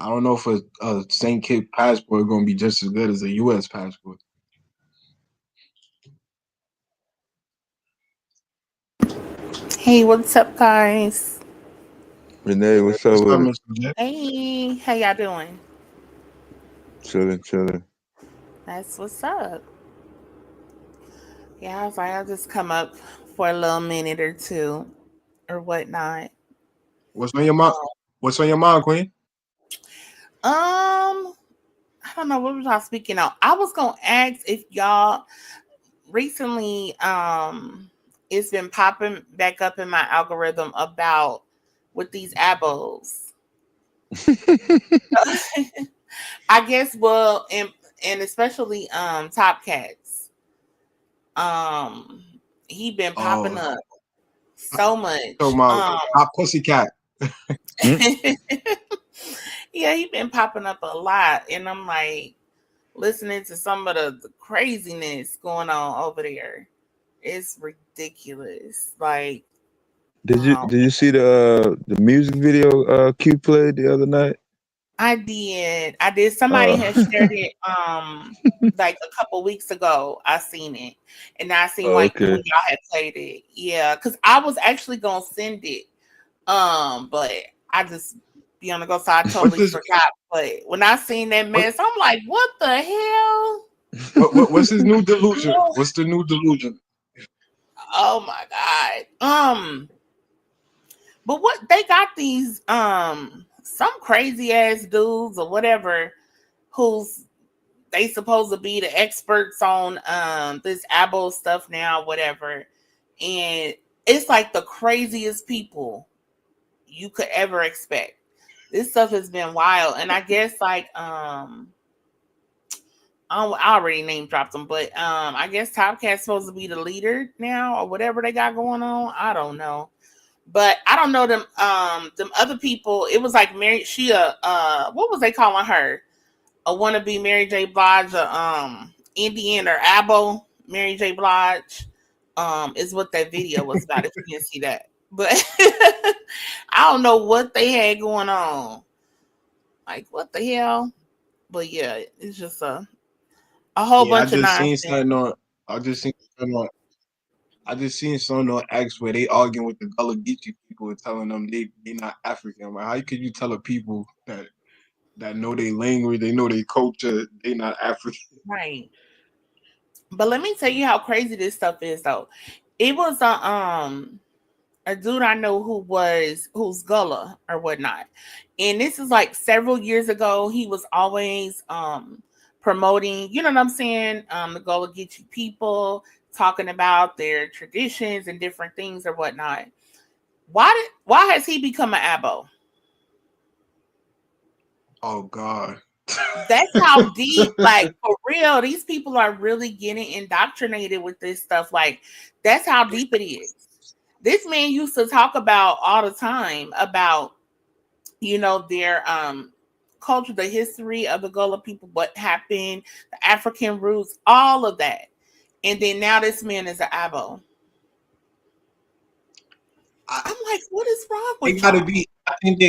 [SPEAKER 22] don't know if a St. Kitts passport is going to be just as good as a U.S. passport.
[SPEAKER 3] Hey, what's up, guys?
[SPEAKER 5] Renee, what's up
[SPEAKER 22] What's up,
[SPEAKER 5] with it?
[SPEAKER 22] Mr. J?
[SPEAKER 3] Hey, how y'all doing?
[SPEAKER 5] Chilling, chilling.
[SPEAKER 3] That's what's up. Yeah, I was like, I'll just come up for a little minute or two or whatnot.
[SPEAKER 22] What's on your mind? What's on your mind, Queen?
[SPEAKER 3] I don't know what was I speaking on. I was gonna ask if y'all recently, it's been popping back up in my algorithm about with these abos. I guess, well, and especially Top Cats. Um, he been popping
[SPEAKER 22] Oh,
[SPEAKER 3] up so
[SPEAKER 22] talking
[SPEAKER 3] much.
[SPEAKER 22] about Hot Pussycat.
[SPEAKER 5] Mm.
[SPEAKER 3] Yeah, he been popping up a lot, and I'm like listening to some of the craziness going on over there. It's ridiculous. Like,
[SPEAKER 5] Did you see the music video Q played the other night?
[SPEAKER 3] I did. I did. Somebody
[SPEAKER 5] Uh,
[SPEAKER 3] had shared it like a couple weeks ago. I seen it. And I seen
[SPEAKER 5] oh,
[SPEAKER 3] like
[SPEAKER 5] okay.
[SPEAKER 3] when y'all had played it. Yeah, because I was actually gonna send it. But I just be on the go, so I
[SPEAKER 22] What's
[SPEAKER 3] totally
[SPEAKER 22] his
[SPEAKER 3] forgot. But when I seen that
[SPEAKER 22] what,
[SPEAKER 3] mess, I'm like, what the hell?
[SPEAKER 22] what's his new delusion? What's the new delusion?
[SPEAKER 3] Oh my god. But what they got these some crazy ass dudes or whatever who's they supposed to be the experts on this Abo stuff now, whatever. And it's like the craziest people you could ever expect. This stuff has been wild, and I guess like I already name dropped them, but I guess Top Cat's supposed to be the leader now or whatever they got going on. I don't know. But I don't know them other people. It was like Mary she what was they calling her? A wannabe Mary J. Blige, Indian or Abo Mary J. Blige, is what that video was about. If you didn't see that, but I don't know what they had going on. Like what the hell? But yeah, it's just a whole
[SPEAKER 22] Yeah,
[SPEAKER 3] bunch of nonsense.
[SPEAKER 22] I just seen something on I just seen something on X where they arguing with the Gullah Geechee people and telling them they not African. I'm like, how could you tell a people that know their language, they know their culture, they not African?
[SPEAKER 3] Right. But let me tell you how crazy this stuff is though. It was a dude I know who's Gullah or whatnot. And this is like several years ago. He was always promoting, you know what I'm saying? The Gullah Geechee people, talking about their traditions and different things or whatnot. Why has he become an abo?
[SPEAKER 22] Oh God.
[SPEAKER 3] That's how deep, like for real, these people are really getting indoctrinated with this stuff. Like, that's how deep it is. This man used to talk about all the time about, their culture, the history of the Gullah people, what happened, the African roots, all of that. And then now this man is an abo. I'm like, what is wrong
[SPEAKER 22] They
[SPEAKER 3] with
[SPEAKER 22] gotta
[SPEAKER 3] y'all?
[SPEAKER 22] be. I think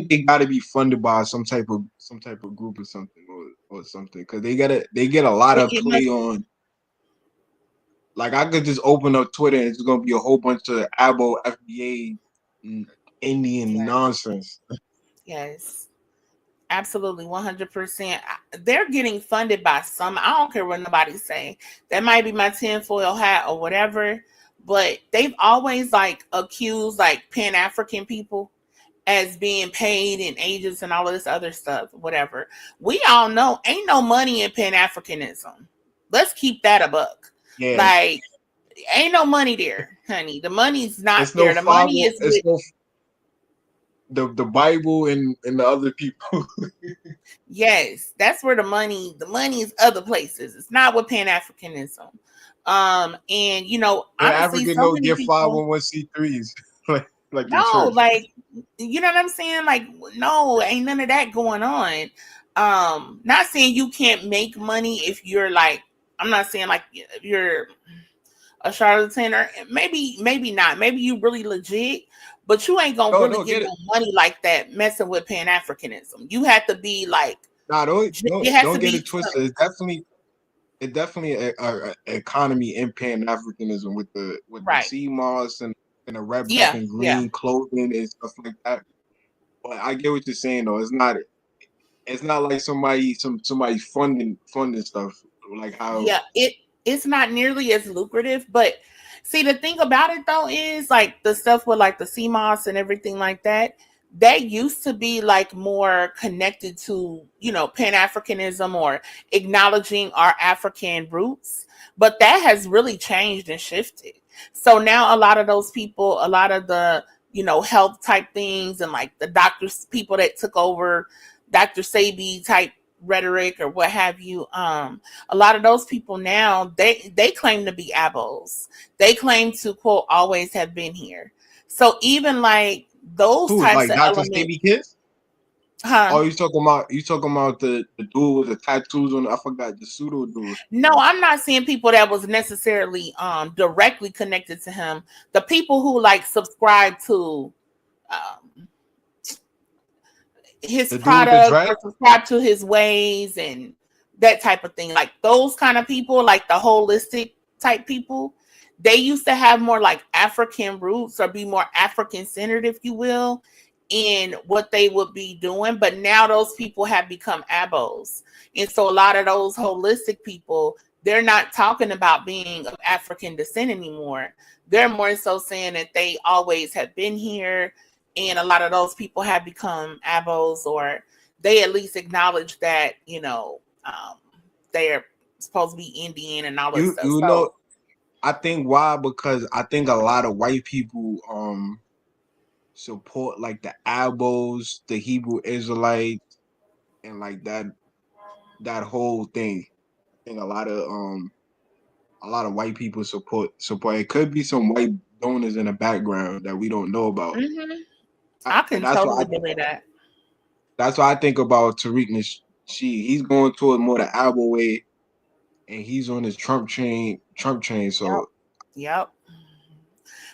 [SPEAKER 22] they gotta be funded by some type of group or something or something because they get a lot
[SPEAKER 3] It,
[SPEAKER 22] of
[SPEAKER 3] it
[SPEAKER 22] play
[SPEAKER 3] must,
[SPEAKER 22] on. Like I could just open up Twitter and it's gonna be a whole bunch of Abo FBA Indian
[SPEAKER 3] yes,
[SPEAKER 22] nonsense.
[SPEAKER 3] yes. Absolutely, 100%. They're getting funded by some. I don't care what nobody's saying. That might be my tinfoil hat or whatever, but they've always like accused like Pan African people as being paid and agents and all of this other stuff, whatever. We all know ain't no money in Pan Africanism. Let's keep that a buck.
[SPEAKER 22] Yeah,
[SPEAKER 3] Like, ain't no money there, honey. The money's not
[SPEAKER 22] it's no
[SPEAKER 3] there. The
[SPEAKER 22] five.
[SPEAKER 3] money is
[SPEAKER 22] It's
[SPEAKER 3] with.
[SPEAKER 22] no the Bible and the other people.
[SPEAKER 3] Yes, that's where the money is other places. It's not with Pan Africanism. And
[SPEAKER 22] Pan
[SPEAKER 3] honestly,
[SPEAKER 22] African
[SPEAKER 3] so
[SPEAKER 22] don't
[SPEAKER 3] many
[SPEAKER 22] get
[SPEAKER 3] people
[SPEAKER 22] 501c3s like the
[SPEAKER 3] no,
[SPEAKER 22] church.
[SPEAKER 3] like you know what I'm saying? Like, no, ain't none of that going on. Not saying you can't make money if you're like, I'm not saying like if you're a charlatan or maybe not. Maybe you really legit, but you ain't gonna
[SPEAKER 22] No,
[SPEAKER 3] really
[SPEAKER 22] no,
[SPEAKER 3] get
[SPEAKER 22] get it.
[SPEAKER 3] no money like that messing with Pan Africanism. You have to be like,
[SPEAKER 22] Nah, don't
[SPEAKER 3] it
[SPEAKER 22] don't
[SPEAKER 3] has to
[SPEAKER 22] don't get
[SPEAKER 3] be
[SPEAKER 22] it twisted. It's definitely a economy in Pan Africanism with the
[SPEAKER 3] right.
[SPEAKER 22] sea moss and the red, black,
[SPEAKER 3] Yeah,
[SPEAKER 22] and
[SPEAKER 3] yeah,
[SPEAKER 22] green clothing and stuff like that. But I get what you're saying though. It's not like somebody funding stuff like how.
[SPEAKER 3] yeah. It's not nearly as lucrative, but see the thing about it though is like the stuff with like the CMOS and everything like that. That used to be like more connected to Pan Africanism or acknowledging our African roots, but that has really changed and shifted. So now a lot of those people, a lot of the health type things and like the doctors, people that took over Dr. Sabi type rhetoric or what have you, a lot of those people now they claim to be abos. They claim to quote always have been here. So even like those
[SPEAKER 22] Who
[SPEAKER 3] types
[SPEAKER 22] like
[SPEAKER 3] of
[SPEAKER 22] Dr.
[SPEAKER 3] elements,
[SPEAKER 22] Stevie Kids?
[SPEAKER 3] huh?
[SPEAKER 22] Oh, you talking about the dude with the tattoos on? I forgot the pseudo dude.
[SPEAKER 3] No, I'm not seeing people that was necessarily directly connected to him. The people who like subscribe to um his
[SPEAKER 22] The dude with the
[SPEAKER 3] products or
[SPEAKER 22] dread.
[SPEAKER 3] subscribe to his ways and that type of thing. Like those kind of people, like the holistic type people, they used to have more like African roots or be more African centered, if you will, in what they would be doing. But now those people have become abos. And so a lot of those holistic people, they're not talking about being of African descent anymore. They're more so saying that they always have been here, and a lot of those people have become abos, or they at least acknowledge that they're supposed to be Indian and all that
[SPEAKER 22] You
[SPEAKER 3] stuff.
[SPEAKER 22] you
[SPEAKER 3] So
[SPEAKER 22] know I think why because I think a lot of white people support like the Abos, the Hebrew Israelites, and like that whole thing. I think a lot of white people support. It could be some white donors in the background that we don't know about.
[SPEAKER 3] Mm-hmm. I
[SPEAKER 22] And
[SPEAKER 3] can totally believe that.
[SPEAKER 22] that's what I think about Tariq Nasheed. He's going toward more the Abo way, and he's on his Trump train.
[SPEAKER 3] Yep.
[SPEAKER 22] So
[SPEAKER 3] Yep.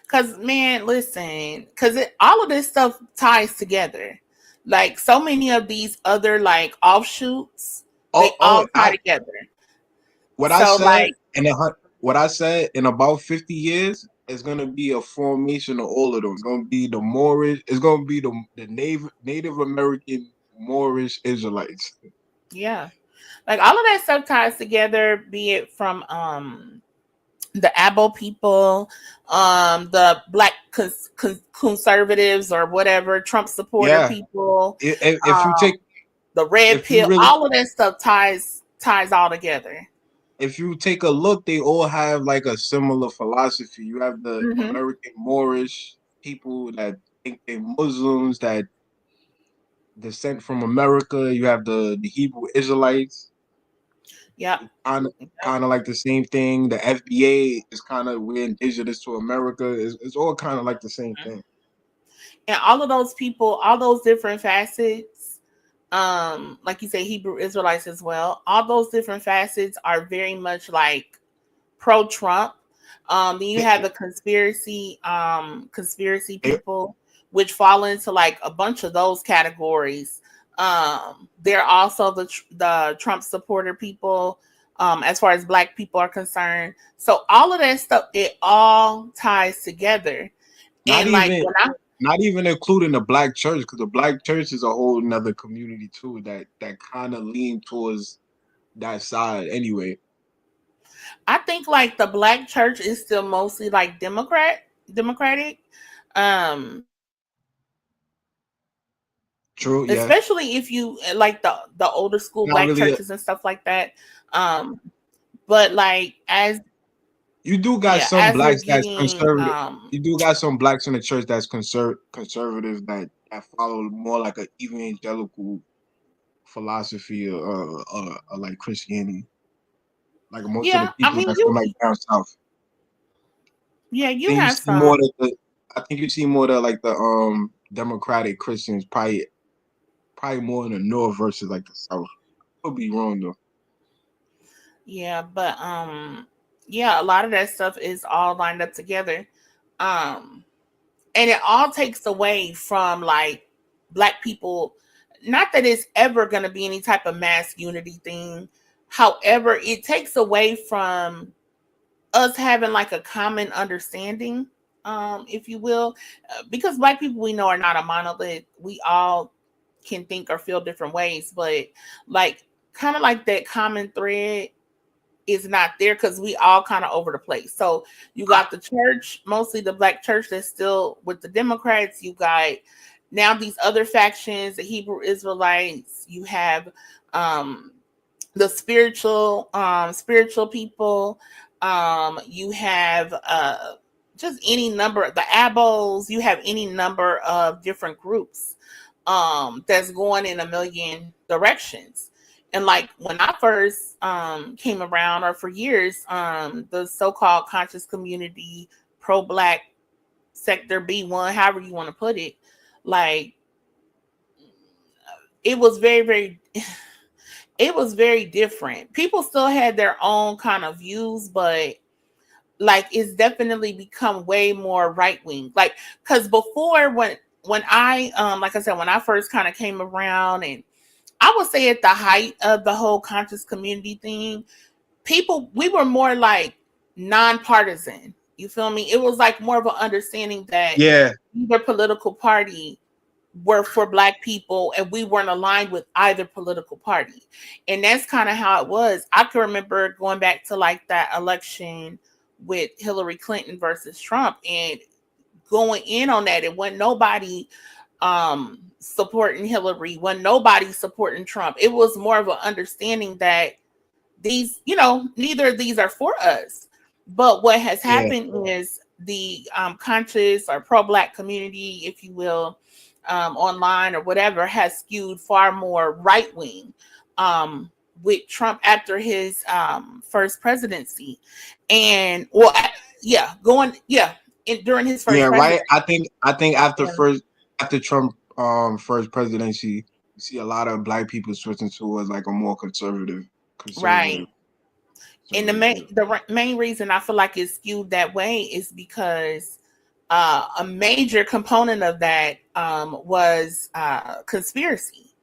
[SPEAKER 3] Cause man, listen, cause all of this stuff ties together. Like so many of these other like offshoots, they all tie
[SPEAKER 22] I
[SPEAKER 3] together.
[SPEAKER 22] what I
[SPEAKER 3] So
[SPEAKER 22] said
[SPEAKER 3] like,
[SPEAKER 22] what I said in about 50 years is gonna be a formation of all of them. It's gonna be the Moorish. It's gonna be the Native American Moorish Israelites.
[SPEAKER 3] yeah, like all of that stuff ties together. Be it from the Abo people, the black conservatives or whatever, Trump supporter
[SPEAKER 22] Yeah,
[SPEAKER 3] people,
[SPEAKER 22] if you take
[SPEAKER 3] the red
[SPEAKER 22] if you
[SPEAKER 3] pill,
[SPEAKER 22] really
[SPEAKER 3] all of that stuff ties all together.
[SPEAKER 22] if you take a look, they all have like a similar philosophy. You have the
[SPEAKER 3] Mm-hmm.
[SPEAKER 22] American Moorish people that think they're Muslims that descent from America. You have the Hebrew Israelites,
[SPEAKER 3] Yep.
[SPEAKER 22] kind of like the same thing. The FBA is kind of we're indigenous to America. It's all kind of like the same thing.
[SPEAKER 3] And all of those people, all those different facets, like you say, Hebrew Israelites as well, all those different facets are very much like pro-Trump. Then you have the conspiracy
[SPEAKER 22] They,
[SPEAKER 3] people, which fall into like a bunch of those categories. They're also the Trump supporter people, as far as black people are concerned. So all of that stuff, it all ties together.
[SPEAKER 22] not
[SPEAKER 3] And like
[SPEAKER 22] even
[SPEAKER 3] when I
[SPEAKER 22] not even including the black church, because the black church is a whole nother community too that kind of lean towards that side anyway.
[SPEAKER 3] I think like the black church is still mostly like democratic. Um
[SPEAKER 22] True, yeah.
[SPEAKER 3] especially if you like the older school
[SPEAKER 22] Not
[SPEAKER 3] black
[SPEAKER 22] really.
[SPEAKER 3] churches and stuff like that. Um but like
[SPEAKER 22] You do got
[SPEAKER 3] yeah,
[SPEAKER 22] some
[SPEAKER 3] as we're
[SPEAKER 22] blacks that's
[SPEAKER 3] getting
[SPEAKER 22] conservative. You do got some blacks in the church that's conservative that follow more like an evangelical philosophy or like Christianity. Like most of the
[SPEAKER 3] yeah, I
[SPEAKER 22] people
[SPEAKER 3] mean
[SPEAKER 22] that's from like down south.
[SPEAKER 3] yeah,
[SPEAKER 22] I
[SPEAKER 3] you
[SPEAKER 22] think you
[SPEAKER 3] have
[SPEAKER 22] see more
[SPEAKER 3] some.
[SPEAKER 22] of the. I think you see more of like the democratic Christians probably more in the north versus like the south. Could be wrong though.
[SPEAKER 3] Yeah, but yeah, a lot of that stuff is all lined up together. Um and it all takes away from like black people, not that it's ever going to be any type of mass unity thing. However, it takes away from us having like a common understanding, if you will, because black people we know are not a monolith. We all can think or feel different ways, but like kind of like that common thread is not there because we all kind of over the place. So you got the church, mostly the black church that's still with the Democrats. You got now these other factions, the Hebrew Israelites. You have um, the spiritual people. You have just any number, the Abos. You have any number of different groups that's going in a million directions. And like when I first came around, or for years, the so-called conscious community, pro-black sector B1, however you want to put it, like it was very it was very different. People still had their own kind of views, but like it's definitely become way more right wing. Like because before when I like I said, when I first kind of came around, and I would say at the height of the whole conscious community thing, we were more like nonpartisan. You feel me? It was like more of an understanding that
[SPEAKER 22] Yeah,
[SPEAKER 3] either political party were for black people and we weren't aligned with either political party. And that's kind of how it was. I can remember going back to like that election with Hillary Clinton versus Trump and going in on that. It wasn't nobody supporting Hillary, when nobody supporting Trump. It was more of an understanding that these, neither of these are for us. But what has
[SPEAKER 22] yeah,
[SPEAKER 3] happened is the conscious or pro-black community, if you will, online or whatever, has skewed far more right-wing with Trump after his first presidency. And well, during his first
[SPEAKER 22] Yeah, right.
[SPEAKER 3] presidency.
[SPEAKER 22] I think after
[SPEAKER 3] Yeah.
[SPEAKER 22] after Trump first presidency, you see a lot of black people switching towards like a more
[SPEAKER 3] Right.
[SPEAKER 22] conservative.
[SPEAKER 3] And main reason I feel like it's skewed that way is because a major component of that was conspiracy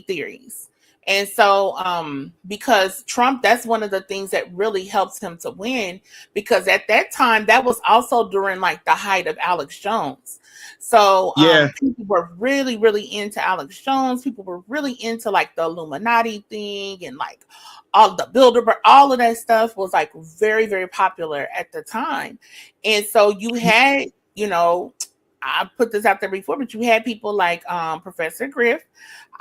[SPEAKER 3] theories. And so because Trump, that's one of the things that really helps him to win, because at that time that was also during like the height of Alex Jones. So
[SPEAKER 22] Yeah,
[SPEAKER 3] people were really, really into Alex Jones. People were really into like the Illuminati thing, and like all the Bilderberg, all of that stuff was like very, very popular at the time. And so you had, I put this out there before, but you had people like Professor Griff,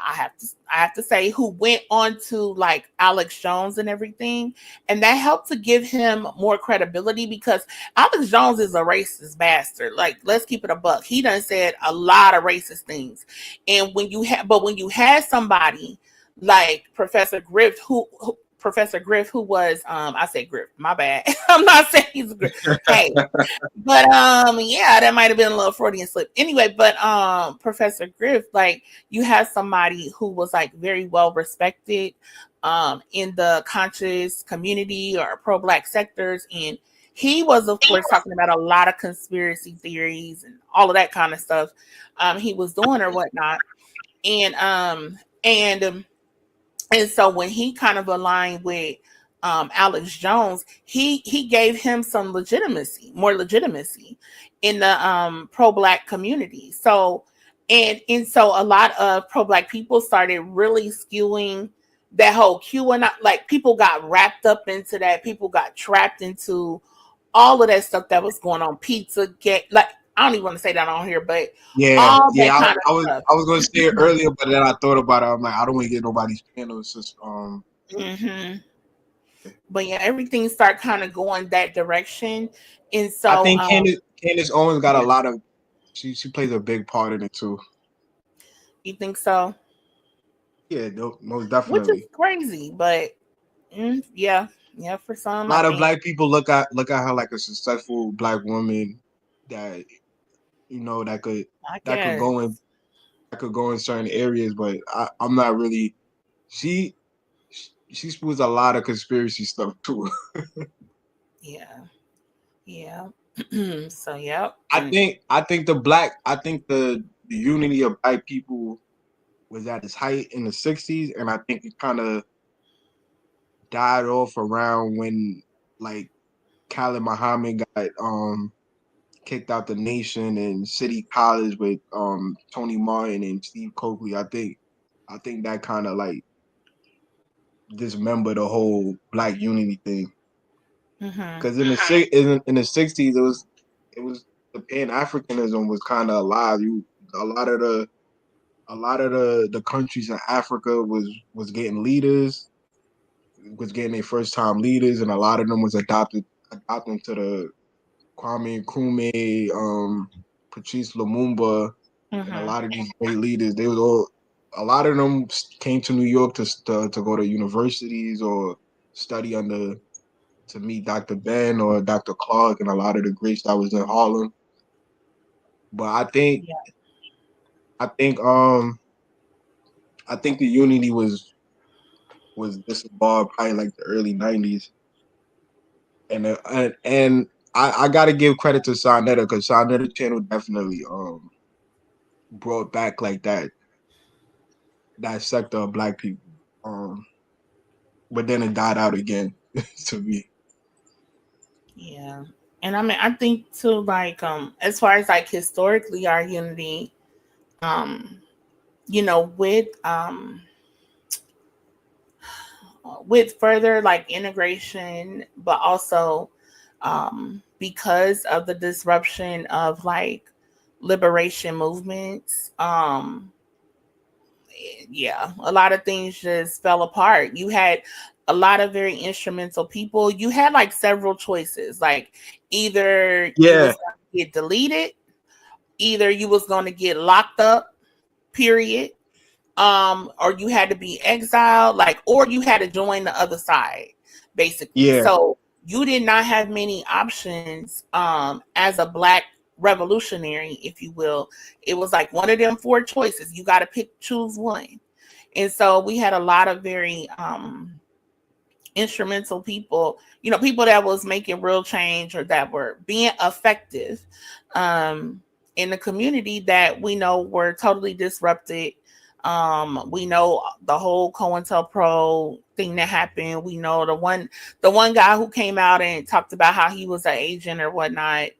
[SPEAKER 3] I have to say, who went on to like Alex Jones and everything, and that helped to give him more credibility, because Alex Jones is a racist bastard. Like, let's keep it a buck. He done said a lot of racist things, and when you had somebody like Professor Griff, who was I said Griff, my bad. I'm not saying he's a Griff. Hey, but yeah, that might have been a little Freudian slip. Anyway, but Professor Griff, like, you have somebody who was like very well respected in the conscious community or pro-black sectors, and he was of course talking about a lot of conspiracy theories and all of that kind of stuff he was doing or whatnot. And so when he kind of aligned with Alex Jones, he gave him some more legitimacy in the pro-black community. So so a lot of pro-black people started really skewing that whole QAnon. Like, people got wrapped up into that. People got trapped into all of that stuff that was going on. Pizza get like, I don't even want to say that on here, but
[SPEAKER 22] yeah,
[SPEAKER 3] all that
[SPEAKER 22] yeah.
[SPEAKER 3] kind
[SPEAKER 22] I
[SPEAKER 3] of
[SPEAKER 22] was
[SPEAKER 3] stuff.
[SPEAKER 22] I was gonna say it earlier, but then I thought about it. I'm like, I don't want to get nobody's panels. Just
[SPEAKER 3] Hmm. But yeah, everything start kind of going that direction. And
[SPEAKER 22] I
[SPEAKER 3] so
[SPEAKER 22] think Candace Owens got a lot of. She plays a big part in it too.
[SPEAKER 3] you think so?
[SPEAKER 22] Yeah, most
[SPEAKER 3] Which is
[SPEAKER 22] definitely.
[SPEAKER 3] crazy, but yeah, for
[SPEAKER 22] A
[SPEAKER 3] some, I
[SPEAKER 22] lot of
[SPEAKER 3] think,
[SPEAKER 22] black people look at her like a successful black woman that that could
[SPEAKER 3] I
[SPEAKER 22] that could
[SPEAKER 3] guess.
[SPEAKER 22] go in that could go in certain areas, but I'm not really. She she spews a lot of conspiracy stuff too.
[SPEAKER 3] Yeah. Yeah. So yeah.
[SPEAKER 22] I think the unity of black people was at its height in the '60s, and I think it kind of died off around when like Khalid Muhammad got kicked out the nation and City College with Tony Martin and Steve Coakley. I think that kind of like dismembered the whole black unity thing.
[SPEAKER 3] Hmm.
[SPEAKER 22] Because in the '60s it was the Pan Africanism was kind of alive. A lot of the countries in Africa was getting leaders, was getting their first time leaders, and a lot of them was adopting to the Kwame Nkrumah, Patrice Lumumba, and a
[SPEAKER 3] Hmm.
[SPEAKER 22] lot of these great leaders. A lot of them came to New York to go to universities or study under to meet Dr. Ben or Dr. Clark and a lot of the greats that was in Harlem. But
[SPEAKER 3] Yeah.
[SPEAKER 22] I think I think the unity was disbarred probably like the early '90s, and I gotta give credit to Sonetta because Sonetta channel definitely brought back like that sector of black people. But then it died out again to me.
[SPEAKER 3] Yeah. And I mean, I think too, like, as far as like historically our unity, um, with further like integration, but also because of the disruption of like liberation movements, yeah, a lot of things just fell apart. You had a lot of very instrumental people. You had like several choices. Like either you
[SPEAKER 22] Yeah,
[SPEAKER 3] was going to get deleted, either you was going to get locked up, period, or you had to be exiled, like, or you had to join the other side, basically.
[SPEAKER 22] yeah.
[SPEAKER 3] So you did not have many options as a black revolutionary, if you will. It was like one of them four choices. You got to choose one. And so we had a lot of very instrumental people, people that was making real change or that were being effective in the community that we know were totally disrupted. We know the whole COINTELPRO thing that happened. We know the one guy who came out and talked about how he was an agent or whatnot,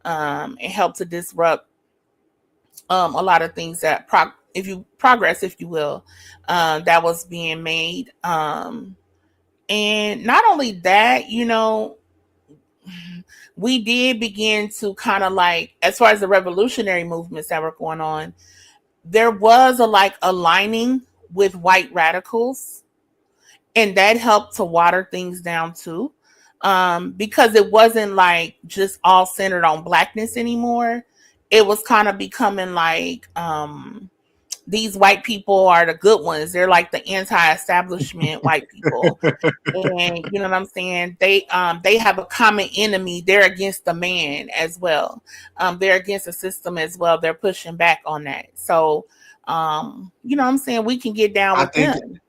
[SPEAKER 3] and helped to disrupt a lot of things that progress, if you will, that was being made. And not only that, we did begin to kind of like, as far as the revolutionary movements that were going on, there was a like aligning with white radicals, and that helped to water things down too. Because it wasn't like just all centered on blackness anymore. It was kind of becoming like, these white people are the good ones. They're like the anti-establishment white people. And you know what I'm saying? They have a common enemy. They're against the man as well. They're against the system as well. They're pushing back on that. So you know what I'm saying? We can get down
[SPEAKER 22] I
[SPEAKER 3] with
[SPEAKER 22] think
[SPEAKER 3] them.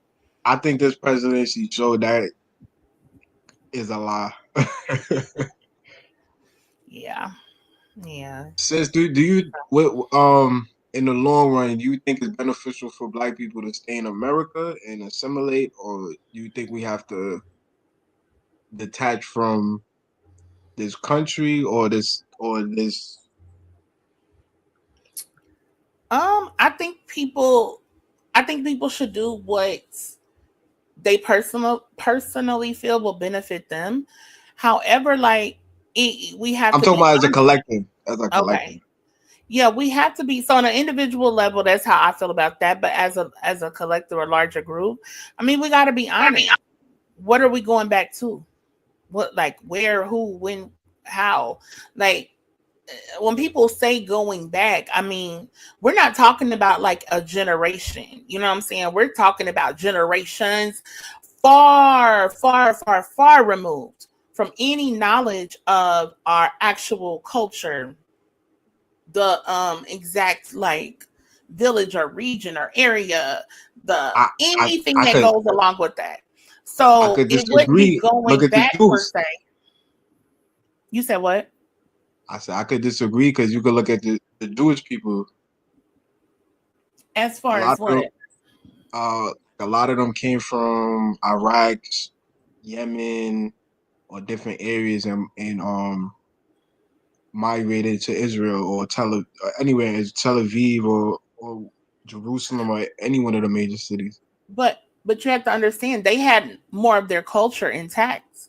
[SPEAKER 22] I think this presidency showed that is a lie.
[SPEAKER 3] Yeah. Yeah.
[SPEAKER 22] Sis, do you in the long run, do you think it's beneficial for black people to stay in America and assimilate, or do you think we have to detach from this country or this?
[SPEAKER 3] I think people should do what they personally feel will benefit them. However, like we have
[SPEAKER 22] I'm
[SPEAKER 3] to
[SPEAKER 22] talking
[SPEAKER 3] be
[SPEAKER 22] about as a
[SPEAKER 3] honest.
[SPEAKER 22] collective, as a collective.
[SPEAKER 3] Okay. Yeah, we have to be, so on an individual level, that's how I feel about that. But as a collective or larger group, I mean, we got to be honest. What are we going back to? What, like, where, who, when, how? Like, when people say going back, I mean, we're not talking about like a generation. You know what I'm saying? We're talking about generations far, far, far, far removed from any knowledge of our actual culture, the exact like village or region or area, the
[SPEAKER 22] I I
[SPEAKER 3] anything
[SPEAKER 22] I
[SPEAKER 3] that
[SPEAKER 22] could
[SPEAKER 3] goes along with that.
[SPEAKER 22] I
[SPEAKER 3] So
[SPEAKER 22] could
[SPEAKER 3] it wouldn't be
[SPEAKER 22] disagree. Look
[SPEAKER 3] going
[SPEAKER 22] at the
[SPEAKER 3] back per
[SPEAKER 22] Jews.
[SPEAKER 3] se. You said what?
[SPEAKER 22] I said I could disagree because you could look at the Jewish people.
[SPEAKER 3] As
[SPEAKER 22] A
[SPEAKER 3] far
[SPEAKER 22] lot
[SPEAKER 3] as
[SPEAKER 22] of them,
[SPEAKER 3] what?
[SPEAKER 22] uh, a lot of them came from Iraq, Yemen, or different areas, and migrated to Israel or anywhere, it's Tel Aviv or Jerusalem or any one of the major cities.
[SPEAKER 3] But you have to understand they had more of their culture intact.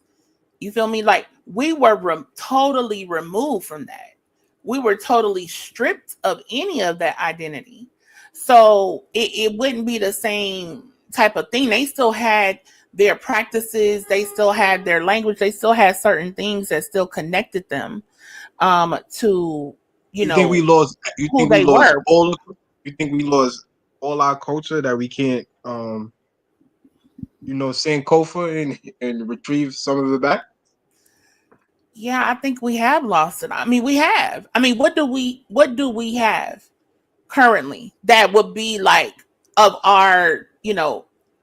[SPEAKER 3] You feel me? Like we were totally removed from that. We were totally stripped of any of that identity. So it wouldn't be the same type of thing. They still had their practices, they still had their language, they still had certain things that still connected them to,
[SPEAKER 22] You think we lost? You
[SPEAKER 3] who
[SPEAKER 22] think we
[SPEAKER 3] they
[SPEAKER 22] lost
[SPEAKER 3] were.
[SPEAKER 22] all? You think we lost all our culture that we can't, Sankofa and retrieve some of it back?
[SPEAKER 3] Yeah, I think we have lost it. I mean, we have. I mean, what do we have currently that would be like of our,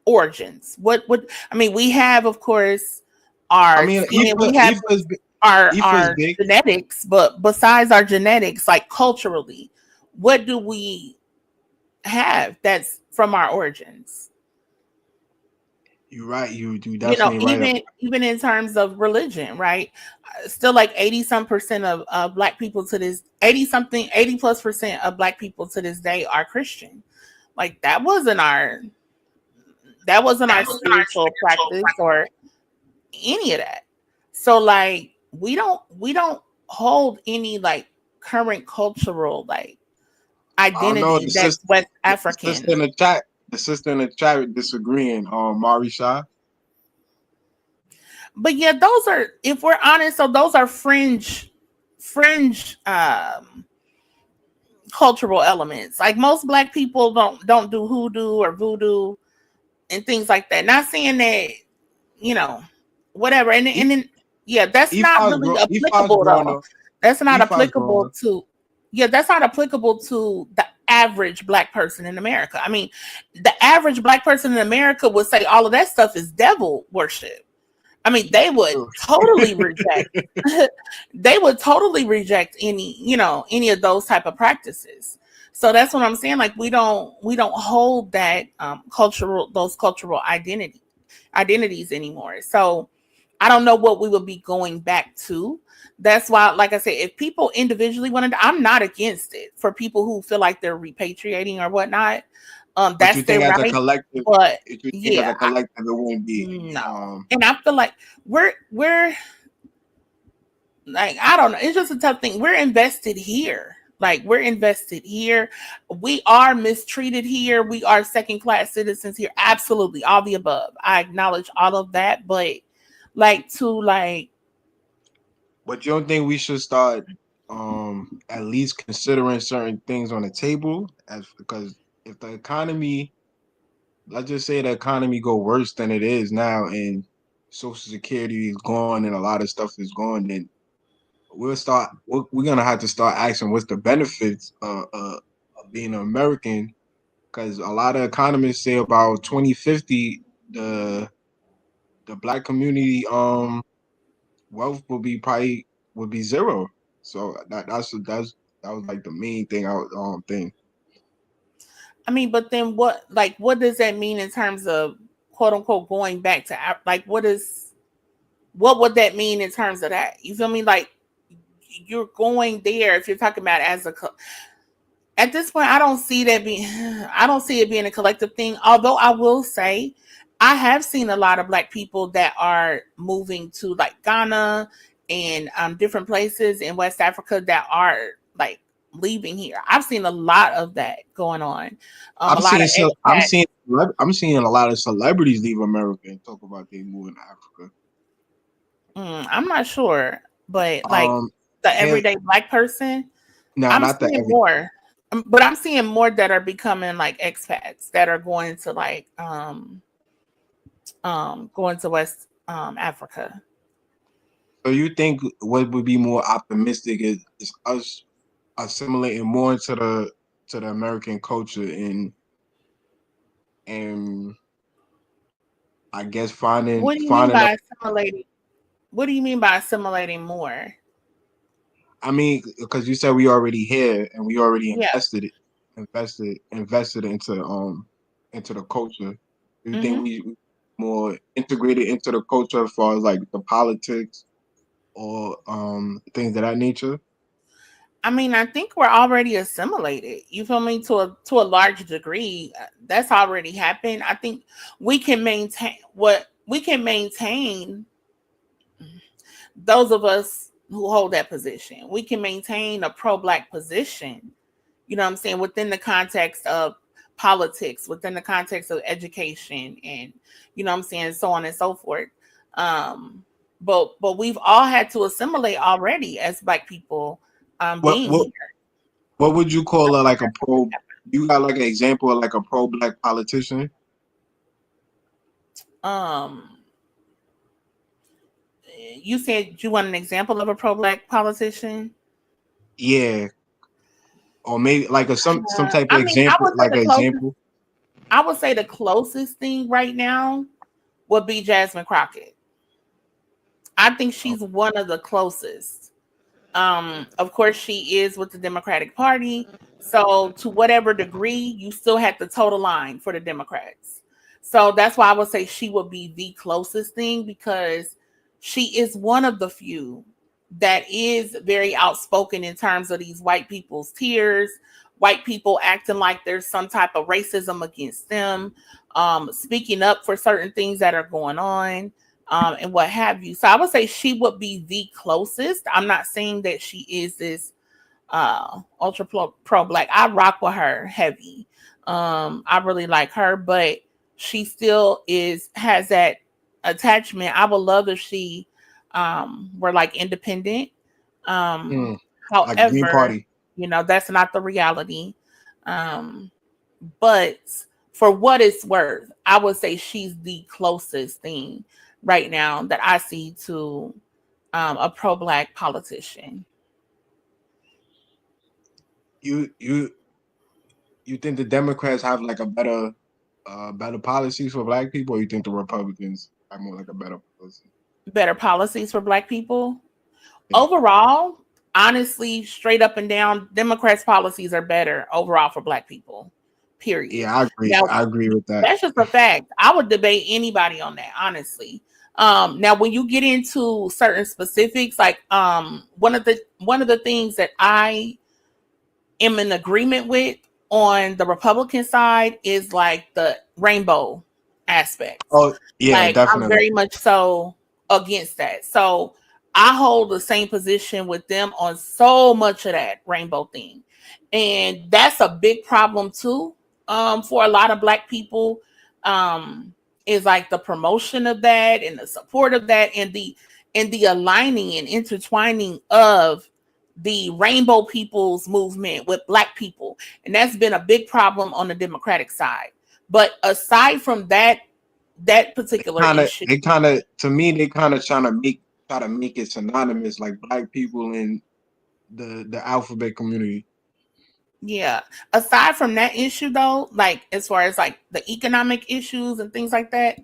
[SPEAKER 3] origins? What I mean, we have, of course,
[SPEAKER 22] I
[SPEAKER 3] our
[SPEAKER 22] mean,
[SPEAKER 3] skin, we have our
[SPEAKER 22] Ifa is
[SPEAKER 3] our
[SPEAKER 22] big.
[SPEAKER 3] genetics, but besides our genetics, like culturally, what do we have that's from our origins?
[SPEAKER 22] You're right. You definitely right.
[SPEAKER 3] Even in terms of religion, right? Still like 80 some percent of black people to this 80+ percent of black people to this day are Christian. Like that wasn't our spiritual practice or any of that. So like we don't hold any like current cultural like
[SPEAKER 22] I don't know
[SPEAKER 3] identity that's West
[SPEAKER 22] the sister
[SPEAKER 3] African.
[SPEAKER 22] in the chat. The sister in the chat disagreeing. Mari Shah.
[SPEAKER 3] But yeah, those are, if we're honest, so those are fringe cultural elements. Like most black people don't do hoodoo or voodoo and things like that. Not saying that, you know, whatever. And then yeah, that's not really
[SPEAKER 22] Ife's
[SPEAKER 3] applicable
[SPEAKER 22] growing
[SPEAKER 3] though.
[SPEAKER 22] up.
[SPEAKER 3] That's not
[SPEAKER 22] Ife's growing
[SPEAKER 3] applicable
[SPEAKER 22] up.
[SPEAKER 3] to yeah, that's not applicable to the average black person in America. I mean, the average black person in America would say all of that stuff is devil worship. I mean, they would
[SPEAKER 22] True.
[SPEAKER 3] totally reject they would totally reject any, you know, any of those type of practices. So that's what I'm saying. Like we don't hold that cultural those cultural identities anymore. So I don't know what we would be going back to. That's why, like I said, if people individually wanted to, I'm not against it for people who feel like they're repatriating or whatnot.
[SPEAKER 22] But you
[SPEAKER 3] That's their
[SPEAKER 22] think as a
[SPEAKER 3] right.
[SPEAKER 22] collective,
[SPEAKER 3] But
[SPEAKER 22] if you think as
[SPEAKER 3] yeah,
[SPEAKER 22] a collective, it won't be any
[SPEAKER 3] no. And I feel like we're like, I don't know. It's just a tough thing. We're invested here. Like we're invested here. We are mistreated here. We are second class citizens here. Absolutely. All the above. I acknowledge all of that. But like to like
[SPEAKER 22] But you don't think we should start at least considering certain things on the table, as because if the economy, let's just say the economy go worse than it is now and social security is gone and a lot of stuff is gone, then we're gonna have to start asking what's the benefits of being an American, because a lot of economists say about 2050 the black community wealth will be probably would be zero. So that was like the main thing I was think.
[SPEAKER 3] I mean, but then what does that mean in terms of quote unquote going back to like what would that mean in terms of that? You feel me? Like you're going there if you're talking about as a at this point, I don't see that being I don't see it being a collective thing. Although I will say I have seen a lot of black people that are moving to like Ghana and different places in West Africa that are like leaving here. I've seen a lot of that going on. A lot of expats.
[SPEAKER 22] I'm seeing a lot of celebrities leave America and talk about they moving to Africa.
[SPEAKER 3] I'm not sure, but like
[SPEAKER 22] Um,
[SPEAKER 3] the
[SPEAKER 22] and
[SPEAKER 3] everyday black person,
[SPEAKER 22] no,
[SPEAKER 3] I'm
[SPEAKER 22] not the
[SPEAKER 3] seeing
[SPEAKER 22] every.
[SPEAKER 3] more. But I'm seeing more that are becoming like expats that are going to like going to West Africa.
[SPEAKER 22] So you think what would be more optimistic is us assimilating more to the American culture and I guess
[SPEAKER 3] What do you mean
[SPEAKER 22] finding a.
[SPEAKER 3] by assimilating? What do you mean by assimilating more?
[SPEAKER 22] I mean, because you said we already here and we already
[SPEAKER 3] Yeah.
[SPEAKER 22] invested into the culture. Do you think
[SPEAKER 3] Hmm.
[SPEAKER 22] we more integrated into the culture as far as like the politics or things of that nature?
[SPEAKER 3] I mean, I think we're already assimilated. You feel me? To a large degree, that's already happened. I think we can maintain those of us who hold that position. We can maintain a pro-black position, you know what I'm saying, within the context of politics, within the context of education and you know what I'm saying, so on and so forth. Um but we've all had to assimilate already as black people
[SPEAKER 22] What
[SPEAKER 3] being
[SPEAKER 22] what
[SPEAKER 3] here.
[SPEAKER 22] what would you call like a pro? You got like an example of like a pro black politician?
[SPEAKER 3] Um you said you want an example of a pro-black politician?
[SPEAKER 22] Yeah, or maybe like some type of
[SPEAKER 3] I mean,
[SPEAKER 22] example, like an example.
[SPEAKER 3] I would say the closest thing right now would be Jasmine Crockett. I think she's one of the closest. Of course, she is with the Democratic Party. So, to whatever degree, you still have to toe the line for the Democrats. So, that's why I would say she would be the closest thing because she is one of the few that is very outspoken in terms of these white people's tears, white people acting like there's some type of racism against them, speaking up for certain things that are going on and what have you. So I would say she would be the closest. I'm not saying that she is this ultra pro black. I rock with her heavy. I really like her, but she still has that attachment. I would love if she were like independent. Um,
[SPEAKER 22] Like Green
[SPEAKER 3] however,
[SPEAKER 22] Party.
[SPEAKER 3] that's not the reality. Um, but for what it's worth, I would say she's the closest thing right now that I see to a pro-black politician.
[SPEAKER 22] You you you think the Democrats have like a better policies for black people, or you think the Republicans have more like a better policy?
[SPEAKER 3] Better policies for black people.
[SPEAKER 22] Yeah.
[SPEAKER 3] Overall, honestly, straight up and down, Democrats' policies are better overall for black people. Period.
[SPEAKER 22] Yeah, I agree.
[SPEAKER 3] Now,
[SPEAKER 22] I agree with that.
[SPEAKER 3] that's just a fact. I would debate anybody on that, honestly. Now when you get into certain specifics, like one of the things that I am in agreement with on the Republican side is like the rainbow aspects.
[SPEAKER 22] Oh yeah,
[SPEAKER 3] Like I'm
[SPEAKER 22] definitely.
[SPEAKER 3] very much so against that. So I hold the same position with them on so much of that rainbow thing. And that's a big problem too, for a lot of black people. Is like the promotion of that and the support of that and the aligning and intertwining of the rainbow people's movement with black people. And that's been a big problem on the Democratic side. But aside from that particular
[SPEAKER 22] Kind of,
[SPEAKER 3] issue,
[SPEAKER 22] to me, they kind of try to make it synonymous, like black people in the alphabet community.
[SPEAKER 3] yeah. Aside from that issue though, like as far as like the economic issues and things like that,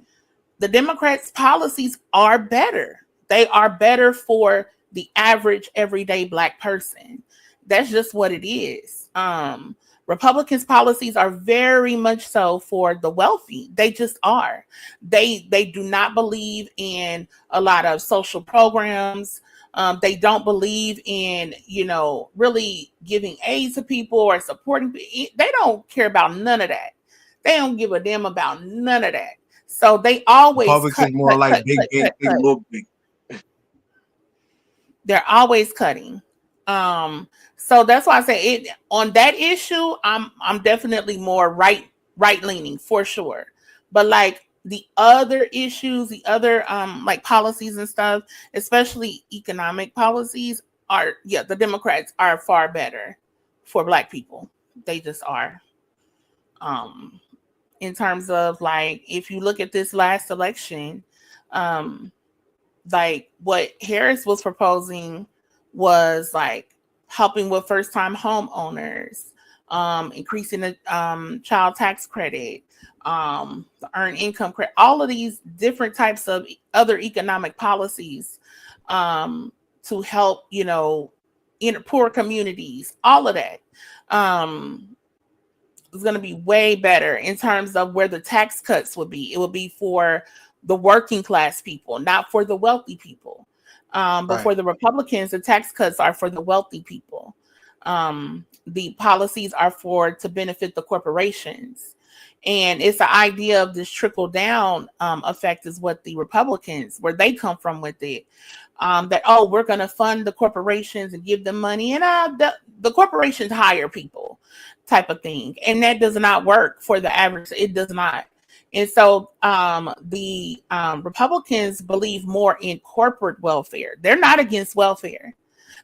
[SPEAKER 3] the Democrats' policies are better. They are better for the average everyday black person. That's just what it is. Republicans' policies are very much so for the wealthy. They just are. They do not believe in a lot of social programs. They don't believe in really giving aid to people or supporting. They don't care about none of that. They don't give a damn about none of that. So they always cut,
[SPEAKER 22] Republicans more
[SPEAKER 3] cut,
[SPEAKER 22] like
[SPEAKER 3] cut,
[SPEAKER 22] big,
[SPEAKER 3] cut,
[SPEAKER 22] big,
[SPEAKER 3] cut,
[SPEAKER 22] big,
[SPEAKER 3] cut.
[SPEAKER 22] little big.
[SPEAKER 3] They're always cutting. Um, so that's why I say it on that issue. I'm definitely more right leaning for sure. But like the other issues, the other like policies and stuff, especially economic policies, are the Democrats are far better for black people. They just are. Um, in terms of like if you look at this last election, um like what Harris was proposing was like helping with first time homeowners, increasing the child tax credit, the earned income credit, all of these different types of other economic policies, to help in poor communities, all of that. Um, is going to be way better in terms of where the tax cuts would be. It would be for the working class people, not for the wealthy people. But
[SPEAKER 22] Right.
[SPEAKER 3] for the Republicans, the tax cuts are for the wealthy people. The policies are for to benefit the corporations. And it's the idea of this trickle down effect is what the Republicans, where they come from with it. That, oh, we're going to fund the corporations and give them money, and the corporations hire people, type of thing, and that does not work for the average. It does not. And so the Republicans believe more in corporate welfare. They're not against welfare.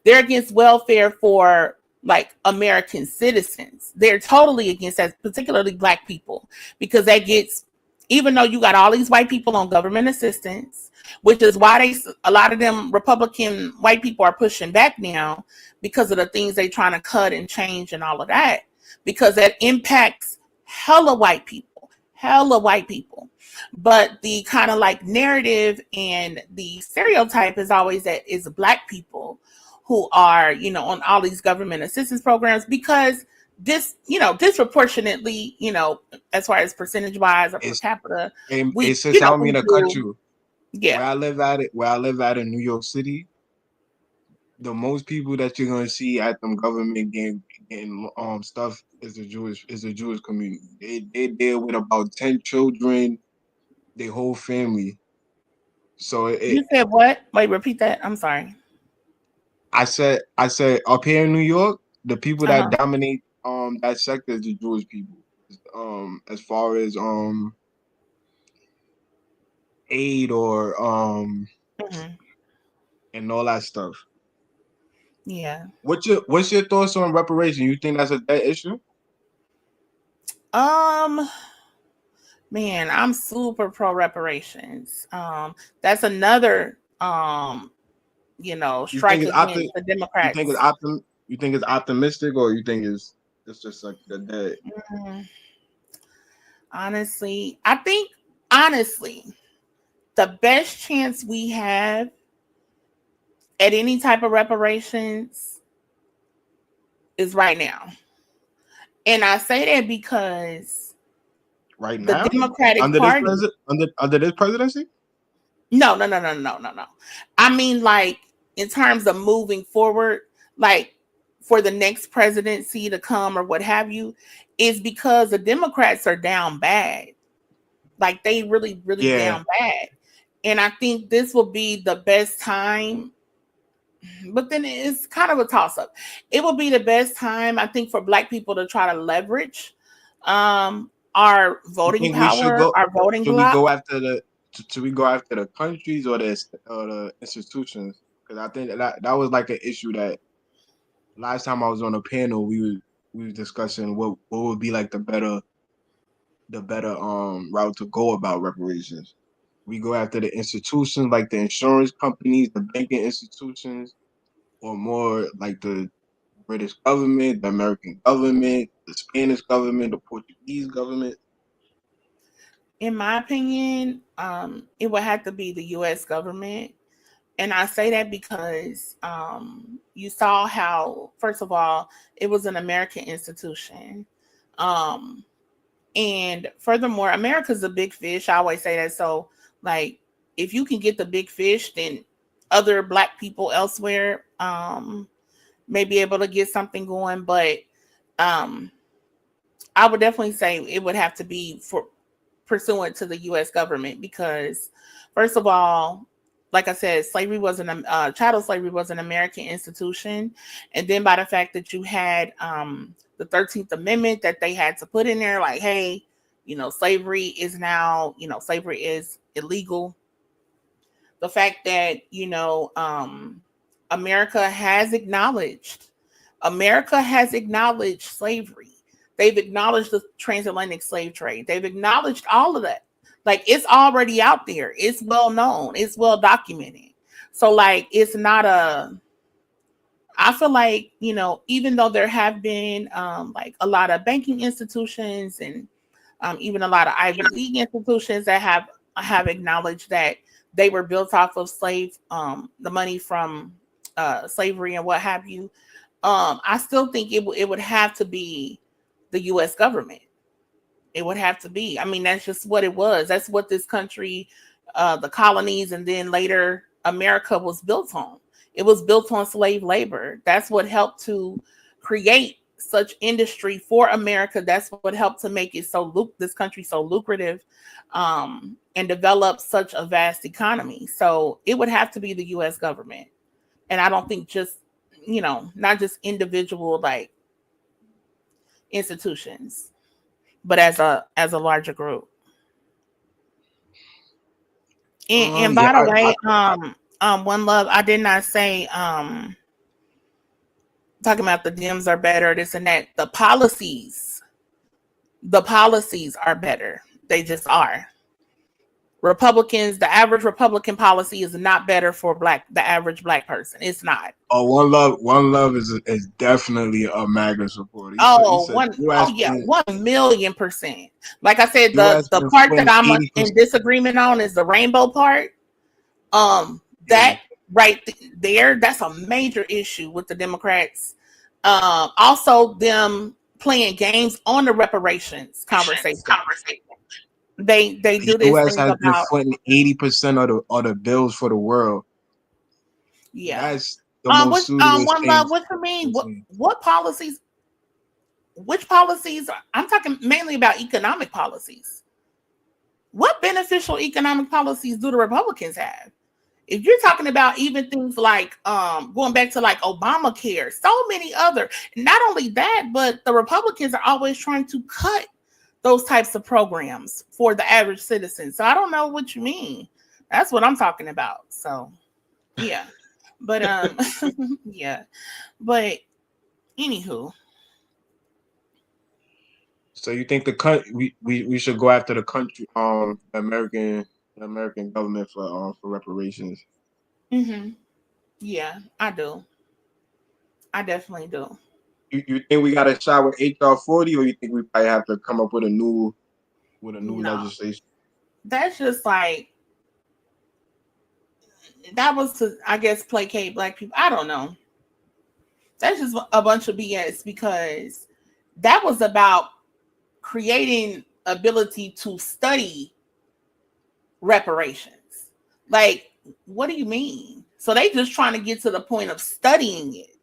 [SPEAKER 3] They're against welfare for like American citizens. They're totally against that, particularly black people, because that gets, even though you got all these white people on government assistance, which is why a lot of them Republican white people are pushing back now because of the things they trying to cut and change and all of that, because that impacts hella white people. But the kind of like narrative and the stereotype is always that it's black people who are, on all these government assistance programs, because disproportionately, as far as percentage wise or per
[SPEAKER 22] It's
[SPEAKER 3] capita,
[SPEAKER 22] it's
[SPEAKER 3] we,
[SPEAKER 22] since I don't
[SPEAKER 3] we
[SPEAKER 22] mean to cut
[SPEAKER 3] do,
[SPEAKER 22] you.
[SPEAKER 3] yeah.
[SPEAKER 22] Where I live at in New York City, the most people that you're gonna see at them government getting stuff is the Jewish community. They deal with about 10 children, their whole family. So
[SPEAKER 3] You said what? Wait, repeat that. I'm sorry.
[SPEAKER 22] I said up here in New York, the people that
[SPEAKER 3] Uh-huh.
[SPEAKER 22] dominate that sector is the Jewish people. As far as aid or
[SPEAKER 3] Mm-hmm.
[SPEAKER 22] and all that stuff.
[SPEAKER 3] Yeah.
[SPEAKER 22] What's your thoughts on reparation? You think that's a dead issue?
[SPEAKER 3] Um, man, I'm super pro reparations. That's another
[SPEAKER 22] You think
[SPEAKER 3] strike
[SPEAKER 22] it's
[SPEAKER 3] against the Democrats.
[SPEAKER 22] you think it's optimistic, or you think it's just like the dead?
[SPEAKER 3] Mm, honestly, I think honestly, the best chance we have at any type of reparations is right now. And I say that because
[SPEAKER 22] Right
[SPEAKER 3] the
[SPEAKER 22] now,
[SPEAKER 3] Democratic
[SPEAKER 22] under this
[SPEAKER 3] Party,
[SPEAKER 22] under this presidency?
[SPEAKER 3] no. I mean, like, in terms of moving forward, like for the next presidency to come or what have you, is because the Democrats are down bad. Like, they really, really
[SPEAKER 22] Yeah.
[SPEAKER 3] down bad. And I think this will be the best time, but then it's kind of a toss up. It will be the best time, I think, for Black people to try to leverage our
[SPEAKER 22] You
[SPEAKER 3] voting
[SPEAKER 22] think we should
[SPEAKER 3] power,
[SPEAKER 22] go?
[SPEAKER 3] our voting
[SPEAKER 22] Should we
[SPEAKER 3] block.
[SPEAKER 22] go after should we go after the countries or the institutions? Because I think that was like an issue that last time I was on a panel we was discussing what would be like the better route to go about reparations. We go after the institutions like the insurance companies, the banking institutions, or more like the British government, the American government, the Spanish government, the Portuguese government.
[SPEAKER 3] In my opinion, it would have to be the U.S. government. And I say that because you saw how, first of all, it was an American institution. Um, and furthermore, America's a big fish. I always say that. So, like, if you can get the big fish, then other Black people elsewhere may be able to get something going. But um, I would definitely say it would have to be for pursuant to the U.S. government because, first of all, like I said, slavery was chattel slavery was an American institution, and then by the fact that you had the 13th Amendment that they had to put in there, like, hey, slavery is now, slavery is illegal. The fact that America has acknowledged slavery. They've acknowledged the transatlantic slave trade. They've acknowledged all of that. Like, it's already out there. It's well known. It's well documented. So, like, it's not I feel like, even though there have been like a lot of banking institutions and even a lot of Ivy League institutions that have acknowledged that they were built off of the money from slavery and what have you. I still think it would have to be the U.S. government. It would have to be. I mean, that's just what it was. That's what this country, the colonies, and then later America was built on. It was built on slave labor. That's what helped to create such industry for America. That's what helped to make it this country so lucrative, and develop such a vast economy. So it would have to be the U.S. government, and I don't think just not just individual like institutions, but as a larger group. And
[SPEAKER 22] Yeah,
[SPEAKER 3] by the way, one love, I did not say talking about the Dems are better, this and that. The policies are better. They just are. Republicans, the average Republican policy is not better for the average Black person. It's not.
[SPEAKER 22] oh, one love is definitely a MAGA supporter. He
[SPEAKER 3] Oh,
[SPEAKER 22] said U.S.
[SPEAKER 3] yeah,
[SPEAKER 22] been
[SPEAKER 3] 1,000,000%. Like I said,
[SPEAKER 22] U.S.
[SPEAKER 3] the
[SPEAKER 22] been
[SPEAKER 3] part that
[SPEAKER 22] putting
[SPEAKER 3] I'm in
[SPEAKER 22] 80%.
[SPEAKER 3] disagreement on is the rainbow part.
[SPEAKER 22] Yeah,
[SPEAKER 3] That right there, that's a major issue with the Democrats. Also, them playing games on the reparations conversation. They
[SPEAKER 22] the
[SPEAKER 3] do this
[SPEAKER 22] U.S.
[SPEAKER 3] thing
[SPEAKER 22] has been
[SPEAKER 3] about,
[SPEAKER 22] footing 80% of the bills for the world.
[SPEAKER 3] yeah.
[SPEAKER 22] That's the most serious
[SPEAKER 3] One
[SPEAKER 22] thing
[SPEAKER 3] love. What you mean?
[SPEAKER 22] to
[SPEAKER 3] What
[SPEAKER 22] see.
[SPEAKER 3] what policies? Which policies? I'm talking mainly about economic policies. What beneficial economic policies do the Republicans have? If you're talking about even things like going back to like Obamacare, so many other, not only that, but the Republicans are always trying to cut those types of programs for the average citizen. So I don't know what you mean. That's what I'm talking about. So yeah. But yeah. But anywho.
[SPEAKER 22] So you think we should go after the country, the American government for reparations?
[SPEAKER 3] Yeah, I do. I definitely do.
[SPEAKER 22] You think we got a shot with HR 40, or you think we probably have to come up with a new
[SPEAKER 3] No.
[SPEAKER 22] legislation?
[SPEAKER 3] That's just like that was to I guess placate black people. I don't know. That's just a bunch of BS because that was about creating ability to study reparations. Like, what do you mean? So they just trying to get to the point of studying it.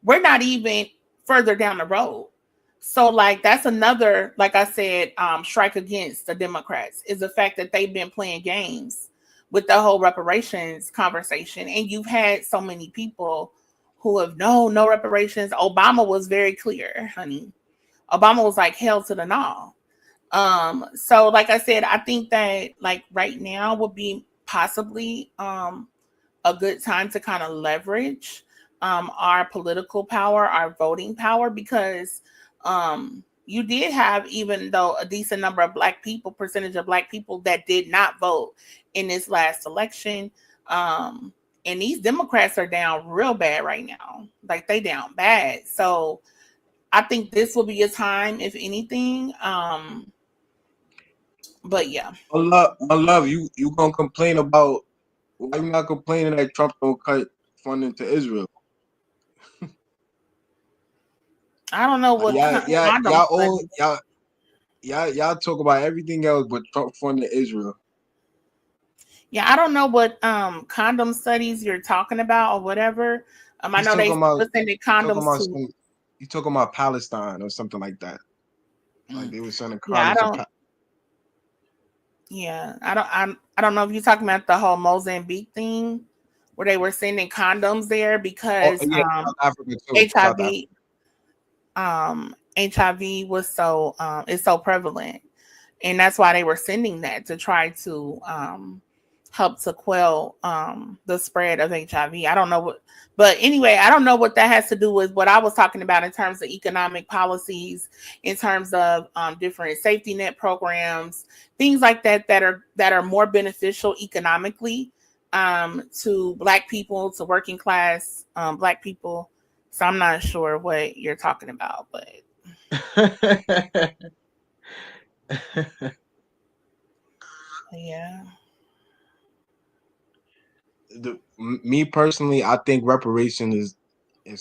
[SPEAKER 3] We're not even further down the road. So like that's another, like I said, strike against the Democrats is the fact that they've been playing games with the whole reparations conversation. And you've had so many people who have no reparations. Obama was very clear, honey. Obama was like hell to the no. So like I said, I think that like right now would be possibly a good time to kind of leverage our political power, our voting power, because you did have, even though a decent number of black people, percentage of black people that did not vote in this last election. And these Democrats are down real bad right now. Like they down bad. So I think this will be a time, if anything. But yeah.
[SPEAKER 22] My love, you gonna complain about, why you not complaining that Trump don't cut funding to Israel?
[SPEAKER 3] I don't know what
[SPEAKER 22] Yeah, yeah,
[SPEAKER 3] condom
[SPEAKER 22] y'all all
[SPEAKER 3] studies.
[SPEAKER 22] y'all talk about everything else but Trump funding Israel.
[SPEAKER 3] Yeah, I don't know what condom studies you're talking about or whatever. I
[SPEAKER 22] He's
[SPEAKER 3] know
[SPEAKER 22] talking
[SPEAKER 3] they
[SPEAKER 22] about
[SPEAKER 3] were sending
[SPEAKER 22] he's talking
[SPEAKER 3] condoms
[SPEAKER 22] about
[SPEAKER 3] to.
[SPEAKER 22] some he's talking about Palestine or something like that. Like they were sending
[SPEAKER 3] Yeah, I
[SPEAKER 22] condoms to
[SPEAKER 3] don't. Yeah, I don't know if you're talking about the whole Mozambique thing, where they were sending condoms there
[SPEAKER 22] Oh
[SPEAKER 3] because
[SPEAKER 22] yeah, South Africa too. South Africa.
[SPEAKER 3] HIV HIV was so is so prevalent, and that's why they were sending that to try to help to quell the spread of HIV. I don't know what, but anyway, I don't know what that has to do with what I was talking about in terms of economic policies, in terms of different safety net programs, things like that that are more beneficial economically to Black people, to working class Black people. So I'm not sure what you're talking about, but yeah.
[SPEAKER 22] Me personally, I think reparation is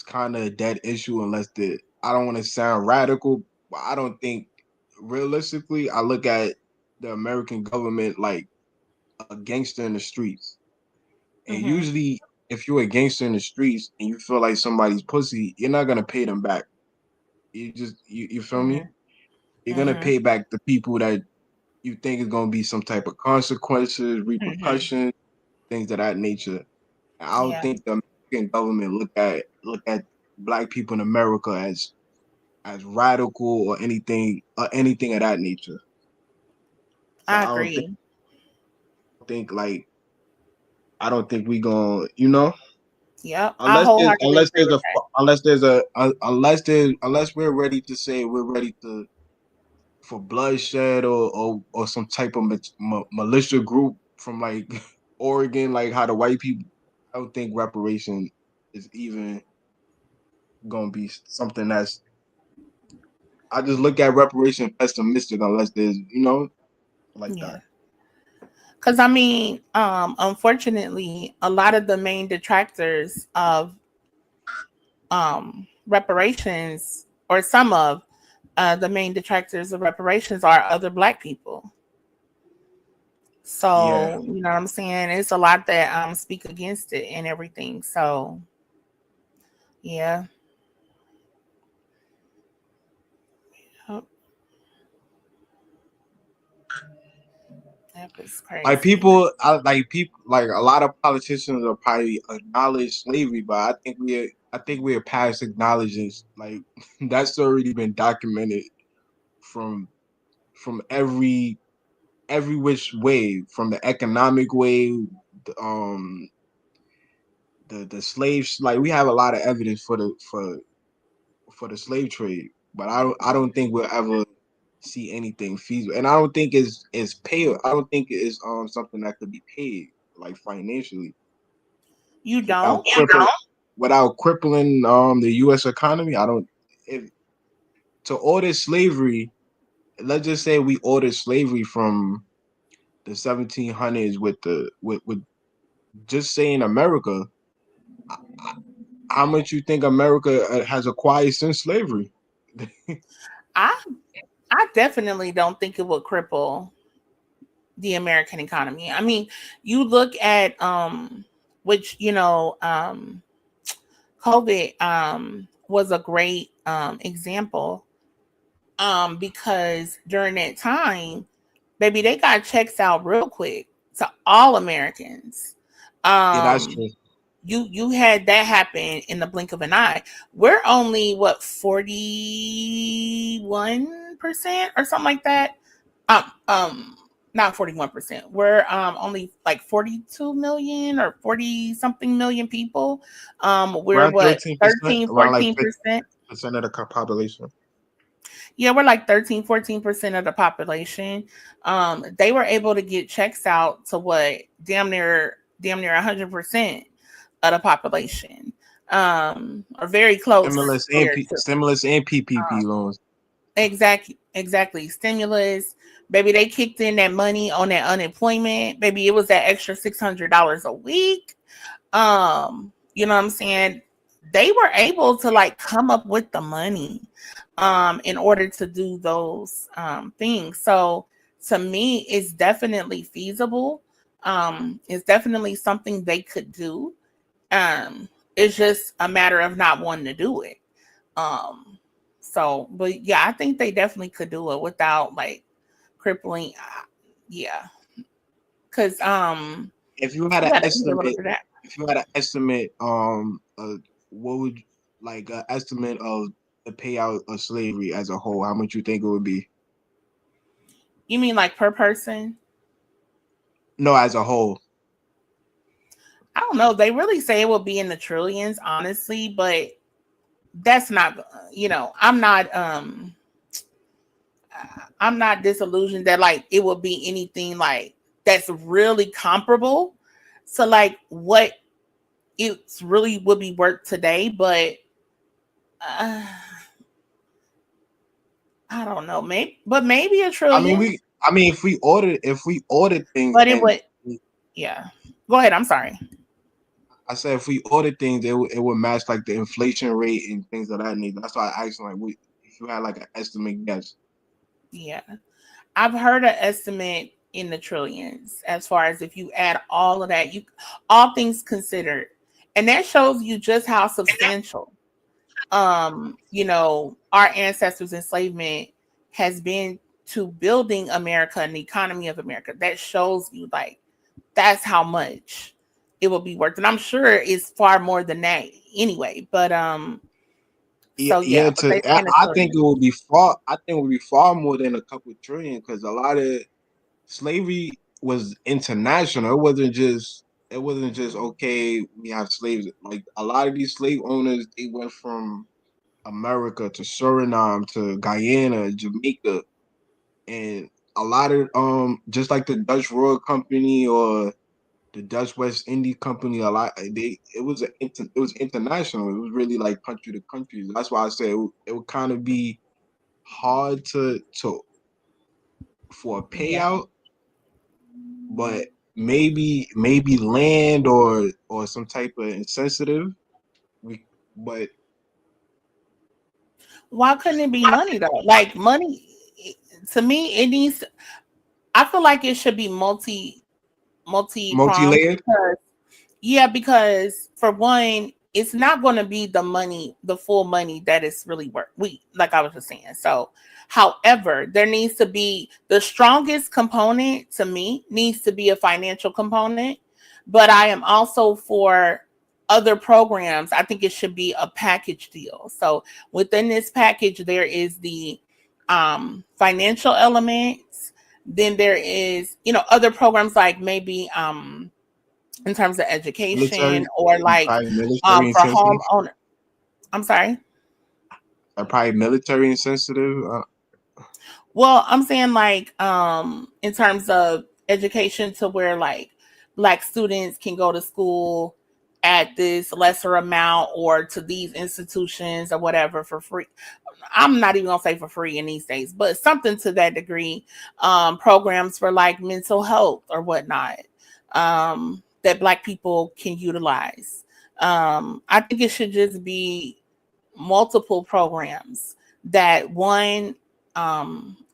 [SPEAKER 22] kind of a dead issue unless the I don't want to sound radical, but I don't think realistically I look at the American government like a gangster in the streets. And
[SPEAKER 3] Mm-hmm.
[SPEAKER 22] usually if you're a gangster in the streets and you feel like somebody's pussy, you're not gonna pay them back. You feel me?
[SPEAKER 3] Mm-hmm.
[SPEAKER 22] You're gonna
[SPEAKER 3] Mm-hmm.
[SPEAKER 22] pay back the people that you think is gonna be some type of consequences,
[SPEAKER 3] Mm-hmm.
[SPEAKER 22] repercussions, things of that nature. I don't
[SPEAKER 3] Yeah,
[SPEAKER 22] think the American government look at black people in America as radical or anything of that nature. So
[SPEAKER 3] I
[SPEAKER 22] I don't think
[SPEAKER 3] agree.
[SPEAKER 22] think like I don't think we gonna, you know,
[SPEAKER 3] Yep, I
[SPEAKER 22] unless there's
[SPEAKER 3] wholeheartedly agree with that.
[SPEAKER 22] unless we're ready to say we're ready to for bloodshed or some type of militia group from like Oregon, like how the white people. I don't think reparation is even gonna be something that's. I just look at reparation pessimistic unless there's, like
[SPEAKER 3] Yeah,
[SPEAKER 22] that.
[SPEAKER 3] because I mean, unfortunately, a lot of the main detractors of reparations, or some of the main detractors of reparations, are other Black people.
[SPEAKER 22] Yeah.
[SPEAKER 3] So you know what I'm saying? It's a lot that speak against it and everything. So yeah. Yep, that was
[SPEAKER 22] Like
[SPEAKER 3] crazy.
[SPEAKER 22] people, like a lot of politicians are probably acknowledge slavery, but I think we're past acknowledging like that's already been documented from from every every which way, from the economic way, the, um, the slaves. Like we have a lot of evidence for the slave trade, but I don't think we'll ever see anything feasible, and I don't think it's pay. I don't think it's something that could be paid like financially
[SPEAKER 3] You
[SPEAKER 22] without
[SPEAKER 3] don't?
[SPEAKER 22] crippling the U.S. economy. I don't. If to order slavery, let's just say we ordered slavery from the 1700s with just saying America, how much you think America has acquired since slavery?
[SPEAKER 3] I I definitely don't think it would cripple the American economy. I mean, you look at which COVID was a great example because during that time, baby, they got checks out real quick to all Americans.
[SPEAKER 22] Yeah, that's
[SPEAKER 3] Um
[SPEAKER 22] true.
[SPEAKER 3] you had that happen in the blink of an eye. We're only what 41% or something like that. Not 41%. We're only like 42 million or 40 something million people. We're
[SPEAKER 22] Around
[SPEAKER 3] what
[SPEAKER 22] 13%,
[SPEAKER 3] 13,
[SPEAKER 22] around like
[SPEAKER 3] 14%.
[SPEAKER 22] 50% of the population.
[SPEAKER 3] Yeah, we're like 13, 14% of the population. They were able to get checks out to what damn near 100% of the population. Or very close there to.
[SPEAKER 22] Stimulus and PPP loans.
[SPEAKER 3] Exactly. Stimulus, baby, they kicked in that money on that unemployment. Baby, it was that extra $600 a week. You know what I'm saying? They were able to like come up with the money in order to do those things. So to me, it's definitely feasible. It's definitely something they could do. It's just a matter of not wanting to do it. Um, but yeah, I think they definitely could do it without like crippling. Yeah, because
[SPEAKER 22] If you had an
[SPEAKER 3] yeah, they can do
[SPEAKER 22] estimate,
[SPEAKER 3] it that.
[SPEAKER 22] if you had an estimate, what would like an estimate of the payout of slavery as a whole? How much you think it would be?
[SPEAKER 3] You mean like per person?
[SPEAKER 22] No, as a whole.
[SPEAKER 3] I don't know. They really say it will be in the trillions, honestly, but that's not. I'm not disillusioned that like it will be anything like that's really comparable to like what it's really would be worth today, but uh, I don't know. Maybe a
[SPEAKER 22] I mean,
[SPEAKER 3] trillion.
[SPEAKER 22] if we ordered things
[SPEAKER 3] But it
[SPEAKER 22] and
[SPEAKER 3] would. Yeah. Go ahead. I'm sorry.
[SPEAKER 22] I said if we ordered things, it would match like the inflation rate and things of that nature. That's why I asked like, if you had like an estimate guess.
[SPEAKER 3] Yeah. I've heard an estimate in the trillions as far as if you add all of that, all things considered. And that shows you just how substantial our ancestors' enslavement has been to building America and the economy of America. That shows you like that's how much it will be worth. And I'm sure it's far more than that anyway. But
[SPEAKER 22] Yeah,
[SPEAKER 3] so
[SPEAKER 22] yeah.
[SPEAKER 3] yeah, but they say in the
[SPEAKER 22] I think it
[SPEAKER 3] trillions.
[SPEAKER 22] will be far. I think it will be far more than a couple trillion because a lot of slavery was international. It wasn't just okay. We have slaves. Like a lot of these slave owners, they went from America to Suriname to Guyana, Jamaica, and a lot of just like the Dutch Royal Company or the Dutch West India Company, a lot it was international. It was really like country to country. That's why I say it would kind of be hard to for a
[SPEAKER 3] Yeah.
[SPEAKER 22] payout, but maybe land or some type of insensitive. We but
[SPEAKER 3] Why couldn't it be money though? Like money to me, it needs. I feel like it should be multi
[SPEAKER 22] multi
[SPEAKER 3] pronged
[SPEAKER 22] layered.
[SPEAKER 3] because yeah, because for one, it's not going to be the money, the full money that it's really worth. Like I was just saying. So, however, there needs to be the strongest component to me needs to be a financial component, but I am also for other programs. I think it should be a package deal. So within this package, there is the financial elements. Then there is, other programs like maybe in terms of education
[SPEAKER 22] Military,
[SPEAKER 3] or like
[SPEAKER 22] probably military
[SPEAKER 3] for
[SPEAKER 22] insensitive.
[SPEAKER 3] homeowner. I'm sorry.
[SPEAKER 22] Probably military insensitive.
[SPEAKER 3] Well, I'm saying like in terms of education to where like black students can go to school at this lesser amount or to these institutions or whatever for free. I'm not even gonna say for free in these days, but something to that degree. Programs for like mental health or whatnot, that black people can utilize. I think it should just be multiple programs. That one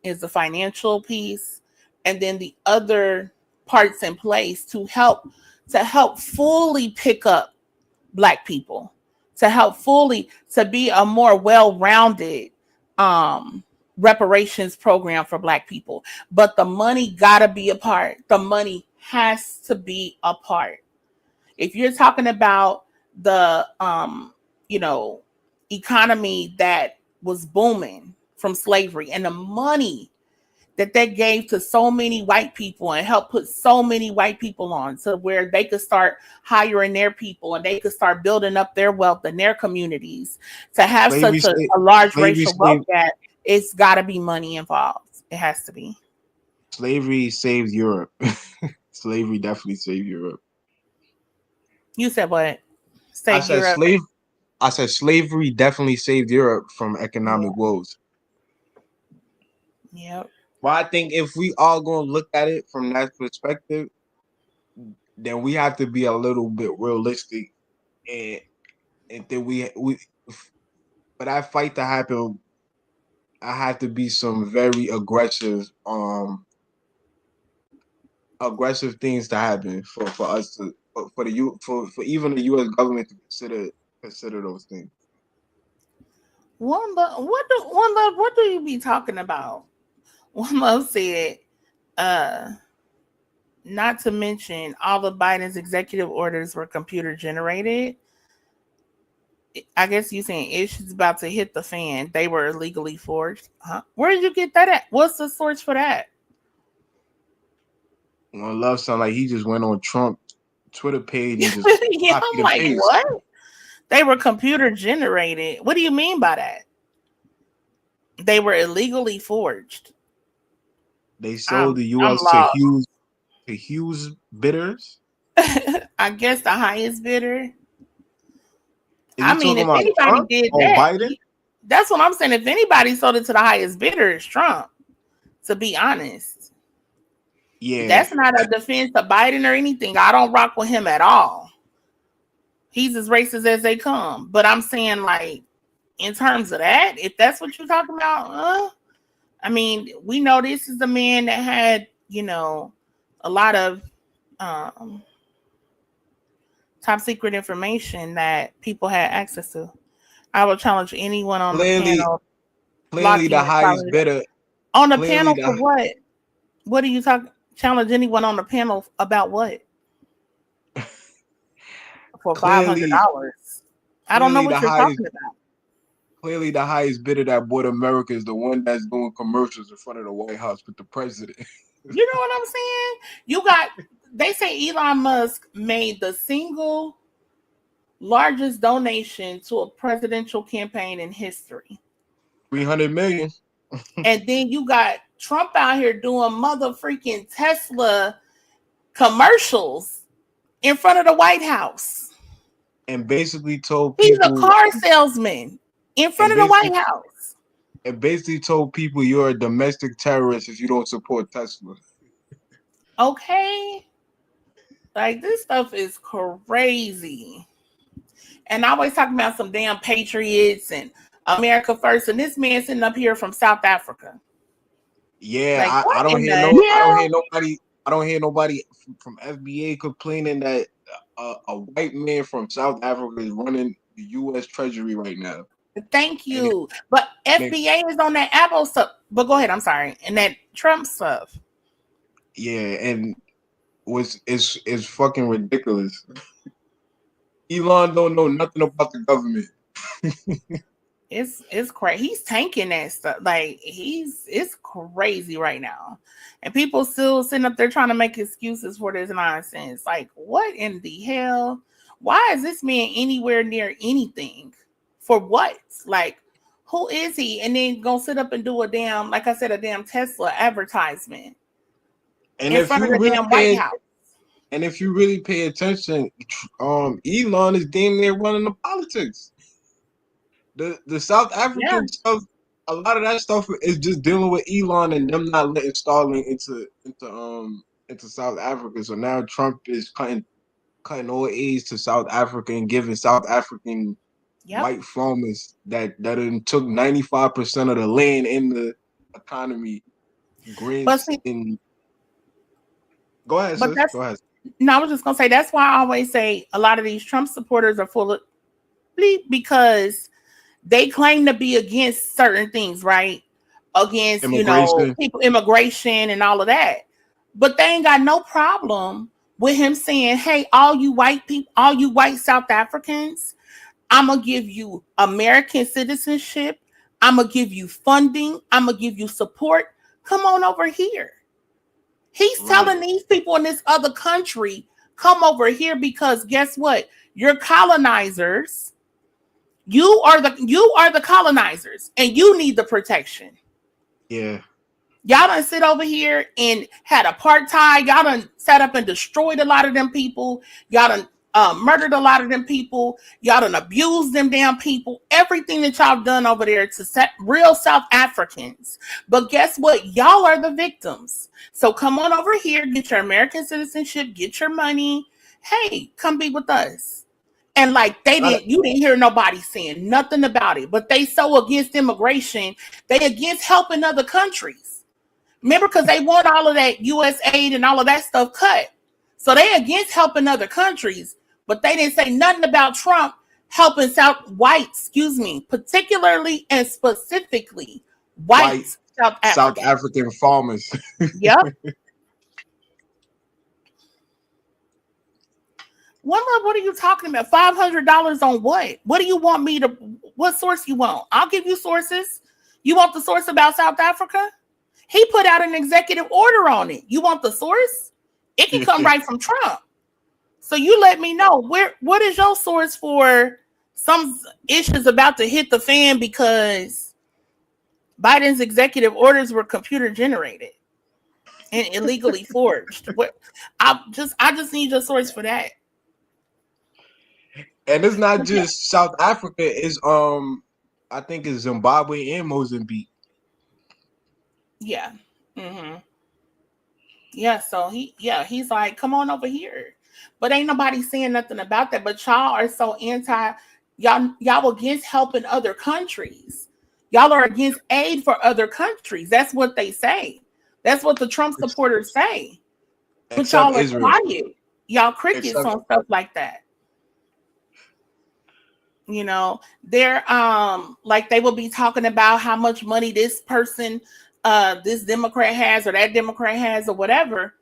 [SPEAKER 3] is the financial piece, and then the other parts in place to help fully pick up black people, to help fully to be a more well-rounded um reparations program for black people. But the money gotta be a part. The money has to be a part. If you're talking about the you know economy that was booming from slavery and the money that gave to so many white people and helped put so many white people on to where they could start hiring their people and they could start building up their wealth in their communities, to have
[SPEAKER 22] Slavery,
[SPEAKER 3] such a large
[SPEAKER 22] slavery
[SPEAKER 3] racial wealth
[SPEAKER 22] saved.
[SPEAKER 3] gap, it's got to be money involved. It has to be.
[SPEAKER 22] Slavery saved Europe. Slavery definitely saved Europe.
[SPEAKER 3] You said what?
[SPEAKER 22] I
[SPEAKER 3] Save
[SPEAKER 22] said
[SPEAKER 3] Europe.
[SPEAKER 22] slave. I said slavery definitely saved Europe from
[SPEAKER 3] Yeah.
[SPEAKER 22] economic woes.
[SPEAKER 3] Yep.
[SPEAKER 22] Well, I think if we all gonna look at it from that perspective, then we have to be a little bit realistic, and then we for that fight to happen, I have to be some very aggressive things to happen for us to for the U for even the U.S. government to consider those things.
[SPEAKER 3] What do you be talking about? One love said, uh, not to mention all of Biden's executive orders were computer generated. I guess you saying issues about to hit the fan. They were illegally forged. Huh? Where did you get that at? What's the source for that?
[SPEAKER 22] One love sound like he just went on Trump Twitter page and just
[SPEAKER 3] Yeah,
[SPEAKER 22] copied
[SPEAKER 3] I'm
[SPEAKER 22] and
[SPEAKER 3] like,
[SPEAKER 22] paste.
[SPEAKER 3] what? They were computer generated. What do you mean by that? They were illegally forged.
[SPEAKER 22] They sold
[SPEAKER 3] I'm
[SPEAKER 22] the
[SPEAKER 3] I'm
[SPEAKER 22] U.S.
[SPEAKER 3] lost.
[SPEAKER 22] To Hughes bidders.
[SPEAKER 3] I guess the highest bidder.
[SPEAKER 22] Is
[SPEAKER 3] I
[SPEAKER 22] he
[SPEAKER 3] mean,
[SPEAKER 22] talking
[SPEAKER 3] if
[SPEAKER 22] about
[SPEAKER 3] anybody
[SPEAKER 22] Trump
[SPEAKER 3] did
[SPEAKER 22] or
[SPEAKER 3] that,
[SPEAKER 22] Biden?
[SPEAKER 3] that's what I'm saying. If anybody sold it to the highest bidder, it's Trump. To be honest,
[SPEAKER 22] Yeah,
[SPEAKER 3] that's not a defense of Biden or anything. I don't rock with him at all. He's as racist as they come. But I'm saying, like, in terms of that, if that's what you're talking about, I mean, we know this is the man that had, a lot of um, top secret information that people had access to. I will challenge anyone on the
[SPEAKER 22] clearly,
[SPEAKER 3] panel.
[SPEAKER 22] clearly
[SPEAKER 3] Locking
[SPEAKER 22] the
[SPEAKER 3] is
[SPEAKER 22] highest
[SPEAKER 3] probably
[SPEAKER 22] bidder.
[SPEAKER 3] on the
[SPEAKER 22] Clearly
[SPEAKER 3] panel for
[SPEAKER 22] the
[SPEAKER 3] what? What do you talk? Challenge anyone on the panel about what? For
[SPEAKER 22] clearly
[SPEAKER 3] $500. I don't know
[SPEAKER 22] clearly the
[SPEAKER 3] what you're
[SPEAKER 22] highest
[SPEAKER 3] talking about.
[SPEAKER 22] clearly the highest bidder that bought America is the one that's doing commercials in front of the White House with the president.
[SPEAKER 3] You know what I'm saying? They say Elon Musk made the single largest donation to a presidential campaign in history.
[SPEAKER 22] 300 million.
[SPEAKER 3] And then you got Trump out here doing mother freaking Tesla commercials in front of the White House.
[SPEAKER 22] And basically told
[SPEAKER 3] He's a
[SPEAKER 22] people
[SPEAKER 3] car salesman in front
[SPEAKER 22] and
[SPEAKER 3] of the
[SPEAKER 22] basically
[SPEAKER 3] White House.
[SPEAKER 22] and basically told people you're a domestic terrorist if you don't support Tesla.
[SPEAKER 3] Okay. Like, this stuff is crazy. And I always talking about some damn patriots and America first. And this man sitting up here from South Africa.
[SPEAKER 22] Yeah,
[SPEAKER 3] Like, what
[SPEAKER 22] I don't
[SPEAKER 3] in
[SPEAKER 22] hear
[SPEAKER 3] the hell?
[SPEAKER 22] I don't hear nobody from FBA complaining that a white man from South Africa is running the U.S. Treasury right now.
[SPEAKER 3] Thank
[SPEAKER 22] And
[SPEAKER 3] you. But FBA is on that Apple stuff. But go ahead. I'm sorry. And that Trump stuff.
[SPEAKER 22] yeah, and it's fucking ridiculous. Elon don't know nothing about the government.
[SPEAKER 3] It's crazy. He's tanking that stuff. Like it's crazy right now. And people still sitting up there trying to make excuses for this nonsense. Like, what in the hell? Why is this man anywhere near anything? For what? Like, who is he? And then gonna sit up and do a damn, like I said, a damn Tesla advertisement
[SPEAKER 22] And
[SPEAKER 3] in
[SPEAKER 22] if
[SPEAKER 3] front of
[SPEAKER 22] you
[SPEAKER 3] the
[SPEAKER 22] really
[SPEAKER 3] damn White
[SPEAKER 22] pay,
[SPEAKER 3] House.
[SPEAKER 22] and if you really pay attention, Elon is damn near running the politics. The South
[SPEAKER 3] Yeah.
[SPEAKER 22] African stuff, a lot of that stuff is just dealing with Elon and them not letting Starlink into South Africa. So now Trump is cutting all aid to South Africa and giving South African white farmers that took 95% of the land in the economy
[SPEAKER 3] But
[SPEAKER 22] grants
[SPEAKER 3] see,
[SPEAKER 22] in. Go ahead,
[SPEAKER 3] but
[SPEAKER 22] sis.
[SPEAKER 3] that's
[SPEAKER 22] Go ahead.
[SPEAKER 3] no, I was just gonna say that's why I always say a lot of these Trump supporters are full of bleep because they claim to be against certain things, right? Against,
[SPEAKER 22] Immigration.
[SPEAKER 3] people, immigration and all of that. But they ain't got no problem with him saying, hey, all you white people, all you white South Africans, I'm going to give you American citizenship. I'm going to give you funding. I'm going to give you support. Come on over here. He's telling these people in this other country, come over here because guess what? You're colonizers. You are the colonizers and you need the protection.
[SPEAKER 22] Yeah.
[SPEAKER 3] Y'all done sit over here and had apartheid. Y'all done sat up and destroyed a lot of them people. Y'all done murdered a lot of them people. Y'all done abused them damn people. Everything that y'all done over there to set real South Africans. But guess what? Y'all are the victims. So come on over here, get your American citizenship, get your money. Hey, come be with us. And like you didn't hear nobody saying nothing about it. But they so against immigration, they against helping other countries. Remember, because they want all of that U.S. aid and all of that stuff cut. So they against helping other countries, but they didn't say nothing about Trump helping particularly and specifically white South
[SPEAKER 22] African farmers.
[SPEAKER 3] Yep. What are you talking about? $500 on what? What do you want me to? What source you want? I'll give you sources. You want the source about South Africa? He put out an executive order on it. You want the source? It can come right from Trump. So you let me know what is your source for some issues about to hit the fan because Biden's executive orders were computer generated and illegally forged. I just need your source for that.
[SPEAKER 22] And it's not just South Africa, it's I think it's Zimbabwe and Mozambique.
[SPEAKER 3] Yeah. Mm-hmm. Yeah, so he's like, come on over here. But ain't nobody saying nothing about that. But y'all are so y'all against helping other countries. Y'all are against aid for other countries. That's what they say. That's what the Trump supporters say. But y'all are quiet. Y'all crickets on stuff like that. They're like they will be talking about how much money this person, this Democrat has or that Democrat has or whatever.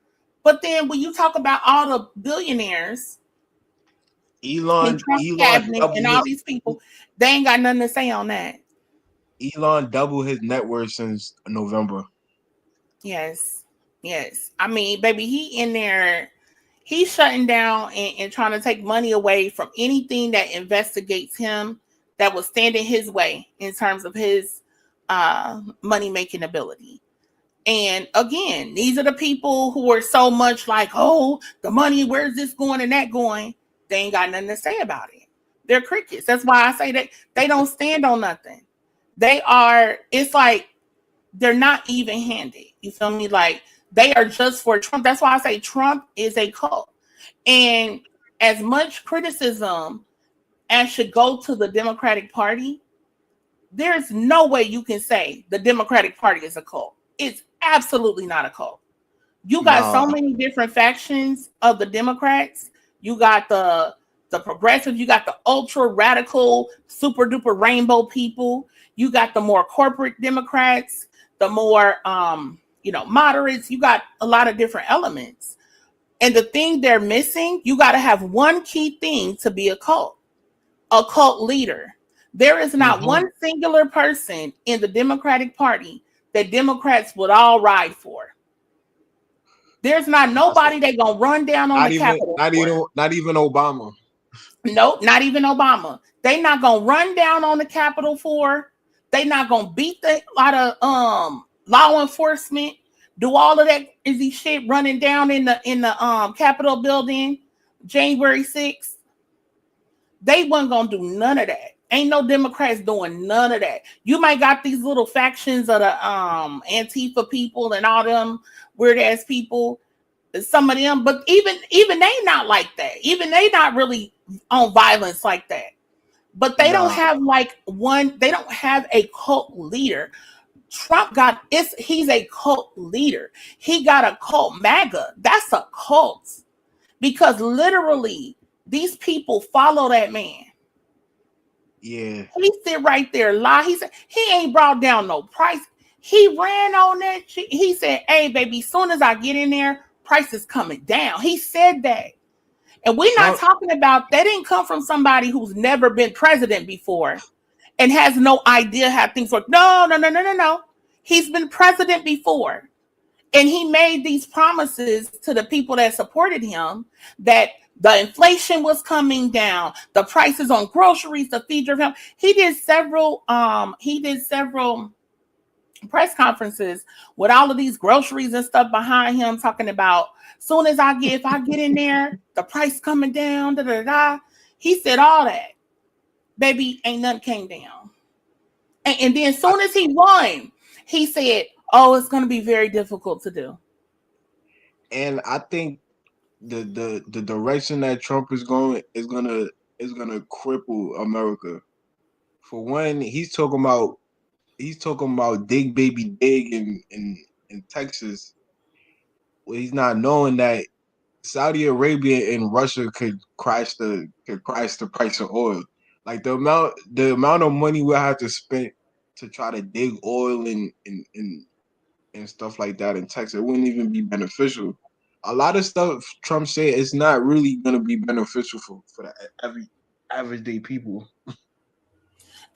[SPEAKER 3] But then when you talk about all the billionaires,
[SPEAKER 22] Elon
[SPEAKER 3] cabinet and all these people, they ain't got nothing to say on that.
[SPEAKER 22] Elon doubled his net worth since November.
[SPEAKER 3] Yes. I mean, baby, he in there. He's shutting down and trying to take money away from anything that investigates him that was standing his way in terms of his money-making ability. And again, these are the people who are so much like, oh, the money, where's this going and that going? They ain't got nothing to say about it. They're crickets. That's why I say that they don't stand on nothing. It's like they're not even-handed. You feel me? Like they are just for Trump. That's why I say Trump is a cult. And as much criticism as should go to the Democratic Party, there's no way you can say the Democratic Party is a cult. It's absolutely not a cult. You got so many different factions of the Democrats. You got the progressives. You got the ultra radical, super duper rainbow people. You got the more corporate Democrats, the more moderates. You got a lot of different elements. And the thing they're missing, you got to have one key thing to be a cult leader. There is not one singular person in the Democratic Party that Democrats would all ride for. There's not nobody they gonna run down on the Capitol for.
[SPEAKER 22] Not even Obama.
[SPEAKER 3] Nope, not even Obama. They not gonna run down on the Capitol for. They not gonna beat the lot of law enforcement, do all of that easy shit running down in the Capitol building January 6th. They wasn't gonna do none of that. Ain't no Democrats doing none of that. You might got these little factions of the Antifa people and all them weird ass people, some of them, but even they not like that. Even they not really on violence like that. But they don't have like one, they don't have a cult leader. Trump he's a cult leader. He got a cult MAGA. That's a cult. Because literally these people follow that man.
[SPEAKER 22] Yeah.
[SPEAKER 3] He sit right there, lie. He said he ain't brought down no price. He ran on that. He said, "Hey, baby, soon as I get in there, price is coming down." He said that. And we're not talking about that didn't come from somebody who's never been president before and has no idea how things work. No. He's been president before. And he made these promises to the people that supported him that the inflation was coming down, the prices on groceries, the feed your family. He did several press conferences with all of these groceries and stuff behind him talking about soon as if I get in there, the price coming down, da da da. He said all that. Baby, ain't nothing came down. And then soon as he won, he said, "Oh, it's going to be very difficult to do."
[SPEAKER 22] And I think the direction that Trump is going is gonna cripple America. For one, he's talking about dig baby dig in Texas. Well, he's not knowing that Saudi Arabia and Russia could crash the price of oil. Like the amount of money we'll have to spend to try to dig oil and stuff like that in Texas, it wouldn't even be beneficial. A lot of stuff Trump said is not really gonna be beneficial for the average day people.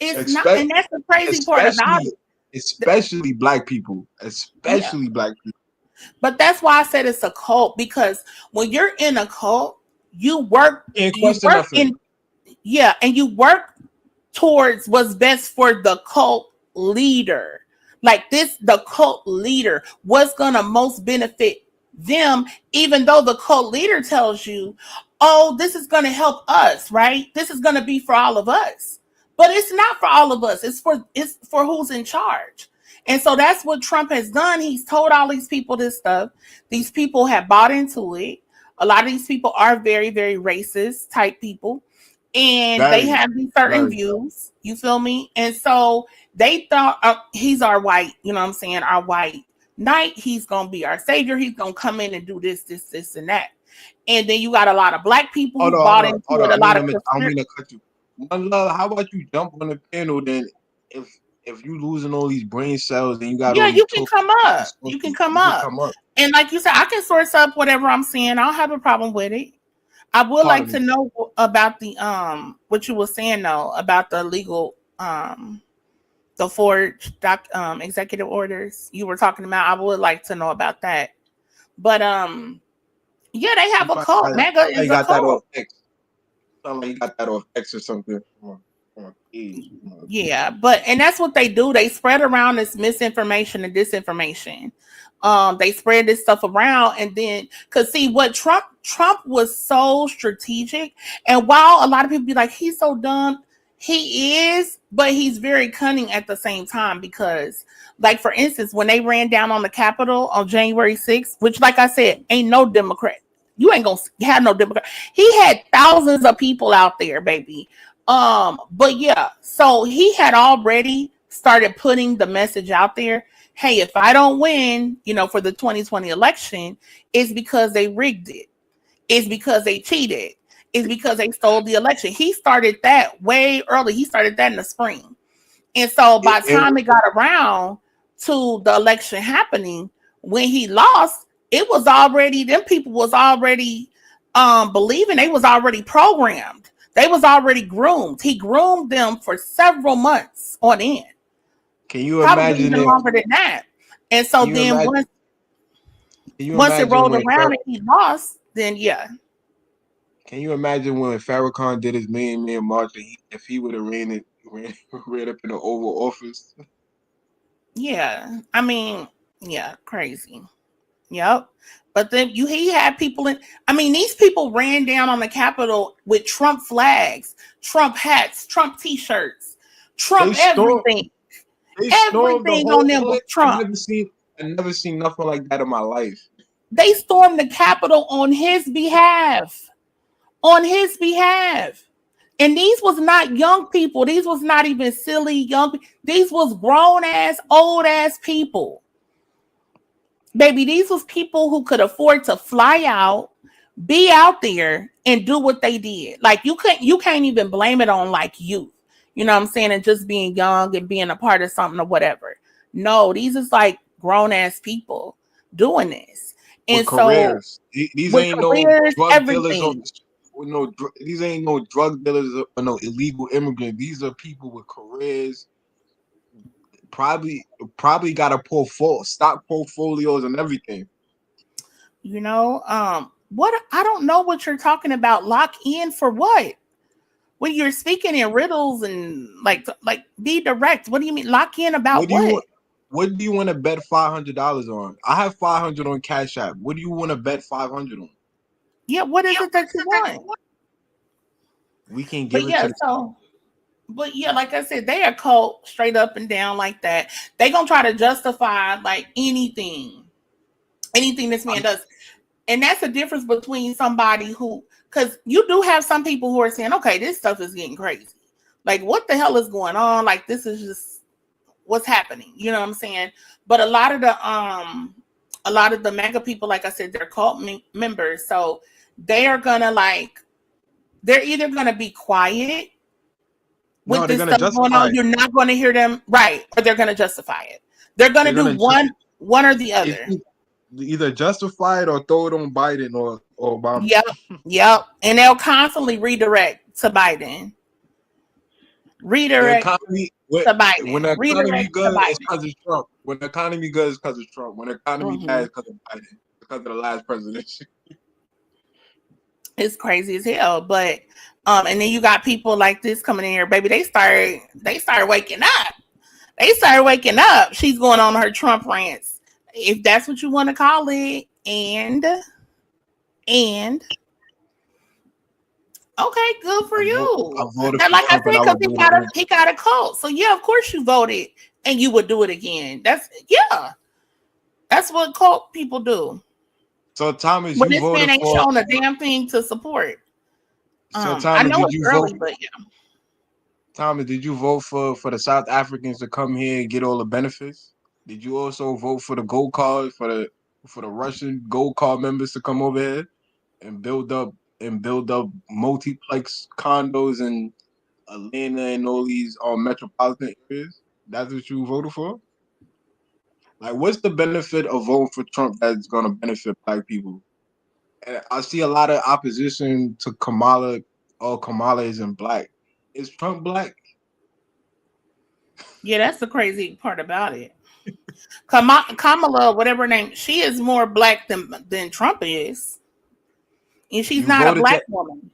[SPEAKER 3] It's not, and that's the crazy part about it.
[SPEAKER 22] Especially black people. Especially black people.
[SPEAKER 3] But that's why I said it's a cult, because when you're in a cult, you work towards what's best for the cult leader. Like the cult leader, what's gonna most benefit them, even though the cult leader tells you, "Oh, this is gonna help us, right? This is gonna be for all of us." But it's not for all of us. It's for who's in charge. And so that's what Trump has done. He's told all these people this stuff. These people have bought into it. A lot of these people are very, very racist type people. And they have these certain views. You feel me? And so they thought he's our white, you know what I'm saying? Our white knight. He's going to be our savior. He's going to come in and do this, and that. And then you got a lot of black people who bought into it. A lot of
[SPEAKER 22] I don't mean to cut you. One love, how about you jump on the panel then if you losing all these brain cells and you got all these
[SPEAKER 3] you can come up. You can come up. And like you said, I can source up whatever I'm seeing. I don't have a problem with it. I would like to know about the what you were saying though about the legal the forged executive orders you were talking about. I would like to know about that. But yeah, they have a cult. MAGA is a cult.
[SPEAKER 22] You got that off X or something.
[SPEAKER 3] Yeah, and that's what they do. They spread around this misinformation and disinformation. They spread this stuff around, and then because see what Trump was so strategic, and while a lot of people be like he's so dumb, he is, but he's very cunning at the same time. Because, like for instance, when they ran down on the Capitol on January 6th, which, like I said, ain't no Democrat. You ain't gonna have no Democrat. He had thousands of people out there, baby. But yeah, so he had already started putting the message out there. Hey, if I don't win, for the 2020 election, it's because they rigged it. It's because they cheated. It's because they stole the election. He started that way early. He started that in the spring. And so by the time it got around to the election happening, when he lost, it was already, them people was already believing, they was already programmed They was already groomed. He groomed them for several months on end,
[SPEAKER 22] Can you
[SPEAKER 3] probably
[SPEAKER 22] imagine
[SPEAKER 3] even
[SPEAKER 22] if?
[SPEAKER 3] longer than that. And so
[SPEAKER 22] Can you
[SPEAKER 3] then
[SPEAKER 22] imagine?
[SPEAKER 3] once
[SPEAKER 22] Can you
[SPEAKER 3] once it
[SPEAKER 22] imagine
[SPEAKER 3] rolled
[SPEAKER 22] when?
[SPEAKER 3] around and he lost, then yeah,
[SPEAKER 22] Can you imagine when Farrakhan did his Million Man March? If he would have ran up in the Oval Office,
[SPEAKER 3] yeah. I mean, yeah, crazy. Yep. But then he had people in. I mean, these people ran down on the Capitol with Trump flags, Trump hats, Trump T-shirts,
[SPEAKER 22] they
[SPEAKER 3] Trump
[SPEAKER 22] stormed.
[SPEAKER 3] everything.
[SPEAKER 22] They stormed the
[SPEAKER 3] Everything on
[SPEAKER 22] whole
[SPEAKER 3] them was
[SPEAKER 22] place.
[SPEAKER 3] Trump.
[SPEAKER 22] I never seen nothing like that in my life.
[SPEAKER 3] They stormed the Capitol on his behalf. On his behalf. And these was not young people. These was not even silly young. These was grown ass, old ass people. Baby, these was people who could afford to fly out, be out there, and do what they did. Like you can't even blame it on like youth. You know what I'm saying? And just being young and being a part of something or whatever. No, these is like grown ass people doing this.
[SPEAKER 22] With
[SPEAKER 3] And so
[SPEAKER 22] careers, these
[SPEAKER 3] with
[SPEAKER 22] ain't no
[SPEAKER 3] careers,
[SPEAKER 22] drug dealers on
[SPEAKER 3] everything.
[SPEAKER 22] the street. These ain't no drug dealers or no illegal immigrants. These are people with careers. Probably got a stock portfolios and everything.
[SPEAKER 3] You know, what I don't know what you're talking about. Lock in for what? When you're speaking in riddles and like be direct. What do you mean lock in about
[SPEAKER 22] What do you
[SPEAKER 3] what?
[SPEAKER 22] want? What do you want to bet $500 on? I have 500 on Cash App. What do you want to bet 500 on?
[SPEAKER 3] Yeah, what is it that you want?
[SPEAKER 22] We can
[SPEAKER 3] But
[SPEAKER 22] give it
[SPEAKER 3] yeah,
[SPEAKER 22] to the.
[SPEAKER 3] so but yeah, like I said, they are cult straight up and down like that. They gonna try to justify like anything this man does. And that's the difference between somebody who, because you do have some people who are saying, okay, this stuff is getting crazy. Like, what the hell is going on? Like, this is just what's happening. You know what I'm saying? But a lot of the mega people, like I said, they're cult members. So they are gonna they're either gonna be quiet
[SPEAKER 22] No,
[SPEAKER 3] with
[SPEAKER 22] they're
[SPEAKER 3] this
[SPEAKER 22] gonna
[SPEAKER 3] stuff going
[SPEAKER 22] justify
[SPEAKER 3] on.
[SPEAKER 22] it.
[SPEAKER 3] You're not gonna hear them right, or they're gonna justify it. They're gonna
[SPEAKER 22] They're
[SPEAKER 3] do
[SPEAKER 22] gonna just
[SPEAKER 3] one or the
[SPEAKER 22] it's
[SPEAKER 3] other.
[SPEAKER 22] either justify it or throw it on Biden or Obama.
[SPEAKER 3] Yep. Yep. And they'll constantly redirect to Biden.
[SPEAKER 22] The
[SPEAKER 3] Redirect
[SPEAKER 22] economy
[SPEAKER 3] to
[SPEAKER 22] when the
[SPEAKER 3] Biden.
[SPEAKER 22] economy
[SPEAKER 3] Redirect to
[SPEAKER 22] good, it's
[SPEAKER 3] Biden.
[SPEAKER 22] because of Trump. When the economy good, it's because of Trump. When the economy bad,
[SPEAKER 3] Mm-hmm.
[SPEAKER 22] it's because of Biden. Because of the last presidency.
[SPEAKER 3] It's crazy as hell. But and then you got people like this coming in here, baby. They start waking up. They started waking up. She's going on her Trump rants. If that's what you want to call it. And okay, good for
[SPEAKER 22] I
[SPEAKER 3] you.
[SPEAKER 22] voted
[SPEAKER 3] Now,
[SPEAKER 22] for
[SPEAKER 3] like I
[SPEAKER 22] Trump and
[SPEAKER 3] said,
[SPEAKER 22] I
[SPEAKER 3] because
[SPEAKER 22] would vote again.
[SPEAKER 3] he got a cult. So yeah, of course you voted and you would do it again. That's what cult people do.
[SPEAKER 22] So Thomas,
[SPEAKER 3] But
[SPEAKER 22] you
[SPEAKER 3] this man
[SPEAKER 22] voted
[SPEAKER 3] ain't
[SPEAKER 22] for
[SPEAKER 3] showing a damn thing to support.
[SPEAKER 22] so
[SPEAKER 3] I
[SPEAKER 22] Thomas,
[SPEAKER 3] know
[SPEAKER 22] did
[SPEAKER 3] it's
[SPEAKER 22] you vote
[SPEAKER 3] early, but yeah.
[SPEAKER 22] Thomas, did you vote for the South Africans to come here and get all the benefits? Did you also vote for the gold card for the Russian gold card members to come over here and build up multiplex condos in Atlanta and all these metropolitan areas? That's what you voted for? Like, what's the benefit of voting for Trump that's gonna benefit black people? And I see a lot of opposition to Kamala. Oh, Kamala isn't black. Is Trump black?
[SPEAKER 3] Yeah, that's the crazy part about it. Kamala, whatever her name, she is more black than Trump is. And she's
[SPEAKER 22] You
[SPEAKER 3] not a
[SPEAKER 22] voted
[SPEAKER 3] black
[SPEAKER 22] to
[SPEAKER 3] woman.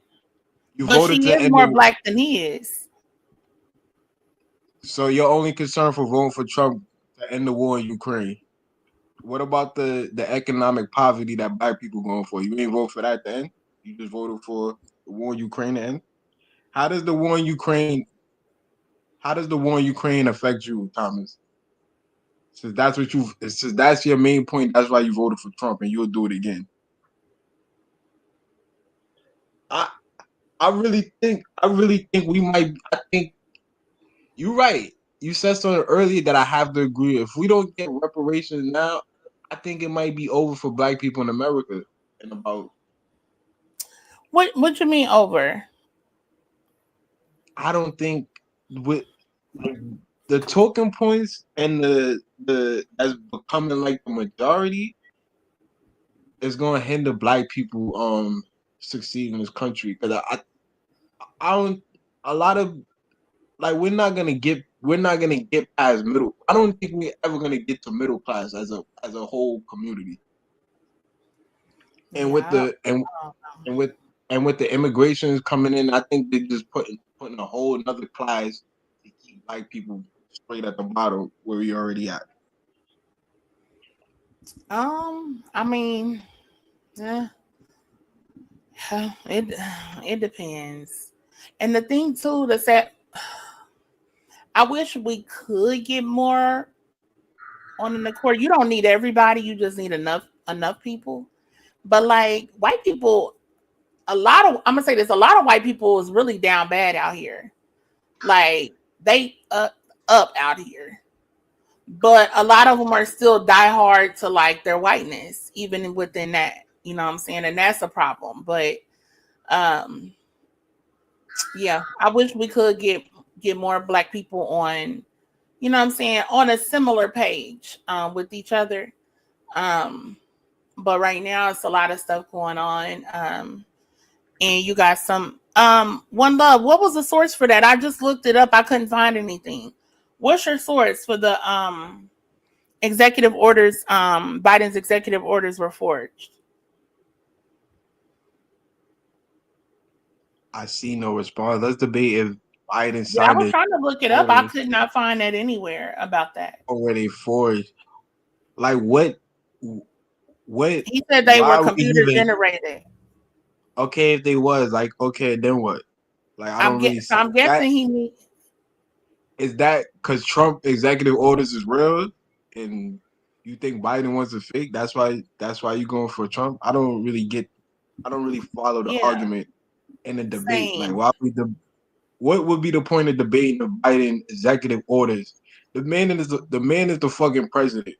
[SPEAKER 22] you
[SPEAKER 3] But she
[SPEAKER 22] voted to
[SPEAKER 3] is
[SPEAKER 22] end
[SPEAKER 3] more
[SPEAKER 22] the.
[SPEAKER 3] black than he is.
[SPEAKER 22] So your only concern for voting for Trump to end the war in Ukraine. What about the economic poverty that black people going for? You ain't vote for that to end. You just voted for the war in Ukraine to end. How does the war in Ukraine? How does the war in Ukraine affect you, Thomas? Since that's your main point, that's why you voted for Trump, and you'll do it again. I I really think we might. I think you're right. You said something earlier that I have to agree. If we don't get reparations now, I think it might be over for black people in America in about.
[SPEAKER 3] What you mean over?
[SPEAKER 22] I don't think with like the talking points and the as becoming like the majority is going to hinder black people succeed in this country because I don't. A lot of like we're not gonna get past middle. I don't think we're ever gonna get to middle class as a whole community. And with
[SPEAKER 3] Yeah.
[SPEAKER 22] the and with with the immigrations coming in, I think they're just putting a whole another class to keep black people straight at the bottom where we already at.
[SPEAKER 3] I mean, yeah, it it depends. And the thing too that's that I wish we could get more on the court. You don't need everybody. You just need enough people. But like white people, I'm gonna say this: a lot of white people is really down bad out here. Like they up out here, but a lot of them are still diehard to like their whiteness, even within that. You know what I'm saying? And that's a problem. But um, yeah, I wish we could get more black people on. You know what I'm saying, on a similar page with each other. Um, but right now it's a lot of stuff going on. And you got some One Love. What was the source for that? I just looked it up. I couldn't find anything. What's your source for the executive orders? Biden's executive orders were forged.
[SPEAKER 22] I see no response. Let's debate if Biden
[SPEAKER 3] Yeah, I
[SPEAKER 22] signed
[SPEAKER 3] was
[SPEAKER 22] it
[SPEAKER 3] trying to look it up. I could not find that anywhere about that.
[SPEAKER 22] or they forged. Like what?
[SPEAKER 3] He said they
[SPEAKER 22] Why
[SPEAKER 3] were
[SPEAKER 22] are we
[SPEAKER 3] computer
[SPEAKER 22] even
[SPEAKER 3] generated.
[SPEAKER 22] okay? If they was like okay, then what? Like I don't really see
[SPEAKER 3] I'm
[SPEAKER 22] that.
[SPEAKER 3] guessing he.
[SPEAKER 22] Is that because Trump executive orders is real, and you think Biden wants to fake? That's why you going for Trump. I don't really get. I don't really follow the
[SPEAKER 3] Yeah,
[SPEAKER 22] argument in the debate. Like
[SPEAKER 3] same.
[SPEAKER 22] why we the what would be the point of debating the Biden executive orders? The man is the fucking president.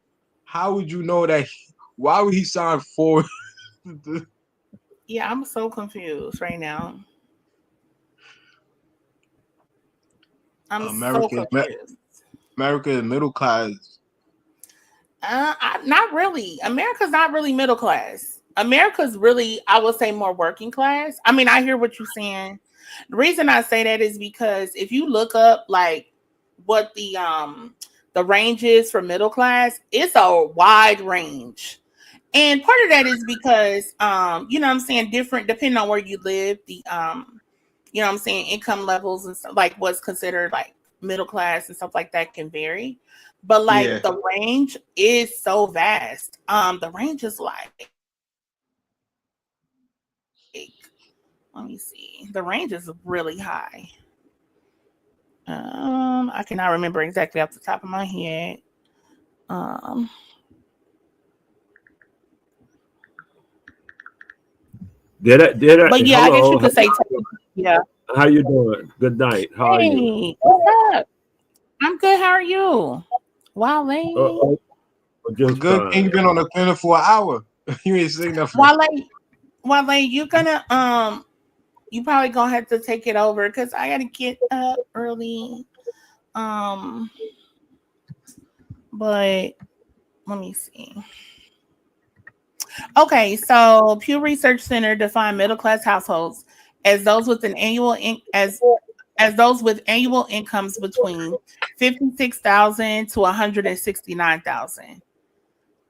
[SPEAKER 22] How would you know that? Why would he sign for?
[SPEAKER 3] Yeah, I'm so confused right now. I'm so
[SPEAKER 22] America,
[SPEAKER 3] confused.
[SPEAKER 22] America is middle class.
[SPEAKER 3] Not really. America's not really middle class. America's really, I would say, more working class. I mean, I hear what you're saying. The reason I say that is because if you look up like what the range is for middle class, it's a wide range. And part of that is because you know what I'm saying, different depending on where you live, the you know what I'm saying, income levels and stuff, like what's considered like middle class and stuff like that can vary. But like
[SPEAKER 22] Yeah,
[SPEAKER 3] the range is so vast. The range is like, let me see. The range is really high. I cannot remember exactly off the top of my head. Um, but yeah, I guess you
[SPEAKER 7] Hello,
[SPEAKER 3] could say, yeah.
[SPEAKER 7] how you doing? Good night. How are you?
[SPEAKER 3] Hey, what's up? I'm good. How are you? Wale.
[SPEAKER 7] Oh,
[SPEAKER 22] I'm
[SPEAKER 7] just
[SPEAKER 22] good. And
[SPEAKER 7] fine.
[SPEAKER 22] you've been on the planet for an hour. You ain't saying nothing.
[SPEAKER 3] Wale, you gonna you probably gonna have to take it over because I gotta get up early. Um, but let me see. Okay, so Pew Research Center defined middle class households as those with an as those with annual incomes between 56,000 to 169,000.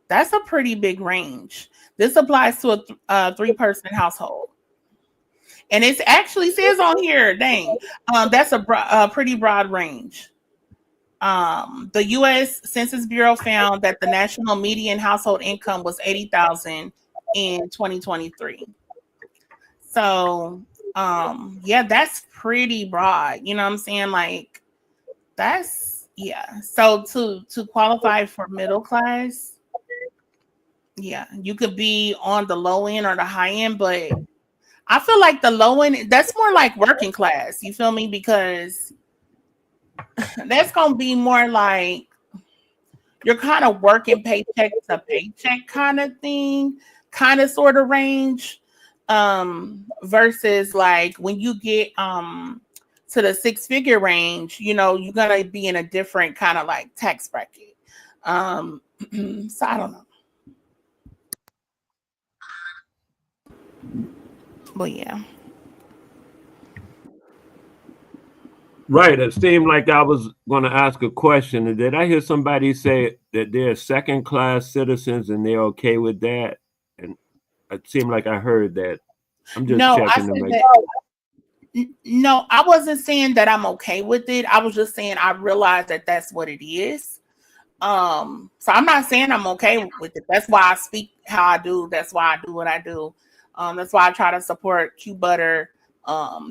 [SPEAKER 3] That's a pretty big range. This applies to a three-person household. And it actually says on here, dang, that's a pretty broad range. The U.S. Census Bureau found that the national median household income was 80,000 in 2023. So, yeah, that's pretty broad. You know what I'm saying? Like, that's yeah. So to qualify for middle class, yeah, you could be on the low end or the high end, but I feel like the low end, that's more like working class. You feel me? Because that's gonna be more like you're kind of working paycheck to paycheck kind of thing, kind of sort of range. Versus like when you get to the six-figure range, you know, you're gonna be in a different kind of like tax bracket. So I don't know. But yeah.
[SPEAKER 7] Right. It seemed like I was going to ask a question. And did I hear somebody say that they're second class citizens and they're okay with that? And it seemed like I heard that. I'm just
[SPEAKER 3] No, I
[SPEAKER 7] checking to
[SPEAKER 3] said
[SPEAKER 7] make
[SPEAKER 3] that. No, I wasn't saying that I'm okay with it. I was just saying I realize that that's what it is. So I'm not saying I'm okay with it. That's why I speak how I do. That's why I do what I do. That's why I try to support Q Butter.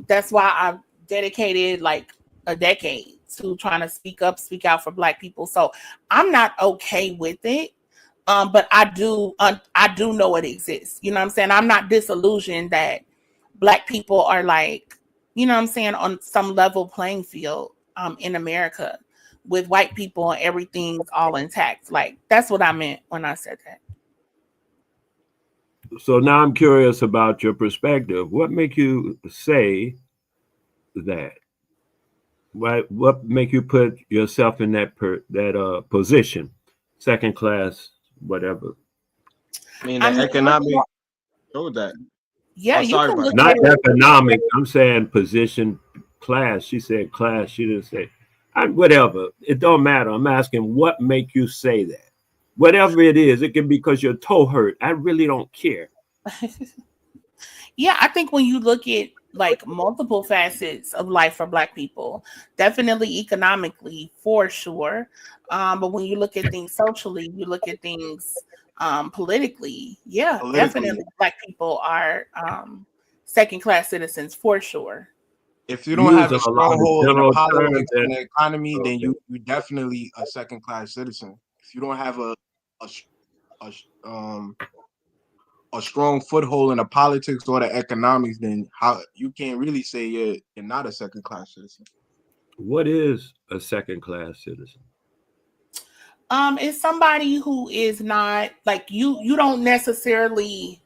[SPEAKER 3] That's why I've dedicated like a decade to trying to speak up, speak out for Black people. So I'm not okay with it. But I do know it exists. You know what I'm saying? I'm not disillusioned that Black people are like, you know what I'm saying, on some level playing field in America with white people and everything's all intact. Like that's what I meant when I said that.
[SPEAKER 7] So now I'm curious about your perspective. What make you say that? What make you put yourself in that position, second class, whatever?
[SPEAKER 22] I mean,
[SPEAKER 3] I
[SPEAKER 22] the
[SPEAKER 3] mean, first of
[SPEAKER 22] economic
[SPEAKER 3] all,
[SPEAKER 22] showed that.
[SPEAKER 3] yeah,
[SPEAKER 22] Oh,
[SPEAKER 3] you
[SPEAKER 22] sorry
[SPEAKER 3] can
[SPEAKER 22] about
[SPEAKER 3] look
[SPEAKER 22] that.
[SPEAKER 7] Not
[SPEAKER 3] at it.
[SPEAKER 7] economic. I'm saying position, class. She said class. She didn't say whatever. It don't matter. I'm asking what make you say that. Whatever it is, it can be because your toe hurt. I really don't care.
[SPEAKER 3] Yeah, I think when you look at like multiple facets of life for Black people, definitely economically for sure. But when you look at things socially, you look at things politically, yeah,
[SPEAKER 22] Politically,
[SPEAKER 3] definitely Black people are second class citizens for sure.
[SPEAKER 22] if you don't
[SPEAKER 7] You're
[SPEAKER 22] have
[SPEAKER 7] using
[SPEAKER 22] a
[SPEAKER 7] a lot of
[SPEAKER 22] stronghold in the
[SPEAKER 7] general terms
[SPEAKER 22] politics
[SPEAKER 7] that
[SPEAKER 22] and the economy, then
[SPEAKER 7] okay.
[SPEAKER 22] you definitely a second class citizen. If you don't have a sh- a sh- um a strong foothold in the politics or the economics, then how you can't really say you're not a second class citizen.
[SPEAKER 7] What is a second class citizen?
[SPEAKER 3] It's somebody who is not like you don't necessarily,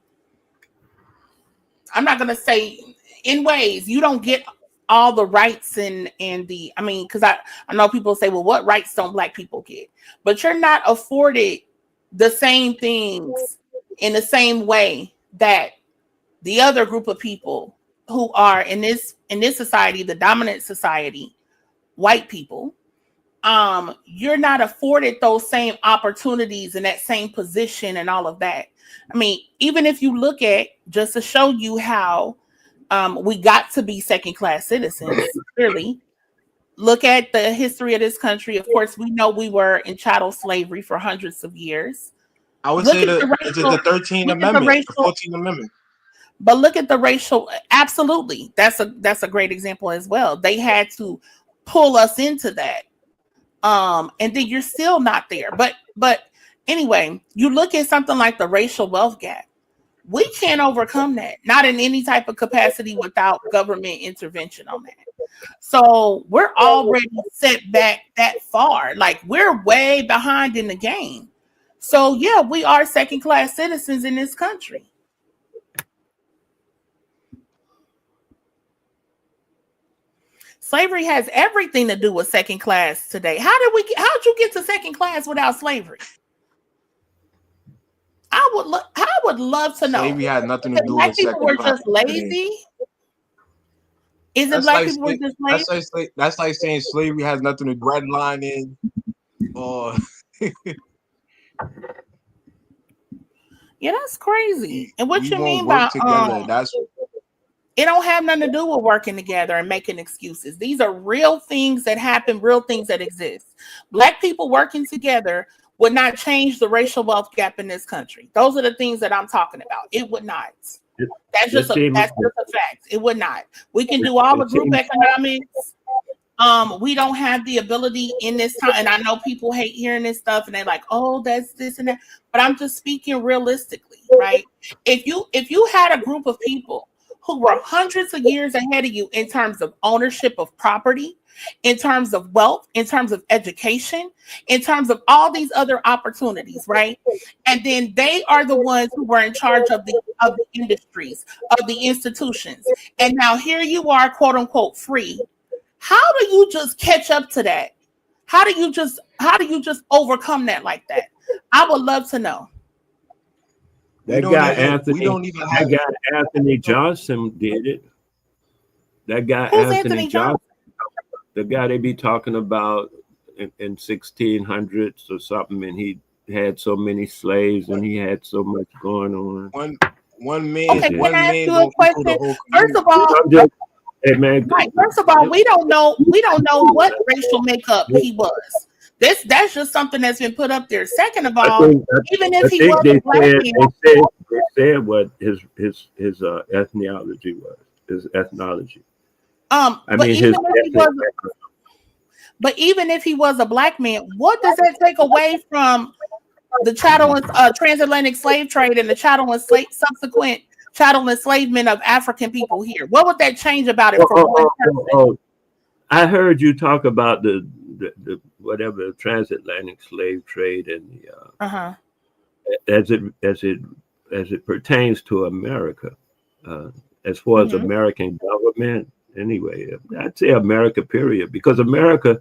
[SPEAKER 3] I'm not gonna say in ways you don't get all the rights and the, I mean, because I know people say, well, what rights don't Black people get? But you're not afforded the same things in the same way that the other group of people who are in this society, the dominant society, white people. You're not afforded those same opportunities and that same position and all of that. I mean, even if you look at, just to show you how we got to be second class citizens, clearly, look at the history of this country. Of course, we know we were in chattel slavery for hundreds of years.
[SPEAKER 22] I would
[SPEAKER 3] Look
[SPEAKER 22] say
[SPEAKER 3] at the
[SPEAKER 22] the
[SPEAKER 3] racial,
[SPEAKER 22] 13th
[SPEAKER 3] look at the
[SPEAKER 22] Amendment, the
[SPEAKER 3] racial,
[SPEAKER 22] 14th Amendment.
[SPEAKER 3] but look at the racial, absolutely. That's a great example as well. They had to pull us into that. And then you're still not there. But anyway, you look at something like the racial wealth gap. We can't overcome that, not in any type of capacity without government intervention on that. So we're already set back that far. Like we're way behind in the game. So yeah, we are second class citizens in this country. Slavery has everything to do with second class today. How'd you get to second class without slavery? I would love to know.
[SPEAKER 22] Slavery had nothing
[SPEAKER 3] Is
[SPEAKER 22] to
[SPEAKER 3] it
[SPEAKER 22] do
[SPEAKER 3] Black
[SPEAKER 22] with
[SPEAKER 3] people
[SPEAKER 22] second
[SPEAKER 3] were
[SPEAKER 22] class
[SPEAKER 3] just
[SPEAKER 22] today.
[SPEAKER 3] lazy? Is it
[SPEAKER 22] That's
[SPEAKER 3] Black
[SPEAKER 22] like
[SPEAKER 3] people were just lazy?
[SPEAKER 22] that's like saying slavery has nothing to do with redlining or
[SPEAKER 3] Yeah, that's crazy. And what
[SPEAKER 22] we
[SPEAKER 3] you
[SPEAKER 22] won't
[SPEAKER 3] mean
[SPEAKER 22] work
[SPEAKER 3] by
[SPEAKER 22] together. That's
[SPEAKER 3] it don't have nothing to do with working together and making excuses. These are real things that happen, real things that exist. Black people working together would not change the racial wealth gap in this country. Those are the things that I'm talking about. It would not.
[SPEAKER 7] It seems
[SPEAKER 3] That's just a fact. It would not. We can do all the
[SPEAKER 7] it
[SPEAKER 3] group
[SPEAKER 7] seems
[SPEAKER 3] economics. We don't have the ability in this time, and I know people hate hearing this stuff, and they're like, "Oh, that's this and that." But I'm just speaking realistically, right? If you had a group of people who were hundreds of years ahead of you in terms of ownership of property, in terms of wealth, in terms of education, in terms of all these other opportunities, right? And then they are the ones who were in charge of the industries, of the institutions, and now here you are, quote unquote, free. How do you just catch up to that? How do you just overcome that like that? I would love to know.
[SPEAKER 22] we don't even we don't even
[SPEAKER 7] That
[SPEAKER 22] have
[SPEAKER 7] guy Anthony Johnson did it. That guy
[SPEAKER 3] Who's
[SPEAKER 7] Anthony
[SPEAKER 3] Anthony Johnson?
[SPEAKER 7] Johnson, the guy they be talking about in 1600s or something, and he had so many slaves and he had so much going on.
[SPEAKER 22] One
[SPEAKER 3] Okay,
[SPEAKER 22] man,
[SPEAKER 3] can
[SPEAKER 22] one
[SPEAKER 3] I ask
[SPEAKER 22] man
[SPEAKER 3] you a
[SPEAKER 22] don't equal the
[SPEAKER 3] question?
[SPEAKER 22] whole
[SPEAKER 3] First
[SPEAKER 22] community.
[SPEAKER 3] of all,
[SPEAKER 7] I'm just, hey man,
[SPEAKER 3] right. First of all, we don't know what racial makeup he was. That's just something that's been put up there. Second of all, even if he was a black man,
[SPEAKER 7] they said what his ethnology was, his ethnology. I
[SPEAKER 3] but
[SPEAKER 7] mean,
[SPEAKER 3] even if he was, but even if he was a black man, what does that take away from the chattel transatlantic slave trade and the subsequent chattel enslavement of African people here? What would that change about it for one person?
[SPEAKER 7] I heard you talk about the whatever transatlantic slave trade and the as it pertains to America, as far as American government. Anyway, I'd say America, period, because America,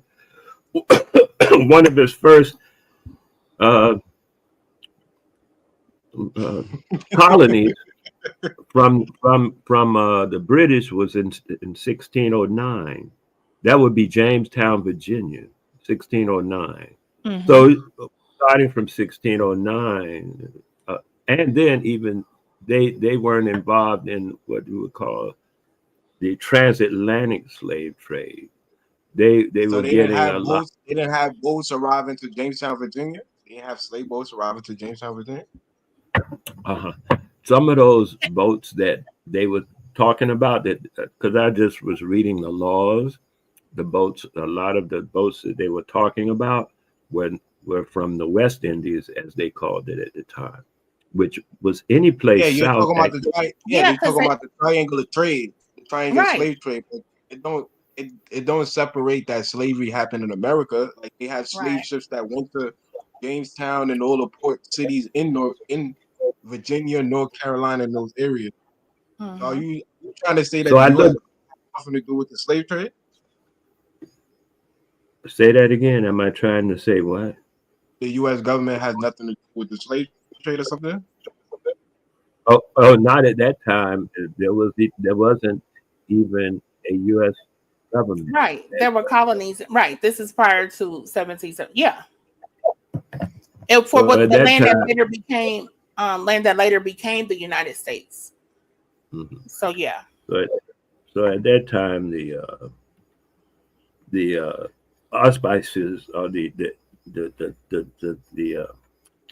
[SPEAKER 7] one of its first colonies from the British was in 1609. That would be Jamestown, Virginia, 1609. So starting from 1609, and then even they weren't involved in what you would call the transatlantic slave trade. They
[SPEAKER 22] So
[SPEAKER 7] were
[SPEAKER 22] they didn't
[SPEAKER 7] getting
[SPEAKER 22] have
[SPEAKER 7] a lot.
[SPEAKER 22] boats. They didn't have boats arriving to Jamestown, Virginia. They didn't have slave boats arriving to Jamestown, Virginia.
[SPEAKER 7] Some of those boats that they were talking about, that because I just was reading the laws, the boats, a lot of the boats that they were talking about were from the West Indies, as they called it at the time, which was any
[SPEAKER 22] Yeah,
[SPEAKER 7] place
[SPEAKER 22] you're
[SPEAKER 7] south.
[SPEAKER 22] talking about they're talking about the triangular trade, the triangular
[SPEAKER 3] right.
[SPEAKER 22] slave trade. But it don't separate that slavery happened in America. Like they have slave
[SPEAKER 3] Right.
[SPEAKER 22] ships that went to Jamestown and all the port cities in Virginia, North Carolina, and those areas. So are you trying to say that
[SPEAKER 7] So
[SPEAKER 22] the
[SPEAKER 7] I
[SPEAKER 22] U.S.
[SPEAKER 7] look.
[SPEAKER 22] has nothing to do with the slave trade?
[SPEAKER 7] Say that again. Am I trying to say what?
[SPEAKER 22] The U.S. government has nothing to do with the slave trade or something?
[SPEAKER 7] Oh, not at that time. There wasn't even a U.S. government.
[SPEAKER 3] Right. There were colonies. Right. This is prior to 1770. Yeah. And for
[SPEAKER 7] So
[SPEAKER 3] what
[SPEAKER 7] at
[SPEAKER 3] the
[SPEAKER 7] that
[SPEAKER 3] land that
[SPEAKER 7] time,
[SPEAKER 3] later became the United States. So yeah.
[SPEAKER 7] so at that time, the auspices or the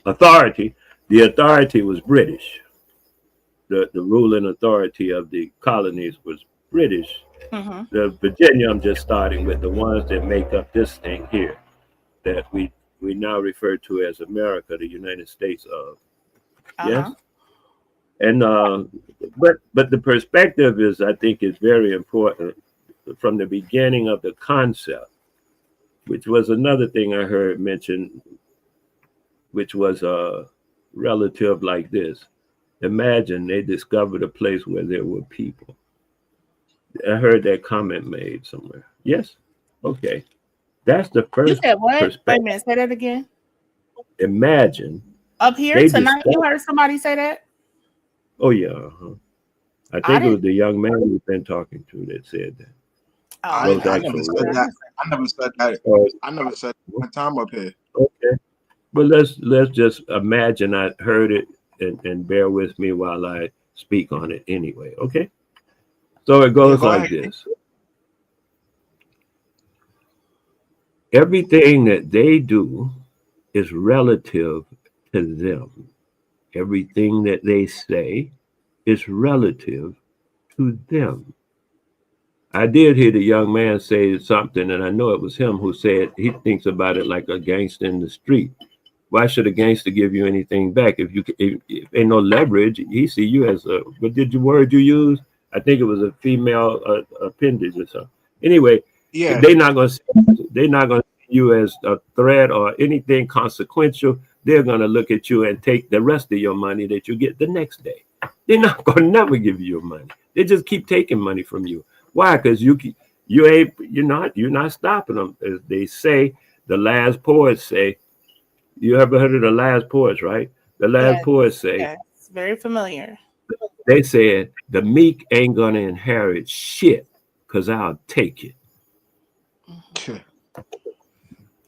[SPEAKER 7] authority, the authority was British. The ruling authority of the colonies was British. The Virginia, I'm just starting with the ones that make up this thing here that we now refer to as America, the United States of. Yes. And but the perspective is, I think, is very important from the beginning of the concept, which was another thing I heard mentioned, which was relative like this. Imagine they discovered a place where there were people. I heard that comment made somewhere. Yes. Okay. That's the
[SPEAKER 3] You
[SPEAKER 7] first
[SPEAKER 3] said what? Wait a
[SPEAKER 7] perspective.
[SPEAKER 3] minute. Say that again.
[SPEAKER 7] Imagine
[SPEAKER 3] Up here
[SPEAKER 7] they
[SPEAKER 3] tonight, you
[SPEAKER 7] discovered.
[SPEAKER 3] heard somebody say that?
[SPEAKER 7] Oh yeah. I
[SPEAKER 3] I
[SPEAKER 7] think it was
[SPEAKER 3] didn't.
[SPEAKER 7] the young man we've been talking to that said that.
[SPEAKER 3] Oh,
[SPEAKER 7] Those
[SPEAKER 22] I
[SPEAKER 3] okay.
[SPEAKER 22] never
[SPEAKER 7] actual
[SPEAKER 22] said
[SPEAKER 7] words.
[SPEAKER 22] that. I never said that.
[SPEAKER 7] Oh,
[SPEAKER 22] I never said one time up here.
[SPEAKER 7] okay. But let's just imagine I heard it and bear with me while I speak on it anyway. Okay. So it
[SPEAKER 22] Yeah,
[SPEAKER 7] goes
[SPEAKER 22] go
[SPEAKER 7] like
[SPEAKER 22] ahead.
[SPEAKER 7] this. Everything that they do is relative to them. Everything that they say is relative to them. I did hear the young man say something, and I know it was him who said he thinks about it like a gangster in the street. Why should a gangster give you anything back if ain't no leverage? He see you as a, what did you word you use? I think it was a female appendage or something. Anyway,
[SPEAKER 22] Yeah,
[SPEAKER 7] they're not gonna see you as a threat or anything consequential. They're gonna look at you and take the rest of your money that you get the next day. They're not gonna never give you your money. They just keep taking money from you. Why? Because you're not stopping them. As they say, the last poets say, you ever heard of the last poets, right? The last
[SPEAKER 3] Yes.
[SPEAKER 7] poets say,
[SPEAKER 3] Yes. Very familiar.
[SPEAKER 7] they said, the meek ain't gonna inherit shit because I'll take it.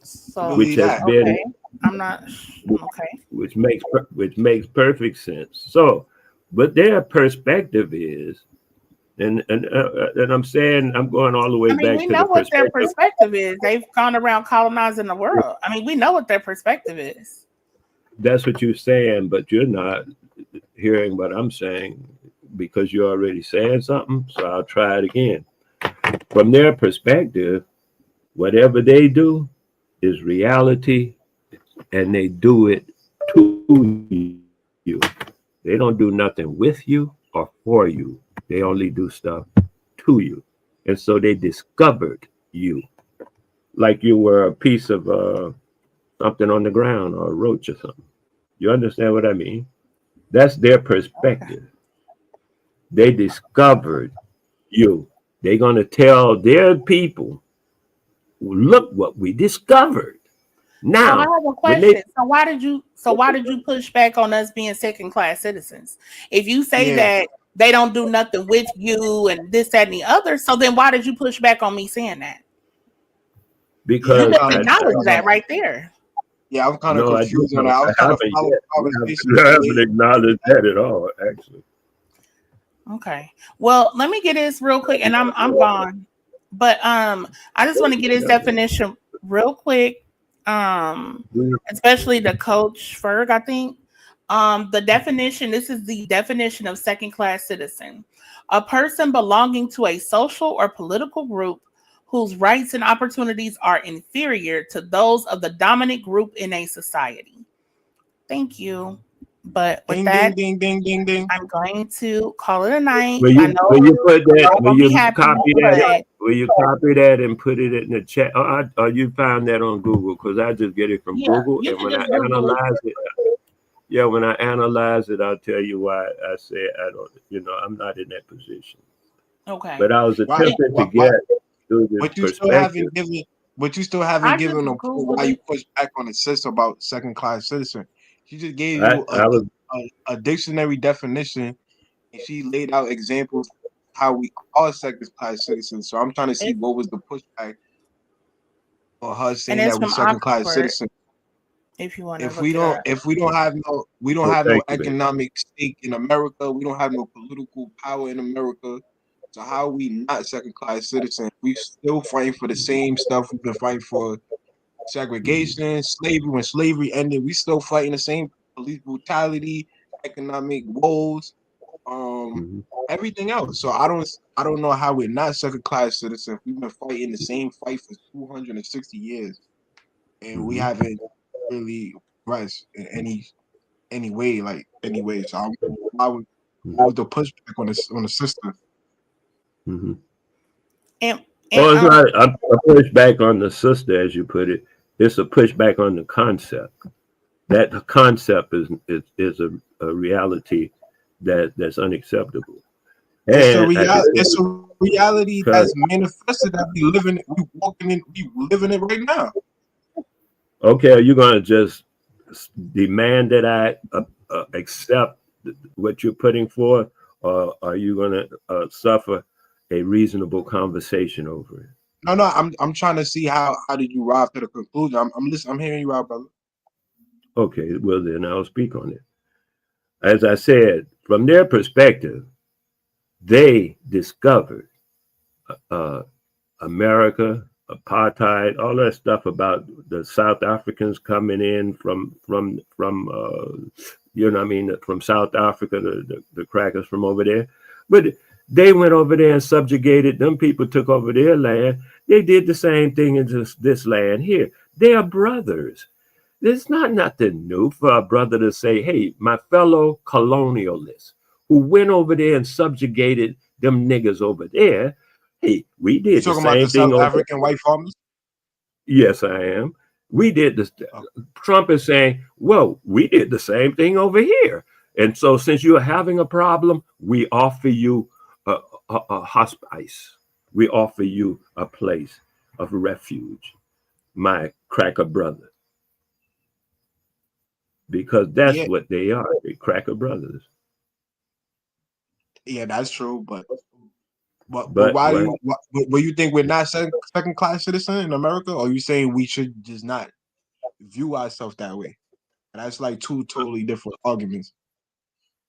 [SPEAKER 3] So
[SPEAKER 7] which has been
[SPEAKER 3] okay, I'm not okay.
[SPEAKER 7] which makes perfect sense. So, but their perspective is, and I'm saying I'm going all the way
[SPEAKER 3] I mean,
[SPEAKER 7] back
[SPEAKER 3] we
[SPEAKER 7] to
[SPEAKER 3] know
[SPEAKER 7] the
[SPEAKER 3] what their
[SPEAKER 7] perspective.
[SPEAKER 3] perspective is. They've gone around colonizing the world. I mean, we know what their perspective is.
[SPEAKER 7] That's what you're saying, but you're not hearing what I'm saying because you're already saying something. So I'll try it again. From their perspective, whatever they do is reality, and they do it to you. They don't do nothing with you or for you. They only do stuff to you. And so they discovered you like you were a piece of something on the ground or a roach or something. You understand what I mean? That's their
[SPEAKER 3] Okay.
[SPEAKER 7] perspective. They discovered you. They're going to tell their people, look what we discovered.
[SPEAKER 3] So I
[SPEAKER 7] Now,
[SPEAKER 3] have a
[SPEAKER 7] when they
[SPEAKER 3] question. So why did you push back on us being second class citizens? If you say
[SPEAKER 22] Yeah,
[SPEAKER 3] that they don't do nothing with you and this, that, and the other, so then why did you push back on me saying that?
[SPEAKER 22] yeah,
[SPEAKER 3] You
[SPEAKER 22] I'm
[SPEAKER 7] because
[SPEAKER 3] just
[SPEAKER 22] kind of
[SPEAKER 3] acknowledged
[SPEAKER 22] confused on
[SPEAKER 3] that
[SPEAKER 22] that.
[SPEAKER 3] right there.
[SPEAKER 22] Yeah, I'm kind of
[SPEAKER 7] no, I did
[SPEAKER 22] confused on
[SPEAKER 7] not.
[SPEAKER 22] that. I
[SPEAKER 7] I
[SPEAKER 22] was trying to
[SPEAKER 7] haven't
[SPEAKER 22] follow
[SPEAKER 7] yet.
[SPEAKER 22] the conversation
[SPEAKER 7] I
[SPEAKER 22] from
[SPEAKER 7] haven't
[SPEAKER 22] Lady.
[SPEAKER 7] acknowledged that at all, actually.
[SPEAKER 3] Okay. Well, let me get this real quick, and I'm gone. But I just want to get his definition real quick. Especially the coach Ferg, I think. The definition, this is the definition of second class citizen. A person belonging to a social or political group whose rights and opportunities are inferior to those of the dominant group in a society. Thank you. But with
[SPEAKER 22] Ding, ding,
[SPEAKER 3] that,
[SPEAKER 22] ding, ding, ding, ding.
[SPEAKER 3] I'm going to call it a night.
[SPEAKER 7] Will
[SPEAKER 3] I
[SPEAKER 7] you
[SPEAKER 3] know
[SPEAKER 7] will you put
[SPEAKER 3] we're
[SPEAKER 7] that?
[SPEAKER 3] all
[SPEAKER 7] Will
[SPEAKER 3] gonna be
[SPEAKER 7] you
[SPEAKER 3] happy,
[SPEAKER 7] copy that?
[SPEAKER 3] but
[SPEAKER 7] Will you copy that and put it in the chat? Or you found that on Google? Because I just get it from
[SPEAKER 3] yeah,
[SPEAKER 7] Google,
[SPEAKER 3] you
[SPEAKER 7] and
[SPEAKER 3] can
[SPEAKER 7] when I
[SPEAKER 3] just Google it.
[SPEAKER 7] analyze it, yeah, when I analyze it, I'll tell you why I say I don't. I'm not in that position.
[SPEAKER 3] Okay.
[SPEAKER 7] But I was
[SPEAKER 22] Why?
[SPEAKER 3] It,
[SPEAKER 7] attempting to
[SPEAKER 22] Why?
[SPEAKER 7] get through the
[SPEAKER 22] But you still
[SPEAKER 7] perspective.
[SPEAKER 22] haven't given. But you still haven't
[SPEAKER 3] I just
[SPEAKER 22] given a point
[SPEAKER 3] Googled
[SPEAKER 22] why you
[SPEAKER 3] it.
[SPEAKER 22] push back on the sister about second class citizen. She just gave
[SPEAKER 7] I
[SPEAKER 22] you
[SPEAKER 7] I was
[SPEAKER 22] a dictionary definition, and she laid out examples how we are second class citizens. So I'm trying to see
[SPEAKER 3] It's
[SPEAKER 22] what was the pushback for her
[SPEAKER 3] and
[SPEAKER 22] saying
[SPEAKER 3] it's
[SPEAKER 22] that we
[SPEAKER 3] from
[SPEAKER 22] second class
[SPEAKER 3] Oxford.
[SPEAKER 22] citizens.
[SPEAKER 3] If you want to
[SPEAKER 22] If
[SPEAKER 3] look
[SPEAKER 22] we
[SPEAKER 3] it
[SPEAKER 22] don't,
[SPEAKER 3] up,
[SPEAKER 22] if we don't have no, we don't
[SPEAKER 7] well.
[SPEAKER 22] have no
[SPEAKER 7] Thank you, baby.
[SPEAKER 22] economic stake in America. We don't have no political power in America. So how are we not second class citizens? We still fighting for the same stuff we've been fighting for:
[SPEAKER 7] Mhm,
[SPEAKER 22] segregation, slavery. When slavery ended, we still fighting the same police brutality, economic woes, um,
[SPEAKER 7] mhm,
[SPEAKER 22] everything else. So I don't know how we're not second class citizens. We've been fighting the same fight for 260 years, and we
[SPEAKER 7] mhm,
[SPEAKER 22] haven't really progressed in any way, like any way. So I would what was the pushback on the system?
[SPEAKER 7] mhm.
[SPEAKER 3] and
[SPEAKER 7] Oh,
[SPEAKER 3] and
[SPEAKER 7] it's not a pushback on the sister, as you put it. It's a pushback on the concept. That concept is a reality that's unacceptable. And at the
[SPEAKER 22] It's
[SPEAKER 7] same
[SPEAKER 22] a reality
[SPEAKER 7] because
[SPEAKER 22] that's manifested that we walking in, we living it right now.
[SPEAKER 7] okay, are you going to just demand that I accept what you're putting forth, or are you going to suffer a reasonable conversation over it?
[SPEAKER 22] No, no, I'm trying to see how did you arrive to the conclusion. I'm listening. I'm hearing you out, brother.
[SPEAKER 7] Okay, well then I'll speak on it. As I said, from their perspective, they discovered uh, America, apartheid, all that stuff about the South Africans coming in from I mean, from South Africa, the crackers from over there. But they went over there and subjugated them. People took over their land. They did the same thing in this land here. They are brothers. It's not nothing new for a brother to say, hey, my fellow colonialists who went over there and subjugated them niggas over there. Hey, we
[SPEAKER 22] You
[SPEAKER 7] did the
[SPEAKER 22] talking about the
[SPEAKER 7] same thing
[SPEAKER 22] South
[SPEAKER 7] over.
[SPEAKER 22] African white farmers?
[SPEAKER 7] Yes, I am. We did this.
[SPEAKER 22] Oh,
[SPEAKER 7] Trump is saying, well, we did the same thing over here. And so since you're having a problem, we offer you a hospice. We offer you a place of refuge, my cracker brother, because that's
[SPEAKER 22] yeah,
[SPEAKER 7] what they are. They cracker brothers.
[SPEAKER 22] yeah, that's true. But But
[SPEAKER 7] But
[SPEAKER 22] why do
[SPEAKER 7] what?
[SPEAKER 22] you but you think we're not second class citizen in America, or you saying we should just not view ourselves that way? And that's like two totally different arguments.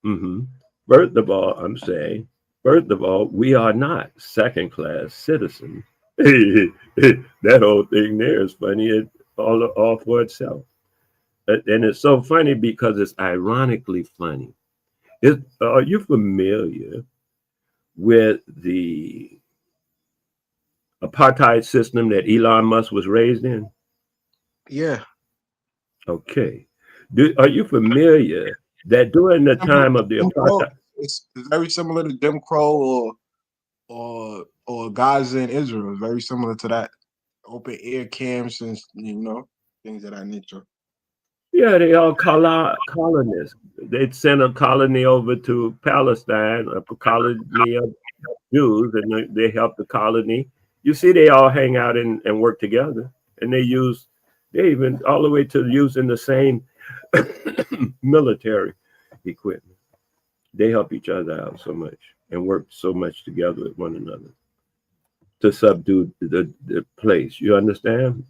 [SPEAKER 7] Mm-hmm. First of all, I'm saying, first of all, we are not second class citizens. That whole thing there is funny, all for itself. And it's so funny because it's ironically funny. Are you familiar with the apartheid system that Elon Musk was raised in?
[SPEAKER 22] Yeah.
[SPEAKER 7] Okay. Are you familiar that during the
[SPEAKER 22] Similar
[SPEAKER 7] time
[SPEAKER 22] to
[SPEAKER 7] of the
[SPEAKER 22] Jim Crow.
[SPEAKER 7] apartheid?
[SPEAKER 22] It's very similar to Jim Crow or Gaza in Israel. It's very similar to that. Open air camps and things of that nature.
[SPEAKER 7] Yeah, they all colonists. They'd send a colony over to Palestine, a colony of Jews, and they help the colony. You see, they all hang out and work together, and they even all the way to using the same military equipment. They help each other out so much and work so much together with one another to subdue the place. You understand?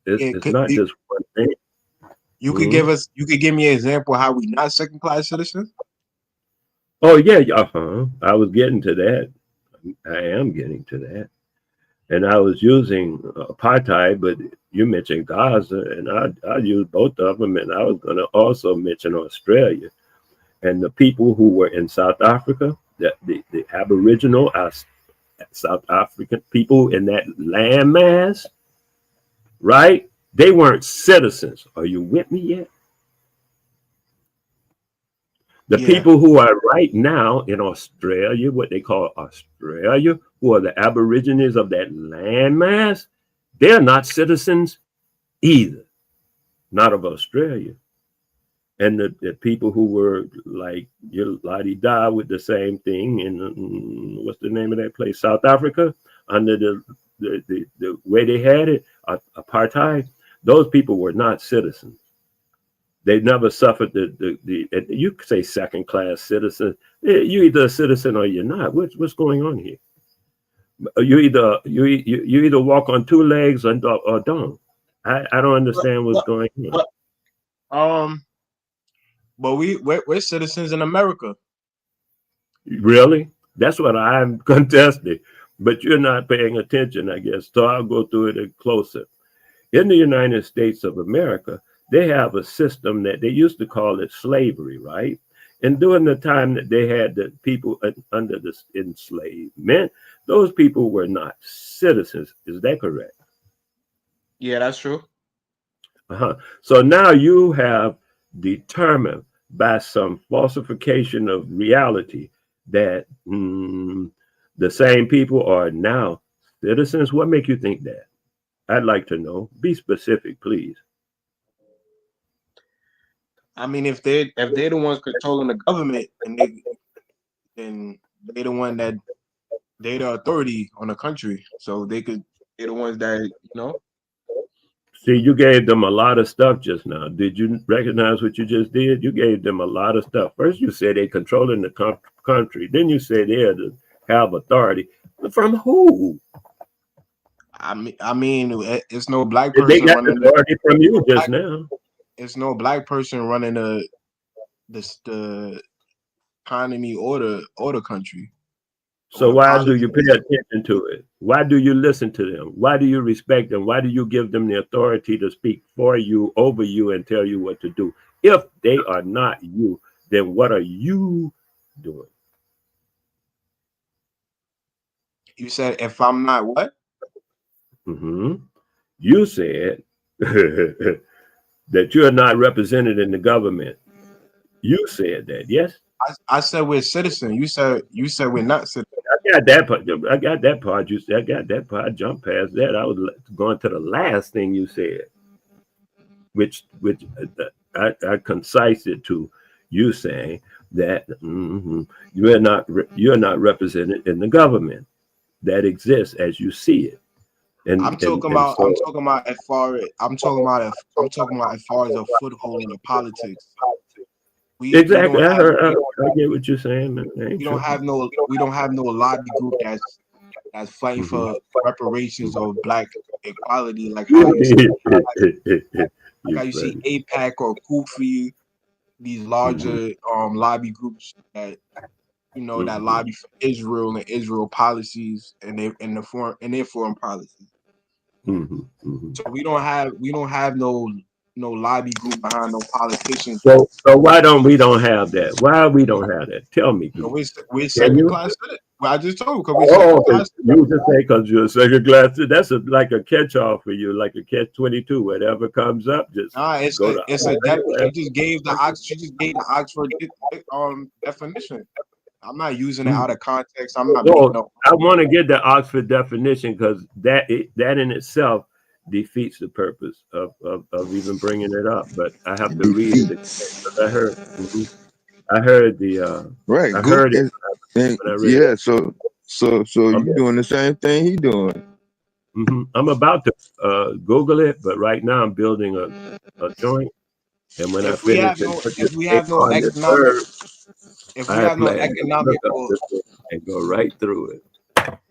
[SPEAKER 22] Yeah,
[SPEAKER 7] It's not just one thing.
[SPEAKER 22] you could
[SPEAKER 7] Mhm.
[SPEAKER 22] give me an example how we not second class citizens?
[SPEAKER 7] Oh yeah, I was getting to that. I am getting to that. And I was using apartheid, but you mentioned Gaza, and I used both of them, and I was going to also mention Australia and the people who were in South Africa, the Aboriginal South African people in that landmass, right? They weren't citizens. Are you with me yet? The
[SPEAKER 22] Yeah.
[SPEAKER 7] people who are right now in Australia, what they call Australia, who are the Aborigines of that landmass, they're not citizens either, not of Australia. And the people who were like Lottie Da with the same thing in what's the name of that place, South Africa, under the way they had it, apartheid, those people were not citizens. They never suffered you could say second class citizen. You either a citizen or you're not. What's going on here? You either walk on two legs or don't. I don't understand what's going on.
[SPEAKER 22] Um, but we're citizens in America.
[SPEAKER 7] Really? That's what I'm contesting. But you're not paying attention, I guess. So I'll go through it closer. In the United States of America, they have a system that they used to call it slavery, right? And during the time that they had the people under this enslavement, those people were not citizens. Is that correct?
[SPEAKER 22] Yeah, that's true.
[SPEAKER 7] So now you have determined by some falsification of reality that the same people are now citizens. What make you think that? I'd like to know. Be specific, please.
[SPEAKER 22] I mean, if they're the ones controlling the government, and then they're the one that they're the authority on the country, so they're the ones that.
[SPEAKER 7] See, you gave them a lot of stuff just now. Did you recognize what you just did? You gave them a lot of stuff. First, you said they're controlling the country. Then you said they're to have authority. From who?
[SPEAKER 22] I mean, it's no black
[SPEAKER 7] They
[SPEAKER 22] person
[SPEAKER 7] got
[SPEAKER 22] running
[SPEAKER 7] authority from you just now.
[SPEAKER 22] It's no black person running the economy or the country.
[SPEAKER 7] So why do you pay attention to it? Why do you listen to them? Why do you respect them? Why do you give them the authority to speak for you, over you, and tell you what to do? If they are not you, then what are you doing?
[SPEAKER 22] You said if I'm not what?
[SPEAKER 7] You said that you're not represented in the government. You said that, yes?
[SPEAKER 22] I said we're citizens. You said we're not citizens.
[SPEAKER 7] I got that part. I got that part. You said I got that part. I jumped past that. I was going to the last thing you said, which I concise it to you saying that you're not represented in the government that exists as you see it.
[SPEAKER 22] I'm talking about as far as a foothold in the politics.
[SPEAKER 7] Exactly. I get what you're saying, man.
[SPEAKER 22] We don't have no lobby group that's fighting
[SPEAKER 7] Mm-hmm.
[SPEAKER 22] for reparations of black equality, like how you see like how you see APAC or Kufi, these larger lobby groups that that lobby for Israel and Israel policies and their foreign policies. So we don't have no lobby group behind no politicians.
[SPEAKER 7] So why don't have that? Why we don't have that? Tell me, please.
[SPEAKER 22] We're
[SPEAKER 7] Can
[SPEAKER 22] second
[SPEAKER 7] you?
[SPEAKER 22] class citizens. Well, I just told you because we're
[SPEAKER 7] Oh,
[SPEAKER 22] second class.
[SPEAKER 7] you just say because you're a second class. That's like a catch-all for you, like a catch-22. Whatever comes up, just
[SPEAKER 22] Nah,
[SPEAKER 7] go to.
[SPEAKER 22] she just gave the Oxford definition. I'm not using it out of context. I'm not making
[SPEAKER 7] No,
[SPEAKER 22] no.
[SPEAKER 7] I want to get the Oxford definition because that in itself defeats the purpose of even bringing it up. But I have to read it again because I heard the
[SPEAKER 5] Right.
[SPEAKER 7] I
[SPEAKER 5] Go
[SPEAKER 7] heard it
[SPEAKER 5] and
[SPEAKER 7] when I read
[SPEAKER 5] yeah.
[SPEAKER 7] it.
[SPEAKER 5] So you doing the same thing he doing.
[SPEAKER 7] I'm about to Google it, but right now I'm building a joint, and when I
[SPEAKER 22] If we
[SPEAKER 7] finish
[SPEAKER 22] have
[SPEAKER 7] and
[SPEAKER 22] no
[SPEAKER 7] put
[SPEAKER 22] if
[SPEAKER 7] this
[SPEAKER 22] we
[SPEAKER 7] thing
[SPEAKER 22] have no
[SPEAKER 7] on this
[SPEAKER 22] economic
[SPEAKER 7] verb,
[SPEAKER 22] if we
[SPEAKER 7] I
[SPEAKER 22] have no
[SPEAKER 7] plan to look up
[SPEAKER 22] economical
[SPEAKER 7] this thing and go right through it.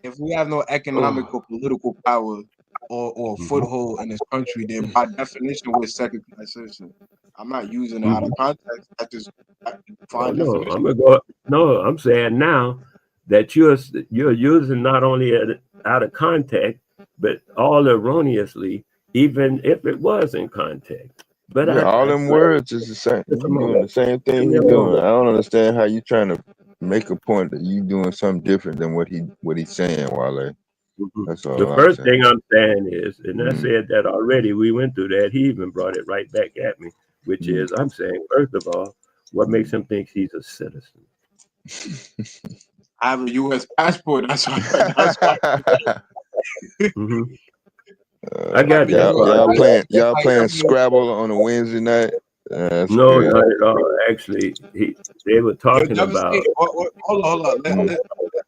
[SPEAKER 22] if we have no
[SPEAKER 7] Oh.
[SPEAKER 22] economical political power or foothold in this country, then by definition we're second class citizens. I'm not using it out of context. I just
[SPEAKER 7] Oh
[SPEAKER 22] find
[SPEAKER 7] no,
[SPEAKER 22] definition.
[SPEAKER 7] I'm gonna go. No, I'm saying now that you're using not only out of context, but all erroneously, even if it was in context. But
[SPEAKER 5] Yeah, all
[SPEAKER 7] I
[SPEAKER 5] them words is the same.
[SPEAKER 7] just a
[SPEAKER 5] You doing
[SPEAKER 7] moment.
[SPEAKER 5] the same
[SPEAKER 7] Give
[SPEAKER 5] thing
[SPEAKER 7] me
[SPEAKER 5] he
[SPEAKER 7] a
[SPEAKER 5] doing.
[SPEAKER 7] moment.
[SPEAKER 5] I don't understand how you trying to make a point that you doing something different than what he's saying, Wale. That's
[SPEAKER 7] The
[SPEAKER 5] all I'm
[SPEAKER 7] first thing
[SPEAKER 5] saying.
[SPEAKER 7] I'm saying is, and I said that already, we went through that. He even brought it right back at me, which is, I'm saying, first of all, what makes him think he's a citizen?
[SPEAKER 22] I have a U.S. passport. That's why.
[SPEAKER 7] I got that part.
[SPEAKER 5] y'all playing Scrabble on a Wednesday night. That's
[SPEAKER 7] No,
[SPEAKER 5] good.
[SPEAKER 7] not at all. Actually, they were
[SPEAKER 22] Yo,
[SPEAKER 7] talking about.
[SPEAKER 22] devastating. Hold on.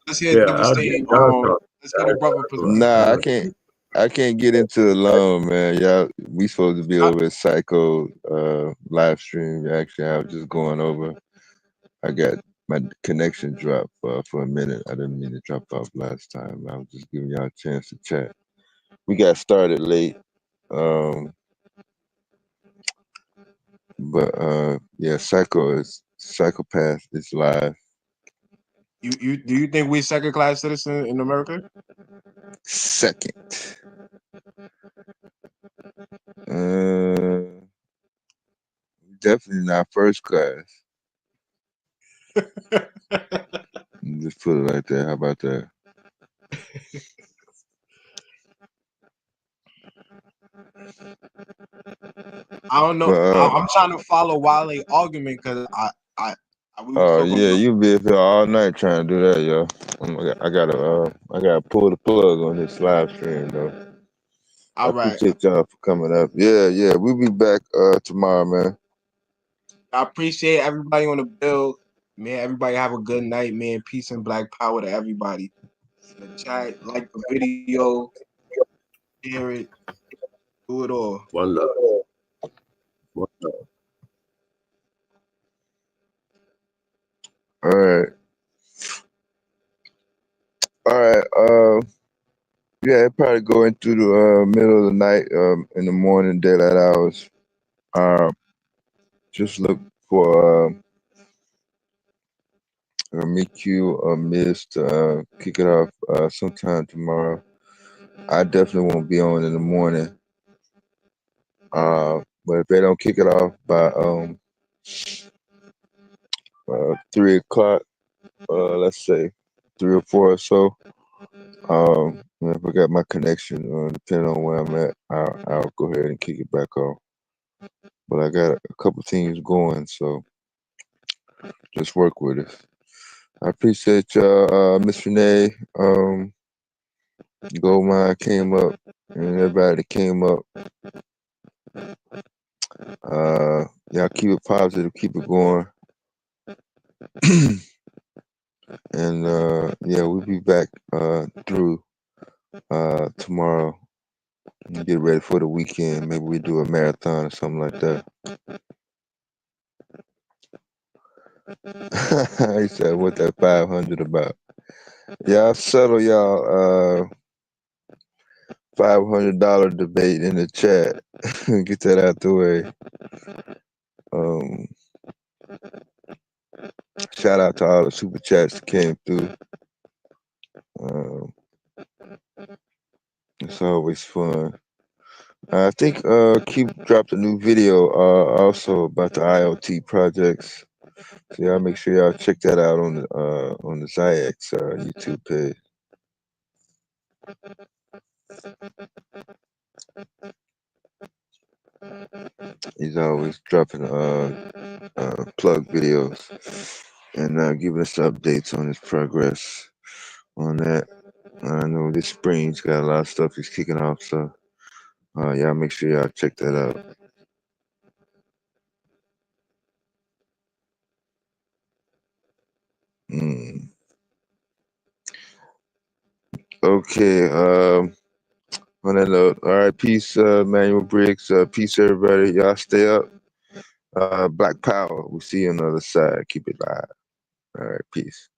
[SPEAKER 22] Let's hear
[SPEAKER 7] Yeah,
[SPEAKER 22] devastating.
[SPEAKER 7] y'all talk.
[SPEAKER 22] Let's get a brother
[SPEAKER 5] Nah,
[SPEAKER 22] perspective.
[SPEAKER 5] I can't get into it alone, man. Y'all, we supposed to be over at Psycho live stream. Actually, I was just going over. I got my connection dropped for a minute. I didn't mean to drop off last time. I was just giving y'all a chance to chat. We got started late. But yeah, Psychopath is live.
[SPEAKER 22] You do you think we're second class citizens in America?
[SPEAKER 5] Second. Definitely not first class. Just put it like that. How about that?
[SPEAKER 22] I don't know. I'm trying to follow Wale's argument because we was
[SPEAKER 5] Oh
[SPEAKER 22] talking
[SPEAKER 5] yeah,
[SPEAKER 22] about.
[SPEAKER 5] you'll be up here all night trying to do that, yo. I gotta pull the plug on this live stream though. I
[SPEAKER 22] All right.
[SPEAKER 5] appreciate y'all for coming up. Yeah, we'll be back tomorrow, man.
[SPEAKER 22] I appreciate everybody on the bill. Man, everybody have a good night, man. Peace and black power to everybody. In the chat, like the video, share it, do it all.
[SPEAKER 7] One love. One love.
[SPEAKER 5] All right. Yeah, it probably go into the middle of the night, in the morning, daylight hours. Just look for meet you or Miss to kick it off sometime tomorrow. I definitely won't be on in the morning. But if they don't kick it off by 3 o'clock, let's say 3 or 4 or so, if I got my connection, depending on where I'm at, I'll go ahead and kick it back off. But I got a couple things going, so just work with it. I appreciate y'all, Miss Renee, Goldmine came up, and everybody that came up. Y'all keep it positive, keep it going. And yeah, we'll be back through tomorrow. Get ready for the weekend. Maybe we do a marathon or something like that. He said, "What that 500 about?" Y'all settle y'all $500 debate in the chat. Get that out the way. Shout out to all the super chats that came through. It's always fun. I think Keep dropped a new video also about the IoT projects. So y'all make sure y'all check that out on the Zyx YouTube page. He's always dropping plug videos and giving us updates on his progress on that. I know this spring he's got a lot of stuff he's kicking off, so y'all make sure y'all check that out. Okay, on that note, all right, peace, Manuel Briggs, peace, everybody. Y'all stay up. Black Power, we'll see you on the other side. Keep it live. All right, peace.